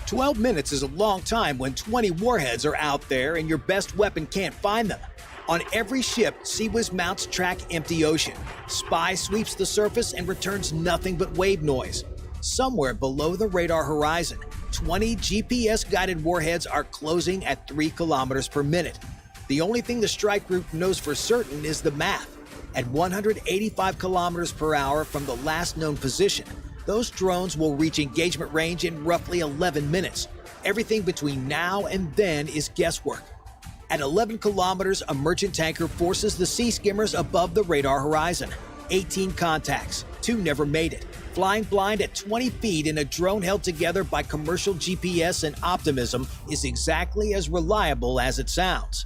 12 minutes is a long time when 20 warheads are out there and your best weapon can't find them. On every ship, CIWS mounts track empty ocean. Spy sweeps the surface and returns nothing but wave noise. Somewhere below the radar horizon, 20 GPS-guided warheads are closing at 3 kilometers per minute. The only thing the strike group knows for certain is the math. At 185 kilometers per hour from the last known position, those drones will reach engagement range in roughly 11 minutes. Everything between now and then is guesswork. At 11 kilometers, a merchant tanker forces the sea skimmers above the radar horizon. 18 contacts, 2 never made it. Flying blind at 20 feet in a drone held together by commercial GPS and optimism is exactly as reliable as it sounds.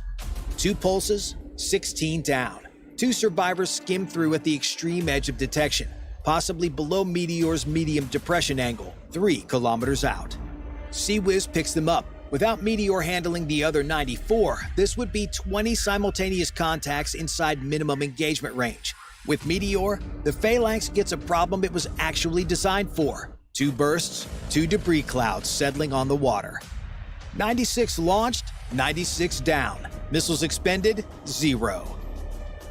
2 pulses, 16 down. 2 survivors skim through at the extreme edge of detection, possibly below Meteor's medium depression angle, 3 kilometers out. CIWS picks them up. Without Meteor handling the other 94, this would be 20 simultaneous contacts inside minimum engagement range. With Meteor, the Phalanx gets a problem it was actually designed for. 2 bursts, 2 debris clouds settling on the water. 96 launched, 96 down. Missiles expended, 0.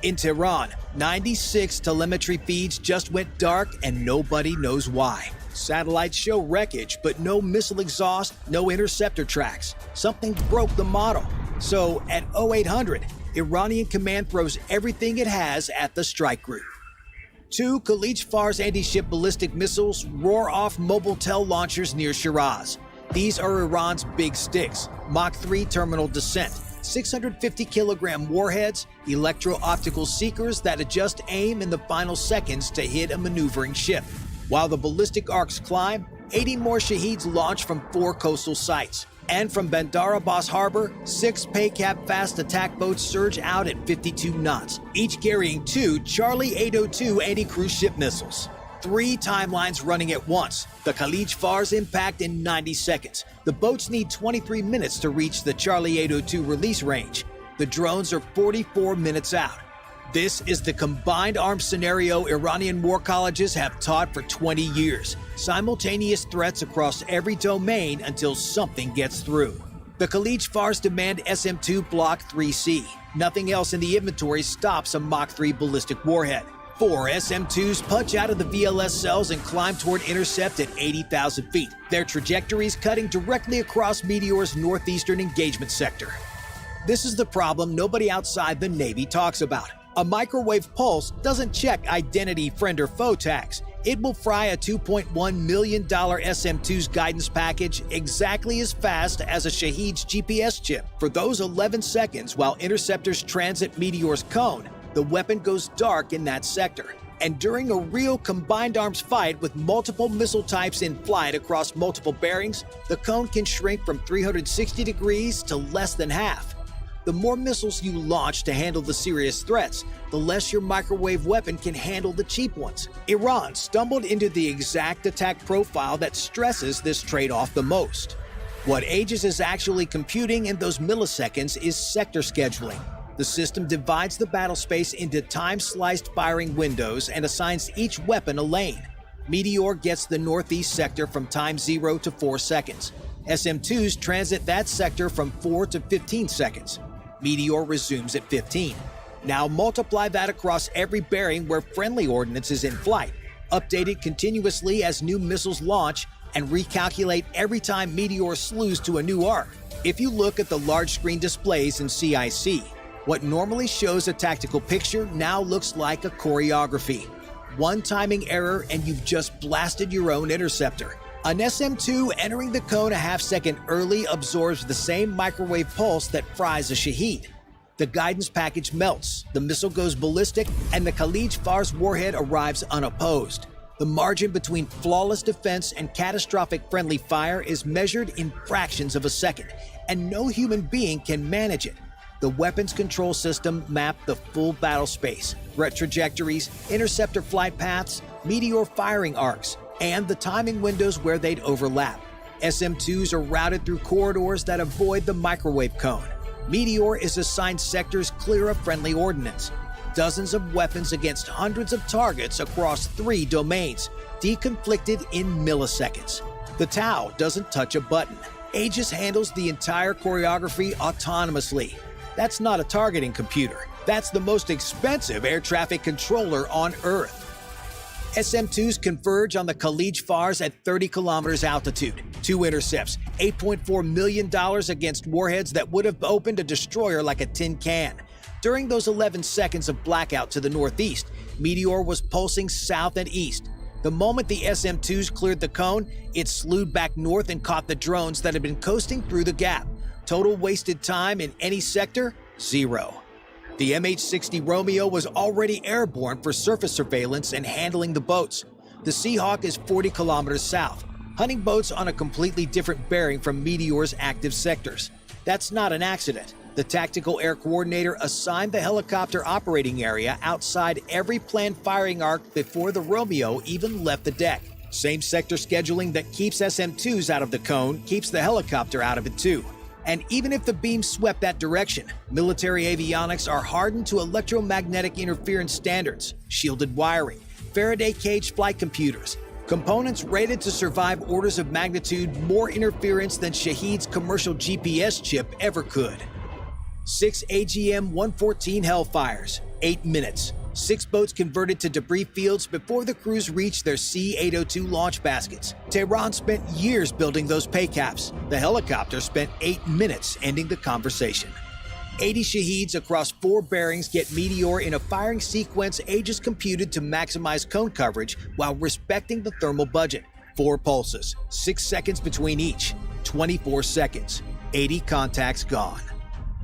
In Tehran, 96 telemetry feeds just went dark and nobody knows why. Satellites show wreckage, but no missile exhaust, no interceptor tracks. Something broke the model. So at 0800, Iranian command throws everything it has at the strike group. 2 Khalij Fars anti-ship ballistic missiles roar off mobile tel launchers near Shiraz. These are Iran's big sticks, Mach 3 terminal descent, 650-kilogram warheads, electro-optical seekers that adjust aim in the final seconds to hit a maneuvering ship. While the ballistic arcs climb, 80 more Shaheeds launch from 4 coastal sites. And from Bandar Abbas Harbor, 6 PACAP fast attack boats surge out at 52 knots, each carrying 2 Charlie 802 anti-cruise ship missiles. 3 timelines running at once. The Khalij Fars impact in 90 seconds. The boats need 23 minutes to reach the Charlie 802 release range. The drones are 44 minutes out. This is the combined arms scenario Iranian war colleges have taught for 20 years. Simultaneous threats across every domain until something gets through. The Khalij Fars demand SM-2 Block 3C. Nothing else in the inventory stops a Mach 3 ballistic warhead. 4 SM-2s punch out of the VLS cells and climb toward intercept at 80,000 feet. Their trajectories cutting directly across Meteor's northeastern engagement sector. This is the problem nobody outside the Navy talks about. A microwave pulse doesn't check identity, friend, or foe tags. It will fry a $2.1 million SM-2's guidance package exactly as fast as a Shaheed's GPS chip. For those 11 seconds while interceptors transit Meteor's cone, the weapon goes dark in that sector. And during a real combined arms fight with multiple missile types in flight across multiple bearings, the cone can shrink from 360 degrees to less than half. The more missiles you launch to handle the serious threats, the less your microwave weapon can handle the cheap ones. Iran stumbled into the exact attack profile that stresses this trade-off the most. What Aegis is actually computing in those milliseconds is sector scheduling. The system divides the battle space into time-sliced firing windows and assigns each weapon a lane. Meteor gets the northeast sector from time 0 to 4 seconds. SM-2s transit that sector from 4 to 15 seconds. Meteor resumes at 15. Now multiply that across every bearing where friendly ordnance is in flight, update it continuously as new missiles launch, and recalculate every time Meteor slews to a new arc. If you look at the large screen displays in CIC, what normally shows a tactical picture now looks like a choreography. One timing error and you've just blasted your own interceptor. An SM-2 entering the cone a half-second early absorbs the same microwave pulse that fries a Shaheed. The guidance package melts, the missile goes ballistic, and the Khalij Fars warhead arrives unopposed. The margin between flawless defense and catastrophic friendly fire is measured in fractions of a second, and no human being can manage it. The weapons control system mapped the full battle space, threat trajectories, interceptor flight paths, Meteor firing arcs, and the timing windows where they'd overlap. SM-2s are routed through corridors that avoid the microwave cone. Meteor is assigned sectors clear of friendly ordnance. Dozens of weapons against hundreds of targets across 3 domains, deconflicted in milliseconds. The Tau doesn't touch a button. Aegis handles the entire choreography autonomously. That's not a targeting computer. That's the most expensive air traffic controller on Earth. SM-2s converge on the Khalij Fars at 30 kilometers altitude. 2 intercepts, $8.4 million against warheads that would have opened a destroyer like a tin can. During those 11 seconds of blackout to the northeast, Meteor was pulsing south and east. The moment the SM-2s cleared the cone, it slewed back north and caught the drones that had been coasting through the gap. Total wasted time in any sector, 0. The MH-60 Romeo was already airborne for surface surveillance and handling the boats. The Seahawk is 40 kilometers south, hunting boats on a completely different bearing from Meteor's active sectors. That's not an accident. The tactical air coordinator assigned the helicopter operating area outside every planned firing arc before the Romeo even left the deck. Same sector scheduling that keeps SM-2s out of the cone keeps the helicopter out of it too. And even if the beam swept that direction, military avionics are hardened to electromagnetic interference standards, shielded wiring, Faraday cage flight computers, components rated to survive orders of magnitude more interference than Shaheed's commercial GPS chip ever could. 6 AGM-114 Hellfires, 8 minutes. 6 boats converted to debris fields before the crews reached their C-802 launch baskets. Tehran spent years building those pay caps. The helicopter spent 8 minutes ending the conversation. 80 Shaheeds across 4 bearings get Meteor in a firing sequence Aegis computed to maximize cone coverage while respecting the thermal budget. 4 pulses, 6 seconds between each, 24 seconds, 80 contacts gone.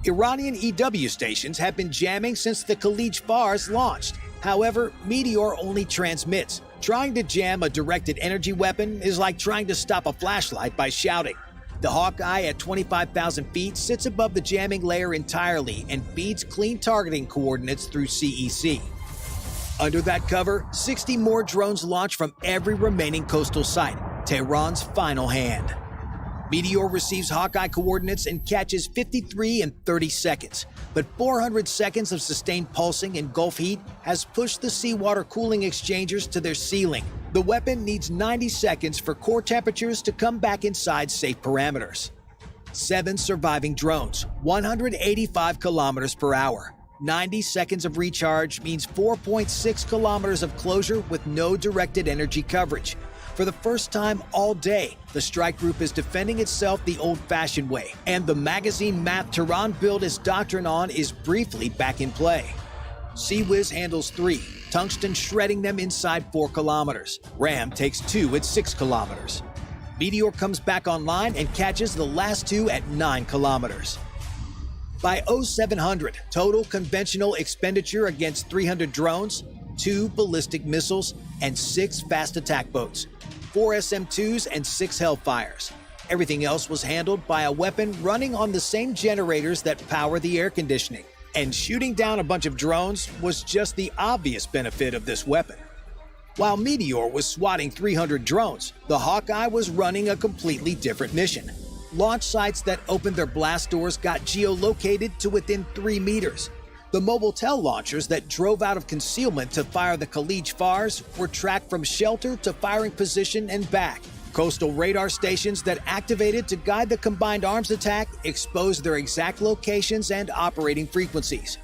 Iranian EW stations have been jamming since the Khalij Fars launched. However, Meteor only transmits. Trying to jam a directed energy weapon is like trying to stop a flashlight by shouting. The Hawkeye at 25,000 feet sits above the jamming layer entirely and feeds clean targeting coordinates through CEC. Under that cover, 60 more drones launch from every remaining coastal site, Tehran's final hand. Meteor receives Hawkeye coordinates and catches 53 in 30 seconds, but 400 seconds of sustained pulsing and Gulf heat has pushed the seawater cooling exchangers to their ceiling. The weapon needs 90 seconds for core temperatures to come back inside safe parameters. 7 surviving drones, 185 kilometers per hour. 90 seconds of recharge means 4.6 kilometers of closure with no directed energy coverage. For the first time all day, the strike group is defending itself the old-fashioned way, and the magazine map Tehran built its doctrine on is briefly back in play. Sea-Wiz handles 3, Tungsten shredding them inside 4 kilometers. Ram takes 2 at 6 kilometers. Meteor comes back online and catches the last 2 at 9 kilometers. By 0700, total conventional expenditure against 300 drones, 2 ballistic missiles, and 6 fast attack boats. 4 SM-2s and 6 Hellfires. Everything else was handled by a weapon running on the same generators that power the air conditioning. And shooting down a bunch of drones was just the obvious benefit of this weapon. While Meteor was swatting 300 drones, the Hawkeye was running a completely different mission. Launch sites that opened their blast doors got geolocated to within 3 meters. The mobile tel launchers that drove out of concealment to fire the Khalij Fars were tracked from shelter to firing position and back. Coastal radar stations that activated to guide the combined arms attack exposed their exact locations and operating frequencies.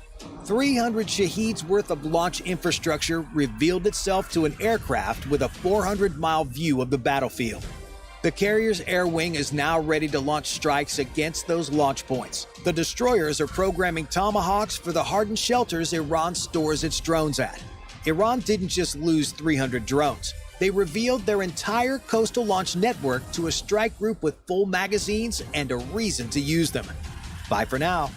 300 Shaheeds worth of launch infrastructure revealed itself to an aircraft with a 400-mile view of the battlefield. The carrier's air wing is now ready to launch strikes against those launch points. The destroyers are programming Tomahawks for the hardened shelters Iran stores its drones at. Iran didn't just lose 300 drones. They revealed their entire coastal launch network to a strike group with full magazines and a reason to use them. Bye for now.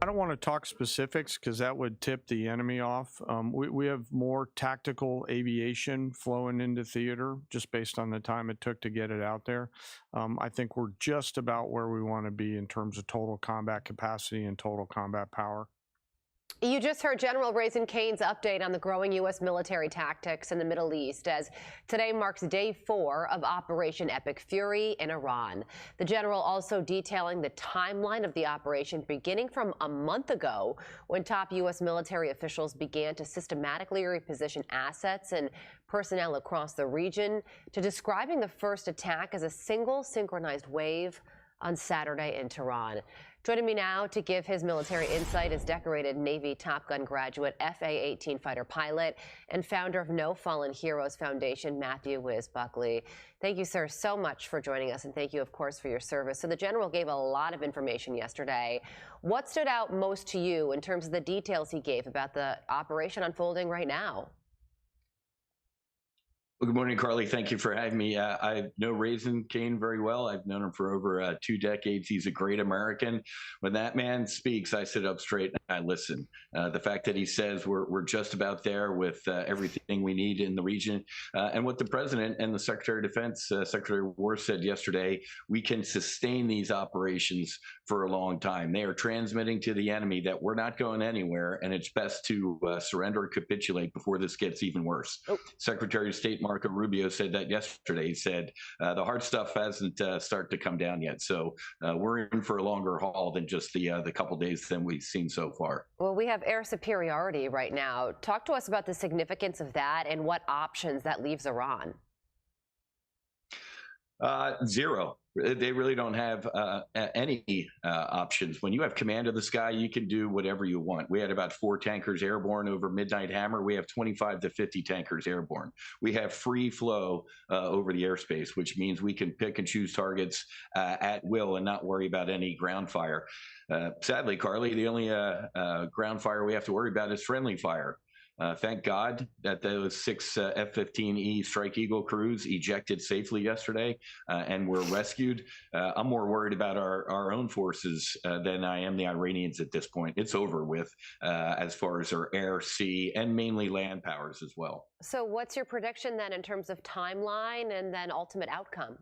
I don't want to talk specifics because that would tip the enemy off. We have more tactical aviation flowing into theater just based on the time it took to get it out there. I think we're just about where we want to be in terms of total combat capacity and total combat power. You just heard General Raising Kane's update on the growing U.S. military tactics in the Middle East as today marks day 4 of Operation Epic Fury in Iran. The general also detailing the timeline of the operation beginning from a month ago when top U.S. military officials began to systematically reposition assets and personnel across the region, to describing the first attack as a single synchronized wave on Saturday in Tehran. Joining me now to give his military insight is decorated Navy Top Gun graduate, FA-18 fighter pilot, and founder of No Fallen Heroes Foundation, Matthew Wiz Buckley. Thank you, sir, so much for joining us, and thank you, of course, for your service. So the general gave a lot of information yesterday. What stood out most to you in terms of the details he gave about the operation unfolding right now? Well, good morning, Carly. Thank you for having me. I know Raising Kane very well. I've known him for over 2 decades. He's a great American. When that man speaks, I sit up straight and I listen. The fact that he says we're just about there with everything we need in the region, and what the president and the Secretary of Defense, Secretary of War, said yesterday, we can sustain these operations for a long time. They are transmitting to the enemy that we're not going anywhere, and it's best to surrender or capitulate before this gets even worse. Secretary of State Marco Rubio said that yesterday. He said the hard stuff hasn't started to come down yet, so we're in for a longer haul than just the couple days than we've seen so far. Well, we have air superiority right now. Talk to us about the significance of that and what options that leaves Iran. Zero. They really don't have any options. When you have command of the sky, you can do whatever you want. We had about 4 tankers airborne over Midnight Hammer. We have 25 to 50 tankers airborne. We have free flow over the airspace, which means we can pick and choose targets at will and not worry about any ground fire. Sadly, Carly, the only ground fire we have to worry about is friendly fire. Thank God that those 6 F-15E Strike Eagle crews ejected safely yesterday and were rescued. I'm more worried about our own forces than I am the Iranians at this point. It's over with as far as our air, sea, and mainly land powers as well. So what's your prediction then in terms of timeline and then ultimate outcome?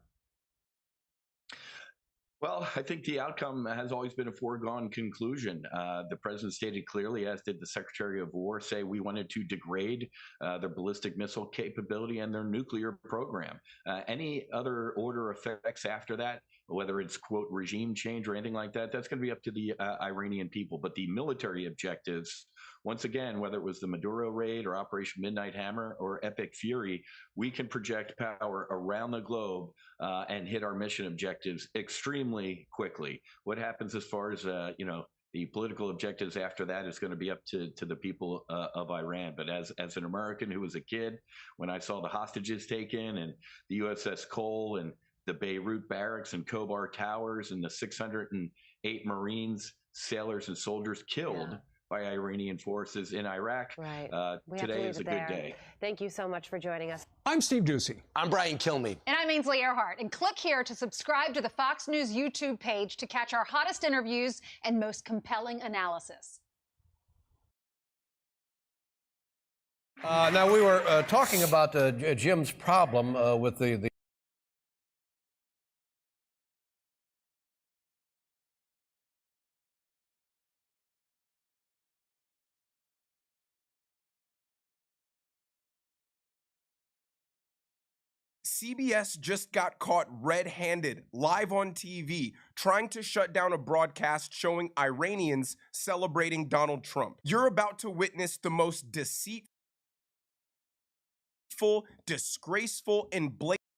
Well, I think the outcome has always been a foregone conclusion. The president stated clearly, as did the Secretary of War, say we wanted to degrade their ballistic missile capability and their nuclear program. Any other order effects after that, whether it's, quote, regime change or anything like that, that's going to be up to the Iranian people. But the military objectives, once again, whether it was the Maduro raid or Operation Midnight Hammer or Epic Fury, we can project power around the globe and hit our mission objectives extremely quickly. What happens as far as, the political objectives after that is going to be up to the people of Iran. But as an American who was a kid, when I saw the hostages taken and the USS Cole and the Beirut barracks and Khobar towers and the 608 Marines, sailors, and soldiers killed by Iranian forces in Iraq. Right. Today is a good day. Thank you so much for joining us. I'm Steve Ducey. I'm Brian Kilmeade. And I'm Ainsley Earhart. And click here to subscribe to the Fox News YouTube page to catch our hottest interviews and most compelling analysis. Now, we were talking about Jim's problem with the CBS just got caught red-handed, live on TV, trying to shut down a broadcast showing Iranians celebrating Donald Trump. You're about to witness the most deceitful, disgraceful, and blatant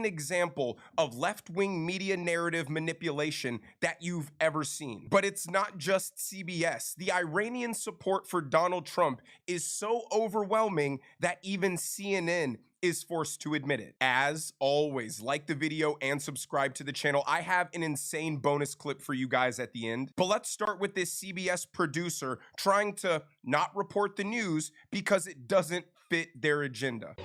example of left-wing media narrative manipulation that you've ever seen. But it's not just CBS. The Iranian support for Donald Trump is so overwhelming that even CNN is forced to admit it. As always, like the video and subscribe to the channel. I have an insane bonus clip for you guys at the end. But let's start with this CBS producer trying to not report the news because it doesn't fit their agenda.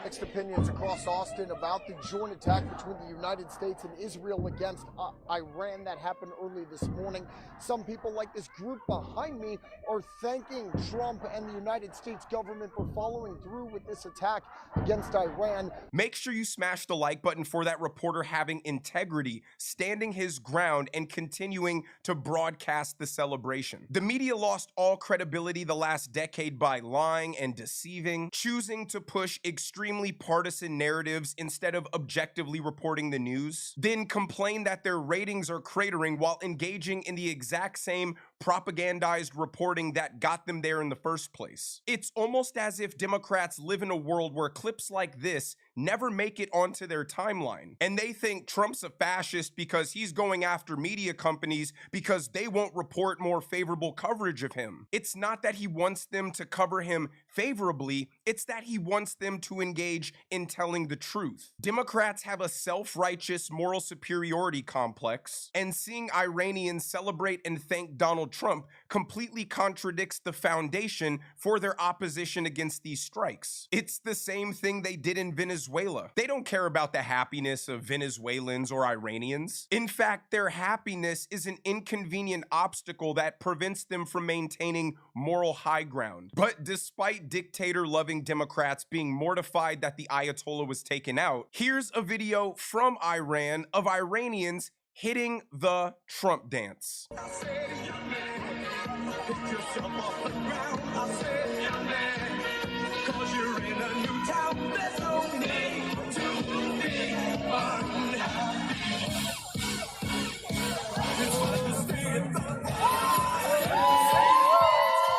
Mixed opinions across Austin about the joint attack between the United States and Israel against Iran that happened early this morning. Some people, like this group behind me, are thanking Trump and the United States government for following through with this attack against Iran. Make sure you smash the like button for that reporter having integrity, standing his ground, and continuing to broadcast the celebration. The media lost all credibility the last decade by lying and deceiving, choosing to push extremely partisan narratives instead of objectively reporting the news, then complain that their ratings are cratering while engaging in the exact same propagandized reporting that got them there in the first place. It's almost as if Democrats live in a world where clips like this never make it onto their timeline, and they think Trump's a fascist because he's going after media companies because they won't report more favorable coverage of him. It's not that he wants them to cover him favorably, it's that he wants them to engage in telling the truth. Democrats have a self-righteous moral superiority complex, and seeing Iranians celebrate and thank Donald Trump completely contradicts the foundation for their opposition against these strikes. It's the same thing they did in Venezuela. They don't care about the happiness of Venezuelans or Iranians. In fact, their happiness is an inconvenient obstacle that prevents them from maintaining moral high ground. But despite dictator-loving Democrats being mortified that the Ayatollah was taken out, here's a video from Iran of Iranians hitting the Trump dance.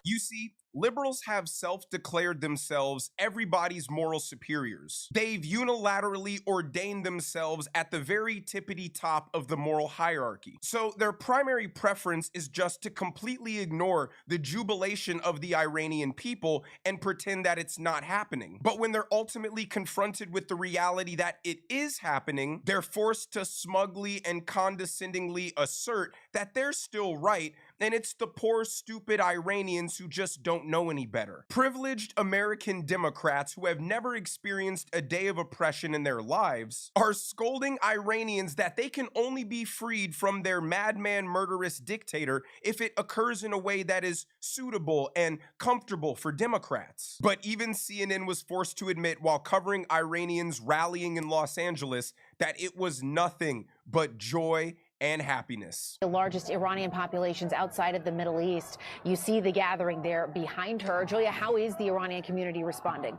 You see, liberals have self-declared themselves everybody's moral superiors. They've unilaterally ordained themselves at the very tippity top of the moral hierarchy. So their primary preference is just to completely ignore the jubilation of the Iranian people and pretend that it's not happening. But when they're ultimately confronted with the reality that it is happening, they're forced to smugly and condescendingly assert that they're still right, and it's the poor, stupid Iranians who just don't know any better. Privileged American Democrats who have never experienced a day of oppression in their lives are scolding Iranians that they can only be freed from their madman murderous dictator if it occurs in a way that is suitable and comfortable for Democrats. But even CNN was forced to admit while covering Iranians rallying in Los Angeles that it was nothing but joy and happiness. The largest Iranian populations outside of the Middle East. You see the gathering there behind her. Julia, how is the Iranian community responding?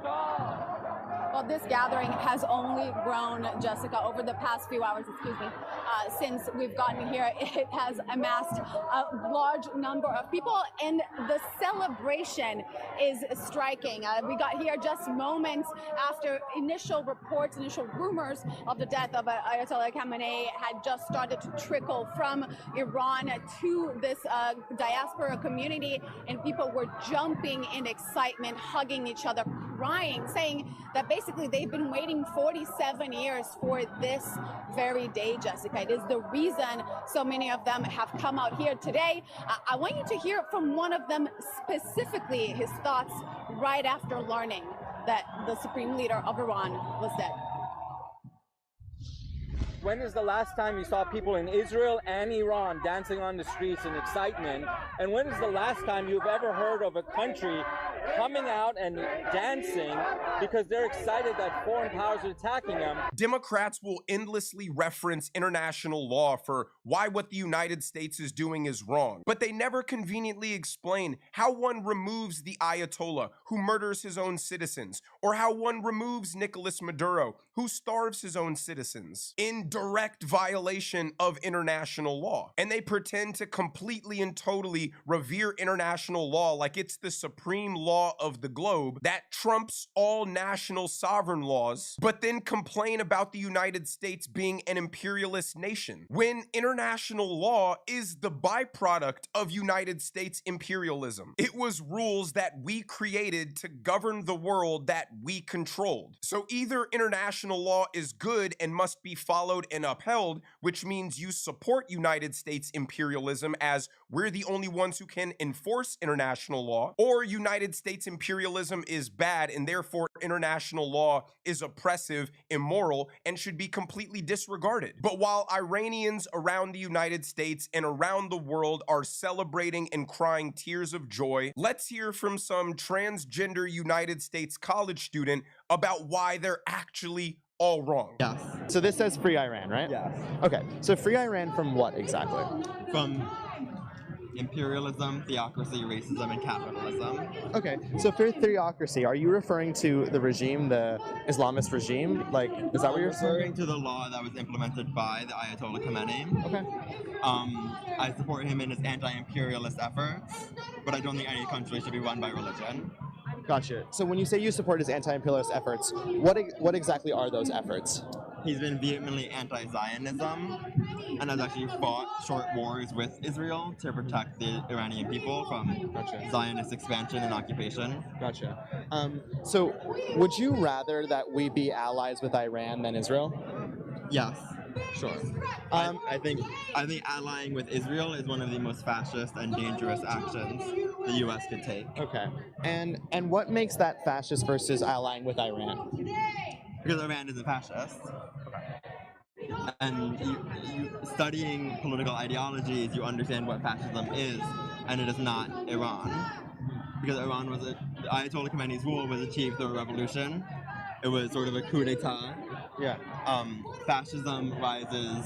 Well, this gathering has only grown, Jessica, over the past few hours, since we've gotten here. It has amassed a large number of people, and the celebration is striking. We got here just moments after initial reports, initial rumors of the death of Ayatollah Khamenei had just started to trickle from Iran to this diaspora community, and people were jumping in excitement, hugging each other, crying, saying that basically they've been waiting 47 years for this very day, Jessica. It is the reason so many of them have come out here today. I want you to hear from one of them specifically, his thoughts right after learning that the supreme leader of Iran was dead. When is the last time you saw people in Israel and Iran dancing on the streets in excitement? And when is the last time you've ever heard of a country coming out and dancing because they're excited that foreign powers are attacking them? Democrats will endlessly reference international law for why what the United States is doing is wrong, but they never conveniently explain how one removes the Ayatollah who murders his own citizens, or how one removes Nicolas Maduro who starves his own citizens in direct violation of international law. And they pretend to completely and totally revere international law like it's the supreme law of the globe that trumps all national sovereign laws, but then complain about the United States being an imperialist nation, when international law is the byproduct of United States imperialism. It was rules that we created to govern the world that we controlled. So either international law is good and must be followed and upheld, which means you support United States imperialism as we're the only ones who can enforce international law, or United States imperialism is bad and therefore international law is oppressive, immoral, and should be completely disregarded. But while Iranians around the United States and around the world are celebrating and crying tears of joy, let's hear from some transgender United States college student about why they're actually all wrong. Yes. So this says free Iran, right? Yes. Okay. So free Iran from what exactly? From imperialism, theocracy, racism, and capitalism. Okay. So for theocracy, are you referring to the regime, the Islamist regime? Like, is that what you're saying? Referring to the law that was implemented by the Ayatollah Khamenei. Okay. I support him in his anti-imperialist efforts, but I don't think any country should be run by religion. Gotcha. So when you say you support his anti-imperialist efforts, what exactly are those efforts? He's been vehemently anti-Zionism and has actually fought short wars with Israel to protect the Iranian people from Zionist expansion and occupation. Gotcha. So would you rather that we be allies with Iran than Israel? Yes. Sure. I think allying with Israel is one of the most fascist and dangerous actions the U.S. could take. Okay. And what makes that fascist versus allying with Iran? Because Iran isn't fascist. And you studying political ideologies, you understand what fascism is, and it is not Iran. Because Iran was Ayatollah Khamenei's rule was achieved through a revolution. It was sort of a coup d'etat. Yeah. Fascism rises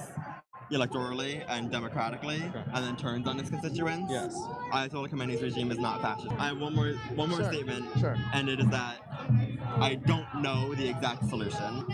electorally and democratically, and then turns on its constituents. Yes. Ayatollah Khamenei's regime is not fascist. I have one more statement, Sure. and it is that I don't know the exact solution,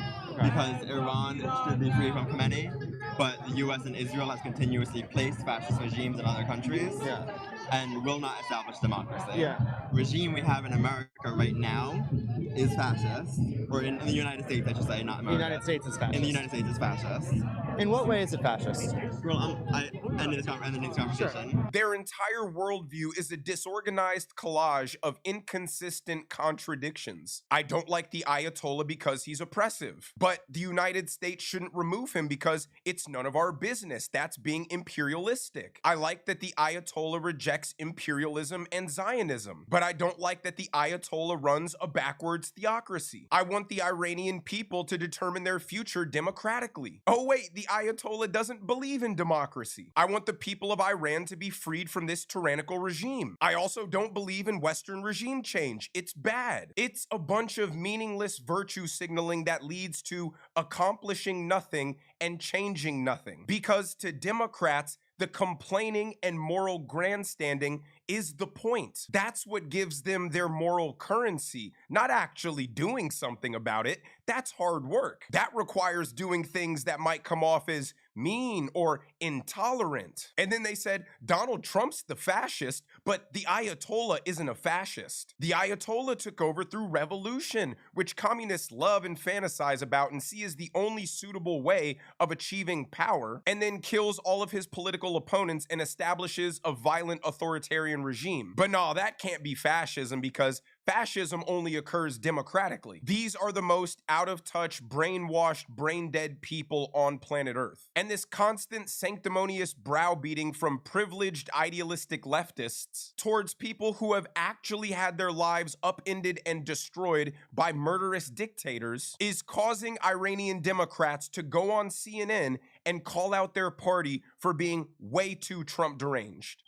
because Iran should be free from Khamenei, but the U.S. and Israel has continuously placed fascist regimes in other countries. Yeah. And will not establish democracy. Yeah. Regime we have in America right now is fascist, or in the United States, I should say, not America. The United States is fascist. In the United States, is fascist. In what way is it fascist? Well, I end this conversation. Sure. Their entire worldview is a disorganized collage of inconsistent contradictions. I don't like the Ayatollah because he's oppressive, but the United States shouldn't remove him because it's none of our business. That's being imperialistic. I like that the Ayatollah rejects imperialism and Zionism, but I don't like that the Ayatollah runs a backwards theocracy. I want the Iranian people to determine their future democratically. Oh wait, the Ayatollah doesn't believe in democracy. I want the people of Iran to be freed from this tyrannical regime. I also don't believe in Western regime change. It's bad. It's a bunch of meaningless virtue signaling that leads to accomplishing nothing and changing nothing. Because to Democrats, the complaining and moral grandstanding is the point. That's what gives them their moral currency, not actually doing something about it. That's hard work. That requires doing things that might come off as mean or intolerant. And then they said, Donald Trump's the fascist, but the Ayatollah isn't a fascist. The Ayatollah took over through revolution, which communists love and fantasize about and see as the only suitable way of achieving power, and then kills all of his political opponents and establishes a violent authoritarian regime. But no, that can't be fascism, because Fascism only occurs democratically. These are the most out-of-touch, brainwashed, brain-dead people on planet Earth. And this constant sanctimonious browbeating from privileged idealistic leftists towards people who have actually had their lives upended and destroyed by murderous dictators is causing Iranian Democrats to go on CNN and call out their party for being way too Trump deranged.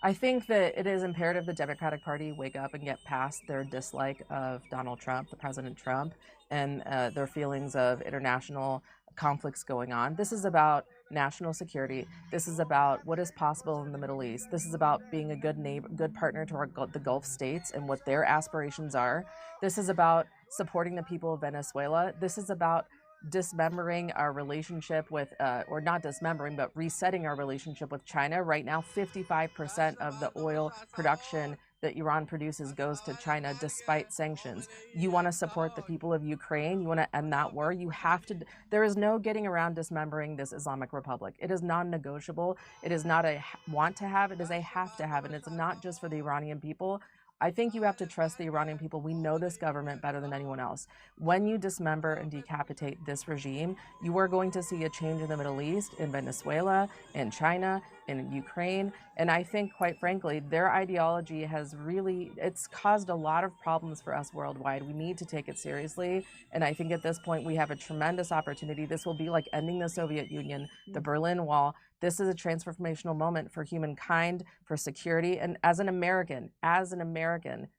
I think that it is imperative the Democratic Party wake up and get past their dislike of Donald Trump, the President Trump, and their feelings of international conflicts going on. This is about national security. This is about what is possible in the Middle East. This is about being a good neighbor, good partner to the Gulf states and what their aspirations are. This is about supporting the people of Venezuela. This is about dismembering our relationship with, or not dismembering, but resetting our relationship with China. Right now, 55% of the oil production that Iran produces goes to China despite sanctions. You want to support the people of Ukraine? You want to end that war? You have to. There is no getting around dismembering this Islamic Republic. It is non-negotiable. It is not a want to have, it is a have to have. And it's not just for the Iranian people. I think you have to trust the Iranian people. We know this government better than anyone else. When you dismember and decapitate this regime, you are going to see a change in the Middle East, in Venezuela, in China, in Ukraine. And I think, quite frankly, their ideology has really, it's caused a lot of problems for us worldwide. We need to take it seriously. And I think at this point, we have a tremendous opportunity. This will be like ending the Soviet Union, the Berlin Wall. This is a transformational moment for humankind, for security, and as an American,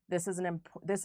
this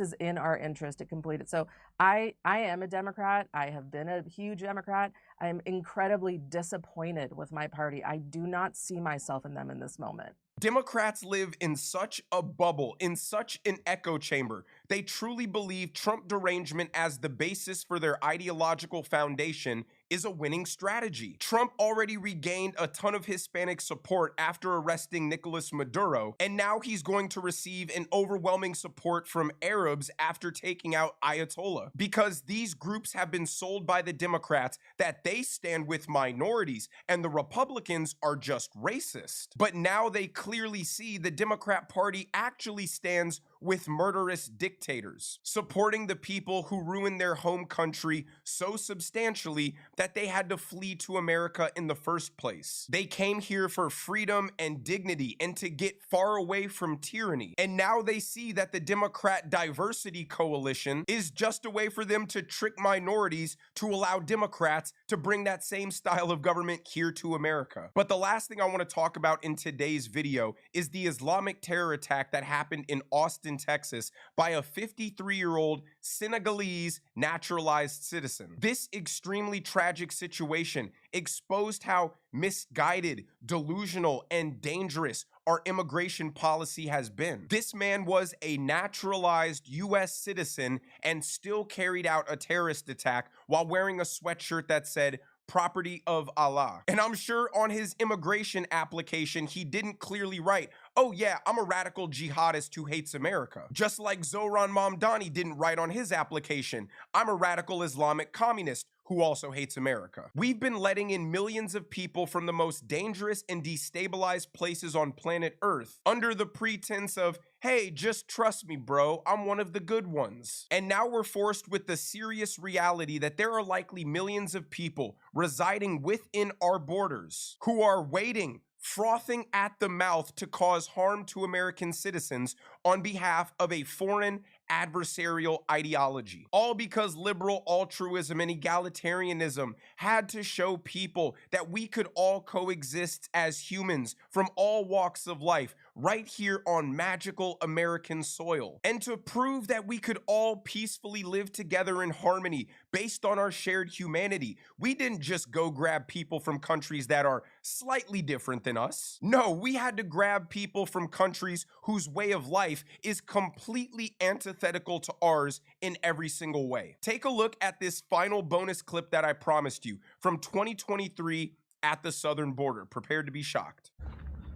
is in our interest to complete it. So I am a Democrat. I have been a huge Democrat. I am incredibly disappointed with my party. I do not see myself in them in this moment. Democrats live in such a bubble, in such an echo chamber. They truly believe Trump derangement as the basis for their ideological foundation is a winning strategy. Trump already regained a ton of Hispanic support after arresting Nicolas Maduro, and now he's going to receive an overwhelming support from Arabs after taking out Ayatollah, because these groups have been sold by the Democrats that they stand with minorities and the Republicans are just racist. But now they clearly see the Democrat Party actually stands with murderous dictators, supporting the people who ruined their home country so substantially that they had to flee to America in the first place. They came here for freedom and dignity and to get far away from tyranny. And now they see that the Democrat Diversity Coalition is just a way for them to trick minorities to allow Democrats to bring that same style of government here to America. But the last thing I want to talk about in today's video is the Islamic terror attack that happened in Austin, Texas by a 53-year-old Senegalese naturalized citizen. This extremely tragic situation exposed how misguided, delusional, and dangerous our immigration policy has been. This man was a naturalized U.S. citizen and still carried out a terrorist attack while wearing a sweatshirt that said, "Property of Allah." And I'm sure on his immigration application, he didn't clearly write, "Oh yeah, I'm a radical jihadist who hates America." Just like Zohran Mamdani didn't write on his application, "I'm a radical Islamic communist who also hates America." We've been letting in millions of people from the most dangerous and destabilized places on planet Earth under the pretense of, "Hey, just trust me, bro, I'm one of the good ones." And now we're forced with the serious reality that there are likely millions of people residing within our borders who are waiting, frothing at the mouth to cause harm to American citizens on behalf of a foreign adversarial ideology. All because liberal altruism and egalitarianism had to show people that we could all coexist as humans from all walks of life right here on magical American soil. And to prove that we could all peacefully live together in harmony based on our shared humanity, we didn't just go grab people from countries that are slightly different than us. No, we had to grab people from countries whose way of life is completely antithetical to ours in every single way. Take a look at this final bonus clip that I promised you from 2023 at the southern border. Prepare to be shocked.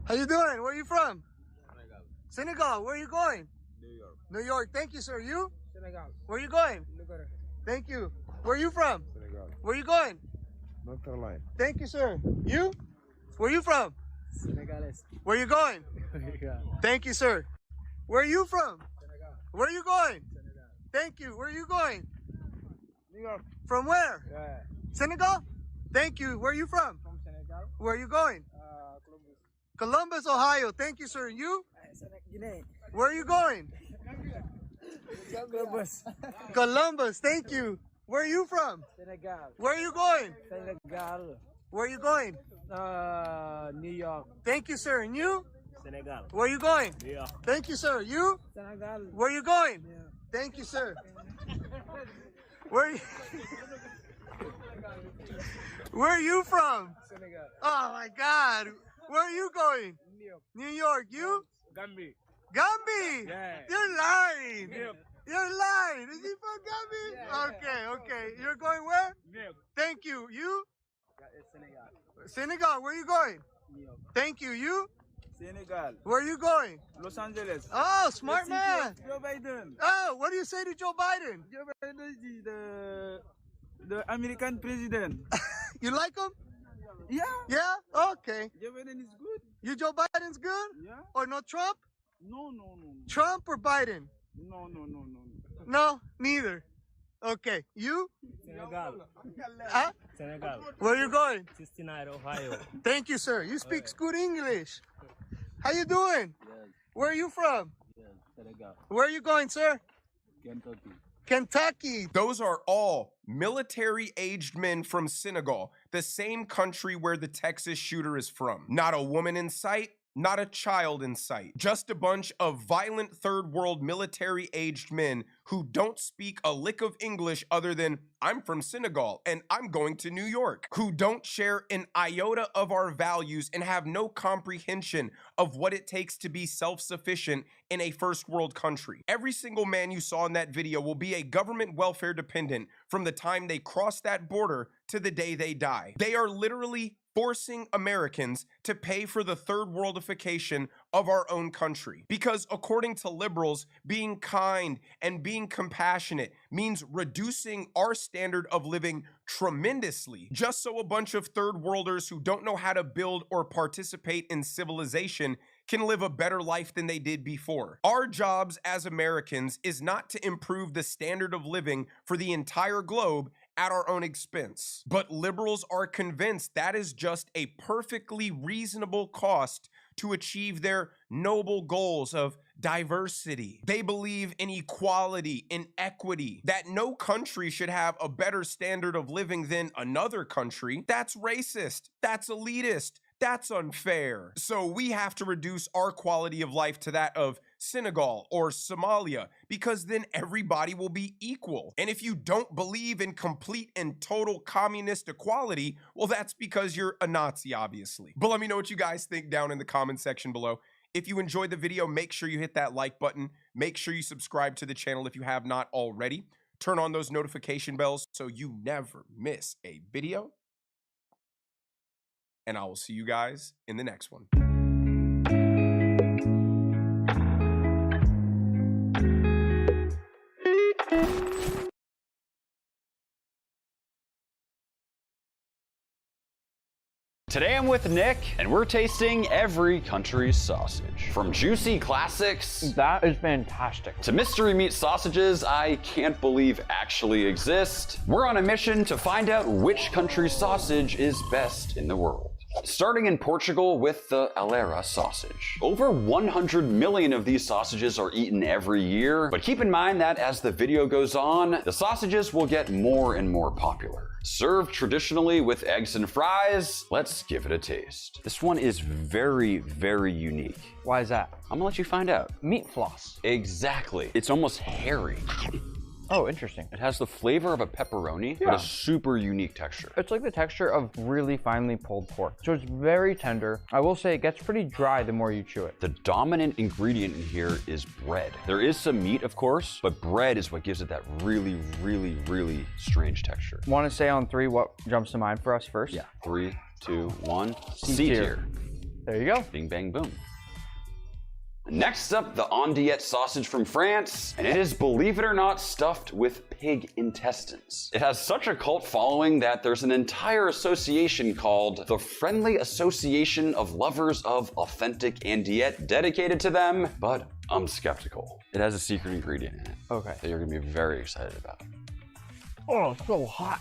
How you doing? Where are you from? Senegal. Where are you going? New York. New York. Thank you, sir. You? Senegal. Where are you going? Nigeria. Thank you. Where are you from? Senegal. Where are you going? North Carolina. Thank you, sir. You? Where are you from? Senegalese. Where are you going? Thank you, sir. Where are you from? Senegal. Where are you going? Thank you. Where are you going? New York. From where? Yeah. Senegal? Thank you. Where are you from? From Senegal. Where are you going? Columbus. Columbus, Ohio. Thank you, sir. You? Guinea. Where are you going? Columbus. Columbus. Thank you. Where are you from? Senegal. Where are you going? Senegal. Where are you going? New York. Thank you, sir. And you? Senegal. Where are you going? New York. Thank you, sir. You? Senegal. Where are you going? Thank you, sir. Where are you? Where are you from? Senegal. Oh my God. Where are you going? New York. New York. You? Gambia. Gambia. Yeah. You're lying. Yep. You're lying. Is he from Gambia? Yeah. Okay. You're going where? New York. Thank you. You? Senegal. Senegal. Where are you going? New York. Thank you. You? Senegal. Where are you going? Los Angeles. Oh, smart The man. city of Joe Biden. Oh, what do you say to Joe Biden? Joe Biden is the American president. You like him? Yeah. Yeah? Okay. Joe Biden is good. You Joe Biden's good? Yeah. Or no Trump? No. Trump or Biden? No. No, neither. Okay. You? Senegal. Huh? Senegal. Where are you going? 69, Ohio. Thank you, sir. You speak good English. How you doing? Yes. Where are you from? Yes. Senegal. Where are you going, sir? Kentucky. Kentucky. Those are all military-aged men from Senegal, the same country where the Texas shooter is from. Not a woman in sight, not a child in sight. Just a bunch of violent third world military-aged men who don't speak a lick of English other than, I'm from Senegal and I'm going to New York. Who don't share an iota of our values and have no comprehension of what it takes to be self-sufficient in a first world country. Every single man you saw in that video will be a government welfare dependent from the time they cross that border to the day they die. They are literally forcing Americans to pay for the third worldification of our own country. Because according to liberals, being kind and being compassionate means reducing our standard of living tremendously, just so a bunch of third worlders who don't know how to build or participate in civilization can live a better life than they did before. Our jobs as Americans is not to improve the standard of living for the entire globe at our own expense. But liberals are convinced that is just a perfectly reasonable cost to achieve their noble goals of diversity. They believe in equality, in equity, that no country should have a better standard of living than another country. That's racist. That's elitist. That's unfair. So we have to reduce our quality of life to that of Senegal or Somalia, because then everybody will be equal. And if you don't believe in complete and total communist equality, well, that's because you're a Nazi, obviously. But let me know what you guys think down in the comment section below. If you enjoyed the video, make sure you hit that like button. Make sure you subscribe to the channel if you have not already. Turn on those notification bells so you never miss a video. And I will see you guys in the next one. Today I'm with Nick, and we're tasting every country's sausage. From juicy classics, that is fantastic, to mystery meat sausages I can't believe actually exist. We're on a mission to find out which country's sausage is best in the world. Starting in Portugal with the Alera sausage. Over 100 million of these sausages are eaten every year, but keep in mind that as the video goes on, the sausages will get more and more popular. Served traditionally with eggs and fries, let's give it a taste. This one is very, very unique. Why is that? I'm gonna let you find out. Meat floss. Exactly. It's almost hairy. Oh, interesting. It has the flavor of a pepperoni, but a super unique texture. It's like the texture of really finely pulled pork. So it's very tender. I will say it gets pretty dry the more you chew it. The dominant ingredient in here is bread. There is some meat, of course, but bread is what gives it that really, really, really strange texture. Want to say on 3 what jumps to mind for us first? Yeah. 3, 2, 1. C tier. There you go. Bing, bang, boom. Next up, the Ondiette sausage from France, and it is, believe it or not, stuffed with pig intestines. It has such a cult following that there's an entire association called the Friendly Association of Lovers of Authentic Ondiette dedicated to them, but I'm skeptical. It has a secret ingredient in it. Okay. That you're gonna be very excited about. Oh, it's so hot.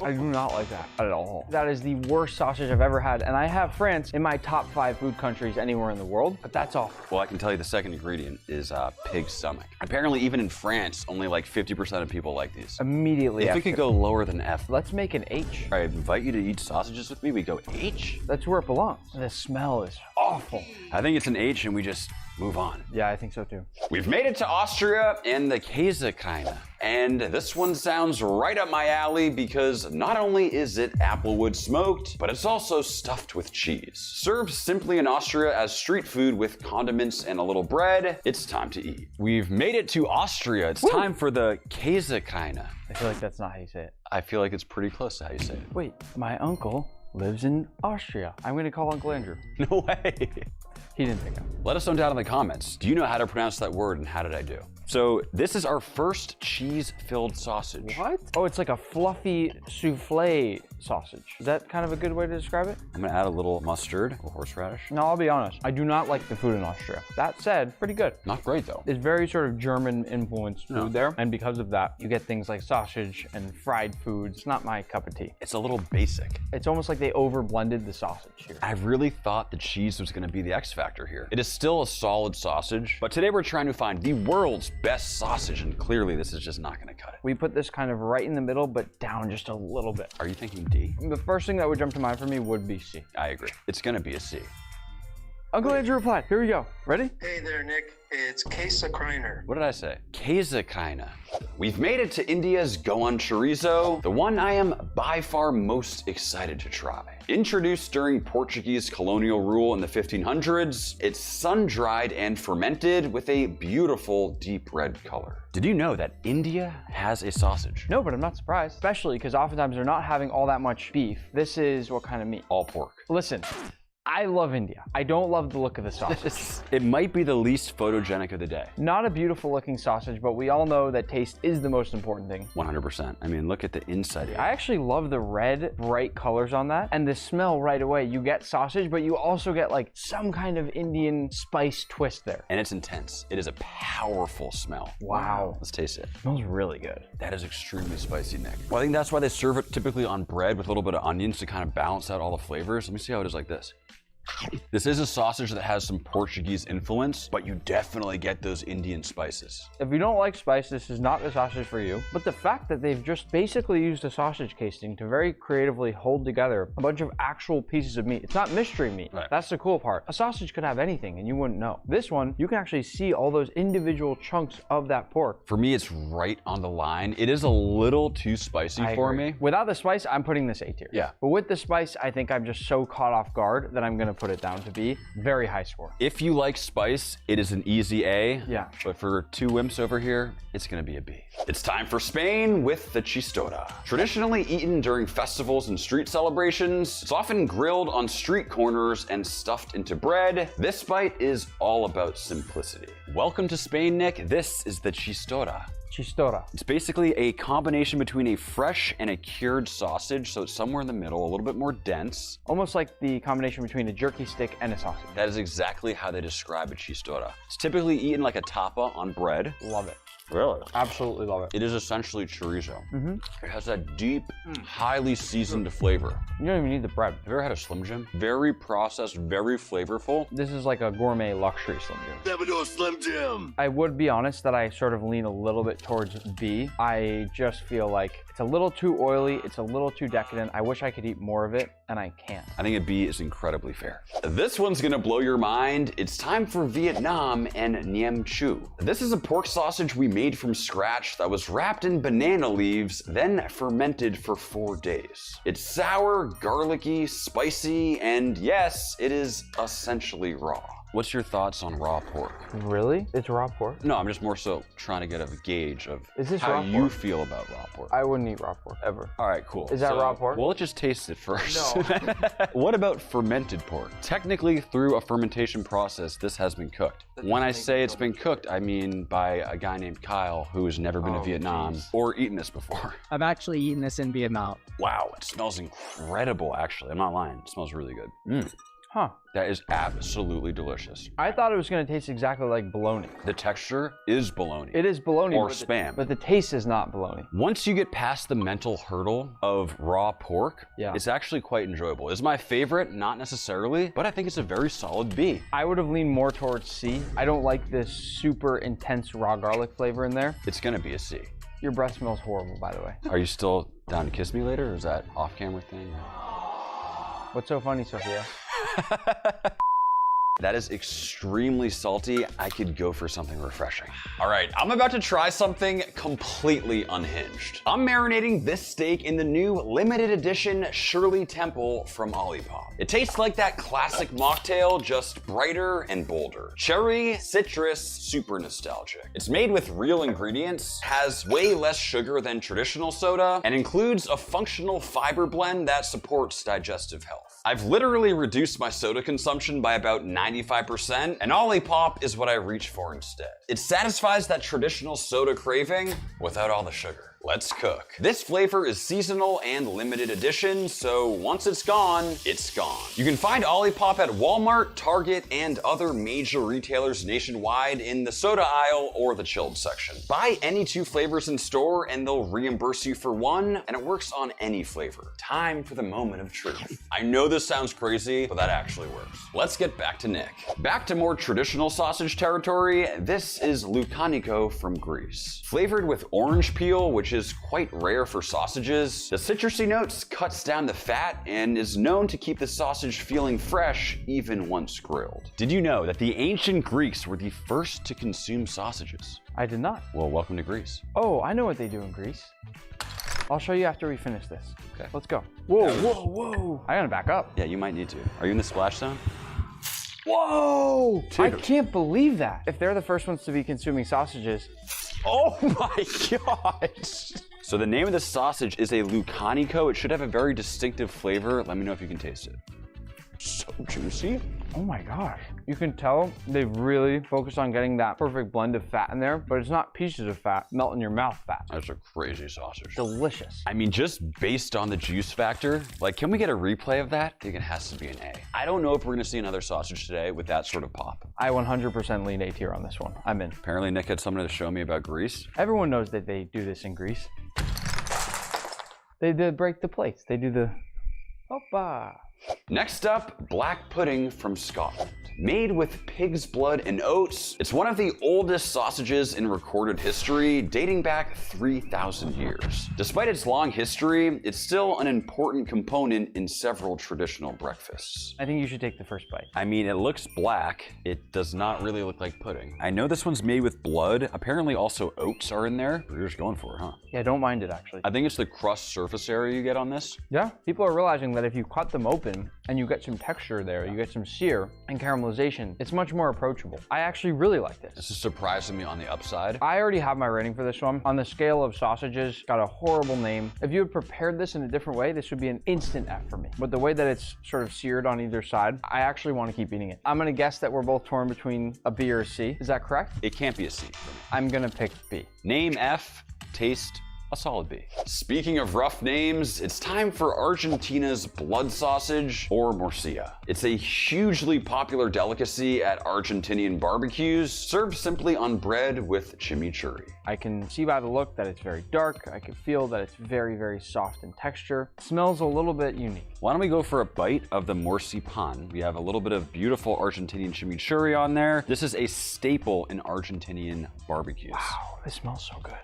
I do not like that at all. That is the worst sausage I've ever had, and I have France in my top 5 food countries anywhere in the world, but that's all. Well, I can tell you the second ingredient is pig stomach. Apparently, even in France, only like 50% of people like these. Immediately If after. we could go lower than F. Let's make an H. I invite you to eat sausages with me. We go H? That's where it belongs. The smell is awful. I think it's an H and we just move on. Yeah, I think so too. We've made it to Austria and the Käsekreiner. And this one sounds right up my alley because not only is it applewood smoked, but it's also stuffed with cheese. Served simply in Austria as street food with condiments and a little bread, it's time to eat. We've made it to Austria. It's time for the Käsekreiner. I feel like that's not how you say it. I feel like it's pretty close to how you say it. Wait, my uncle lives in Austria. I'm gonna call Uncle Andrew. No way. He didn't pick up. Let us know down in the comments. Do you know how to pronounce that word and how did I do? So this is our first cheese-filled sausage. What? Oh, it's like a fluffy souffle sausage. Is that kind of a good way to describe it? I'm gonna add a little mustard or horseradish. No, I'll be honest. I do not like the food in Austria. That said, pretty good. Not great though. It's very sort of German influenced food there. And because of that, you get things like sausage and fried foods. It's not my cup of tea. It's a little basic. It's almost like they over blended the sausage here. I really thought the cheese was gonna be the X factor here. It is still a solid sausage, but today we're trying to find the world's best sausage, and clearly this is just not gonna cut it. We put this kind of right in the middle, but down just a little bit. Are you thinking D? The first thing that would jump to mind for me would be C. I agree. It's gonna be a C. Uncle Andrew replied. Here we go. Ready? Hey there, Nick. It's Käsekreiner. What did I say? Käsekreiner. We've made it to India's Goan chorizo, the one I am by far most excited to try. Introduced during Portuguese colonial rule in the 1500s, it's sun-dried and fermented with a beautiful deep red color. Did you know that India has a sausage? No, but I'm not surprised, especially because oftentimes they're not having all that much beef. This is what kind of meat? All pork. Listen, I love India. I don't love the look of the sausage. It might be the least photogenic of the day. Not a beautiful looking sausage, but we all know that taste is the most important thing. 100%. I mean, look at the inside here. I actually love the red, bright colors on that. And the smell right away. You get sausage, but you also get like some kind of Indian spice twist there. And it's intense. It is a powerful smell. Wow. Let's taste it. It smells really good. That is extremely spicy, Nick. Well, I think that's why they serve it typically on bread with a little bit of onions to kind of balance out all the flavors. Let me see how it is like this. This is a sausage that has some Portuguese influence, but you definitely get those Indian spices. If you don't like spice, this is not the sausage for you. But the fact that they've just basically used a sausage casing to very creatively hold together a bunch of actual pieces of meat. It's not mystery meat. Right. That's the cool part. A sausage could have anything and you wouldn't know. This one, you can actually see all those individual chunks of that pork. For me, it's right on the line. It is a little too spicy for me. Without the spice, I'm putting this A tier. Yeah. But with the spice, I think I'm just so caught off guard that I'm gonna put it down to B. Very high score. If you like spice, it is an easy A. Yeah. But for two wimps over here, it's gonna be a B. It's time for Spain with the chistorra. Traditionally eaten during festivals and street celebrations, it's often grilled on street corners and stuffed into bread. This bite is all about simplicity. Welcome to Spain, Nick. This is the chistorra. Chistorra. It's basically a combination between a fresh and a cured sausage, so it's somewhere in the middle, a little bit more dense. Almost like the combination between a jerky stick and a sausage. That is exactly how they describe a chistorra. It's typically eaten like a tapa on bread. Love it. Really? Absolutely love it. It is essentially chorizo. Mm-hmm. It has that deep, highly seasoned flavor. You don't even need the bread. Have you ever had a Slim Jim? Very processed, very flavorful. This is like a gourmet luxury Slim Jim. Never do a Slim Jim! I would be honest that I sort of lean a little bit towards B. I just feel like it's a little too oily, it's a little too decadent. I wish I could eat more of it, and I can't. I think a B is incredibly fair. This one's gonna blow your mind. It's time for Vietnam and Niem Chu. This is a pork sausage we made from scratch that was wrapped in banana leaves, then fermented for 4 days. It's sour, garlicky, spicy, and yes, it is essentially raw. What's your thoughts on raw pork? Really? It's raw pork? No, I'm just more so trying to get a gauge of how raw you pork? feel about raw pork. I wouldn't eat raw pork, ever. All right, cool. Is that raw pork? Well, let's just taste it first. No. What about fermented pork? Technically, through a fermentation process, this has been cooked. When I say it's been cooked, I mean by a guy named Kyle who has never been to Vietnam or eaten this before. I've actually eaten this in Vietnam. Wow, it smells incredible, actually. I'm not lying. It smells really good. Huh. That is absolutely delicious. I thought it was going to taste exactly like bologna. The texture is bologna. It is bologna. Or but spam. But the taste is not bologna. Once you get past the mental hurdle of raw pork, it's actually quite enjoyable. It's my favorite, not necessarily, but I think it's a very solid B. I would have leaned more towards C. I don't like this super intense raw garlic flavor in there. It's gonna be a C. Your breath smells horrible, by the way. Are you still down to kiss me later, or is that off-camera thing? What's so funny, Sophia? That is extremely salty. I could go for something refreshing. All right, I'm about to try something completely unhinged. I'm marinating this steak in the new limited edition Shirley Temple from Olipop. It tastes like that classic mocktail, just brighter and bolder. Cherry, citrus, super nostalgic. It's made with real ingredients, has way less sugar than traditional soda, and includes a functional fiber blend that supports digestive health. I've literally reduced my soda consumption by about 95%, and Olipop is what I reach for instead. It satisfies that traditional soda craving without all the sugar. Let's cook. This flavor is seasonal and limited edition, so once it's gone, it's gone. You can find Olipop at Walmart, Target, and other major retailers nationwide in the soda aisle or the chilled section. Buy any 2 flavors in store and they'll reimburse you for 1, and it works on any flavor. Time for the moment of truth. I know this sounds crazy, but that actually works. Let's get back to Nick. Back to more traditional sausage territory, this is Lucanico from Greece. Flavored with orange peel, which is quite rare for sausages, the citrusy notes cuts down the fat and is known to keep the sausage feeling fresh even once grilled. Did you know that the ancient Greeks were the first to consume sausages? I did not. Well, welcome to Greece. Oh, I know what they do in Greece. I'll show you after we finish this. Okay. Let's go. Whoa, whoa, whoa. I gotta back up. Yeah, you might need to. Are you in the splash zone? Whoa! Dude. I can't believe that. If they're the first ones to be consuming sausages. Oh my gosh! So the name of this sausage is a Lucanico. It should have a very distinctive flavor. Let me know if you can taste it. So juicy. Oh my gosh. You can tell they really focus on getting that perfect blend of fat in there, but it's not pieces of fat, melt in your mouth fat. That's a crazy sausage. Delicious. I mean, just based on the juice factor, like, can we get a replay of that? I think it has to be an A. I don't know if we're gonna see another sausage today with that sort of pop. I 100% lean A tier on this one. I'm in. Apparently Nick had something to show me about Greece. Everyone knows that they do this in Greece. They break the plates. They do the, hoppa. Next up, black pudding from Scotland. Made with pig's blood and oats, it's one of the oldest sausages in recorded history, dating back 3,000 years. Despite its long history, it's still an important component in several traditional breakfasts. I think you should take the first bite. I mean, it looks black. It does not really look like pudding. I know this one's made with blood. Apparently also oats are in there. You're just going for it, huh? Yeah, don't mind it actually. I think it's the crust surface area you get on this. Yeah, people are realizing that if you cut them open and you get some texture there, you get some sear and caramelization, it's much more approachable. I actually really like this. This is surprising me on the upside. I already have my rating for this one. On the scale of sausages, got a horrible name. If you had prepared this in a different way, this would be an instant F for me. But the way that it's sort of seared on either side, I actually want to keep eating it. I'm gonna guess that we're both torn between a B or a C. Is that correct? It can't be a C for me. I'm gonna pick B. Name F, taste a solid B. Speaking of rough names, it's time for Argentina's blood sausage, or morcilla. It's a hugely popular delicacy at Argentinian barbecues, served simply on bread with chimichurri. I can see by the look that it's very dark. I can feel that it's very, very soft in texture. It smells a little bit unique. Why don't we go for a bite of the morcilla pan? We have a little bit of beautiful Argentinian chimichurri on there. This is a staple in Argentinian barbecues. Wow, this smells so good.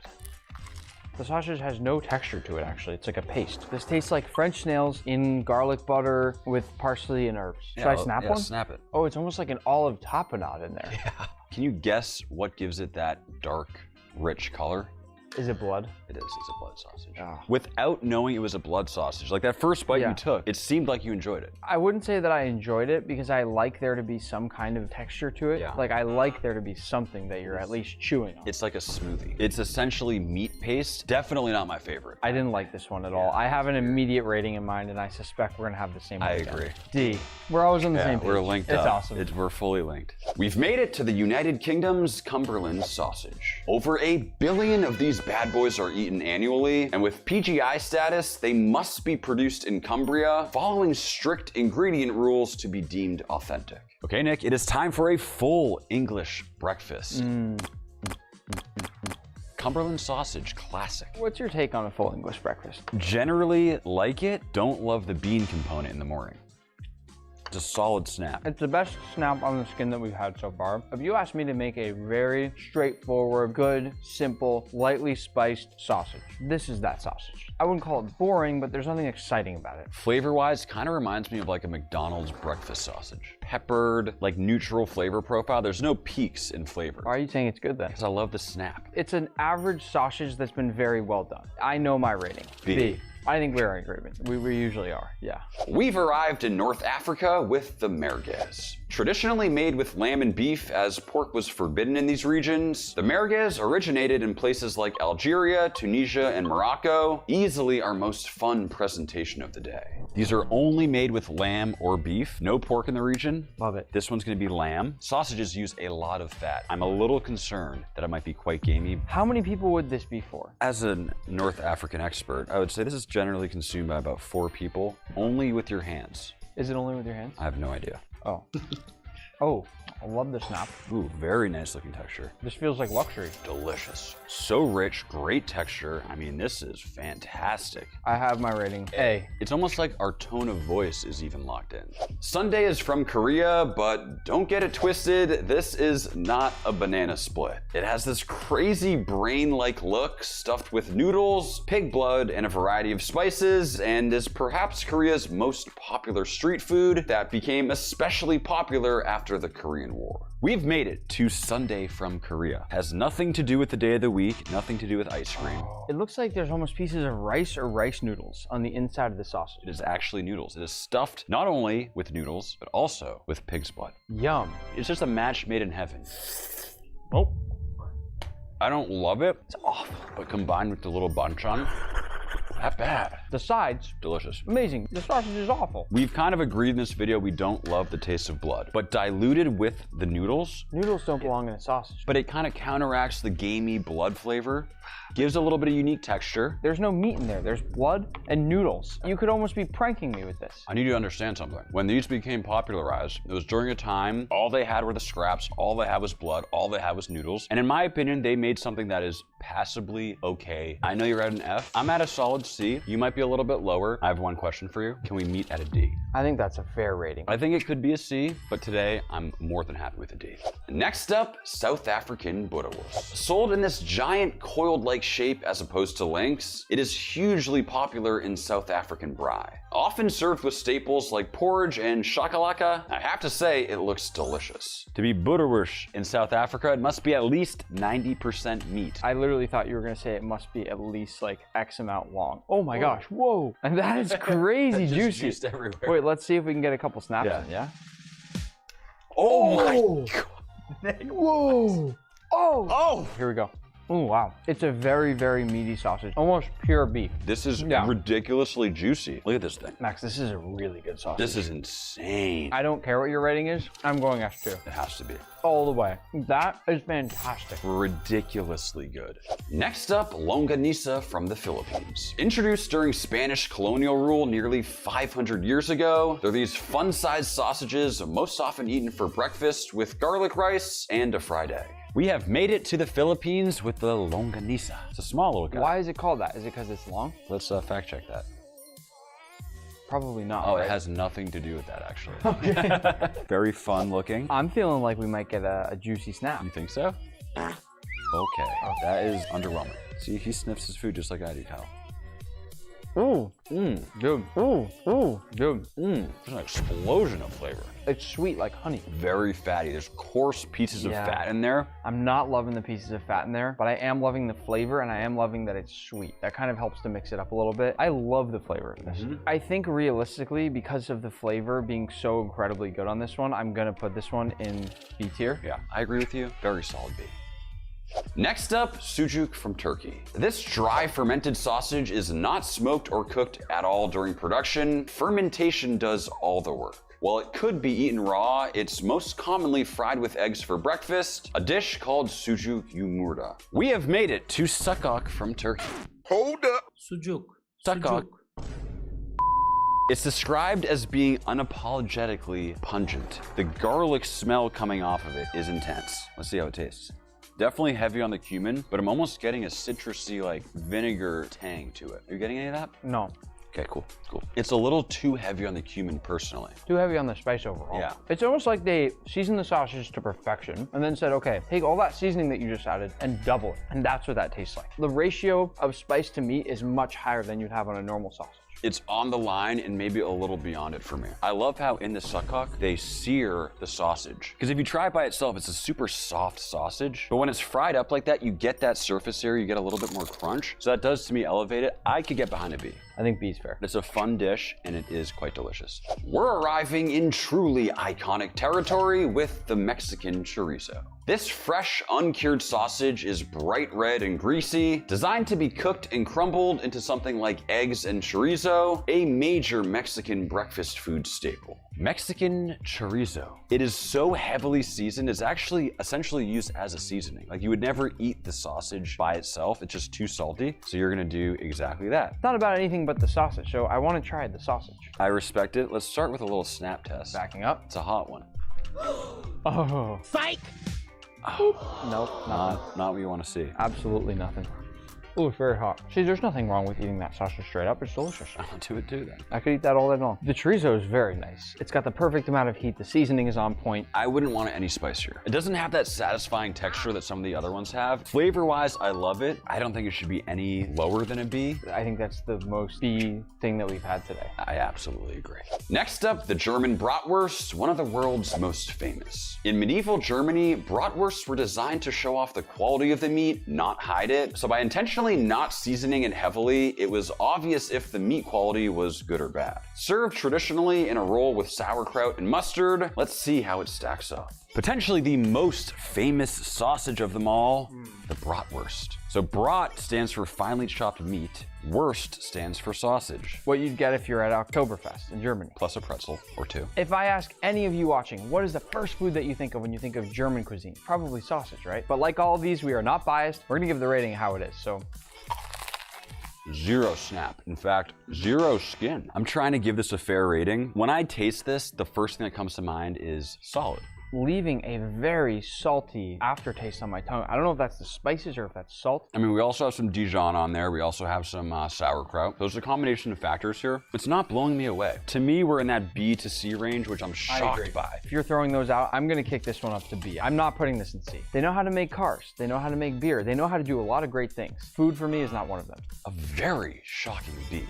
The sausage has no texture to it, actually. It's like a paste. This tastes like French snails in garlic butter with parsley and herbs. Should I snap one? Snap it. Oh, it's almost like an olive tapenade in there. Yeah. Can you guess what gives it that dark, rich color? Is it blood? It is. It's a blood sausage. Oh. Without knowing it was a blood sausage, like that first bite you took, it seemed like you enjoyed it. I wouldn't say that I enjoyed it because I like there to be some kind of texture to it. Yeah. Like I like there to be something that you're at least chewing on. It's like a smoothie. It's essentially meat paste. Definitely not my favorite. I didn't like this one at all. I have an immediate rating in mind and I suspect we're gonna have the same one. I agree. D. We're always on the same page. We're linked It's up. awesome. We're fully linked. We've made it to the United Kingdom's Cumberland sausage. Over 1 billion of these bad boys are eaten annually, and with PGI status, they must be produced in Cumbria, following strict ingredient rules to be deemed authentic. Okay, Nick, it is time for a full English breakfast. Cumberland sausage, classic. What's your take on a full English breakfast? Generally like it, don't love the bean component in the morning. It's a solid snap. It's the best snap on the skin that we've had so far. If you asked me to make a very straightforward, good, simple, lightly spiced sausage, this is that sausage. I wouldn't call it boring, but there's nothing exciting about it. Flavor-wise, kind of reminds me of like a McDonald's breakfast sausage. Peppered, like neutral flavor profile. There's no peaks in flavor. Why are you saying it's good then? Because I love the snap. It's an average sausage that's been very well done. I know my rating. B. I think we're in agreement. We usually are, yeah. We've arrived in North Africa with the merguez. Traditionally made with lamb and beef, as pork was forbidden in these regions, the merguez originated in places like Algeria, Tunisia, and Morocco, easily our most fun presentation of the day. These are only made with lamb or beef, no pork in the region. Love it. This one's gonna be lamb. Sausages use a lot of fat. I'm a little concerned that it might be quite gamey. How many people would this be for? As a North African expert, I would say this is generally consumed by about 4 people, only with your hands. Is it only with your hands? I have no idea. Oh. Oh, I love the snap. Ooh, very nice looking texture. This feels like luxury. Delicious. So rich, great texture. I mean, this is fantastic. I have my rating, A. It's almost like our tone of voice is even locked in. Sundae is from Korea, but don't get it twisted. This is not a banana split. It has this crazy brain-like look stuffed with noodles, pig blood, and a variety of spices, and is perhaps Korea's most popular street food that became especially popular after the Korean War. We've made it to Sundae from Korea. Has nothing to do with the day of the week, nothing to do with ice cream. It looks like there's almost pieces of rice or rice noodles on the inside of the sausage. It is actually noodles. It is stuffed not only with noodles, but also with pig's blood. Yum. It's just a match made in heaven. Oh. I don't love it. It's awful. But combined with the little banchan, not bad. The sides, delicious. Amazing. The sausage is awful. We've kind of agreed in this video we don't love the taste of blood, but diluted with the noodles. Noodles don't belong in a sausage. But it kind of counteracts the gamey blood flavor. Gives a little bit of unique texture. There's no meat in there. There's blood and noodles. You could almost be pranking me with this. I need you to understand something. When these became popularized, it was during a time all they had were the scraps, all they had was blood, all they had was noodles. And in my opinion, they made something that is passably okay. I know you're at an F. I'm at a solid C. You might be a little bit lower. I have one question for you. Can we meet at a D? I think that's a fair rating. I think it could be a C, but today I'm more than happy with a D. Next up, South African boerewors. Sold in this giant coiled-like shape as opposed to links, it is hugely popular in South African braai. Often served with staples like porridge and shakalaka, I have to say it looks delicious. To be boerewors in South Africa, it must be at least 90% meat. I literally thought you were gonna say it must be at least like X amount long. Oh my gosh, whoa. And that is crazy juicy. Everywhere. Wait, let's see if we can get a couple snaps in, yeah? Oh my God. Whoa. Oh. Here we go. Oh, wow. It's a very, very meaty sausage. Almost pure beef. This is ridiculously juicy. Look at this thing. Max, this is a really good sausage. This is insane. I don't care what your rating is. I'm going S2. It has to be. All the way. That is fantastic. Ridiculously good. Next up, longanisa from the Philippines. Introduced during Spanish colonial rule nearly 500 years ago, they're these fun-sized sausages most often eaten for breakfast with garlic rice and a fried egg. We have made it to the Philippines with the longanisa. It's a small little guy. Why is it called that? Is it because it's long? Let's fact check that. Probably not. Oh, right? It has nothing to do with that, actually. Okay. Very fun looking. I'm feeling like we might get a juicy snap. You think so? Okay. That is underwhelming. See, he sniffs his food just like I do, Kyle. Ooh. Good. Ooh. Good. There's an explosion of flavor. It's sweet like honey. Very fatty. There's coarse pieces of fat in there. I'm not loving the pieces of fat in there, but I am loving the flavor and I am loving that it's sweet. That kind of helps to mix it up a little bit. I love the flavor of this. I think realistically, because of the flavor being so incredibly good on this one, I'm gonna put this one in B tier. Yeah, I agree with you. Very solid B. Next up, sucuk from Turkey. This dry fermented sausage is not smoked or cooked at all during production. Fermentation does all the work. While it could be eaten raw, it's most commonly fried with eggs for breakfast, a dish called sucuk yumurta. We have made it to Sukak from Turkey. Hold up. Sucuk. Sukak. It's described as being unapologetically pungent. The garlic smell coming off of it is intense. Let's see how it tastes. Definitely heavy on the cumin, but I'm almost getting a citrusy, like, vinegar tang to it. Are you getting any of that? No. Okay, cool. It's a little too heavy on the cumin personally. Too heavy on the spice overall. Yeah. It's almost like they seasoned the sausage to perfection and then said, okay, take all that seasoning that you just added and double it. And that's what that tastes like. The ratio of spice to meat is much higher than you'd have on a normal sausage. It's on the line and maybe a little beyond it for me. I love how in the sukak, they sear the sausage. Because if you try it by itself, it's a super soft sausage. But when it's fried up like that, you get that surface area, you get a little bit more crunch. So that does, to me, elevate it. I could get behind a B. I think B's fair. It's a fun dish, and it is quite delicious. We're arriving in truly iconic territory with the Mexican chorizo. This fresh, uncured sausage is bright red and greasy, designed to be cooked and crumbled into something like eggs and chorizo, a major Mexican breakfast food staple. Mexican chorizo. It is so heavily seasoned, it's actually essentially used as a seasoning. Like, you would never eat the sausage by itself, it's just too salty, so you're gonna do exactly that. It's not about anything but the sausage, so I want to try the sausage. I respect it. Let's start with a little snap test. Backing up. It's a hot one. Oh. Psych! Oh. Nope, not what you want to see. Absolutely nothing. Ooh, it's very hot. See, there's nothing wrong with eating that sausage straight up. It's delicious. I'll do it too then. I could eat that all day long. The chorizo is very nice. It's got the perfect amount of heat. The seasoning is on point. I wouldn't want it any spicier. It doesn't have that satisfying texture that some of the other ones have. Flavor-wise, I love it. I don't think it should be any lower than a B. I think that's the most B thing that we've had today. I absolutely agree. Next up, the German bratwurst, one of the world's most famous. In medieval Germany, bratwursts were designed to show off the quality of the meat, not hide it. So by intentionally not seasoning it heavily, it was obvious if the meat quality was good or bad. Served traditionally in a roll with sauerkraut and mustard, let's see how it stacks up. Potentially the most famous sausage of them all, the bratwurst. So brat stands for finely chopped meat, wurst stands for sausage. What you'd get if you're at Oktoberfest in Germany. Plus a pretzel or two. If I ask any of you watching, what is the first food that you think of when you think of German cuisine? Probably sausage, right? But like all of these, we are not biased. We're gonna give the rating how it is, so. 0 snap. In fact, 0 skin. I'm trying to give this a fair rating. When I taste this, the first thing that comes to mind is solid. Leaving a very salty aftertaste on my tongue. I don't know if that's the spices or if that's salt. I mean, we also have some Dijon on there. We also have some sauerkraut. There's a combination of factors here. It's not blowing me away. To me, we're in that B to C range, which I'm shocked by. If you're throwing those out, I'm gonna kick this one up to B. I'm not putting this in C. They know how to make cars. They know how to make beer. They know how to do a lot of great things. Food for me is not one of them. A very shocking B.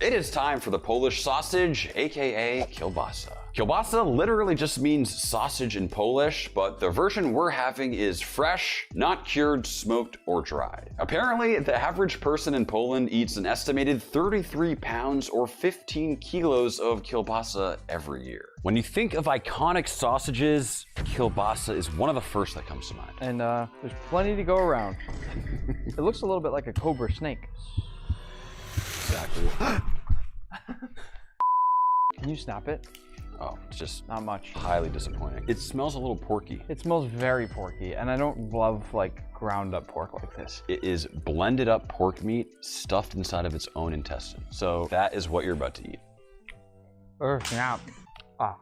It is time for the Polish sausage, aka kielbasa. Kielbasa literally just means sausage in Polish, but the version we're having is fresh, not cured, smoked, or dried. Apparently, the average person in Poland eats an estimated 33 pounds or 15 kilos of kielbasa every year. When you think of iconic sausages, kielbasa is one of the first that comes to mind. And there's plenty to go around. It looks a little bit like a cobra snake. Exactly. Can you snap it? Oh, it's just not much. Highly disappointing. It smells a little porky. It smells very porky, and I don't love like ground up pork like this. It is blended up pork meat stuffed inside of its own intestine. So that is what you're about to eat. Snap. Ah.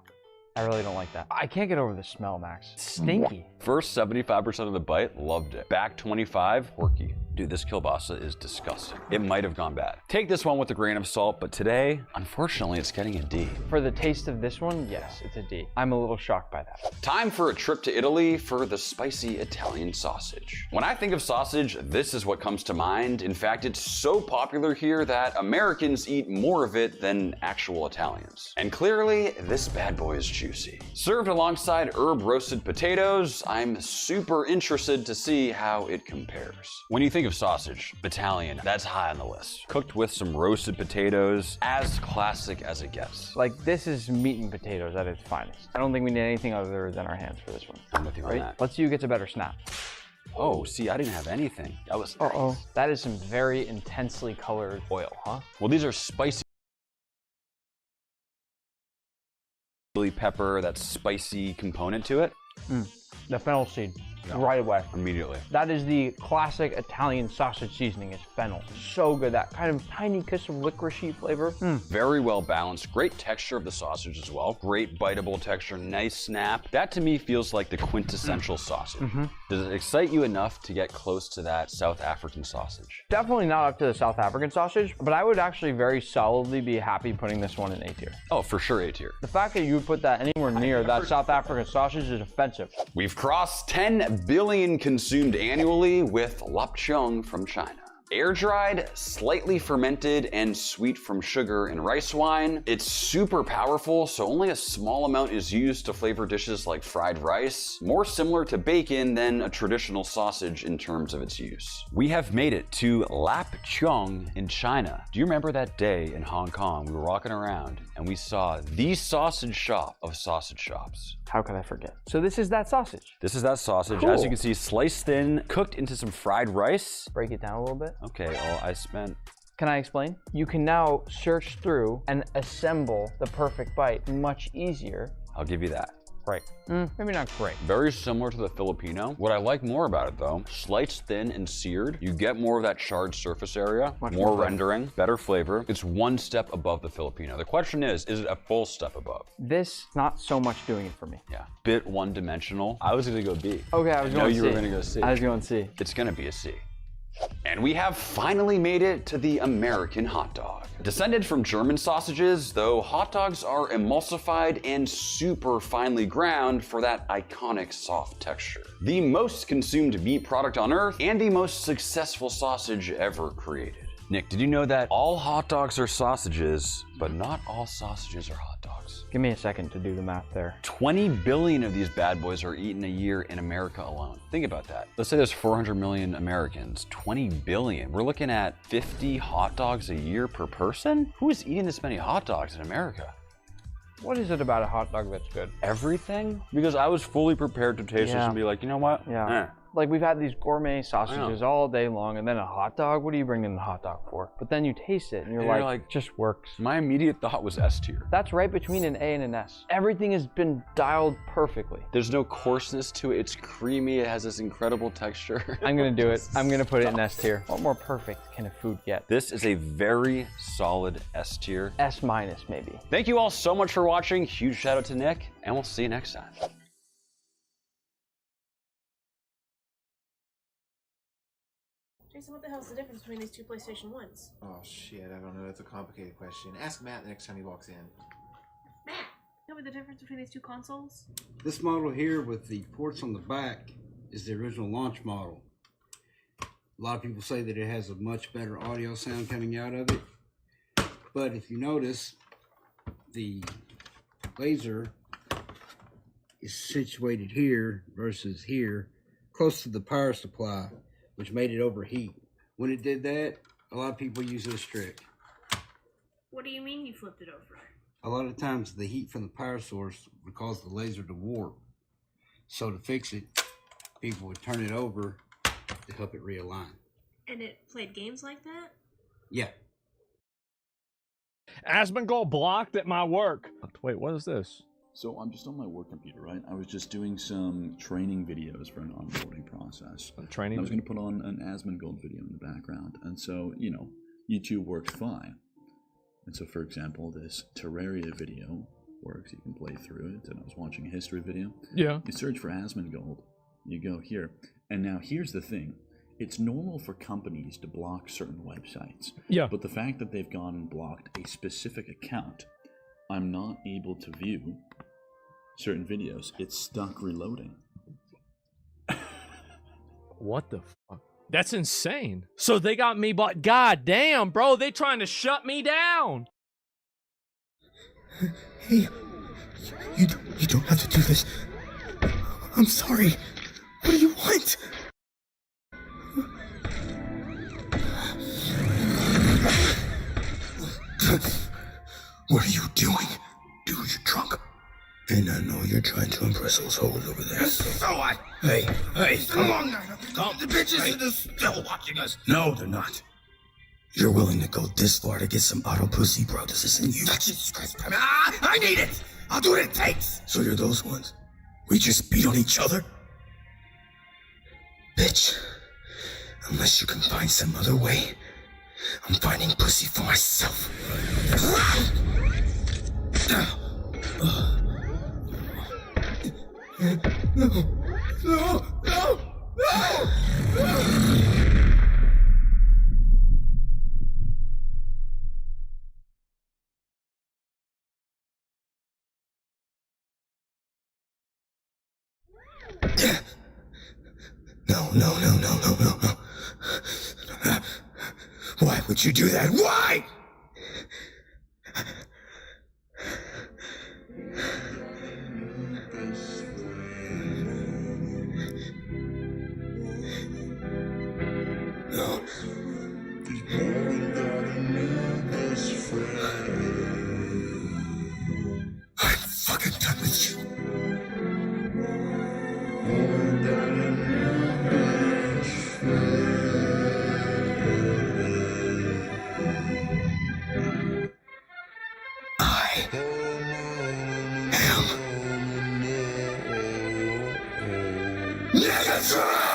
I really don't like that. I can't get over the smell, Max. It's stinky. First 75% of the bite, loved it. Back 25, porky. Dude, this kielbasa is disgusting. It might have gone bad. Take this one with a grain of salt, but today, unfortunately, it's getting a D. For the taste of this one, yes, it's a D. I'm a little shocked by that. Time for a trip to Italy for the spicy Italian sausage. When I think of sausage, this is what comes to mind. In fact, it's so popular here that Americans eat more of it than actual Italians. And clearly, this bad boy is juicy. Served alongside herb roasted potatoes, I'm super interested to see how it compares. When you think of sausage, Italian, that's high on the list. Cooked with some roasted potatoes, as classic as it gets. Like, this is meat and potatoes at its finest. I don't think we need anything other than our hands for this one. I'm with you on that. Let's see who gets a better snap. Oh, see, I didn't have anything. That was Uh-oh. That is some very intensely colored oil, huh? Well, these are spicy chili pepper, that spicy component to it. The fennel seed, right away. Immediately. That is the classic Italian sausage seasoning, is fennel. So good, that kind of tiny kiss of licoricey flavor. Very well balanced, great texture of the sausage as well. Great biteable texture, nice snap. That to me feels like the quintessential sausage. Does it excite you enough to get close to that South African sausage? Definitely not up to the South African sausage, but I would actually very solidly be happy putting this one in A tier. Oh, for sure A tier. The fact that you would put that anywhere near that South African sausage is offensive. We've crossed 10 billion consumed annually with lapchung from China. Air-dried, slightly fermented, and sweet from sugar and rice wine. It's super powerful, so only a small amount is used to flavor dishes like fried rice. More similar to bacon than a traditional sausage in terms of its use. We have made it to lapchung in China. Do you remember that day in Hong Kong? We were walking around and we saw the sausage shop of sausage shops. How could I forget? So this is that sausage. This is that sausage. Cool. As you can see, sliced thin, cooked into some fried rice. Break it down a little bit. Okay, well, I spent... Can I explain? You can now search through and assemble the perfect bite much easier. I'll give you that. Right. Maybe not great. Very similar to the Filipino. What I like more about it though, sliced thin and seared, you get more of that charred surface area, more rendering, better flavor. It's one step above the Filipino. The question is it a full step above? This, not so much doing it for me. Yeah, bit one-dimensional. I was gonna go B. Okay, I was going C. You were gonna go C. I was going C. It's gonna be a C. And we have finally made it to the American hot dog. Descended from German sausages, though hot dogs are emulsified and super finely ground for that iconic soft texture. The most consumed meat product on earth and the most successful sausage ever created. Nick, did you know that all hot dogs are sausages, but not all sausages are hot dogs? Give me a second to do the math there. 20 billion of these bad boys are eaten a year in America alone. Think about that. Let's say there's 400 million Americans, 20 billion. We're looking at 50 hot dogs a year per person? Who is eating this many hot dogs in America? What is it about a hot dog that's good? Everything? Because I was fully prepared to taste this and be like, you know what? Yeah. Like we've had these gourmet sausages all day long, and then a hot dog. What are you bringing the hot dog for? But then you taste it and you're like, just works. My immediate thought was S tier. That's right between an A and an S. Everything has been dialed perfectly. There's no coarseness to it. It's creamy. It has this incredible texture. I'm gonna do it. I'm gonna put it in S tier. What more perfect can a food get? This is a very solid S tier. S minus maybe. Thank you all so much for watching. Huge shout out to Nick, and we'll see you next time. Jason, what the hell is the difference between these two PlayStation 1s? Oh shit, I don't know. That's a complicated question. Ask Matt the next time he walks in. Matt, tell me the difference between these two consoles? This model here with the ports on the back is the original launch model. A lot of people say that it has a much better audio sound coming out of it. But if you notice, the laser is situated here versus here, close to the power supply, which made it overheat. When it did that, a lot of people use this trick. What do you mean you flipped it over? A lot of times the heat from the power source would cause the laser to warp. So to fix it, people would turn it over to help it realign. And it played games like that? Yeah. Asmongold blocked at my work. Wait, what is this? So I'm just on my work computer, right? I was just doing some training videos for an onboarding process. Training? I was going to put on an Asmongold video in the background. And so, you know, YouTube works fine. And so, for example, this Terraria video works. You can play through it. And I was watching a history video. Yeah. You search for Asmongold. You go here. And now here's the thing. It's normal for companies to block certain websites. Yeah. But the fact that they've gone and blocked a specific account, I'm not able to view certain videos. It's stuck reloading. What the fuck? That's insane. So they got me, but god damn, bro, they trying to shut me down. Hey, you don't have to do this. I'm sorry. What do you want? What are you doing? Dude, you're drunk. And I know you're trying to impress those hoes over there. So what? Hey, Come on now. The bitches are still watching us. No, they're not. You're willing to go this far to get some auto pussy, bro. This isn't you. Jesus Christ. I need it. I'll do what it takes. So you're those ones? We just beat on each other? Bitch, unless you can find some other way, I'm finding pussy for myself. No, no, no, no! No, no, no, no, no, no, no. Why would you do that? Why? No. I'm fucking done with you. I am Megatron!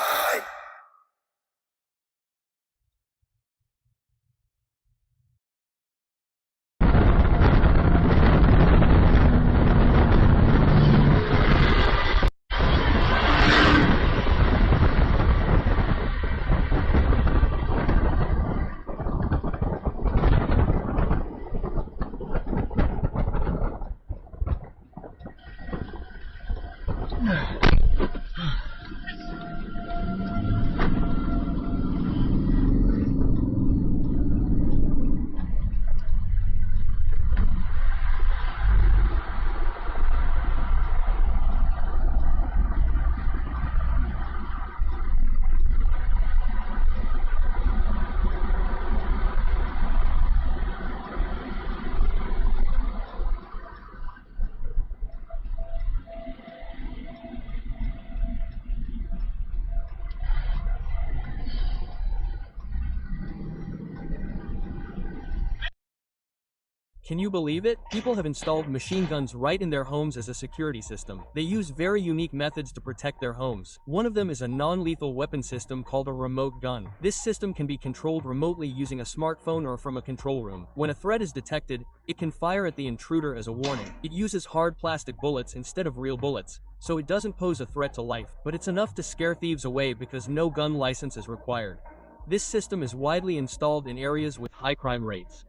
Can you believe it? People have installed machine guns right in their homes as a security system. They use very unique methods to protect their homes. One of them is a non-lethal weapon system called a remote gun. This system can be controlled remotely using a smartphone or from a control room. When a threat is detected, it can fire at the intruder as a warning. It uses hard plastic bullets instead of real bullets, so it doesn't pose a threat to life, but it's enough to scare thieves away because no gun license is required. This system is widely installed in areas with high crime rates.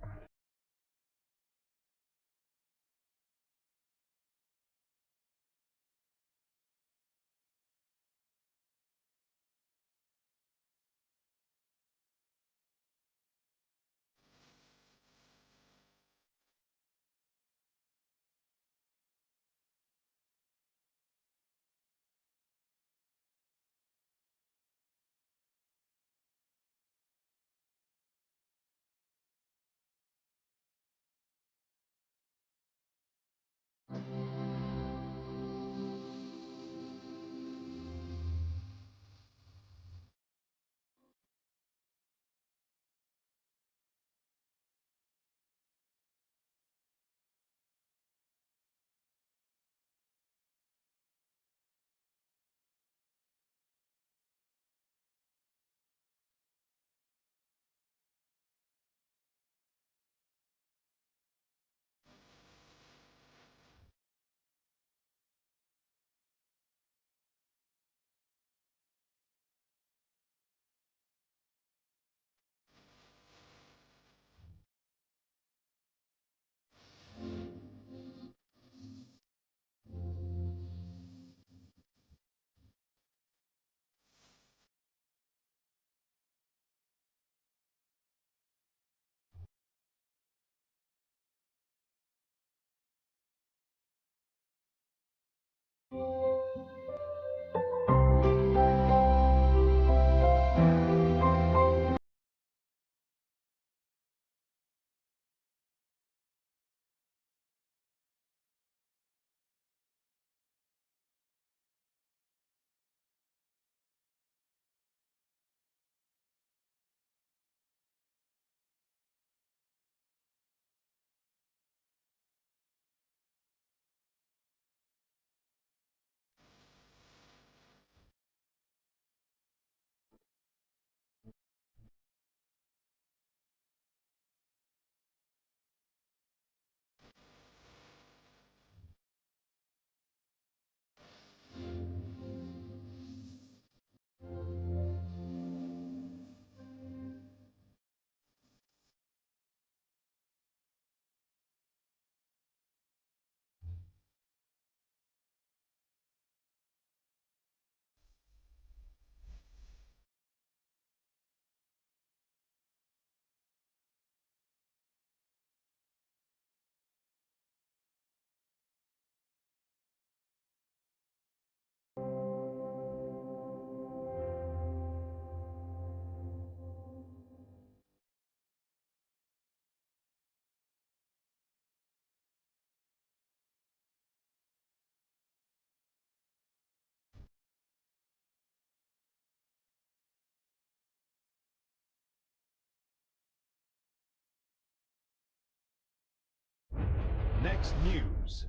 next news.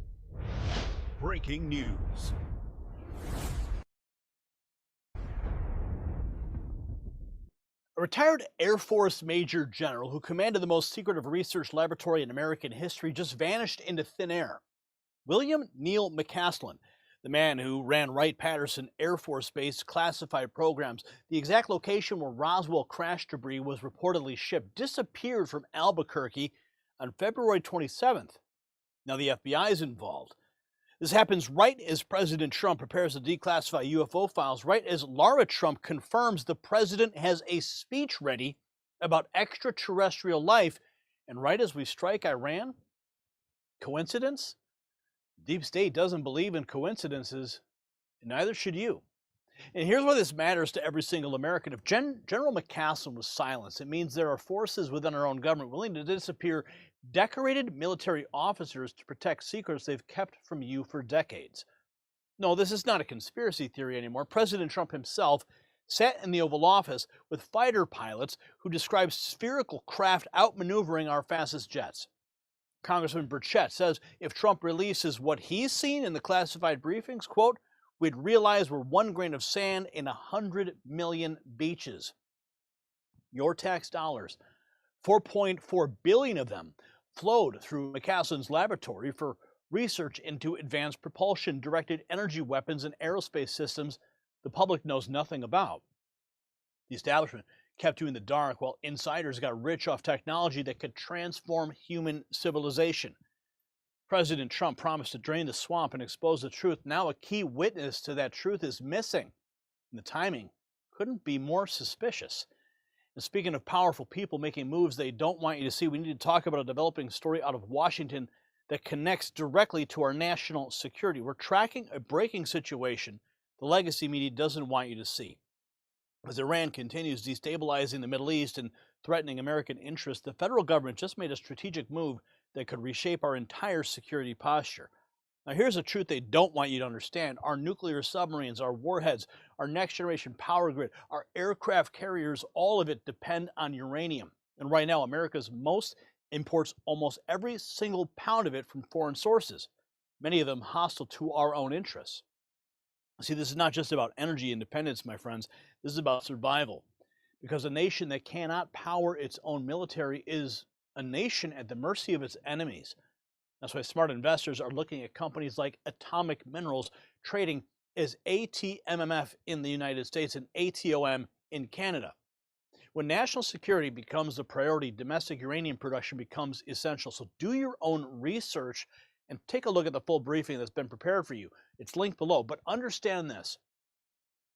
Breaking news. A retired Air Force Major General who commanded the most secretive research laboratory in American history just vanished into thin air. William Neal McCaslin, the man who ran Wright-Patterson Air Force Base classified programs, the exact location where Roswell crash debris was reportedly shipped, disappeared from Albuquerque on February 27th. Now the FBI is involved. This happens right as President Trump prepares to declassify UFO files, right as Lara Trump confirms the president has a speech ready about extraterrestrial life, and right as we strike Iran. Coincidence? Deep State doesn't believe in coincidences, and neither should you. And here's why this matters to every single American. If General McCaslin was silenced, it means there are forces within our own government willing to disappear decorated military officers to protect secrets they've kept from you for decades. No, this is not a conspiracy theory anymore. President Trump himself sat in the Oval Office with fighter pilots who described spherical craft outmaneuvering our fastest jets. Congressman Burchett says if Trump releases what he's seen in the classified briefings, quote, we'd realize we're one grain of sand in 100 million beaches. Your tax dollars, 4.4 billion of them, flowed through McCaslin's laboratory for research into advanced propulsion, directed energy weapons, and aerospace systems the public knows nothing about. The establishment kept you in the dark while insiders got rich off technology that could transform human civilization. President Trump promised to drain the swamp and expose the truth. Now a key witness to that truth is missing. And the timing couldn't be more suspicious. And speaking of powerful people making moves they don't want you to see, we need to talk about a developing story out of Washington that connects directly to our national security. We're tracking a breaking situation the legacy media doesn't want you to see. As Iran continues destabilizing the Middle East and threatening American interests, the federal government just made a strategic move that could reshape our entire security posture. Now, here's a truth they don't want you to understand. Our nuclear submarines, our warheads, our next-generation power grid, our aircraft carriers, all of it depend on uranium. And right now, America's most imports almost every single pound of it from foreign sources, many of them hostile to our own interests. See, this is not just about energy independence, my friends. This is about survival. Because a nation that cannot power its own military is a nation at the mercy of its enemies. That's why smart investors are looking at companies like Atomic Minerals trading as ATMMF in the United States and ATOM in Canada. When national security becomes a priority, domestic uranium production becomes essential. So do your own research and take a look at the full briefing that's been prepared for you. It's linked below. But understand this.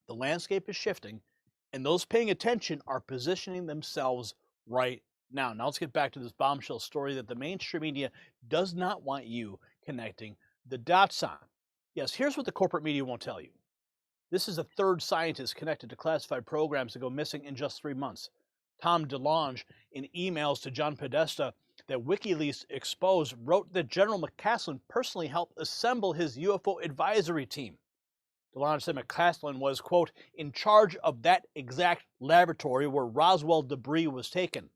The landscape is shifting, and those paying attention are positioning themselves right now. Now let's get back to this bombshell story that the mainstream media does not want you connecting the dots on. Yes, here's what the corporate media won't tell you. This is the third scientist connected to classified programs to go missing in just 3 months. Tom DeLonge, in emails to John Podesta that WikiLeaks exposed, wrote that General McCaslin personally helped assemble his UFO advisory team. DeLonge said McCaslin was, quote, in charge of that exact laboratory where Roswell debris was taken.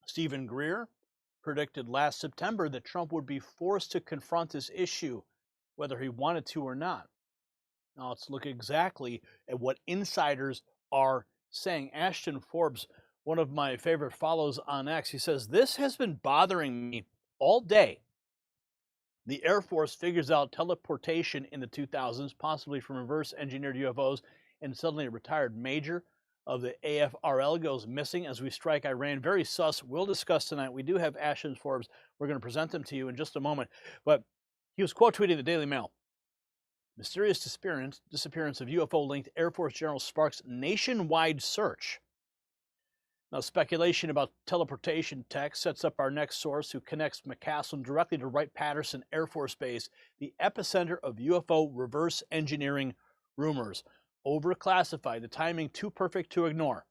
Stephen Greer predicted last September that Trump would be forced to confront this issue, whether he wanted to or not. Now let's look exactly at what insiders are saying. Ashton Forbes, one of my favorite follows on X, he says, this has been bothering me all day. The Air Force figures out teleportation in the 2000s, possibly from reverse engineered UFOs, and suddenly a retired major of the AFRL goes missing as we strike Iran. Very sus. We'll discuss tonight. We do have Ashton Forbes. We're going to present them to you in just a moment. But he was quote tweeting the Daily Mail. Mysterious disappearance of UFO-linked Air Force general sparks nationwide search. Now, speculation about teleportation tech sets up our next source who connects McCaslin directly to Wright-Patterson Air Force Base, the epicenter of UFO reverse engineering rumors. Overclassified, the timing too perfect to ignore.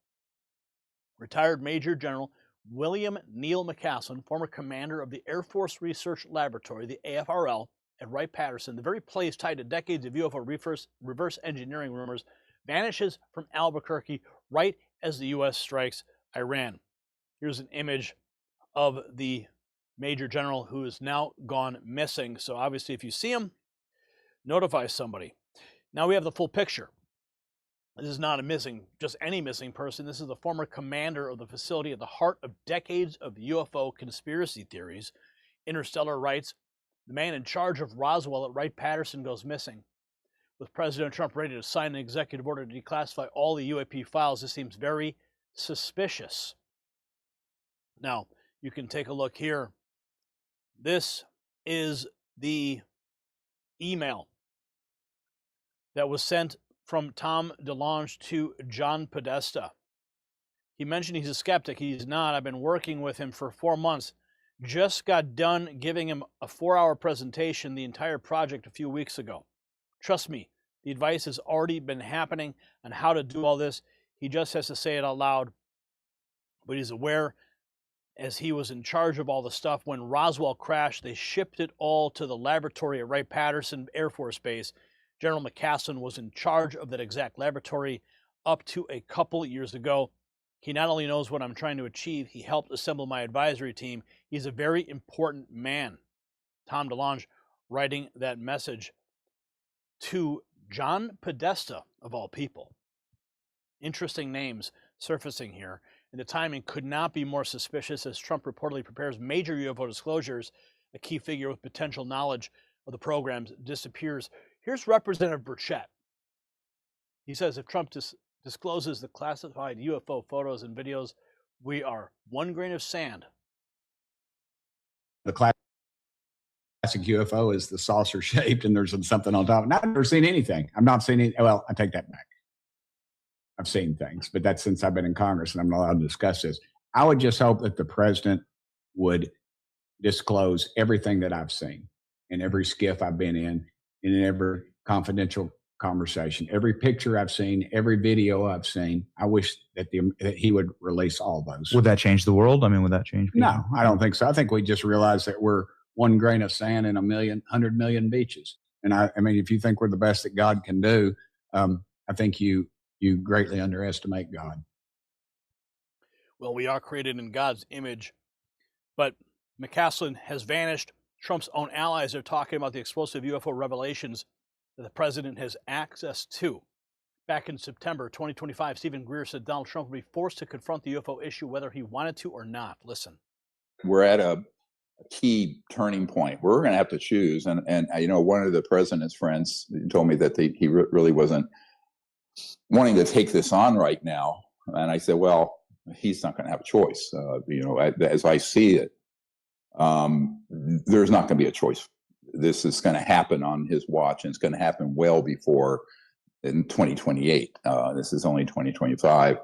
Retired Major General William Neal McCaslin, former commander of the Air Force Research Laboratory, the AFRL, at Wright-Patterson, the very place tied to decades of UFO reverse engineering rumors, vanishes from Albuquerque right as the U.S. strikes Iran. Here's an image of the Major General who is now gone missing. So obviously if you see him, notify somebody. Now we have the full picture. This is not just any missing person. This is the former commander of the facility at the heart of decades of UFO conspiracy theories. Interstellar writes, the man in charge of Roswell at Wright-Patterson goes missing. With President Trump ready to sign an executive order to declassify all the UAP files, this seems very suspicious. Now, you can take a look here. This is the email that was sent from Tom DeLonge to John Podesta. He mentioned he's a skeptic. He's not. I've been working with him for 4 months. Just got done giving him a 4-hour presentation, the entire project, a few weeks ago. Trust me, the advice has already been happening on how to do all this. He just has to say it out loud. But he's aware, as he was in charge of all the stuff, when Roswell crashed, they shipped it all to the laboratory at Wright-Patterson Air Force Base. General McCaslin was in charge of that exact laboratory up to a couple years ago. He not only knows what I'm trying to achieve, he helped assemble my advisory team. He's a very important man. Tom DeLonge writing that message to John Podesta, of all people. Interesting names surfacing here, and the timing could not be more suspicious as Trump reportedly prepares major UFO disclosures. A key figure with potential knowledge of the programs disappears. Here's Representative Burchett. He says if Trump discloses the classified UFO photos and videos, we are one grain of sand. The classic UFO is the saucer shaped and there's something on top. I've never seen anything. I've not seen any. Well, I take that back. I've seen things, but that's since I've been in Congress and I'm not allowed to discuss this. I would just hope that the president would disclose everything that I've seen in every skiff I've been in every confidential conversation, every picture I've seen, every video I've seen. I wish that he would release all those. Would that change the world? I mean, would that change people? No, I don't think so. I think we just realize that we're one grain of sand in 100 million beaches. And I mean, if you think we're the best that God can do, I think you greatly underestimate God. Well, we are created in God's image, but McCaslin has vanished. Trump's own allies are talking about the explosive UFO revelations that the president has access to. Back in September 2025, Stephen Greer said Donald Trump would be forced to confront the UFO issue whether he wanted to or not. Listen. We're at a key turning point. We're going to have to choose. And you know, one of the president's friends told me that he really wasn't wanting to take this on right now. And I said, well, he's not going to have a choice. You know, as I see it, there's not going to be a choice. This is going to happen on his watch, and it's going to happen well before in 2028. This is only 2025.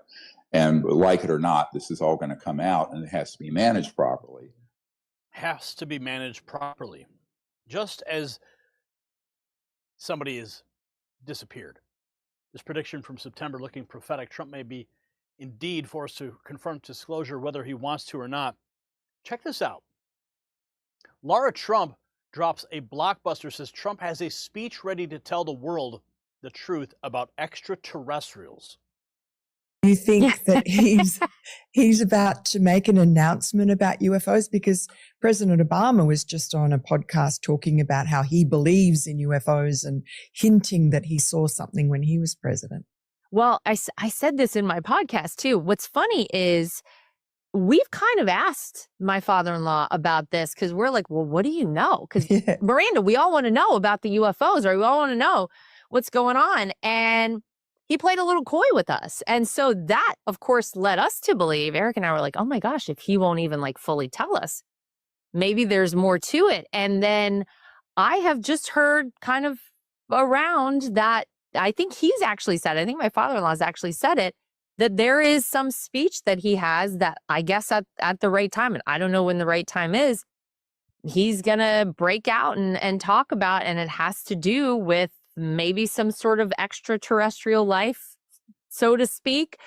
And like it or not, this is all going to come out, and it has to be managed properly. Has to be managed properly. Just as somebody has disappeared. This prediction from September looking prophetic. Trump may be indeed forced to confront disclosure whether he wants to or not. Check this out. Laura Trump drops a blockbuster, says Trump has a speech ready to tell the world the truth about extraterrestrials. You think that he's about to make an announcement about UFOs? Because President Obama was just on a podcast talking about how he believes in UFOs and hinting that he saw something when he was president. Well, I said this in my podcast too. What's funny is we've kind of asked my father-in-law about this because we're like, well, what do you know? Because Miranda, we all want to know about the UFOs, or we all want to know what's going on. And he played a little coy with us. And so that, of course, led us to believe, Eric and I were like, oh my gosh, if he won't even like fully tell us, maybe there's more to it. And then I have just heard kind of around that, I think he's actually said, I think my father-in-law's actually said it, that there is some speech that he has that I guess at the right time, and I don't know when the right time is, he's going to break out and talk about, and it has to do with maybe some sort of extraterrestrial life, so to speak.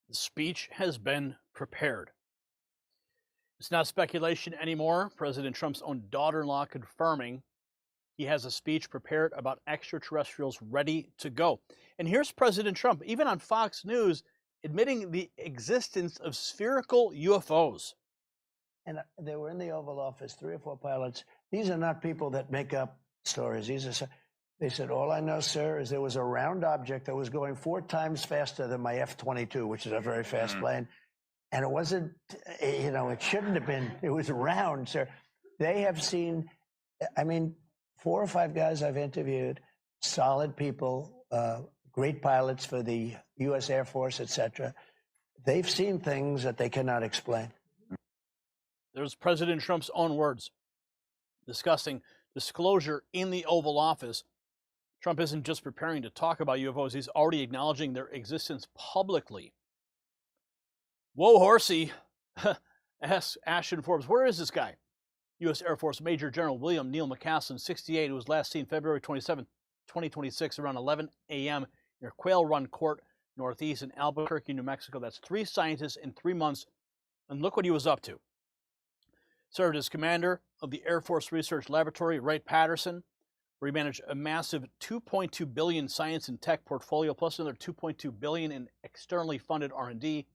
The speech has been prepared. It's not speculation anymore. President Trump's own daughter-in-law confirming he has a speech prepared about extraterrestrials ready to go. And here's President Trump, even on Fox News, admitting the existence of spherical UFOs. And they were in the Oval Office, 3 or 4 pilots. These are not people that make up stories. They said, all I know, sir, is there was a round object that was going 4 times faster than my F-22, which is a very fast plane. And it wasn't, it shouldn't have been. It was round, sir. They have seen, 4 or 5 guys I've interviewed, solid people, great pilots for the U.S. Air Force, etc. They've seen things that they cannot explain. There's President Trump's own words discussing disclosure in the Oval Office. Trump isn't just preparing to talk about UFOs, he's already acknowledging their existence publicly. Whoa, horsey. Ask Ashton Forbes, where is this guy? U.S. Air Force Major General William Neil McCaslin, 68, who was last seen February 27, 2026, around 11 a.m. near Quail Run Court, Northeast in Albuquerque, New Mexico. That's 3 scientists in 3 months. And look what he was up to. Served as commander of the Air Force Research Laboratory, Wright-Patterson, where he managed a massive $2.2 billion science and tech portfolio, plus another $2.2 billion in externally funded R&D.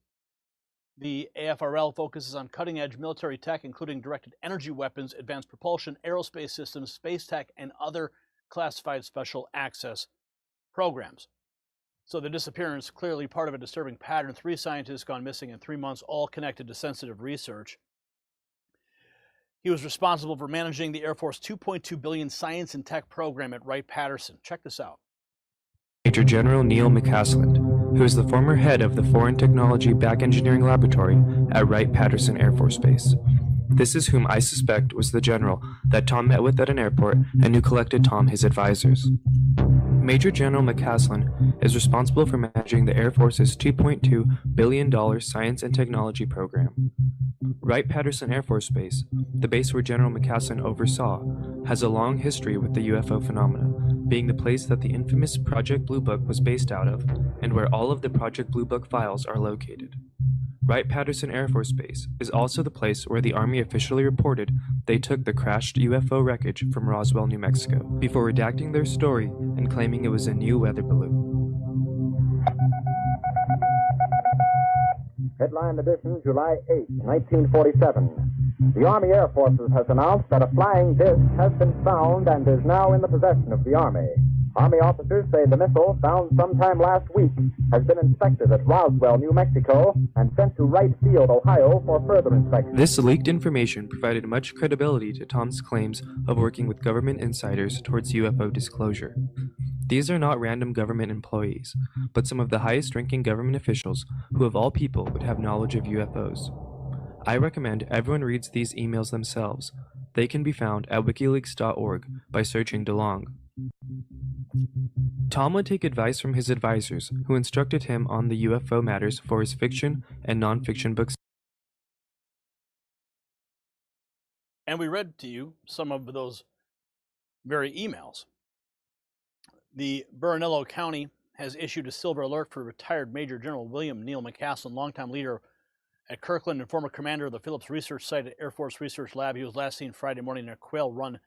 The AFRL focuses on cutting-edge military tech, including directed energy weapons, advanced propulsion, aerospace systems, space tech, and other classified special access programs. So the disappearance, clearly part of a disturbing pattern. 3 scientists gone missing in 3 months, all connected to sensitive research. He was responsible for managing the Air Force $2.2 billion science and tech program at Wright-Patterson. Check this out. Major General Neil McCaslin, who is the former head of the Foreign Technology Back Engineering Laboratory at Wright-Patterson Air Force Base. This is whom I suspect was the general that Tom met with at an airport and who collected Tom his advisors. Major General McCaslin is responsible for managing the Air Force's $2.2 billion science and technology program. Wright-Patterson Air Force Base, the base where General McCaslin oversaw, has a long history with the UFO phenomena, being the place that the infamous Project Blue Book was based out of, and where all of the Project Blue Book files are located. Wright-Patterson Air Force Base is also the place where the Army officially reported they took the crashed UFO wreckage from Roswell, New Mexico, before redacting their story and claiming it was a new weather balloon. Headline edition, July 8, 1947. The Army Air Forces has announced that a flying disc has been found and is now in the possession of the Army. Army officers say the missile, found sometime last week, has been inspected at Roswell, New Mexico, and sent to Wright Field, Ohio, for further inspection. This leaked information provided much credibility to Tom's claims of working with government insiders towards UFO disclosure. These are not random government employees, but some of the highest-ranking government officials who of all people would have knowledge of UFOs. I recommend everyone reads these emails themselves. They can be found at wikileaks.org by searching DeLong. Tom would take advice from his advisors, who instructed him on the UFO matters for his fiction and non-fiction books. And we read to you some of those very emails. The Bernalillo County has issued a silver alert for retired Major General William Neil McCaslin, longtime leader at Kirkland and former commander of the Phillips Research Site at Air Force Research Lab. He was last seen Friday morning near Quail Run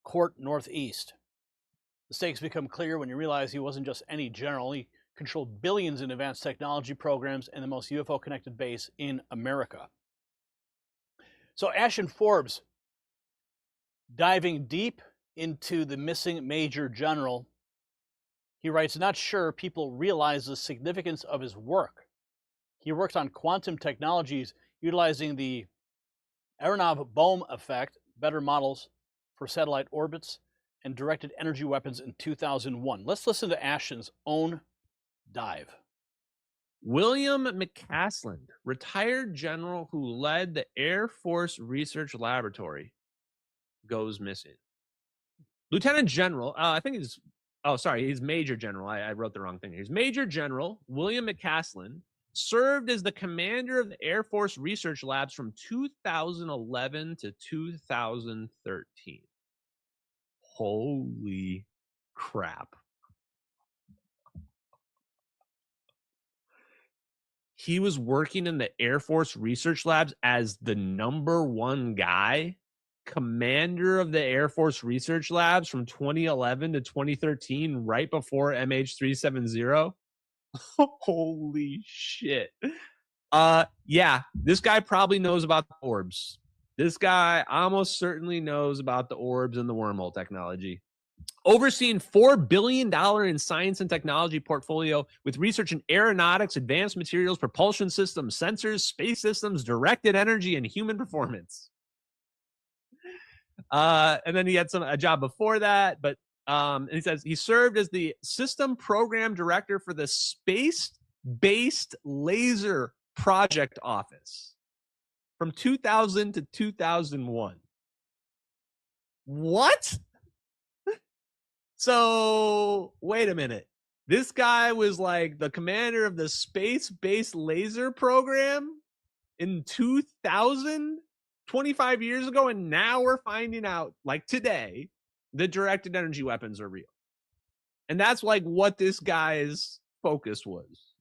Court, Northeast. The stakes become clear when you realize he wasn't just any general. He controlled billions in advanced technology programs and the most UFO-connected base in America. So Ashton Forbes, diving deep into the missing Major General, he writes, not sure people realize the significance of his work. He worked on quantum technologies utilizing the Aronoff-Bohm effect, better models for satellite orbits, and directed energy weapons in 2001. Let's listen to Ashton's own dive. William McCaslin, retired general who led the Air Force Research Laboratory, goes missing. Lieutenant General, he's Major General. I wrote the wrong thing. He's Major General William McCaslin, served as the commander of the Air Force Research Labs from 2011 to 2013. Holy crap. He was working in the Air Force Research Labs as the #1 guy, commander of the Air Force Research Labs from 2011 to 2013, right before MH370. Holy shit. Yeah, this guy probably knows about the orbs. This guy almost certainly knows about the orbs and the wormhole technology. Overseeing $4 billion in science and technology portfolio with research in aeronautics, advanced materials, propulsion systems, sensors, space systems, directed energy, and human performance. And then he had a job before that, but and he says he served as the system program director for the Space-Based Laser Project Office from 2000 to 2001. What? So, wait a minute. This guy was like the commander of the Space-Based Laser Program in 2000, 25 years ago, and now we're finding out, like today, that directed energy weapons are real. And that's like what this guy's focus was.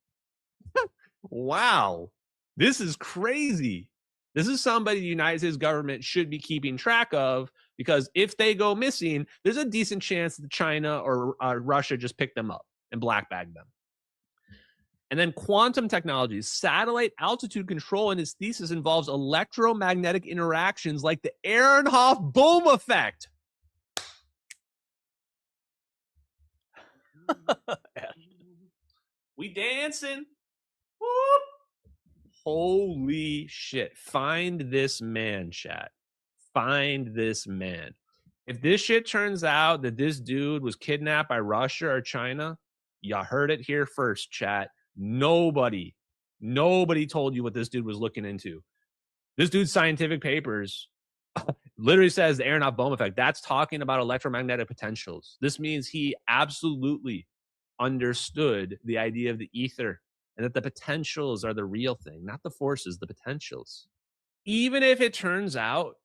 Wow. This is crazy. This is somebody the United States government should be keeping track of, because if they go missing, there's a decent chance that China or Russia just pick them up and black bag them. And then quantum technologies, satellite altitude control, and his thesis involves electromagnetic interactions like the Aharonov boom effect. We dancing. Whoop. Holy shit. Find this man, chat. Find this man. If this shit turns out that this dude was kidnapped by Russia or China, you heard it here first, chat. Nobody told you what this dude was looking into. This dude's scientific papers literally says the Aharonov boom effect. That's talking about electromagnetic potentials. This means he absolutely understood the idea of the ether and that the potentials are the real thing, not the forces, the potentials. Even if it turns out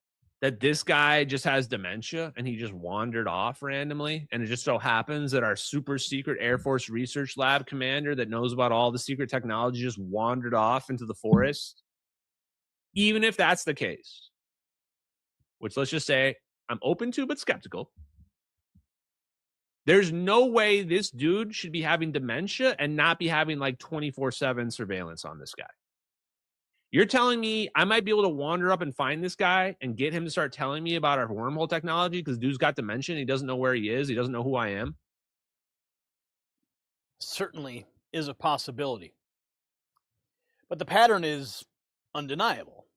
that this guy just has dementia and he just wandered off randomly, and it just so happens that our super secret Air Force Research Lab commander that knows about all the secret technology just wandered off into the forest, even if that's the case, which let's just say I'm open to but skeptical, there's no way this dude should be having dementia and not be having like 24/7 surveillance on this guy. You're telling me I might be able to wander up and find this guy and get him to start telling me about our wormhole technology because dude's got dementia and he doesn't know where he is. He doesn't know who I am. Certainly is a possibility. But the pattern is undeniable.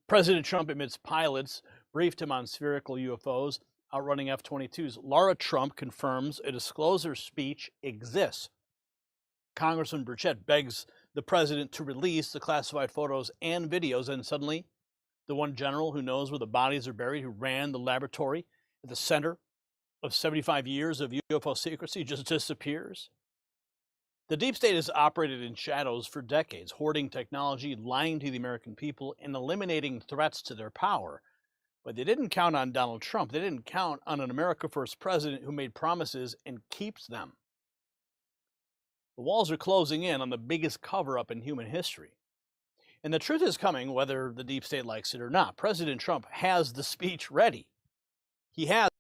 President Trump admits pilots briefed him on spherical UFOs outrunning F-22s. Laura Trump confirms a disclosure speech exists. Congressman Burchett begs the president to release the classified photos and videos, and suddenly the one general who knows where the bodies are buried, who ran the laboratory at the center of 75 years of UFO secrecy, just disappears. The deep state has operated in shadows for decades, hoarding technology, lying to the American people, and eliminating threats to their power. But they didn't count on Donald Trump. They didn't count on an America First president who made promises and keeps them. The walls are closing in on the biggest cover-up in human history. And the truth is coming, whether the deep state likes it or not. President Trump has the speech ready. He has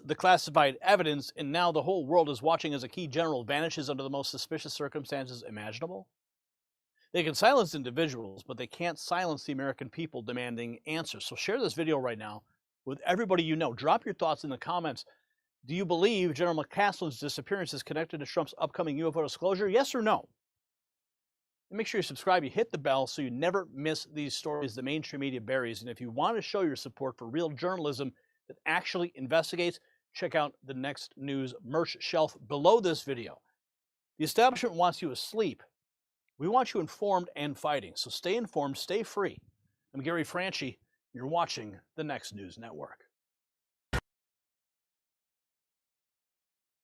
the classified evidence, and now the whole world is watching as a key general vanishes under the most suspicious circumstances imaginable. They can silence individuals, but they can't silence the American people demanding answers. So share this video right now with everybody you know. Drop your thoughts in the comments. Do you believe General McCaslin's disappearance is connected to Trump's upcoming UFO disclosure? Yes or no? And make sure you subscribe, you hit the bell so you never miss these stories the mainstream media buries. And if you want to show your support for real journalism that actually investigates, check out the Next News merch shelf below this video. The establishment wants you asleep. We want you informed and fighting. So stay informed, stay free. I'm Gary Franchi. You're watching the Next News Network.